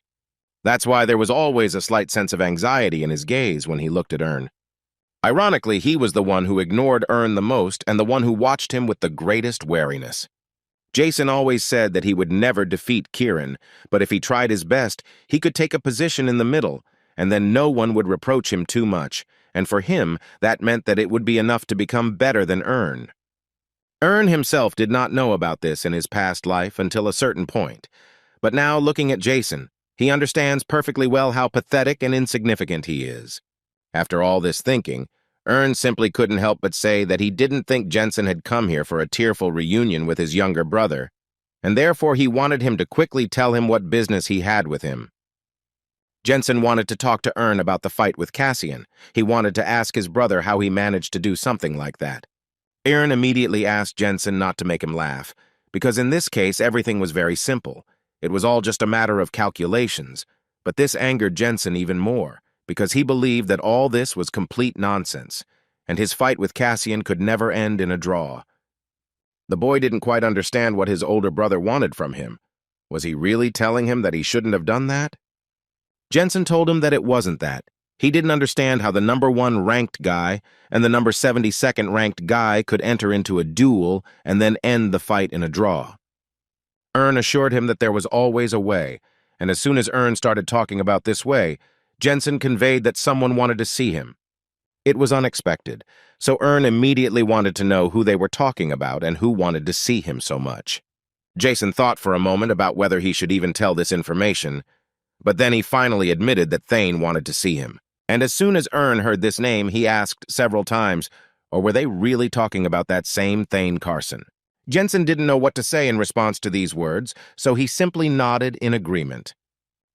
That's why there was always a slight sense of anxiety in his gaze when he looked at Ern. Ironically, he was the one who ignored Ern the most and the one who watched him with the greatest wariness. Jason always said that he would never defeat Kieran, but if he tried his best, he could take a position in the middle, and then no one would reproach him too much, and for him, that meant that it would be enough to become better than Ern. Ern himself did not know about this in his past life until a certain point, but now, looking at Jason, he understands perfectly well how pathetic and insignificant he is. After all this thinking, Ern simply couldn't help but say that he didn't think Jensen had come here for a tearful reunion with his younger brother, and therefore he wanted him to quickly tell him what business he had with him. Jensen wanted to talk to Ern about the fight with Cassian. He wanted to ask his brother how he managed to do something like that. Ern immediately asked Jensen not to make him laugh, because in this case everything was very simple. It was all just a matter of calculations, but this angered Jensen even more, because he believed that all this was complete nonsense, and his fight with Cassian could never end in a draw. The boy didn't quite understand what his older brother wanted from him. Was he really telling him that he shouldn't have done that? Jensen told him that it wasn't that. He didn't understand how the number 1 ranked guy and the number 72nd ranked guy could enter into a duel and then end the fight in a draw. Ern assured him that there was always a way, and as soon as Ern started talking about this way, Jensen conveyed that someone wanted to see him. It was unexpected, so Ern immediately wanted to know who they were talking about and who wanted to see him so much. Jason thought for a moment about whether he should even tell this information, but then he finally admitted that Thane wanted to see him. And as soon as Ern heard this name, he asked several times, or were they really talking about that same Thane Carson? Jensen didn't know what to say in response to these words, so he simply nodded in agreement.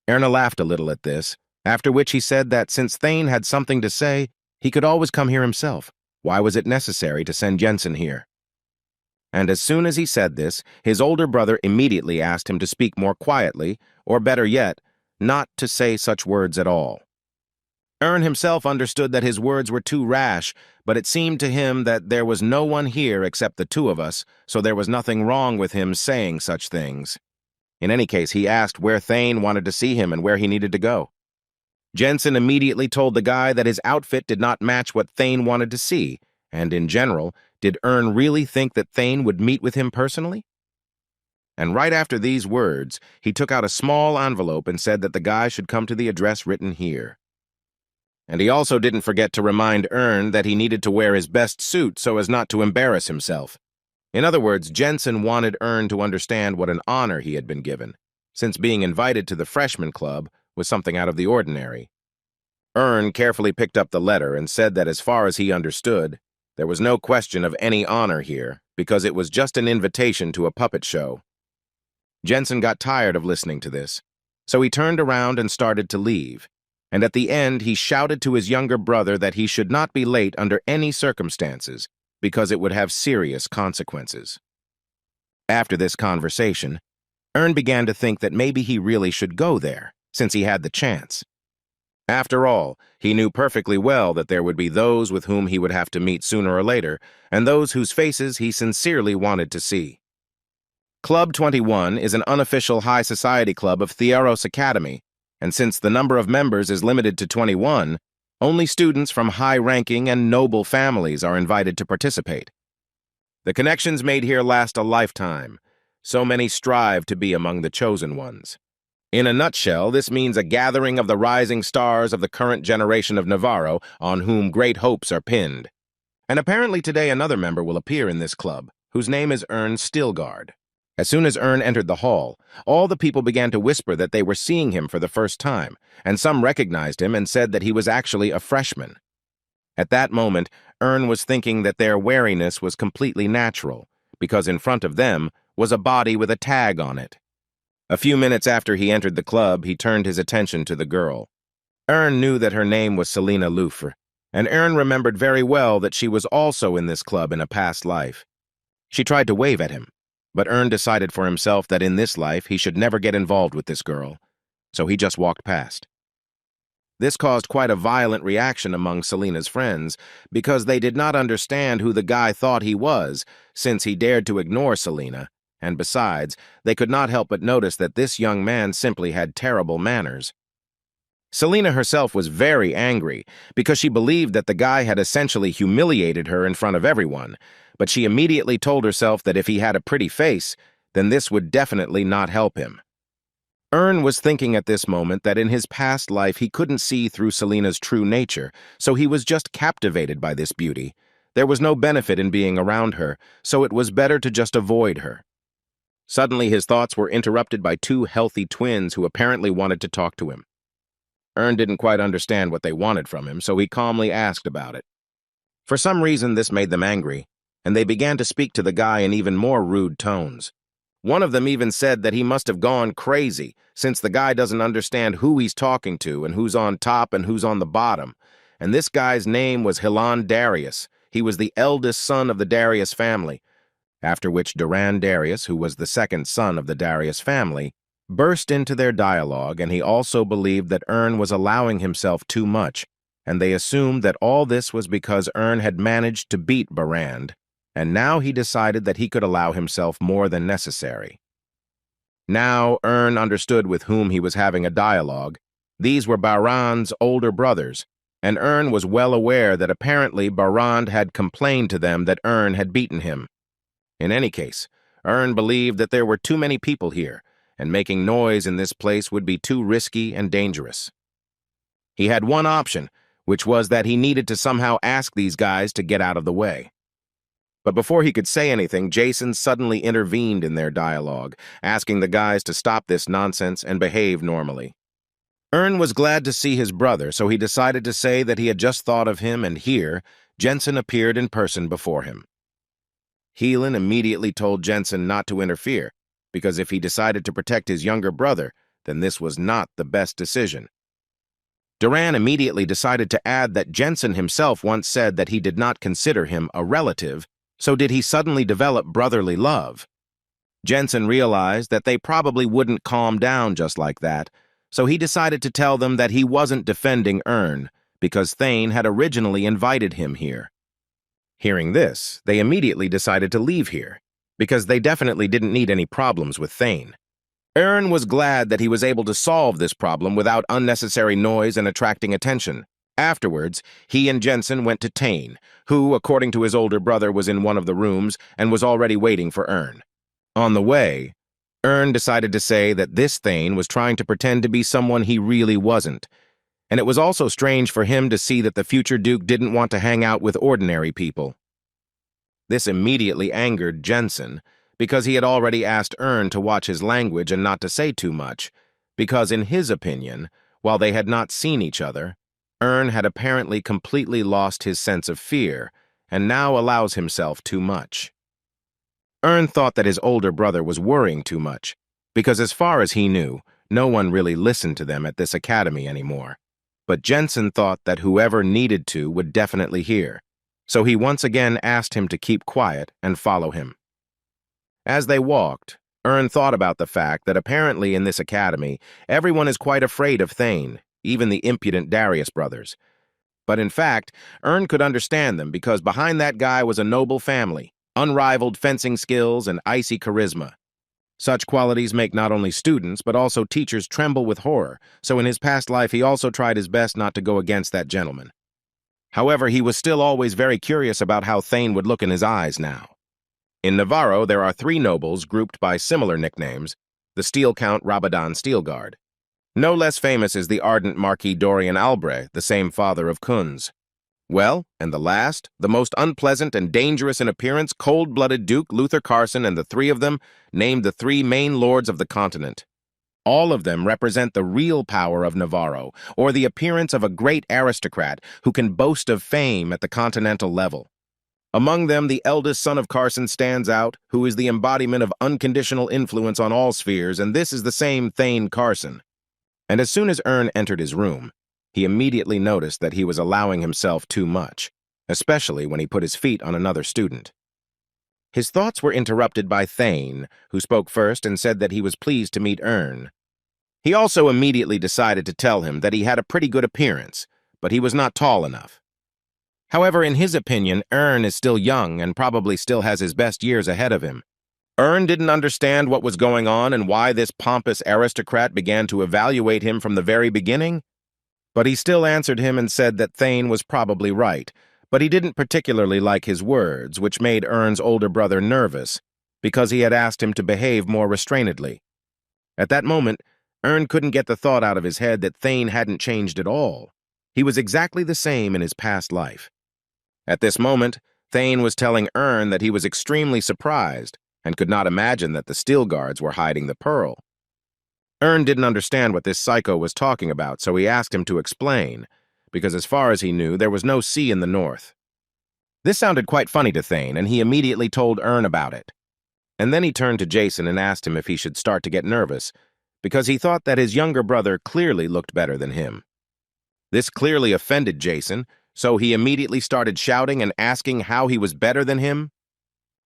Erna laughed a little at this, after which he said that since Thane had something to say, he could always come here himself. Why was it necessary to send Jensen here? And as soon as he said this, his older brother immediately asked him to speak more quietly, or better yet, not to say such words at all. Ern himself understood that his words were too rash, but it seemed to him that there was no one here except the two of us, so there was nothing wrong with him saying such things. In any case, he asked where Thane wanted to see him and where he needed to go. Jensen immediately told the guy that his outfit did not match what Thane wanted to see, and in general, did Ern really think that Thane would meet with him personally? And right after these words, he took out a small envelope and said that the guy should come to the address written here. And he also didn't forget to remind Ern that he needed to wear his best suit so as not to embarrass himself. In other words, Jensen wanted Ern to understand what an honor he had been given, since being invited to the freshman club was something out of the ordinary. Ern carefully picked up the letter and said that as far as he understood, there was no question of any honor here, because it was just an invitation to a puppet show. Jensen got tired of listening to this, so he turned around and started to leave, and at the end he shouted to his younger brother that he should not be late under any circumstances, because it would have serious consequences. After this conversation, Ern began to think that maybe he really should go there, since he had the chance. After all, he knew perfectly well that there would be those with whom he would have to meet sooner or later, and those whose faces he sincerely wanted to see. Club 21 is an unofficial high society club of Theros Academy, and since the number of members is limited to 21, only students from high-ranking and noble families are invited to participate. The connections made here last a lifetime. So many strive to be among the chosen ones. In a nutshell, this means a gathering of the rising stars of the current generation of Navarro on whom great hopes are pinned. And apparently today another member will appear in this club, whose name is Ern Stilgard. As soon as Ern entered the hall, all the people began to whisper that they were seeing him for the first time, and some recognized him and said that he was actually a freshman. At that moment, Ern was thinking that their wariness was completely natural, because in front of them was a body with a tag on it. A few minutes after he entered the club, he turned his attention to the girl. Ern knew that her name was Selena Loufre, and Ern remembered very well that she was also in this club in a past life. She tried to wave at him, But Ern decided for himself that in this life he should never get involved with this girl, so he just walked past. This caused quite a violent reaction among Selena's friends because they did not understand who the guy thought he was since he dared to ignore Selena, and besides, they could not help but notice that this young man simply had terrible manners. Selena herself was very angry because she believed that the guy had essentially humiliated her in front of everyone, but she immediately told herself that if he had a pretty face, then this would definitely not help him. Ern was thinking at this moment that in his past life he couldn't see through Selena's true nature, so he was just captivated by this beauty. There was no benefit in being around her, so it was better to just avoid her. Suddenly his thoughts were interrupted by two healthy twins who apparently wanted to talk to him. Ern didn't quite understand what they wanted from him, so he calmly asked about it. For some reason this made them angry, and they began to speak to the guy in even more rude tones. One of them even said that he must have gone crazy, since the guy doesn't understand who he's talking to and who's on top and who's on the bottom. And this guy's name was Hilan Darius. He was the eldest son of the Darius family. After which Duran Darius, who was the second son of the Darius family, burst into their dialogue, and he also believed that Ern was allowing himself too much, and they assumed that all this was because Ern had managed to beat Barand, and now he decided that he could allow himself more than necessary. Now Ern understood with whom he was having a dialogue. These were Barand's older brothers, and Ern was well aware that apparently Barand had complained to them that Ern had beaten him. In any case, Ern believed that there were too many people here, and making noise in this place would be too risky and dangerous. He had one option, which was that he needed to somehow ask these guys to get out of the way. But before he could say anything, Jason suddenly intervened in their dialogue, asking the guys to stop this nonsense and behave normally. Ern was glad to see his brother, so he decided to say that he had just thought of him, and here, Jensen appeared in person before him. Helan immediately told Jensen not to interfere, because if he decided to protect his younger brother, then this was not the best decision. Duran immediately decided to add that Jensen himself once said that he did not consider him a relative, so did he suddenly develop brotherly love? Jensen realized that they probably wouldn't calm down just like that, so he decided to tell them that he wasn't defending Ern, because Thane had originally invited him here. Hearing this, they immediately decided to leave here, because they definitely didn't need any problems with Thane. Ern was glad that he was able to solve this problem without unnecessary noise and attracting attention. Afterwards, he and Jensen went to Thane, who, according to his older brother, was in one of the rooms and was already waiting for Ern. On the way, Ern decided to say that this Thane was trying to pretend to be someone he really wasn't, and it was also strange for him to see that the future Duke didn't want to hang out with ordinary people. This immediately angered Jensen, because he had already asked Ern to watch his language and not to say too much, because in his opinion, while they had not seen each other, Ern had apparently completely lost his sense of fear and now allows himself too much. Ern thought that his older brother was worrying too much, because as far as he knew, no one really listened to them at this academy anymore. But Jensen thought that whoever needed to would definitely hear, so he once again asked him to keep quiet and follow him. As they walked, Ern thought about the fact that apparently in this academy, everyone is quite afraid of Thane, even the impudent Darius brothers. But in fact, Ern could understand them because behind that guy was a noble family, unrivaled fencing skills, and icy charisma. Such qualities make not only students, but also teachers tremble with horror, so in his past life he also tried his best not to go against that gentleman. However, he was still always very curious about how Thane would look in his eyes now. In Navarro, there are 3 nobles grouped by similar nicknames, the Steel Count Rabadan Steelguard. No less famous is the ardent Marquis Dorian Albret, the same father of Kunz. Well, and the last, the most unpleasant and dangerous in appearance, cold-blooded Duke Luther Carson, and the 3 of them named the 3 main lords of the continent. All of them represent the real power of Navarro, or the appearance of a great aristocrat who can boast of fame at the continental level. Among them, the eldest son of Carson stands out, who is the embodiment of unconditional influence on all spheres, and this is the same Thane Carson. And as soon as Ern entered his room, he immediately noticed that he was allowing himself too much, especially when he put his feet on another student. His thoughts were interrupted by Thane, who spoke first and said that he was pleased to meet Ern. He also immediately decided to tell him that he had a pretty good appearance, but he was not tall enough. However, in his opinion, Ern is still young and probably still has his best years ahead of him. Ern didn't understand what was going on and why this pompous aristocrat began to evaluate him from the very beginning, but he still answered him and said that Thane was probably right, but he didn't particularly like his words, which made Ern's older brother nervous, because he had asked him to behave more restrainedly. At that moment, Ern couldn't get the thought out of his head that Thane hadn't changed at all. He was exactly the same in his past life. At this moment, Thane was telling Ern that he was extremely surprised and could not imagine that the steel guards were hiding the pearl. Ern didn't understand what this psycho was talking about, so he asked him to explain, because as far as he knew, there was no sea in the north. This sounded quite funny to Thane, and he immediately told Ern about it. And then he turned to Jason and asked him if he should start to get nervous, because he thought that his younger brother clearly looked better than him. This clearly offended Jason, so he immediately started shouting and asking how he was better than him.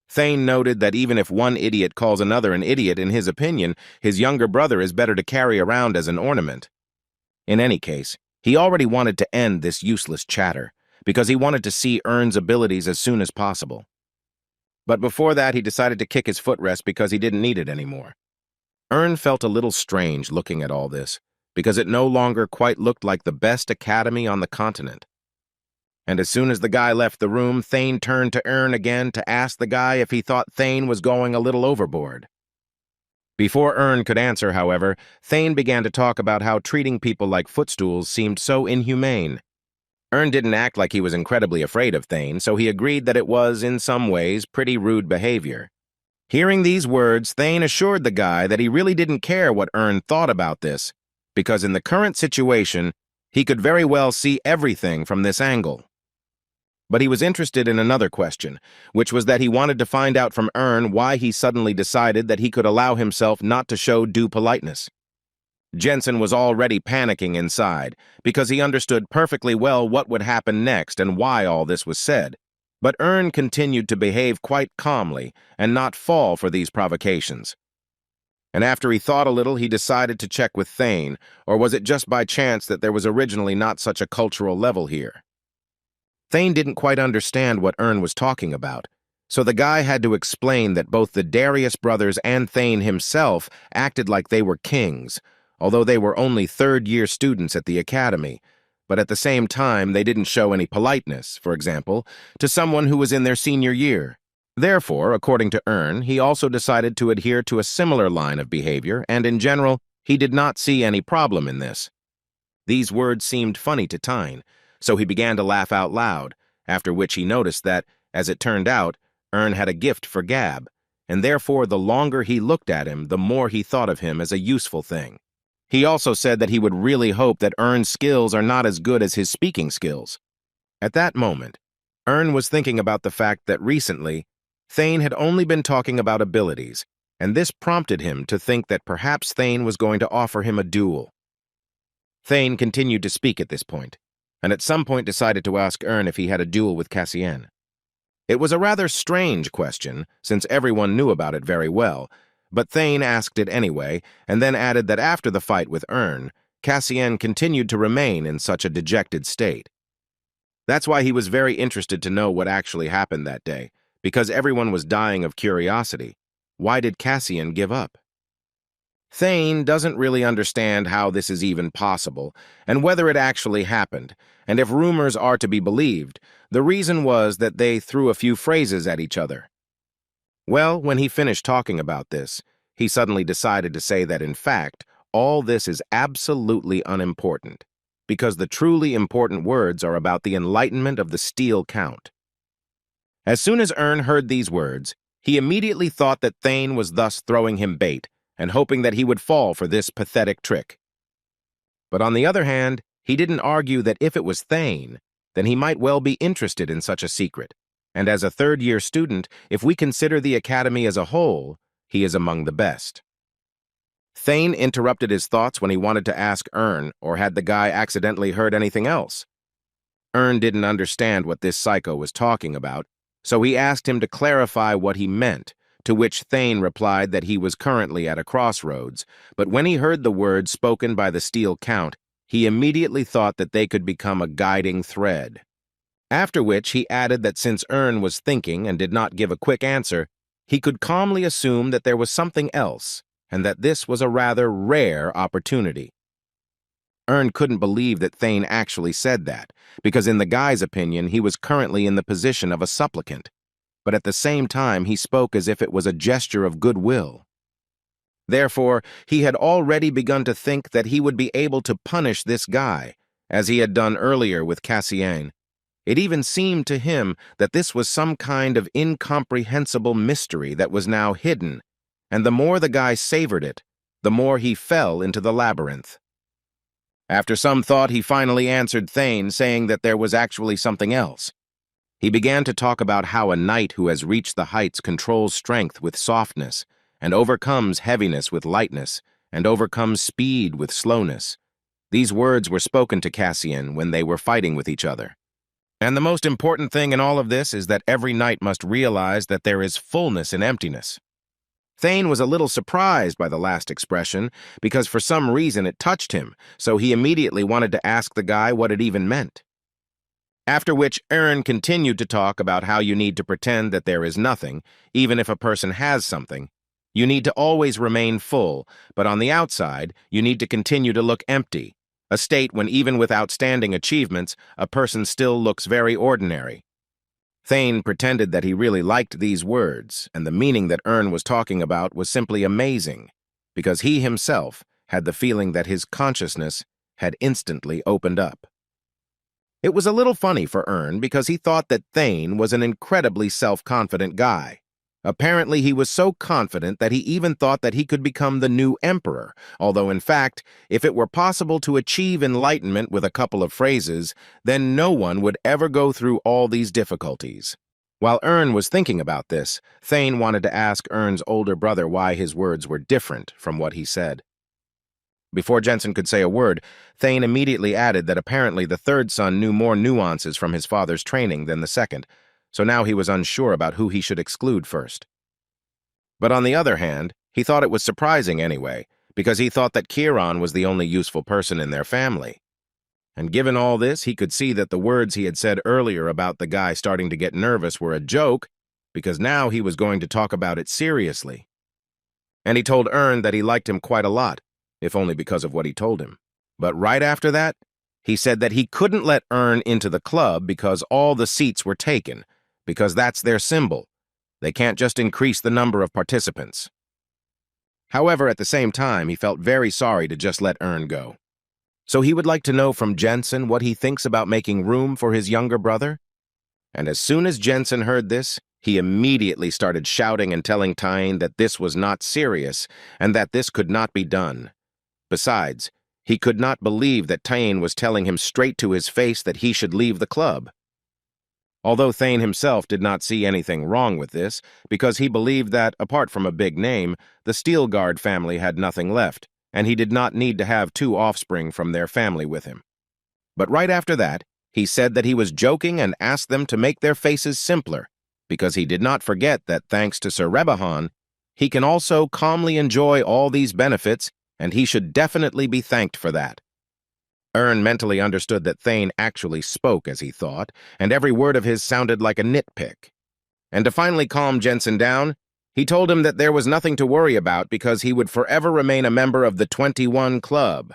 Thane noted that even if one idiot calls another an idiot, in his opinion, his younger brother is better to carry around as an ornament. In any case, he already wanted to end this useless chatter, because he wanted to see Ern's abilities as soon as possible. But before that, he decided to kick his footrest because he didn't need it anymore. Ern felt a little strange looking at all this, because it no longer quite looked like the best academy on the continent. And as soon as the guy left the room, Thane turned to Ern again to ask the guy if he thought Thane was going a little overboard. Before Ern could answer, however, Thane began to talk about how treating people like footstools seemed so inhumane. Ern didn't act like he was incredibly afraid of Thane, so he agreed that it was, in some ways, pretty rude behavior. Hearing these words, Thane assured the guy that he really didn't care what Ern thought about this, because in the current situation, he could very well see everything from this angle. But he was interested in another question, which was that he wanted to find out from Ern why he suddenly decided that he could allow himself not to show due politeness. Jensen was already panicking inside, because he understood perfectly well what would happen next and why all this was said. But Ern continued to behave quite calmly and not fall for these provocations. And after he thought a little, he decided to check with Thane, or was it just by chance that there was originally not such a cultural level here? Thane didn't quite understand what Ern was talking about, so the guy had to explain that both the Darius brothers and Thane himself acted like they were kings, although they were only third-year students at the academy, but at the same time they didn't show any politeness, for example, to someone who was in their senior year. Therefore, according to Ern, he also decided to adhere to a similar line of behavior, and in general, he did not see any problem in this. These words seemed funny to Thane, so he began to laugh out loud, after which he noticed that, as it turned out, Ern had a gift for gab, and therefore the longer he looked at him, the more he thought of him as a useful thing. He also said that he would really hope that Ern's skills are not as good as his speaking skills. At that moment, Ern was thinking about the fact that recently, Thane had only been talking about abilities, and this prompted him to think that perhaps Thane was going to offer him a duel. Thane continued to speak at this point, and at some point decided to ask Ern if he had a duel with Cassian. It was a rather strange question, since everyone knew about it very well, but Thane asked it anyway, and then added that after the fight with Ern, Cassian continued to remain in such a dejected state. That's why he was very interested to know what actually happened that day, because everyone was dying of curiosity. Why did Cassian give up? Thane doesn't really understand how this is even possible, and whether it actually happened, and if rumors are to be believed, the reason was that they threw a few phrases at each other. Well, when he finished talking about this, he suddenly decided to say that, in fact, all this is absolutely unimportant, because the truly important words are about the enlightenment of the Steel Count. As soon as Ern heard these words, he immediately thought that Thane was thus throwing him bait and hoping that he would fall for this pathetic trick. But on the other hand, he didn't argue that if it was Thane, then he might well be interested in such a secret. And as a third-year student, if we consider the academy as a whole, he is among the best. Thane interrupted his thoughts when he wanted to ask Ern, or had the guy accidentally heard anything else? Ern didn't understand what this psycho was talking about, So he asked him to clarify what he meant, to which Thane replied that he was currently at a crossroads, but when he heard the words spoken by the Steel Count, he immediately thought that they could become a guiding thread. After which he added that since Ern was thinking and did not give a quick answer, he could calmly assume that there was something else, and that this was a rather rare opportunity. Ern couldn't believe that Thane actually said that, because in the guy's opinion he was currently in the position of a supplicant, but at the same time he spoke as if it was a gesture of goodwill. Therefore, he had already begun to think that he would be able to punish this guy, as he had done earlier with Cassian. It even seemed to him that this was some kind of incomprehensible mystery that was now hidden, and the more the guy savored it, the more he fell into the labyrinth. After some thought, he finally answered Thane, saying that there was actually something else. He began to talk about how a knight who has reached the heights controls strength with softness, and overcomes heaviness with lightness, and overcomes speed with slowness. These words were spoken to Cassian when they were fighting with each other. And the most important thing in all of this is that every knight must realize that there is fullness in emptiness. Thane was a little surprised by the last expression, because for some reason it touched him, so he immediately wanted to ask the guy what it even meant. After which Ern continued to talk about how you need to pretend that there is nothing, even if a person has something. You need to always remain full, but on the outside, you need to continue to look empty, a state when even with outstanding achievements, a person still looks very ordinary. Thane pretended that he really liked these words, and the meaning that Ern was talking about was simply amazing, because he himself had the feeling that his consciousness had instantly opened up. It was a little funny for Ern because he thought that Thane was an incredibly self-confident guy. Apparently, he was so confident that he even thought that he could become the new emperor, although in fact, if it were possible to achieve enlightenment with a couple of phrases, then no one would ever go through all these difficulties. While Ern was thinking about this, Thane wanted to ask Ern's older brother why his words were different from what he said. Before Jensen could say a word, Thane immediately added that apparently the third son knew more nuances from his father's training than the second, so now he was unsure about who he should exclude first. But on the other hand, he thought it was surprising anyway, because he thought that Kieran was the only useful person in their family. And given all this, he could see that the words he had said earlier about the guy starting to get nervous were a joke, because now he was going to talk about it seriously. And he told Ern that he liked him quite a lot, if only because of what he told him. But right after that, he said that he couldn't let Ern into the club because all the seats were taken, because that's their symbol. They can't just increase the number of participants. However, at the same time, he felt very sorry to just let Ern go. So he would like to know from Jensen what he thinks about making room for his younger brother. And as soon as Jensen heard this, he immediately started shouting and telling Tyne that this was not serious and that this could not be done. Besides, he could not believe that Tyne was telling him straight to his face that he should leave the club. Although Thane himself did not see anything wrong with this, because he believed that, apart from a big name, the Steelguard family had nothing left, and he did not need to have two offspring from their family with him. But right after that, he said that he was joking and asked them to make their faces simpler, because he did not forget that thanks to Sir Rebahan, he can also calmly enjoy all these benefits, and he should definitely be thanked for that. Ern mentally understood that Thane actually spoke as he thought, and every word of his sounded like a nitpick. And to finally calm Jensen down, he told him that there was nothing to worry about because he would forever remain a member of the 21 Club.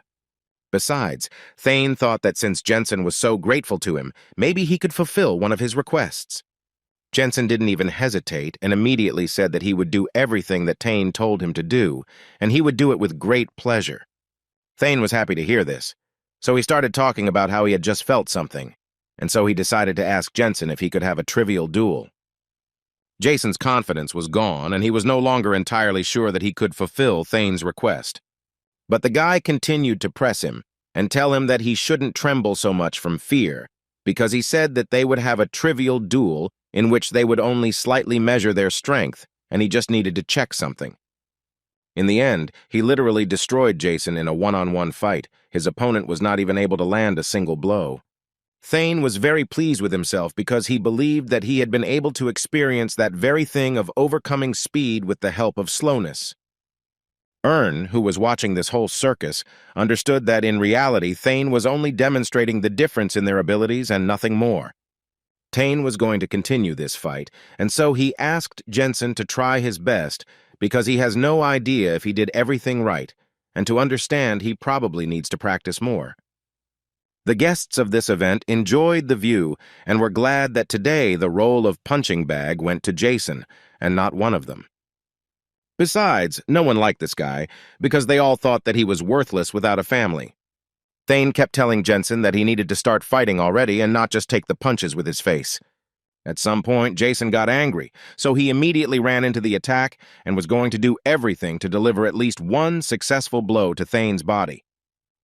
Besides, Thane thought that since Jensen was so grateful to him, maybe he could fulfill one of his requests. Jensen didn't even hesitate and immediately said that he would do everything that Thane told him to do, and he would do it with great pleasure. Thane was happy to hear this. So he started talking about how he had just felt something, and so he decided to ask Jensen if he could have a trivial duel. Jason's confidence was gone, and he was no longer entirely sure that he could fulfill Thane's request. But the guy continued to press him and tell him that he shouldn't tremble so much from fear, because he said that they would have a trivial duel in which they would only slightly measure their strength, and he just needed to check something. In the end, he literally destroyed Jason in a one-on-one fight. His opponent was not even able to land a single blow. Thane was very pleased with himself because he believed that he had been able to experience that very thing of overcoming speed with the help of slowness. Ern, who was watching this whole circus, understood that in reality Thane was only demonstrating the difference in their abilities and nothing more. Thane was going to continue this fight, and so he asked Jensen to try his best because he has no idea if he did everything right, and to understand he probably needs to practice more. The guests of this event enjoyed the view and were glad that today the role of punching bag went to Jason, and not one of them. Besides, no one liked this guy, because they all thought that he was worthless without a family. Thane kept telling Jensen that he needed to start fighting already and not just take the punches with his face. At some point, Jason got angry, so he immediately ran into the attack and was going to do everything to deliver at least one successful blow to Thane's body.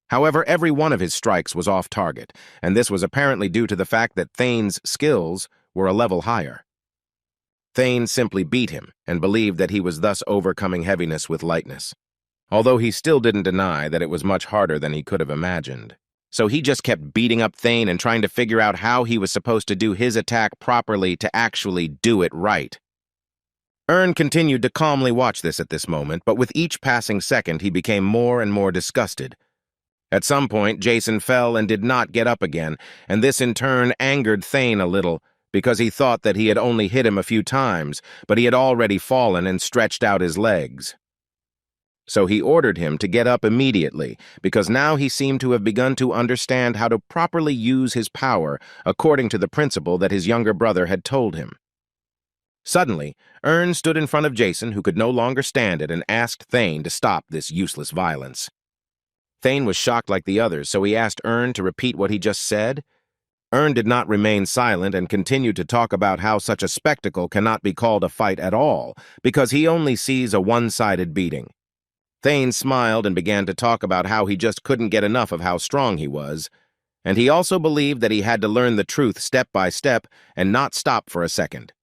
However, every one of his strikes was off target, and this was apparently due to the fact that Thane's skills were a level higher. Thane simply beat him and believed that he was thus overcoming heaviness with lightness, although he still didn't deny that it was much harder than he could have imagined. So he just kept beating up Thane and trying to figure out how he was supposed to do his attack properly to actually do it right. Ern continued to calmly watch this at this moment, but with each passing second he became more and more disgusted. At some point, Jason fell and did not get up again, and this in turn angered Thane a little, because he thought that he had only hit him a few times, but he had already fallen and stretched out his legs. So he ordered him to get up immediately, because now he seemed to have begun to understand how to properly use his power according to the principle that his younger brother had told him. Suddenly, Ern stood in front of Jason, who could no longer stand it, and asked Thane to stop this useless violence. Thane was shocked like the others, so he asked Ern to repeat what he just said. Ern did not remain silent and continued to talk about how such a spectacle cannot be called a fight at all, because he only sees a one-sided beating. Thane smiled and began to talk about how he just couldn't get enough of how strong he was, and he also believed that he had to learn the truth step by step and not stop for a second.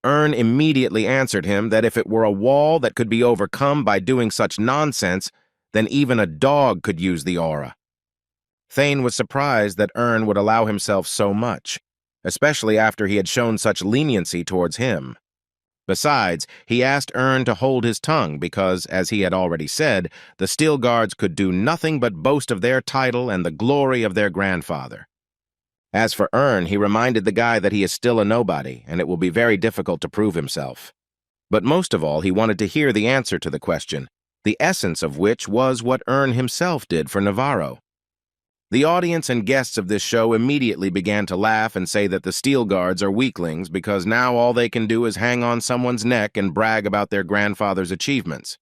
Ern immediately answered him that if it were a wall that could be overcome by doing such nonsense, then even a dog could use the aura. Thane was surprised that Ern would allow himself so much, especially after he had shown such leniency towards him. Besides, he asked Ern to hold his tongue because, as he had already said, the Steel Guards could do nothing but boast of their title and the glory of their grandfather. As for Ern, he reminded the guy that he is still a nobody and it will be very difficult to prove himself. But most of all, he wanted to hear the answer to the question, the essence of which was what Ern himself did for Navarro. The audience and guests of this show immediately began to laugh and say that the Steel Guards are weaklings because now all they can do is hang on someone's neck and brag about their grandfather's achievements.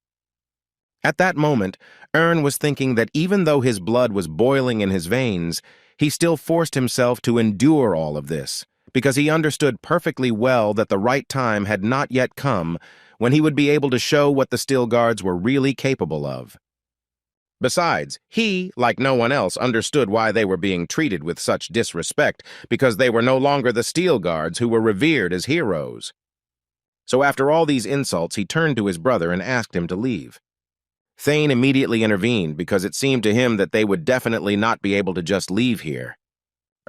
At that moment, Ern was thinking that even though his blood was boiling in his veins, he still forced himself to endure all of this, because he understood perfectly well that the right time had not yet come when he would be able to show what the Steel Guards were really capable of. Besides, he, like no one else, understood why they were being treated with such disrespect, because they were no longer the Steel Guards who were revered as heroes. So after all these insults, he turned to his brother and asked him to leave. Thane immediately intervened because it seemed to him that they would definitely not be able to just leave here.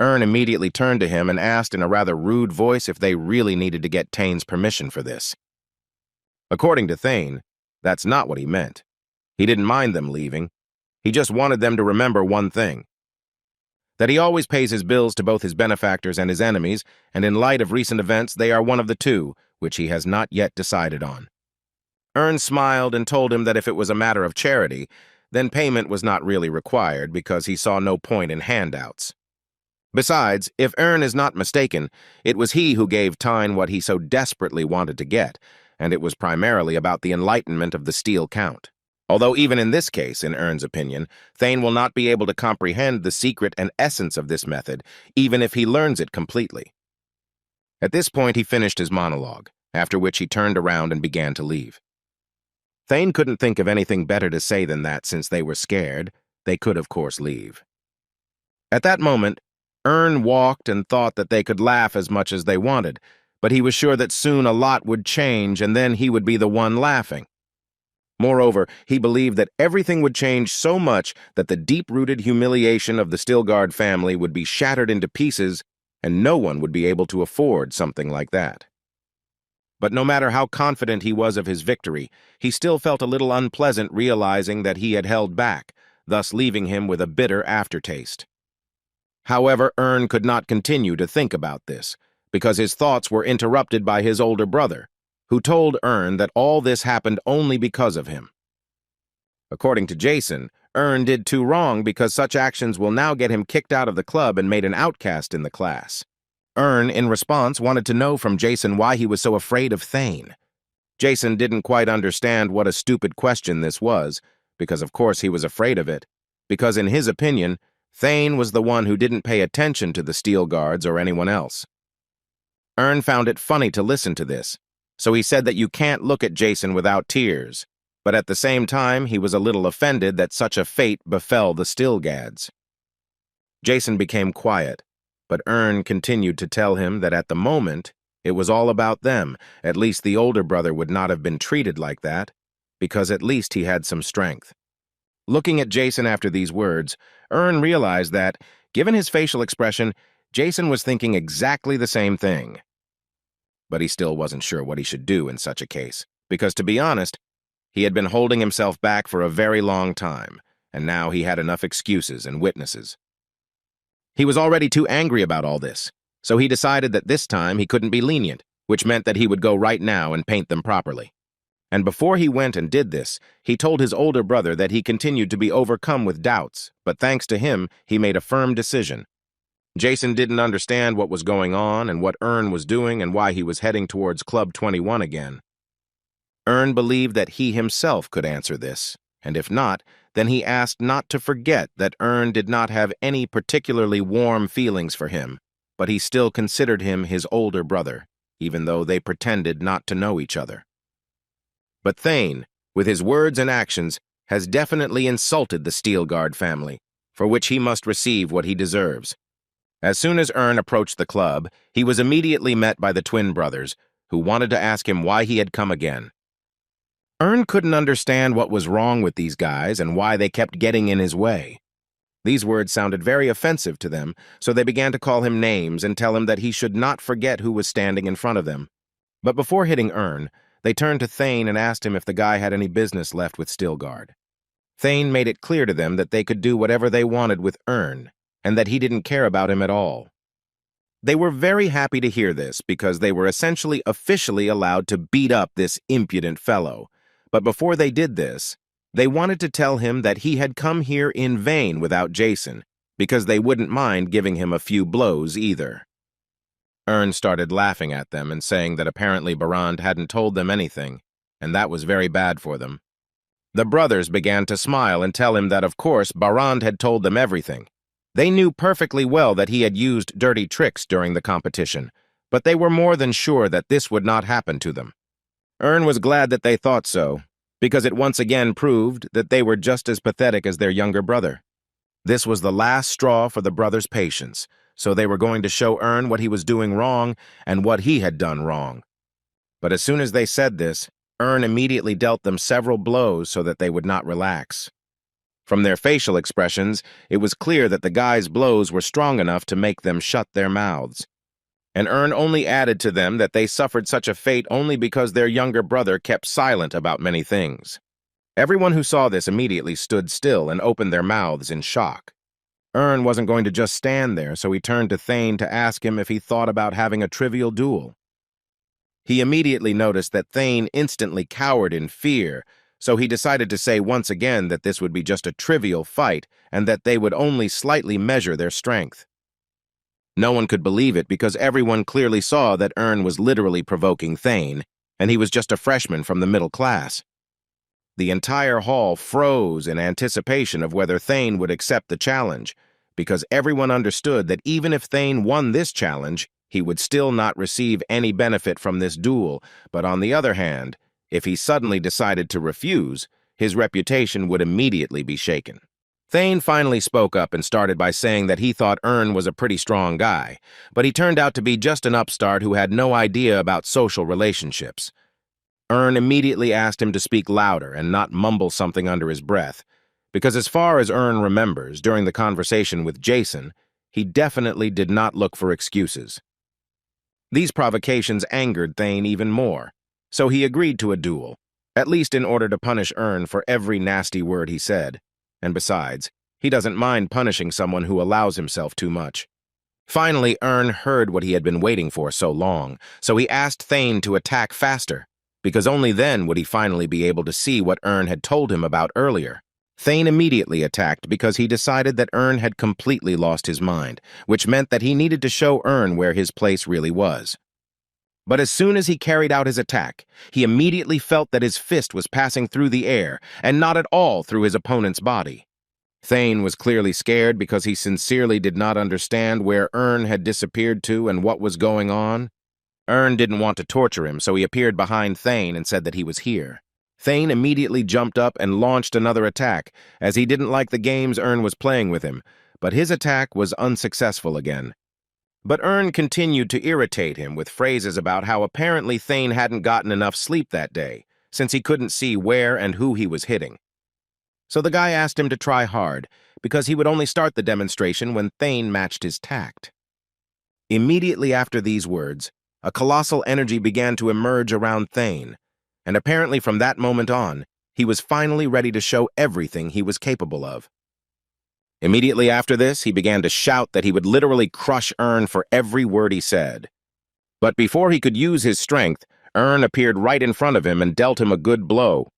Ern immediately turned to him and asked in a rather rude voice if they really needed to get Thane's permission for this. According to Thane, that's not what he meant. He didn't mind them leaving. He just wanted them to remember one thing, that he always pays his bills to both his benefactors and his enemies, and in light of recent events, they are one of the two, which he has not yet decided on. Ern smiled and told him that if it was a matter of charity, then payment was not really required because he saw no point in handouts. Besides, if Ern is not mistaken, it was he who gave Tyne what he so desperately wanted to get, and it was primarily about the enlightenment of the Steel Count. Although even in this case, in Ern's opinion, Thane will not be able to comprehend the secret and essence of this method, even if he learns it completely. At this point, he finished his monologue, after which he turned around and began to leave. Thane couldn't think of anything better to say than that since they were scared. They could, of course, leave. At that moment, Ern walked and thought that they could laugh as much as they wanted, but he was sure that soon a lot would change and then he would be the one laughing. Moreover, he believed that everything would change so much that the deep-rooted humiliation of the Stilgard family would be shattered into pieces, and no one would be able to afford something like that. But no matter how confident he was of his victory, he still felt a little unpleasant realizing that he had held back, thus leaving him with a bitter aftertaste. However, Ern could not continue to think about this, because his thoughts were interrupted by his older brother, who told Ern that all this happened only because of him. According to Jason, Ern did too wrong because such actions will now get him kicked out of the club and made an outcast in the class. Ern, in response, wanted to know from Jason why he was so afraid of Thane. Jason didn't quite understand what a stupid question this was, because of course he was afraid of it, because in his opinion, Thane was the one who didn't pay attention to the Steel Guards or anyone else. Ern found it funny to listen to this, so he said that you can't look at Jason without tears, but at the same time he was a little offended that such a fate befell the Stilgads. Jason became quiet, but Ern continued to tell him that at the moment, it was all about them. At least the older brother would not have been treated like that, because at least he had some strength. Looking at Jason after these words, Ern realized that, given his facial expression, Jason was thinking exactly the same thing. But he still wasn't sure what he should do in such a case, because to be honest, he had been holding himself back for a very long time, and now he had enough excuses and witnesses. He was already too angry about all this, so he decided that this time he couldn't be lenient, which meant that he would go right now and paint them properly. And before he went and did this, he told his older brother that he continued to be overcome with doubts, but thanks to him, he made a firm decision. Jason didn't understand what was going on and what Ern was doing and why he was heading towards Club 21 again. Ern believed that he himself could answer this, and if not, then he asked not to forget that Ern did not have any particularly warm feelings for him, but he still considered him his older brother, even though they pretended not to know each other. But Thane, with his words and actions, has definitely insulted the Steelguard family, for which he must receive what he deserves. As soon as Ern approached the club, he was immediately met by the twin brothers, who wanted to ask him why he had come again. Ern couldn't understand what was wrong with these guys and why they kept getting in his way. These words sounded very offensive to them, so they began to call him names and tell him that he should not forget who was standing in front of them. But before hitting Ern, they turned to Thane and asked him if the guy had any business left with Stilgard. Thane made it clear to them that they could do whatever they wanted with Ern, and that he didn't care about him at all. They were very happy to hear this because they were essentially officially allowed to beat up this impudent fellow. But before they did this, they wanted to tell him that he had come here in vain without Jason, because they wouldn't mind giving him a few blows either. Ern started laughing at them and saying that apparently Barand hadn't told them anything, and that was very bad for them. The brothers began to smile and tell him that of course Barand had told them everything. They knew perfectly well that he had used dirty tricks during the competition, but they were more than sure that this would not happen to them. Ern was glad that they thought so, because it once again proved that they were just as pathetic as their younger brother. This was the last straw for the brothers' patience, so they were going to show Ern what he was doing wrong and what he had done wrong. But as soon as they said this, Ern immediately dealt them several blows so that they would not relax. From their facial expressions, it was clear that the guy's blows were strong enough to make them shut their mouths. And Ern only added to them that they suffered such a fate only because their younger brother kept silent about many things. Everyone who saw this immediately stood still and opened their mouths in shock. Ern wasn't going to just stand there, so he turned to Thane to ask him if he thought about having a trivial duel. He immediately noticed that Thane instantly cowered in fear, so he decided to say once again that this would be just a trivial fight and that they would only slightly measure their strength. No one could believe it because everyone clearly saw that Ern was literally provoking Thane, and he was just a freshman from the middle class. The entire hall froze in anticipation of whether Thane would accept the challenge, because everyone understood that even if Thane won this challenge, he would still not receive any benefit from this duel, but on the other hand, if he suddenly decided to refuse, his reputation would immediately be shaken. Thane finally spoke up and started by saying that he thought Ern was a pretty strong guy, but he turned out to be just an upstart who had no idea about social relationships. Ern immediately asked him to speak louder and not mumble something under his breath, because as far as Ern remembers, during the conversation with Jason, he definitely did not look for excuses. These provocations angered Thane even more, so he agreed to a duel, at least in order to punish Ern for every nasty word he said, and besides, he doesn't mind punishing someone who allows himself too much. Finally, Ern heard what he had been waiting for so long, so he asked Thane to attack faster, because only then would he finally be able to see what Ern had told him about earlier. Thane immediately attacked because he decided that Ern had completely lost his mind, which meant that he needed to show Ern where his place really was. But as soon as he carried out his attack, he immediately felt that his fist was passing through the air and not at all through his opponent's body. Thane was clearly scared because he sincerely did not understand where Ern had disappeared to and what was going on. Ern didn't want to torture him, so he appeared behind Thane and said that he was here. Thane immediately jumped up and launched another attack, as he didn't like the games Ern was playing with him, but his attack was unsuccessful again. But Ern continued to irritate him with phrases about how apparently Thane hadn't gotten enough sleep that day, since he couldn't see where and who he was hitting. So the guy asked him to try hard, because he would only start the demonstration when Thane matched his tact. Immediately after these words, a colossal energy began to emerge around Thane, and apparently from that moment on, he was finally ready to show everything he was capable of. Immediately after this, he began to shout that he would literally crush Ern for every word he said. But before he could use his strength, Ern appeared right in front of him and dealt him a good blow.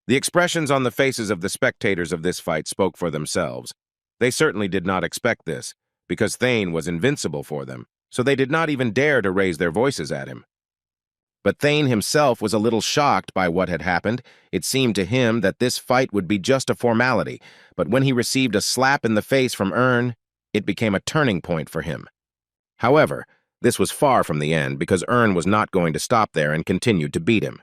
The expressions on the faces of the spectators of this fight spoke for themselves. They certainly did not expect this, because Thane was invincible for them, so they did not even dare to raise their voices at him. But Thane himself was a little shocked by what had happened. It seemed to him that this fight would be just a formality, but when he received a slap in the face from Ern, it became a turning point for him. However, this was far from the end because Ern was not going to stop there and continued to beat him.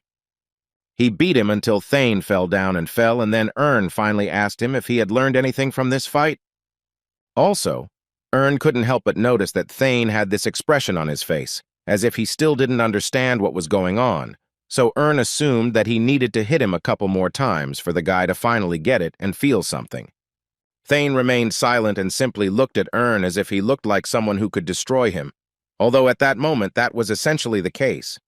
He beat him until Thane fell down and fell, and then Ern finally asked him if he had learned anything from this fight. Also, Ern couldn't help but notice that Thane had this expression on his face, as if he still didn't understand what was going on, so Ern assumed that he needed to hit him a couple more times for the guy to finally get it and feel something. Thane remained silent and simply looked at Ern as if he looked like someone who could destroy him, although at that moment that was essentially the case.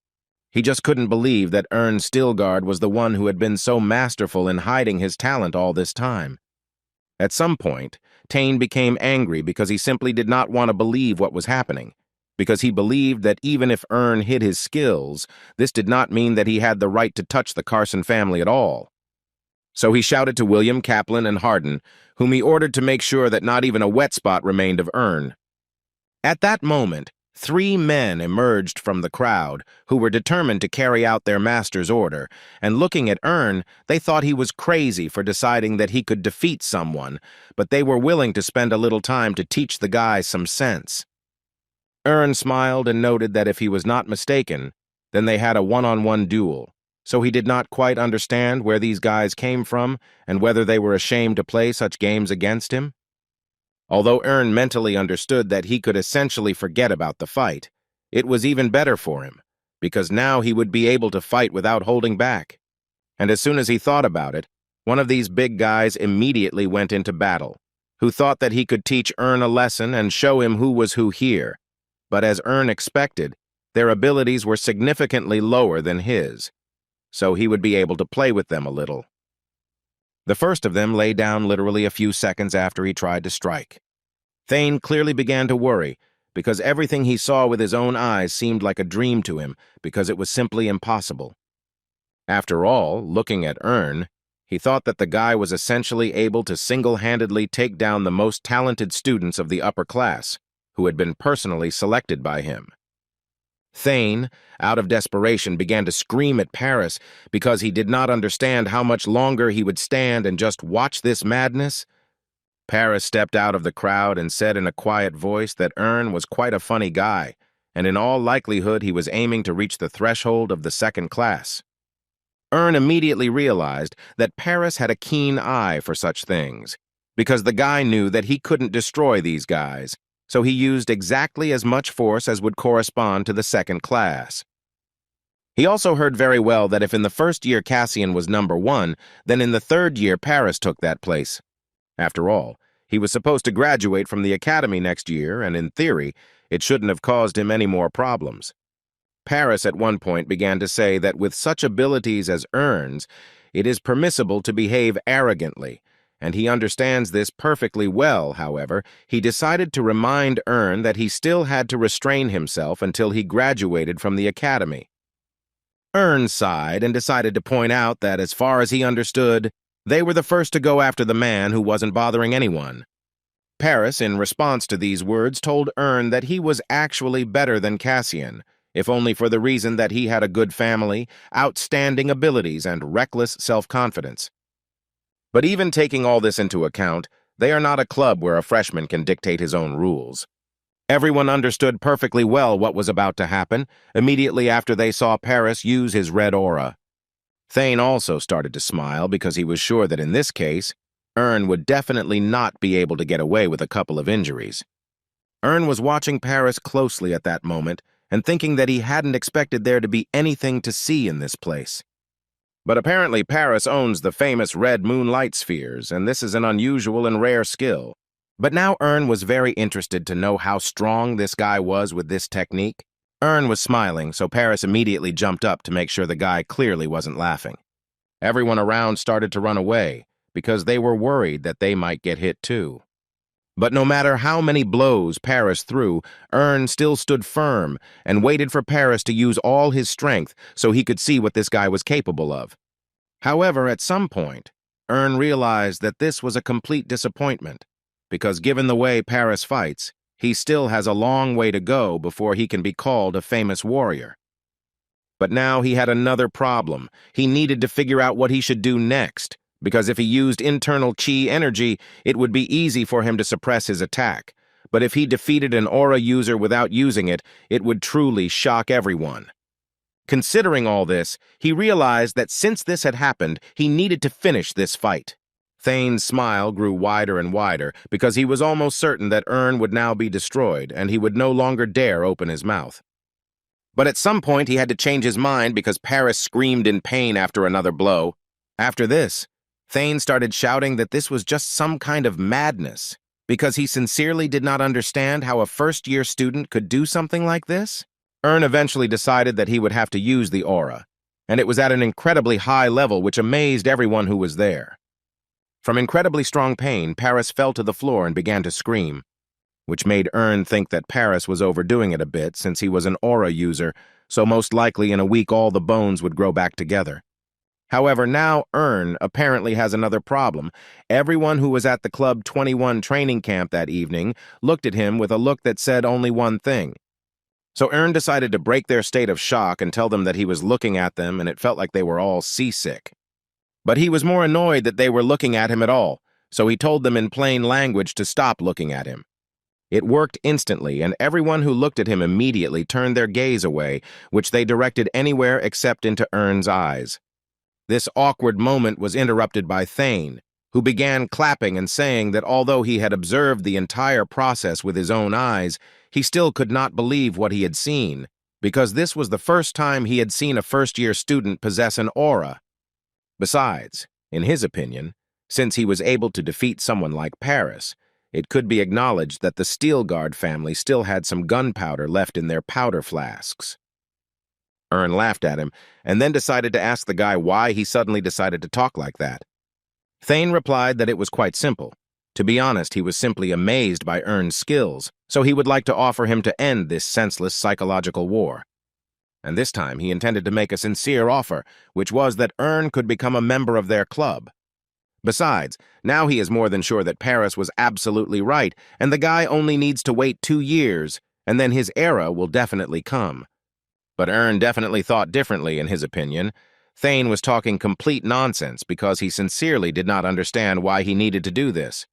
He just couldn't believe that Ern Stilgard was the one who had been so masterful in hiding his talent all this time. At some point, Thane became angry because he simply did not want to believe what was happening, because he believed that even if Ern hid his skills, this did not mean that he had the right to touch the Carson family at all. So he shouted to William, Kaplan, and Hardin, whom he ordered to make sure that not even a wet spot remained of Ern. At that moment, 3 men emerged from the crowd who were determined to carry out their master's order, and looking at Ern, they thought he was crazy for deciding that he could defeat someone, but they were willing to spend a little time to teach the guy some sense. Ern smiled and noted that if he was not mistaken, then they had a one-on-one duel, so he did not quite understand where these guys came from and whether they were ashamed to play such games against him. Although Ern mentally understood that he could essentially forget about the fight, it was even better for him, because now he would be able to fight without holding back. And as soon as he thought about it, one of these big guys immediately went into battle, who thought that he could teach Ern a lesson and show him who was who here. But as Ern expected, their abilities were significantly lower than his, so he would be able to play with them a little. The first of them lay down literally a few seconds after he tried to strike. Thane clearly began to worry, because everything he saw with his own eyes seemed like a dream to him, because it was simply impossible. After all, looking at Ern, he thought that the guy was essentially able to single-handedly take down the most talented students of the upper class, who had been personally selected by him. Thane, out of desperation, began to scream at Paris because he did not understand how much longer he would stand and just watch this madness. Paris stepped out of the crowd and said in a quiet voice that Ern was quite a funny guy, and in all likelihood he was aiming to reach the threshold of the second class. Ern immediately realized that Paris had a keen eye for such things, because the guy knew that he couldn't destroy these guys, so he used exactly as much force as would correspond to the second class. He also heard very well that if in the first year Cassian was #1, then in the third year Paris took that place. After all, he was supposed to graduate from the academy next year, and in theory, it shouldn't have caused him any more problems. Paris at one point began to say that with such abilities as Ern's, it is permissible to behave arrogantly, and he understands this perfectly well. However, he decided to remind Ern that he still had to restrain himself until he graduated from the academy. Ern sighed and decided to point out that, as far as he understood, they were the first to go after the man who wasn't bothering anyone. Paris, in response to these words, told Ern that he was actually better than Cassian, if only for the reason that he had a good family, outstanding abilities, and reckless self-confidence. But even taking all this into account, they are not a club where a freshman can dictate his own rules. Everyone understood perfectly well what was about to happen immediately after they saw Paris use his red aura. Thane also started to smile because he was sure that in this case, Ern would definitely not be able to get away with a couple of injuries. Ern was watching Paris closely at that moment and thinking that he hadn't expected there to be anything to see in this place. But apparently Paris owns the famous red moonlight spheres, and this is an unusual and rare skill. But now Ern was very interested to know how strong this guy was with this technique. Ern was smiling, so Paris immediately jumped up to make sure the guy clearly wasn't laughing. Everyone around started to run away, because they were worried that they might get hit too. But no matter how many blows Paris threw, Ern still stood firm and waited for Paris to use all his strength so he could see what this guy was capable of. However, at some point, Ern realized that this was a complete disappointment, because given the way Paris fights, he still has a long way to go before he can be called a famous warrior. But now he had another problem. He needed to figure out what he should do next, because if he used internal chi energy, it would be easy for him to suppress his attack. But if he defeated an aura user without using it, it would truly shock everyone. Considering all this, he realized that since this had happened, he needed to finish this fight. Thane's smile grew wider and wider because he was almost certain that Ern would now be destroyed and he would no longer dare open his mouth. But at some point he had to change his mind because Paris screamed in pain after another blow. After this, Thane started shouting that this was just some kind of madness because he sincerely did not understand how a first-year student could do something like this. Ern eventually decided that he would have to use the aura, and it was at an incredibly high level which amazed everyone who was there. From incredibly strong pain, Paris fell to the floor and began to scream, which made Ern think that Paris was overdoing it a bit since he was an aura user, so most likely in a week all the bones would grow back together. However, now Ern apparently has another problem. Everyone who was at the Club 21 training camp that evening looked at him with a look that said only one thing. So Ern decided to break their state of shock and tell them that he was looking at them and it felt like they were all seasick. But he was more annoyed that they were looking at him at all, so he told them in plain language to stop looking at him. It worked instantly, and everyone who looked at him immediately turned their gaze away, which they directed anywhere except into Ern's eyes. This awkward moment was interrupted by Thane, who began clapping and saying that although he had observed the entire process with his own eyes, he still could not believe what he had seen, because this was the first time he had seen a first-year student possess an aura. Besides, in his opinion, since he was able to defeat someone like Paris, it could be acknowledged that the Steelguard family still had some gunpowder left in their powder flasks. Ern laughed at him, and then decided to ask the guy why he suddenly decided to talk like that. Thane replied that it was quite simple. To be honest, he was simply amazed by Ern's skills, so he would like to offer him to end this senseless psychological war. And this time he intended to make a sincere offer, which was that Ern could become a member of their club. Besides, now he is more than sure that Paris was absolutely right, and the guy only needs to wait 2 years, and then his era will definitely come. But Ern definitely thought differently in his opinion. Thane was talking complete nonsense because he sincerely did not understand why he needed to do this.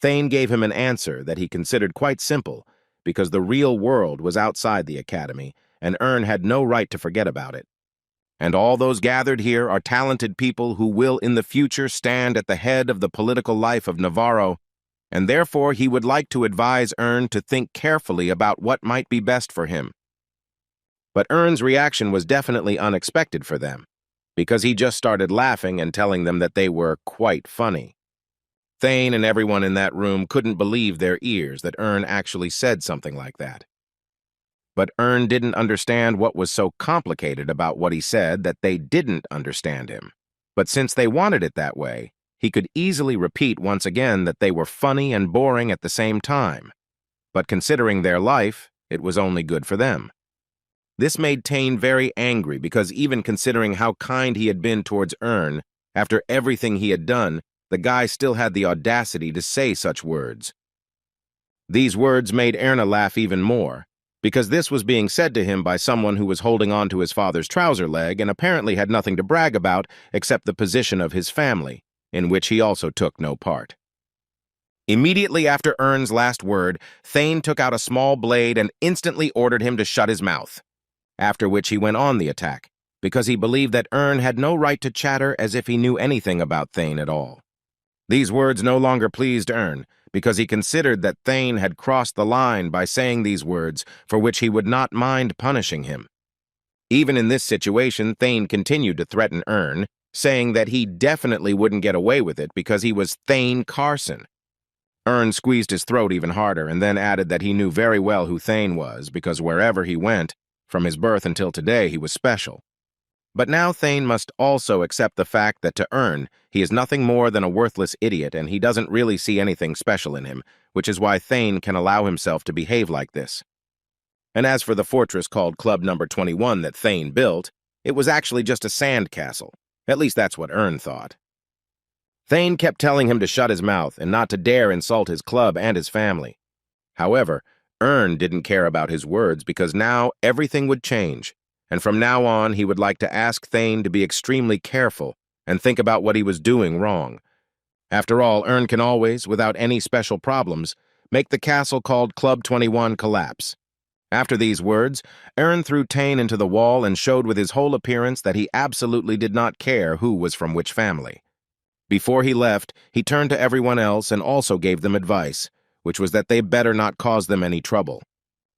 Thane gave him an answer that he considered quite simple, because the real world was outside the academy, and Ern had no right to forget about it. And all those gathered here are talented people who will in the future stand at the head of the political life of Navarro, and therefore he would like to advise Ern to think carefully about what might be best for him. But Ern's reaction was definitely unexpected for them, because he just started laughing and telling them that they were quite funny. Thane and everyone in that room couldn't believe their ears that Ern actually said something like that. But Ern didn't understand what was so complicated about what he said that they didn't understand him. But since they wanted it that way, he could easily repeat once again that they were funny and boring at the same time. But considering their life, it was only good for them. This made Thane very angry because even considering how kind he had been towards Ern, after everything he had done, the guy still had the audacity to say such words. These words made Erna laugh even more, because this was being said to him by someone who was holding on to his father's trouser leg and apparently had nothing to brag about except the position of his family, in which he also took no part. Immediately after Ern's last word, Thane took out a small blade and instantly ordered him to shut his mouth, after which he went on the attack, because he believed that Ern had no right to chatter as if he knew anything about Thane at all. These words no longer pleased Ern, because he considered that Thane had crossed the line by saying these words, for which he would not mind punishing him. Even in this situation, Thane continued to threaten Ern, saying that he definitely wouldn't get away with it because he was Thane Carson. Ern squeezed his throat even harder and then added that he knew very well who Thane was, because wherever he went, from his birth until today, he was special. But now Thane must also accept the fact that to Ern, he is nothing more than a worthless idiot and he doesn't really see anything special in him, which is why Thane can allow himself to behave like this. And as for the fortress called Club Number 21 that Thane built, it was actually just a sand castle. At least that's what Ern thought. Thane kept telling him to shut his mouth and not to dare insult his club and his family. However, Ern didn't care about his words because now everything would change, and from now on he would like to ask Thane to be extremely careful and think about what he was doing wrong. After all, Ern can always, without any special problems, make the castle called Club 21 collapse. After these words, Ern threw Thane into the wall and showed with his whole appearance that he absolutely did not care who was from which family. Before he left, he turned to everyone else and also gave them advice, which was that they better not cause them any trouble.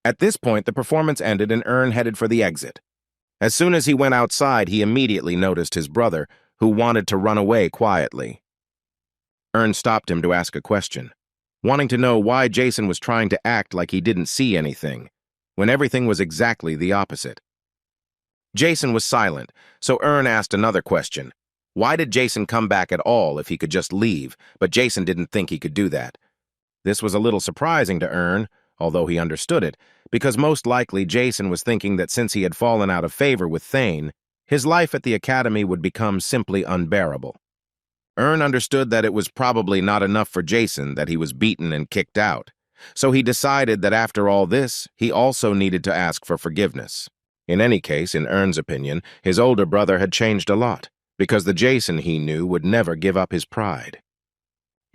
At this point, the performance ended and Ern headed for the exit. As soon as he went outside, he immediately noticed his brother, who wanted to run away quietly. Ern stopped him to ask a question, wanting to know why Jason was trying to act like he didn't see anything, when everything was exactly the opposite. Jason was silent, so Ern asked another question. Why did Jason come back at all if he could just leave, but Jason didn't think he could do that? This was a little surprising to Ern, although he understood it, because most likely Jason was thinking that since he had fallen out of favor with Thane, his life at the academy would become simply unbearable. Ern understood that it was probably not enough for Jason that he was beaten and kicked out, so he decided that after all this, he also needed to ask for forgiveness. In any case, in Ern's opinion, his older brother had changed a lot, because the Jason he knew would never give up his pride.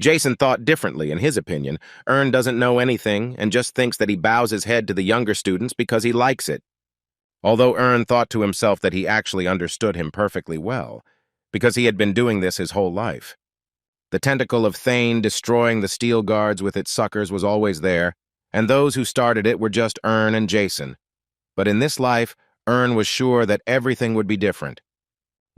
Jason thought differently in his opinion. Ern doesn't know anything and just thinks that he bows his head to the younger students because he likes it. Although Ern thought to himself that he actually understood him perfectly well, because he had been doing this his whole life. The tentacle of Thane destroying the steel guards with its suckers was always there, and those who started it were just Ern and Jason. But in this life, Ern was sure that everything would be different.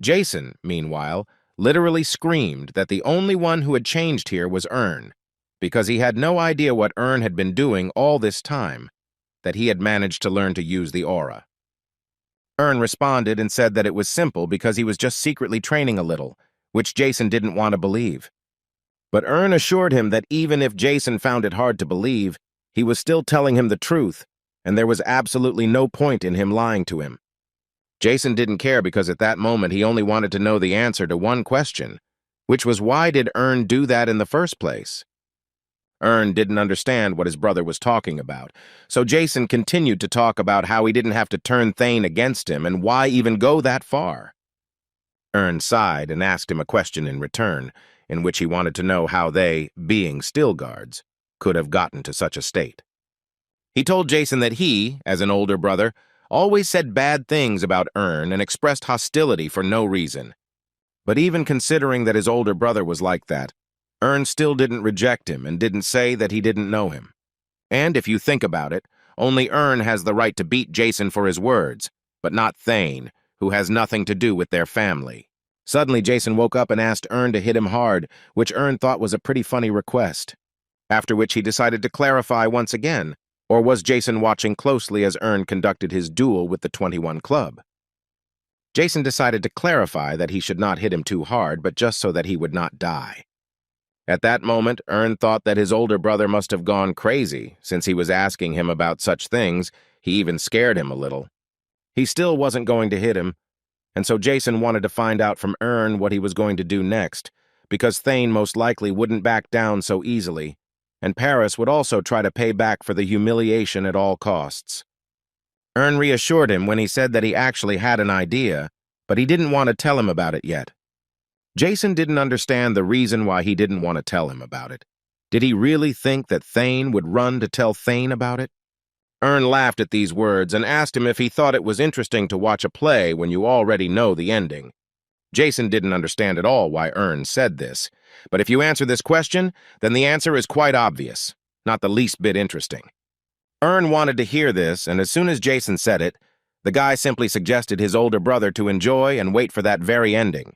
Jason, meanwhile, literally screamed that the only one who had changed here was Ern, because he had no idea what Ern had been doing all this time, that he had managed to learn to use the aura. Ern responded and said that it was simple because he was just secretly training a little, which Jason didn't want to believe. But Ern assured him that even if Jason found it hard to believe, he was still telling him the truth, and there was absolutely no point in him lying to him. Jason didn't care because at that moment he only wanted to know the answer to one question, which was why did Ern do that in the first place? Ern didn't understand what his brother was talking about, so Jason continued to talk about how he didn't have to turn Thane against him and why even go that far. Ern sighed and asked him a question in return, in which he wanted to know how they, being still guards, could have gotten to such a state. He told Jason that he, as an older brother, always said bad things about Ern and expressed hostility for no reason. But even considering that his older brother was like that, Ern still didn't reject him and didn't say that he didn't know him. And if you think about it, Only Ern has the right to beat Jason for his words, but not Thane, who has nothing to do with their family. Suddenly, Jason woke up and asked Ern to hit him hard, which Ern thought was a pretty funny request. After which he decided to clarify once again, or was Jason watching closely as Ern conducted his duel with the 21 Club? Jason decided to clarify that he should not hit him too hard, but just so that he would not die. At that moment, Ern thought that his older brother must have gone crazy, since he was asking him about such things. He even scared him a little. He still wasn't going to hit him, and so Jason wanted to find out from Ern what he was going to do next, because Thane most likely wouldn't back down so easily, and Paris would also try to pay back for the humiliation at all costs. Ern reassured him when he said that he actually had an idea, but he didn't want to tell him about it yet. Jason didn't understand the reason why he didn't want to tell him about it. Did he really think that Thane would run to tell Thane about it? Ern laughed at these words and asked him if he thought it was interesting to watch a play when you already know the ending. Jason didn't understand at all why Ern said this, but if you answer this question, then the answer is quite obvious, not the least bit interesting. Ern wanted to hear this, and as soon as Jason said it, the guy simply suggested his older brother to enjoy and wait for that very ending.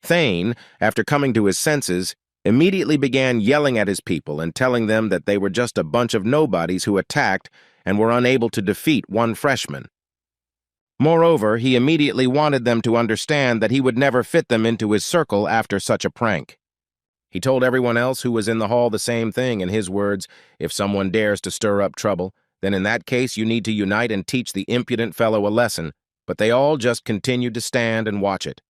Thane, after coming to his senses, immediately began yelling at his people and telling them that they were just a bunch of nobodies who attacked and were unable to defeat one freshman. Moreover, he immediately wanted them to understand that he would never fit them into his circle after such a prank. He told everyone else who was in the hall the same thing in his words: if someone dares to stir up trouble, then in that case you need to unite and teach the impudent fellow a lesson, but they all just continued to stand and watch it.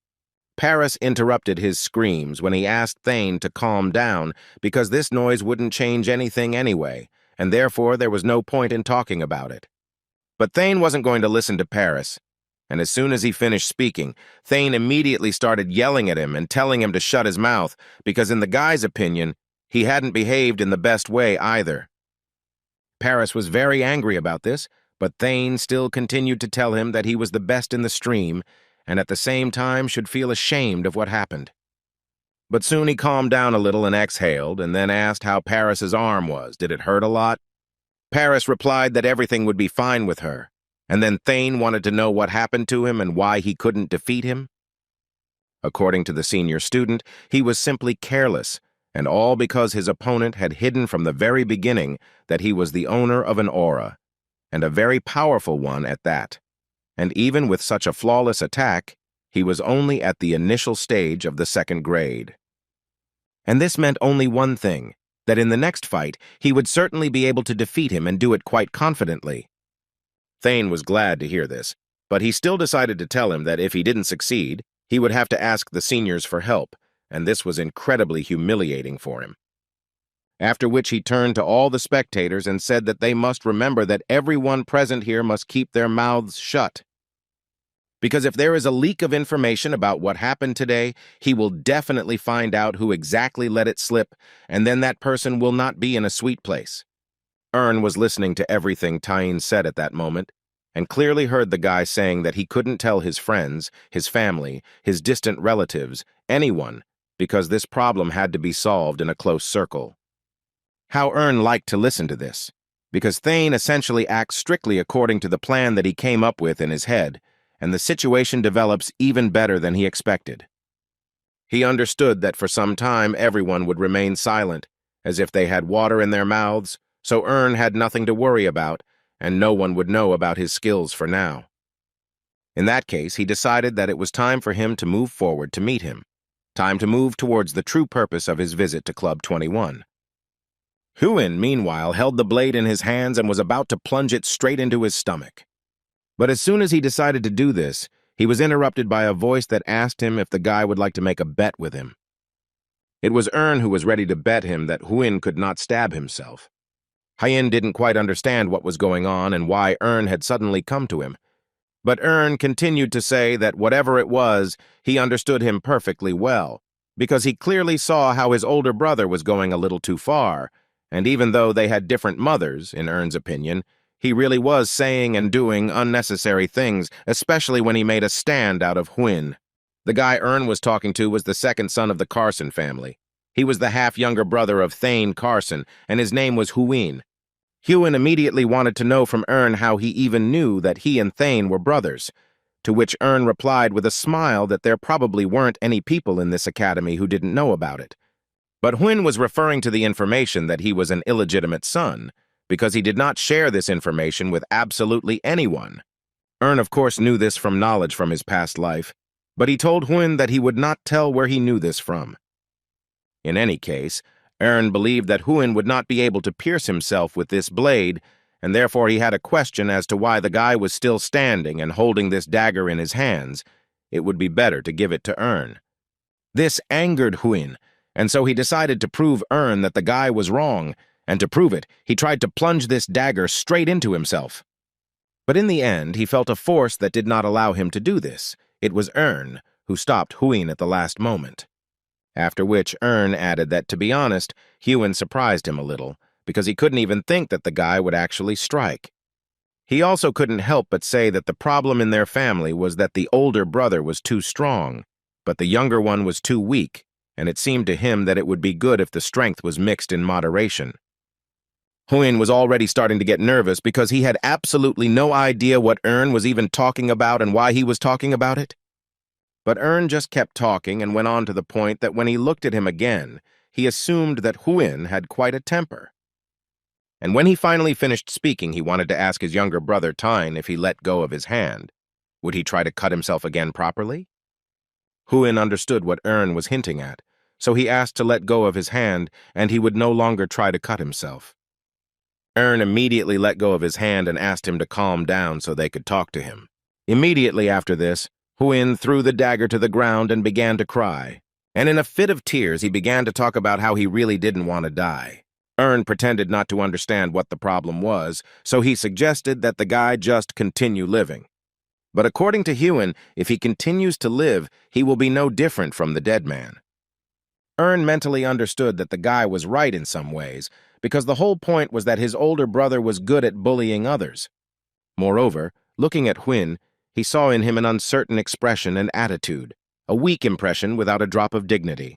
Paris interrupted his screams when he asked Thane to calm down because this noise wouldn't change anything anyway, and therefore there was no point in talking about it. But Thane wasn't going to listen to Paris, and as soon as he finished speaking, Thane immediately started yelling at him and telling him to shut his mouth because in the guy's opinion, he hadn't behaved in the best way either. Paris was very angry about this, but Thane still continued to tell him that he was the best in the stream and at the same time should feel ashamed of what happened. But soon he calmed down a little and exhaled, and then asked how Paris's arm was. Did it hurt a lot? Paris replied that everything would be fine with her, and then Thane wanted to know what happened to him and why he couldn't defeat him. According to the senior student, he was simply careless, and all because his opponent had hidden from the very beginning that he was the owner of an aura, and a very powerful one at that. And even with such a flawless attack, he was only at the initial stage of the second grade. And this meant only one thing, that in the next fight, he would certainly be able to defeat him and do it quite confidently. Thane was glad to hear this, but he still decided to tell him that if he didn't succeed, he would have to ask the seniors for help, and this was incredibly humiliating for him. After which he turned to all the spectators and said that they must remember that everyone present here must keep their mouths shut. Because if there is a leak of information about what happened today, he will definitely find out who exactly let it slip, and then that person will not be in a sweet place. Ern was listening to everything Tyene said at that moment, and clearly heard the guy saying that he couldn't tell his friends, his family, his distant relatives, anyone, because this problem had to be solved in a close circle. How Ern liked to listen to this, because Thane essentially acts strictly according to the plan that he came up with in his head, and the situation develops even better than he expected. He understood that for some time everyone would remain silent, as if they had water in their mouths, so Ern had nothing to worry about, and no one would know about his skills for now. In that case, he decided that it was time for him to move forward to meet him, time to move towards the true purpose of his visit to Club 21. Huin, meanwhile, held the blade in his hands and was about to plunge it straight into his stomach. But as soon as he decided to do this, he was interrupted by a voice that asked him if the guy would like to make a bet with him. It was Ern who was ready to bet him that Huin could not stab himself. Hyen didn't quite understand what was going on and why Ern had suddenly come to him, but Ern continued to say that whatever it was, he understood him perfectly well, because he clearly saw how his older brother was going a little too far, and even though they had different mothers, in Ern's opinion, he really was saying and doing unnecessary things, especially when he made a stand out of Huin. The guy Ern was talking to was the second son of the Carson family. He was the half-younger brother of Thane Carson, and his name was Huin. Hyun immediately wanted to know from Earn how he even knew that he and Thane were brothers, to which Earn replied with a smile that there probably weren't any people in this academy who didn't know about it. But Hyun was referring to the information that he was an illegitimate son, because he did not share this information with absolutely anyone. Earn, of course, knew this from knowledge from his past life, but he told Hyun that he would not tell where he knew this from. In any case, Earn believed that Hyun would not be able to pierce himself with this blade, and therefore he had a question as to why the guy was still standing and holding this dagger in his hands. It would be better to give it to Earn. This angered Hyun, and so he decided to prove Earn that the guy was wrong, and to prove it, he tried to plunge this dagger straight into himself. But in the end, he felt a force that did not allow him to do this. It was Earn who stopped Hyun at the last moment. After which Earn added that, to be honest, Hyun surprised him a little, because he couldn't even think that the guy would actually strike. He also couldn't help but say that the problem in their family was that the older brother was too strong, but the younger one was too weak, and it seemed to him that it would be good if the strength was mixed in moderation. Hyun was already starting to get nervous because he had absolutely no idea what Earn was even talking about and why he was talking about it. But Earn just kept talking and went on to the point that when he looked at him again, he assumed that Hyun had quite a temper. And when he finally finished speaking, he wanted to ask his younger brother Tyne if he let go of his hand. Would he try to cut himself again properly? Hyun understood what Earn was hinting at, so he asked to let go of his hand and he would no longer try to cut himself. Earn immediately let go of his hand and asked him to calm down so they could talk to him. Immediately after this, Hyun threw the dagger to the ground and began to cry. And in a fit of tears, he began to talk about how he really didn't want to die. Earn pretended not to understand what the problem was, so he suggested that the guy just continue living. But according to Hyun, if he continues to live, he will be no different from the dead man. Earn mentally understood that the guy was right in some ways, because the whole point was that his older brother was good at bullying others. Moreover, looking at Hyun, he saw in him an uncertain expression and attitude, a weak impression without a drop of dignity.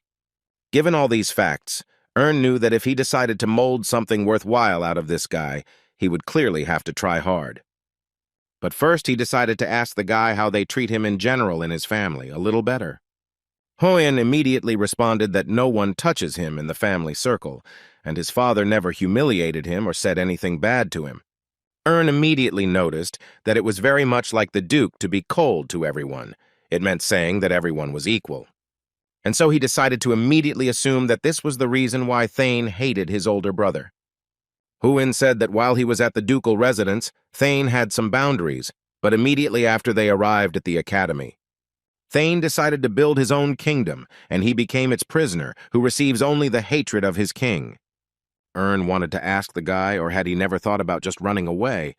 Given all these facts, Earn knew that if he decided to mold something worthwhile out of this guy, he would clearly have to try hard. But first he decided to ask the guy how they treat him in general in his family a little better. Hyun immediately responded that no one touches him in the family circle, and his father never humiliated him or said anything bad to him. Earn immediately noticed that it was very much like the Duke to be cold to everyone. It meant saying that everyone was equal. And so he decided to immediately assume that this was the reason why Thane hated his older brother. Hyun said that while he was at the ducal residence, Thane had some boundaries, but immediately after they arrived at the academy, Thane decided to build his own kingdom, and he became its prisoner, who receives only the hatred of his king. Earn wanted to ask the guy, or had he never thought about just running away?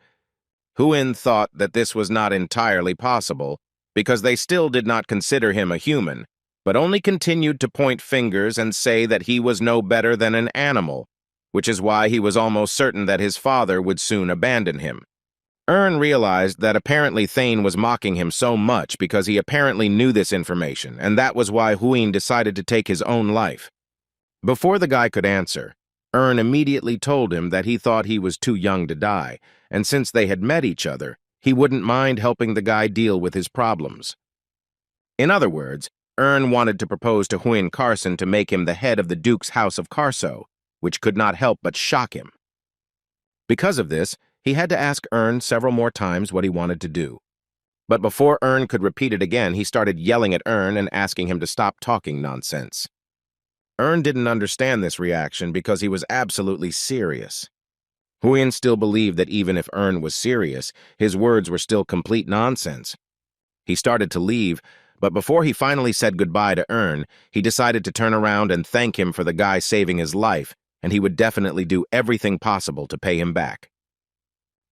Hyun thought that this was not entirely possible, because they still did not consider him a human, but only continued to point fingers and say that he was no better than an animal, which is why he was almost certain that his father would soon abandon him. Earn realized that apparently Thane was mocking him so much because he apparently knew this information, and that was why Hyun decided to take his own life. Before the guy could answer, Earn immediately told him that he thought he was too young to die, and since they had met each other, he wouldn't mind helping the guy deal with his problems. In other words, Earn wanted to propose to Hyun Carson to make him the head of the Duke's House of Carso, which could not help but shock him. Because of this, he had to ask Earn several more times what he wanted to do. But before Earn could repeat it again, he started yelling at Earn and asking him to stop talking nonsense. Earn didn't understand this reaction because he was absolutely serious. Hyun still believed that even if Earn was serious, his words were still complete nonsense. He started to leave, but before he finally said goodbye to Earn, he decided to turn around and thank him for the guy saving his life, and he would definitely do everything possible to pay him back.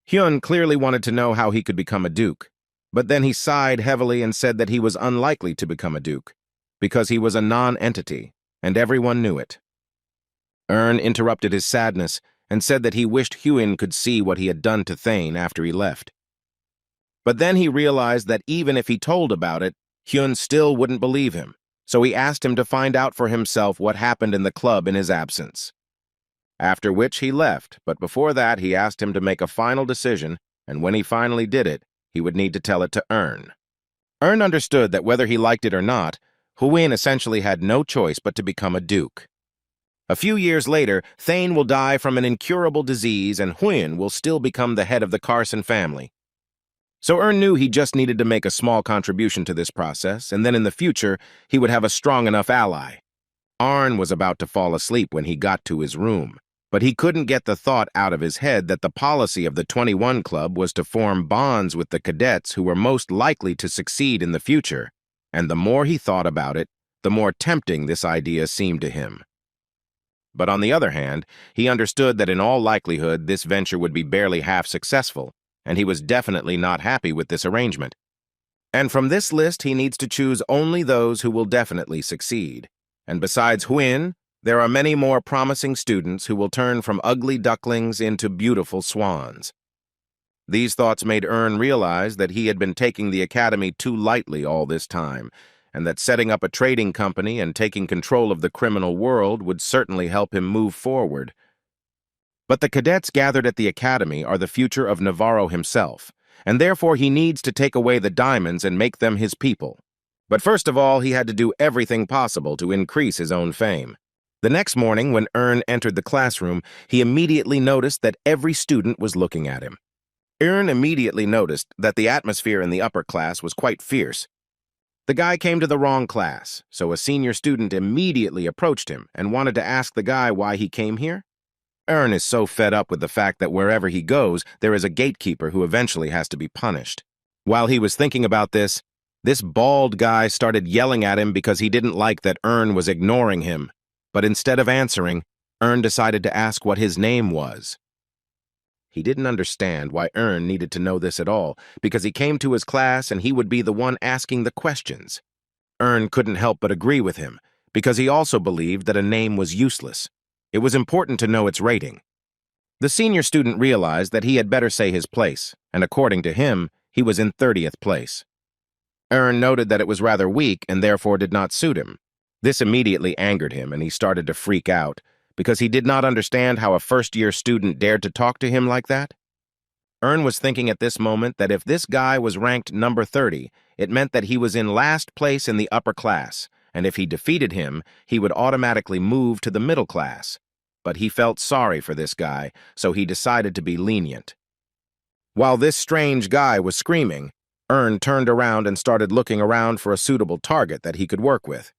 Hyun clearly wanted to know how he could become a duke, but then he sighed heavily and said that he was unlikely to become a duke, because he was a non-entity, and everyone knew it. Earn interrupted his sadness and said that he wished Hyun could see what he had done to Thane after he left. But then he realized that even if he told about it, Hyun still wouldn't believe him, so he asked him to find out for himself what happened in the club in his absence. After which he left, but before that he asked him to make a final decision, and when he finally did it, he would need to tell it to Earn. Earn understood that whether he liked it or not, Huin essentially had no choice but to become a duke. A few years later, Thane will die from an incurable disease and Huin will still become the head of the Carson family. So Earn knew he just needed to make a small contribution to this process, and then in the future, he would have a strong enough ally. Arn was about to fall asleep when he got to his room, but he couldn't get the thought out of his head that the policy of the 21 Club was to form bonds with the cadets who were most likely to succeed in the future, and the more he thought about it, the more tempting this idea seemed to him. But on the other hand, he understood that in all likelihood this venture would be barely half successful, and he was definitely not happy with this arrangement. And from this list he needs to choose only those who will definitely succeed. And besides Huin, there are many more promising students who will turn from ugly ducklings into beautiful swans. These thoughts made Earn realize that he had been taking the academy too lightly all this time, and that setting up a trading company and taking control of the criminal world would certainly help him move forward. But the cadets gathered at the academy are the future of Navarro himself, and therefore he needs to take away the diamonds and make them his people. But first of all, he had to do everything possible to increase his own fame. The next morning, when Earn entered the classroom, he immediately noticed that every student was looking at him. Earn immediately noticed that the atmosphere in the upper class was quite fierce. The guy came to the wrong class, so a senior student immediately approached him and wanted to ask the guy why he came here. Earn is so fed up with the fact that wherever he goes, there is a gatekeeper who eventually has to be punished. While he was thinking about this bald guy started yelling at him because he didn't like that Earn was ignoring him. But instead of answering, Earn decided to ask what his name was. He didn't understand why Earn needed to know this at all, because he came to his class and he would be the one asking the questions. Earn couldn't help but agree with him, because he also believed that a name was useless. It was important to know its rating. The senior student realized that he had better say his place, and according to him, he was in 30th place. Earn noted that it was rather weak and therefore did not suit him. This immediately angered him and he started to freak out, because he did not understand how a first-year student dared to talk to him like that. Earn was thinking at this moment that if this guy was ranked number 30, it meant that he was in last place in the upper class, and if he defeated him, he would automatically move to the middle class. But he felt sorry for this guy, so he decided to be lenient. While this strange guy was screaming, Earn turned around and started looking around for a suitable target that he could work with.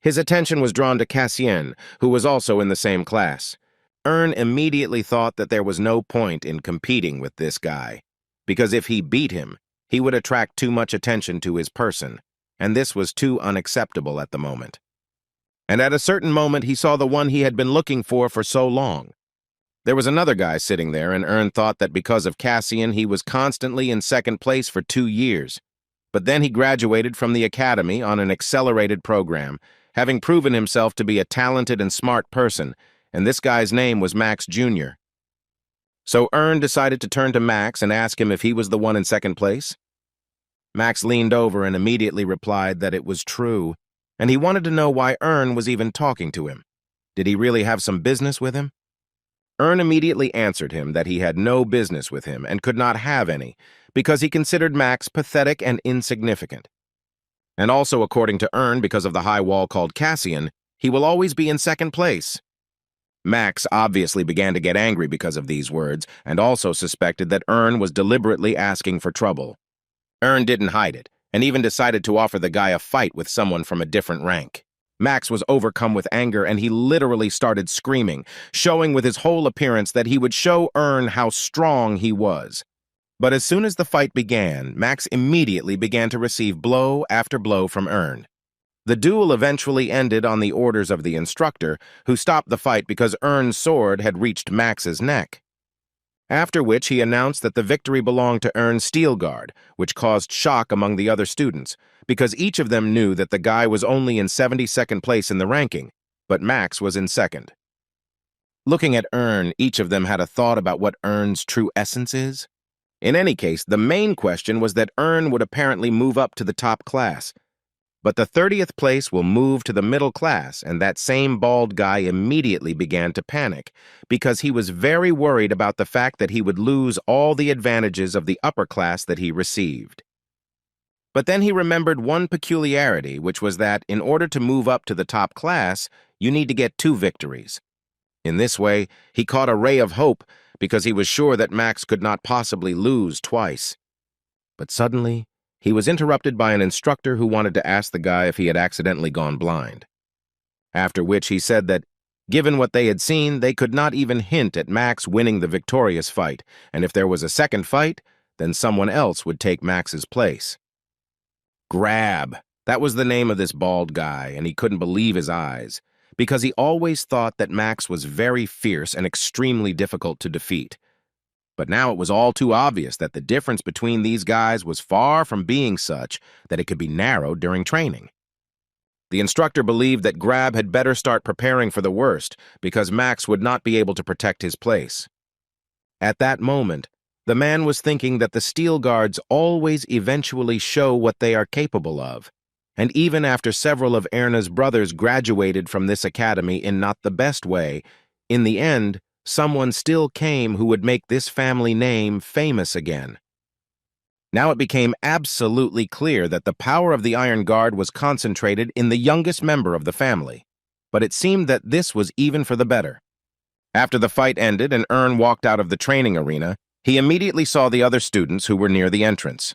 His attention was drawn to Cassien, who was also in the same class. Earn immediately thought that there was no point in competing with this guy, because if he beat him, he would attract too much attention to his person, and this was too unacceptable at the moment. And at a certain moment, he saw the one he had been looking for so long. There was another guy sitting there, and Earn thought that because of Cassien, he was constantly in second place for 2 years. But then he graduated from the academy on an accelerated program, having proven himself to be a talented and smart person, and this guy's name was Max Jr. So Earn decided to turn to Max and ask him if he was the one in second place. Max leaned over and immediately replied that it was true, and he wanted to know why Earn was even talking to him. Did he really have some business with him? Earn immediately answered him that he had no business with him and could not have any, because he considered Max pathetic and insignificant. And also, according to Earn, because of the high wall called Cassien, he will always be in second place. Max obviously began to get angry because of these words, and also suspected that Earn was deliberately asking for trouble. Earn didn't hide it, and even decided to offer the guy a fight with someone from a different rank. Max was overcome with anger, and he literally started screaming, showing with his whole appearance that he would show Earn how strong he was. But as soon as the fight began, Max immediately began to receive blow after blow from Earn. The duel eventually ended on the orders of the instructor, who stopped the fight because Earn's sword had reached Max's neck. After which he announced that the victory belonged to Earn's steel guard, which caused shock among the other students, because each of them knew that the guy was only in 72nd place in the ranking, but Max was in second. Looking at Earn, each of them had a thought about what Earn's true essence is. In any case, the main question was that Earn would apparently move up to the top class. But the 30th place will move to the middle class, and that same bald guy immediately began to panic because he was very worried about the fact that he would lose all the advantages of the upper class that he received. But then he remembered one peculiarity, which was that in order to move up to the top class, you need to get 2 victories. In this way, he caught a ray of hope because he was sure that Max could not possibly lose twice. But suddenly, he was interrupted by an instructor who wanted to ask the guy if he had accidentally gone blind. After which he said that, given what they had seen, they could not even hint at Max winning the victorious fight, and if there was a second fight, then someone else would take Max's place. Grab. That was the name of this bald guy, and he couldn't believe his eyes, because he always thought that Max was very fierce and extremely difficult to defeat. But now it was all too obvious that the difference between these guys was far from being such that it could be narrowed during training. The instructor believed that Grab had better start preparing for the worst because Max would not be able to protect his place. At that moment, the man was thinking that the steel guards always eventually show what they are capable of, and even after several of Erna's brothers graduated from this academy in not the best way, in the end, someone still came who would make this family name famous again. Now it became absolutely clear that the power of the Iron Guard was concentrated in the youngest member of the family, but it seemed that this was even for the better. After the fight ended and Ern walked out of the training arena, he immediately saw the other students who were near the entrance.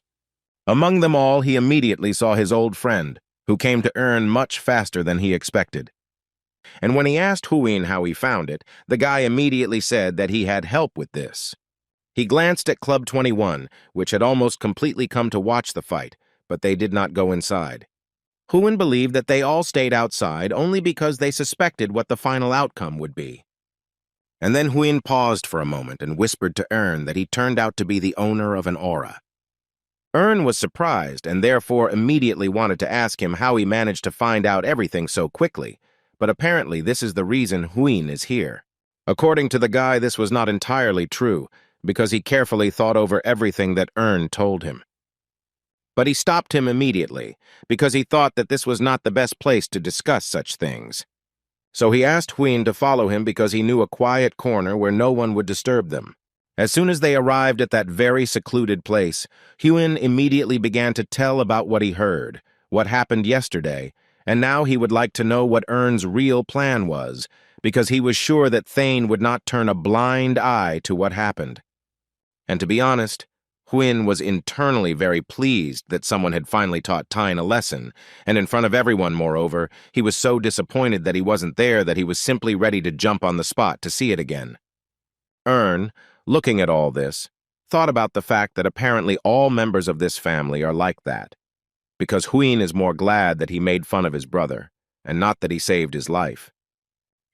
Among them all, he immediately saw his old friend, who came to Ern much faster than he expected. And when he asked Huin how he found it, the guy immediately said that he had help with this. He glanced at Club 21, which had almost completely come to watch the fight, but they did not go inside. Huin believed that they all stayed outside only because they suspected what the final outcome would be. And then Huin paused for a moment and whispered to Ern that he turned out to be the owner of an aura. Ern was surprised and therefore immediately wanted to ask him how he managed to find out everything so quickly, but apparently this is the reason Huin is here. According to the guy, this was not entirely true, because he carefully thought over everything that Ern told him. But he stopped him immediately, because he thought that this was not the best place to discuss such things. So he asked Huin to follow him because he knew a quiet corner where no one would disturb them. As soon as they arrived at that very secluded place, Huin immediately began to tell about what he heard, what happened yesterday, and now he would like to know what Ern's real plan was, because he was sure that Thane would not turn a blind eye to what happened. And to be honest, Huin was internally very pleased that someone had finally taught Tyne a lesson, and in front of everyone, moreover, he was so disappointed that he wasn't there that he was simply ready to jump on the spot to see it again. Ern, looking at all this, thought about the fact that apparently all members of this family are like that, because Huin is more glad that he made fun of his brother, and not that he saved his life.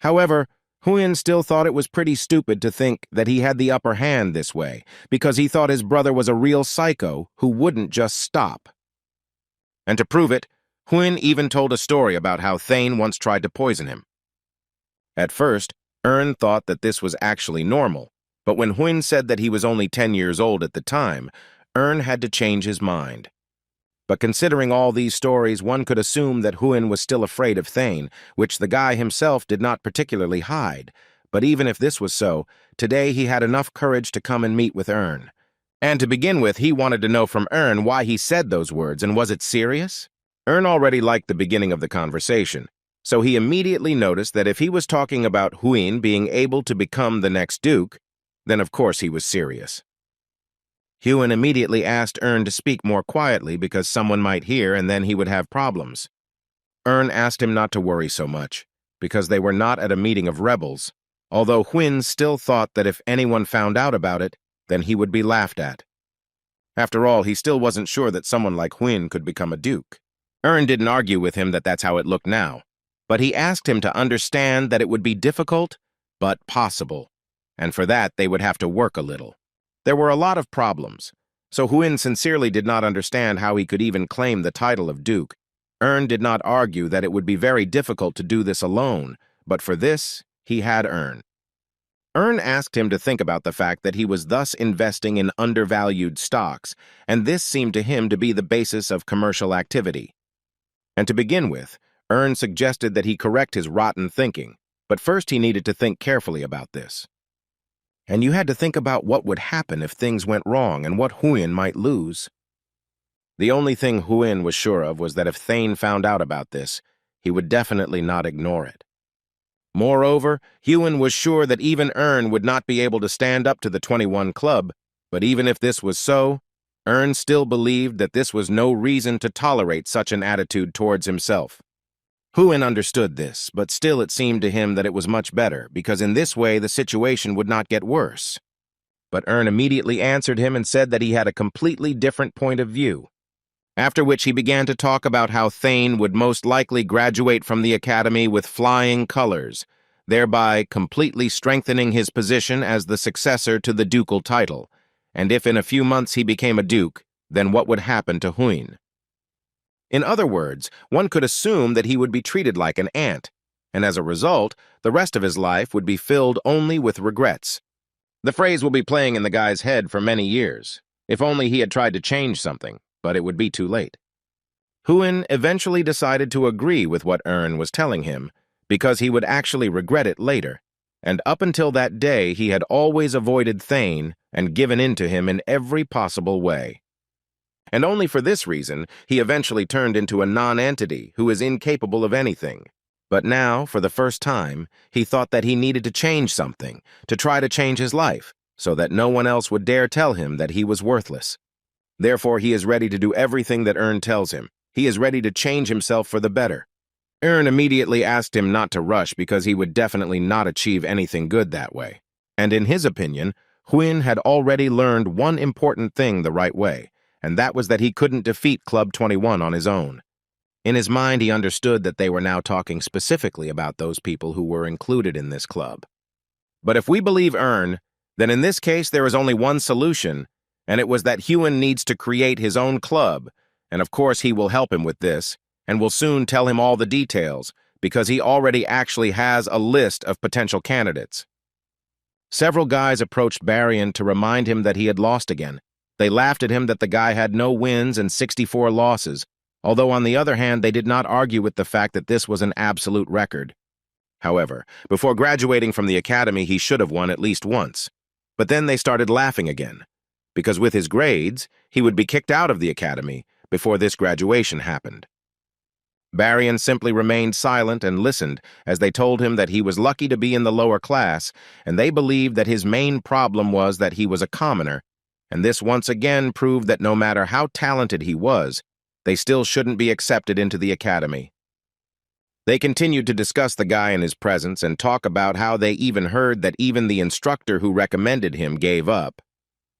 However, Huin still thought it was pretty stupid to think that he had the upper hand this way, because he thought his brother was a real psycho who wouldn't just stop. And to prove it, Huin even told a story about how Thane once tried to poison him. At first, Ern thought that this was actually normal, but when Huin said that he was only 10 years old at the time, Ern had to change his mind. But considering all these stories, one could assume that Huin was still afraid of Thane, which the guy himself did not particularly hide. But even if this was so, today he had enough courage to come and meet with Ern. And to begin with, he wanted to know from Ern why he said those words, and was it serious? Ern already liked the beginning of the conversation, so he immediately noticed that if he was talking about Huin being able to become the next duke, then of course he was serious. Huin immediately asked Ern to speak more quietly because someone might hear and then he would have problems. Ern asked him not to worry so much, because they were not at a meeting of rebels, although Huin still thought that if anyone found out about it, then he would be laughed at. After all, he still wasn't sure that someone like Huin could become a duke. Ern didn't argue with him that that's how it looked now, but he asked him to understand that it would be difficult, but possible, and for that they would have to work a little. There were a lot of problems, so Huin sincerely did not understand how he could even claim the title of duke. Ern did not argue that it would be very difficult to do this alone, but for this, he had Ern. Ern asked him to think about the fact that he was thus investing in undervalued stocks, and this seemed to him to be the basis of commercial activity. And to begin with, Ern suggested that he correct his rotten thinking, but first he needed to think carefully about this. And you had to think about what would happen if things went wrong and what Huyen might lose. The only thing Huyen was sure of was that if Thane found out about this, he would definitely not ignore it. Moreover, Huyen was sure that even Ern would not be able to stand up to the 21 Club, but even if this was so, Ern still believed that this was no reason to tolerate such an attitude towards himself. Huyen understood this, but still it seemed to him that it was much better, because in this way the situation would not get worse. But Ern immediately answered him and said that he had a completely different point of view. After which he began to talk about how Thane would most likely graduate from the academy with flying colors, thereby completely strengthening his position as the successor to the ducal title, and if in a few months he became a duke, then what would happen to Huyen? In other words, one could assume that he would be treated like an ant, and as a result, the rest of his life would be filled only with regrets. The phrase will be playing in the guy's head for many years. If only he had tried to change something, but it would be too late. Huyen eventually decided to agree with what Ern was telling him, because he would actually regret it later, and up until that day he had always avoided Thane and given in to him in every possible way. And only for this reason, he eventually turned into a non-entity who is incapable of anything. But now, for the first time, he thought that he needed to change something, to try to change his life, so that no one else would dare tell him that he was worthless. Therefore, he is ready to do everything that Ern tells him. He is ready to change himself for the better. Ern immediately asked him not to rush because he would definitely not achieve anything good that way. And in his opinion, Huyen had already learned one important thing the right way, and that was that he couldn't defeat Club 21 on his own. In his mind, he understood that they were now talking specifically about those people who were included in this club. But if we believe Ern, then in this case there is only one solution, and it was that Huyen needs to create his own club, and of course he will help him with this, and will soon tell him all the details, because he already actually has a list of potential candidates. Several guys approached Baryon to remind him that he had lost again. They laughed at him that the guy had no wins and 64 losses, although on the other hand they did not argue with the fact that this was an absolute record. However, before graduating from the academy he should have won at least once. But then they started laughing again, because with his grades, he would be kicked out of the academy before this graduation happened. Baryon simply remained silent and listened as they told him that he was lucky to be in the lower class, and they believed that his main problem was that he was a commoner, and this once again proved that no matter how talented he was, they still shouldn't be accepted into the academy. They continued to discuss the guy in his presence and talk about how they even heard that even the instructor who recommended him gave up.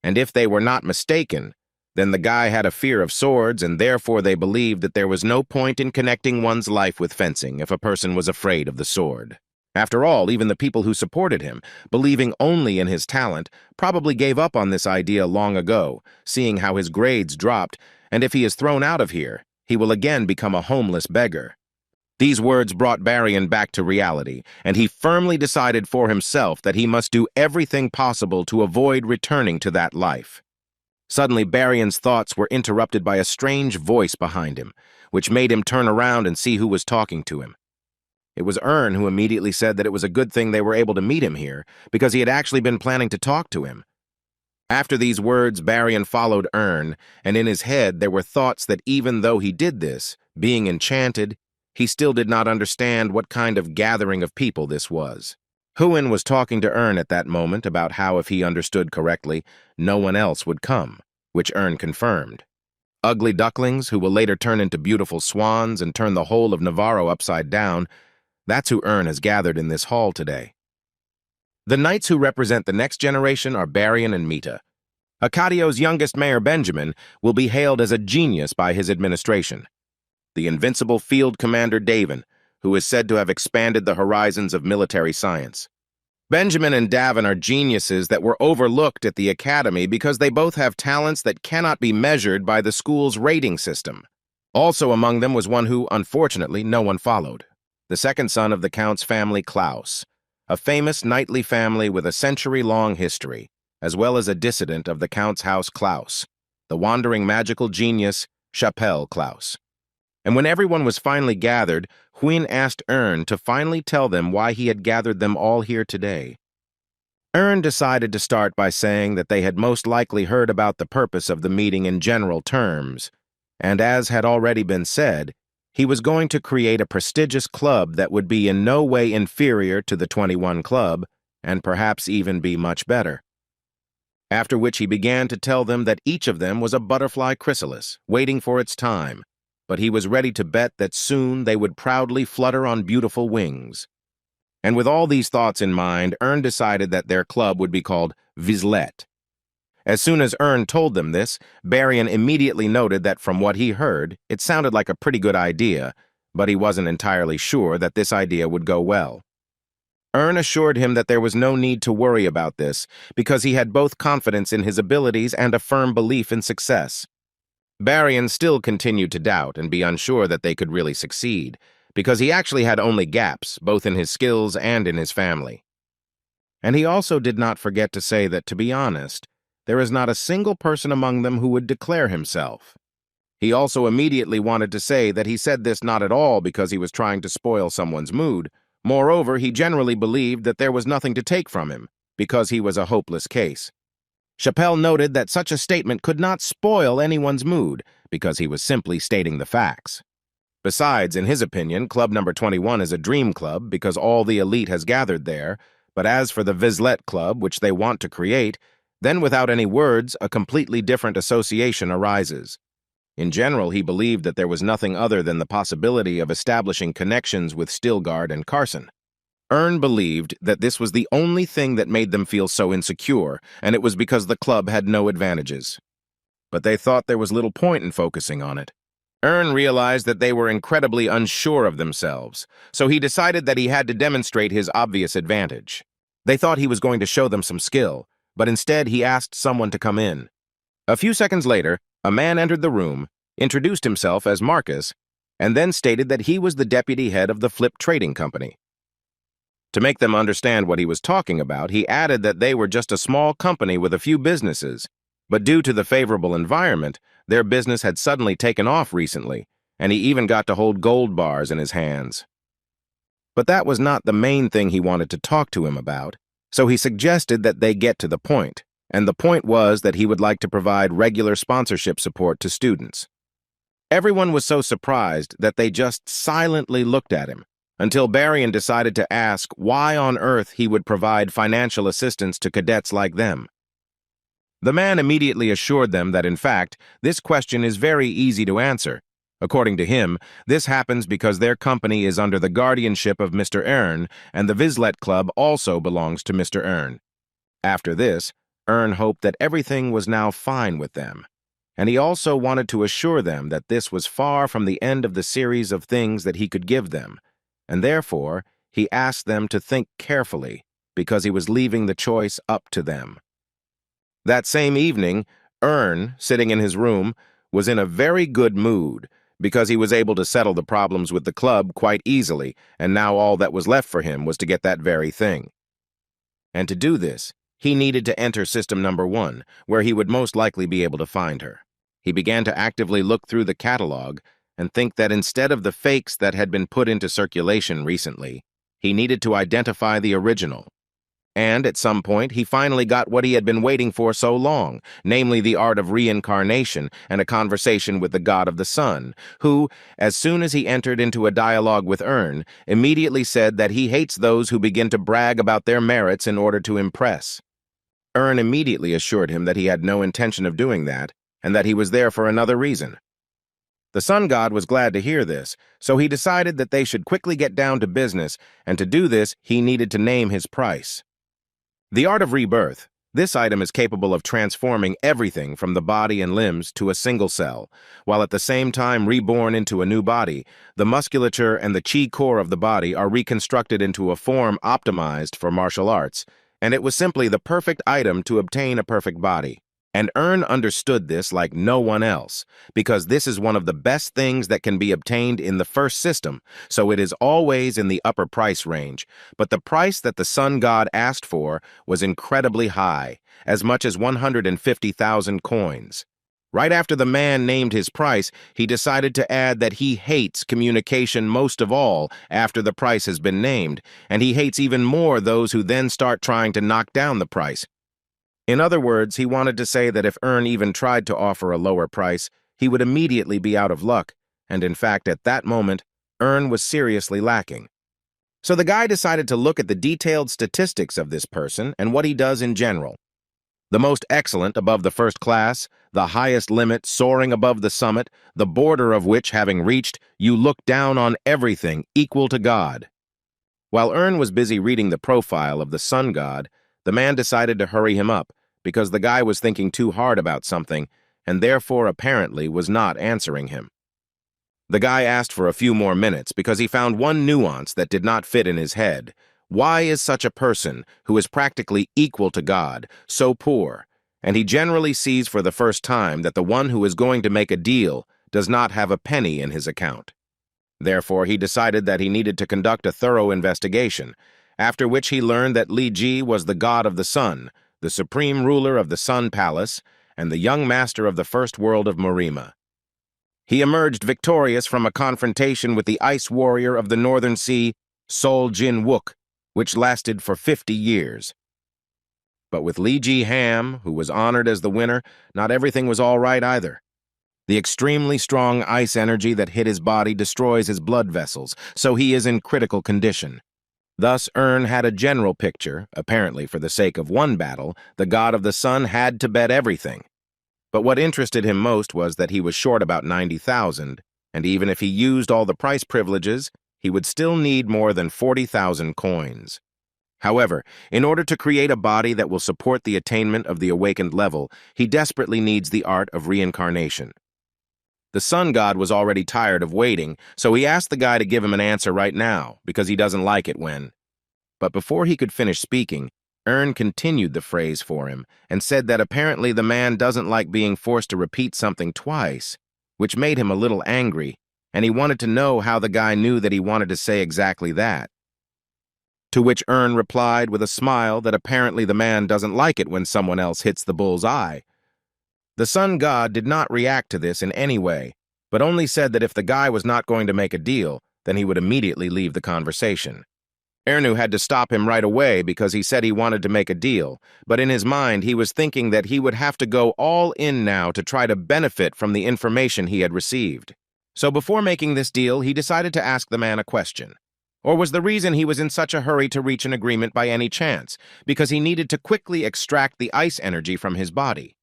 And if they were not mistaken, then the guy had a fear of swords, and therefore they believed that there was no point in connecting one's life with fencing if a person was afraid of the sword. After all, even the people who supported him, believing only in his talent, probably gave up on this idea long ago, seeing how his grades dropped, and if he is thrown out of here, he will again become a homeless beggar. These words brought Baryon back to reality, and he firmly decided for himself that he must do everything possible to avoid returning to that life. Suddenly, Baryon's thoughts were interrupted by a strange voice behind him, which made him turn around and see who was talking to him. It was Ern who immediately said that it was a good thing they were able to meet him here, because he had actually been planning to talk to him. After these words, Baryon followed Ern, and in his head there were thoughts that even though he did this, being enchanted, he still did not understand what kind of gathering of people this was. Huyen was talking to Ern at that moment about how, if he understood correctly, no one else would come, which Ern confirmed. Ugly ducklings who will later turn into beautiful swans and turn the whole of Navarro upside down, that's who Ern has gathered in this hall today. The knights who represent the next generation are Baryon and Mita. Acadio's youngest mayor, Benjamin, will be hailed as a genius by his administration. The invincible field commander, Davin, who is said to have expanded the horizons of military science. Benjamin and Davin are geniuses that were overlooked at the academy because they both have talents that cannot be measured by the school's rating system. Also among them was one who, unfortunately, no one followed. The second son of the Count's family, Klaus, a famous knightly family with a century-long history, as well as a dissident of the Count's house, Klaus, the wandering magical genius, Chapelle Klaus. And when everyone was finally gathered, Huyn asked Ern to finally tell them why he had gathered them all here today. Ern decided to start by saying that they had most likely heard about the purpose of the meeting in general terms, and as had already been said, he was going to create a prestigious club that would be in no way inferior to the 21 Club, and perhaps even be much better. After which he began to tell them that each of them was a butterfly chrysalis, waiting for its time, but he was ready to bet that soon they would proudly flutter on beautiful wings. And with all these thoughts in mind, Ern decided that their club would be called Vizlet. As soon as Ern told them this, Baryon immediately noted that from what he heard, it sounded like a pretty good idea, but he wasn't entirely sure that this idea would go well. Ern assured him that there was no need to worry about this, because he had both confidence in his abilities and a firm belief in success. Baryon still continued to doubt and be unsure that they could really succeed, because he actually had only gaps, both in his skills and in his family. And he also did not forget to say that, to be honest, there is not a single person among them who would declare himself. He also immediately wanted to say that he said this not at all because he was trying to spoil someone's mood. Moreover, he generally believed that there was nothing to take from him, because he was a hopeless case. Chappelle noted that such a statement could not spoil anyone's mood, because he was simply stating the facts. Besides, in his opinion, Club Number 21 is a dream club because all the elite has gathered there, but as for the Vizlet Club, which they want to create, then without any words, a completely different association arises. In general, he believed that there was nothing other than the possibility of establishing connections with Stilgard and Carson. Ern believed that this was the only thing that made them feel so insecure, and it was because the club had no advantages. But they thought there was little point in focusing on it. Ern realized that they were incredibly unsure of themselves, so he decided that he had to demonstrate his obvious advantage. They thought he was going to show them some skill, but instead he asked someone to come in. A few seconds later, a man entered the room, introduced himself as Marcus, and then stated that he was the deputy head of the Flip Trading Company. To make them understand what he was talking about, he added that they were just a small company with a few businesses, but due to the favorable environment, their business had suddenly taken off recently, and he even got to hold gold bars in his hands. But that was not the main thing he wanted to talk to him about, so he suggested that they get to the point, and the point was that he would like to provide regular sponsorship support to students. Everyone was so surprised that they just silently looked at him, until Baryon decided to ask why on earth he would provide financial assistance to cadets like them. The man immediately assured them that, in fact, this question is very easy to answer. According to him, this happens because their company is under the guardianship of Mr. Ern, and the Vizlet Club also belongs to Mr. Ern. After this, Ern hoped that everything was now fine with them, and he also wanted to assure them that this was far from the end of the series of things that he could give them, and therefore he asked them to think carefully, because he was leaving the choice up to them. That same evening, Ern, sitting in his room, was in a very good mood because he was able to settle the problems with the club quite easily, and now all that was left for him was to get that very thing. And to do this, he needed to enter System Number 1, where he would most likely be able to find her. He began to actively look through the catalog and think that instead of the fakes that had been put into circulation recently, he needed to identify the original. And at some point, he finally got what he had been waiting for so long, namely the art of reincarnation and a conversation with the god of the sun, who, as soon as he entered into a dialogue with Ern, immediately said that he hates those who begin to brag about their merits in order to impress. Ern immediately assured him that he had no intention of doing that, and that he was there for another reason. The sun god was glad to hear this, so he decided that they should quickly get down to business, and to do this, he needed to name his price. The art of rebirth. This item is capable of transforming everything from the body and limbs to a single cell, while at the same time reborn into a new body. The musculature and the chi core of the body are reconstructed into a form optimized for martial arts, and it was simply the perfect item to obtain a perfect body. And Ern understood this like no one else, because this is one of the best things that can be obtained in the first system, so it is always in the upper price range. But the price that the sun god asked for was incredibly high, as much as 150,000 coins. Right after the man named his price, he decided to add that he hates communication most of all after the price has been named, and he hates even more those who then start trying to knock down the price. In other words, he wanted to say that if Earn even tried to offer a lower price, he would immediately be out of luck, and in fact, at that moment, Earn was seriously lacking. So the guy decided to look at the detailed statistics of this person and what he does in general. The most excellent above the first class, the highest limit soaring above the summit, the border of which having reached, you look down on everything equal to God. While Earn was busy reading the profile of the sun god, the man decided to hurry him up because the guy was thinking too hard about something and therefore apparently was not answering him. The guy asked for a few more minutes because he found one nuance that did not fit in his head. Why is such a person, who is practically equal to God, so poor? And he generally sees for the first time that the one who is going to make a deal does not have a penny in his account. Therefore, he decided that he needed to conduct a thorough investigation, after which he learned that Li Ji was the god of the sun, the supreme ruler of the Sun Palace, and the young master of the first world of Marima. He emerged victorious from a confrontation with the ice warrior of the northern sea, Sol Jin Wook, which lasted for 50 years. But with Li Ji Ham, who was honored as the winner, not everything was all right either. The extremely strong ice energy that hit his body destroys his blood vessels, so he is in critical condition. Thus, Earn had a general picture. Apparently, for the sake of one battle, the god of the sun had to bet everything. But what interested him most was that he was short about 90,000, and even if he used all the price privileges, he would still need more than 40,000 coins. However, in order to create a body that will support the attainment of the awakened level, he desperately needs the art of reincarnation. The sun god was already tired of waiting, so he asked the guy to give him an answer right now, because he doesn't like it when. But before he could finish speaking, Earn continued the phrase for him and said that apparently the man doesn't like being forced to repeat something twice, which made him a little angry, and he wanted to know how the guy knew that he wanted to say exactly that. To which Earn replied with a smile that apparently the man doesn't like it when someone else hits the bull's eye. The sun god did not react to this in any way, but only said that if the guy was not going to make a deal, then he would immediately leave the conversation. Ernu had to stop him right away because he said he wanted to make a deal, but in his mind he was thinking that he would have to go all in now to try to benefit from the information he had received. So before making this deal, he decided to ask the man a question. Or was the reason he was in such a hurry to reach an agreement by any chance, because he needed to quickly extract the ice energy from his body?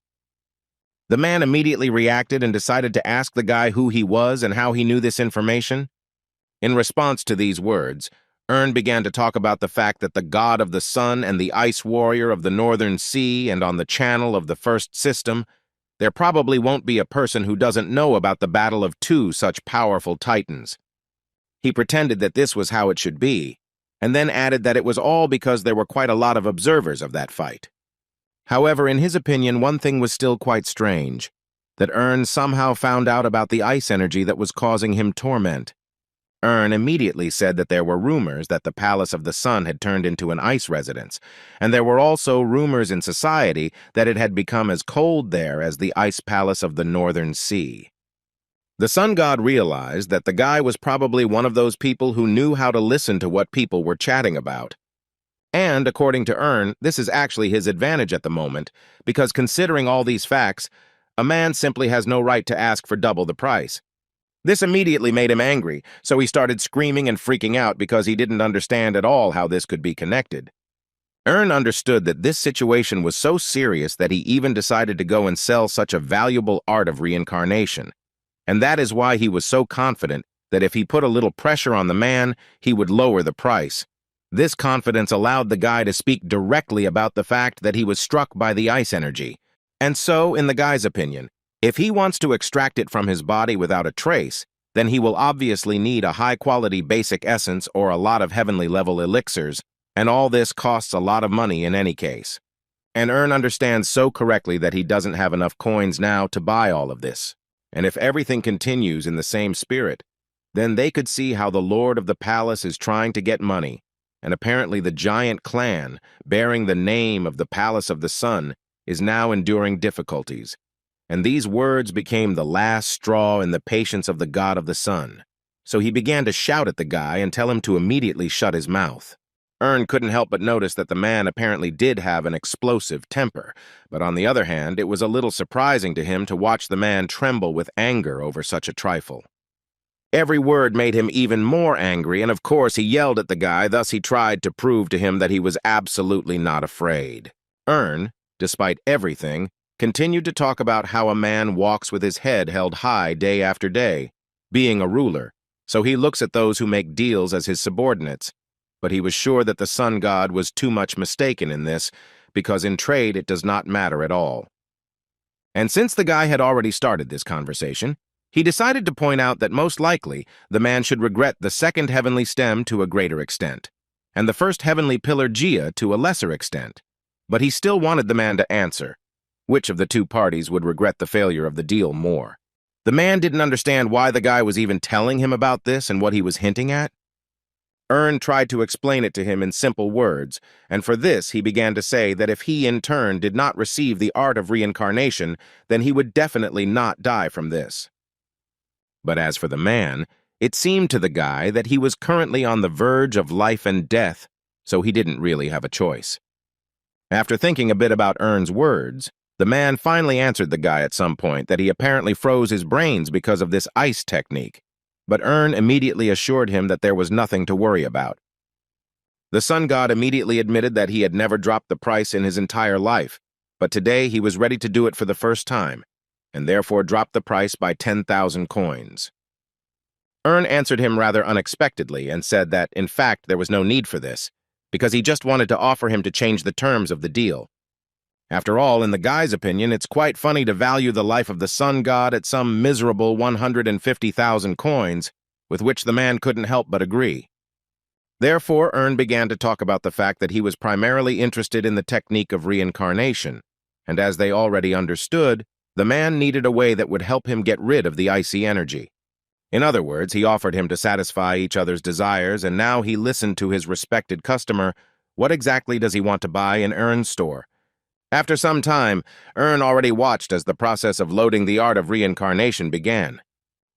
The man immediately reacted and decided to ask the guy who he was and how he knew this information. In response to these words, Earn began to talk about the fact that the god of the sun and the ice warrior of the northern sea and on the channel of the first system, there probably won't be a person who doesn't know about the battle of two such powerful titans. He pretended that this was how it should be, and then added that it was all because there were quite a lot of observers of that fight. However, in his opinion, one thing was still quite strange, that Earn somehow found out about the ice energy that was causing him torment. Earn immediately said that there were rumors that the Palace of the Sun had turned into an ice residence, and there were also rumors in society that it had become as cold there as the ice palace of the northern sea. The sun god realized that the guy was probably one of those people who knew how to listen to what people were chatting about. And, according to Earn, this is actually his advantage at the moment, because considering all these facts, a man simply has no right to ask for double the price. This immediately made him angry, so he started screaming and freaking out because he didn't understand at all how this could be connected. Earn understood that this situation was so serious that he even decided to go and sell such a valuable art of reincarnation. And that is why he was so confident that if he put a little pressure on the man, he would lower the price. This confidence allowed the guy to speak directly about the fact that he was struck by the ice energy. And so, in the guy's opinion, if he wants to extract it from his body without a trace, then he will obviously need a high-quality basic essence or a lot of heavenly-level elixirs, and all this costs a lot of money in any case. And Earn understands so correctly that he doesn't have enough coins now to buy all of this. And if everything continues in the same spirit, then they could see how the Lord of the Palace is trying to get money, and apparently the giant clan, bearing the name of the Palace of the Sun, is now enduring difficulties. And these words became the last straw in the patience of the god of the sun. So he began to shout at the guy and tell him to immediately shut his mouth. Couldn't help but notice that the man apparently did have an explosive temper, but on the other hand, it was a little surprising to him to watch the man tremble with anger over such a trifle. Every word made him even more angry, and of course he yelled at the guy, thus he tried to prove to him that he was absolutely not afraid. Despite everything, continued to talk about how a man walks with his head held high day after day, being a ruler, so he looks at those who make deals as his subordinates. But he was sure that the sun god was too much mistaken in this, because in trade it does not matter at all. And since the guy had already started this conversation, he decided to point out that most likely the man should regret the second heavenly stem to a greater extent, and the first heavenly pillar Jia to a lesser extent. But he still wanted the man to answer which of the two parties would regret the failure of the deal more. The man didn't understand why the guy was even telling him about this and what he was hinting at. Tried to explain it to him in simple words, and for this he began to say that if he in turn did not receive the art of reincarnation, then he would definitely not die from this. But as for the man, it seemed to the guy that he was currently on the verge of life and death, so he didn't really have a choice. After thinking a bit about Ern's words, the man finally answered the guy at some point that he apparently froze his brains because of this ice technique, but immediately assured him that there was nothing to worry about. The sun god immediately admitted that he had never dropped the price in his entire life, but today he was ready to do it for the first time, and therefore dropped the price by 10,000 coins. Answered him rather unexpectedly and said that, in fact, there was no need for this, because he just wanted to offer him to change the terms of the deal. After all, in the guy's opinion, it's quite funny to value the life of the sun god at some miserable 150,000 coins, with which the man couldn't help but agree. Therefore, began to talk about the fact that he was primarily interested in the technique of reincarnation, and as they already understood, the man needed a way that would help him get rid of the icy energy. In other words, he offered him to satisfy each other's desires, and now he listened to his respected customer. What exactly does he want to buy in Ern's store? After some time, already watched as the process of loading the art of reincarnation began,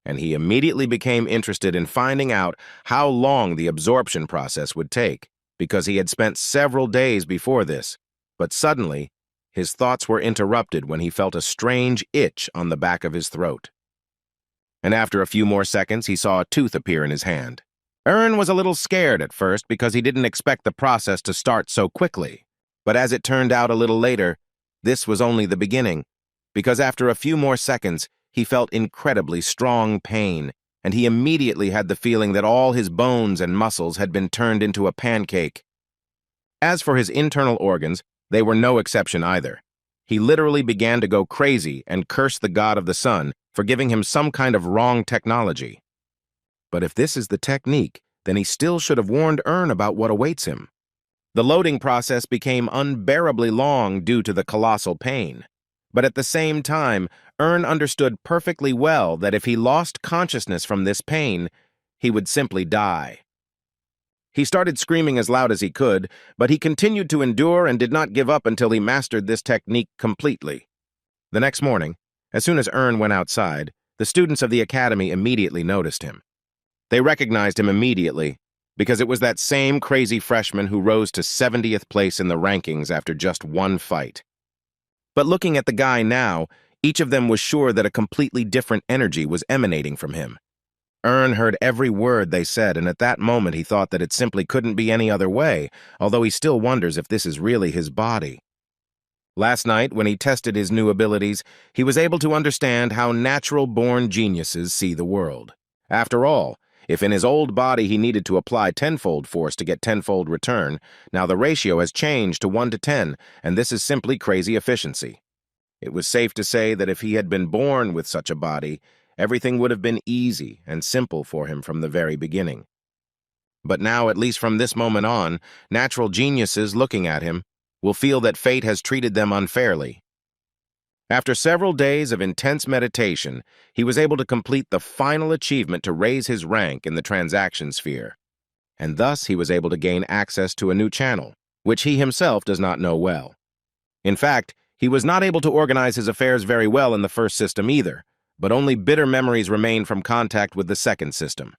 and he immediately became interested in finding out how long the absorption process would take, because he had spent several days before this. But suddenly, his thoughts were interrupted when he felt a strange itch on the back of his throat. And after a few more seconds, he saw a tooth appear in his hand. Was a little scared at first because he didn't expect the process to start so quickly. But as it turned out a little later, this was only the beginning, because after a few more seconds, he felt incredibly strong pain, and he immediately had the feeling that all his bones and muscles had been turned into a pancake. As for his internal organs, they were no exception either. He literally began to go crazy and curse the god of the sun for giving him some kind of wrong technology. But if this is the technique, then he still should have warned about what awaits him. The loading process became unbearably long due to the colossal pain. But at the same time, understood perfectly well that if he lost consciousness from this pain, he would simply die. He started screaming as loud as he could, but he continued to endure and did not give up until he mastered this technique completely. The next morning, as soon as went outside, the students of the academy immediately noticed him. They recognized him immediately, because it was that same crazy freshman who rose to 70th place in the rankings after just one fight. But looking at the guy now, each of them was sure that a completely different energy was emanating from him. Heard every word they said, and at that moment he thought that it simply couldn't be any other way, although he still wonders if this is really his body. Last night, when he tested his new abilities, he was able to understand how natural-born geniuses see the world. After all, if in his old body he needed to apply tenfold force to get tenfold return, now the ratio has changed to 1 to 10, and this is simply crazy efficiency. It was safe to say that if he had been born with such a body, everything would have been easy and simple for him from the very beginning. But now, at least from this moment on, natural geniuses looking at him will feel that fate has treated them unfairly. After several days of intense meditation, he was able to complete the final achievement to raise his rank in the transaction sphere, and thus he was able to gain access to a new channel, which he himself does not know well. In fact, He was not able to organize his affairs very well in the first system either, but only bitter memories remained from contact with the second system.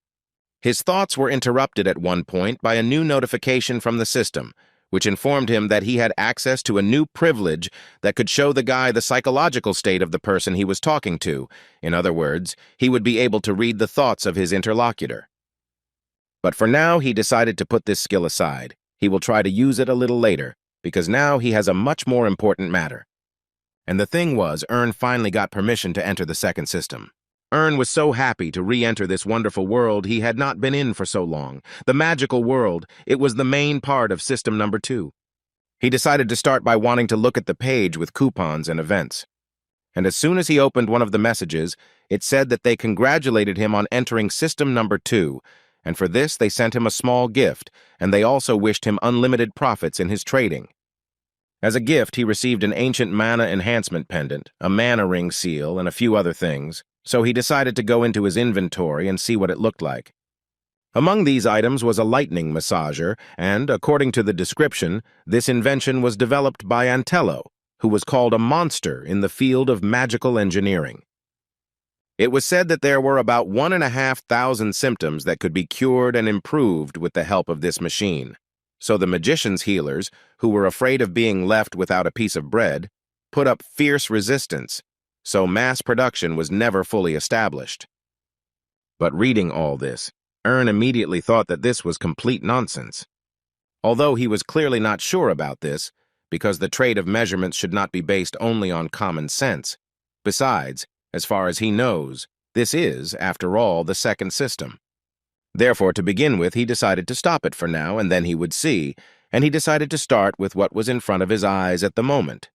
His thoughts were interrupted at one point by a new notification from the system, which informed him that he had access to a new privilege that could show the guy the psychological state of the person he was talking to. In other words, he would be able to read the thoughts of his interlocutor. But for now, he decided to put this skill aside. He will try to use it a little later, because now he has a much more important matter. And the thing was, Ern finally got permission to enter the second system. Ern was so happy to re-enter this wonderful world he had not been in for so long. The magical world, it was the main part of system number 2. He decided to start by wanting to look at the page with coupons and events. And as soon as he opened one of the messages, it said that they congratulated him on entering system number 2, and for this they sent him a small gift, and they also wished him unlimited profits in his trading. As a gift, he received an ancient mana enhancement pendant, a mana ring seal, and a few other things, so he decided to go into his inventory and see what it looked like. Among these items was a lightning massager, and, according to the description, this invention was developed by Antello, who was called a monster in the field of magical engineering. It was said that there were about 1,500 symptoms that could be cured and improved with the help of this machine. So the magician's healers, who were afraid of being left without a piece of bread, put up fierce resistance, so mass production was never fully established. But reading all this, Ern immediately thought that this was complete nonsense. Although he was clearly not sure about this, because the trade of measurements should not be based only on common sense. Besides, as far as he knows, this is, after all, the second system. Therefore, to begin with, he decided to stop it for now, and then he would see, and he decided to start with what was in front of his eyes at the moment.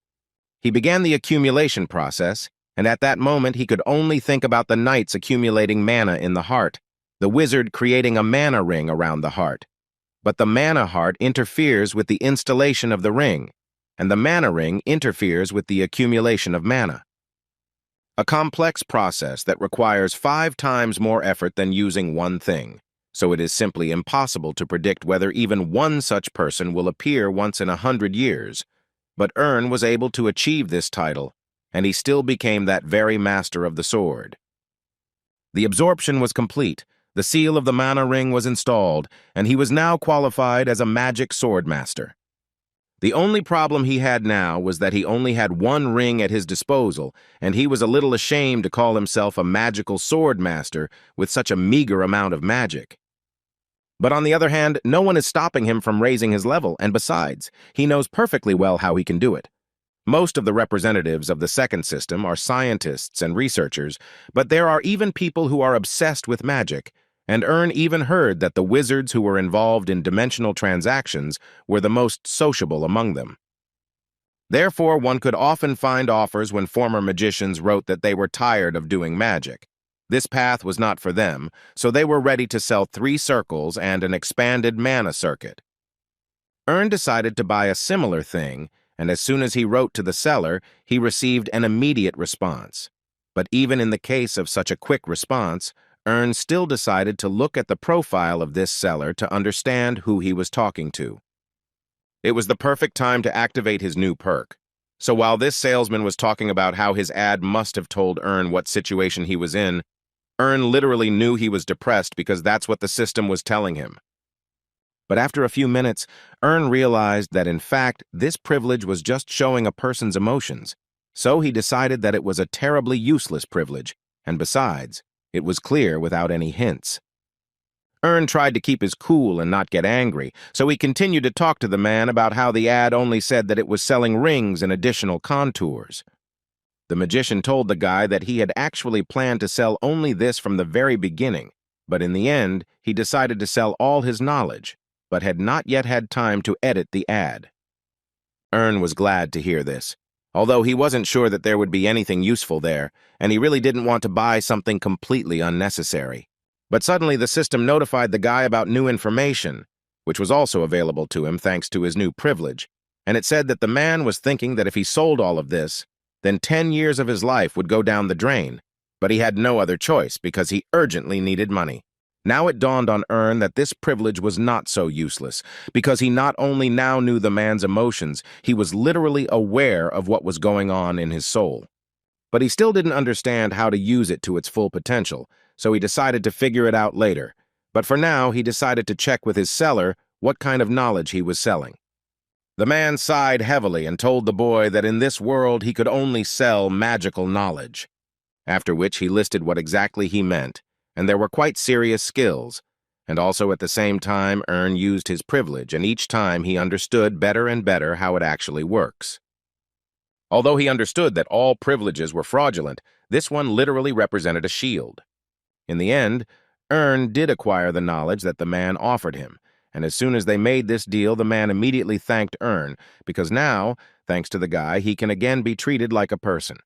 He began the accumulation process, and at that moment he could only think about the knights accumulating mana in the heart, the wizard creating a mana ring around the heart. But the mana heart interferes with the installation of the ring, and the mana ring interferes with the accumulation of mana. A complex process that requires 5 times more effort than using one thing, so it is simply impossible to predict whether even one such person will appear once in 100 years. But Ern was able to achieve this title, and he still became that very master of the sword. The absorption was complete, the seal of the mana ring was installed, and he was now qualified as a magic sword master. The only problem he had now was that he only had one ring at his disposal, and he was a little ashamed to call himself a magical sword master with such a meager amount of magic. But on the other hand, no one is stopping him from raising his level, and besides, he knows perfectly well how he can do it. Most of the representatives of the second system are scientists and researchers, but there are even people who are obsessed with magic, and Ern even heard that the wizards who were involved in dimensional transactions were the most sociable among them. Therefore, one could often find offers when former magicians wrote that they were tired of doing magic. This path was not for them, so they were ready to sell 3 circles and an expanded mana circuit. Ern decided to buy a similar thing, and as soon as he wrote to the seller, he received an immediate response. But even in the case of such a quick response, Ern still decided to look at the profile of this seller to understand who he was talking to. It was the perfect time to activate his new perk. So while this salesman was talking about how his ad must have told Ern what situation he was in, Ern literally knew he was depressed because that's what the system was telling him. But after a few minutes, Ern realized that in fact, this privilege was just showing a person's emotions. So he decided that it was a terribly useless privilege, and besides, it was clear without any hints. Ern tried to keep his cool and not get angry, so he continued to talk to the man about how the ad only said that it was selling rings and additional contours. The magician told the guy that he had actually planned to sell only this from the very beginning, but in the end, he decided to sell all his knowledge, but had not yet had time to edit the ad. Ern was glad to hear this, although he wasn't sure that there would be anything useful there, and he really didn't want to buy something completely unnecessary. But suddenly the system notified the guy about new information, which was also available to him thanks to his new privilege, and it said that the man was thinking that if he sold all of this, then 10 years of his life would go down the drain, but he had no other choice because he urgently needed money. Now it dawned on Ern that this privilege was not so useless, because he not only now knew the man's emotions, he was literally aware of what was going on in his soul. But he still didn't understand how to use it to its full potential, so he decided to figure it out later. But for now, he decided to check with his seller what kind of knowledge he was selling. The man sighed heavily and told the boy that in this world he could only sell magical knowledge. After which he listed what exactly he meant, and there were quite serious skills, and also at the same time Ern used his privilege, and each time he understood better and better how it actually works. Although he understood that all privileges were fraudulent, this one literally represented a shield. In the end, Ern did acquire the knowledge that the man offered him, and as soon as they made this deal, the man immediately thanked Ern, because now, thanks to the guy, he can again be treated like a person.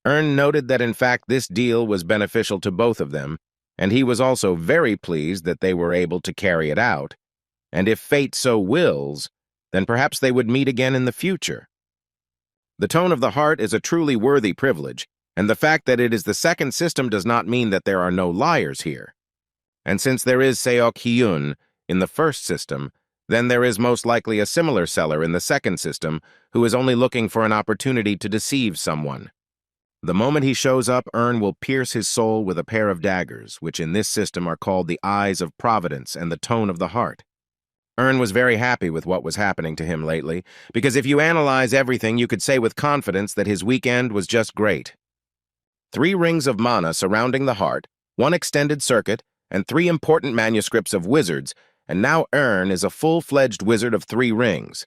Ern noted that in fact this deal was beneficial to both of them, and he was also very pleased that they were able to carry it out, and if fate so wills, then perhaps they would meet again in the future. The tone of the heart is a truly worthy privilege, and the fact that it is the second system does not mean that there are no liars here. And since there is Seok Hyun in the first system, then there is most likely a similar seller in the second system who is only looking for an opportunity to deceive someone. The moment he shows up, Ern will pierce his soul with a pair of daggers, which in this system are called the eyes of providence and the tone of the heart. Ern was very happy with what was happening to him lately, because if you analyze everything, you could say with confidence that his weekend was just great. 3 rings of mana surrounding the heart, 1 extended circuit, and 3 important manuscripts of wizards, and now Ern is a full-fledged wizard of 3 rings.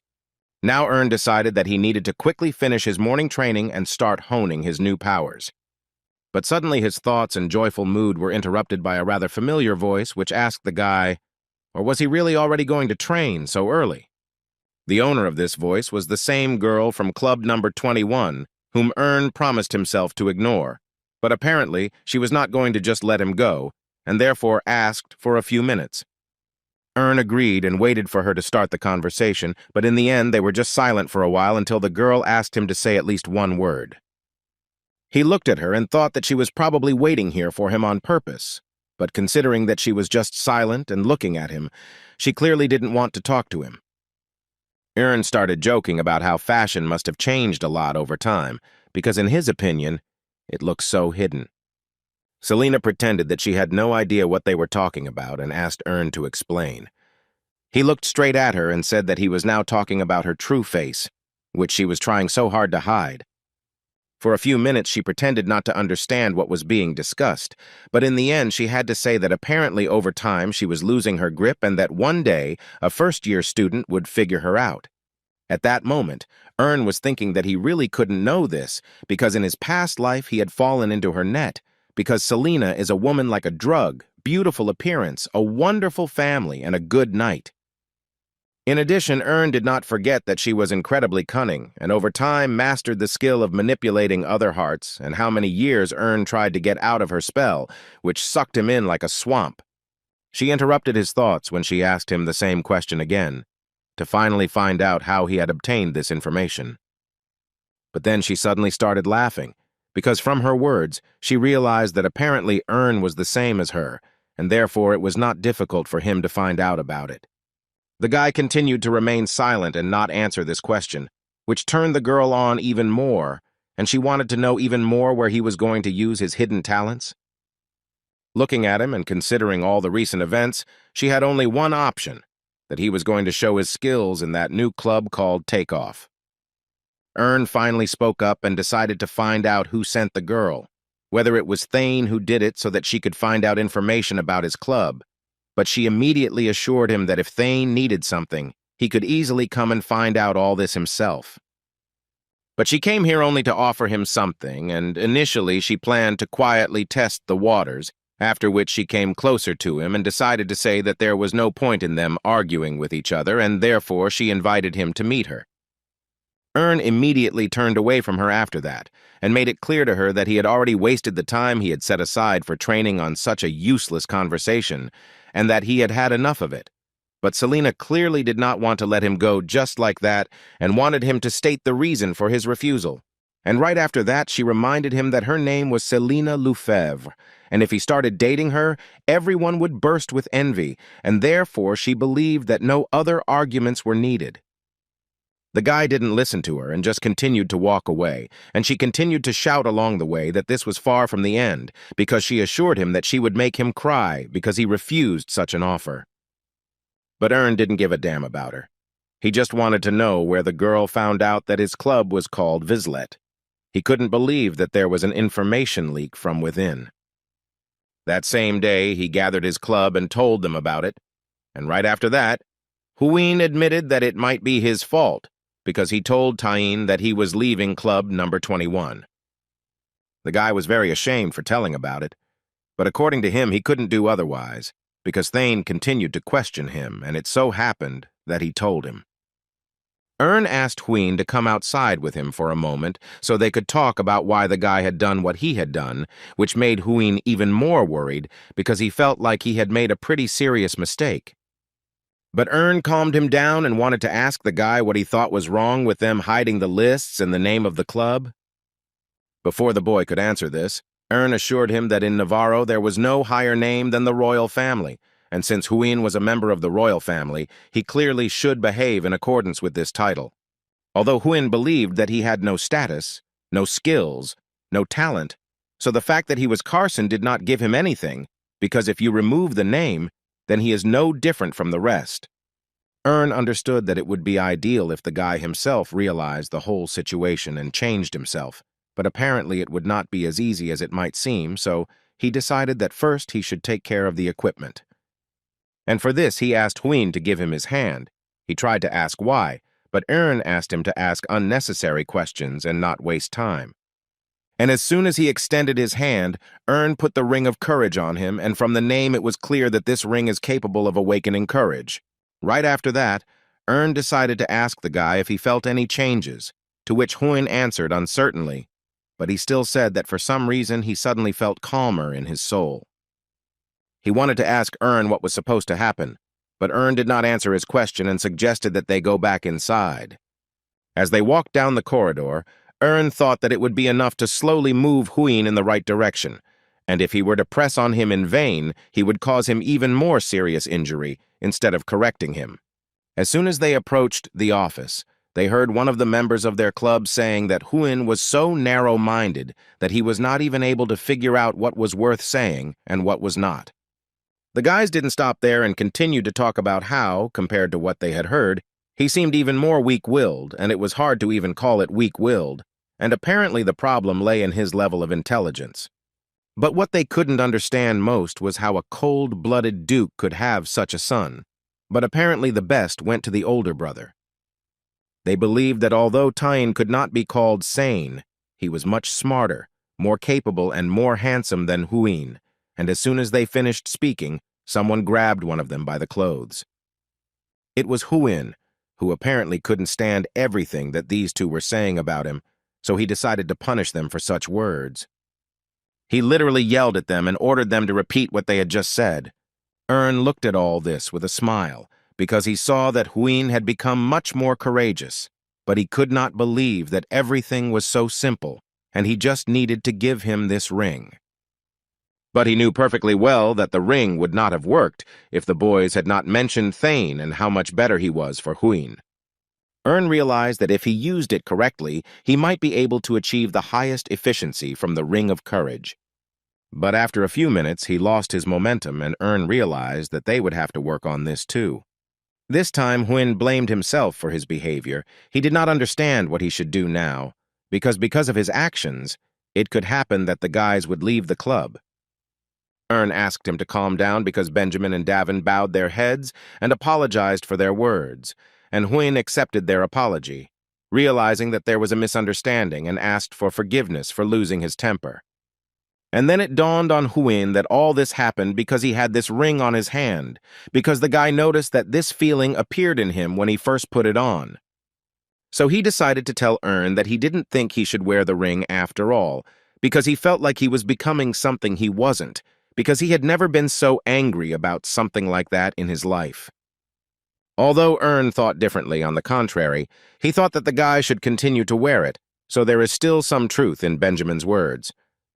Now Ern decided that he needed to quickly finish his morning training and start honing his new powers. But suddenly his thoughts and joyful mood were interrupted by a rather familiar voice which asked the guy, or was he really already going to train so early? The owner of this voice was the same girl from club number 21, whom Ern promised himself to ignore, but apparently she was not going to just let him go, and therefore asked for a few minutes. Ern agreed and waited for her to start the conversation, but in the end they were just silent for a while until the girl asked him to say at least 1 word. He looked at her and thought that she was probably waiting here for him on purpose, but considering that she was just silent and looking at him, she clearly didn't want to talk to him. Ern started joking about how fashion must have changed a lot over time, because in his opinion, it looks so hidden. Selena pretended that she had no idea what they were talking about and asked Ern to explain. He looked straight at her and said that he was now talking about her true face, which she was trying so hard to hide. For a few minutes she pretended not to understand what was being discussed, but in the end she had to say that apparently over time she was losing her grip and that one day a first-year student would figure her out. At that moment, Ern was thinking that he really couldn't know this because in his past life he had fallen into her net, because Selena is a woman like a drug, beautiful appearance, a wonderful family, and a good knight. In addition, Ern did not forget that she was incredibly cunning, and over time mastered the skill of manipulating other hearts, and how many years Ern tried to get out of her spell, which sucked him in like a swamp. She interrupted his thoughts when she asked him the same question again, to finally find out how he had obtained this information. But then she suddenly started laughing, because from her words, she realized that apparently Ern was the same as her, and therefore it was not difficult for him to find out about it. The guy continued to remain silent and not answer this question, which turned the girl on even more, and she wanted to know even more where he was going to use his hidden talents. Looking at him and considering all the recent events, she had only one option, that he was going to show his skills in that new club called Takeoff. Ern finally spoke up and decided to find out who sent the girl, whether it was Thane who did it so that she could find out information about his club, but she immediately assured him that if Thane needed something, he could easily come and find out all this himself. But she came here only to offer him something, and initially she planned to quietly test the waters, after which she came closer to him and decided to say that there was no point in them arguing with each other, and therefore she invited him to meet her. Ern immediately turned away from her after that, and made it clear to her that he had already wasted the time he had set aside for training on such a useless conversation, and that he had had enough of it. But Selena clearly did not want to let him go just like that, and wanted him to state the reason for his refusal. And right after that, she reminded him that her name was Selina Lefebvre, and if he started dating her, everyone would burst with envy, and therefore she believed that no other arguments were needed. The guy didn't listen to her and just continued to walk away, and she continued to shout along the way that this was far from the end, because she assured him that she would make him cry because he refused such an offer. But Ern didn't give a damn about her. He just wanted to know where the girl found out that his club was called Vizlet. He couldn't believe that there was an information leak from within. That same day, he gathered his club and told them about it, and right after that, Huin admitted that it might be his fault, because he told Tain that he was leaving club number 21. The guy was very ashamed for telling about it, but according to him, he couldn't do otherwise, because Thane continued to question him, and it so happened that he told him. Ern asked Huin to come outside with him for a moment so they could talk about why the guy had done what he had done, which made Huin even more worried because he felt like he had made a pretty serious mistake. But Ern calmed him down and wanted to ask the guy what he thought was wrong with them hiding the lists and the name of the club. Before the boy could answer this, Ern assured him that in Navarro there was no higher name than the royal family, and since Huin was a member of the royal family, he clearly should behave in accordance with this title. Although Huin believed that he had no status, no skills, no talent, so the fact that he was Carson did not give him anything, because if you remove the name, then he is no different from the rest. Ern understood that it would be ideal if the guy himself realized the whole situation and changed himself, but apparently it would not be as easy as it might seem, so he decided that first he should take care of the equipment. And for this, he asked Huin to give him his hand. He tried to ask why, but Ern asked him to ask unnecessary questions and not waste time. And as soon as he extended his hand, Ern put the ring of courage on him, and from the name it was clear that this ring is capable of awakening courage. Right after that, Ern decided to ask the guy if he felt any changes, to which Huin answered uncertainly, but he still said that for some reason he suddenly felt calmer in his soul. He wanted to ask Ern what was supposed to happen, but Ern did not answer his question and suggested that they go back inside. As they walked down the corridor, Ern thought that it would be enough to slowly move Huin in the right direction, and if he were to press on him in vain, he would cause him even more serious injury instead of correcting him. As soon as they approached the office, they heard one of the members of their club saying that Huin was so narrow-minded that he was not even able to figure out what was worth saying and what was not. The guys didn't stop there and continued to talk about how, compared to what they had heard, he seemed even more weak-willed, and it was hard to even call it weak-willed, and apparently the problem lay in his level of intelligence. But what they couldn't understand most was how a cold-blooded duke could have such a son, but apparently the best went to the older brother. They believed that although Tain could not be called sane, he was much smarter, more capable, and more handsome than Huin, and as soon as they finished speaking, someone grabbed one of them by the clothes. It was Huin, who apparently couldn't stand everything that these two were saying about him, so he decided to punish them for such words. He literally yelled at them and ordered them to repeat what they had just said. Ern looked at all this with a smile, because he saw that Huin had become much more courageous, but he could not believe that everything was so simple, and he just needed to give him this ring. But he knew perfectly well that the ring would not have worked if the boys had not mentioned Thane and how much better he was for Huin. Ern realized that if he used it correctly, he might be able to achieve the highest efficiency from the Ring of Courage. But after a few minutes, he lost his momentum, and Ern realized that they would have to work on this too. This time, Huin blamed himself for his behavior. He did not understand what he should do now, because of his actions, it could happen that the guys would leave the club. Ern asked him to calm down because Benjamin and Davin bowed their heads and apologized for their words, and Huin accepted their apology, realizing that there was a misunderstanding, and asked for forgiveness for losing his temper. And then it dawned on Huin that all this happened because he had this ring on his hand, because the guy noticed that this feeling appeared in him when he first put it on. So he decided to tell Ern that he didn't think he should wear the ring after all, because he felt like he was becoming something he wasn't, because he had never been so angry about something like that in his life. Although Ern thought differently, on the contrary, he thought that the guy should continue to wear it, So there is still some truth in Benjamin's words.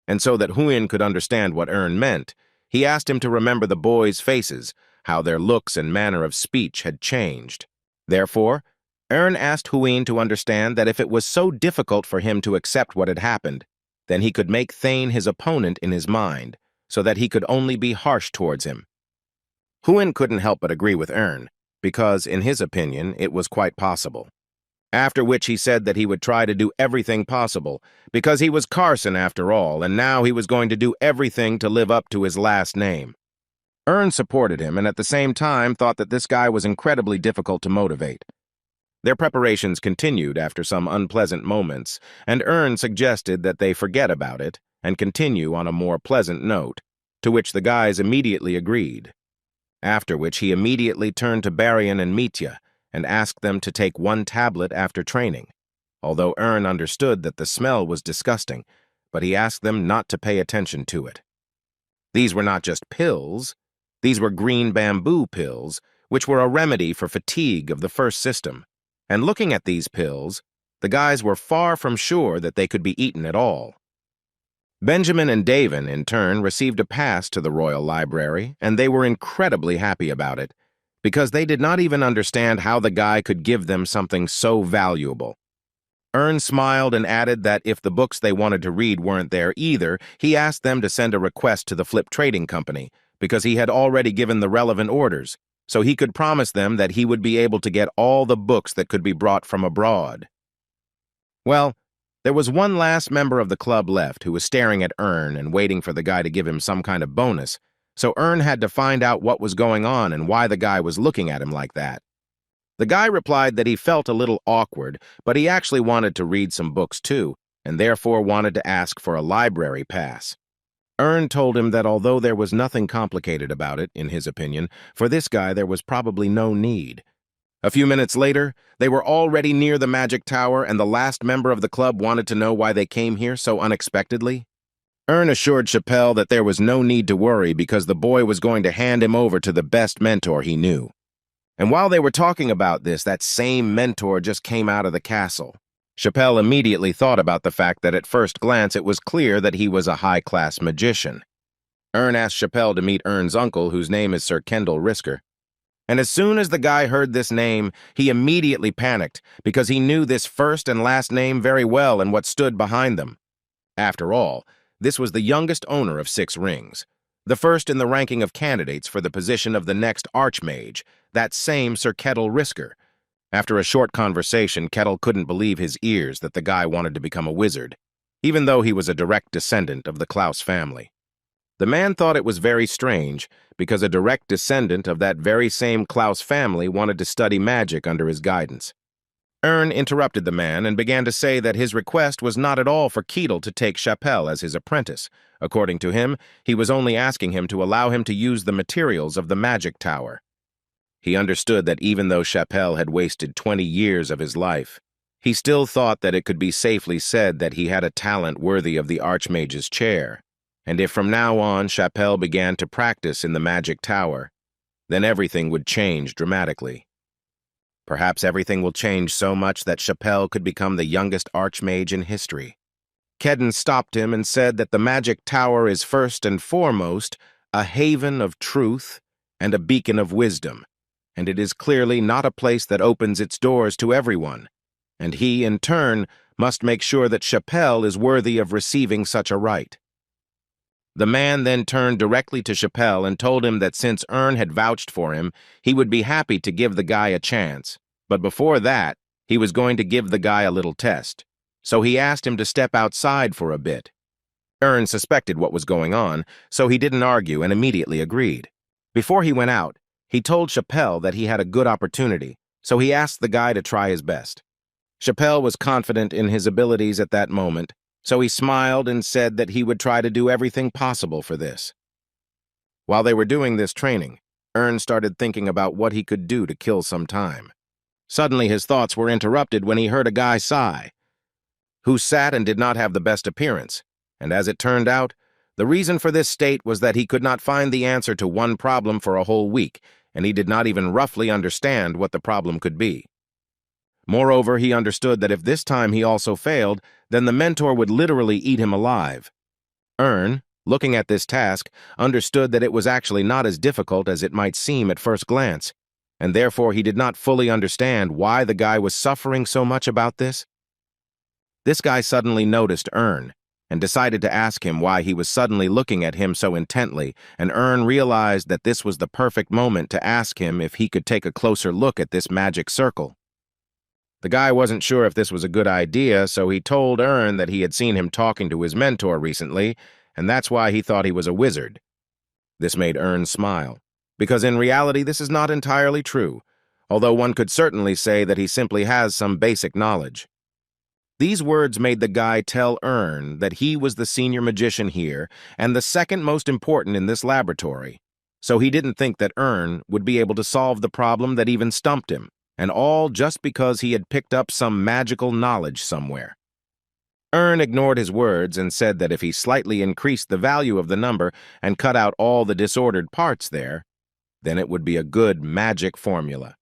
And so that Huyen could understand what Earn meant, he asked him to remember the boys' faces, how their looks and manner of speech had changed. Therefore, Earn asked Huyen to understand that if it was so difficult for him to accept what had happened, then he could make Thane his opponent in his mind, so that he could only be harsh towards him. Huyen couldn't help but agree with Earn, because, in his opinion, it was quite possible. After which he said that he would try to do everything possible, because he was Carson after all, and now he was going to do everything to live up to his last name. Earn supported him and at the same time thought that this guy was incredibly difficult to motivate. Their preparations continued after some unpleasant moments, and Earn suggested that they forget about it and continue on a more pleasant note, to which the guys immediately agreed. After which he immediately turned to Baryon and Mitya and asked them to take one tablet after training, although Earn understood that the smell was disgusting, but he asked them not to pay attention to it. These were not just pills, these were green bamboo pills, which were a remedy for fatigue of the first system, and looking at these pills, the guys were far from sure that they could be eaten at all. Benjamin and Davin, in turn, received a pass to the Royal Library, and they were incredibly happy about it, because they did not even understand how the guy could give them something so valuable. Earn smiled and added that if the books they wanted to read weren't there either, he asked them to send a request to the Flip Trading Company, because he had already given the relevant orders, so he could promise them that he would be able to get all the books that could be brought from abroad. Well, there was one last member of the club left who was staring at Earn and waiting for the guy to give him some kind of bonus, so Earn had to find out what was going on and why the guy was looking at him like that. The guy replied that he felt a little awkward, but he actually wanted to read some books too, and therefore wanted to ask for a library pass. Earn told him that although there was nothing complicated about it, in his opinion, for this guy there was probably no need. A few minutes later, they were already near the magic tower, and the last member of the club wanted to know why they came here so unexpectedly. Earn assured Chappelle that there was no need to worry because the boy was going to hand him over to the best mentor he knew. And while they were talking about this, that same mentor just came out of the castle. Chappelle immediately thought about the fact that at first glance it was clear that he was a high-class magician. Earn asked Chappelle to meet Earn's uncle, whose name is Sir Kendall Risker. And as soon as the guy heard this name, he immediately panicked because he knew this first and last name very well and what stood behind them. After all, this was the youngest owner of 6 rings, the first in the ranking of candidates for the position of the next Archmage, that same Sir Kettle Risker. After a short conversation, Kettle couldn't believe his ears that the guy wanted to become a wizard, even though he was a direct descendant of the Klaus family. The man thought it was very strange, because a direct descendant of that very same Klaus family wanted to study magic under his guidance. Earn interrupted the man and began to say that his request was not at all for Keetle to take Chappelle as his apprentice. According to him, he was only asking him to allow him to use the materials of the magic tower. He understood that even though Chappelle had wasted 20 years of his life, he still thought that it could be safely said that he had a talent worthy of the Archmage's chair, and if from now on Chappelle began to practice in the magic tower, then everything would change dramatically. Perhaps everything will change so much that Chappelle could become the youngest Archmage in history. Kedden stopped him and said that the magic tower is first and foremost a haven of truth and a beacon of wisdom, and it is clearly not a place that opens its doors to everyone, and he, in turn, must make sure that Chappelle is worthy of receiving such a right. The man then turned directly to Chappelle and told him that since Earn had vouched for him, he would be happy to give the guy a chance, but before that, he was going to give the guy a little test, so he asked him to step outside for a bit. Earn suspected what was going on, so he didn't argue and immediately agreed. Before he went out, he told Chappelle that he had a good opportunity, so he asked the guy to try his best. Chappelle was confident in his abilities at that moment, so he smiled and said that he would try to do everything possible for this. While they were doing this training, Earn started thinking about what he could do to kill some time. Suddenly his thoughts were interrupted when he heard a guy sigh, who sat and did not have the best appearance, and as it turned out, the reason for this state was that he could not find the answer to one problem for a whole week, and he did not even roughly understand what the problem could be. Moreover, he understood that if this time he also failed, then the mentor would literally eat him alive. Ern, looking at this task, understood that it was actually not as difficult as it might seem at first glance, and therefore he did not fully understand why the guy was suffering so much about this. This guy suddenly noticed Ern, and decided to ask him why he was suddenly looking at him so intently, and Ern realized that this was the perfect moment to ask him if he could take a closer look at this magic circle. The guy wasn't sure if this was a good idea, so he told Ern that he had seen him talking to his mentor recently, and that's why he thought he was a wizard. This made Ern smile, because in reality this is not entirely true, although one could certainly say that he simply has some basic knowledge. These words made the guy tell Ern that he was the senior magician here and the second most important in this laboratory, so he didn't think that Ern would be able to solve the problem that even stumped him, and all just because he had picked up some magical knowledge somewhere. Ern ignored his words and said that if he slightly increased the value of the number and cut out all the disordered parts there, then it would be a good magic formula.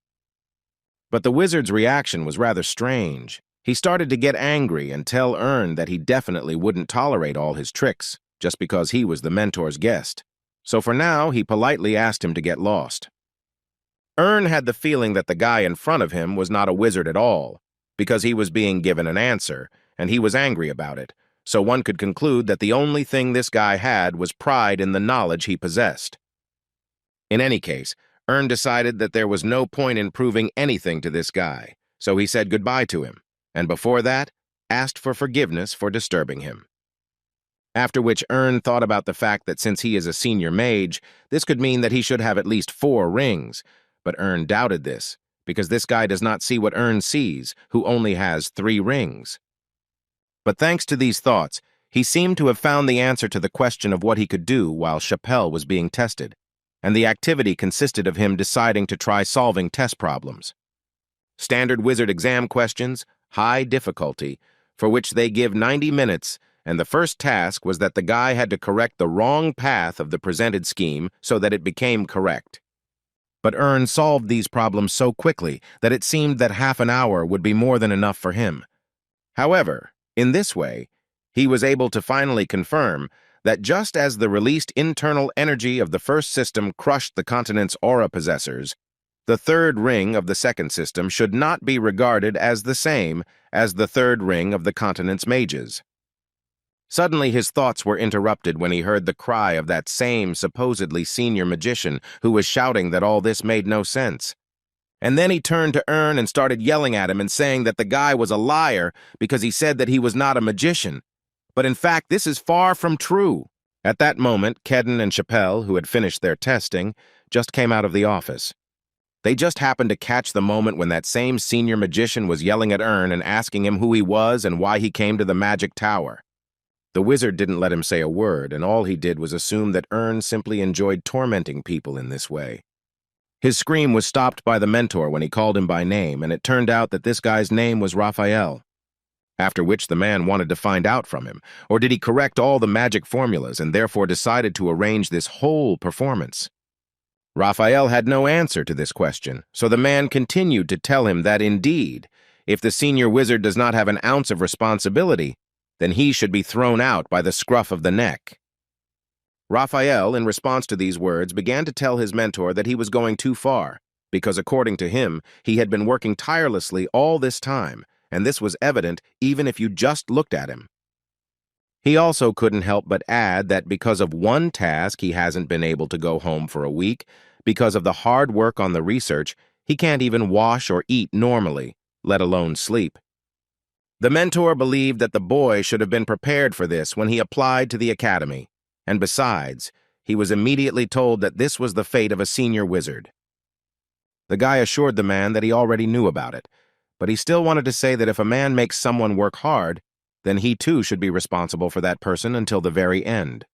But the wizard's reaction was rather strange. He started to get angry and tell Ern that he definitely wouldn't tolerate all his tricks, just because he was the mentor's guest. So for now, he politely asked him to get lost. Ern had the feeling that the guy in front of him was not a wizard at all, because he was being given an answer, and he was angry about it, so one could conclude that the only thing this guy had was pride in the knowledge he possessed. In any case, Ern decided that there was no point in proving anything to this guy, so he said goodbye to him, and before that, asked for forgiveness for disturbing him. After which Ern thought about the fact that since he is a senior mage, this could mean that he should have at least 4 rings, but Ern doubted this, because this guy does not see what Ern sees, who only has 3 rings. But thanks to these thoughts, he seemed to have found the answer to the question of what he could do while Chappelle was being tested, and the activity consisted of him deciding to try solving test problems. Standard wizard exam questions, high difficulty, for which they give 90 minutes, and the first task was that the guy had to correct the wrong path of the presented scheme so that it became correct. But Ern solved these problems so quickly that it seemed that half an hour would be more than enough for him. However, in this way, he was able to finally confirm that just as the released internal energy of the first system crushed the continent's aura possessors, the third ring of the second system should not be regarded as the same as the third ring of the continent's mages. Suddenly his thoughts were interrupted when he heard the cry of that same supposedly senior magician who was shouting that all this made no sense. And then he turned to Ern and started yelling at him and saying that the guy was a liar because he said that he was not a magician. But in fact, this is far from true. At that moment, Kedden and Chappelle, who had finished their testing, just came out of the office. They just happened to catch the moment when that same senior magician was yelling at Ern and asking him who he was and why he came to the magic tower. The wizard didn't let him say a word, and all he did was assume that Ern simply enjoyed tormenting people in this way. His scream was stopped by the mentor when he called him by name, and it turned out that this guy's name was Raphael. After which the man wanted to find out from him, or did he correct all the magic formulas and therefore decided to arrange this whole performance? Raphael had no answer to this question, so the man continued to tell him that indeed, if the senior wizard does not have an ounce of responsibility, then he should be thrown out by the scruff of the neck. Raphael, in response to these words, began to tell his mentor that he was going too far, because according to him, he had been working tirelessly all this time, and this was evident even if you just looked at him. He also couldn't help but add that because of one task he hasn't been able to go home for a week, because of the hard work on the research, he can't even wash or eat normally, let alone sleep. The mentor believed that the boy should have been prepared for this when he applied to the academy, and besides, he was immediately told that this was the fate of a senior wizard. The guy assured the man that he already knew about it, but he still wanted to say that if a man makes someone work hard, then he too should be responsible for that person until the very end.